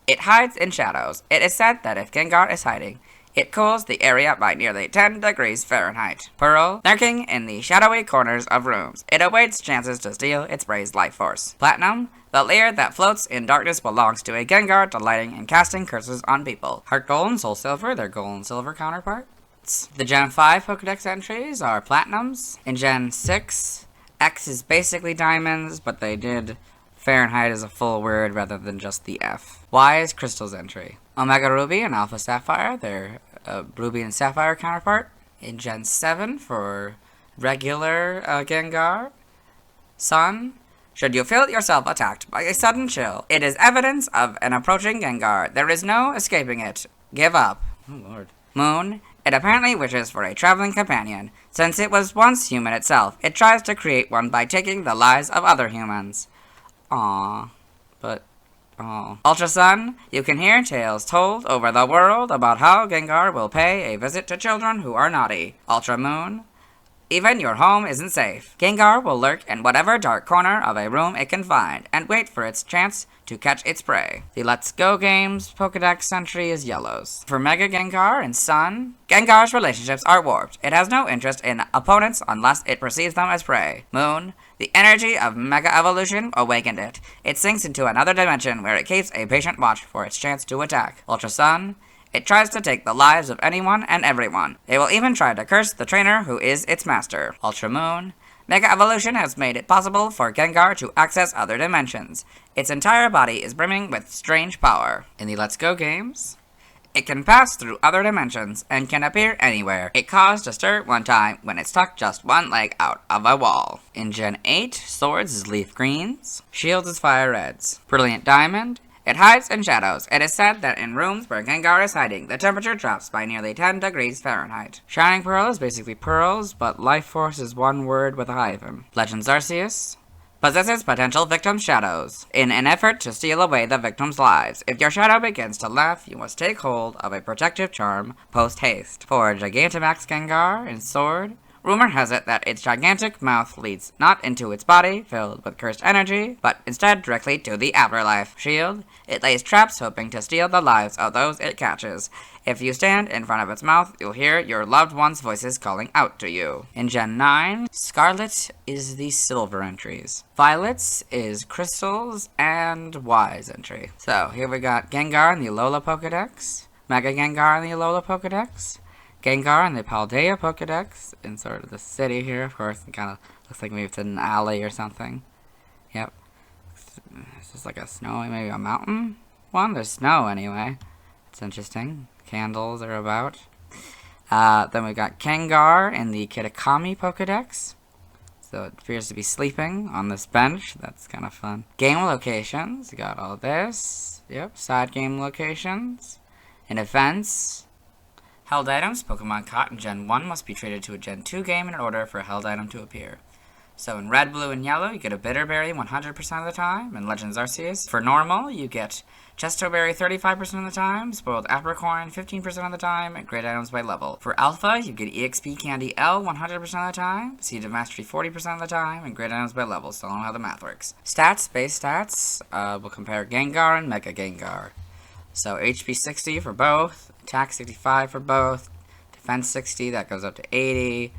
It hides in shadows. It is said that if Gengar is hiding, it cools the area by nearly 10 degrees Fahrenheit. Pearl, lurking in the shadowy corners of rooms. It awaits chances to steal its prey's life force. Platinum, the lair that floats in darkness belongs to a Gengar delighting in casting curses on people. Heart Gold and Soul Silver, their Gold and Silver counterparts. The Gen 5 Pokedex entries are Platinums. In Gen 6, X is basically Diamonds, but they did Fahrenheit as a full word rather than just the F. Y is Crystal's entry. Omega Ruby and Alpha Sapphire, their Ruby and Sapphire counterpart. In Gen 7 for regular Gengar. Sun. Should you feel yourself attacked by a sudden chill, it is evidence of an approaching Gengar. There is no escaping it. Give up. Oh lord. Moon. It apparently wishes for a traveling companion. Since it was once human itself, it tries to create one by taking the lives of other humans. Aww. But oh. Ultra Sun, you can hear tales told over the world about how Gengar will pay a visit to children who are naughty. Ultra Moon, even your home isn't safe. Gengar will lurk in whatever dark corner of a room it can find and wait for its chance to catch its prey. The Let's Go games Pokedex entry is Yellows. For Mega Gengar and Sun, Gengar's relationships are warped. It has no interest in opponents unless it perceives them as prey. Moon, the energy of Mega Evolution awakened it. It sinks into another dimension where it keeps a patient watch for its chance to attack. Ultra Sun, it tries to take the lives of anyone and everyone. It will even try to curse the trainer who is its master. Ultra Moon, Mega Evolution has made it possible for Gengar to access other dimensions. Its entire body is brimming with strange power. In the Let's Go games, it can pass through other dimensions and can appear anywhere. It caused a stir one time when it stuck just one leg out of a wall. In Gen 8, Swords is Leaf Greens, Shields is Fire Reds. Brilliant Diamond, it hides in shadows. It is said that in rooms where Gengar is hiding, the temperature drops by nearly 10 degrees Fahrenheit. Shining Pearl is basically pearls, but life force is one word with a hyphen. Legends Arceus possesses potential victim shadows in an effort to steal away the victim's lives. If your shadow begins to laugh, you must take hold of a protective charm post-haste. For Gigantamax Gengar in Sword, Rumor has it that its gigantic mouth leads not into its body, filled with cursed energy, but instead directly to the afterlife. Shield. It lays traps hoping to steal the lives of those it catches. If you stand in front of its mouth, you'll hear your loved one's voices calling out to you. In Gen 9, Scarlet is the silver entries. Violet's is crystals and Y's entry. So, here we got Gengar in the Alola Pokedex, Mega Gengar in the Alola Pokedex, Gengar in the Paldea Pokedex, in sort of the city here, of course. It kind of looks like maybe it's in an alley or something. Yep. It's just like a snowy, maybe a mountain one? There's snow anyway. It's interesting. Candles are about. Then we got Gengar in the Kitakami Pokedex. So it appears to be sleeping on this bench. That's kind of fun. Game locations. You got all this. Yep. Side game locations. In events. Held items. Pokemon caught in Gen 1 must be traded to a Gen 2 game in order for a held item to appear. So in red, blue, and yellow, you get a Bitterberry 100% of the time. In Legends Arceus, for normal, you get Chestoberry 35% of the time, Spoiled Apricorn 15% of the time, and great items by level. For Alpha, you get EXP Candy L 100% of the time, Seed of Mastery 40% of the time, and great items by level. Still don't know how the math works. Stats, base stats, we'll compare Gengar and Mega Gengar. So HP 60 for both, Attack 65 for both, Defense 60, that goes up to 80,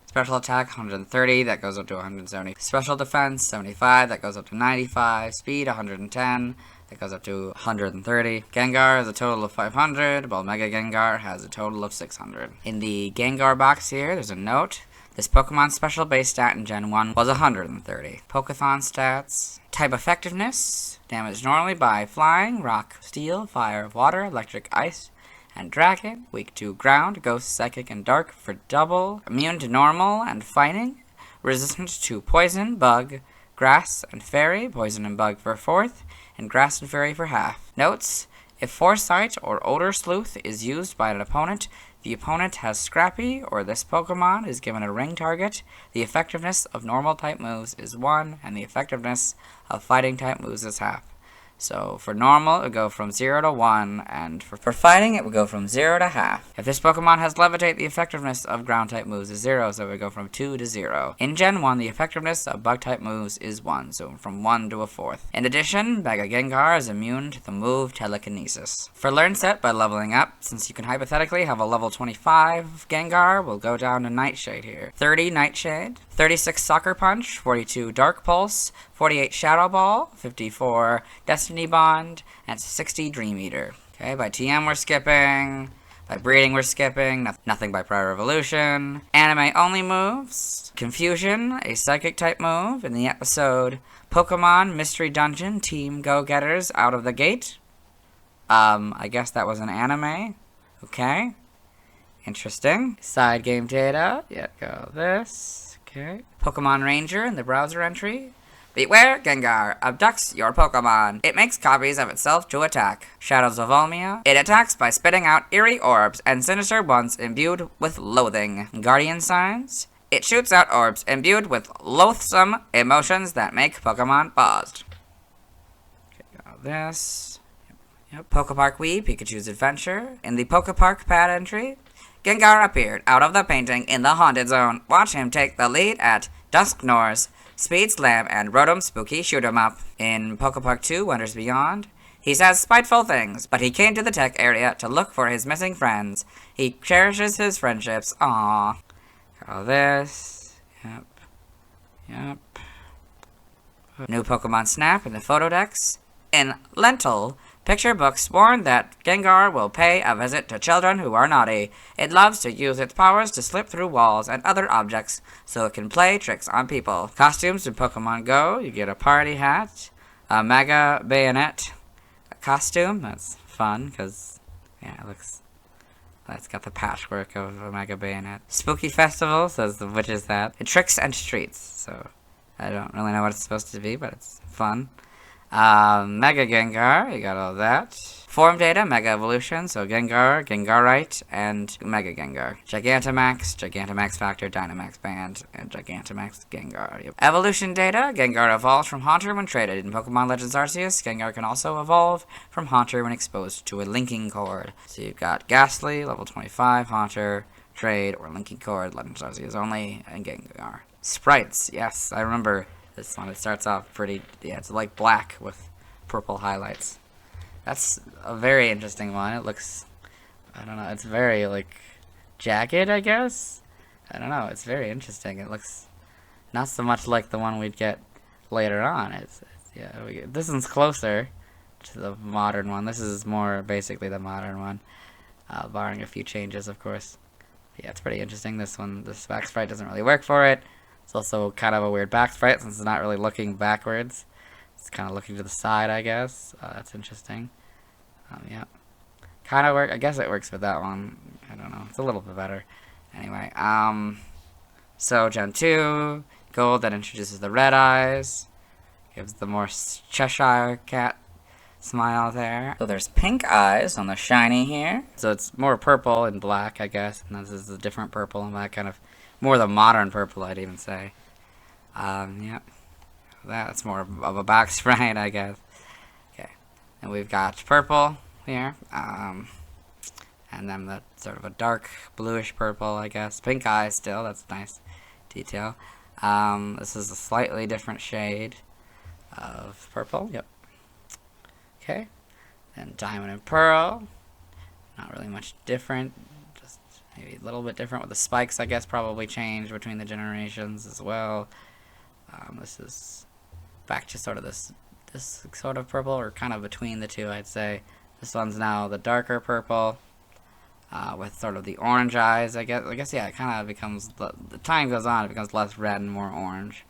Special Attack 130, that goes up to 170. Special Defense 75, that goes up to 95. Speed 110, that goes up to 130. Gengar has a total of 500, while Mega Gengar has a total of 600. In the Gengar box here, there's a note. This Pokemon's special base stat in Gen 1 was 130. Pokethon stats. Type effectiveness. Damaged normally by Flying, Rock, Steel, Fire, Water, Electric, Ice, and Dragon. Weak to Ground, Ghost, Psychic, and Dark for double. Immune to Normal and Fighting. Resistant to Poison, Bug, Grass, and Fairy. Poison and Bug for fourth, and Grass and Fairy for half. Notes: if Foresight or Odor Sleuth is used by an opponent, the opponent has Scrappy, or this Pokemon is given a ring target. The effectiveness of normal type moves is 1, and the effectiveness of fighting type moves is half. So for normal, it would go from 0 to 1, and for fighting, it would go from 0 to half. If this Pokemon has Levitate, the effectiveness of ground-type moves is 0, so it would go from 2 to 0. In Gen 1, the effectiveness of bug-type moves is 1, so from 1 to a fourth. In addition, Mega Gengar is immune to the move Telekinesis. For Learn Set by leveling up, since you can hypothetically have a level 25 Gengar, we'll go down to Nightshade here. 30 Nightshade, 36 Soccer Punch, 42 Dark Pulse, 48 Shadow Ball, 54 Destiny Bond, and 60 Dream Eater. Okay, by TM we're skipping, by Breeding we're skipping, nothing by Prior Evolution. Anime only moves. Confusion, a Psychic type move in the episode Pokemon Mystery Dungeon Team Go-Getters Out of the Gate. I guess that was an anime. Okay. Interesting. Side game data. Yeah, go this. Okay. Pokemon Ranger in the browser entry. Beware, Gengar abducts your Pokemon. It makes copies of itself to attack. Shadows of Volmia. It attacks by spitting out eerie orbs and sinister ones imbued with loathing. Guardian Signs. It shoots out orbs imbued with loathsome emotions that make Pokemon paused. Okay, got this. Yep. Pokepark Wii, Pikachu's Adventure. In the Pokepark pad entry, Gengar appeared out of the painting in the Haunted Zone. Watch him take the lead at Dusknoir's Speed Slam and Rotom Spooky Shoot 'em Up. In Pokepark 2, Wonders Beyond, he says spiteful things, but he came to the tech area to look for his missing friends. He cherishes his friendships. Aww. All this. Yep. Yep. New Pokemon Snap in the Photodex. In Lentil, picture books warn that Gengar will pay a visit to children who are naughty. It loves to use its powers to slip through walls and other objects so it can play tricks on people. Costumes in Pokemon Go, you get a party hat, a Mega Bayonet costume. That's fun because, yeah, it looks, it's got the patchwork of a Mega Bayonet. Spooky Festival says the witch's hat. And Tricks and Streets, so I don't really know what it's supposed to be, but it's fun. Mega Gengar, you got all that. Form data, Mega Evolution, so Gengar, Gengarite, and Mega Gengar. Gigantamax, Gigantamax Factor, Dynamax Band, and Gigantamax Gengar. Yep. Evolution data, Gengar evolves from Haunter when traded. In Pokemon Legends Arceus, Gengar can also evolve from Haunter when exposed to a linking cord. So you've got Gastly, level 25, Haunter, Trade, or Linking Cord. Legend Drowzee is only, and Gengar. Sprites, yes, I remember this one. It starts off pretty, yeah, it's like black with purple highlights. That's a very interesting one. It looks, I don't know, it's very, like, jagged, I guess? I don't know, it's very interesting. It looks not so much like the one we'd get later on. Yeah, this one's closer to the modern one. This is more basically the modern one, barring a few changes, of course. Yeah, it's pretty interesting. This one, this back sprite doesn't really work for it. It's also kind of a weird back sprite since it's not really looking backwards. It's kind of looking to the side, I guess. That's interesting. Yeah. Kind of work. I guess it works with that one. I don't know. It's a little bit better. Anyway, so Gen 2, gold, that introduces the red eyes. Gives the more Cheshire cat smile there. So there's pink eyes on the shiny here. So it's more purple and black, I guess. And this is a different purple and black, kind of more the modern purple, I'd even say. Yeah. That's more of a back sprite, I guess. Okay. And we've got purple here. And then the sort of a dark bluish purple, I guess. Pink eyes still, that's a nice detail. This is a slightly different shade of purple, yep. Okay, then diamond and pearl, not really much different, just maybe a little bit different with the spikes, I guess, probably changed between the generations as well. This is back to sort of this sort of purple, or kind of between the two, I'd say. This one's now the darker purple, with sort of the orange eyes, I guess, yeah, it kind of becomes, the time goes on, it becomes less red and more orange.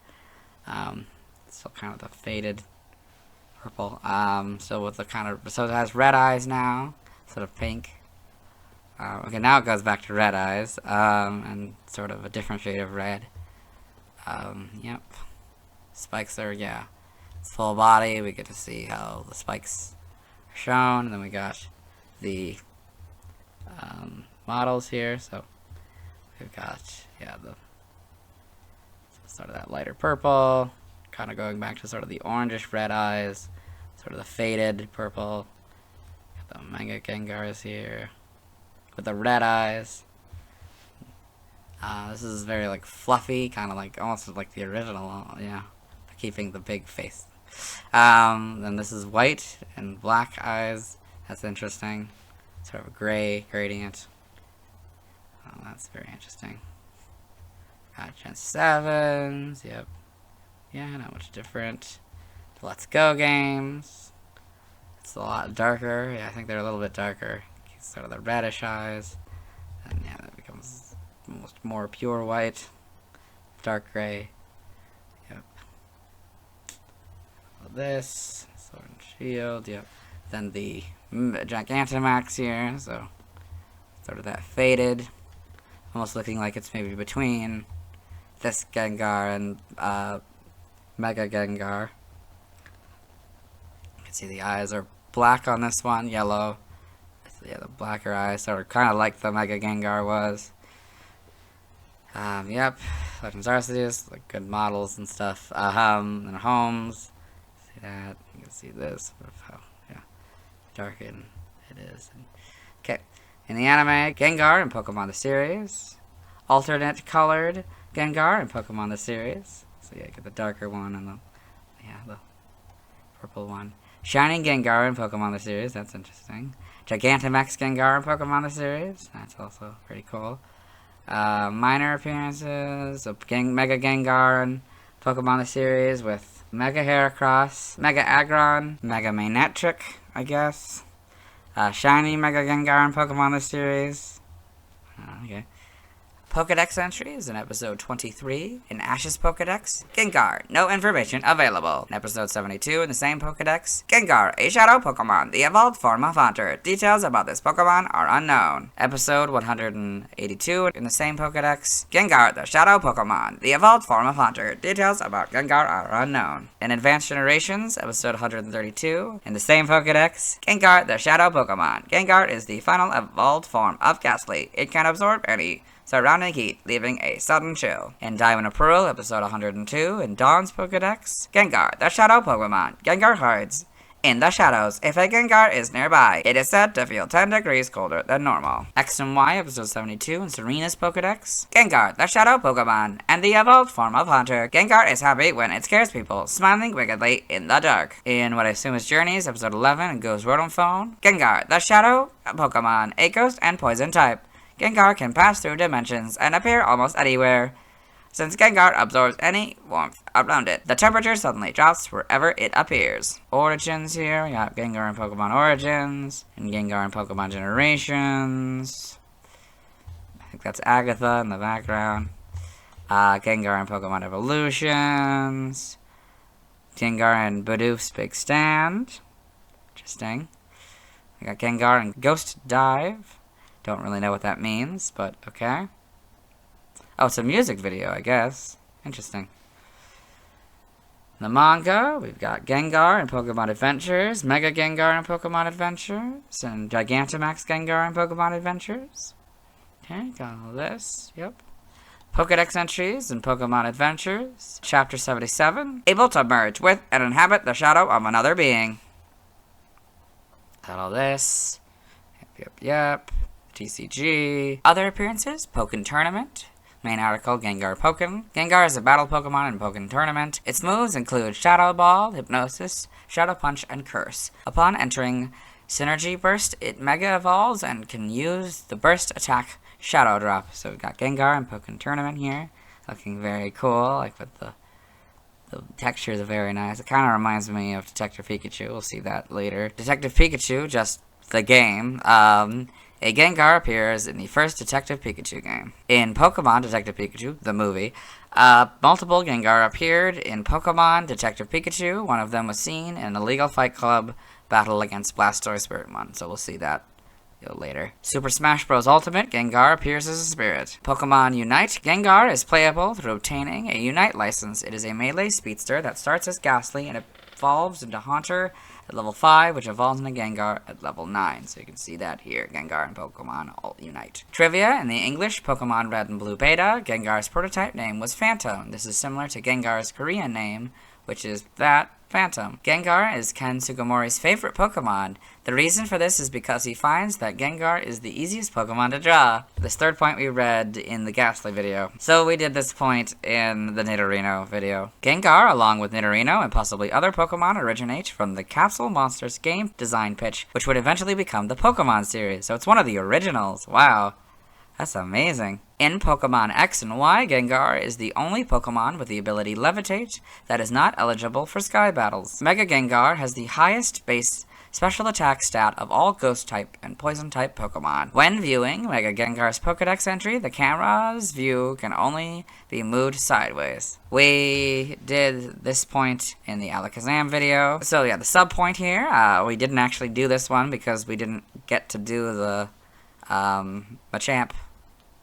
So kind of the faded purple. So with the kind of, so it has red eyes now, sort of pink. Okay, now it goes back to red eyes, and sort of a different shade of red. Yep. Spikes are, yeah, it's full body. We get to see how the spikes are shown, and then we got the models here. So we've got, yeah, the sort of that lighter purple, kind of going back to sort of the orangish red eyes, sort of the faded purple. Got the Mega Gengars here with the red eyes. This is very like fluffy, kind of like almost like the original, yeah, keeping the big face. Then this is white and black eyes. That's interesting. Sort of a gray gradient. That's very interesting. Got Gen 7s, yep. Yeah, not much different. The Let's Go games. It's a lot darker. Yeah, I think they're a little bit darker. Sort of the reddish eyes. And yeah, that becomes almost more pure white. Dark gray. Yep. This. Sword and Shield, yep. Then the Gigantamax here, so sort of that faded. Almost looking like it's maybe between this Gengar and Mega Gengar. You can see the eyes are black on this one, yellow. Yeah, the blacker eyes, sort of kind of like the Mega Gengar was. Yep, Legends Arceus, like good models and stuff. And homes. See that? You can see this. How, yeah, darkened it is. Okay, in the anime, Gengar in Pokemon the series. Alternate colored Gengar in Pokemon the series. So yeah, get the darker one and the purple one. Shining Gengar in Pokemon the series. That's interesting. Gigantamax Gengar in Pokemon the series. That's also pretty cool. Minor appearances of Mega Gengar in Pokemon the series with Mega Heracross, Mega Aggron, Mega Magnetic, I guess. Shiny Mega Gengar in Pokemon the series. Okay. Pokedex entries in episode 23 in Ash's Pokedex, Gengar, no information available. In episode 72 in the same Pokedex, Gengar, a shadow Pokemon, the evolved form of Haunter. Details about this Pokemon are unknown. Episode 182 in the same Pokedex, Gengar, the shadow Pokemon, the evolved form of Haunter. Details about Gengar are unknown. In Advanced Generations, episode 132 in the same Pokedex, Gengar, the shadow Pokemon. Gengar is the final evolved form of Gastly. It can absorb any surrounding heat, leaving a sudden chill. In Diamond and Pearl, episode 102, in Dawn's Pokedex, Gengar, the shadow Pokemon. Gengar hides In the shadows, if a Gengar is nearby, it is said to feel 10 degrees colder than normal. X and Y, episode 72 in Serena's Pokedex. Gengar, the shadow Pokemon, and the evolved form of Hunter. Gengar is happy when it scares people, smiling wickedly in the dark. In what I assume is Journeys, episode 11 in Ghost Rotom Phone. Gengar, the shadow Pokemon, a ghost and poison type. Gengar can pass through dimensions and appear almost anywhere. Since Gengar absorbs any warmth around it, the temperature suddenly drops wherever it appears. Origins here, we got Gengar and Pokemon Origins, and Gengar and Pokemon Generations. I think that's Agatha in the background. Gengar and Pokemon Evolutions. Gengar and Bidoof's Big Stand. Interesting. We got Gengar and Ghost Dive. Don't really know what that means, but okay. Oh, it's a music video, I guess. Interesting. In the manga, we've got Gengar and Pokemon Adventures, Mega Gengar and Pokemon Adventures, and Gigantamax Gengar and Pokemon Adventures. Okay, got all this. Yep. Pokedex entries and Pokemon Adventures. Chapter 77. Able to merge with and inhabit the shadow of another being. Got all this. Yep. TCG. Other appearances. Pokken Tournament. Main article, Gengar Pokken. Gengar is a battle Pokemon in Pokken Tournament. Its moves include Shadow Ball, Hypnosis, Shadow Punch, and Curse. Upon entering Synergy Burst, it Mega Evolves and can use the Burst attack Shadow Drop. So we've got Gengar in Pokken Tournament here. Looking very cool, like with the textures are very nice. It kind of reminds me of Detective Pikachu. We'll see that later. Detective Pikachu, just the game. A Gengar appears in the first Detective Pikachu game. In Pokemon Detective Pikachu, the movie, multiple Gengar appeared in Pokemon Detective Pikachu. One of them was seen in a Legal Fight Club battle against Blastoise Spiritmon, so we'll see that later. Super Smash Bros. Ultimate, Gengar appears as a spirit. Pokemon Unite, Gengar is playable through obtaining a Unite license. It is a melee speedster that starts as Gastly and evolves into Haunter at level 5, which evolves into Gengar at level 9. So you can see that here, Gengar and Pokemon all unite. Trivia, in the English Pokemon Red and Blue Beta, Gengar's prototype name was Phantom. This is similar to Gengar's Korean name, which is that, Phantom. Gengar is Ken Sugimori's favorite Pokemon. The reason for this is because he finds that Gengar is the easiest Pokemon to draw. This third point we read in the Gastly video. So we did this point in the Nidorino video. Gengar, along with Nidorino and possibly other Pokemon, originate from the Capsule Monsters game design pitch, which would eventually become the Pokemon series. So it's one of the originals. Wow. That's amazing. In Pokemon X and Y, Gengar is the only Pokemon with the ability Levitate that is not eligible for Sky Battles. Mega Gengar has the highest base special attack stat of all Ghost-type and Poison-type Pokemon. When viewing Mega Gengar's Pokedex entry, the camera's view can only be moved sideways. We did this point in the Alakazam video. So yeah, the sub-point here, we didn't actually do this one because we didn't get to do the Machamp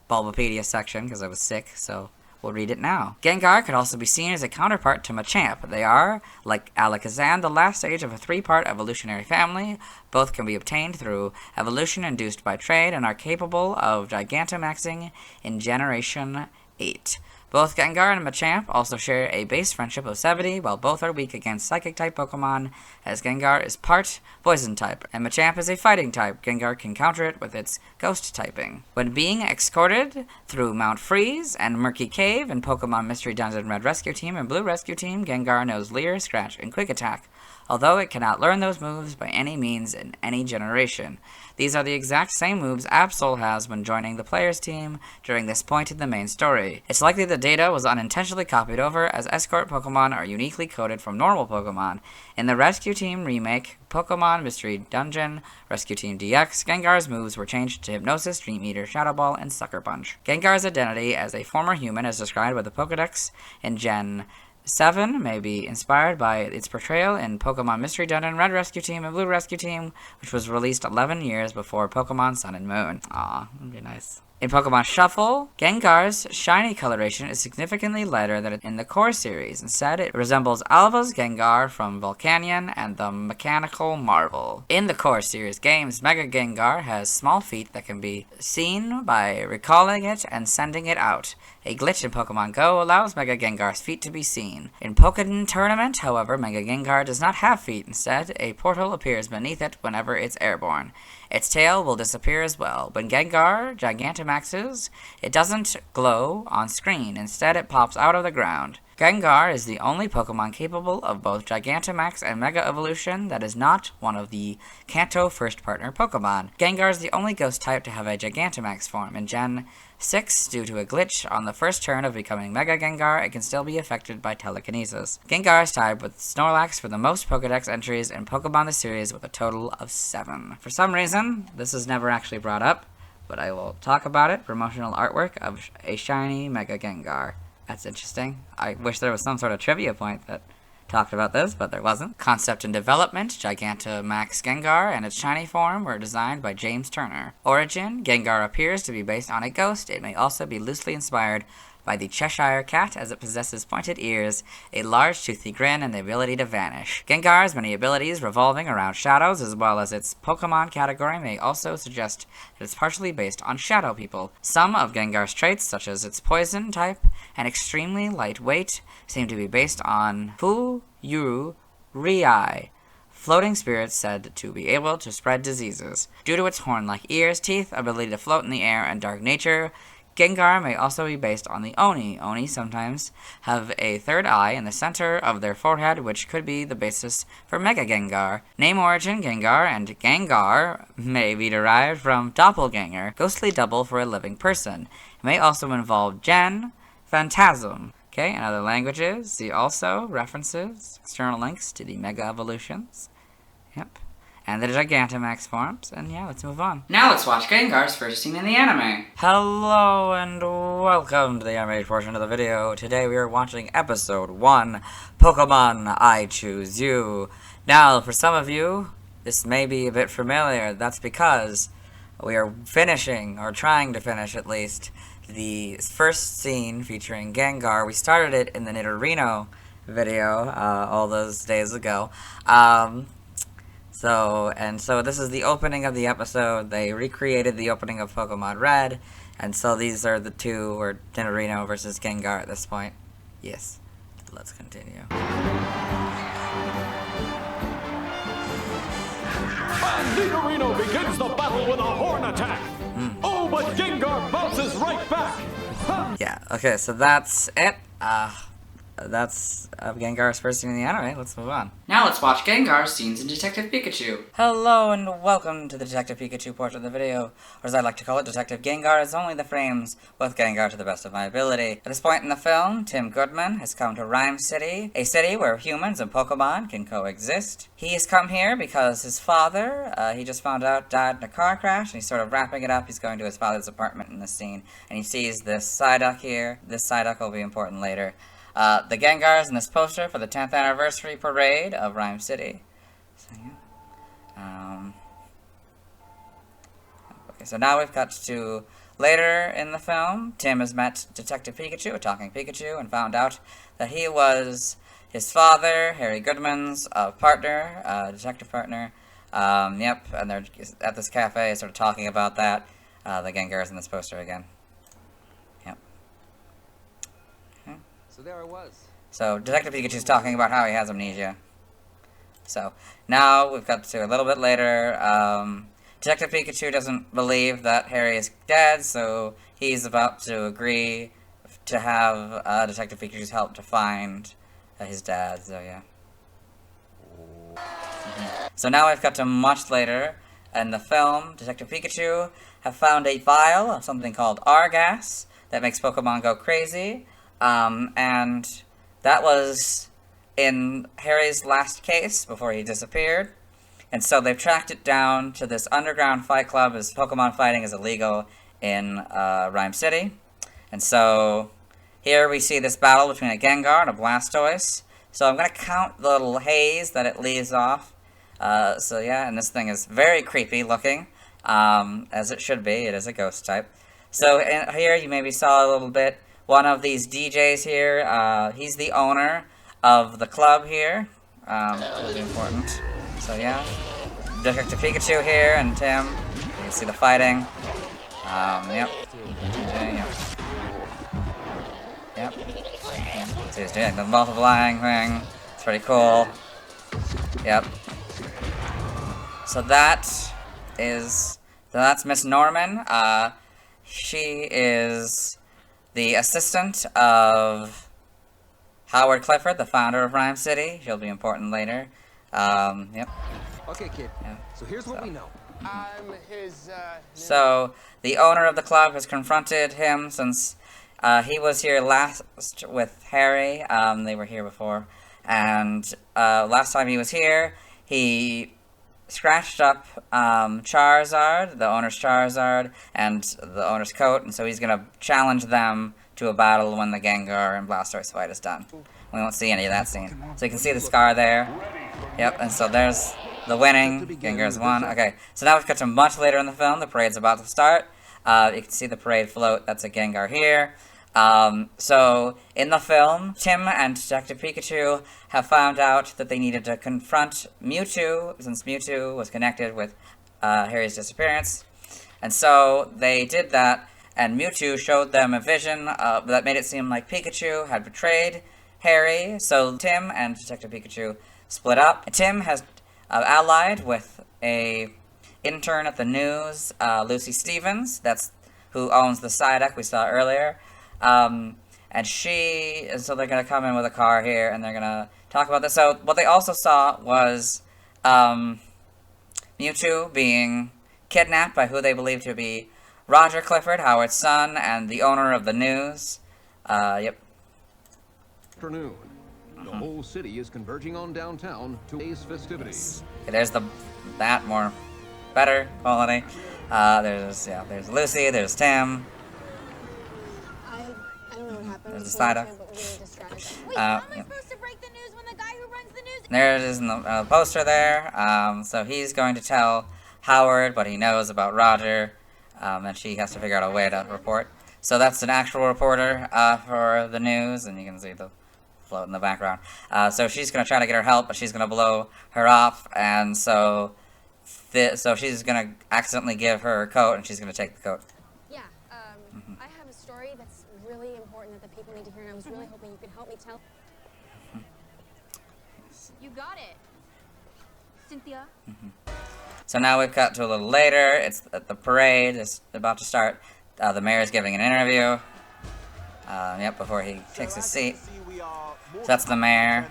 Bulbapedia section because I was sick, so we'll read it now. Gengar could also be seen as a counterpart to Machamp. They are, like Alakazam, the last stage of a 3-part evolutionary family. Both can be obtained through evolution induced by trade and are capable of Gigantamaxing in Generation 8. Both Gengar and Machamp also share a base friendship of 70, while both are weak against Psychic-type Pokemon, as Gengar is part Poison-type, and Machamp is a Fighting-type. Gengar can counter it with its Ghost-typing. When being escorted through Mount Freeze and Murky Cave in Pokemon Mystery Dungeon Red Rescue Team and Blue Rescue Team, Gengar knows Leer, Scratch, and Quick Attack, although it cannot learn those moves by any means in any generation. These are the exact same moves Absol has when joining the player's team during this point in the main story. It's likely the data was unintentionally copied over, as escort Pokemon are uniquely coded from normal Pokemon. In the Rescue Team remake, Pokemon Mystery Dungeon Rescue Team DX, Gengar's moves were changed to Hypnosis, Dream Eater, Shadow Ball, and Sucker Punch. Gengar's identity as a former human as described by the Pokedex in Gen 7 may be inspired by its portrayal in Pokemon Mystery Dungeon Red Rescue Team and Blue Rescue Team, which was released 11 years before Pokemon Sun and Moon. Aw, that'd be nice. In Pokemon Shuffle, Gengar's shiny coloration is significantly lighter than in the core series. Instead, it resembles Alva's Gengar from Volcanion and the Mechanical Marvel. In the core series games, Mega Gengar has small feet that can be seen by recalling it and sending it out. A glitch in Pokemon Go allows Mega Gengar's feet to be seen. In Pokémon Tournament, however, Mega Gengar does not have feet. Instead, a portal appears beneath it whenever it's airborne. Its tail will disappear as well. When Gengar Gigantamaxes, it doesn't glow on screen. Instead, it pops out of the ground. Gengar is the only Pokemon capable of both Gigantamax and Mega Evolution that is not one of the Kanto First Partner Pokemon. Gengar is the only ghost type to have a Gigantamax form. In Gen 6, due to a glitch on the first turn of becoming Mega Gengar, it can still be affected by telekinesis. Gengar is tied with Snorlax for the most Pokedex entries in Pokemon the series with a total of 7. For some reason, this is never actually brought up, but I will talk about it. Promotional artwork of a shiny Mega Gengar. That's interesting. I wish there was some sort of trivia point that talked about this, but there wasn't. Concept and development, Gigantamax Gengar and its shiny form were designed by James Turner. Origin, Gengar appears to be based on a ghost. It may also be loosely inspired by the Cheshire Cat, as it possesses pointed ears, a large toothy grin, and the ability to vanish. Gengar's many abilities revolving around shadows, as well as its Pokemon category, may also suggest that it's partially based on shadow people. Some of Gengar's traits, such as its poison type and extremely lightweight, seem to be based on Fu-Yu-Ri, floating spirits said to be able to spread diseases. Due to its horn-like ears, teeth, ability to float in the air, and dark nature, Gengar may also be based on the Oni. Oni sometimes have a third eye in the center of their forehead, which could be the basis for Mega Gengar. Name origin, Gengar, and Gengar may be derived from doppelganger, ghostly double for a living person. It may also involve Gen, phantasm. Okay, in other languages, see also references, external links to the Mega Evolutions. Yep. And the Gigantamax forms, and yeah, let's move on. Now let's watch Gengar's first scene in the anime. Hello and welcome to the animated portion of the video. Today we are watching episode 1, Pokemon I Choose You. Now, for some of you, this may be a bit familiar. That's because we are finishing, or trying to finish at least, the first scene featuring Gengar. We started it in the Nidorino video all those days ago. So this is the opening of the episode. They recreated the opening of Pokemon Red, and so these are the two, or Nidorino versus Gengar at this point. Yes, let's continue. And Nidorino begins the battle with a horn attack. Oh, but Gengar bounces right back. Yeah, okay, so that's it. That's Gengar's first scene in the anime. Let's move on. Now let's watch Gengar's scenes in Detective Pikachu. Hello and welcome to the Detective Pikachu portion of the video, or as I like to call it, Detective Gengar is only the frames with Gengar to the best of my ability. At this point in the film, Tim Goodman has come to Rhyme City, a city where humans and Pokemon can coexist. He has come here because his father, he just found out, died in a car crash, and he's sort of wrapping it up. He's going to his father's apartment in this scene, and he sees this Psyduck here. This Psyduck will be important later. The Gengars in this poster for the 10th anniversary parade of Rhyme City. So, yeah. Okay, so now we've got to later in the film. Tim has met Detective Pikachu, a talking Pikachu, and found out that he was his father, Harry Goodman's partner, detective partner. Yep, and they're at this cafe sort of talking about that. The Gengars in this poster again. So there I was. So Detective Pikachu's talking about how he has amnesia. So now we've got to a little bit later. Detective Pikachu doesn't believe that Harry is dead, so he's about to agree to have Detective Pikachu's help to find his dad. So yeah. So now we've got to much later in the film. Detective Pikachu have found a vial of something called Argas that makes Pokemon go crazy. And that was in Harry's last case before he disappeared. And so they've tracked it down to this underground fight club, as Pokemon fighting is illegal in Rhyme City. And so here we see this battle between a Gengar and a Blastoise. So I'm going to count the little haze that it leaves off. So yeah, and this thing is very creepy looking, as it should be. It is a ghost type. So here you maybe saw a little bit. One of these DJs here, he's the owner of the club here. Really important. So yeah, Detective Pikachu here and Tim. You can see the fighting. Yep. DJ, yep. Yep. So he's doing the multiplying thing. It's pretty cool. Yep. So that's Miss Norman. She is the assistant of Howard Clifford, the founder of Rhyme City. She'll be important later. Yep. Okay, kid. Yeah. So here's what we know. I'm his, So, the owner of the club has confronted him since he was here last with Harry. They were here before. And last time he was here, he scratched up Charizard, the owner's Charizard, and the owner's coat. And so he's going to challenge them to a battle when the Gengar and Blastoise fight is done. We won't see any of that scene. So you can see the scar there. Yep, and so there's the winning. Gengar's won. Okay, so now we've got to much later in the film. The parade's about to start. You can see the parade float. That's a Gengar here. So in the film, Tim and Detective Pikachu have found out that they needed to confront Mewtwo, since Mewtwo was connected with Harry's disappearance. And so they did that, and Mewtwo showed them a vision that made it seem like Pikachu had betrayed Harry. So Tim and Detective Pikachu split up. Tim has allied with a intern at the news, Lucy Stevens. That's who owns the Psyduck we saw earlier. And so they're going to come in with a car here, and they're going to talk about this. So what they also saw was Mewtwo being kidnapped by who they believe to be Roger Clifford, Howard's son, and the owner of the news. Yep. Afternoon. The whole city is converging on downtown to today's festivities. Okay, there's that more better quality. There's Lucy, there's Tim. I don't know what happened. There's the Psyduck. Wait, how am I supposed to break the news when the guy who runs the news... There it is in the poster there. So he's going to tell Howard what he knows about Roger, and she has to figure out a way to report. So that's an actual reporter for the news, and you can see the float in the background. So she's going to try to get her help, but she's going to blow her off, and so she's going to accidentally give her coat, and she's going to take the coat. Yeah, I have a story that's really important that the people need to hear, and I was really hoping you could help me tell. You got it. Cynthia? So now we've got to a little later. It's at the parade. It's about to start. The mayor's giving an interview. Yep, before he takes his seat. So that's the mayor.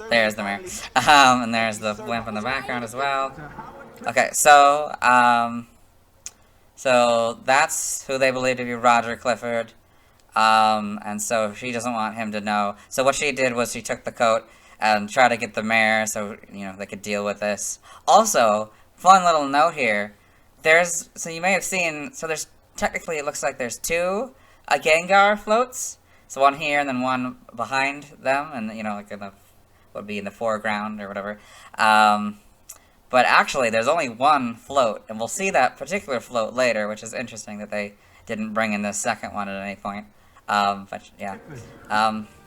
There's the mayor. And there's the blimp in the background as well. Okay, so that's who they believe to be Roger Clifford. And so she doesn't want him to know. So what she did was she took the coat and tried to get the mayor so, they could deal with this. Also, fun little note here. So you may have seen, there's, technically it looks like there's two Gengar floats. So one here and then one behind them, and like would be in the foreground or whatever. But actually, there's only one float, and we'll see that particular float later, which is interesting that they didn't bring in this second one at any point. But yeah.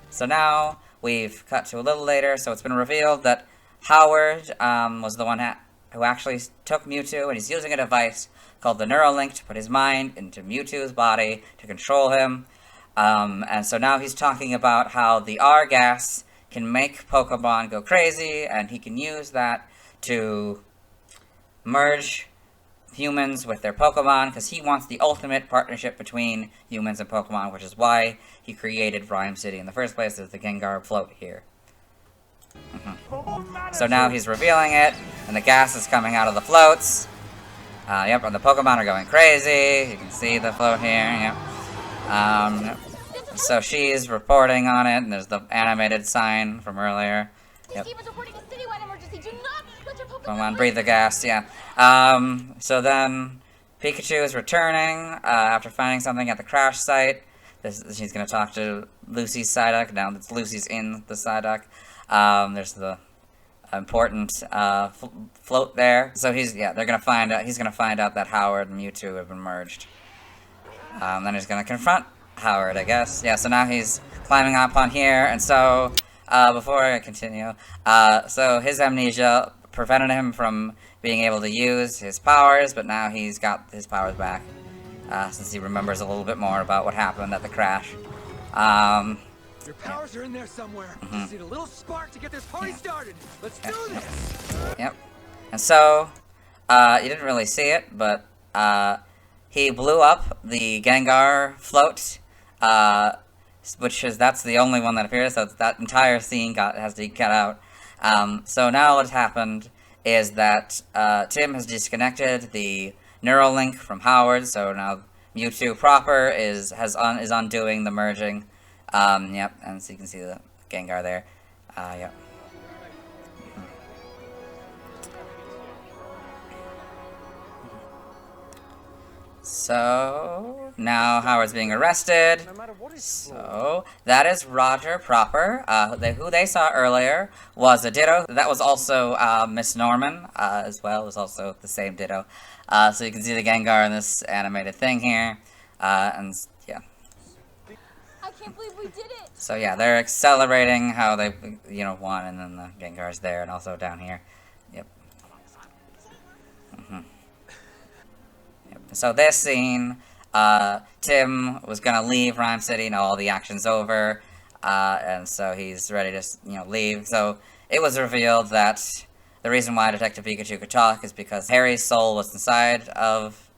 So now we've cut to a little later. So it's been revealed that Howard was the one who actually took Mewtwo, and he's using a device called the Neuralink to put his mind into Mewtwo's body to control him. And so now he's talking about how the R-gas can make Pokemon go crazy, and he can use that to merge humans with their Pokemon, because he wants the ultimate partnership between humans and Pokemon, which is why he created Rhyme City in the first place. There's the Gengar float here. So now he's revealing it, and the gas is coming out of the floats. Yep, and the Pokemon are going crazy. You can see the float here, yep. So she's reporting on it, and there's the animated sign from earlier. Yep. Come on, breathe the gas, yeah. So then Pikachu is returning after finding something at the crash site. She's going to talk to Lucy's Psyduck. Now that Lucy's in the Psyduck. There's the important float there. So he's going to find out that Howard and Mewtwo have been merged. Then he's going to confront Howard, I guess. Yeah, so now he's climbing up on here, and so before I continue, so his amnesia prevented him from being able to use his powers, but now he's got his powers back, since he remembers a little bit more about what happened at the crash. Your powers are in there somewhere. Just need a little spark to get this party started. Let's do this. Yep. And so, you didn't really see it, but he blew up the Gengar float, that's the only one that appears, so that entire scene has to get out. So now what's happened is that Tim has disconnected the neural link from Howard, so now Mewtwo proper is undoing the merging. Yep, and so you can see the Gengar there. Yep. So, now Howard's being arrested. So, that is Roger proper. Who they saw earlier was a Ditto. That was also Miss Norman as well. It was also the same Ditto. So you can see the Gengar in this animated thing here. And yeah. I can't believe we did it! So yeah, they're accelerating how they, won, and then the Gengar's there, and also down here. Yep. So this scene, Tim was gonna leave Rhyme City, all the action's over, and so he's ready to, leave. So it was revealed that the reason why Detective Pikachu could talk is because Harry's soul was inside of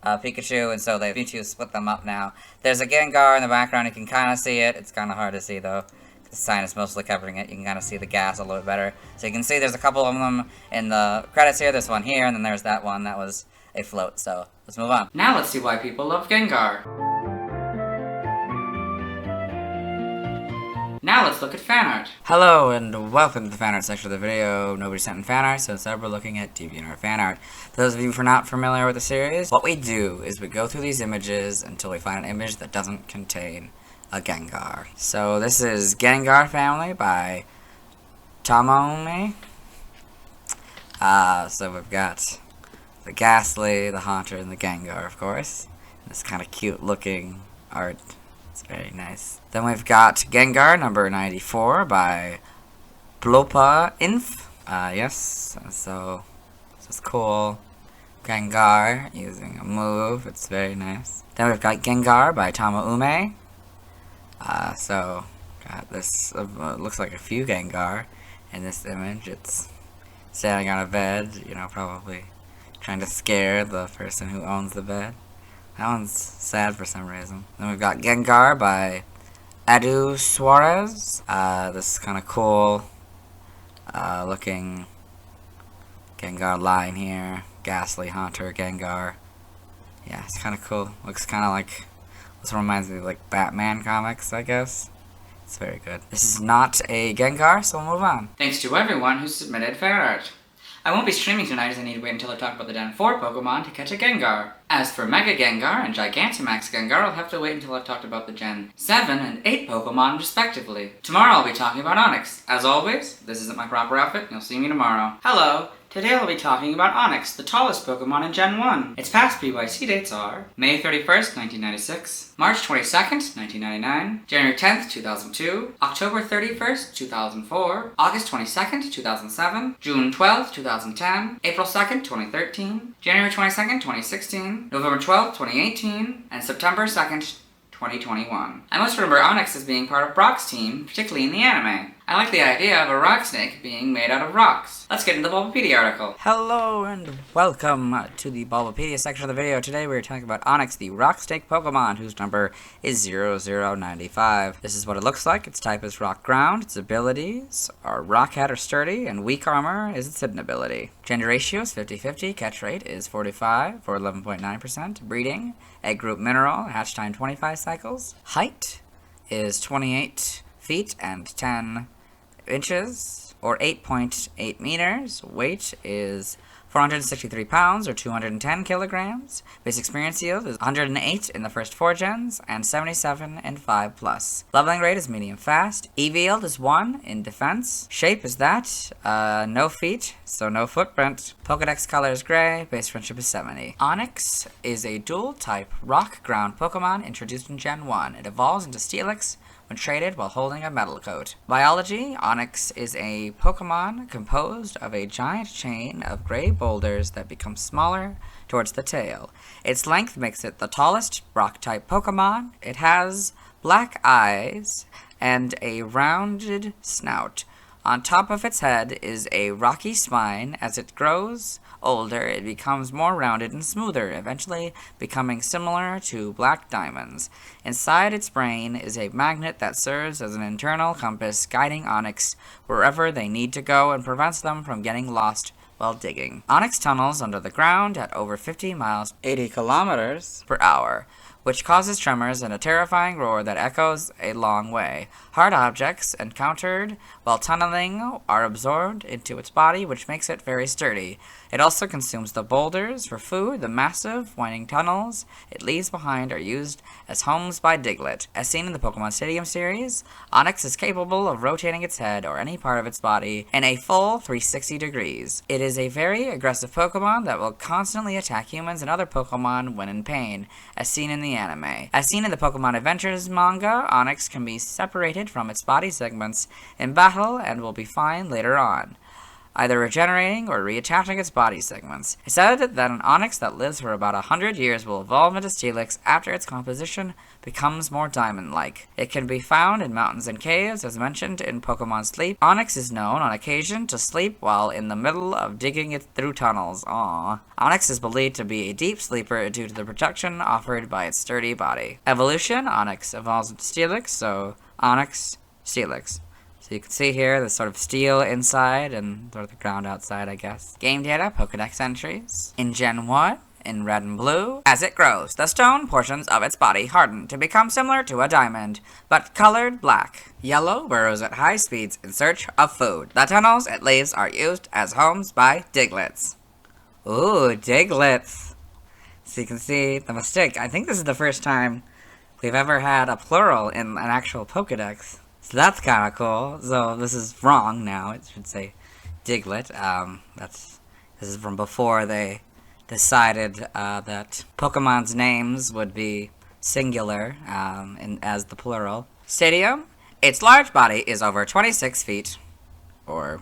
Pikachu, and so Pikachu split them up now. There's a Gengar in the background, you can kind of see it. It's kind of hard to see though. The sign is mostly covering it. You can kind of see the gas a little bit better. So you can see there's a couple of them in the credits here. There's one here, and then there's that one that was a float. So let's move on. Now let's see why people love Gengar. Now let's look at fan art. Hello and welcome to the fan art section of the video. Nobody sent in fan art, so instead we're looking at DeviantArt fan art. For those of you who are not familiar with the series, what we do is we go through these images until we find an image that doesn't contain a Gengar. So this is Gengar Family by Tamaume. So we've got the Gastly, the Haunter, and the Gengar, of course. This kind of cute looking art. It's very nice. Then we've got Gengar number 94 by Blopa Inf. Yes, so this is cool. Gengar using a move. It's very nice. Then we've got Gengar by Tamaume. So got this. Looks like a few Gengar in this image. It's standing on a bed. Probably trying to scare the person who owns the bed. That one's sad for some reason. Then we've got Gengar by Edu Suarez. This is kind of cool looking Gengar line here. Gastly, Haunter, Gengar. Yeah, it's kind of cool. Looks kind of like, this reminds me of like Batman comics, I guess. It's very good. This is not a Gengar, so we'll move on. Thanks to everyone who submitted fan art. I won't be streaming tonight as I need to wait until I talk about the Gen 4 Pokemon to catch a Gengar. As for Mega Gengar and Gigantamax Gengar, I'll have to wait until I've talked about the Gen 7 and 8 Pokemon respectively. Tomorrow I'll be talking about Onix. As always, this isn't my proper outfit, you'll see me tomorrow. Hello! Today I'll be talking about Onix, the tallest Pokemon in Gen 1. Its past PYC dates are May 31st, 1996, March 22nd, 1999, January 10th, 2002, October 31st, 2004, August 22nd, 2007, June 12th, 2010, April 2nd, 2013, January 22nd, 2016, November 12th, 2018, and September 2nd, 2021. I must remember Onix as being part of Brock's team, particularly in the anime. I like the idea of a rock snake being made out of rocks. Let's get into the Bulbapedia article. Hello and welcome to the Bulbapedia section of the video. Today we're talking about Onix, the rock snake Pokemon, whose number is 0095. This is what it looks like. Its type is rock ground. Its abilities are rock head or sturdy, and weak armor is its hidden ability. Gender ratio is 50-50. Catch rate is 45 for 11.9%. Breeding, egg group mineral, hatch time 25 cycles. Height is 28 feet and 10 inches, or 8.8 meters. Weight is 463 pounds, or 210 kilograms. Base experience yield is 108 in the first 4 gens, and 77 in 5+. Leveling rate is medium fast. EV yield is 1 in defense. Shape is that, no feet, so no footprint. Pokedex color is gray. Base friendship is 70. Onix is a dual-type rock-ground Pokemon introduced in Gen 1. It evolves into Steelix when traded while holding a metal coat. Biology, Onix is a Pokemon composed of a giant chain of gray boulders that become smaller towards the tail. Its length makes it the tallest rock-type Pokemon. It has black eyes and a rounded snout. On top of its head is a rocky spine. As it grows older, it becomes more rounded and smoother, eventually becoming similar to black diamonds. Inside its brain is a magnet that serves as an internal compass, guiding Onix wherever they need to go and prevents them from getting lost while digging. Onix tunnels under the ground at over 50 miles, 80 kilometers per hour, which causes tremors and a terrifying roar that echoes a long way. Hard objects encountered while tunneling are absorbed into its body, which makes it very sturdy. It also consumes the boulders for food. The massive, winding tunnels it leaves behind are used as homes by Diglett. As seen in the Pokemon Stadium series, Onix is capable of rotating its head or any part of its body in a full 360 degrees. It is a very aggressive Pokemon that will constantly attack humans and other Pokemon when in pain, as seen in the anime. As seen in the Pokemon Adventures manga, Onix can be separated from its body segments in battle and will be fine later on, either regenerating or reattaching its body segments. It's said that an Onix that lives for about 100 years will evolve into Steelix after its composition becomes more diamond-like. It can be found in mountains and caves, as mentioned in Pokemon Sleep. Onix is known on occasion to sleep while in the middle of digging it through tunnels. Aww. Onix is believed to be a deep sleeper due to the protection offered by its sturdy body. Evolution, Onix evolves into Steelix, so Onix, Steelix. So you can see here the sort of steel inside and sort of the ground outside, I guess. Game data, Pokedex entries. In Gen 1, in red and blue, as it grows, the stone portions of its body harden to become similar to a diamond, but colored black. Yellow burrows at high speeds in search of food. The tunnels it leaves are used as homes by Digletts. Ooh, Digletts. So you can see the mistake. I think this is the first time we've ever had a plural in an actual Pokedex. So that's kind of cool. So this is wrong now. It should say Diglett. This is from before they decided that Pokemon's names would be singular as the plural. Stadium. Its large body is over 26 feet, or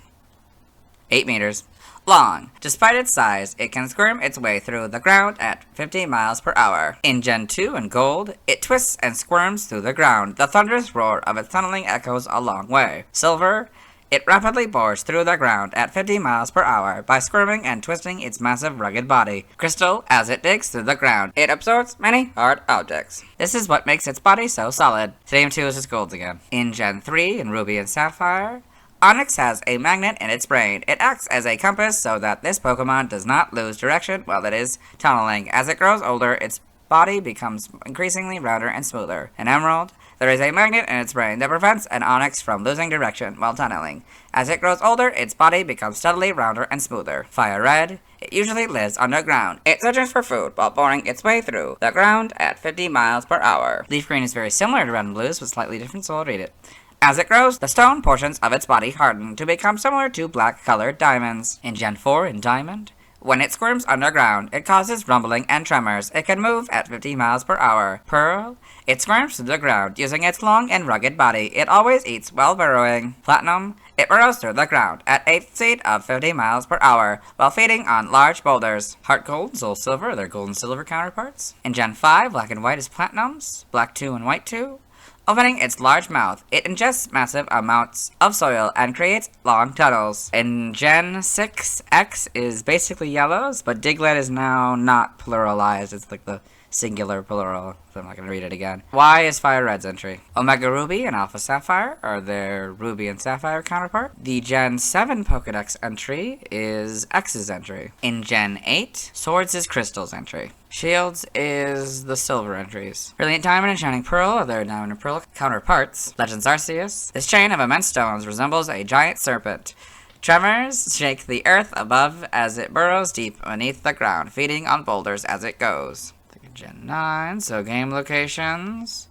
8 meters, long. Despite its size, it can squirm its way through the ground at 50 miles per hour. In Gen 2 and Gold, it twists and squirms through the ground. The thunderous roar of its tunneling echoes a long way. Silver, it rapidly bores through the ground at 50 miles per hour by squirming and twisting its massive rugged body. Crystal, as it digs through the ground, it absorbs many hard objects. This is what makes its body so solid. Stadium 2 is just Gold again. In Gen 3 and Ruby and Sapphire, Onix has a magnet in its brain. It acts as a compass so that this Pokemon does not lose direction while it is tunneling. As it grows older, its body becomes increasingly rounder and smoother. In Emerald, there is a magnet in its brain that prevents an Onix from losing direction while tunneling. As it grows older, its body becomes steadily rounder and smoother. Fire Red, it usually lives underground. It searches for food while boring its way through the ground at 50 miles per hour. Leaf Green is very similar to Red and Blues, but slightly different, so I'll read it. As it grows, the stone portions of its body harden to become similar to black-colored diamonds. In Gen 4 in Diamond, when it squirms underground, it causes rumbling and tremors. It can move at 50 miles per hour. Pearl, it squirms through the ground using its long and rugged body. It always eats while burrowing. Platinum, it burrows through the ground at a speed of 50 miles per hour while feeding on large boulders. Heart Gold, Soul Silver are their gold and silver counterparts. In Gen 5, Black and White is Platinums, Black 2 and White 2. Opening its large mouth, it ingests massive amounts of soil and creates long tunnels. In Gen 6, X is basically yellows, but Diglett is now not pluralized. It's like the singular plural, so I'm not going to read it again. Y is Fire Red's entry. Omega Ruby and Alpha Sapphire are their Ruby and Sapphire counterpart. The Gen 7 Pokedex entry is X's entry. In Gen 8, Swords is Crystal's entry. Shields is the silver entries. Brilliant Diamond and Shining Pearl are their Diamond and Pearl counterparts. Legends Arceus. This chain of immense stones resembles a giant serpent. Tremors shake the earth above as it burrows deep beneath the ground, feeding on boulders as it goes. Gen 9, so game locations,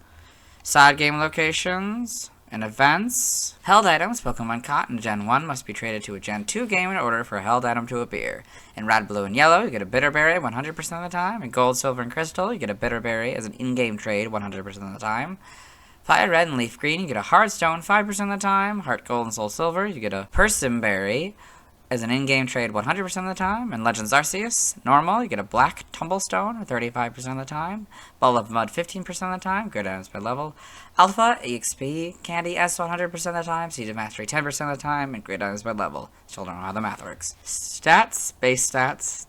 side game locations, and events. Held items Pokemon caught in Gen 1 must be traded to a Gen 2 game in order for a held item to appear. In Red, Blue, and Yellow, you get a Bitterberry 100% of the time. In Gold, Silver, and Crystal, you get a Bitterberry as an in-game trade 100% of the time. Fire Red and Leaf Green, you get a Hard Stone 5% of the time. Heart Gold and Soul Silver, you get a Persim Berry as an in-game trade 100% of the time. And Legends Arceus, normal, you get a Black Tumblestone 35% of the time. Ball of Mud 15% of the time, good items by level. Alpha, EXP, Candy S 100% of the time, Seed of Mastery 10% of the time, and great items by level. Still don't know how the math works. Stats, base stats.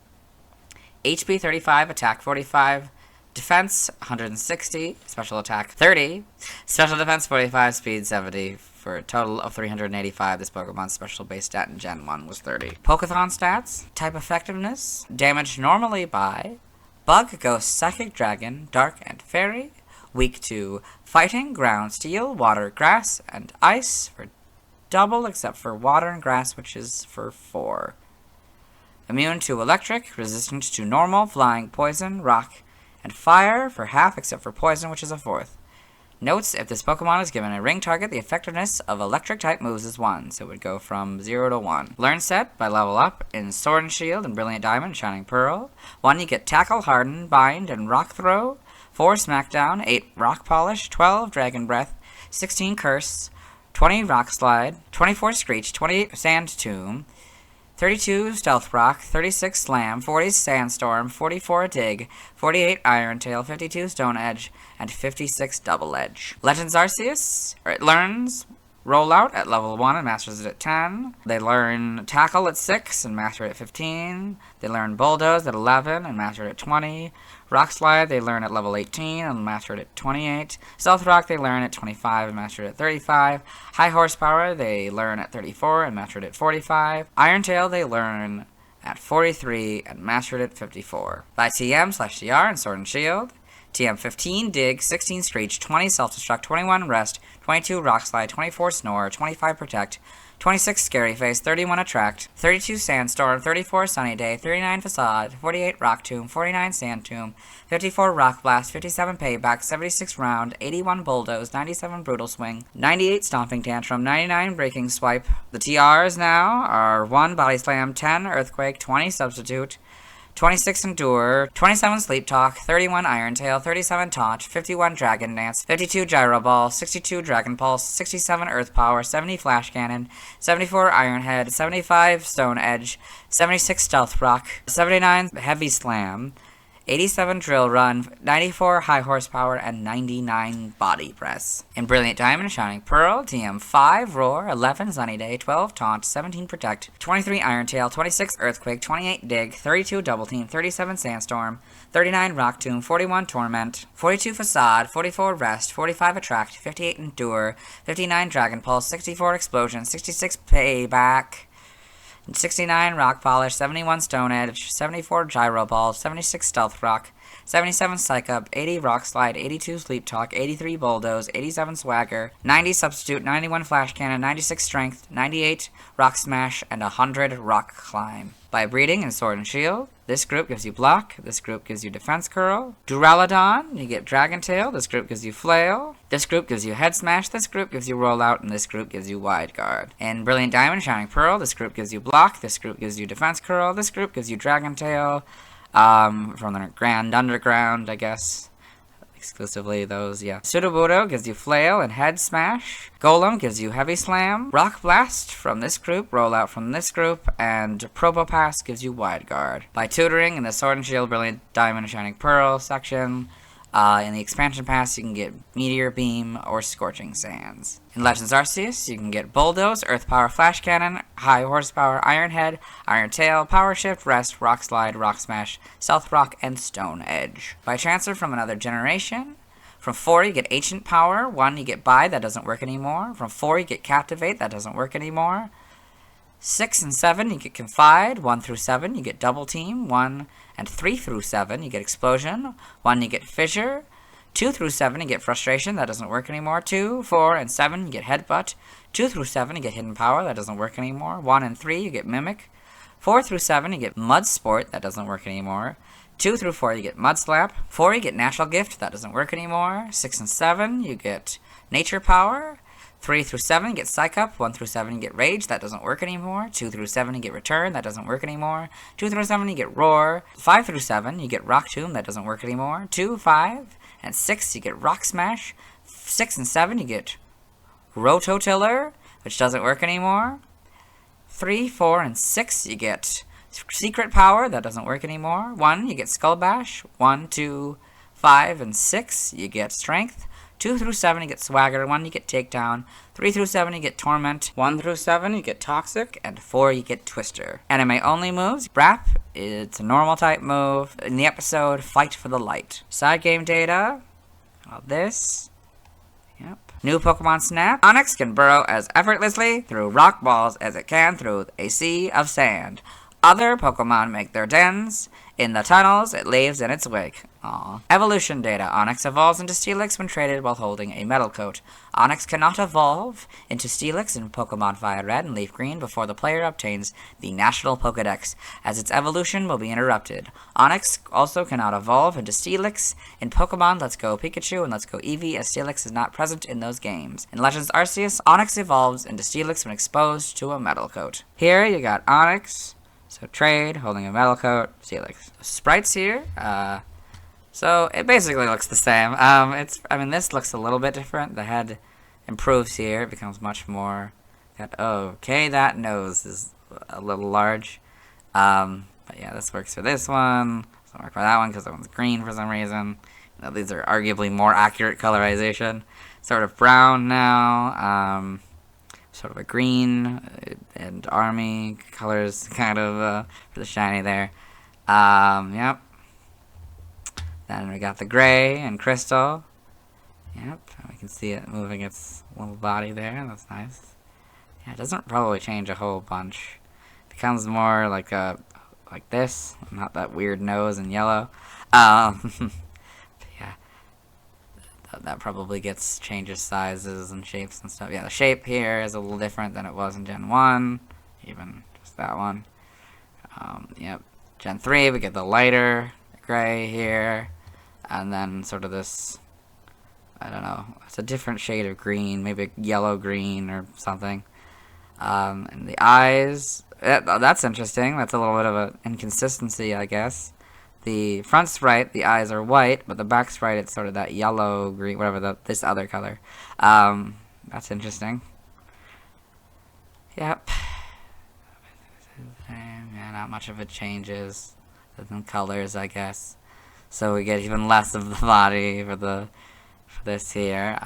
HP 35, attack 45, defense 160, special attack 30, special defense 45, speed 70, for a total of 385. This Pokemon's special base stat in Gen 1 was 30. Pokeathon stats, type effectiveness, damage normally by Bug, Ghost, Psychic, Dragon, Dark, and Fairy, weak to Fighting, Ground, Steel, Water, Grass, and Ice for double except for Water and Grass, which is for 4. Immune to Electric, resistant to Normal, Flying, Poison, Rock, and Fire for half except for Poison, which is a 4th. Notes, if this Pokemon is given a ring target, the effectiveness of Electric-type moves is 1, so it would go from 0 to 1. Learn set by level up in Sword and Shield and Brilliant Diamond and Shining Pearl. 1, you get Tackle, Harden, Bind, and Rock Throw. 4, Smackdown. 8, Rock Polish. 12, Dragon Breath. 16, Curse. 20, Rock Slide. 24, Screech. 28, Sand Tomb. 32, Stealth Rock, 36, Slam, 40, Sandstorm, 44, Dig, 48, Iron Tail, 52, Stone Edge, and 56, Double Edge. Legends Arceus, it learns Rollout at level 1 and masters it at 10. They learn Tackle at 6 and master it at 15. They learn Bulldoze at 11 and master it at 20. Rock Slide they learn at level 18 and master it at 28. Stealth Rock they learn at 25 and master it at 35. High Horsepower they learn at 34 and master it at 45. Iron Tail they learn at 43 and mastered it at 54. By TM/TR and Sword and Shield. TM 15, Dig, 16, Screech, 20, Self-Destruct, 21, Rest, 22, Rock Slide, 24, Snore, 25, Protect, 26, Scary Face, 31, Attract, 32, Sandstorm, 34, Sunny Day, 39, Facade, 48, Rock Tomb, 49, Sand Tomb, 54, Rock Blast, 57, Payback, 76, Round, 81, Bulldoze, 97, Brutal Swing, 98, Stomping Tantrum, 99, Breaking Swipe. The TRs now are 1, Body Slam, 10, Earthquake, 20, Substitute, 26 Endure, 27 Sleep Talk, 31 Iron Tail, 37 Taunt, 51 Dragon Dance, 52 Gyro Ball, 62 Dragon Pulse, 67 Earth Power, 70 Flash Cannon, 74 Iron Head, 75 Stone Edge, 76 Stealth Rock, 79 Heavy Slam, 87 Drill Run, 94 High Horsepower, and 99 Body Press. In Brilliant Diamond, Shining Pearl, TM 5 Roar, 11 Sunny Day, 12 Taunt, 17 Protect, 23 Iron Tail, 26 Earthquake, 28 Dig, 32 Double Team, 37 Sandstorm, 39 Rock Tomb, 41 Torment, 42 Facade, 44 Rest, 45 Attract, 58 Endure, 59 Dragon Pulse, 64 Explosion, 66 Payback, 69 Rock Polish, 71 Stone Edge, 74 Gyro Ball, 76 Stealth Rock, 77 Psych Up, 80 Rock Slide, 82 Sleep Talk, 83 Bulldoze, 87 Swagger, 90 Substitute, 91 Flash Cannon, 96 Strength, 98 Rock Smash, and 100 Rock Climb. By breeding in Sword and Shield, this group gives you Block, this group gives you Defense Curl. Duraludon, you get Dragon Tail, this group gives you Flail. This group gives you Head Smash, this group gives you Rollout, and this group gives you Wide Guard. In Brilliant Diamond, Shining Pearl, this group gives you Block, this group gives you Defense Curl, this group gives you Dragon Tail, from the Grand Underground, I guess. Exclusively those, yeah. Sudowoodo gives you Flail and Head Smash. Golem gives you Heavy Slam. Rock Blast from this group, Rollout from this group, and Probopass gives you Wide Guard. By tutoring in the Sword and Shield, Brilliant Diamond, and Shining Pearl section, in the expansion pass you can get Meteor Beam or Scorching Sands. In Legends Arceus, you can get Bulldoze, Earth Power, Flash Cannon, High Horsepower, Iron Head, Iron Tail, Power Shift, Rest, Rock Slide, Rock Smash, Stealth Rock, and Stone Edge. By transfer from another generation, from 4 you get Ancient Power, 1 you get Buy, that doesn't work anymore. From 4 you get Captivate, that doesn't work anymore. 6 and 7 you get Confide, 1 through 7 you get Double Team, 1 and 3 through 7 you get Explosion, 1 you get Fissure, 2 through 7 you get Frustration, that doesn't work anymore. 2, 4, and 7 you get Headbutt. 2 through 7 you get Hidden Power, that doesn't work anymore. 1 and 3 you get Mimic. 4 through 7 you get Mud Sport, that doesn't work anymore. 2 through 4 you get Mud Slap. 4 you get Natural Gift, that doesn't work anymore. 6 and 7 you get Nature Power. 3 through 7 you get Psych Up. 1 through 7 you get Rage, that doesn't work anymore. 2 through 7 you get Return, that doesn't work anymore. 2 through 7 you get Roar. 5 through 7 you get Rock Tomb, that doesn't work anymore. 2, 5, and 6 you get Rock Smash. 6 and 7, you get Rototiller, which doesn't work anymore. 3, 4, and 6, you get Secret Power, that doesn't work anymore. 1, you get Skull Bash. 1, 2, 5, and 6, you get Strength. 2 through 7, you get Swagger. 1, you get Takedown. 3 through 7, you get Torment. 1 through 7, you get Toxic. And 4, you get Twister. Anime-only moves. Wrap, it's a normal type move. In the episode, Fight for the Light. Side game data. All this. Yep. New Pokemon Snap. Onix can burrow as effortlessly through rock balls as it can through a sea of sand. Other Pokemon make their dens in the tunnels it leaves in its wake. Aww. Evolution data. Onix evolves into Steelix when traded while holding a metal coat. Onix cannot evolve into Steelix in Pokemon Fire Red and Leaf Green before the player obtains the National Pokedex, as its evolution will be interrupted. Onix also cannot evolve into Steelix in Pokemon Let's Go Pikachu and Let's Go Eevee, as Steelix is not present in those games. In Legends Arceus, Onix evolves into Steelix when exposed to a metal coat. Here you got Onix. So trade, holding a metal coat, Steelix. Sprites here, so it basically looks the same. This looks a little bit different. The head improves here, it becomes much more, okay, that nose is a little large. But yeah, this works for this one, doesn't work for that one because that one's green for some reason. Now, these are arguably more accurate colorization. Sort of brown now, sort of a green and army colors kind of for the shiny there. Yep. Then we got the gray and crystal. Yep, we can see it moving its little body there. That's nice. Yeah, it doesn't probably change a whole bunch. It becomes more like this, not that weird nose and yellow. That probably changes sizes and shapes and stuff. Yeah, the shape here is a little different than it was in Gen 1. Even just that one. Yep. Gen 3, we get the lighter gray here. And then sort of this, I don't know, it's a different shade of green. Maybe yellow green or something. And the eyes, that's interesting. That's a little bit of an inconsistency, I guess. The front sprite, the eyes are white, but the back sprite, it's sort of that yellow, green, whatever, this other color. That's interesting. Yep. Yeah, not much of it changes. Other than colors, I guess. So we get even less of the body for this here.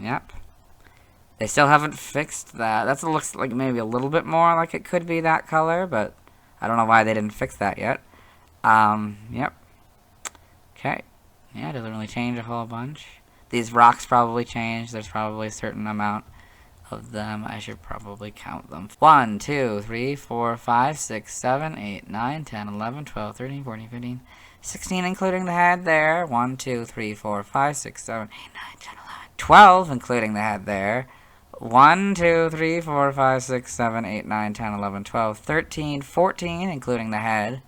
Yep. They still haven't fixed that. That looks like maybe a little bit more like it could be that color, but I don't know why they didn't fix that yet. Yep. Okay. Yeah, it doesn't really change a whole bunch. These rocks probably change. There's probably a certain amount of them. I should probably count them. 1, 2, 3, 4, 5, 6, 7, 8, 9, 10, 11, 12, 13, 14, 15, 16, including the head there. 1, 2, 3, 4, 5, 6, 7, 8, 9, 10, 11, 12, including the head there. 1, 2, 3, 4, 5, 6, 7, 8, 9, 10, 11, 12, 13, 14, including the head.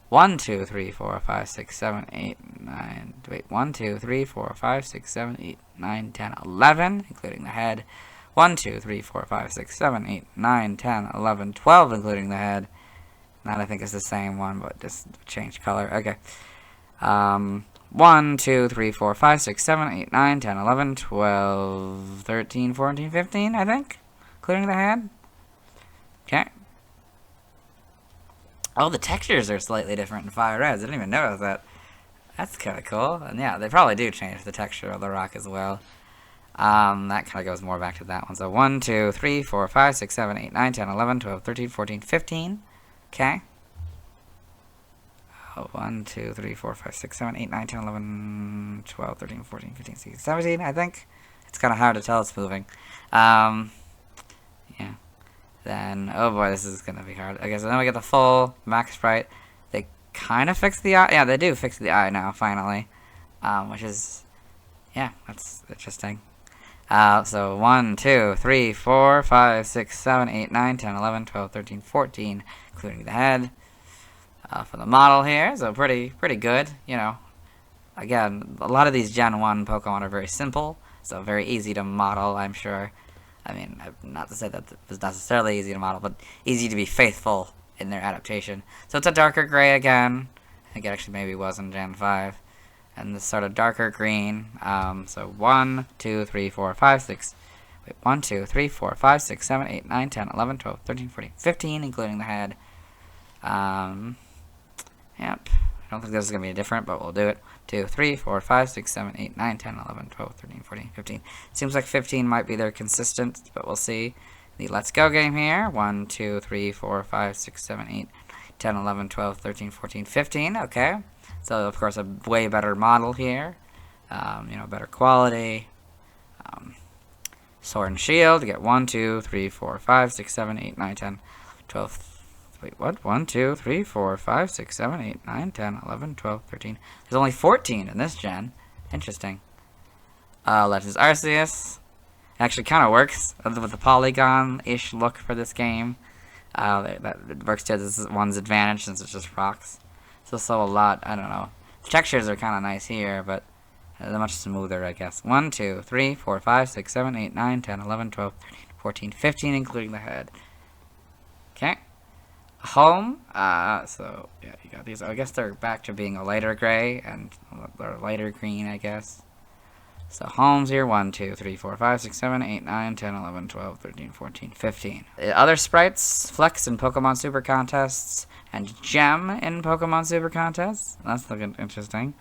1, 2, 3, 4, 5, 6, 7, 8, 9, wait, 1, 2, 3, 4, 5, 6, 7, 8, 9, 10, 11, including the head. 1, 2, 3, 4, 5, 6, 7, 8, 9, 10, 11, 12, including the head. That I think is the same one, but just changed color. Okay. 1, 2, 3, 4, 5, 6, 7, 8, 9, 10, 11, 12, 13, 14, 15, I think, including the head. Okay. Oh, the textures are slightly different in Fire Red. I didn't even notice that. That's kind of cool. And yeah, they probably do change the texture of the rock as well. That kind of goes more back to that one. So 1, 2, 3, 4, 5, 6, 7, 8, 9, 10, 11, 12, 13, 14, 15. Okay. 1, 2, 3, 4, 5, 6, 7, 8, 9, 10, 11, 12, 13, 14, 15, 16, 17, I think. It's kind of hard to tell it's moving. Yeah. Then, oh boy, this is going to be hard. Okay, so then we get the full max sprite. They kind of fix the eye. Yeah, they do fix the eye now, finally. Which is, yeah, that's interesting. So 1, 2, 3, 4, 5, 6, 7, 8, 9, 10, 11, 12, 13, 14, including the head. For the model here, so pretty good, you know. Again, a lot of these Gen 1 Pokemon are very simple, so very easy to model, I'm sure. I mean, not to say that it was necessarily easy to model, but easy to be faithful in their adaptation. So it's a darker gray again. I think it actually maybe was in Gen 5. and this sort of darker green. So 1, 2, 3, 4, 5, 6. Wait, 1, 2, 3, 4, 5, 6, 7, 8, 9, 10, 11, 12, 13, 14, 15, including the head. Yep. I don't think this is going to be different, but we'll do it. 2, 3, 4, 5, 6, 7, 8, 9, 10, 11, 12, 13, 14, 15. Seems like 15 might be their consistent, but we'll see. The Let's Go game here. 1, 2, 3, 4, 5, 6, 7, 8, 10, 11, 12, 13, 14, 15. Okay. So, of course, a way better model here. You know, better quality. Sword and Shield. You get 1, 2, 3, 4, 5, 6, 7, 8, 9, 10, 12. Wait, what? 1, 2, 3, 4, 5, 6, 7, 8, 9, 10, 11, 12, 13. There's only 14 in this gen. Interesting. Legends Arceus. It actually kind of works with the polygon-ish look for this game. That works to this one's advantage since it's just rocks. It's also a lot, I don't know. The textures are kind of nice here, but they're much smoother, I guess. 1, 2, 3, 4, 5, 6, 7, 8, 9, 10, 11, 12, 13, 14, 15, including the head. Okay. Home. So, yeah, you got these. I guess they're back to being a lighter gray, and they're lighter green, I guess. So, homes here. 1, 2, 3, 4, 5, 6, 7, 8, 9, 10, 11, 12, 13, 14, 15. Other sprites. Flex in Pokemon Super Contests, and Gem in Pokemon Super Contests. That's looking interesting.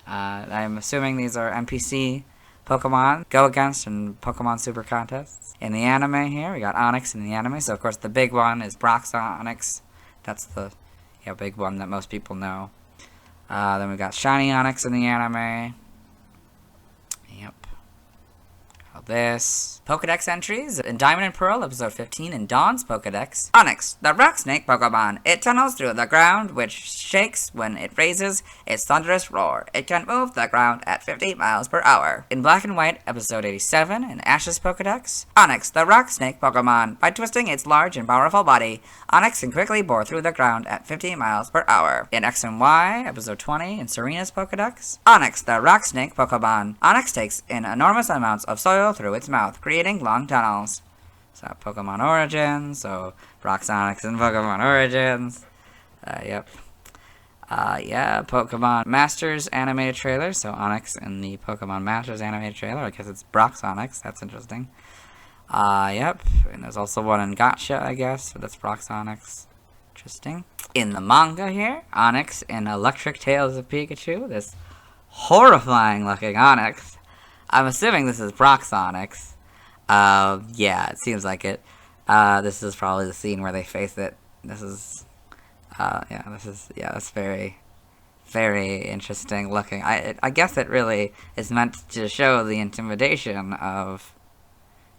I'm assuming these are NPC Pokemon go against in Pokemon Super Contests. In the anime here, we got Onix in the anime. So, of course, the big one is Brock's Onix. That's the big one that most people know. Then we got Shiny Onix in the anime. Yep. This. Pokedex entries. In Diamond and Pearl, episode 15, in Dawn's Pokedex. Onix, the rock snake Pokemon. It tunnels through the ground, which shakes when it raises its thunderous roar. It can move the ground at 50 miles per hour. In Black and White, episode 87, in Ash's Pokedex. Onix, the rock snake Pokemon. By twisting its large and powerful body, Onix can quickly bore through the ground at 50 miles per hour. In X and Y, episode 20, in Serena's Pokedex. Onix, the rock snake Pokemon. Onix takes in enormous amounts of soil through its mouth, creating long tunnels. So, Pokemon Origins, so Brock's Onix in Pokemon Origins. Yep. Yeah, Pokemon Masters animated trailer, so Onix in the Pokemon Masters animated trailer. I guess it's Brock's Onix, that's interesting. Yep, and there's also one in Gotcha, I guess, so that's Brock's Onix. Interesting. In the manga here, Onix in Electric Tales of Pikachu, this horrifying looking Onix. I'm assuming this is Brock's Onix. Yeah, it seems like it. This is probably the scene where they face it. This is, that's very, very interesting looking. I guess it really is meant to show the intimidation of,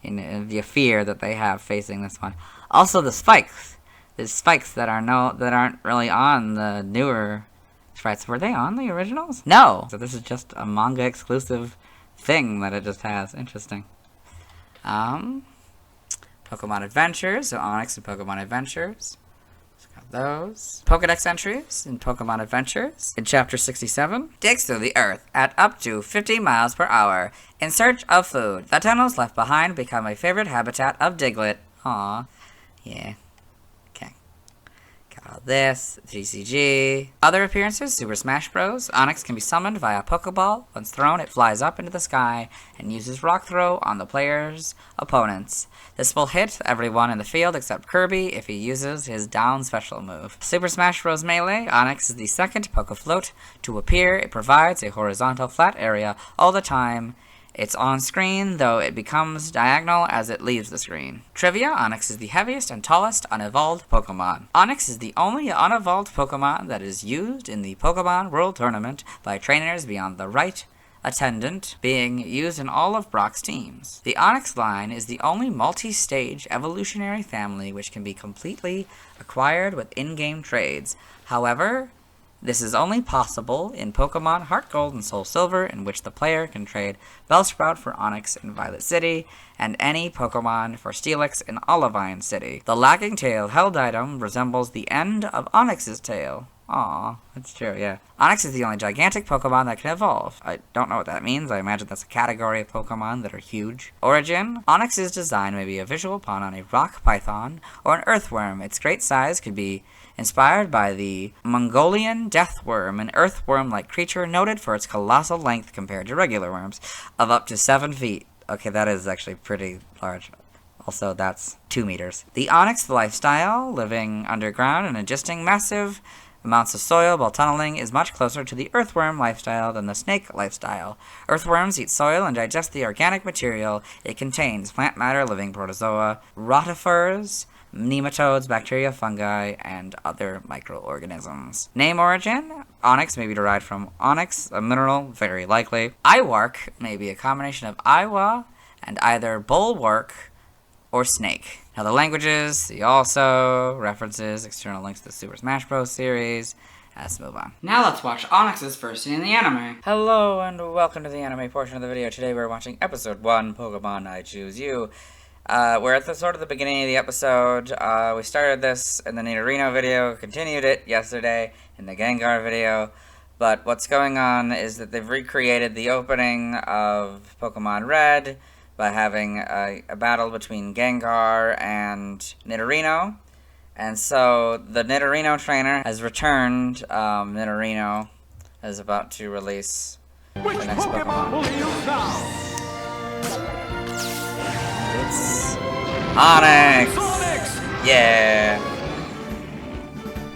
the fear that they have facing this one. Also, the spikes. There's spikes that aren't really on the newer sprites. Were they on the originals? No! So this is just a manga exclusive thing that it just has. Interesting. Pokemon Adventures, so Onix and Pokemon Adventures. Got those. Pokedex entries in Pokemon Adventures. In Chapter 67, digs through the earth at up to 50 miles per hour in search of food. The tunnels left behind become a favorite habitat of Diglett. Aww. Yeah. Okay. Got all this. GCG. Other appearances, Super Smash Bros. Onix can be summoned via Pokeball. Once thrown, it flies up into the sky and uses Rock Throw on the player's opponents. This will hit everyone in the field except Kirby if he uses his down special move. Super Smash Bros. Melee, Onix is the second Pokefloat to appear. It provides a horizontal flat area all the time. It's on screen, though it becomes diagonal as it leaves the screen. Trivia, Onix is the heaviest and tallest unevolved Pokemon. Onix is the only unevolved Pokemon that is used in the Pokemon World Tournament by trainers beyond the right attendant, being used in all of Brock's teams. The Onix line is the only multi-stage evolutionary family which can be completely acquired with in-game trades. However, this is only possible in Pokemon Heart Gold and Soul Silver, in which the player can trade Bellsprout for Onix in Violet City, and any Pokemon for Steelix in Olivine City. The lagging tail held item resembles the end of Onix's tail. Aw, that's true, yeah. Onix is the only gigantic Pokemon that can evolve. I don't know what that means. I imagine that's a category of Pokemon that are huge. Origin. Onix's design may be a visual pun on a rock python or an earthworm. Its great size could be Inspired by the Mongolian deathworm, an earthworm-like creature noted for its colossal length compared to regular worms, of up to 7 feet. Okay, that is actually pretty large. Also, that's 2 meters. The Onix lifestyle, living underground and ingesting massive amounts of soil while tunneling, is much closer to the earthworm lifestyle than the snake lifestyle. Earthworms eat soil and digest the organic material it contains, plant matter, living protozoa, rotifers, nematodes, bacteria, fungi, and other microorganisms. Name origin: Onix may be derived from onyx, a mineral, very likely. Iwark may be a combination of Iowa and either bulwark or snake. Now the languages, see also, references, external links to the Super Smash Bros. Series. Let's move on. Now let's watch Onix's first scene in the anime. Hello and welcome to the anime portion of the video. Today we're watching episode 1, Pokemon I Choose You. We're at the sort of the beginning of the episode. We started this in the Nidorino video, continued it yesterday in the Gengar video. But what's going on is that they've recreated the opening of Pokemon Red by having a battle between Gengar and Nidorino. And so the Nidorino trainer has returned. Nidorino is about to release the next Pokemon. Will you now? It's Onix! Onix! Yeah!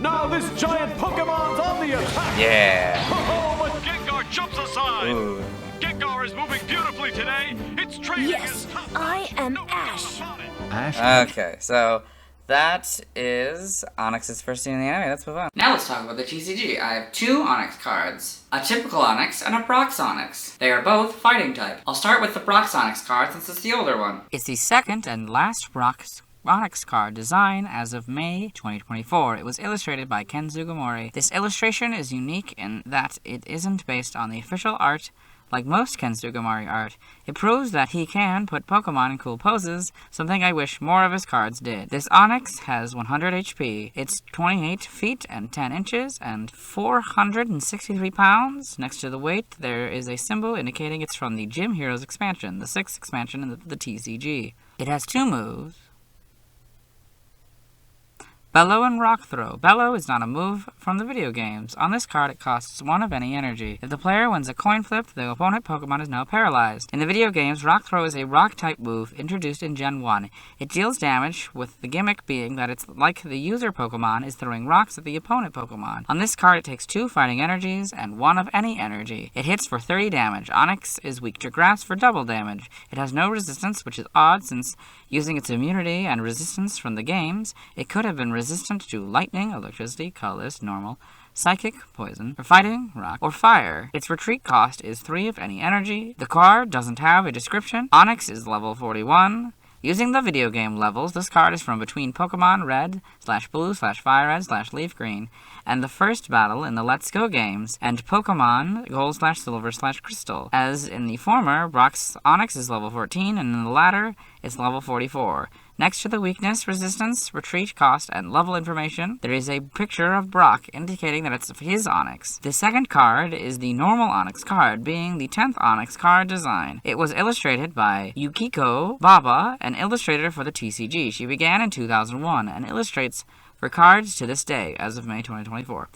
Now this giant Pokemon's on the attack! Yeah! Oh, but Gengar jumps aside! Ooh. Gengar is moving beautifully today! It's training Yes, I am Ash. Ash. Okay, so that is Onix's first scene in the anime. Let's move on. Now let's talk about the TCG. I have 2 Onix cards. A typical Onix and a Brox Onix. They are both fighting type. I'll start with the Brox Onix card since it's the older one. It's the second and last Brox Onix card design as of May 2024. It was illustrated by Ken Sugimori. This illustration is unique in that it isn't based on the official art like most Ken Sugimori art. It proves that he can put Pokemon in cool poses, something I wish more of his cards did. This Onix has 100 HP. It's 28 feet and 10 inches and 463 pounds. Next to the weight, there is a symbol indicating it's from the Gym Heroes expansion, the 6th expansion in the TCG. It has 2 moves: Bellow and Rock Throw. Bellow is not a move from the video games. On this card, it costs 1 of any energy. If the player wins a coin flip, the opponent Pokemon is now paralyzed. In the video games, Rock Throw is a rock-type move introduced in Gen 1. It deals damage, with the gimmick being that it's like the user Pokemon is throwing rocks at the opponent Pokemon. On this card, it takes 2 fighting energies and 1 of any energy. It hits for 30 damage. Onix is weak to grass for double damage. It has no resistance, which is odd since using its immunity and resistance from the games, it could have been resistant to lightning, electricity, colorless, normal, psychic, poison, or fighting, rock, or fire. Its retreat cost is 3 of any energy. The card doesn't have a description. Onix is level 41. Using the video game levels, this card is from between Pokemon Red/Blue/Fire Red/Leaf Green and the first battle in the Let's Go games, and Pokemon Gold/Silver/Crystal. As in the former, Brock's Onix is level 14, and in the latter, it's level 44. Next to the weakness, resistance, retreat cost, and level information, there is a picture of Brock indicating that it's his Onix. The second card is the normal Onix card, being the 10th Onix card design. It was illustrated by Yukiko Baba, an illustrator for the TCG. She began in 2001 and illustrates for cards to this day, as of May 2024.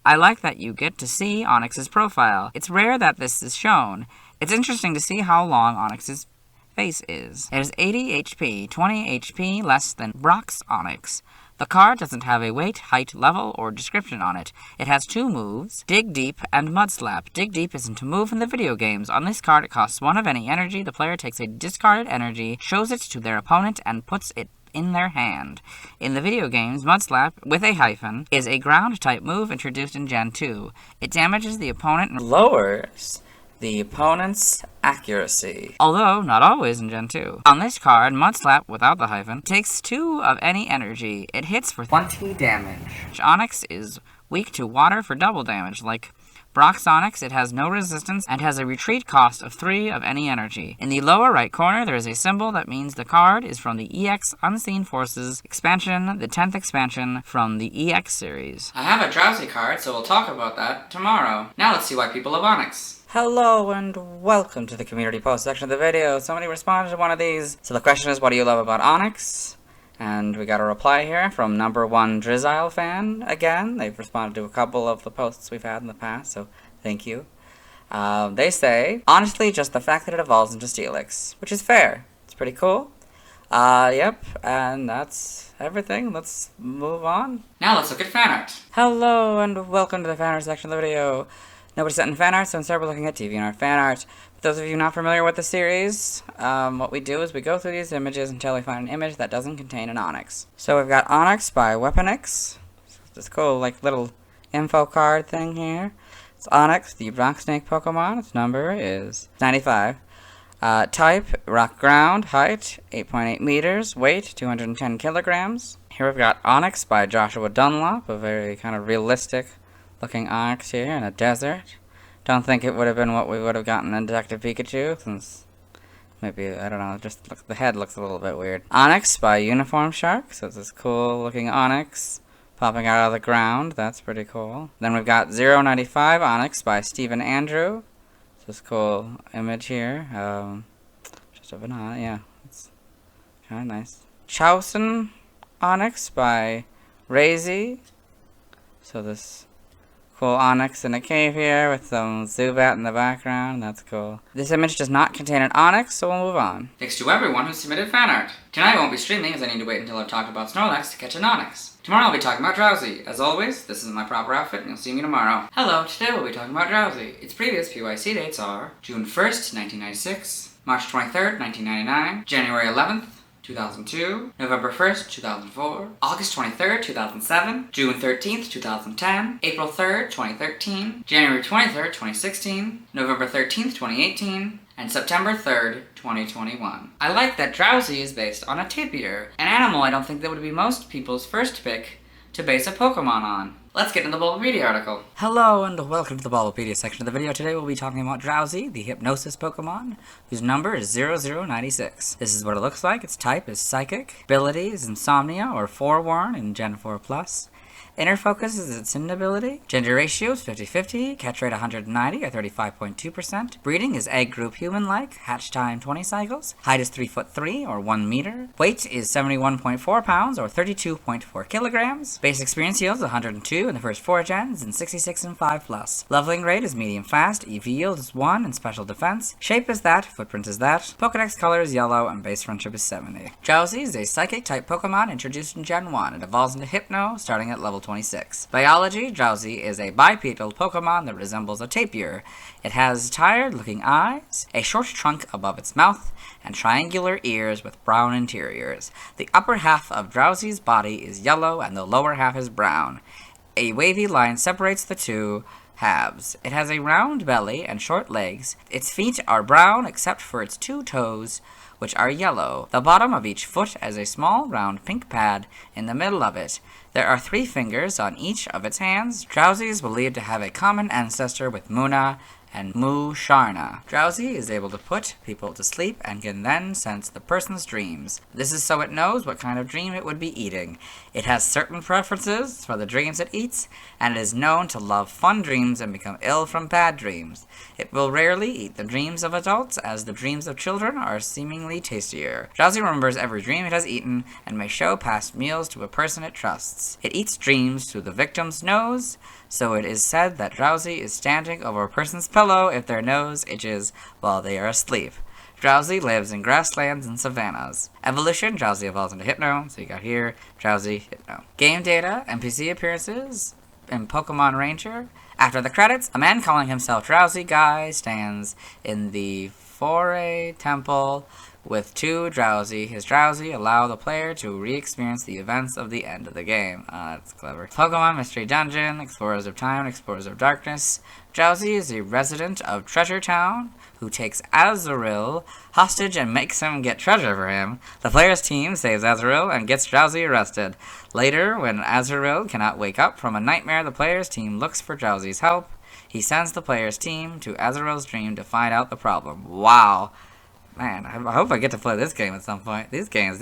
I like that you get to see Onix's profile. It's rare that this is shown. It's interesting to see how long Onix's face is. It is 80 HP, 20 HP less than Brock's Onix. The card doesn't have a weight, height, level, or description on it. It has 2 moves, Dig Deep and Mud Slap. Dig Deep isn't a move in the video games. On this card, it costs 1 of any energy. The player takes a discarded energy, shows it to their opponent, and puts it in their hand. In the video games, Mud Slap, with a hyphen, is a ground-type move introduced in Gen 2. It damages the opponent and lowers the opponent's accuracy, although not always in Gen 2. On this card, Mud Slap, without the hyphen, takes 2 of any energy. It hits for 20 damage. Onix is weak to water for double damage. Like Brock's Onix, it has no resistance and has a retreat cost of 3 of any energy. In the lower right corner, there is a symbol that means the card is from the EX Unseen Forces expansion, the 10th expansion from the EX series. I have a Drowzee card, so we'll talk about that tomorrow. Now let's see why people love Onix. Hello and welcome to the community post section of the video. Somebody responded to one of these. So the question is, what do you love about Onix? And we got a reply here from number 1 Drizzile fan again. They've responded to a couple of the posts we've had in the past, so thank you. They say, honestly, just the fact that it evolves into Steelix, which is fair. It's pretty cool. Yep, and that's everything. Let's move on. Now let's look at fan art. Hello, and welcome to the fan art section of the video. Nobody sent in fan art, so instead we're looking at DeviantArt fan art. For those of you not familiar with the series, what we do is we go through these images until we find an image that doesn't contain an Onix. So we've got Onix by Weaponix. This cool, like, little info card thing here. It's Onix, the rock snake Pokemon. Its number is 95. Type, rock ground. Height, 8.8 meters. Weight, 210 kilograms. Here we've got Onix by Joshua Dunlop, a very kind of realistic looking Onix here in a desert. Don't think it would have been what we would have gotten in Detective Pikachu, since maybe, I don't know, just the head looks a little bit weird. Onix by Uniform Shark, so it's this cool looking Onix popping out of the ground. That's pretty cool. Then we've got 095 Onix by Stephen Andrew. This cool image here. Just a banana, yeah. It's kind of nice. Chowson Onix by Razy. So this cool Onix in a cave here with some Zubat in the background. That's cool. This image does not contain an Onix, so we'll move on. Thanks to everyone who submitted fan art. Tonight I won't be streaming as I need to wait until I've talked about Snorlax to catch an Onix. Tomorrow I'll be talking about Drowzee. As always, this is my proper outfit and you'll see me tomorrow. Hello, today we'll be talking about Drowzee. Its previous PYC dates are June 1st, 1996, March 23rd, 1999, January 11th, 2002, November 1st, 2004, August 23rd, 2007, June 13th, 2010, April 3rd, 2013, January 23rd, 2016, November 13th, 2018, and September 3rd, 2021. I like that Drowzee is based on a tapir, an animal I don't think that would be most people's first pick to base a Pokemon on. Let's get into the Bulbapedia article. Hello and welcome to the Bulbapedia section of the video. Today we'll be talking about Drowzee, the Hypnosis Pokemon, whose number is 0096. This is what it looks like. Its type is Psychic. Ability is Insomnia or Forewarn in Gen 4+. Inner Focus is its Sin ability. Gender ratio is 50-50. Catch rate 190 or 35.2%. Breeding is Egg Group Human-like. Hatch time 20 cycles. Height is 3'3" or 1 meter. Weight is 71.4 pounds or 32.4 kilograms. Base experience yield is 102 in the first 4 gens and 66 in 5+. Leveling rate is medium fast. EV yield is 1 and special defense. Shape is that. Footprint is that. Pokedex color is yellow and base friendship is 70. Drowzee is a Psychic type Pokemon introduced in Gen 1. It evolves into Hypno starting at level 26. Biology, Drowzee is a bipedal Pokemon that resembles a tapir. It has tired-looking eyes, a short trunk above its mouth, and triangular ears with brown interiors. The upper half of Drowzee's body is yellow and the lower half is brown. A wavy line separates the two halves. It has a round belly and short legs. Its feet are brown except for its 2 toes, which are yellow. The bottom of each foot has a small round pink pad in the middle of it. There are 3 fingers on each of its hands. Drowzee is believed to have a common ancestor with Munna and Musharna. Drowzee is able to put people to sleep and can then sense the person's dreams. This is so it knows what kind of dream it would be eating. It has certain preferences for the dreams it eats, and it is known to love fun dreams and become ill from bad dreams. It will rarely eat the dreams of adults, as the dreams of children are seemingly tastier. Drowzee remembers every dream it has eaten, and may show past meals to a person it trusts. It eats dreams through the victim's nose, so it is said that Drowzee is standing over a person's pillow if their nose itches while they are asleep. Drowzee lives in grasslands and savannas. Evolution, Drowzee evolves into Hypno, so you got here, Drowzee, Hypno. Game data, NPC appearances in Pokemon Ranger. After the credits, a man calling himself Drowzee Guy stands in the Foray Temple with 2 Drowzee. His Drowzee allow the player to re-experience the events of the end of the game. That's clever. Pokemon Mystery Dungeon, Explorers of Time, Explorers of Darkness. Drowzee is a resident of Treasure Town who takes Azurill hostage and makes him get treasure for him. The player's team saves Azurill and gets Drowzee arrested. Later, when Azurill cannot wake up from a nightmare, the player's team looks for Drowzee's help. He sends the player's team to Azurill's dream to find out the problem. Wow. Man, I hope I get to play this game at some point. These games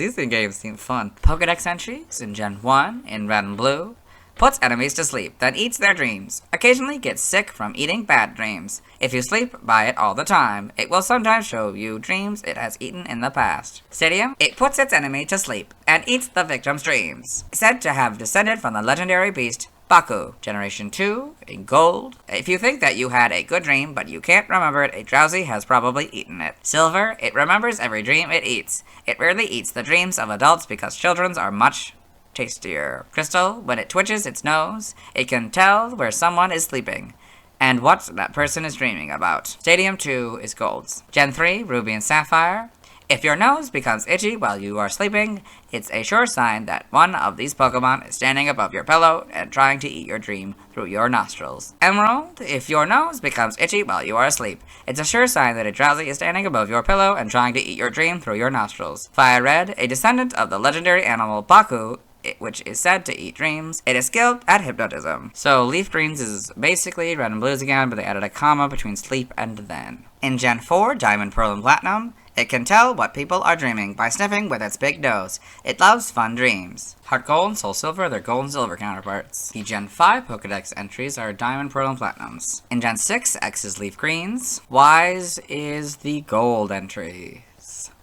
seem fun. Pokedex entries in Gen 1 in red and blue. puts enemies to sleep, then eats their dreams. Occasionally gets sick from eating bad dreams. If you sleep by it all the time, it will sometimes show you dreams it has eaten in the past. Stadium, it puts its enemy to sleep and eats the victim's dreams. Said to have descended from the legendary beast Baku, Generation 2, in gold. If you think that you had a good dream, but you can't remember it, a Drowzee has probably eaten it. Silver, it remembers every dream it eats. It rarely eats the dreams of adults because children's are much tastier. Crystal, when it twitches its nose, it can tell where someone is sleeping and what that person is dreaming about. Stadium 2 is golds. Gen 3, Ruby and Sapphire. If your nose becomes itchy while you are sleeping, it's a sure sign that one of these Pokemon is standing above your pillow and trying to eat your dream through your nostrils. Emerald, if your nose becomes itchy while you are asleep, it's a sure sign that a Drowzee is standing above your pillow and trying to eat your dream through your nostrils. Fire Red, a descendant of the legendary animal Baku, which is said to eat dreams. It is skilled at hypnotism. So Leaf Greens is basically Red and Blues again, but they added a comma between sleep and then. In Gen 4, Diamond, Pearl, and Platinum, it can tell what people are dreaming by sniffing with its big nose. It loves fun dreams. Heart Gold and Soul Silver are their Gold and Silver counterparts. The Gen 5 Pokedex entries are Diamond, Pearl, and Platinums. In Gen 6, X is Leaf Greens. Y's is the Gold entry.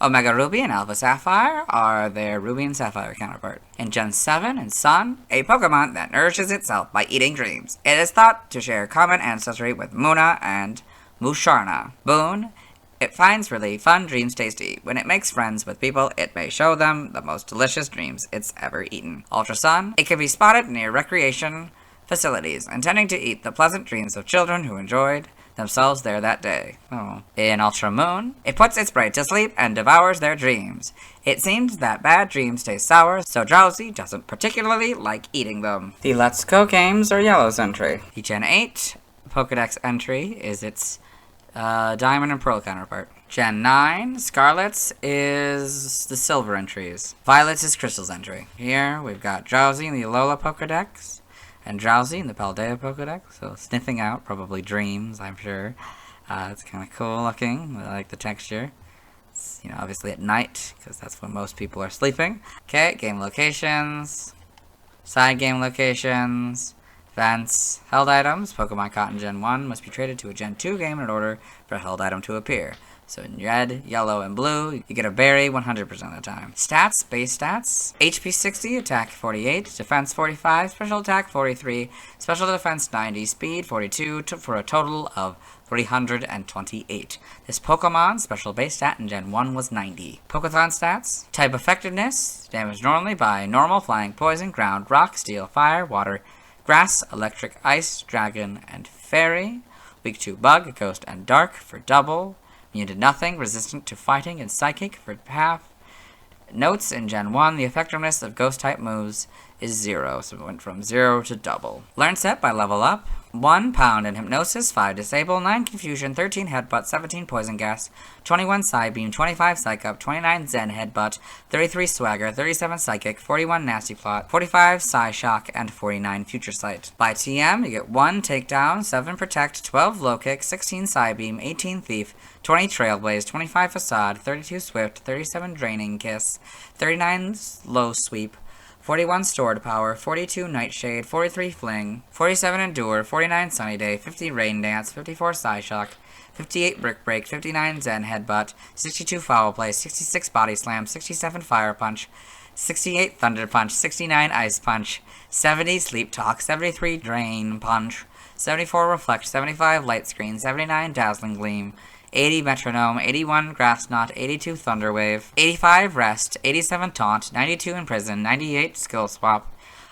Omega Ruby and Alpha Sapphire are their Ruby and Sapphire counterpart. In Gen 7 and Sun, a Pokemon that nourishes itself by eating dreams. It is thought to share common ancestry with Munna and Musharna. Boone, it finds really fun dreams tasty. When it makes friends with people, it may show them the most delicious dreams it's ever eaten. Ultra Sun, it can be spotted near recreation facilities, intending to eat the pleasant dreams of children who enjoyed themselves there that day. In Ultra Moon, it puts its prey to sleep and devours their dreams. It seems that bad dreams taste sour, so Drowzee doesn't particularly like eating them. The Let's Go games are Yellow's entry. The Gen 8 Pokedex entry is its Diamond and Pearl counterpart. Gen 9, Scarlet's is the Silver entries. Violet's is Crystal's entry. Here we've got Drowzee in the Alola Pokedex, and Drowzee in the Paldea Pokedex, so sniffing out probably dreams, I'm sure. It's kind of cool looking. I like the texture. It's, obviously at night, because that's when most people are sleeping. Okay, game locations, side game locations, events, held items. Pokemon caught in Gen 1 must be traded to a Gen 2 game in order for a held item to appear. So in red, yellow, and blue, you get a berry 100% of the time. Stats, base stats. HP 60, attack 48, defense 45, special attack 43, special defense 90, speed 42, for a total of 328. This Pokemon's special base stat in Gen 1 was 90. Pokéthon stats. Type effectiveness, damage normally by normal, flying, poison, ground, rock, steel, fire, water, grass, electric, ice, dragon, and fairy. Weak to bug, ghost, and dark for double. Immune to nothing, resistant to fighting, and psychic for half. Notes in Gen 1, the effectiveness of ghost-type moves is 0, so it went from 0 to double. Learn set by level up. 1 Pound in Hypnosis, 5 Disable, 9 Confusion, 13 Headbutt, 17 Poison Gas, 21 Psybeam, 25 Psych Up, 29 Zen Headbutt, 33 Swagger, 37 Psychic, 41 Nasty Plot, 45 Psy Shock, and 49 Future Sight. By TM, you get 1 Takedown, 7 Protect, 12 Low Kick, 16 Psybeam, 18 Thief, 20 Trailblaze, 25 Facade, 32 Swift, 37 Draining Kiss, 39 Low Sweep, 41 Stored Power, 42 Nightshade, 43 Fling, 47 Endure, 49 Sunny Day, 50 Rain Dance, 54 Psyshock, 58 Brick Break, 59 Zen Headbutt, 62 Foul Play, 66 Body Slam, 67 Fire Punch, 68 Thunder Punch, 69 Ice Punch, 70 Sleep Talk, 73 Drain Punch, 74 Reflect, 75 Light Screen, 79 Dazzling Gleam, 80 Metronome, 81 Grass Knot, 82 Thunder Wave, 85 Rest, 87 Taunt, 92 Imprison, 98 Skill Swap,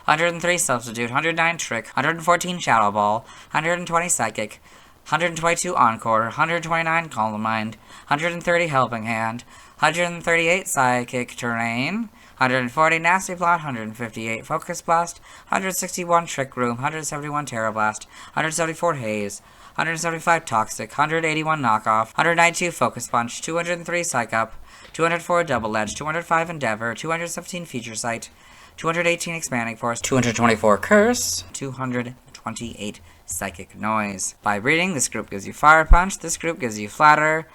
103 Substitute, 109 Trick, 114 Shadow Ball, 120 Psychic, 122 Encore, 129 Calm Mind, 130 Helping Hand, 138 Psychic Terrain, 140 Nasty Plot, 158 Focus Blast, 161 Trick Room, 171 Terra Blast, 174 Haze, 175 Toxic, 181 Knockoff, 192 Focus Punch, 203 Psych Up, 204 Double Edge, 205 Endeavor, 217 Feature Sight, 218 Expanding Force, 224 Curse, 228 Psychic Noise. By breeding, this group gives you Fire Punch, this group gives you Flatter,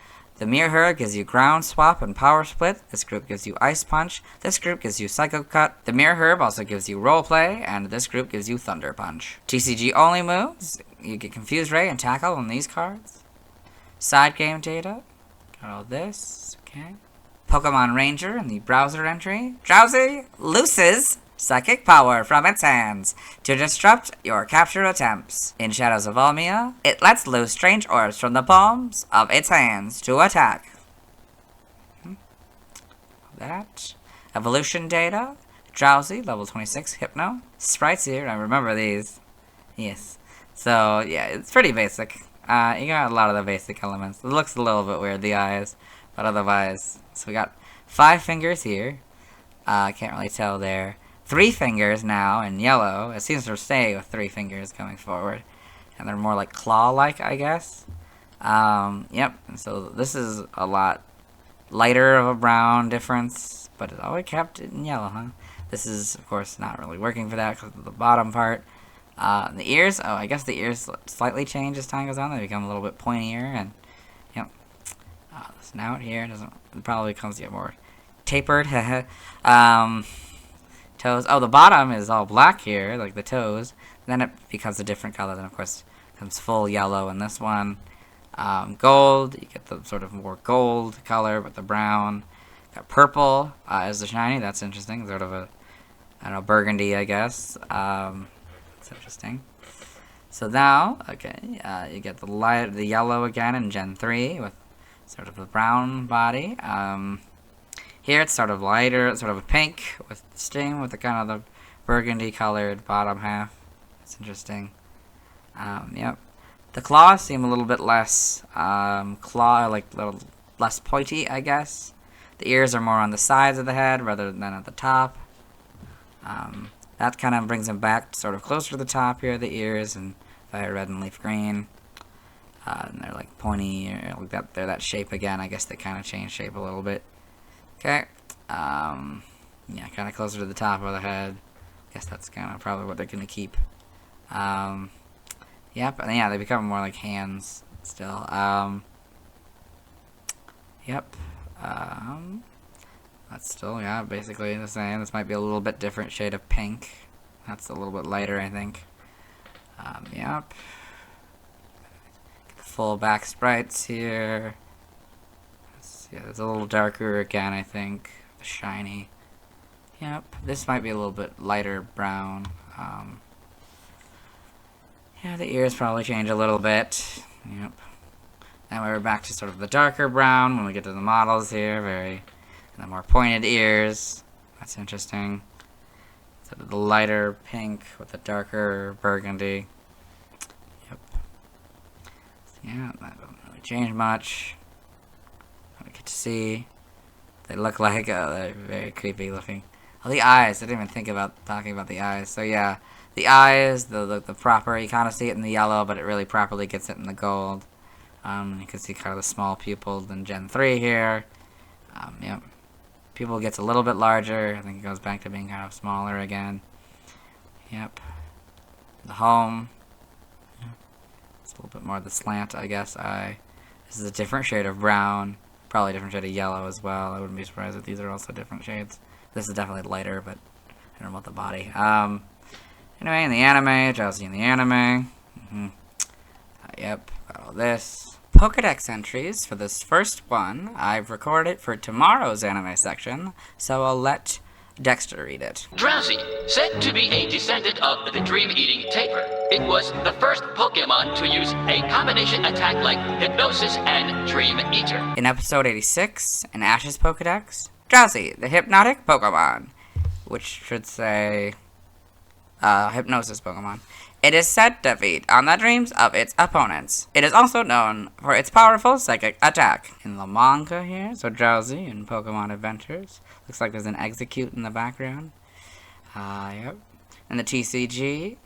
The Mirror Herd gives you Ground Swap and Power Split. This group gives you Ice Punch. This group gives you Psycho Cut. The Mirror Herb also gives you Roleplay, and this group gives you Thunder Punch. TCG only moves. You get Confuse Ray and Tackle on these cards. Side game data. Got all this. Okay. Pokemon Ranger in the browser entry. Drowzee loses psychic power from its hands to disrupt your capture attempts. In Shadows of Almia, it lets loose strange orbs from the palms of its hands to attack. That. Evolution data. Drowzee, level 26, Hypno. Sprites here, I remember these. Yes. So, yeah, it's pretty basic. You got a lot of the basic elements. It looks a little bit weird, the eyes, but otherwise. So we got 5 fingers here. Can't really tell there. 3 fingers now in yellow. It seems to stay with 3 fingers coming forward. And they're more like claw-like, I guess. Yep. And so this is a lot lighter of a brown difference, but it's always kept in yellow, huh? This is, of course, not really working for that because of the bottom part. The ears, oh, I guess the ears slightly change as time goes on. They become a little bit pointier, and, yep. The snout here it probably becomes more tapered. Toes. Oh, the bottom is all black here, like the toes. Then it becomes a different color. Then, of course, becomes full yellow in this one. Gold, you get the sort of more gold color with the brown. Got purple as the shiny. That's interesting. Sort of a, I don't know, burgundy, I guess. That's interesting. So now, okay, you get the yellow again in Gen 3 with sort of a brown body. Here it's sort of lighter, it's sort of a pink with the sting with the kind of the burgundy colored bottom half. That's interesting. Yep. The claws seem a little bit less like a little less pointy, I guess. The ears are more on the sides of the head rather than at the top. That kind of brings them back sort of closer to the top here, the ears, and fire red and leaf green. And they're like pointy, or like that. They're that shape again. I guess they kind of change shape a little bit. Okay. Yeah, kind of closer to the top of the head. Guess that's kind of probably what they're gonna keep. Yep, and yeah, they become more like hands still. Yep. That's still, yeah, basically the same. This might be a little bit different shade of pink. That's a little bit lighter, I think. Yep. Get the full back sprites here. Yeah, it's a little darker again, I think. The shiny. Yep. This might be a little bit lighter brown. Yeah, the ears probably change a little bit. Yep. Then we're back to sort of the darker brown when we get to the models here. And the more pointed ears. That's interesting. Sort of the lighter pink with the darker burgundy. Yep. So yeah, that doesn't really change much. We get to see. They look like, they're very creepy looking. Oh, the eyes. I didn't even think about talking about the eyes. So yeah, the eyes, the proper, you kind of see it in the yellow, but it really properly gets it in the gold. You can see kind of the small pupils in Gen 3 here. Yep. Pupil gets a little bit larger. I think it goes back to being kind of smaller again. Yep. The home. It's a little bit more of the slant, I guess. This is a different shade of brown. Probably a different shade of yellow as well. I wouldn't be surprised if these are also different shades. This is definitely lighter, but I don't know about the body. Anyway, in the anime, Drowzee in the anime. Yep, got all this. Pokedex entries for this first one. I've recorded for tomorrow's anime section, so I'll let Dexter read it. Drowzee, said to be a descendant of the dream-eating tapir. It was the first Pokemon to use a combination attack like Hypnosis and Dream Eater. In episode 86, in Ash's Pokedex, Drowzee, the hypnotic Pokemon, which should say Hypnosis Pokemon. It is said to feed on the dreams of its opponents. It is also known for its powerful psychic attack. In the manga here, so Drowzee in Pokemon Adventures. Looks like there's an Execute in the background. Yep. In the TCG,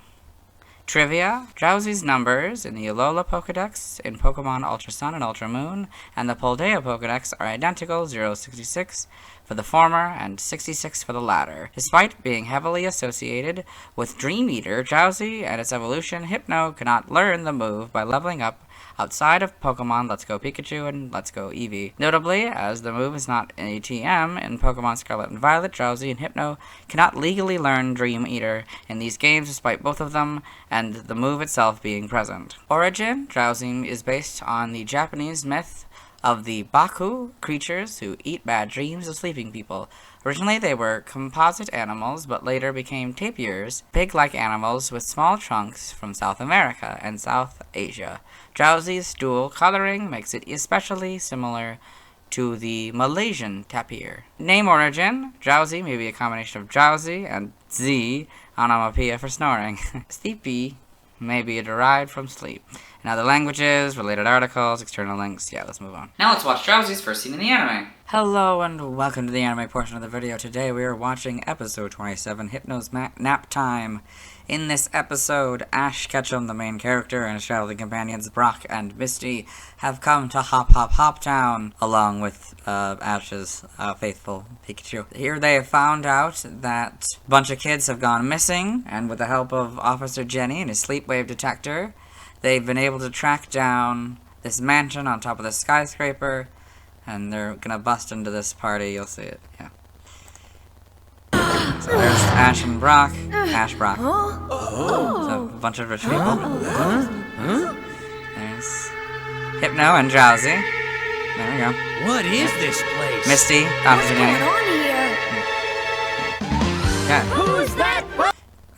trivia, Drowzee's numbers in the Alola Pokedex, in Pokemon Ultra Sun and Ultra Moon, and the Paldea Pokedex are identical, 066 for the former and 66 for the latter. Despite being heavily associated with Dream Eater, Drowzee and its evolution, Hypno cannot learn the move by leveling up outside of Pokemon Let's Go Pikachu and Let's Go Eevee. Notably, as the move is not an ATM, in Pokemon Scarlet and Violet, Drowzee and Hypno cannot legally learn Dream Eater in these games despite both of them and the move itself being present. Origin, Drowzee is based on the Japanese myth of the Baku, creatures who eat bad dreams of sleeping people. Originally they were composite animals, but later became tapirs, pig-like animals with small trunks from South America and South Asia. Drowzee's dual coloring makes it especially similar to the Malaysian tapir. Name origin, Drowzee may be a combination of drowsy and z, onomatopoeia for snoring. Sleepy may be derived from sleep. In other languages, related articles, external links, yeah, let's move on. Now let's watch Drowzee's first scene in the anime. Hello and welcome to the anime portion of the video. Today we are watching episode 27, Hypno's Nap Time. In this episode, Ash Ketchum, the main character, and his traveling companions Brock and Misty have come to Hop Town, along with Ash's faithful Pikachu. Here they have found out that a bunch of kids have gone missing, and with the help of Officer Jenny and his sleep wave detector, they've been able to track down this mansion on top of this skyscraper, and they're gonna bust into this party. You'll see it, yeah. So there's Ash and Brock. Ash, Brock. So a bunch of rich people. There's Hypno and Drowzee. There we go. What is this place? Misty, Officer Jenny. Yeah. Who's that?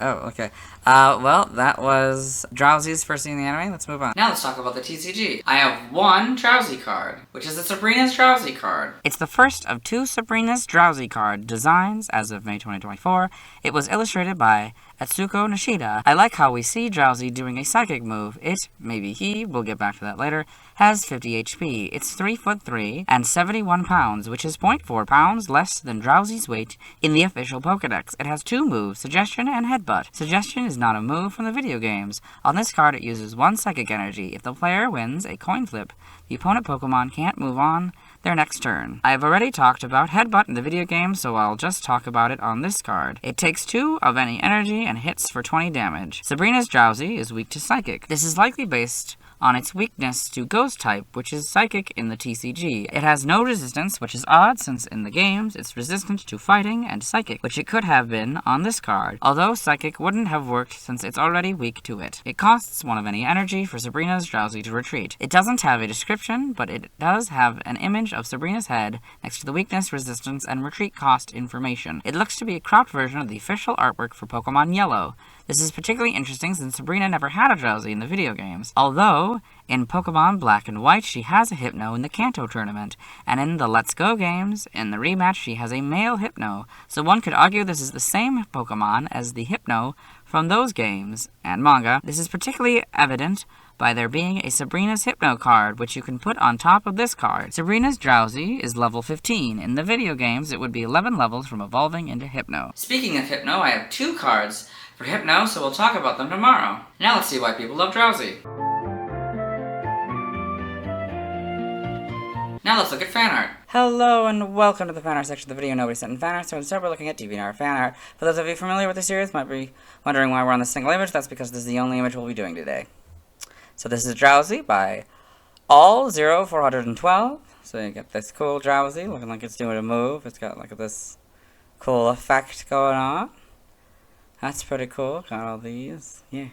Oh, okay. Well, that was Drowzee's first scene in the anime. Let's move on. Now let's talk about the TCG. I have one Drowzee card, which is the Sabrina's Drowzee card. It's the first of two Sabrina's Drowzee card designs as of May 2024. It was illustrated by Atsuko Nishida. I like how we see Drowzee doing a psychic move. It, maybe he, we'll get back to that later, has 50 HP. It's 3'3" and 71 pounds, which is 0.4 pounds less than Drowzee's weight in the official Pokedex. It has two moves, Suggestion and Headbutt. Suggestion is not a move from the video games. On this card, it uses one psychic energy. If the player wins a coin flip, the opponent Pokemon can't move on their next turn. I have already talked about Headbutt in the video game, so I'll just talk about it on this card. It takes 2 of any energy and hits for 20 damage. Sabrina's Drowzee is weak to Psychic. This is likely based on its weakness to Ghost type, which is Psychic in the TCG. It has no resistance, which is odd since in the games it's resistant to Fighting and Psychic, which it could have been on this card, although Psychic wouldn't have worked since it's already weak to it. It costs 1 of any energy for Sabrina's Drowzee to retreat. It doesn't have a description, but it does have an image of Sabrina's head next to the weakness, resistance, and retreat cost information. It looks to be a cropped version of the official artwork for Pokemon Yellow. This is particularly interesting since Sabrina never had a Drowzee in the video games, although in Pokemon Black and White she has a Hypno in the Kanto tournament, and in the Let's Go games, in the rematch she has a male Hypno, so one could argue this is the same Pokemon as the Hypno from those games and manga. This is particularly evident by there being a Sabrina's Hypno card, which you can put on top of this card. Sabrina's Drowzee is level 15. In the video games, it would be 11 levels from evolving into Hypno. Speaking of Hypno, I have 2 cards for Hypno, so we'll talk about them tomorrow. Now let's see why people love Drowzee. Now let's look at fan art. Hello and welcome to the fan art section of the video. Nobody sent in fan art, so instead we're looking at DeviantArt fan art. For those of you familiar with the series, might be wondering why we're on this single image. That's because this is the only image we'll be doing today. So this is Drowzee by All0412. So you get this cool Drowzee looking like it's doing a move. It's got like this cool effect going on. That's pretty cool. Got all these. Yeah.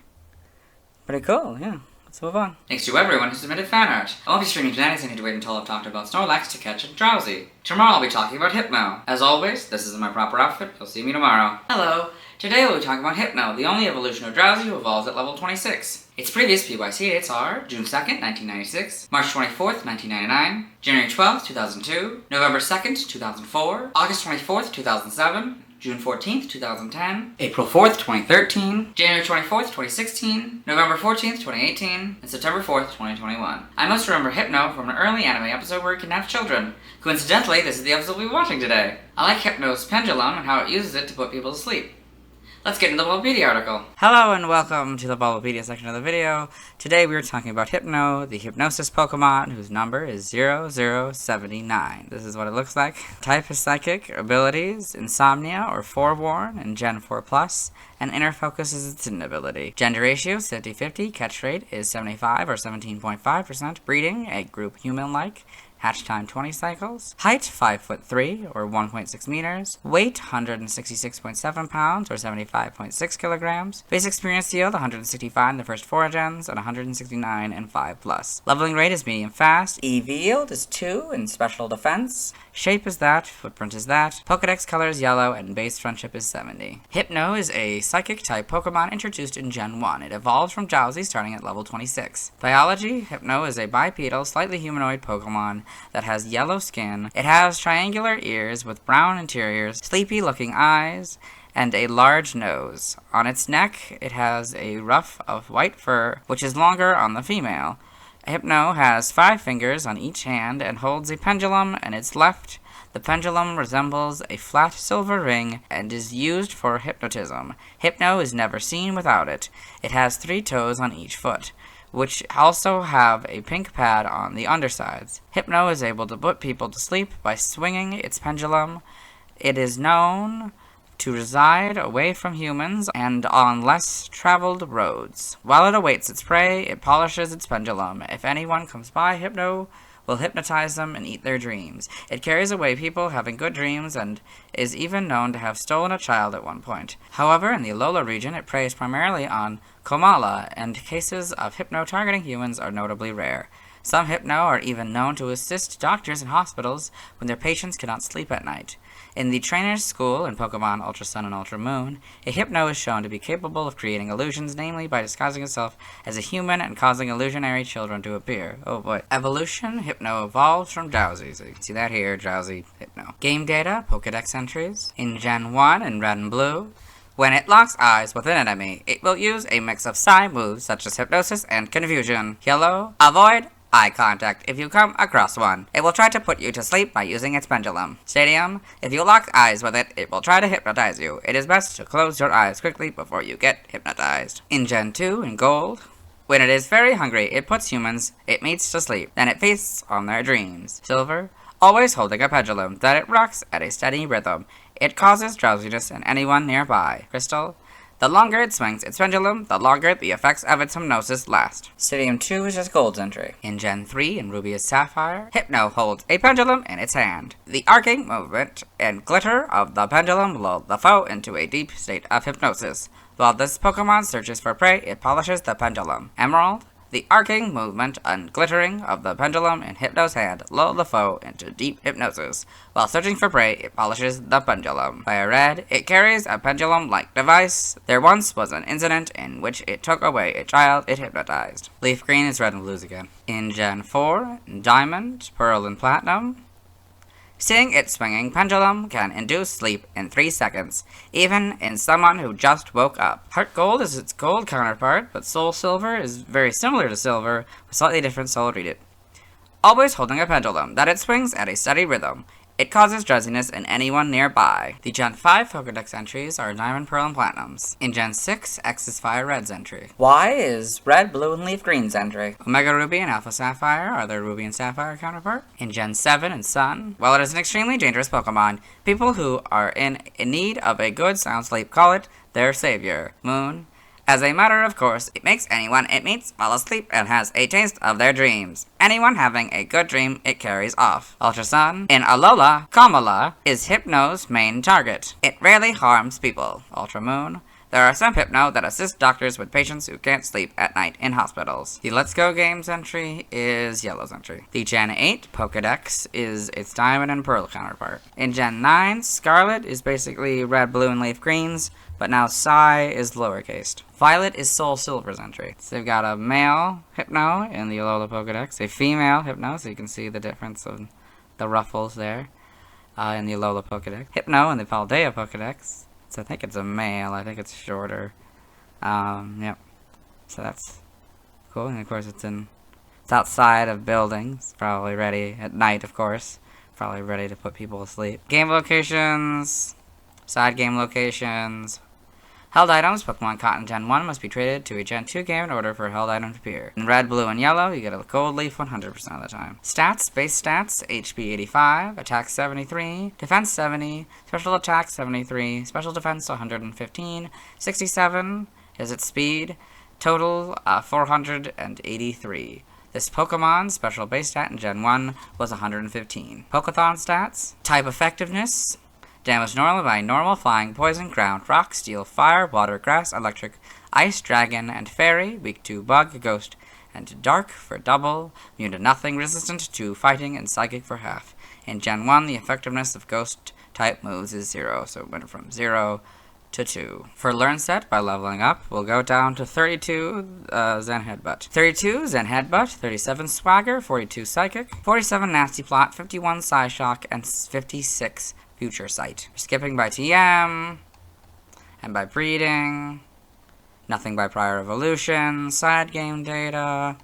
Pretty cool, yeah. Let's move on. Thanks to everyone who submitted fan art. I won't be streaming tonight, so I need to wait until I've talked about Snorlax to catch a Drowzee. Tomorrow I'll be talking about Hypno. As always, this is my proper outfit. You'll see me tomorrow. Hello. Today we'll be talking about Hypno, the only evolution of Drowzee who evolves at level 26. Its previous PYC dates are June 2nd, 1996, March 24th, 1999, January 12th, 2002, November 2nd, 2004, August 24th, 2007, June 14th, 2010, April 4th, 2013, January 24th, 2016, November 14th, 2018, and September 4th, 2021. I most remember Hypno from an early anime episode where he kidnapped children. Coincidentally, this is the episode we'll be watching today. I like Hypno's pendulum and how it uses it to put people to sleep. Let's get into the Bulbapedia article. Hello and welcome to the Bulbapedia section of the video. Today we are talking about Hypno, the Hypnosis Pokemon, whose number is 0079. This is what it looks like. Type is Psychic, abilities, Insomnia or Forewarn in Gen 4+, and Inner Focus is its hidden ability. Gender ratio is 50-50, catch rate is 75 or 17.5%, breeding, egg group human-like, hatch time 20 cycles, height 5'3" or 1.6 meters, weight 166.7 pounds or 75.6 kilograms, base experience yield 165 in the first 4 gens and 169 in 5+. Leveling rate is medium fast, EV yield is 2 in special defense, shape is that, footprint is that, Pokedex color is yellow, and base friendship is 70. Hypno is a psychic type Pokemon introduced in Gen 1. It evolved from Drowzee starting at level 26. Biology, Hypno is a bipedal, slightly humanoid Pokemon that has yellow skin. It has triangular ears with brown interiors, sleepy looking eyes, and a large nose. On its neck, it has a ruff of white fur, which is longer on the female. Hypno has 5 fingers on each hand and holds a pendulum in its left. The pendulum resembles a flat silver ring and is used for hypnotism. Hypno is never seen without it. It has 3 toes on each foot, which also have a pink pad on the undersides. Hypno is able to put people to sleep by swinging its pendulum. It is known to reside away from humans and on less traveled roads. While it awaits its prey, it polishes its pendulum. If anyone comes by, Hypno will hypnotize them and eat their dreams. It carries away people having good dreams and is even known to have stolen a child at one point. However, in the Alola region, it preys primarily on Komala, and cases of Hypno targeting humans are notably rare. Some Hypno are even known to assist doctors in hospitals when their patients cannot sleep at night. In the Trainer's School in Pokemon Ultra Sun and Ultra Moon, a Hypno is shown to be capable of creating illusions, namely by disguising itself as a human and causing illusionary children to appear. Oh boy. Evolution, Hypno evolved from Drowzee. So you can see that here, Drowzee, Hypno. Game data, Pokedex entries. In Gen 1 in Red and Blue, when it locks eyes with an enemy, it will use a mix of Psy moves such as Hypnosis and Confusion. Yellow, avoid eye contact if you come across one. It will try to put you to sleep by using its pendulum. Stadium, if you lock eyes with it, it will try to hypnotize you. It is best to close your eyes quickly before you get hypnotized. In Gen 2, in Gold, when it is very hungry, it puts humans it meets to sleep, then it feasts on their dreams. Silver, always holding a pendulum that it rocks at a steady rhythm. It causes drowsiness in anyone nearby. Crystal, the longer it swings its pendulum, the longer the effects of its hypnosis last. Stadium 2 is just Gold's entry. In Gen 3, in Ruby is Sapphire, Hypno holds a pendulum in its hand. The arcing movement and glitter of the pendulum lull the foe into a deep state of hypnosis. While this Pokemon searches for prey, it polishes the pendulum. Emerald, the arcing movement and glittering of the pendulum in Hypno's hand lull the foe into deep hypnosis. While searching for prey, it polishes the pendulum. Fire Red, it carries a pendulum-like device. There once was an incident in which it took away a child it hypnotized. Leaf Green is Red and Blues again. In Gen 4, Diamond, Pearl, and Platinum, seeing its swinging pendulum can induce sleep in 3 seconds, even in someone who just woke up. Heart Gold is its gold counterpart, but Soul Silver is very similar to Silver, with slightly different soul. Read it. Always holding a pendulum that it swings at a steady rhythm. It causes drowsiness in anyone nearby. The Gen 5 Pokedex entries are Diamond, Pearl, and Platinums. In Gen 6, X is Fire Red's entry. Y is Red, Blue, and Leaf Green's entry. Omega Ruby and Alpha Sapphire are their Ruby and Sapphire counterpart. In Gen 7 and Sun, while it is an extremely dangerous Pokemon, people who are in need of a good sound sleep call it their savior. Moon, as a matter of course, it makes anyone it meets fall asleep and has a taste of their dreams. Anyone having a good dream, it carries off. Ultra Sun, in Alola, Komala is Hypno's main target. It rarely harms people. Ultra Moon, there are some Hypno that assist doctors with patients who can't sleep at night in hospitals. The Let's Go Games entry is Yellow's entry. The Gen 8 Pokedex is its Diamond and Pearl counterpart. In Gen 9, Scarlet is basically Red, Blue, and Leaf Greens, but now Psy is lowercased. Violet is Soul Silver's entry. So they've got a male Hypno in the Alola Pokedex, a female Hypno, so you can see the difference of the ruffles there in the Alola Pokedex. Hypno in the Paldea Pokedex. So I think it's a male. I think it's shorter. Yep. So that's cool. And of course it's outside of buildings. Probably ready at night, of course. Probably ready to put people to sleep. Game locations. Side game locations. Held items, Pokemon caught in Gen 1 must be traded to a Gen 2 game in order for a held item to appear. In red, blue, and yellow, you get a gold leaf 100% of the time. Stats, base stats, HP 85, attack 73, defense 70, special attack 73, special defense 115, 67 is its speed, total 483. This Pokemon's special base stat in Gen 1 was 115. Pokéthon stats, type effectiveness, damage normal by normal, flying, poison, ground, rock, steel, fire, water, grass, electric, ice, dragon, and fairy. Weak to bug, ghost, and dark for double. Immune to nothing, resistant to fighting, and psychic for half. In Gen 1, the effectiveness of ghost type moves is 0, so it went from 0 to 2. For learn set, by leveling up, we'll go down to 32 Zen Headbutt. 32 Zen Headbutt, 37 Swagger, 42 Psychic, 47 Nasty Plot, 51 Psyshock, and 56 Future Sight. Skipping by TM, and by breeding, nothing by prior evolution, side game data,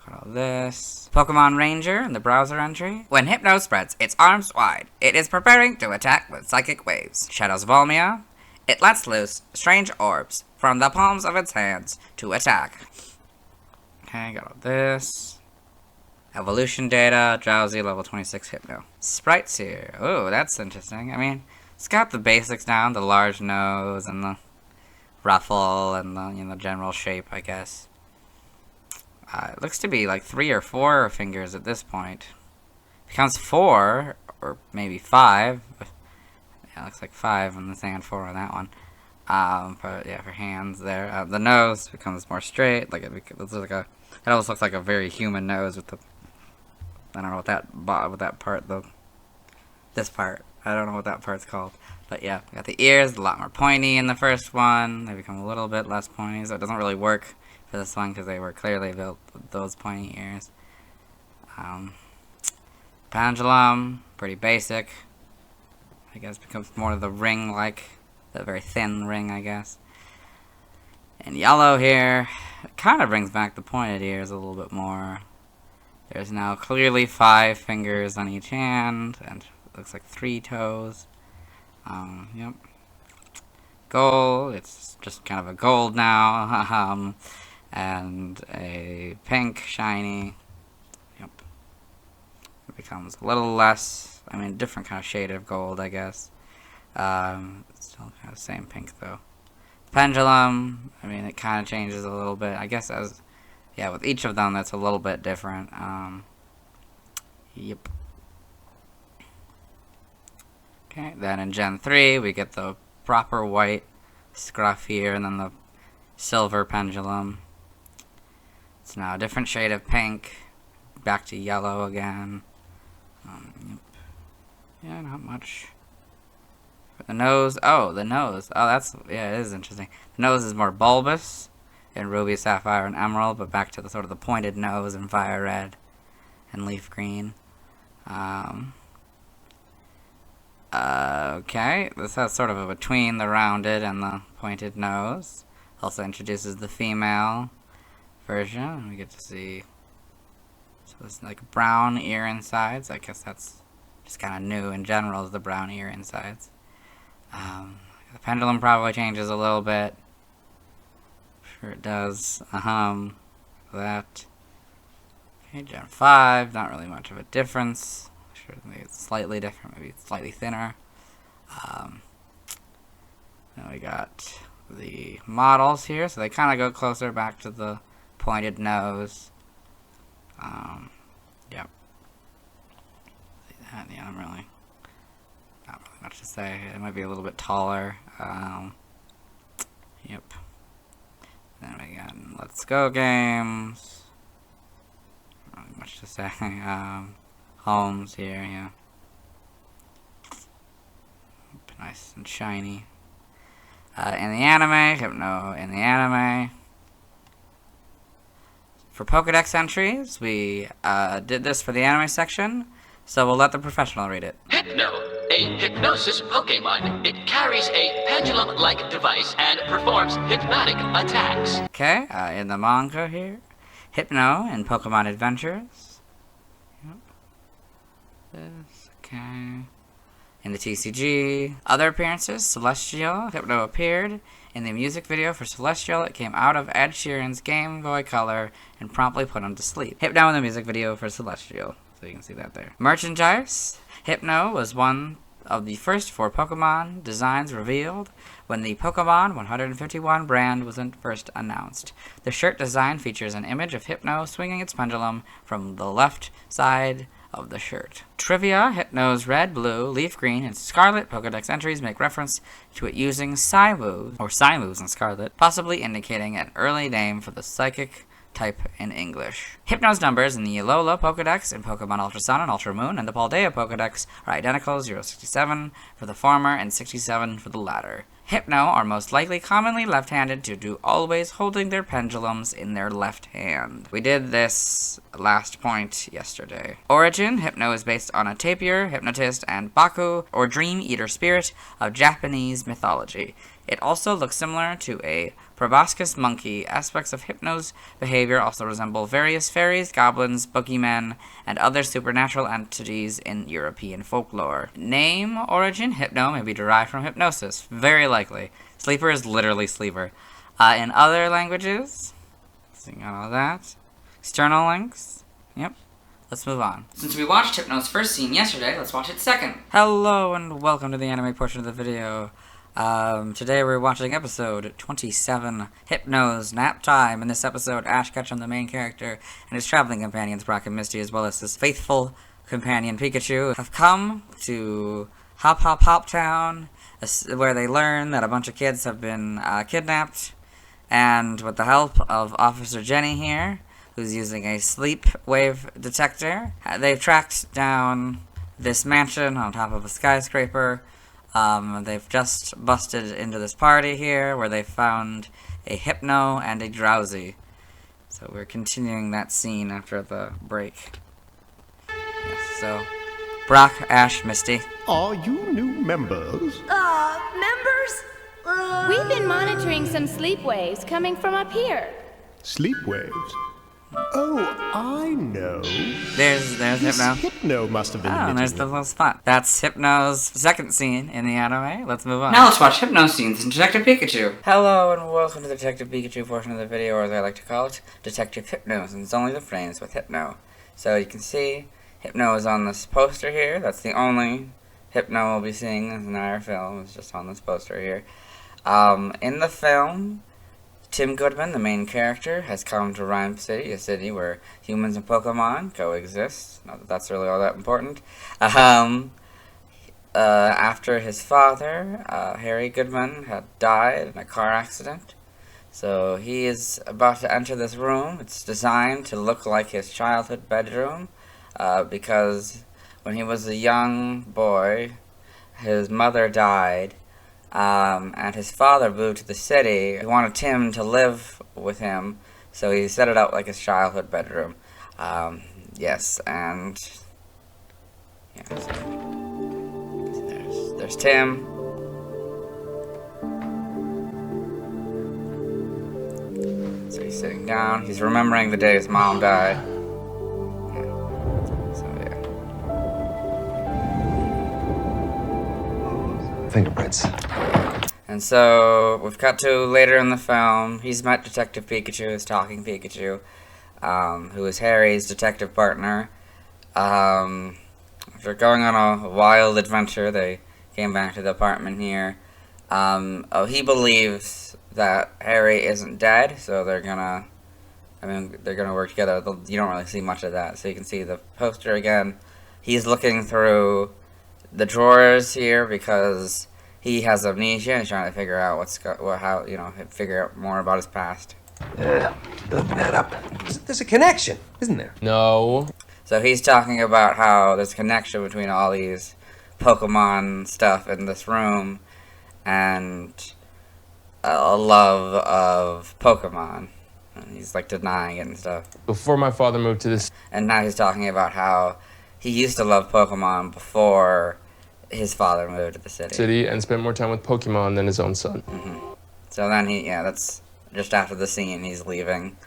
got all this. Pokemon Ranger in the browser entry. When Hypno spreads its arms wide, it is preparing to attack with Psychic Waves. Shadows Volmia, it lets loose strange orbs from the palms of its hands to attack. Okay, got all this. Evolution data, Drowzee, level 26 Hypno. Sprites here. Oh, that's interesting. I mean, it's got the basics down, the large nose and the ruffle and the general shape, I guess. It looks to be like 3 or 4 fingers at this point. Becomes 4, or maybe 5. Yeah, it looks like 5 on this and 4 on that one. But yeah, for hands there. The nose becomes more straight. Like it almost looks like a very human nose with the. I don't know what that part though. This part. I don't know what that part's called. But yeah, we got the ears, a lot more pointy in the first one. They become a little bit less pointy, so it doesn't really work for this one because they were clearly built with those pointy ears. Pendulum, pretty basic. I guess becomes more of the ring-like, the very thin ring, I guess. And yellow here, it kind of brings back the pointed ears a little bit more. There's now clearly 5 fingers on each hand, and it looks like 3 toes. Yep. Gold, it's just kind of a gold now, and a pink shiny. Yep. It becomes a little less, I mean, different kind of shade of gold, I guess. It's still kind of the same pink, though. Pendulum, I mean, it kind of changes a little bit, I guess, as, yeah, with each of them, that's a little bit different. Yep. Okay, then in Gen 3, we get the proper white scruff here, and then the silver pendulum. It's now a different shade of pink, back to yellow again. Yep. Yeah, not much. The nose, the nose. Oh, that's, yeah, it is interesting. The nose is more bulbous in Ruby, Sapphire, and Emerald, but back to the sort of the pointed nose in Fire Red and Leaf Green. Okay, this has sort of a between the rounded and the pointed nose. Also introduces the female version. We get to see, so there's like a brown ear insides. I guess that's just kind of new in general, is the brown ear insides. The pendulum probably changes a little bit. Sure it does. That. Okay, Gen 5, not really much of a difference. Sure, maybe it's slightly different, maybe it's slightly thinner. Then we got the models here, so they kind of go closer back to the pointed nose. Yep. See that? Yeah, not really much to say. It might be a little bit taller. Yep. Then we got Let's Go games. Not really much to say. Homes here, yeah. Nice and shiny. In the anime, Hypno in the anime. For Pokedex entries, we did this for the anime section, so we'll let the professional read it. Hypno, a hypnosis Pokemon. It carries a pendulum-like device and performs hypnotic attacks. Okay, in the manga here, Hypno in Pokemon Adventures. Yep. This, okay. In the TCG, other appearances, Celestial, Hypno appeared in the music video for Celestial. It came out of Ed Sheeran's Game Boy Color and promptly put him to sleep. Hypno in the music video for Celestial, so you can see that there. Merchandise, Hypno was one of the first 4 Pokemon designs revealed when the Pokemon 151 brand was first announced. The shirt design features an image of Hypno swinging its pendulum from the left side of the shirt. Trivia, Hypno's red, blue, leaf green, and scarlet Pokedex entries make reference to it using Psy-moves, or Psy-moves in Scarlet, possibly indicating an early name for the psychic type in English. Hypno's numbers in the Alola Pokedex in Pokemon Ultra Sun and Ultra Moon and the Paldea Pokedex are identical, 067 for the former and 67 for the latter. Hypno are most likely commonly left-handed due to always holding their pendulums in their left hand. We did this last point yesterday. Origin, Hypno is based on a tapir, hypnotist, and Baku, or dream eater spirit, of Japanese mythology. It also looks similar to a proboscis monkey. Aspects of Hypno's behavior also resemble various fairies, goblins, boogeymen, and other supernatural entities in European folklore. Name, origin, Hypno may be derived from hypnosis. Very likely. Sleeper is literally sleeper. In other languages, seeing all that. External links. Yep. Let's move on. Since we watched Hypno's first scene yesterday, let's watch it second. Hello and welcome to the anime portion of the video. Today we're watching episode 27, Hypno's Nap Time. In this episode, Ash Ketchum, the main character, and his traveling companions, Brock and Misty, as well as his faithful companion, Pikachu, have come to Hop Hop Hop Town, where they learn that a bunch of kids have been kidnapped, and with the help of Officer Jenny here, who's using a sleep wave detector, they've tracked down this mansion on top of a skyscraper. They've just busted into this party here where they found a Hypno and a Drowzee. So we're continuing that scene after the break. Yes, so Brock, Ash, Misty. Are you new members? Members? We've been monitoring some sleep waves coming from up here. Sleep waves? Oh, I know. There's Hypno. Hypno must have been and there's the little spot. That's Hypno's second scene in the anime. Let's move on. Now let's watch Hypno scenes in Detective Pikachu. Hello and welcome to the Detective Pikachu portion of the video, or as I like to call it, Detective Hypno, since it's only the frames with Hypno. So you can see Hypno is on this poster here. That's the only Hypno we'll be seeing in the entire film. It's just on this poster here. In the film, Tim Goodman, the main character, has come to Rhyme City, a city where humans and Pokemon coexist. Not that that's really all that important. After his father, Harry Goodman, had died in a car accident. So he is about to enter this room. It's designed to look like his childhood bedroom, because when he was a young boy, his mother died. And his father moved to the city. He wanted Tim to live with him, so he set it up like his childhood bedroom. Yes, and yeah, so there's Tim. So he's sitting down. He's remembering the day his mom died. Fingerprints. And so, we've cut to later in the film. He's met Detective Pikachu, his talking Pikachu, who is Harry's detective partner. After going on a wild adventure, they came back to the apartment here. He believes that Harry isn't dead, so they're gonna work together. You don't really see much of that, so you can see the poster again. He's looking through the drawers here because he has amnesia and he's trying to figure out figure out more about his past. Doesn't add up. There's a connection, isn't there? No. So he's talking about how there's a connection between all these Pokemon stuff in this room and a love of Pokemon. And he's like denying it and stuff. Before my father moved to this... And now he's talking about how he used to love Pokemon before his father moved to the city. And spent more time with Pokemon than his own son. So then that's just after the scene, he's leaving.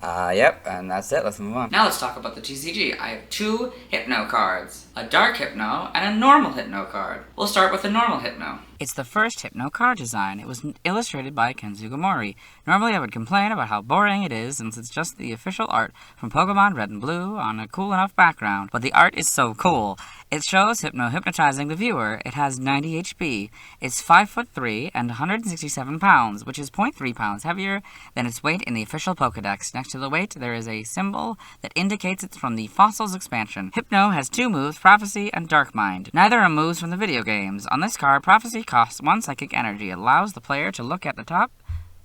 Yep, and that's it. Let's move on. Now let's talk about the TCG. I have 2 Hypno cards, a Dark Hypno and a normal Hypno card. We'll start with the normal Hypno. It's the first Hypno card design. It was illustrated by Ken Sugimori. Normally I would complain about how boring it is since it's just the official art from Pokemon Red and Blue on a cool enough background, but the art is so cool. It shows Hypno hypnotizing the viewer. It has 90 HP. It's 5'3" and 167 pounds, which is 0.3 pounds heavier than its weight in the official Pokedex. Next to the weight, there is a symbol that indicates it's from the Fossils expansion. Hypno has 2 moves, Prophecy and Dark Mind. Neither are moves from the video games. On this card, Prophecy costs 1 psychic energy. It allows the player to look at the top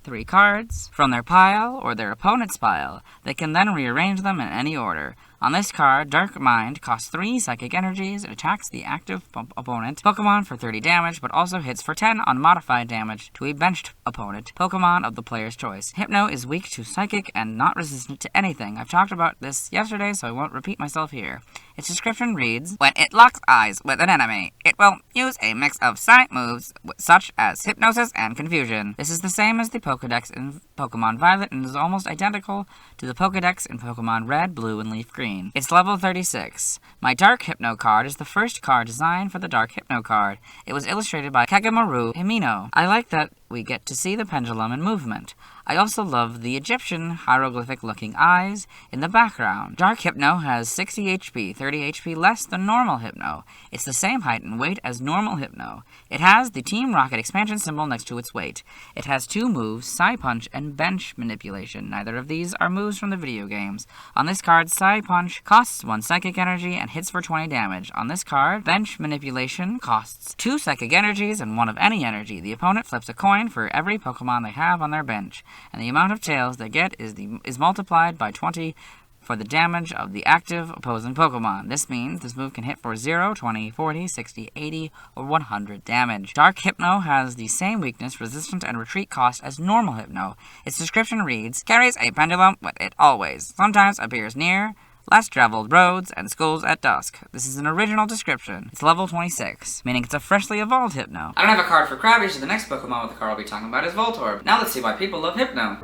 3 cards from their pile or their opponent's pile. They can then rearrange them in any order. On this card, Dark Mind costs 3 psychic energies. It attacks the active opponent Pokemon for 30 damage, but also hits for 10 unmodified damage to a benched opponent Pokemon of the player's choice. Hypno is weak to psychic and not resistant to anything. I've talked about this yesterday, so I won't repeat myself here. Its description reads, when it locks eyes with an enemy, it will use a mix of Psy moves such as Hypnosis and Confusion. This is the same as the Pokedex in Pokemon Violet and is almost identical to the Pokedex in Pokemon Red, Blue, and Leaf Green. It's level 36. My Dark Hypno card is the first card designed for the Dark Hypno card. It was illustrated by Kagemaru Himino. I like that we get to see the pendulum in movement. I also love the Egyptian hieroglyphic-looking eyes in the background. Dark Hypno has 60 HP, 30 HP less than normal Hypno. It's the same height and weight as normal Hypno. It has the Team Rocket expansion symbol next to its weight. It has 2 moves, Psy Punch and Bench Manipulation. Neither of these are moves from the video games. On this card, Psy Punch costs 1 psychic energy and hits for 20 damage. On this card, Bench Manipulation costs 2 psychic energies and 1 of any energy. The opponent flips a coin for every Pokemon they have on their bench, and the amount of tails they get is multiplied by 20 for the damage of the active opposing Pokemon. This means this move can hit for 0, 20, 40, 60, 80, or 100 damage. Dark Hypno has the same weakness, resistance, and retreat cost as normal Hypno. Its description reads, carries a pendulum with it always, sometimes appears near less traveled roads and schools at dusk. This is an original description. It's level 26, meaning it's a freshly evolved Hypno. I don't have a card for Krabby, so the next Pokemon with the card I'll be talking about is Voltorb. Now let's see why people love Hypno.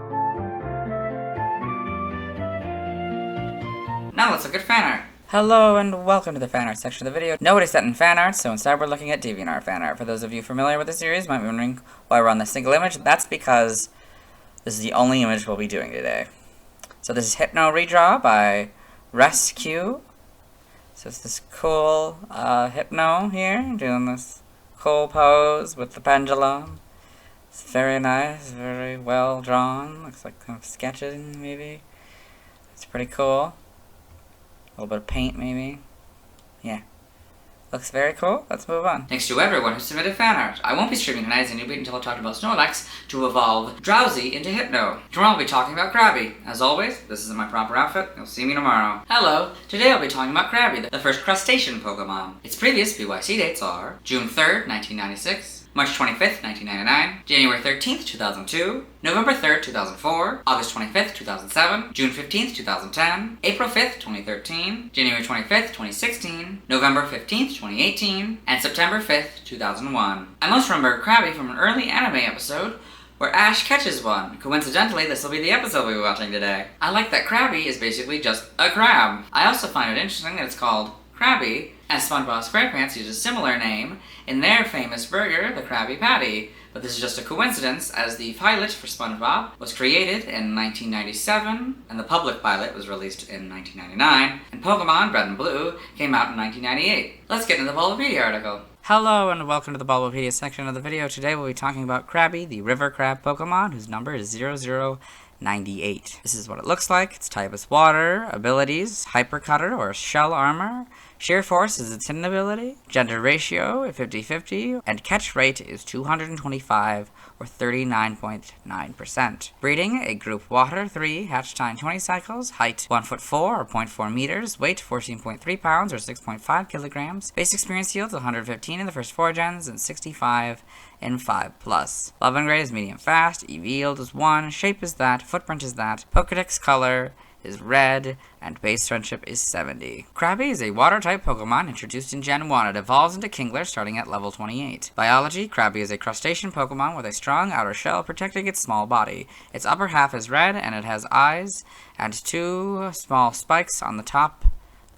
Now let's look at fan art. Hello and welcome to the fan art section of the video. Nobody's set in fan art, so instead we're looking at DeviantArt fan art. For those of you familiar with the series, you might be wondering why we're on this single image. That's because this is the only image we'll be doing today. So this is Hypno redraw by Rescue. So it's this cool Hypno here, doing this cool pose with the pendulum. It's very nice, very well drawn. Looks like kind of sketching, maybe. It's pretty cool. A little bit of paint, maybe. Yeah. Looks very cool. Let's move on. Thanks to everyone who submitted fan art. I won't be streaming tonight as I wait until I talk about Snorlax to evolve Drowzee into Hypno. Tomorrow I'll be talking about Krabby. As always, this is my proper outfit. You'll see me tomorrow. Hello. Today I'll be talking about Krabby, the first crustacean Pokemon. Its previous BYC dates are June 3rd, 1996. March 25th, 1999, January 13th, 2002, November 3rd, 2004, August 25th, 2007, June 15th, 2010, April 5th, 2013, January 25th, 2016, November 15th, 2018, and September 5th, 2001. I most remember Krabby from an early anime episode where Ash catches one. Coincidentally, this will be the episode we'll be watching today. I like that Krabby is basically just a crab. I also find it interesting that it's called Krabby, as SpongeBob SquarePants used a similar name in their famous burger, the Krabby Patty. But this is just a coincidence, as the pilot for SpongeBob was created in 1997, and the public pilot was released in 1999, and Pokemon Red and Blue came out in 1998. Let's get into the Bulbapedia article. Hello and welcome to the Bulbapedia section of the video. Today we'll be talking about Krabby, the river crab Pokemon, whose number is 0098. This is what it looks like. Its type is water. Abilities, Hyper Cutter or Shell Armor. Sheer Force is its hidden ability. Gender ratio is 50-50. And catch rate is 225 or 39.9%. Breeding, a group water, 3, hatch time 20 cycles, height 1'4" or 0.4 meters, weight 14.3 pounds or 6.5 kilograms. Base experience yields 115 in the first 4 gens and 65 in 5+. Love and grade is medium fast, EV yield is 1, shape is that, footprint is that, Pokedex color is red, and base friendship is 70. Krabby is a water-type Pokemon introduced in Gen 1. It evolves into Kingler starting at level 28. Biology, Krabby is a crustacean Pokemon with a strong outer shell protecting its small body. Its upper half is red, and it has eyes and 2 small spikes on the top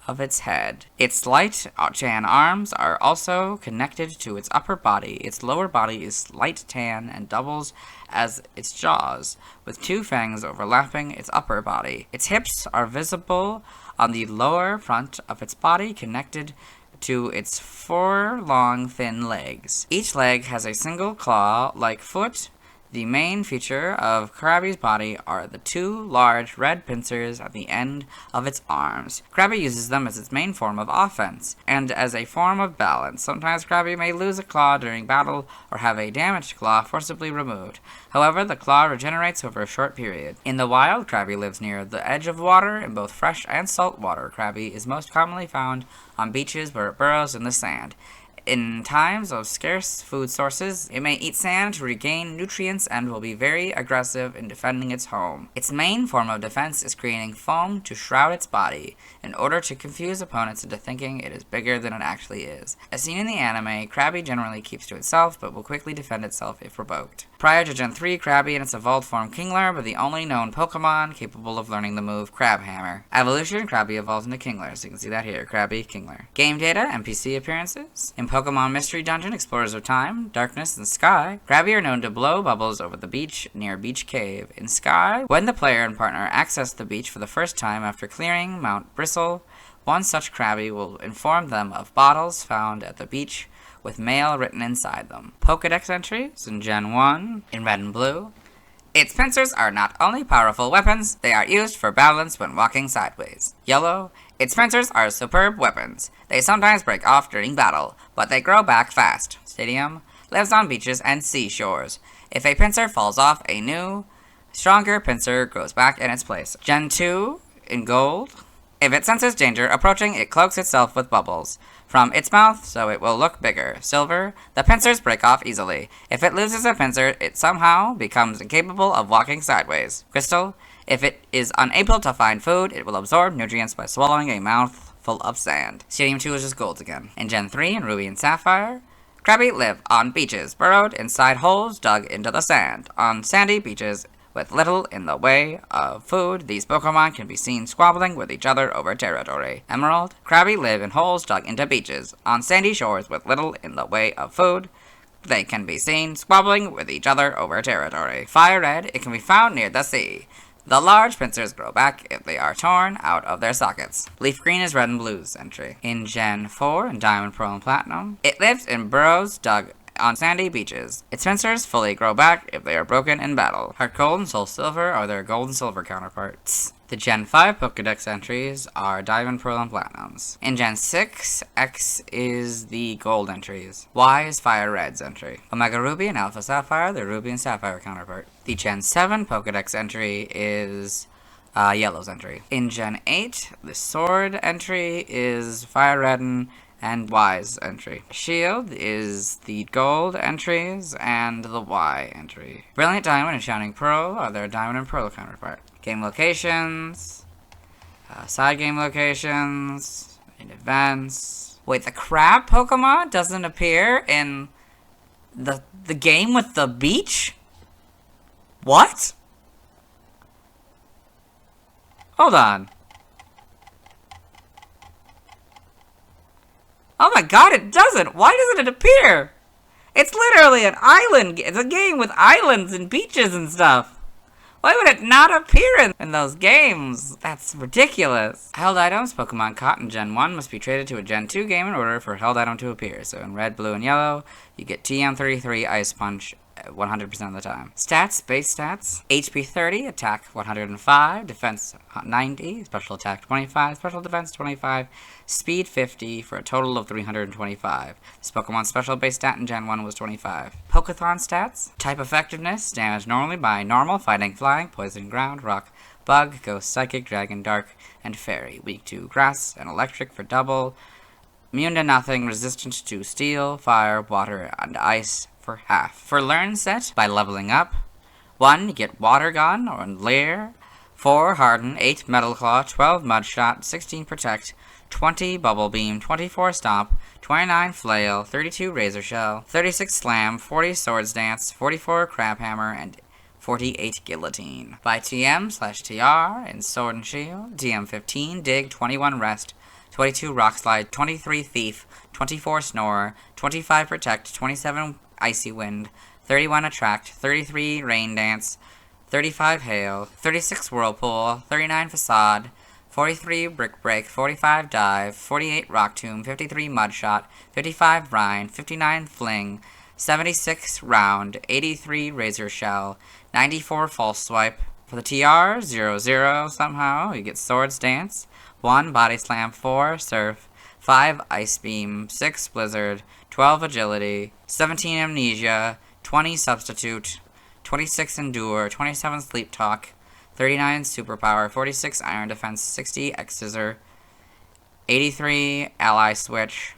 of its head. Its light tan arms are also connected to its upper body. Its lower body is light tan and doubles as its jaws, with 2 fangs overlapping its upper body. Its hips are visible on the lower front of its body, connected to its 4 long, thin legs. Each leg has a single claw-like foot. The main feature of Krabby's body are the 2 large red pincers at the end of its arms. Krabby uses them as its main form of offense, and as a form of balance. Sometimes Krabby may lose a claw during battle, or have a damaged claw forcibly removed. However, the claw regenerates over a short period. In the wild, Krabby lives near the edge of water in both fresh and salt water. Krabby is most commonly found on beaches where it burrows in the sand. In times of scarce food sources, it may eat sand to regain nutrients and will be very aggressive in defending its home. Its main form of defense is creating foam to shroud its body, in order to confuse opponents into thinking it is bigger than it actually is. As seen in the anime, Krabby generally keeps to itself, but will quickly defend itself if provoked. Prior to Gen 3, Krabby and its evolved form Kingler were the only known Pokemon capable of learning the move Crab Hammer. Evolution, Krabby evolves into Kingler, so you can see that here, Krabby, Kingler. Game data, NPC appearances. In Pokemon Mystery Dungeon, Explorers of Time, Darkness, and Sky, Krabby are known to blow bubbles over the beach near Beach Cave. In Sky, when the player and partner access the beach for the first time after clearing Mount Bristle, one such Krabby will inform them of bottles found at the beach with mail written inside them. Pokedex entries in Gen 1, in red and blue. Its pincers are not only powerful weapons, they are used for balance when walking sideways. Yellow. Its pincers are superb weapons. They sometimes break off during battle, but they grow back fast. Stadium. Lives on beaches and seashores. If a pincer falls off, a new, stronger pincer grows back in its place. Gen 2, in gold. If it senses danger approaching, it cloaks itself with bubbles from its mouth, so it will look bigger. Silver, the pincers break off easily. If it loses a pincer, it somehow becomes incapable of walking sideways. Crystal, if it is unable to find food, it will absorb nutrients by swallowing a mouthful of sand. Stadium 2 is just golds again. In Gen 3, in Ruby and Sapphire, Krabby live on beaches, burrowed inside holes dug into the sand. On sandy beaches, with little in the way of food, these Pokemon can be seen squabbling with each other over territory. Emerald, Krabby live in holes dug into beaches. On sandy shores with little in the way of food, they can be seen squabbling with each other over territory. Fire Red, it can be found near the sea. The large pincers grow back if they are torn out of their sockets. Leaf Green is red and blue's entry. In Gen 4, in Diamond, Pearl, and Platinum, it lives in burrows dug on sandy beaches. Its pincers fully grow back if they are broken in battle. Heart Gold and Soul Silver are their gold and silver counterparts. The Gen 5 Pokedex entries are Diamond, Pearl, and Platinums. In Gen 6, X is the gold entries. Y is Fire Red's entry. Omega Ruby and Alpha Sapphire, their Ruby and Sapphire counterpart. The Gen 7 Pokedex entry is Yellow's entry. In Gen 8, the Sword entry is Fire Red and Y's entry. Shield is the gold entries and the Y entry. Brilliant Diamond and Shining Pearl are their Diamond and Pearl counterpart. Game locations, side game locations, and events. Wait, the crab Pokemon doesn't appear in the game with the beach? What? Hold on. Oh my god, it doesn't! Why doesn't it appear? It's literally an island. It's a game with islands and beaches and stuff. Why would it not appear in those games? That's ridiculous. Held items, Pokemon caught in Gen 1 must be traded to a Gen 2 game in order for held item to appear. So in red, blue, and yellow, you get TM33 Ice Punch 100% of the time. Stats, base stats, HP 30, attack 105, defense 90, special attack 25, special defense 25, speed 50 for a total of 325. This Pokemon's special base stat in Gen 1 was 25. Pokethon stats, type effectiveness, damage normally by normal, fighting, flying, poison, ground, rock, bug, ghost, psychic, dragon, dark, and fairy. Weak to grass and electric for double, immune to nothing, resistant to steel, fire, water, and ice for half. For learn set, by leveling up, 1, you get Water Gun or Lair 4 Harden, 8 Metal Claw, 12 Mud Shot, 16 Protect, 20 Bubble Beam, 24 Stomp, 29 Flail, 32 Razor Shell, 36 Slam, 40 Swords Dance, 44 Crab Hammer, and 48 Guillotine. By TM/TR in Sword and Shield, TM15 Dig, 21 Rest, 22 Rock Slide, 23 Thief, 24 Snore, 25 Protect, 27 Icy Wind, 31 Attract, 33 Rain Dance, 35 Hail, 36 Whirlpool, 39 Facade, 43 Brick Break, 45 Dive, 48 Rock Tomb, 53 Mud Shot, 55 Brine, 59 Fling, 76 Round, 83 Razor Shell, 94 False Swipe. For the TR, 0-0 somehow, you get Swords Dance, 1 Body Slam, 4 Surf, 5 Ice Beam, 6 Blizzard, 12 Agility, 17 Amnesia, 20 Substitute, 26 Endure, 27 Sleep Talk, 39 Superpower, 46 Iron Defense, 60 X-Scissor, 83 Ally Switch,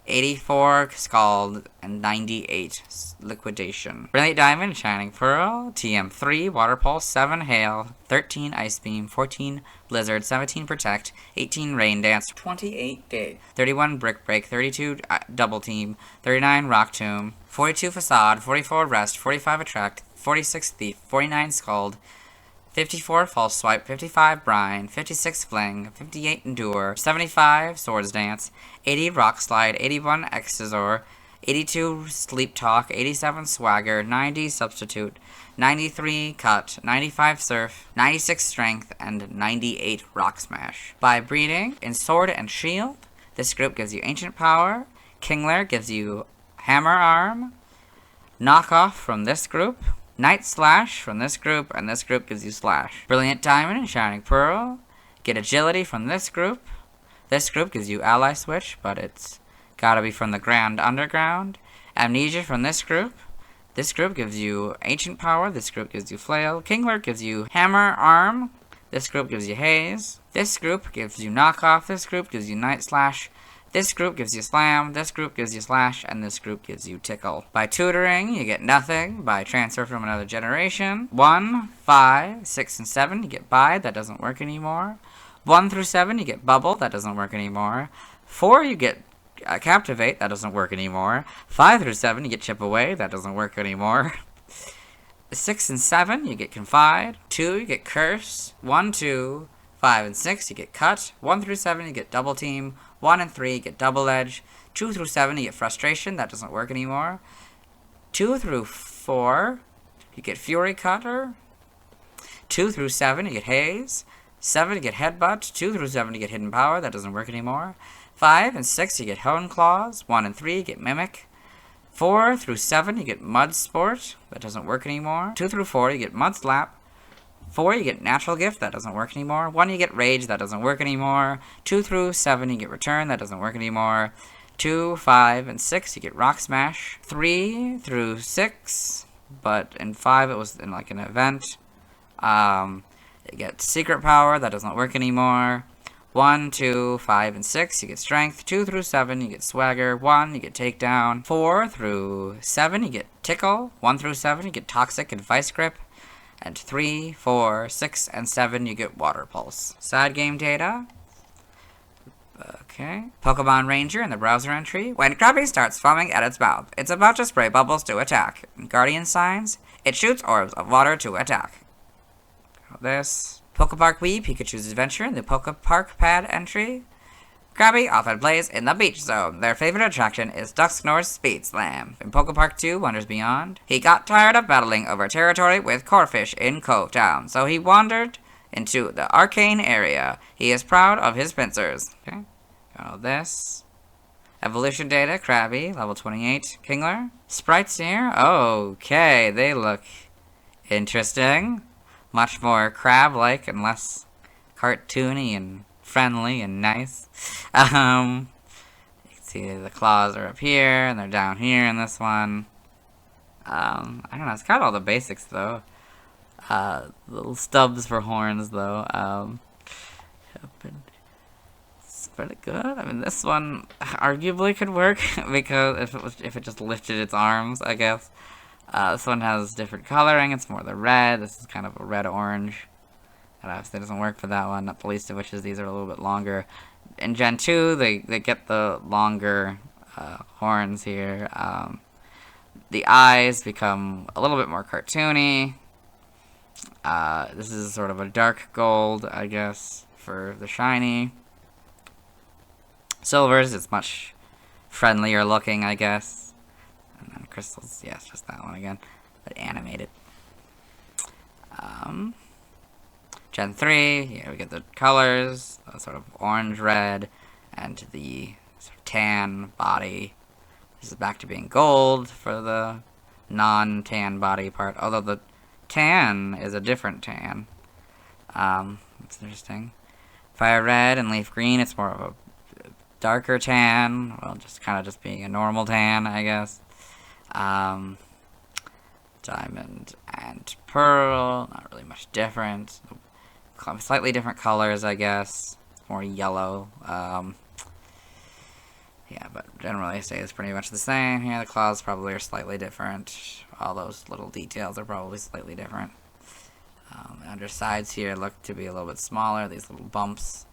84 Scald, and 98 Liquidation. Brilliant Diamond, Shining Pearl, TM3, Water Pulse, 7 Hail, 13 Ice Beam, 14 Blizzard, 17 Protect, 18 Rain Dance, 28 Dig, 31 Brick Break, 32 Double Team, 39 Rock Tomb, 42 Facade, 44 Rest, 45 Attract, 46 Thief, 49 Scald, 54 False Swipe, 55 Brine, 56 Fling, 58 Endure, 75 Swords Dance, 80 Rock Slide, 81 X-Scissor, 82 Sleep Talk, 87 Swagger, 90 Substitute, 93 Cut, 95 Surf, 96 Strength, and 98 Rock Smash. By breeding, in Sword and Shield, this group gives you Ancient Power, Kingler gives you Hammer Arm, Knockoff from this group, Night Slash from this group, and this group gives you Slash. Brilliant Diamond and Shining Pearl get Agility from this group. This group gives you Ally Switch, but it's gotta be from the Grand Underground. Amnesia from this group. This group gives you Ancient Power. This group gives you Flail. Kingler gives you Hammer Arm. This group gives you Haze. This group gives you Knockoff. This group gives you Night Slash. This group gives you Slam, this group gives you Slash, and this group gives you Tickle. By tutoring, you get nothing. By transfer from another generation, 1, 5, 6, and 7, you get Bide, that doesn't work anymore. 1 through 7, you get Bubble, that doesn't work anymore. 4, you get Captivate, that doesn't work anymore. 5 through 7, you get Chip Away, that doesn't work anymore. 6 and 7, you get Confide. 2, you get Curse. 1, 2, 5, and 6, you get Cut. 1 through 7, you get Double Team. 1 and 3, you get Double Edge. 2 through 7, you get Frustration. That doesn't work anymore. 2 through 4, you get Fury Cutter. 2 through 7, you get Haze. 7, you get Headbutt. 2 through 7, you get Hidden Power. That doesn't work anymore. 5 and 6, you get Hone Claws. 1 and 3, you get Mimic. 4 through 7, you get Mud Sport. That doesn't work anymore. 2 through 4, you get Mud Slap. 4, you get Natural Gift, that doesn't work anymore. 1, you get Rage, that doesn't work anymore. 2 through 7, you get Return, that doesn't work anymore. 2, 5, and 6, you get Rock Smash. 3 through 6, but in 5 it was in like an event. You get Secret Power, that doesn't work anymore. 1, 2, 5, and 6, you get Strength. 2 through 7, you get Swagger. 1, you get Takedown. 4 through 7, you get Tickle. 1 through 7, you get Toxic and Vice Grip. And 3, 4, 6, and 7, you get Water Pulse. Side game data. Okay. Pokemon Ranger in the browser entry. When Krabby starts foaming at its mouth, it's about to spray bubbles to attack. In Guardian Signs, it shoots orbs of water to attack. This. Pokepark Wii Pikachu's Adventure in the Pokepark Pad entry. Krabby often plays in the Beach Zone. Their favorite attraction is Dusknoir's Speed Slam. In Pokepark 2 Wonders Beyond, he got tired of battling over territory with Corphish in Cove Town, so he wandered into the Arcane area. He is proud of his pincers. Okay, got all this. Evolution data, Krabby, level 28. Kingler. Sprites here. Okay, they look interesting. Much more crab-like and less cartoony and friendly and nice. You can see the claws are up here and they're down here in this one. I don't know, it's got all the basics though. Little stubs for horns though. It's pretty good. I mean, this one arguably could work because if it just lifted its arms, I guess. This one has different coloring. It's more the red. This is kind of a red-orange That obviously doesn't work for that one, not the least of which is these are a little bit longer. In Gen 2, they get the longer horns here. The eyes become a little bit more cartoony. This is sort of a dark gold, I guess, for the shiny. Silvers, it's much friendlier looking, I guess. And then crystals, yeah, it's just that one again, but animated. Gen 3, yeah, we get the colors, sort of orange, red, and the sort of tan body. This is back to being gold for the non-tan body part, although the tan is a different tan. That's interesting. Fire red and leaf green, it's more of a darker tan, well, just kind of just being a normal tan, I guess. Diamond and pearl, not really much different. Slightly different colors, I guess. More yellow. Yeah, but generally I say it's pretty much the same. Here, the claws probably are slightly different. All those little details are probably slightly different. The undersides here look to be a little bit smaller. These little bumps.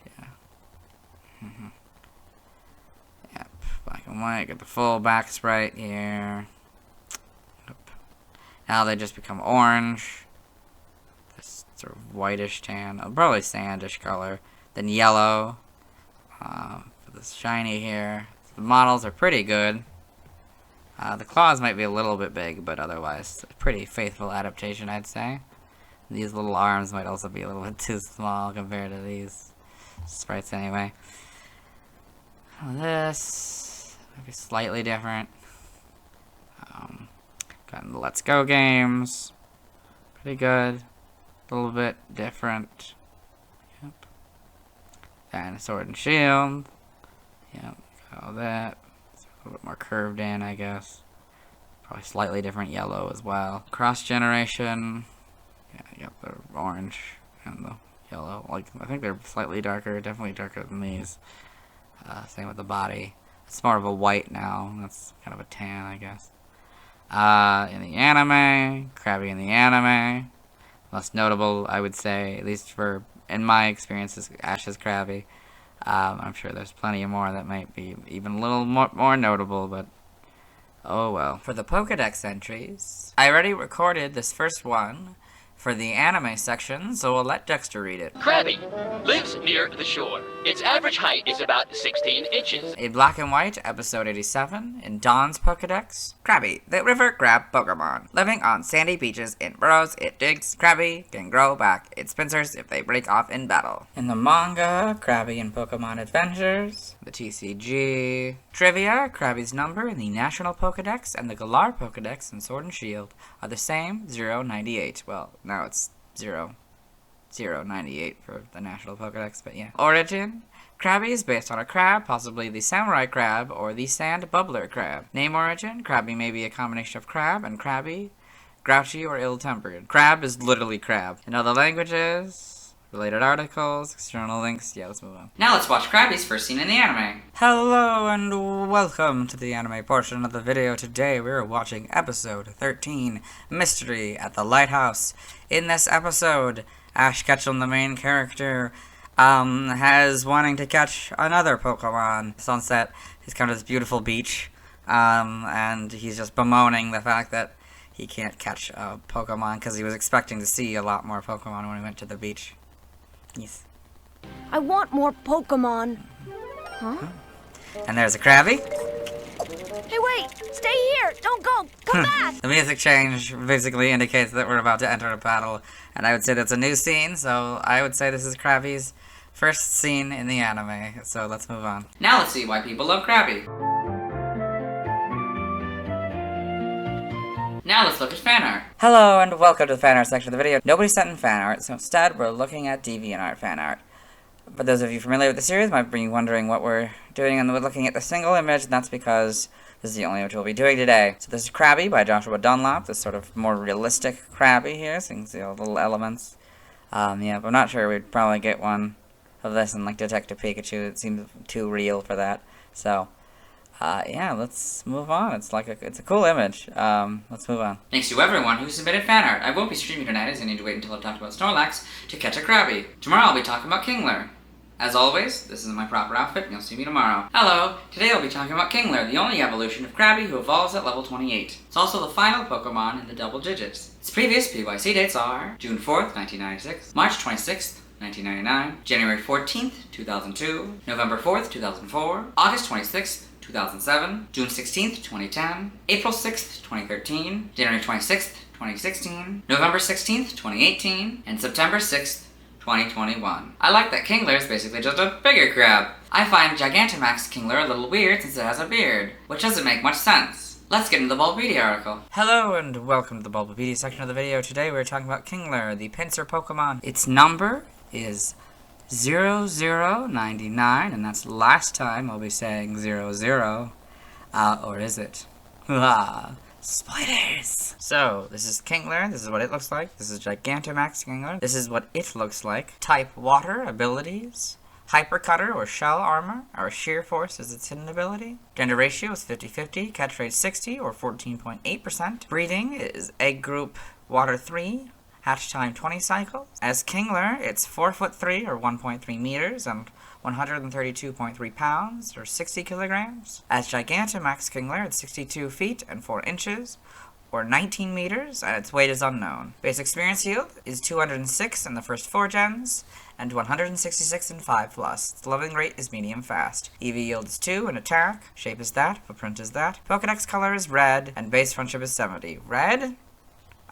Yeah. Yep, black and white. Got the full back sprite here. Yep. Now they just become orange. This sort of whitish tan, probably sandish color. Then yellow. For this shiny here. The models are pretty good. The claws might be a little bit big, but otherwise a pretty faithful adaptation, I'd say. These little arms might also be a little bit too small compared to these sprites anyway. This might be slightly different. Got the Let's Go games. Pretty good. A little bit different. Yep. And Sword and Shield. Yep, got all that. It's a little bit more curved in, I guess. Probably slightly different yellow as well. Cross generation. Yeah, you got the orange and the yellow. Like, I think they're slightly darker, definitely darker than these. Same with the body. It's more of a white now. That's kind of a tan, I guess. In the anime, Krabby in the anime. Most notable, I would say, at least for in my experience, is Ash's Krabby. I'm sure there's plenty more that might be even a little more notable, but oh well. For the Pokédex entries, I already recorded this first one for the anime section, so we'll let Dexter read it. Krabby lives near the shore. Its average height is about 16 inches. In Black and White, episode 87, in Dawn's Pokédex, Krabby, the river crab Pokemon. Living on sandy beaches in burrows it digs, Krabby can grow back its pincers if they break off in battle. In the manga, Krabby in Pokemon Adventures, the TCG, Trivia, Krabby's number in the National Pokédex and the Galar Pokédex in Sword and Shield are the same, 098. Well, now it's 098 for the National Pokédex, but yeah. Origin, Krabby is based on a crab, possibly the samurai crab or the sand bubbler crab. Name origin, Krabby may be a combination of crab and crabby, grouchy or ill-tempered. Crab is literally crab. In other languages, related articles, external links, yeah, let's move on. Now let's watch Krabby's first scene in the anime. Hello and welcome to the anime portion of the video. Today we're watching episode 13, Mystery at the Lighthouse. In this episode, Ash Ketchum, the main character, has wanting to catch another Pokemon. Sunset, he's come to this beautiful beach, and he's just bemoaning the fact that he can't catch a Pokemon because he was expecting to see a lot more Pokemon when he went to the beach. Yes. I want more Pokemon. Huh? And there's a Krabby. Hey, wait! Stay here! Don't go! Come back! The music change basically indicates that we're about to enter a battle, and I would say that's a new scene, so I would say this is Krabby's first scene in the anime, so let's move on. Now let's see why people love Krabby. Now let's look at fan art. Hello and welcome to the fan art section of the video. Nobody sent in fan art, so instead we're looking at DeviantArt fan art. For those of you familiar with the series, might be wondering what we're doing, and we're looking at the single image, and that's because this is the only image we'll be doing today. So this is Krabby by Joshua Dunlop, this sort of more realistic Krabby here, so you can see all the little elements. Yeah, but I'm not sure we'd probably get one of this in like Detective Pikachu. It seems too real for that. So, Yeah, let's move on. It's a cool image. Let's move on. Thanks to everyone who submitted fan art. I won't be streaming tonight as I need to wait until I've talked about Snorlax to catch a Krabby. Tomorrow I'll be talking about Kingler. As always, this is my proper outfit, and you'll see me tomorrow. Hello! Today I'll be talking about Kingler, the only evolution of Krabby who evolves at level 28. It's also the final Pokemon in the double digits. Its previous PYC dates are June 4th, 1996, March 26th, 1999, January 14th, 2002, November 4th, 2004, August 26th, 2007, June 16th, 2010, April 6th, 2013, January 26th, 2016, November 16th, 2018, and September 6th, 2021. I like that Kingler is basically just a bigger crab. I find Gigantamax Kingler a little weird since it has a beard, which doesn't make much sense. Let's get into the Bulbapedia article. Hello and welcome to the Bulbapedia section of the video. Today we're talking about Kingler, the pincer Pokemon. Its number is 0099, and that's the last time I'll be saying 00. Or is it? Spoilers! So, this is Kingler, this is what it looks like. This is Gigantamax Kingler. This is what it looks like. Type Water, abilities. Hyper Cutter or Shell Armor, or Sheer Force is its hidden ability. Gender ratio is 50-50, catch rate 60 or 14.8%. Breeding is Egg Group Water 3, hatch time 20 cycles. As Kingler, it's 4'3" or 1.3 meters and 132.3 pounds or 60 kilograms. As Gigantamax Kingler, it's 62 feet and 4 inches or 19 meters, and its weight is unknown. Base experience yield is 206 in the first 4 gens, and 166 in 5+. Its leveling rate is medium fast. EV yield is 2 in attack, shape is that, footprint is that, Pokedex color is red, and base friendship is 70. Red?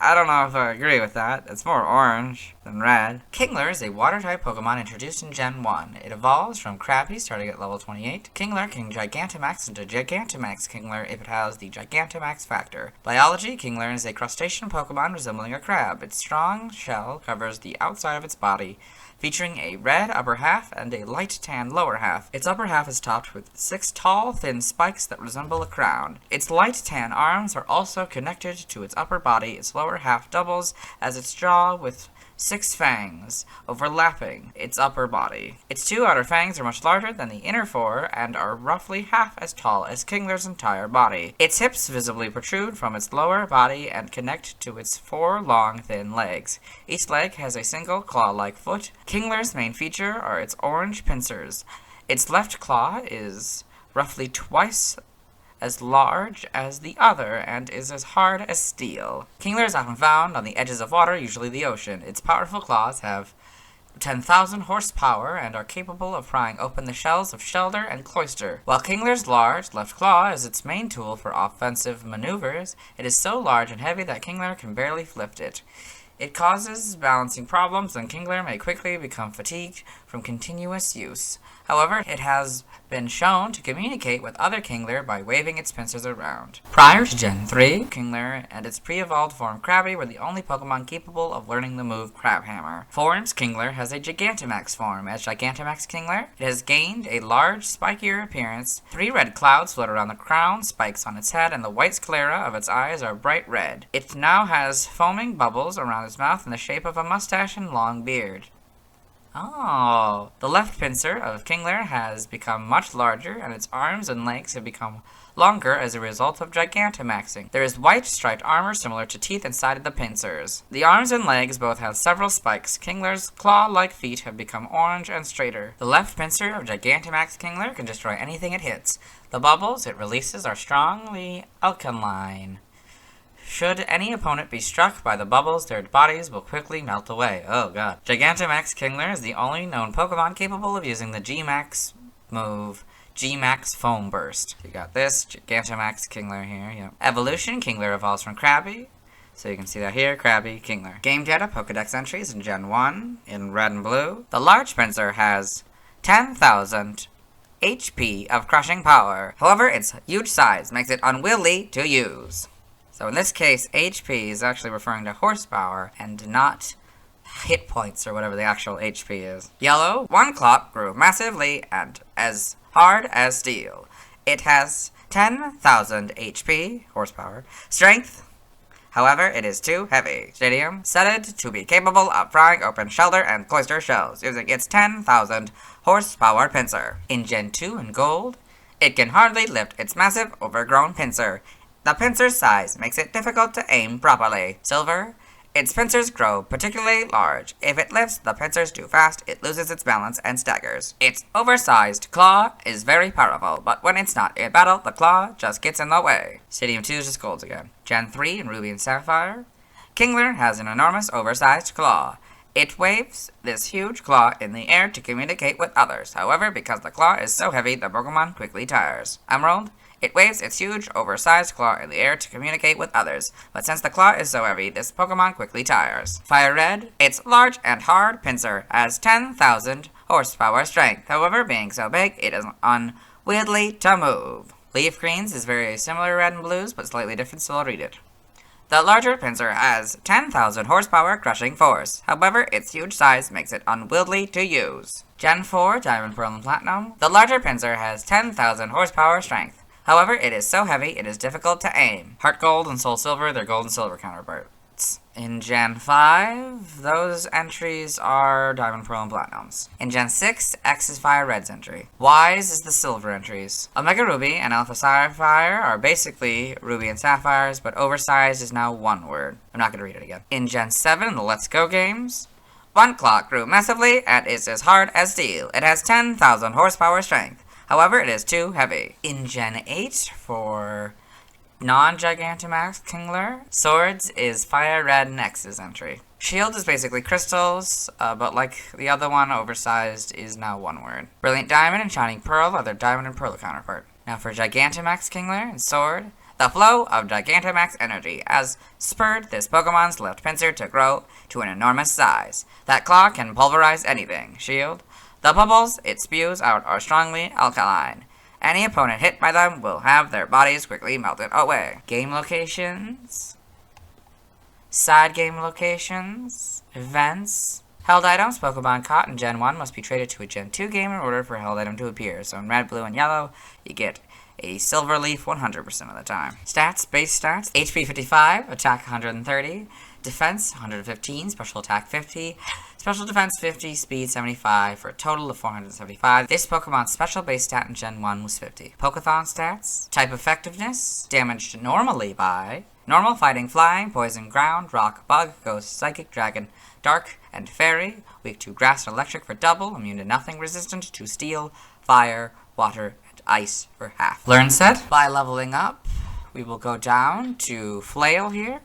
I don't know if I agree with that. It's more orange than red. Kingler is a water-type Pokemon introduced in Gen 1. It evolves from Krabby, starting at level 28. Kingler can Gigantamax into Gigantamax Kingler if it has the Gigantamax factor. Biology, Kingler is a crustacean Pokemon resembling a crab. Its strong shell covers the outside of its body, featuring a red upper half and a light tan lower half. Its upper half is topped with 6 tall, thin spikes that resemble a crown. Its light tan arms are also connected to its upper body. Its lower half doubles as its jaw with 6 fangs, overlapping its upper body. Its 2 outer fangs are much larger than the inner 4 and are roughly half as tall as Kingler's entire body. Its hips visibly protrude from its lower body and connect to its 4 long, thin legs. Each leg has a single claw-like foot. Kingler's main feature are its orange pincers. Its left claw is roughly twice as large as the other and is as hard as steel. Kingler is often found on the edges of water, usually the ocean. Its powerful claws have 10,000 horsepower and are capable of prying open the shells of Shellder and Cloyster. While Kingler's large left claw is its main tool for offensive maneuvers, it is so large and heavy that Kingler can barely lift it. It causes balancing problems, and Kingler may quickly become fatigued from continuous use. However, it has been shown to communicate with other Kingler by waving its pincers around. Prior to Gen 3, Kingler and its pre-evolved form Krabby were the only Pokemon capable of learning the move Crabhammer. Forms, Kingler has a Gigantamax form. As Gigantamax Kingler, it has gained a large, spikier appearance. 3 red clouds float around the crown, spikes on its head, and the white sclera of its eyes are bright red. It now has foaming bubbles around its mouth in the shape of a mustache and long beard. Oh, the left pincer of Kingler has become much larger, and its arms and legs have become longer as a result of Gigantamaxing. There is white striped armor similar to teeth inside of the pincers. The arms and legs both have several spikes. Kingler's claw-like feet have become orange and straighter. The left pincer of Gigantamax Kingler can destroy anything it hits. The bubbles it releases are strongly alkaline. Should any opponent be struck by the bubbles, their bodies will quickly melt away. Oh god. Gigantamax Kingler is the only known Pokemon capable of using the G-Max move, G-Max Foam Burst. You got this, Gigantamax Kingler here, yep. Evolution, Kingler evolves from Krabby. So you can see that here, Krabby, Kingler. Game data, Pokedex entries in Gen 1, in red and blue. The large pincer has 10,000 HP of crushing power. However, its huge size makes it unwieldy to use. So in this case, HP is actually referring to horsepower and not hit points or whatever the actual HP is. Yellow, one clop grew massively and as hard as steel. It has 10,000 HP, horsepower, strength. However, it is too heavy. Stadium, said to be capable of prying open Shellder and Cloyster shells using its 10,000 horsepower pincer. In Gen 2 in gold, It can hardly lift its massive, overgrown pincer. The pincer's size makes it difficult to aim properly. Silver. Its pincers grow particularly large. If it lifts the pincers too fast, it loses its balance and staggers. Its oversized claw is very powerful, but when it's not in battle, the claw just gets in the way. Stadium 2 is just golds again. Gen 3 in Ruby and Sapphire. Kingler has an enormous oversized claw. It waves this huge claw in the air to communicate with others. However, because the claw is so heavy, the Pokemon quickly tires. Emerald. It waves its huge, oversized claw in the air to communicate with others, but since the claw is so heavy, this Pokemon quickly tires. Fire Red. Its large and hard pincer has 10,000 horsepower strength. However, being so big, it is unwieldy to move. Leaf Greens is very similar to Red and Blues, but slightly different, so I'll read it. The larger pincer has 10,000 horsepower crushing force. However, its huge size makes it unwieldy to use. Gen 4, Diamond, Pearl, and Platinum. The larger pincer has 10,000 horsepower strength. However, it is so heavy, it is difficult to aim. Heart Gold and Soul Silver, they're gold and silver counterparts. In Gen 5, those entries are Diamond, Pearl, and Platinums. In Gen 6, X is Fire Red's entry. Y's is the silver entries. Omega Ruby and Alpha Sapphire are basically Ruby and Sapphires, but oversized is now one word. I'm not going to read it again. In Gen 7, the Let's Go games, one clock grew massively and is as hard as steel. It has 10,000 horsepower strength. However, it is too heavy. In Gen 8, for non-Gigantamax Kingler, Swords is Fire Red and X's entry. Shield is basically crystals, but like the other one, oversized is now one word. Brilliant Diamond and Shining Pearl are their Diamond and Pearl counterpart. Now for Gigantamax Kingler and Sword, the flow of Gigantamax energy has spurred this Pokemon's left pincer to grow to an enormous size. That claw can pulverize anything. Shield. The bubbles it spews out are strongly alkaline. Any opponent hit by them will have their bodies quickly melted away. Game locations. Side game locations. Events. Held items Pokemon caught in Gen 1 must be traded to a Gen 2 game in order for a held item to appear. So in red, blue, and yellow, you get a silver leaf 100% of the time. Stats, base stats. HP 55, attack 130, defense 115, special attack 50, special defense 50, speed 75, for a total of 475. This Pokemon's special base stat in Gen 1 was 50. Pokeathon stats. Type effectiveness. Damaged normally by normal, fighting, flying, poison, ground, rock, bug, ghost, psychic, dragon, dark, and fairy. Weak to grass and electric for double. Immune to nothing. Resistant to steel, fire, water, and ice for half. Learn set. By leveling up, we will go down to Flail here.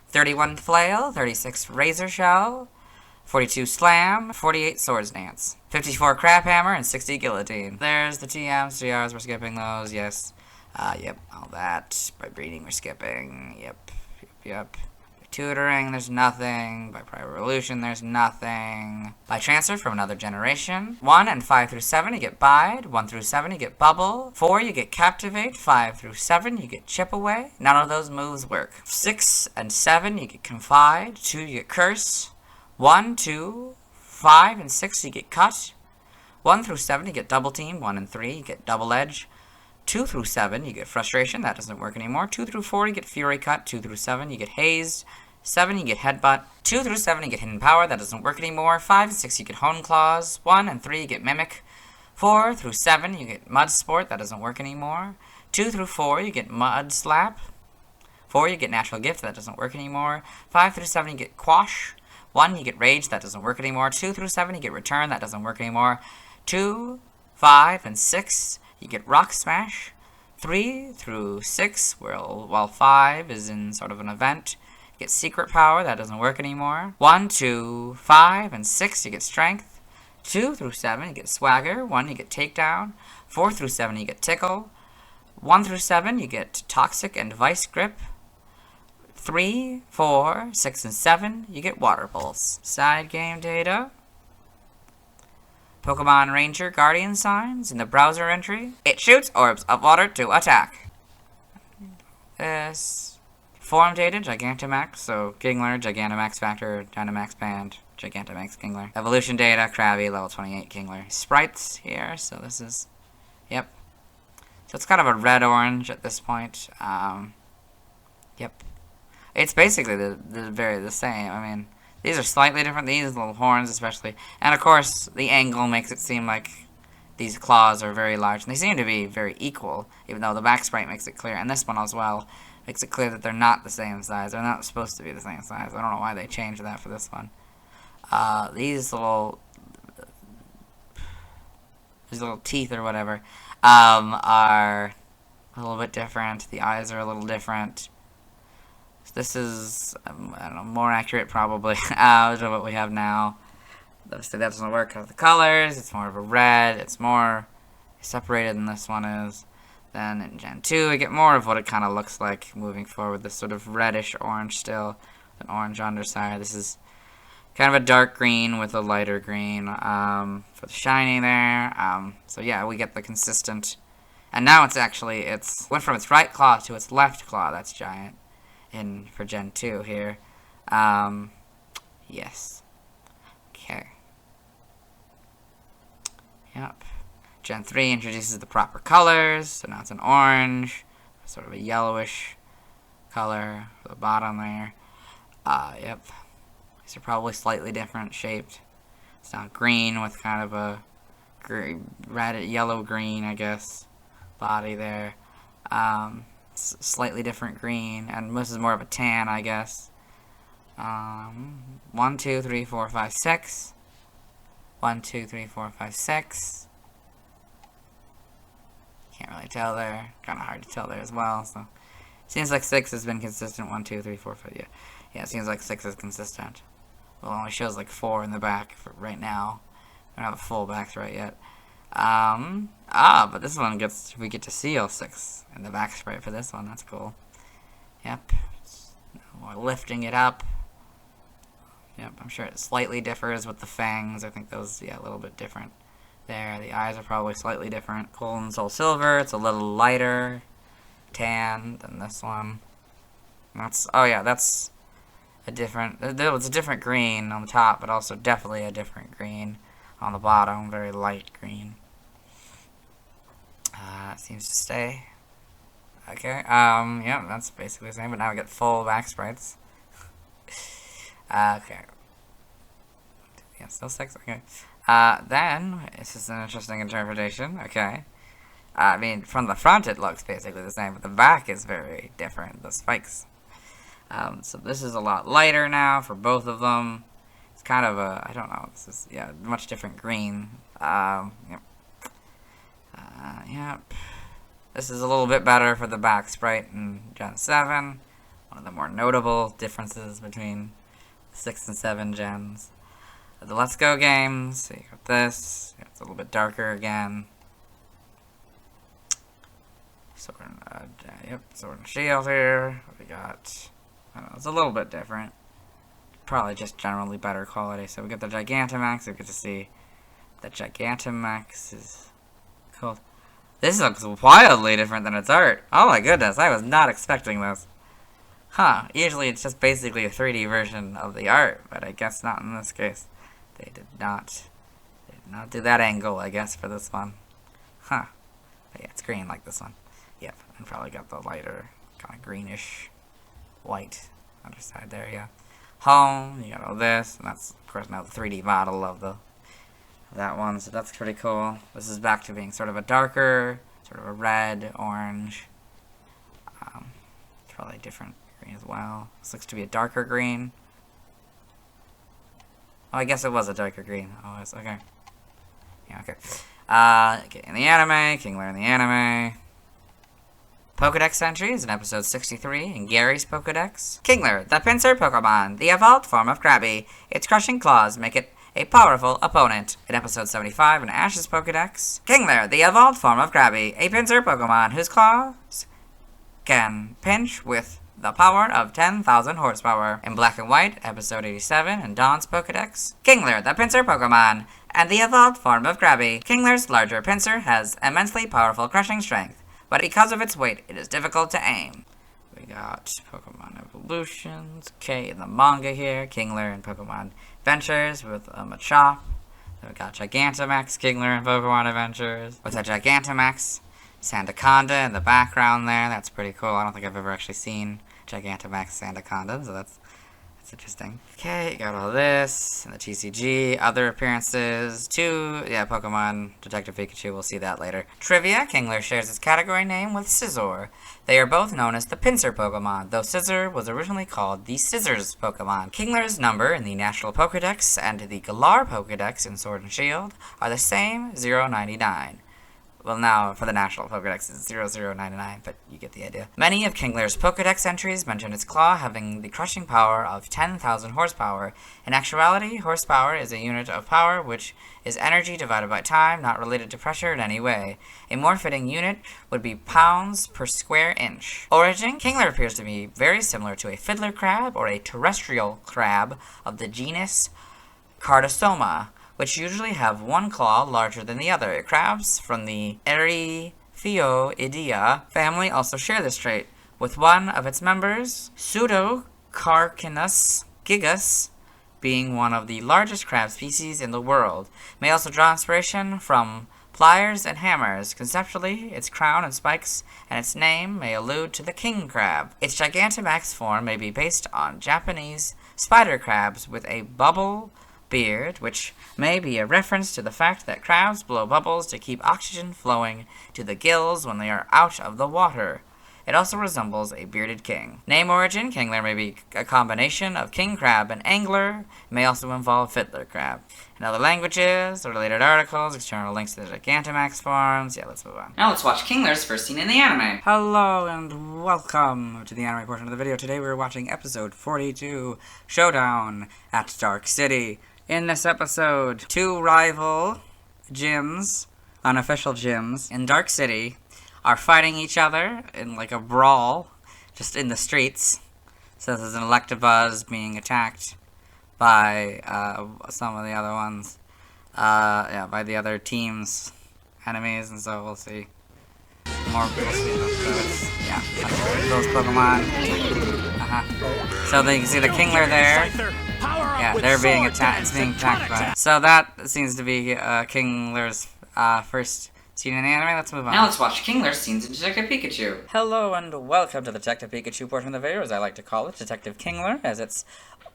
31 Flail, 36 Razor Shell, 42 Slam, 48 Swords Dance, 54 Crab Hammer, and 60 Guillotine. There's the TMs, TRs, we're skipping those, yes. Yep, all that. By breeding, we're skipping, yep. By tutoring, there's nothing. By Prior Evolution, there's nothing. By transfer from another generation. 1 and 5 through 7, you get Bide. 1 through 7, you get Bubble. 4, you get Captivate. 5 through 7, you get Chip Away. None of those moves work. 6 and 7, you get Confide. 2, you get Curse. 1, 2, 5, and 6, you get Cut. 1 through 7, you get Double Team. 1 and 3, you get Double Edge. 2 through 7, you get Frustration. That doesn't work anymore. 2 through 4, you get Fury Cut. 2 through 7, you get Hazed. 7, you get Headbutt. 2 through 7, you get Hidden Power. That doesn't work anymore. 5 and 6, you get Hone Claws. 1 and 3, you get Mimic. 4 through 7, you get Mud Sport. That doesn't work anymore. 2 through 4, you get Mud Slap. 4, you get Natural Gift. That doesn't work anymore. 5 through 7, you get Quash. 1, you get Rage. That doesn't work anymore. 2 through 7, you get Return. That doesn't work anymore. 2, 5, and 6, you get Rock Smash. 3 through 6, while 5 is in sort of an event, you get Secret Power. That doesn't work anymore. 1, 2, 5, and 6, you get Strength. 2 through 7, you get Swagger. 1, you get Takedown. 4 through 7, you get Tickle. 1 through 7, you get Toxic and Vice Grip. 3, 4, 6, and 7, you get Water Pulse. Side game data. Pokemon Ranger Guardian Signs in the browser entry. It shoots orbs of water to attack. This. Form data, Gigantamax, so Kingler, Gigantamax Factor, Dynamax Band, Gigantamax Kingler. Evolution data, Krabby, level 28 Kingler. Sprites here, so this is, yep. So it's kind of a red-orange at this point. Yep. It's basically the same. I mean, these are slightly different. These little horns especially. And of course, the angle makes it seem like these claws are very large, and they seem to be very equal, even though the back sprite makes it clear, and this one as well, makes it clear that they're not the same size. They're not supposed to be the same size. I don't know why they changed that for this one. These little teeth or whatever are a little bit different. The eyes are a little different. So this is, I don't know, more accurate probably to what we have now. Obviously that doesn't work because of the colors. It's more of a red. It's more separated than this one is. Then in Gen 2 we get more of what it kind of looks like moving forward. This sort of reddish orange still, an orange underside. This is kind of a dark green with a lighter green for the shiny there. So yeah, we get the consistent. And now it's went from its right claw to its left claw. That's giant for Gen 2 here. Yes. Okay. Yep. Gen 3 introduces the proper colors. So now it's an orange, sort of a yellowish color for the bottom there. Yep. These are probably slightly different shaped. It's now green with kind of a red, yellow-green, I guess, body there. Slightly different green, and this is more of a tan, I guess. 1, 2, 3, 4, 5, 6. 1, 2, 3, 4, 5, 6. Can't really tell there. Kind of hard to tell there as well. So seems like 6 has been consistent. 1, 2, 3, 4, 5. Yeah. It seems like 6 is consistent. Well, it only shows like 4 in the back for right now. I don't have a full back right yet. But this one we get to Seel 6 in the back sprite for this one. That's cool. Yep. More lifting it up. Yep, I'm sure it slightly differs with the fangs. I think those, a little bit different there. The eyes are probably slightly different. Golden Soul Silver, it's a little lighter tan than this one. That's a different, it's a different green on the top, but also definitely a different green on the bottom. Very light green. It seems to stay. Okay, yeah, that's basically the same, but now we get full back sprites. Okay. Yeah, still 6, okay. Then, this is an interesting interpretation, okay. I mean, from the front it looks basically the same, but the back is very different, the spikes. So this is a lot lighter now for both of them. It's kind of a, I don't know, this is, much different green. Yep. Yep. This is a little bit better for the back sprite in Gen 7. One of the more notable differences between 6 and 7 gens. The Let's Go games, so you got this. It's a little bit darker again. Sword and Shield here. We got, I don't know, it's a little bit different. Probably just generally better quality. So we got the Gigantamax. We get to see the Gigantamax is cool. This looks wildly different than its art. Oh my goodness, I was not expecting this. Huh, usually it's just basically a 3D version of the art, but I guess not in this case. They did not do that angle, I guess, for this one. Huh. But yeah, it's green like this one. Yep, and probably got the lighter, kind of greenish, white underside there, yeah. Home, you got all this, and that's, of course, now the 3D model of that one, so that's pretty cool. This is back to being sort of a darker, sort of a red, orange. It's probably a different green as well. This looks to be a darker green. Oh, I guess it was a darker green. Oh, it's okay. Yeah, okay. In the anime, Kingler in the anime. Pokedex entries in episode 63 in Gary's Pokedex. Kingler, the pincer Pokemon, the evolved form of Krabby. Its crushing claws make it a powerful opponent. In episode 75 in Ash's Pokedex. Kingler, the evolved form of Krabby, a pincer Pokemon whose claws can pinch with the power of 10,000 horsepower. In Black and White, episode 87 in Dawn's Pokedex. Kingler, the pincer Pokemon, and the evolved form of Krabby. Kingler's larger pincer has immensely powerful crushing strength, but because of its weight, it is difficult to aim. We got Pokemon Evolutions, in the manga here, Kingler and Pokemon Adventures with a Machop. Then we got Gigantamax, Kingler and Pokemon Adventures. With a Gigantamax, Sandaconda in the background there. That's pretty cool. I don't think I've ever actually seen Gigantamax Sandaconda, so that's That's interesting. Okay, got all this, and the TCG, other appearances, Pokemon, Detective Pikachu, we'll see that later. Trivia, Kingler shares its category name with Scizor. They are both known as the pincer Pokemon, though Scizor was originally called the Scissors Pokemon. Kingler's number in the National Pokedex and the Galar Pokedex in Sword and Shield are the same, 099. Well, now, for the National Pokedex, it's 0099, but you get the idea. Many of Kingler's Pokedex entries mention its claw having the crushing power of 10,000 horsepower. In actuality, horsepower is a unit of power, which is energy divided by time, not related to pressure in any way. A more fitting unit would be pounds per square inch. Origin, Kingler appears to be very similar to a fiddler crab or a terrestrial crab of the genus Cardosoma, which usually have one claw larger than the other. Crabs from the Erithioidea family also share this trait, with one of its members, Pseudocarcinus gigas, being one of the largest crab species in the world. May also draw inspiration from pliers and hammers. Conceptually, its crown and spikes and its name may allude to the king crab. Its Gigantamax form may be based on Japanese spider crabs with a bubble beard, which may be a reference to the fact that crabs blow bubbles to keep oxygen flowing to the gills when they are out of the water. It also resembles a bearded king. Name origin, Kingler may be a combination of king crab and angler. It may also involve fiddler crab. In other languages, or related articles, external links to the Gigantamax forms. Yeah, let's move on. Now let's watch Kingler's first scene in the anime. Hello and welcome to the anime portion of the video. Today we're watching episode 42, Showdown at Dark City. In this episode, two rival gyms, unofficial gyms, in Dark City are fighting each other in like a brawl, just in the streets. So this is an Electabuzz being attacked by some of the other ones, by the other team's enemies, and so we'll see more. We'll see those Pokemon. So they can see the Kingler there. Yeah, they're being attacked. It's being attacked by. So that seems to be Kingler's first scene in the anime. Let's move on. Now let's watch Kingler's scenes in Detective Pikachu. Hello and welcome to the Detective Pikachu portion of the video, as I like to call it, Detective Kingler, as it's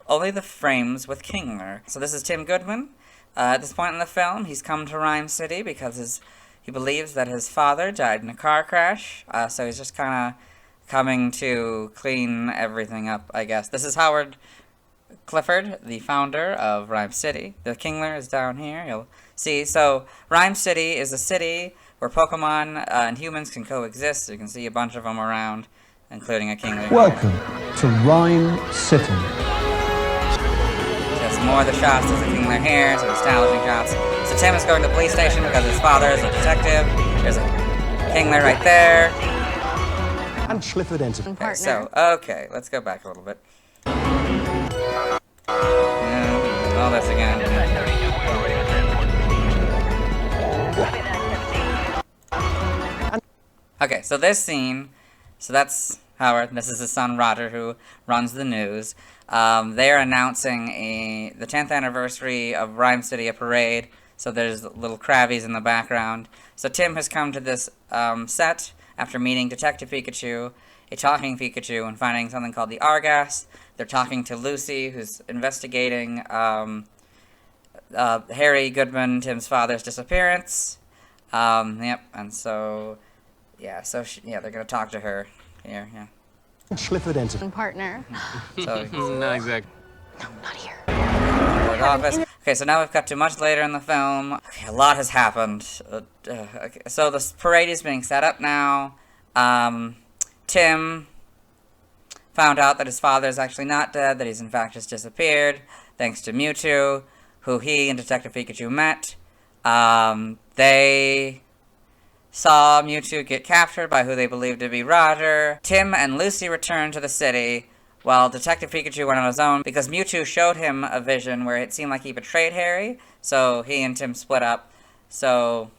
only the frames with Kingler. So this is Tim Goodman. At this point in the film, he's come to Rhyme City because he believes that his father died in a car crash. So he's just kind of coming to clean everything up, I guess. This is Howard Clifford, the founder of Rhyme City. The Kingler is down here, you'll see. So, Rhyme City is a city where Pokemon and humans can coexist. You can see a bunch of them around, including a Kingler. Welcome to Rhyme City. Just more of the shots. There's a Kingler here, some establishing shots. So Tim is going to the police station because his father is a detective. There's a Kingler right there. And Clifford enters. Okay, so, okay, let's go back a little bit. All this again. Okay, so this scene, so that's Howard, this is his son Roger, who runs the news. They're announcing the 10th anniversary of Rhyme City, a parade, so there's little Krabbies in the background. So Tim has come to this set after meeting Detective Pikachu, a talking Pikachu, and finding something called the Argas. They're talking to Lucy, who's investigating Harry Goodman, Tim's father's disappearance. Yep, and so, yeah, they're gonna talk to her here, yeah. Clifford enters. Partner. So, not exactly. No, not here. Office. Okay, so now we've got to much later in the film. Okay, a lot has happened. Okay, so the parade is being set up now. Tim found out that his father is actually not dead, that he's in fact just disappeared, thanks to Mewtwo, who he and Detective Pikachu met. They saw Mewtwo get captured by who they believed to be Roger. Tim and Lucy returned to the city, while Detective Pikachu went on his own, because Mewtwo showed him a vision where it seemed like he betrayed Harry, so he and Tim split up. So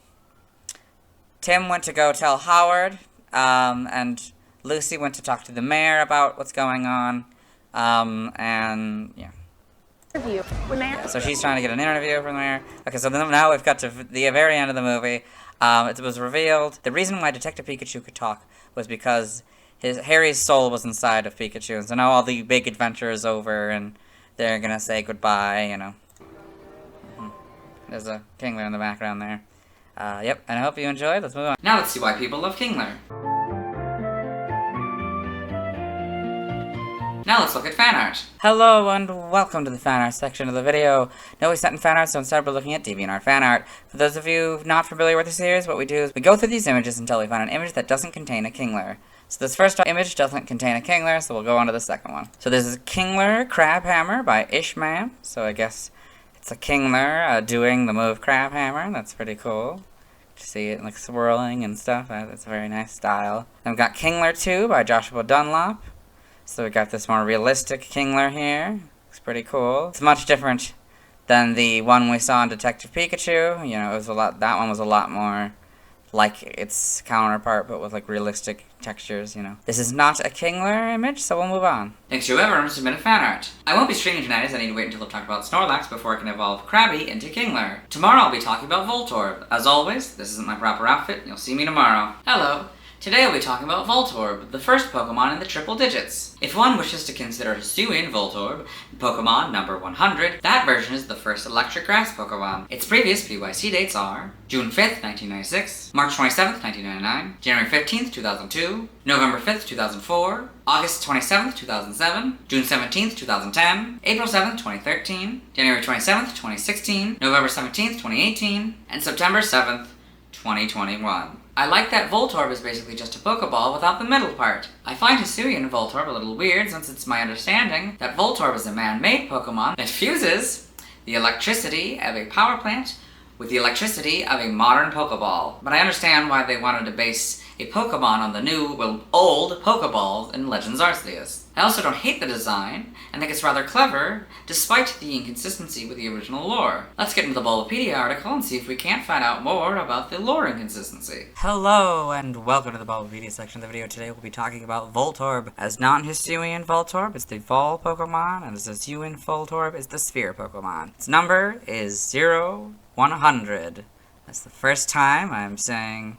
Tim went to go tell Howard, and Lucy went to talk to the mayor about what's going on, and yeah. Yeah, so she's trying to get an interview from the mayor. Okay, so now we've got to the very end of the movie. It was revealed the reason why Detective Pikachu could talk was because Harry's soul was inside of Pikachu, and so now all the big adventure is over, and they're gonna say goodbye, you know. There's a Kingler in the background there. Yep, and I hope you enjoyed. Let's move on. Now let's see why people love Kingler. Now let's look at fan art. Hello and welcome to the fan art section of the video. No, we set in fan art, so instead we're looking at DeviantArt fan art. For those of you not familiar with the series, what we do is we go through these images until we find an image that doesn't contain a Kingler. So this first image doesn't contain a Kingler, so we'll go on to the second one. So this is Kingler Crab Hammer by Ishmam. So I guess it's a Kingler doing the move Crab Hammer. That's pretty cool. You see it like swirling and stuff. That's a very nice style. Then we've got Kingler 2 by Joshua Dunlop. So we got this more realistic Kingler here. Looks pretty cool. It's much different than the one we saw in Detective Pikachu. You know, it was that one was a lot more like its counterpart, but with like realistic textures, you know. This is not a Kingler image, so we'll move on. Thanks to whoever submitted fan art. I won't be streaming tonight as I need to wait until I talk about Snorlax before I can evolve Krabby into Kingler. Tomorrow I'll be talking about Voltorb. As always, this isn't my proper outfit, you'll see me tomorrow. Hello. Today I'll be talking about Voltorb, the first Pokemon in the triple digits. If one wishes to consider Hisuian Voltorb, Pokemon number 100, that version is the first electric grass Pokemon. Its previous PYC dates are June 5th, 1996, March 27th, 1999, January 15th, 2002, November 5th, 2004, August 27th, 2007, June 17th, 2010, April 7th, 2013, January 27th, 2016, November 17th, 2018, and September 7th, 2021. I like that Voltorb is basically just a Pokeball without the middle part. I find Hisuian Voltorb a little weird since it's my understanding that Voltorb is a man-made Pokemon that fuses the electricity of a power plant with the electricity of a modern Pokeball. But I understand why they wanted to base a Pokemon on the new, well, old Pokeballs in Legends Arceus. I also don't hate the design, and think it's rather clever, despite the inconsistency with the original lore. Let's get into the Bulbapedia article and see if we can't find out more about the lore inconsistency. Hello, and welcome to the Bulbapedia section of the video. Today we'll be talking about Voltorb. As non-Hisuian Voltorb, it's the fall Pokemon, and as Hisuian Voltorb, it's the sphere Pokemon. Its number is 0-100. That's the first time I'm saying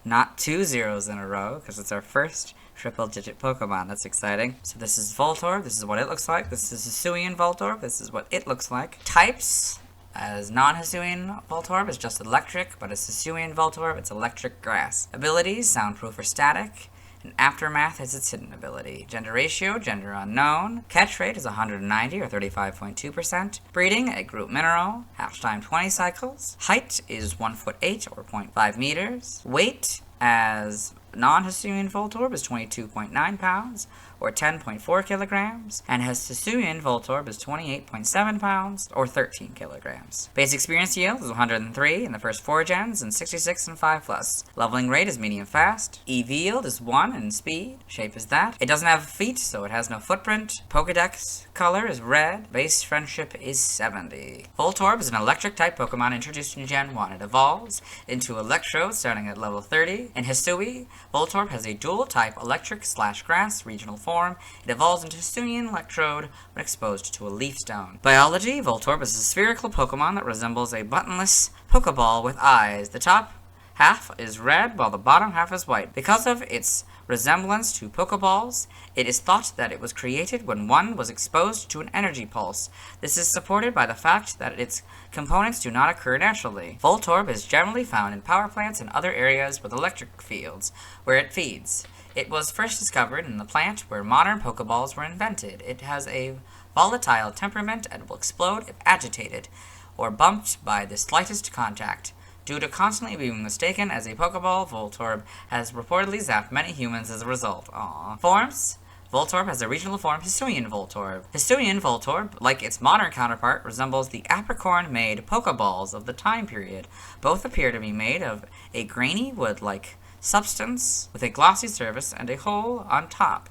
not 2 zeros in a row, because it's our first triple-digit Pokemon. That's exciting. So this is Voltorb. This is what it looks like. This is Hisuian Voltorb. This is what it looks like. Types, as non-Hisuian Voltorb is just electric, but as Hisuian Voltorb, it's electric grass. Abilities, soundproof or static. And Aftermath is its hidden ability. Gender ratio, gender unknown. Catch rate is 190 or 35.2%. Breeding, a group mineral. Hatch time 20 cycles. Height is 1'8" or 0.5 meters. Weight, as non-Hisuian Voltorb, is 22.9 pounds, or 10.4 kilograms, and as Hisuian Voltorb is 28.7 pounds, or 13 kilograms. Base experience yield is 103 in the first 4 gens, and 66 in 5+. Leveling rate is medium fast. EV yield is 1 in speed. Shape is that. It doesn't have feet, so it has no footprint. Pokedex color is red. Base friendship is 70. Voltorb is an electric-type Pokemon introduced in Gen 1. It evolves into Electrode starting at level 30. In Hisui, Voltorb has a dual-type electric/grass regional form. It evolves into Hisuian Electrode when exposed to a Leaf Stone. Biology, Voltorb is a spherical Pokemon that resembles a buttonless Pokeball with eyes. The top half is red while the bottom half is white. Because of its resemblance to Pokeballs, it is thought that it was created when one was exposed to an energy pulse. This is supported by the fact that its components do not occur naturally. Voltorb is generally found in power plants and other areas with electric fields, where it feeds. It was first discovered in the plant where modern Pokeballs were invented. It has a volatile temperament and will explode if agitated or bumped by the slightest contact. Due to constantly being mistaken as a Pokeball, Voltorb has reportedly zapped many humans as a result. Aww. Forms. Voltorb has a regional form, Hisuian Voltorb. Hisuian Voltorb, like its modern counterpart, resembles the apricorn-made Pokeballs of the time period. Both appear to be made of a grainy wood-like substance with a glossy surface and a hole on top.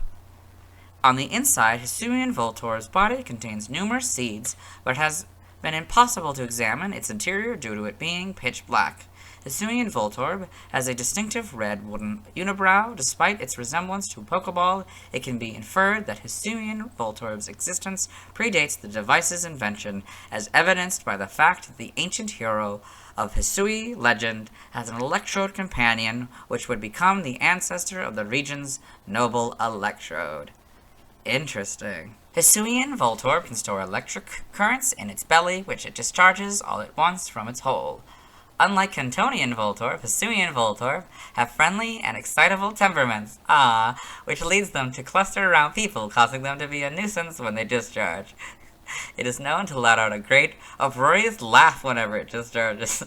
On the inside, Hisuian Voltorb's body contains numerous seeds, but it has been impossible to examine its interior due to it being pitch black. Hisuian Voltorb has a distinctive red wooden unibrow. Despite its resemblance to a Pokeball, it can be inferred that Hisuian Voltorb's existence predates the device's invention, as evidenced by the fact that the ancient hero of Hisui legend has an Electrode companion, which would become the ancestor of the region's noble Electrode. Interesting. Hisuian Voltorb can store electric currents in its belly, which it discharges all at once from its hole. Unlike Cantonian Voltorb, Hisuian Voltorb have friendly and excitable temperaments, which leads them to cluster around people, causing them to be a nuisance when they discharge. It is known to let out a great, uproarious laugh whenever it discharges.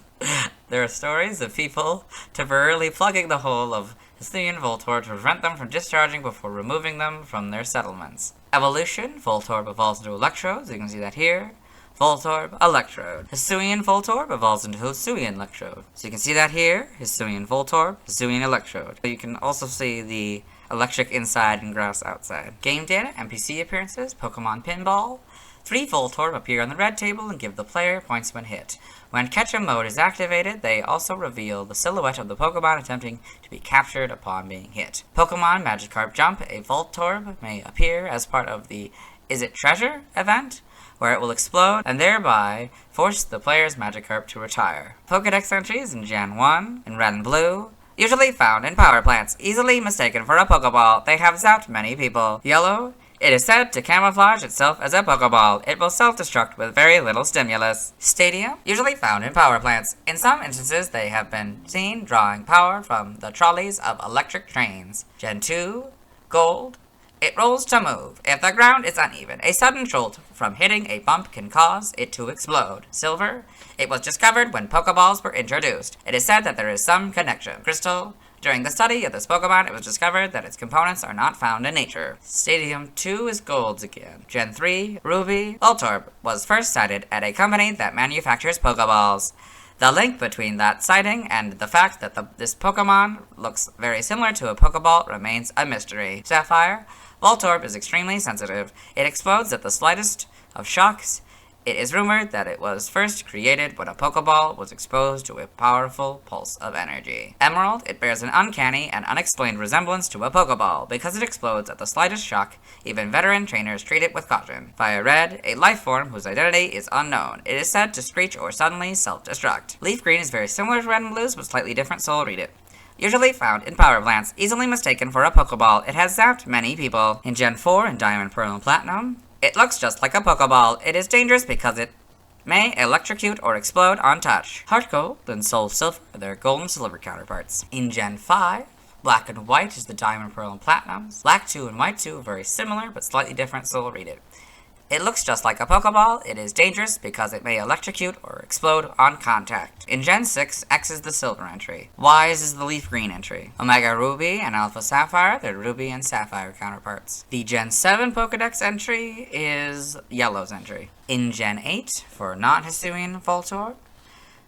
There are stories of people temporarily plugging the hole of Hisuian Voltorb to prevent them from discharging before removing them from their settlements. Evolution, Voltorb evolves into Electrode, so you can see that here. Voltorb, Electrode. Hisuian Voltorb evolves into Hisuian Electrode. So you can see that here. Hisuian Voltorb, Hisuian Electrode. You can also see the electric inside and grass outside. Game data, NPC appearances, Pokemon Pinball. 3 Voltorb appear on the red table and give the player points when hit. When Catch-em mode is activated, they also reveal the silhouette of the Pokemon attempting to be captured upon being hit. Pokemon Magikarp Jump, a Voltorb may appear as part of the Is It Treasure event, where it will explode and thereby force the player's Magikarp to retire. Pokedex entries in Gen 1, in red and blue, usually found in power plants, easily mistaken for a Pokeball. They have zapped many people. Yellow, it is said to camouflage itself as a Pokeball. It will self-destruct with very little stimulus. Stadium, usually found in power plants. In some instances, they have been seen drawing power from the trolleys of electric trains. Gen 2, Gold, it rolls to move. If the ground is uneven, a sudden jolt from hitting a bump can cause it to explode. Silver, it was discovered when Pokeballs were introduced. It is said that there is some connection. Crystal, during the study of this Pokemon, it was discovered that its components are not found in nature. Stadium 2 is Golds again. Gen 3, Ruby, Voltorb was first sighted at a company that manufactures Pokeballs. The link between that sighting and the fact that this Pokemon looks very similar to a Pokeball remains a mystery. Sapphire, Voltorb is extremely sensitive. It explodes at the slightest of shocks. It is rumored that it was first created when a Pokeball was exposed to a powerful pulse of energy. Emerald, it bears an uncanny and unexplained resemblance to a Pokeball. Because it explodes at the slightest shock, even veteran trainers treat it with caution. Fire Red, a life form whose identity is unknown. It is said to screech or suddenly self-destruct. Leaf Green is very similar to Red and Blues, but slightly different, so I'll read it. Usually found in power plants, easily mistaken for a Pokeball. It has zapped many people. In Gen 4 in Diamond, Pearl, and Platinum, it looks just like a Pokeball. It is dangerous because it may electrocute or explode on touch. Heart Gold and Soul Silver are their gold and silver counterparts. In Gen 5, Black and White is the Diamond, Pearl, and Platinums. Black 2 and White 2 are very similar but slightly different, so we'll read it. It looks just like a Pokeball. It is dangerous because it may electrocute or explode on contact. In Gen 6, X is the silver entry. Y is the leaf green entry. Omega Ruby and Alpha Sapphire, they're Ruby and Sapphire counterparts. The Gen 7 Pokedex entry is Yellow's entry. In Gen 8, for non-Hisuian Voltorb,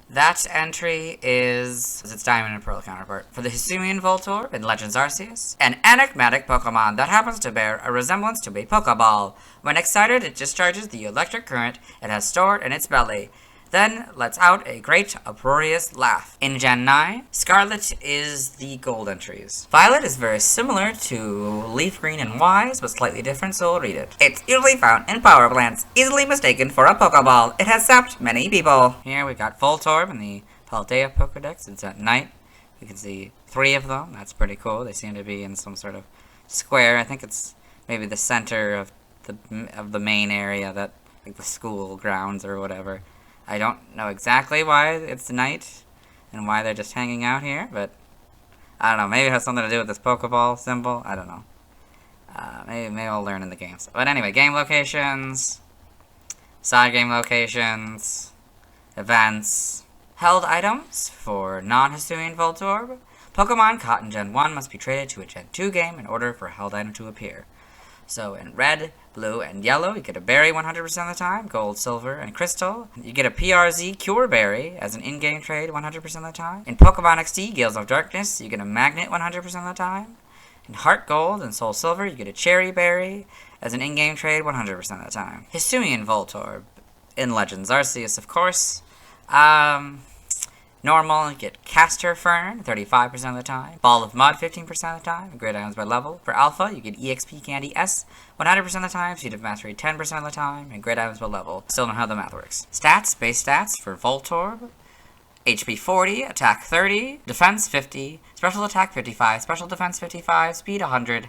that entry is its Diamond and Pearl counterpart. For the Hisuian Voltorb in Legends Arceus, an enigmatic Pokemon that happens to bear a resemblance to a Pokeball. When excited, it discharges the electric current it has stored in its belly, then lets out a great uproarious laugh. In Gen 9, Scarlet is the gold entries. Violet is very similar to Leaf Green and Wise, but slightly different, so I'll read it. It's usually found in power plants, easily mistaken for a Pokeball. It has zapped many people. Here we got Voltorb in the Paldea Pokedex. It's at night. You can see 3 of them. That's pretty cool. They seem to be in some sort of square. I think it's maybe the center of the main area, that like the school grounds or whatever. I don't know exactly why it's night and why they're just hanging out here, but I don't know. Maybe it has something to do with this Pokeball symbol. I don't know. Maybe I'll learn in the games. But anyway, game locations, side game locations, events, held items for non-Hisuian Voltorb. Pokemon caught in Gen 1 must be traded to a Gen 2 game in order for a held item to appear. So in red, blue, and yellow, you get a berry 100% of the time, gold, silver, and crystal. You get a PRZ Cure Berry as an in-game trade 100% of the time. In Pokemon XD, Gales of Darkness, you get a Magnet 100% of the time. In Heart Gold and Soul Silver, you get a Cherry Berry as an in-game trade 100% of the time. Hisuian Voltorb in Legends Arceus, of course. Normal, you get Castor Fern 35% of the time. Ball of Mud 15% of the time. Great items by level. For Alpha, you get EXP Candy S 100% of the time. Seed of Mastery 10% of the time. And great items by level. Still don't know how the math works. Stats, base stats for Voltorb. HP 40, attack 30, defense 50, special attack 55, special defense 55, speed 100,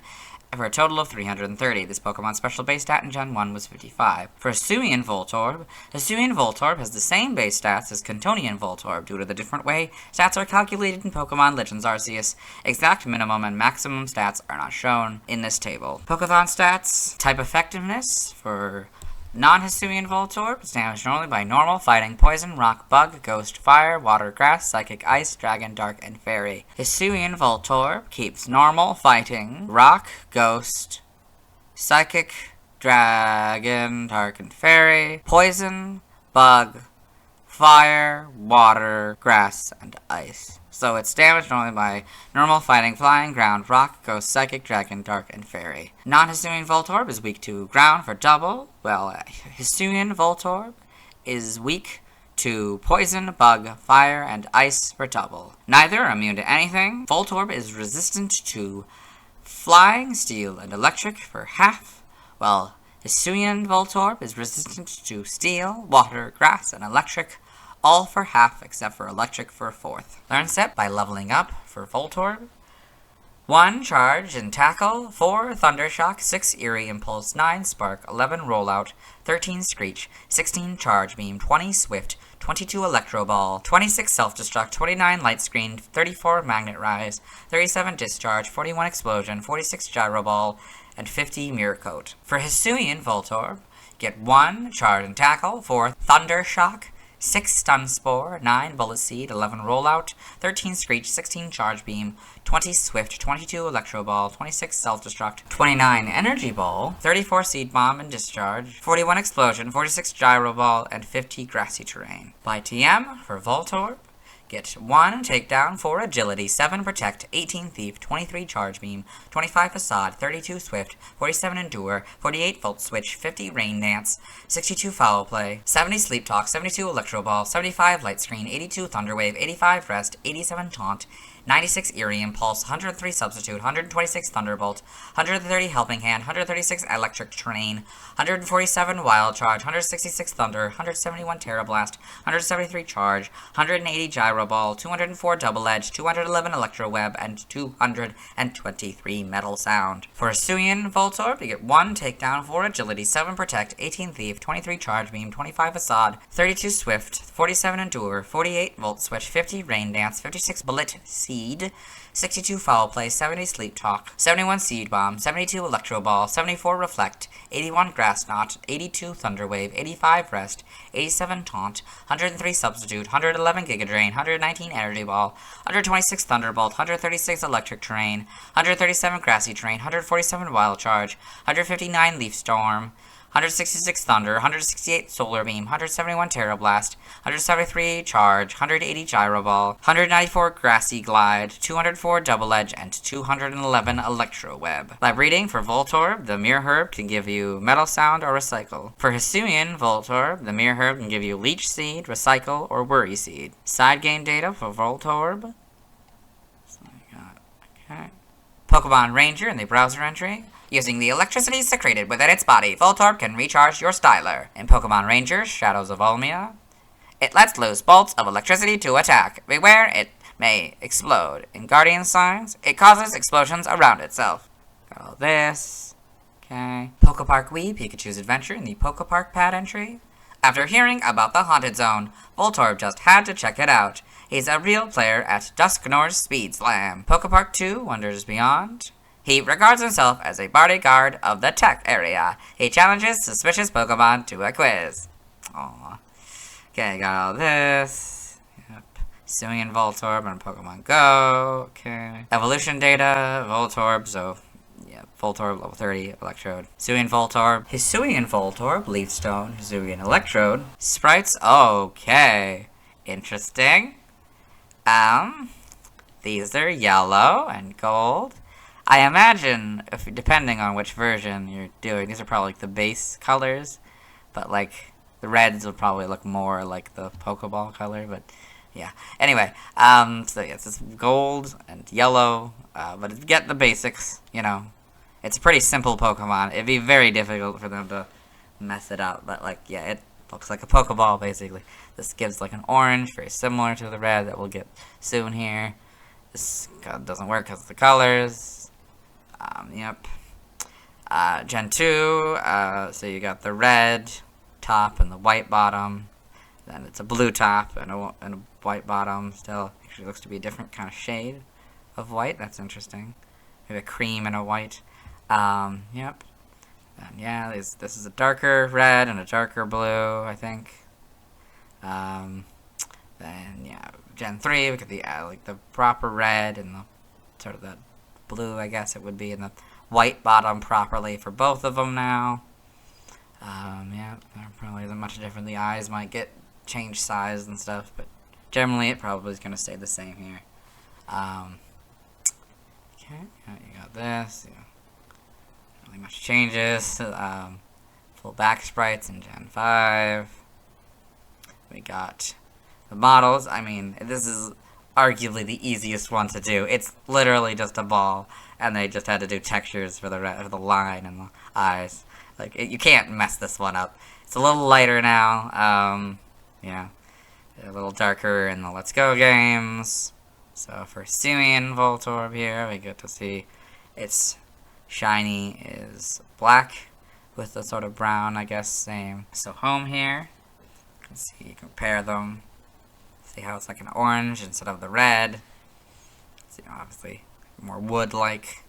for a total of 330. This Pokemon's special base stat in Gen 1 was 55. For Hisuian Voltorb has the same base stats as Cantonian Voltorb due to the different way stats are calculated in Pokemon Legends Arceus. Exact minimum and maximum stats are not shown in this table. Pokéthon stats, type effectiveness for non-Hisuian Voltorb is damaged normally by normal, fighting, poison, rock, bug, ghost, fire, water, grass, psychic, ice, dragon, dark, and fairy. Hisuian Voltorb keeps normal, fighting, rock, ghost, psychic, dragon, dark, and fairy, poison, bug, fire, water, grass, and ice. So it's damaged only by normal, fighting, flying, ground, rock, ghost, psychic, dragon, dark, and fairy. Non-Hisuian Voltorb is weak to ground for double, while Hisuian Voltorb is weak to poison, bug, fire, and ice for double. Neither are immune to anything. Voltorb is resistant to flying, steel, and electric for half, while Hisuian Voltorb is resistant to steel, water, grass, and electric, all for half except for electric for a fourth. Learn set by leveling up for Voltorb. 1 Charge and Tackle, 4 Thundershock, 6 Eerie Impulse, 9 Spark, 11 Rollout, 13 Screech, 16 Charge Beam, 20 Swift, 22 Electro Ball, 26 Self-Destruct, 29 Light Screen, 34 Magnet Rise, 37 Discharge, 41 Explosion, 46 Gyro Ball, and 50 Mirror Coat. For Hisuian Voltorb, get 1 Charge and Tackle, 4 Thundershock, 6 Stun Spore, 9 Bullet Seed, 11 Rollout, 13 Screech, 16 Charge Beam, 20 Swift, 22 Electro Ball, 26 Self-Destruct, 29 Energy Ball, 34 Seed Bomb and Discharge, 41 Explosion, 46 Gyro Ball, and 50 Grassy Terrain. By TM for Voltorb, get 1 Takedown, 4 Agility, 7 Protect, 18 Thief, 23 Charge Beam, 25 Facade, 32 Swift, 47 Endure, 48 Volt Switch, 50 Rain Dance, 62 Foul Play, 70 Sleep Talk, 72 Electro Ball, 75 Light Screen, 82 Thunder Wave, 85 Rest, 87 Taunt, 96 Eerie Impulse, 103 Substitute, 126 Thunderbolt, 130 Helping Hand, 136 Electric Terrain, 147 Wild Charge, 166 Thunder, 171 Terra Blast, 173 Charge, 180 Gyro Ball, 204 Double Edge, 211 Electro Web, and 223 Metal Sound. For Hisuian Voltorb, you get 1 Takedown, 4 Agility, 7 Protect, 18 Thief, 23 Charge Beam, 25 Facade, 32 Swift, 47 Endure, 48 Volt Switch, 50 Rain Dance, 56 Bullet Seed, 62 Foul Play, 70 Sleep Talk, 71 Seed Bomb, 72 Electro Ball, 74 Reflect, 81 Grass Knot, 82 Thunder Wave, 85 Rest, 87 Taunt, 103 Substitute, 111 Giga Drain, 119 Energy Ball, 126 Thunderbolt, 136 Electric Terrain, 137 Grassy Terrain, 147 Wild Charge, 159 Leaf Storm, 166 Thunder, 168 Solar Beam, 171 Terra Blast, 173 Charge, 180 Gyro Ball, 194 Grassy Glide, 204 Double Edge, and 211 Electro Web. By breeding for Voltorb, the Mirror Herb can give you Metal Sound or Recycle. For Hisuian Voltorb, the Mirror Herb can give you Leech Seed, Recycle, or Worry Seed. Side game data for Voltorb. Okay. Pokemon Ranger in the browser entry. Using the electricity secreted within its body, Voltorb can recharge your Styler. In Pokemon Ranger, Shadows of Olmia, it lets loose bolts of electricity to attack. Beware, it may explode. In Guardian Signs, it causes explosions around itself. Got all this. Okay. Pokepark Wii, Pikachu's Adventure in the Pokepark Pad entry. After hearing about the Haunted Zone, Voltorb just had to check it out. He's a real player at Dusknoir's Speed Slam. Pokepark 2, Wonders Beyond. He regards himself as a bodyguard of the tech area. He challenges suspicious Pokemon to a quiz. Aww. Okay, got all this. Yep. Hisuian Voltorb on Pokemon Go. Okay. Evolution data, Voltorb, so yeah, Voltorb level 30, Electrode. Hisuian Voltorb, Leaf Stone, Hisuian Electrode. Sprites, okay. Interesting. These are yellow and gold. I imagine, if depending on which version you're doing, these are probably like the base colors, but like the reds will probably look more like the Pokeball color, but yeah. Anyway, so yeah, it's gold and yellow, but get the basics, you know. It's a pretty simple Pokemon. It'd be very difficult for them to mess it up, but like, yeah, it looks like a Pokeball basically. This gives like an orange, very similar to the red that we'll get soon here. This doesn't work because of the colors. Yep. Gen 2, so you got the red top and the white bottom. Then it's a blue top and a white bottom. Still, actually looks to be a different kind of shade of white. That's interesting. Maybe a cream and a white. Yep. And yeah, this is a darker red and a darker blue, I think. Then yeah, Gen 3, we got the like the proper red and the sort of the blue, I guess it would be, and the white bottom properly for both of them now. Yeah, there probably isn't much different. The eyes might get changed size and stuff, but generally it probably is going to stay the same here. Okay, you got this. Yeah. Not really much changes. Full back sprites in Gen 5. We got the models. I mean, this is arguably the easiest one to do. It's literally just a ball, and they just had to do textures for the line and the eyes. Like, you can't mess this one up. It's a little lighter now. Yeah, a little darker in the Let's Go games. So for Suian Voltorb here, we get to see its shiny is black with the sort of brown, I guess, same. So home here, you can see, compare them. See how it's like an orange instead of the red. See, obviously more wood-like.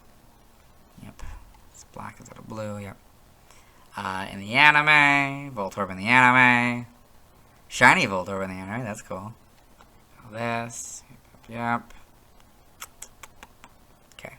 Yep, it's black instead of blue. Yep. In the anime, Voltorb in the anime, shiny Voltorb in the anime. That's cool. All this. Yep. Okay.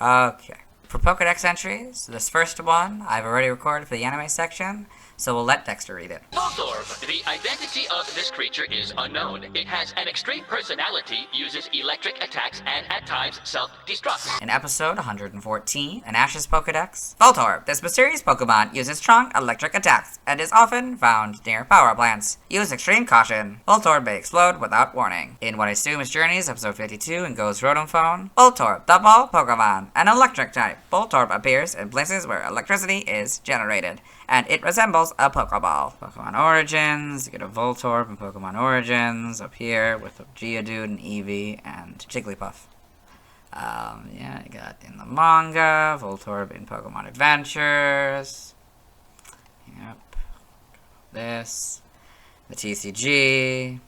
Okay. For Pokedex entries, this first one I've already recorded for the anime section, so we'll let Dexter read it. Voltorb. The identity of this creature is unknown. It has an extreme personality, uses electric attacks, and at times self-destructs. In episode 114, in Ash's Pokedex, Voltorb. This mysterious Pokemon uses strong electric attacks and is often found near power plants. Use extreme caution. Voltorb may explode without warning. In what I assume is Journeys, episode 52, in Go's Rotom Phone, Voltorb, the ball Pokemon, an electric type. Voltorb appears in places where electricity is generated, and it resembles a Pokeball. Pokemon Origins, you get a Voltorb in Pokemon Origins up here with a Geodude and Eevee and Jigglypuff. Yeah, you got in the manga, Voltorb in Pokemon Adventures. Yep. This. The TCG.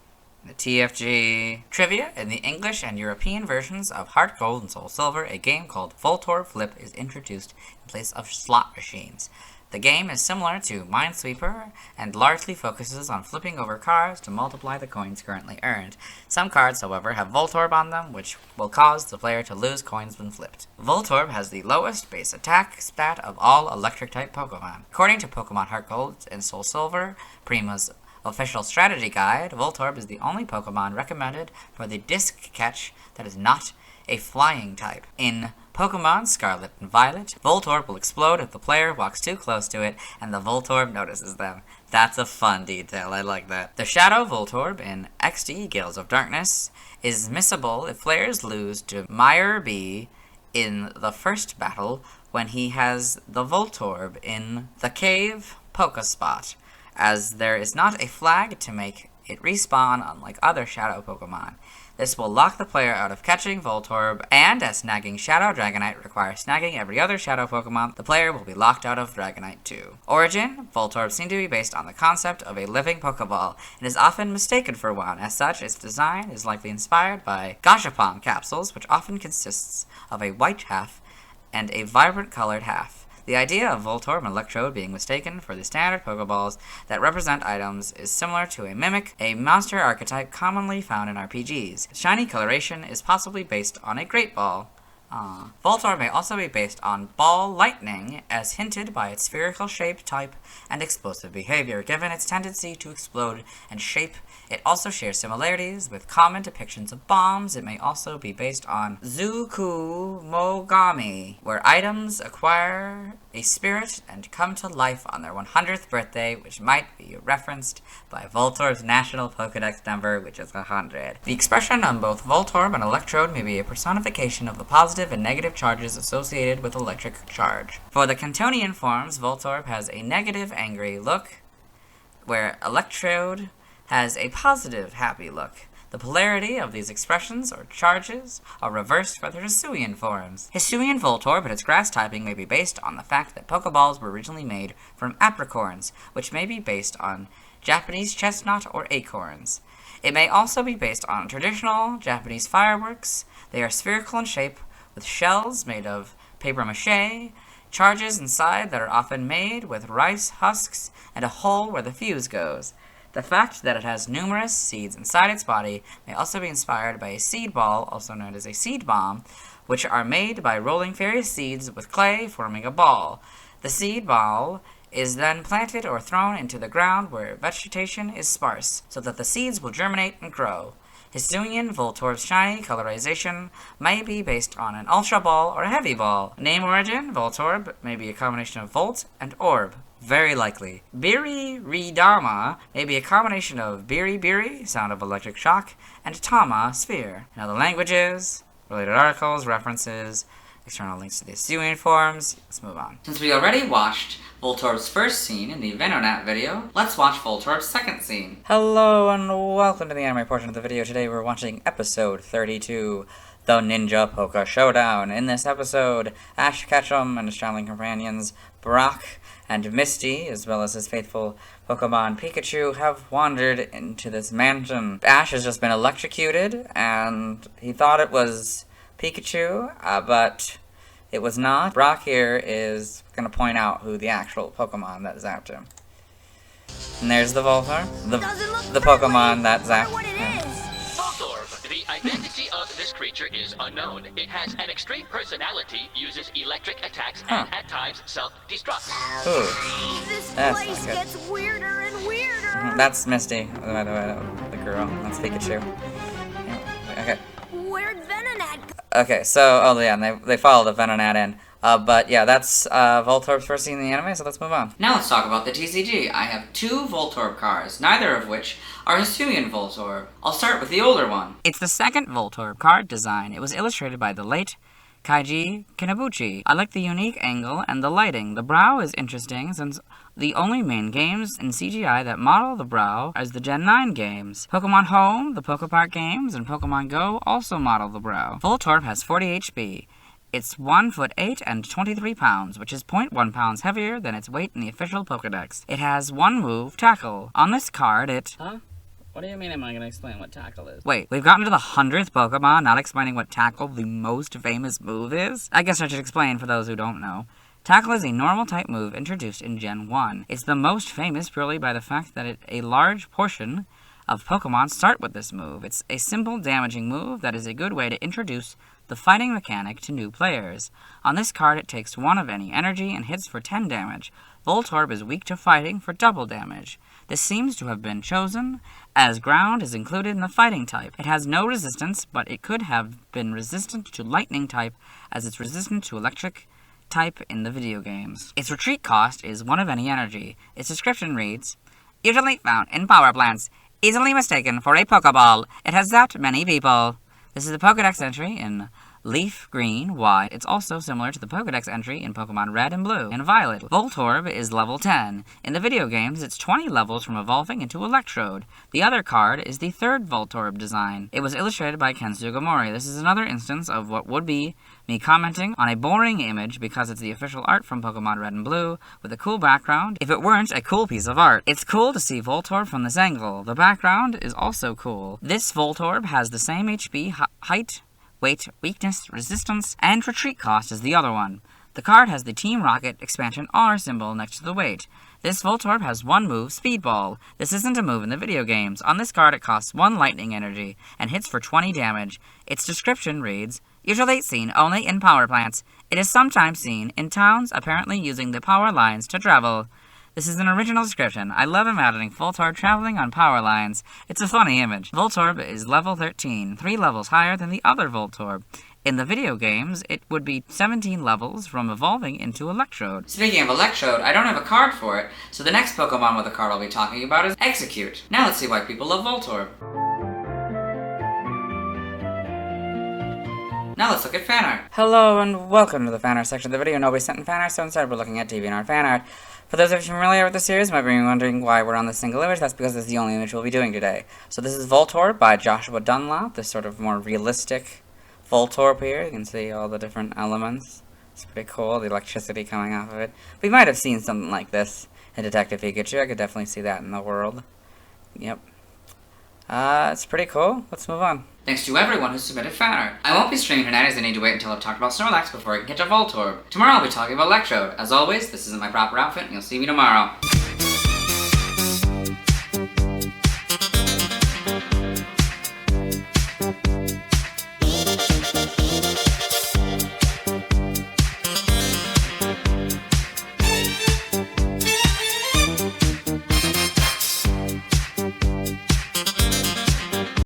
The TFG. Trivia: in the English and European versions of Heart Gold and Soul Silver, a game called Voltorb Flip is introduced in place of slot machines. The game is similar to Minesweeper and largely focuses on flipping over cards to multiply the coins currently earned. Some cards, however, have Voltorb on them, which will cause the player to lose coins when flipped. Voltorb has the lowest base attack stat of all electric-type Pokemon. According to Pokemon Heart Gold and Soul Silver, Prima's official strategy guide, Voltorb is the only Pokemon recommended for the disc catch that is not a flying type. In Pokemon Scarlet and Violet, Voltorb will explode if the player walks too close to it and the Voltorb notices them. That's a fun detail, I like that. The Shadow Voltorb in XD Gales of Darkness is missable if players lose to Meyer B in the first battle when he has the Voltorb in the Cave Pokespot, as there is not a flag to make it respawn unlike other Shadow Pokemon. This will lock the player out of catching Voltorb, and as snagging Shadow Dragonite requires snagging every other Shadow Pokemon, the player will be locked out of Dragonite too. Origin: Voltorb seemed to be based on the concept of a living Pokeball, and is often mistaken for one. As such, its design is likely inspired by Gashapon capsules, which often consists of a white half and a vibrant colored half. The idea of Voltorb and Electrode being mistaken for the standard Pokeballs that represent items is similar to a Mimic, a monster archetype commonly found in RPGs. Shiny coloration is possibly based on a Great Ball. Voltorb may also be based on Ball Lightning, as hinted by its spherical shape, type, and explosive behavior. Given its tendency to explode and shape, it also shares similarities with common depictions of bombs. It may also be based on Zuku Mogami, where items acquire a spirit and come to life on their 100th birthday, which might be referenced by Voltorb's national Pokedex number, which is 100. The expression on both Voltorb and Electrode may be a personification of the positive and negative charges associated with electric charge. For the Cantonian forms, Voltorb has a negative, angry look, where Electrode has a positive, happy look. The polarity of these expressions or charges are reversed for their Hisuian forms. Hisuian Voltorb and its grass typing may be based on the fact that Pokeballs were originally made from apricorns, which may be based on Japanese chestnut or acorns. It may also be based on traditional Japanese fireworks. They are spherical in shape, with shells made of papier-mâché, charges inside that are often made with rice husks, and a hole where the fuse goes. The fact that it has numerous seeds inside its body may also be inspired by a seed ball, also known as a seed bomb, which are made by rolling various seeds with clay, forming a ball. The seed ball is then planted or thrown into the ground where vegetation is sparse, so that the seeds will germinate and grow. Hisuian Voltorb's shiny colorization may be based on an ultra ball or a heavy ball. Name origin, Voltorb may be a combination of volt and orb. Very likely. Biri-Ridama may be a combination of biri-biri, sound of electric shock, and tama, sphere. In other languages, related articles, references, external links to the Hisuian forms. Let's move on. Since we already watched Voltorb's first scene in the Venonat video, let's watch Voltorb's second scene. Hello and welcome to the anime portion of the video. Today we're watching episode 32, The Ninja Poké Showdown. In this episode, Ash Ketchum and his traveling companions, Brock and Misty, as well as his faithful Pokemon Pikachu, have wandered into this mansion. Ash has just been electrocuted, and he thought it was Pikachu, but it was not. Brock here is going to point out who the actual Pokemon that zapped him. And there's the Voltorb, the Pokemon that zapped him. Voltorb, the identity of this creature is unknown. It has an extreme personality, uses electric attacks, and at times self-destructs. Ooh. This That's place not good. gets weirder and weirder. That's Misty, by the way, the girl. That's Pikachu. Okay. Where'd Venonat go? Okay, so, oh yeah, and they followed the Venonat in. But yeah, that's Voltorb's first scene in the anime, so let's move on. Now let's talk about the TCG. I have two Voltorb cards, neither of which are Hisuian Voltorb. I'll start with the older one. It's the second Voltorb card design. It was illustrated by the late Kaiji Kinabuchi. I like the unique angle and the lighting. The brow is interesting since the only main games in CGI that model the brow is the Gen 9 games. Pokemon Home, the Pokepark games, and Pokemon Go also model the brow. Voltorb has 40 HP. It's 1 foot 8 and 23 pounds, which is 0.1 pounds heavier than its weight in the official Pokedex. It has one move, Tackle. On this card, Huh? What do you mean am I going to explain what Tackle is? Wait, we've gotten to the 100th Pokemon, not explaining what Tackle, the most famous move, is? I guess I should explain for those who don't know. Tackle is a normal-type move introduced in Gen 1. It's the most famous purely by the fact that a large portion of Pokemon start with this move. It's a simple, damaging move that is a good way to introduce the fighting mechanic to new players. On this card, it takes 1 of any energy and hits for 10 damage. Voltorb is weak to fighting for double damage. This seems to have been chosen, as ground is included in the fighting type. It has no resistance, but it could have been resistant to lightning type, as it's resistant to electric type in the video games. Its retreat cost is 1 of any energy. Its description reads, usually found in power plants, easily mistaken for a Pokeball. It has zapped many people. This is a Pokedex entry in Leaf Green, White. It's also similar to the Pokedex entry in Pokemon Red and Blue. In Violet, Voltorb is level 10. In the video games, it's 20 levels from evolving into Electrode. The other card is the third Voltorb design. It was illustrated by Ken Sugimori. This is another instance of what would be me commenting on a boring image because it's the official art from Pokemon Red and Blue with a cool background if it weren't a cool piece of art. It's cool to see Voltorb from this angle. The background is also cool. This Voltorb has the same HP, height, weight, weakness, resistance, and retreat cost as the other one. The card has the Team Rocket expansion R symbol next to the weight. This Voltorb has one move, Speedball. This isn't a move in the video games. On this card, it costs 1 lightning energy and hits for 20 damage. Its description reads, usually seen only in power plants. It is sometimes seen in towns, apparently using the power lines to travel. This is an original description. I love imagining Voltorb traveling on power lines. It's a funny image. Voltorb is level 13, 3 levels higher than the other Voltorb. In the video games, it would be 17 levels from evolving into Electrode. Speaking of Electrode, I don't have a card for it, so the next Pokemon with a card I'll be talking about is Execute. Now let's see why people love Voltorb. Now let's look at fan art. Hello and welcome to the fan art section of the video. Nobody sent in fan art, so instead we're looking at DeviantArt fan art. For those of you familiar with the series, you might be wondering why we're on this single image. That's because it's the only image we'll be doing today. So this is Voltorb by Joshua Dunlop, this sort of more realistic Voltorb here. You can see all the different elements. It's pretty cool, the electricity coming off of it. We might have seen something like this in Detective Pikachu. I could definitely see that in the world. Yep. It's pretty cool. Let's move on. Thanks to everyone who submitted fan art. I won't be streaming tonight as I need to wait until I've talked about Snorlax before I can catch a Voltorb. Tomorrow I'll be talking about Electrode. As always, this isn't my proper outfit and you'll see me tomorrow.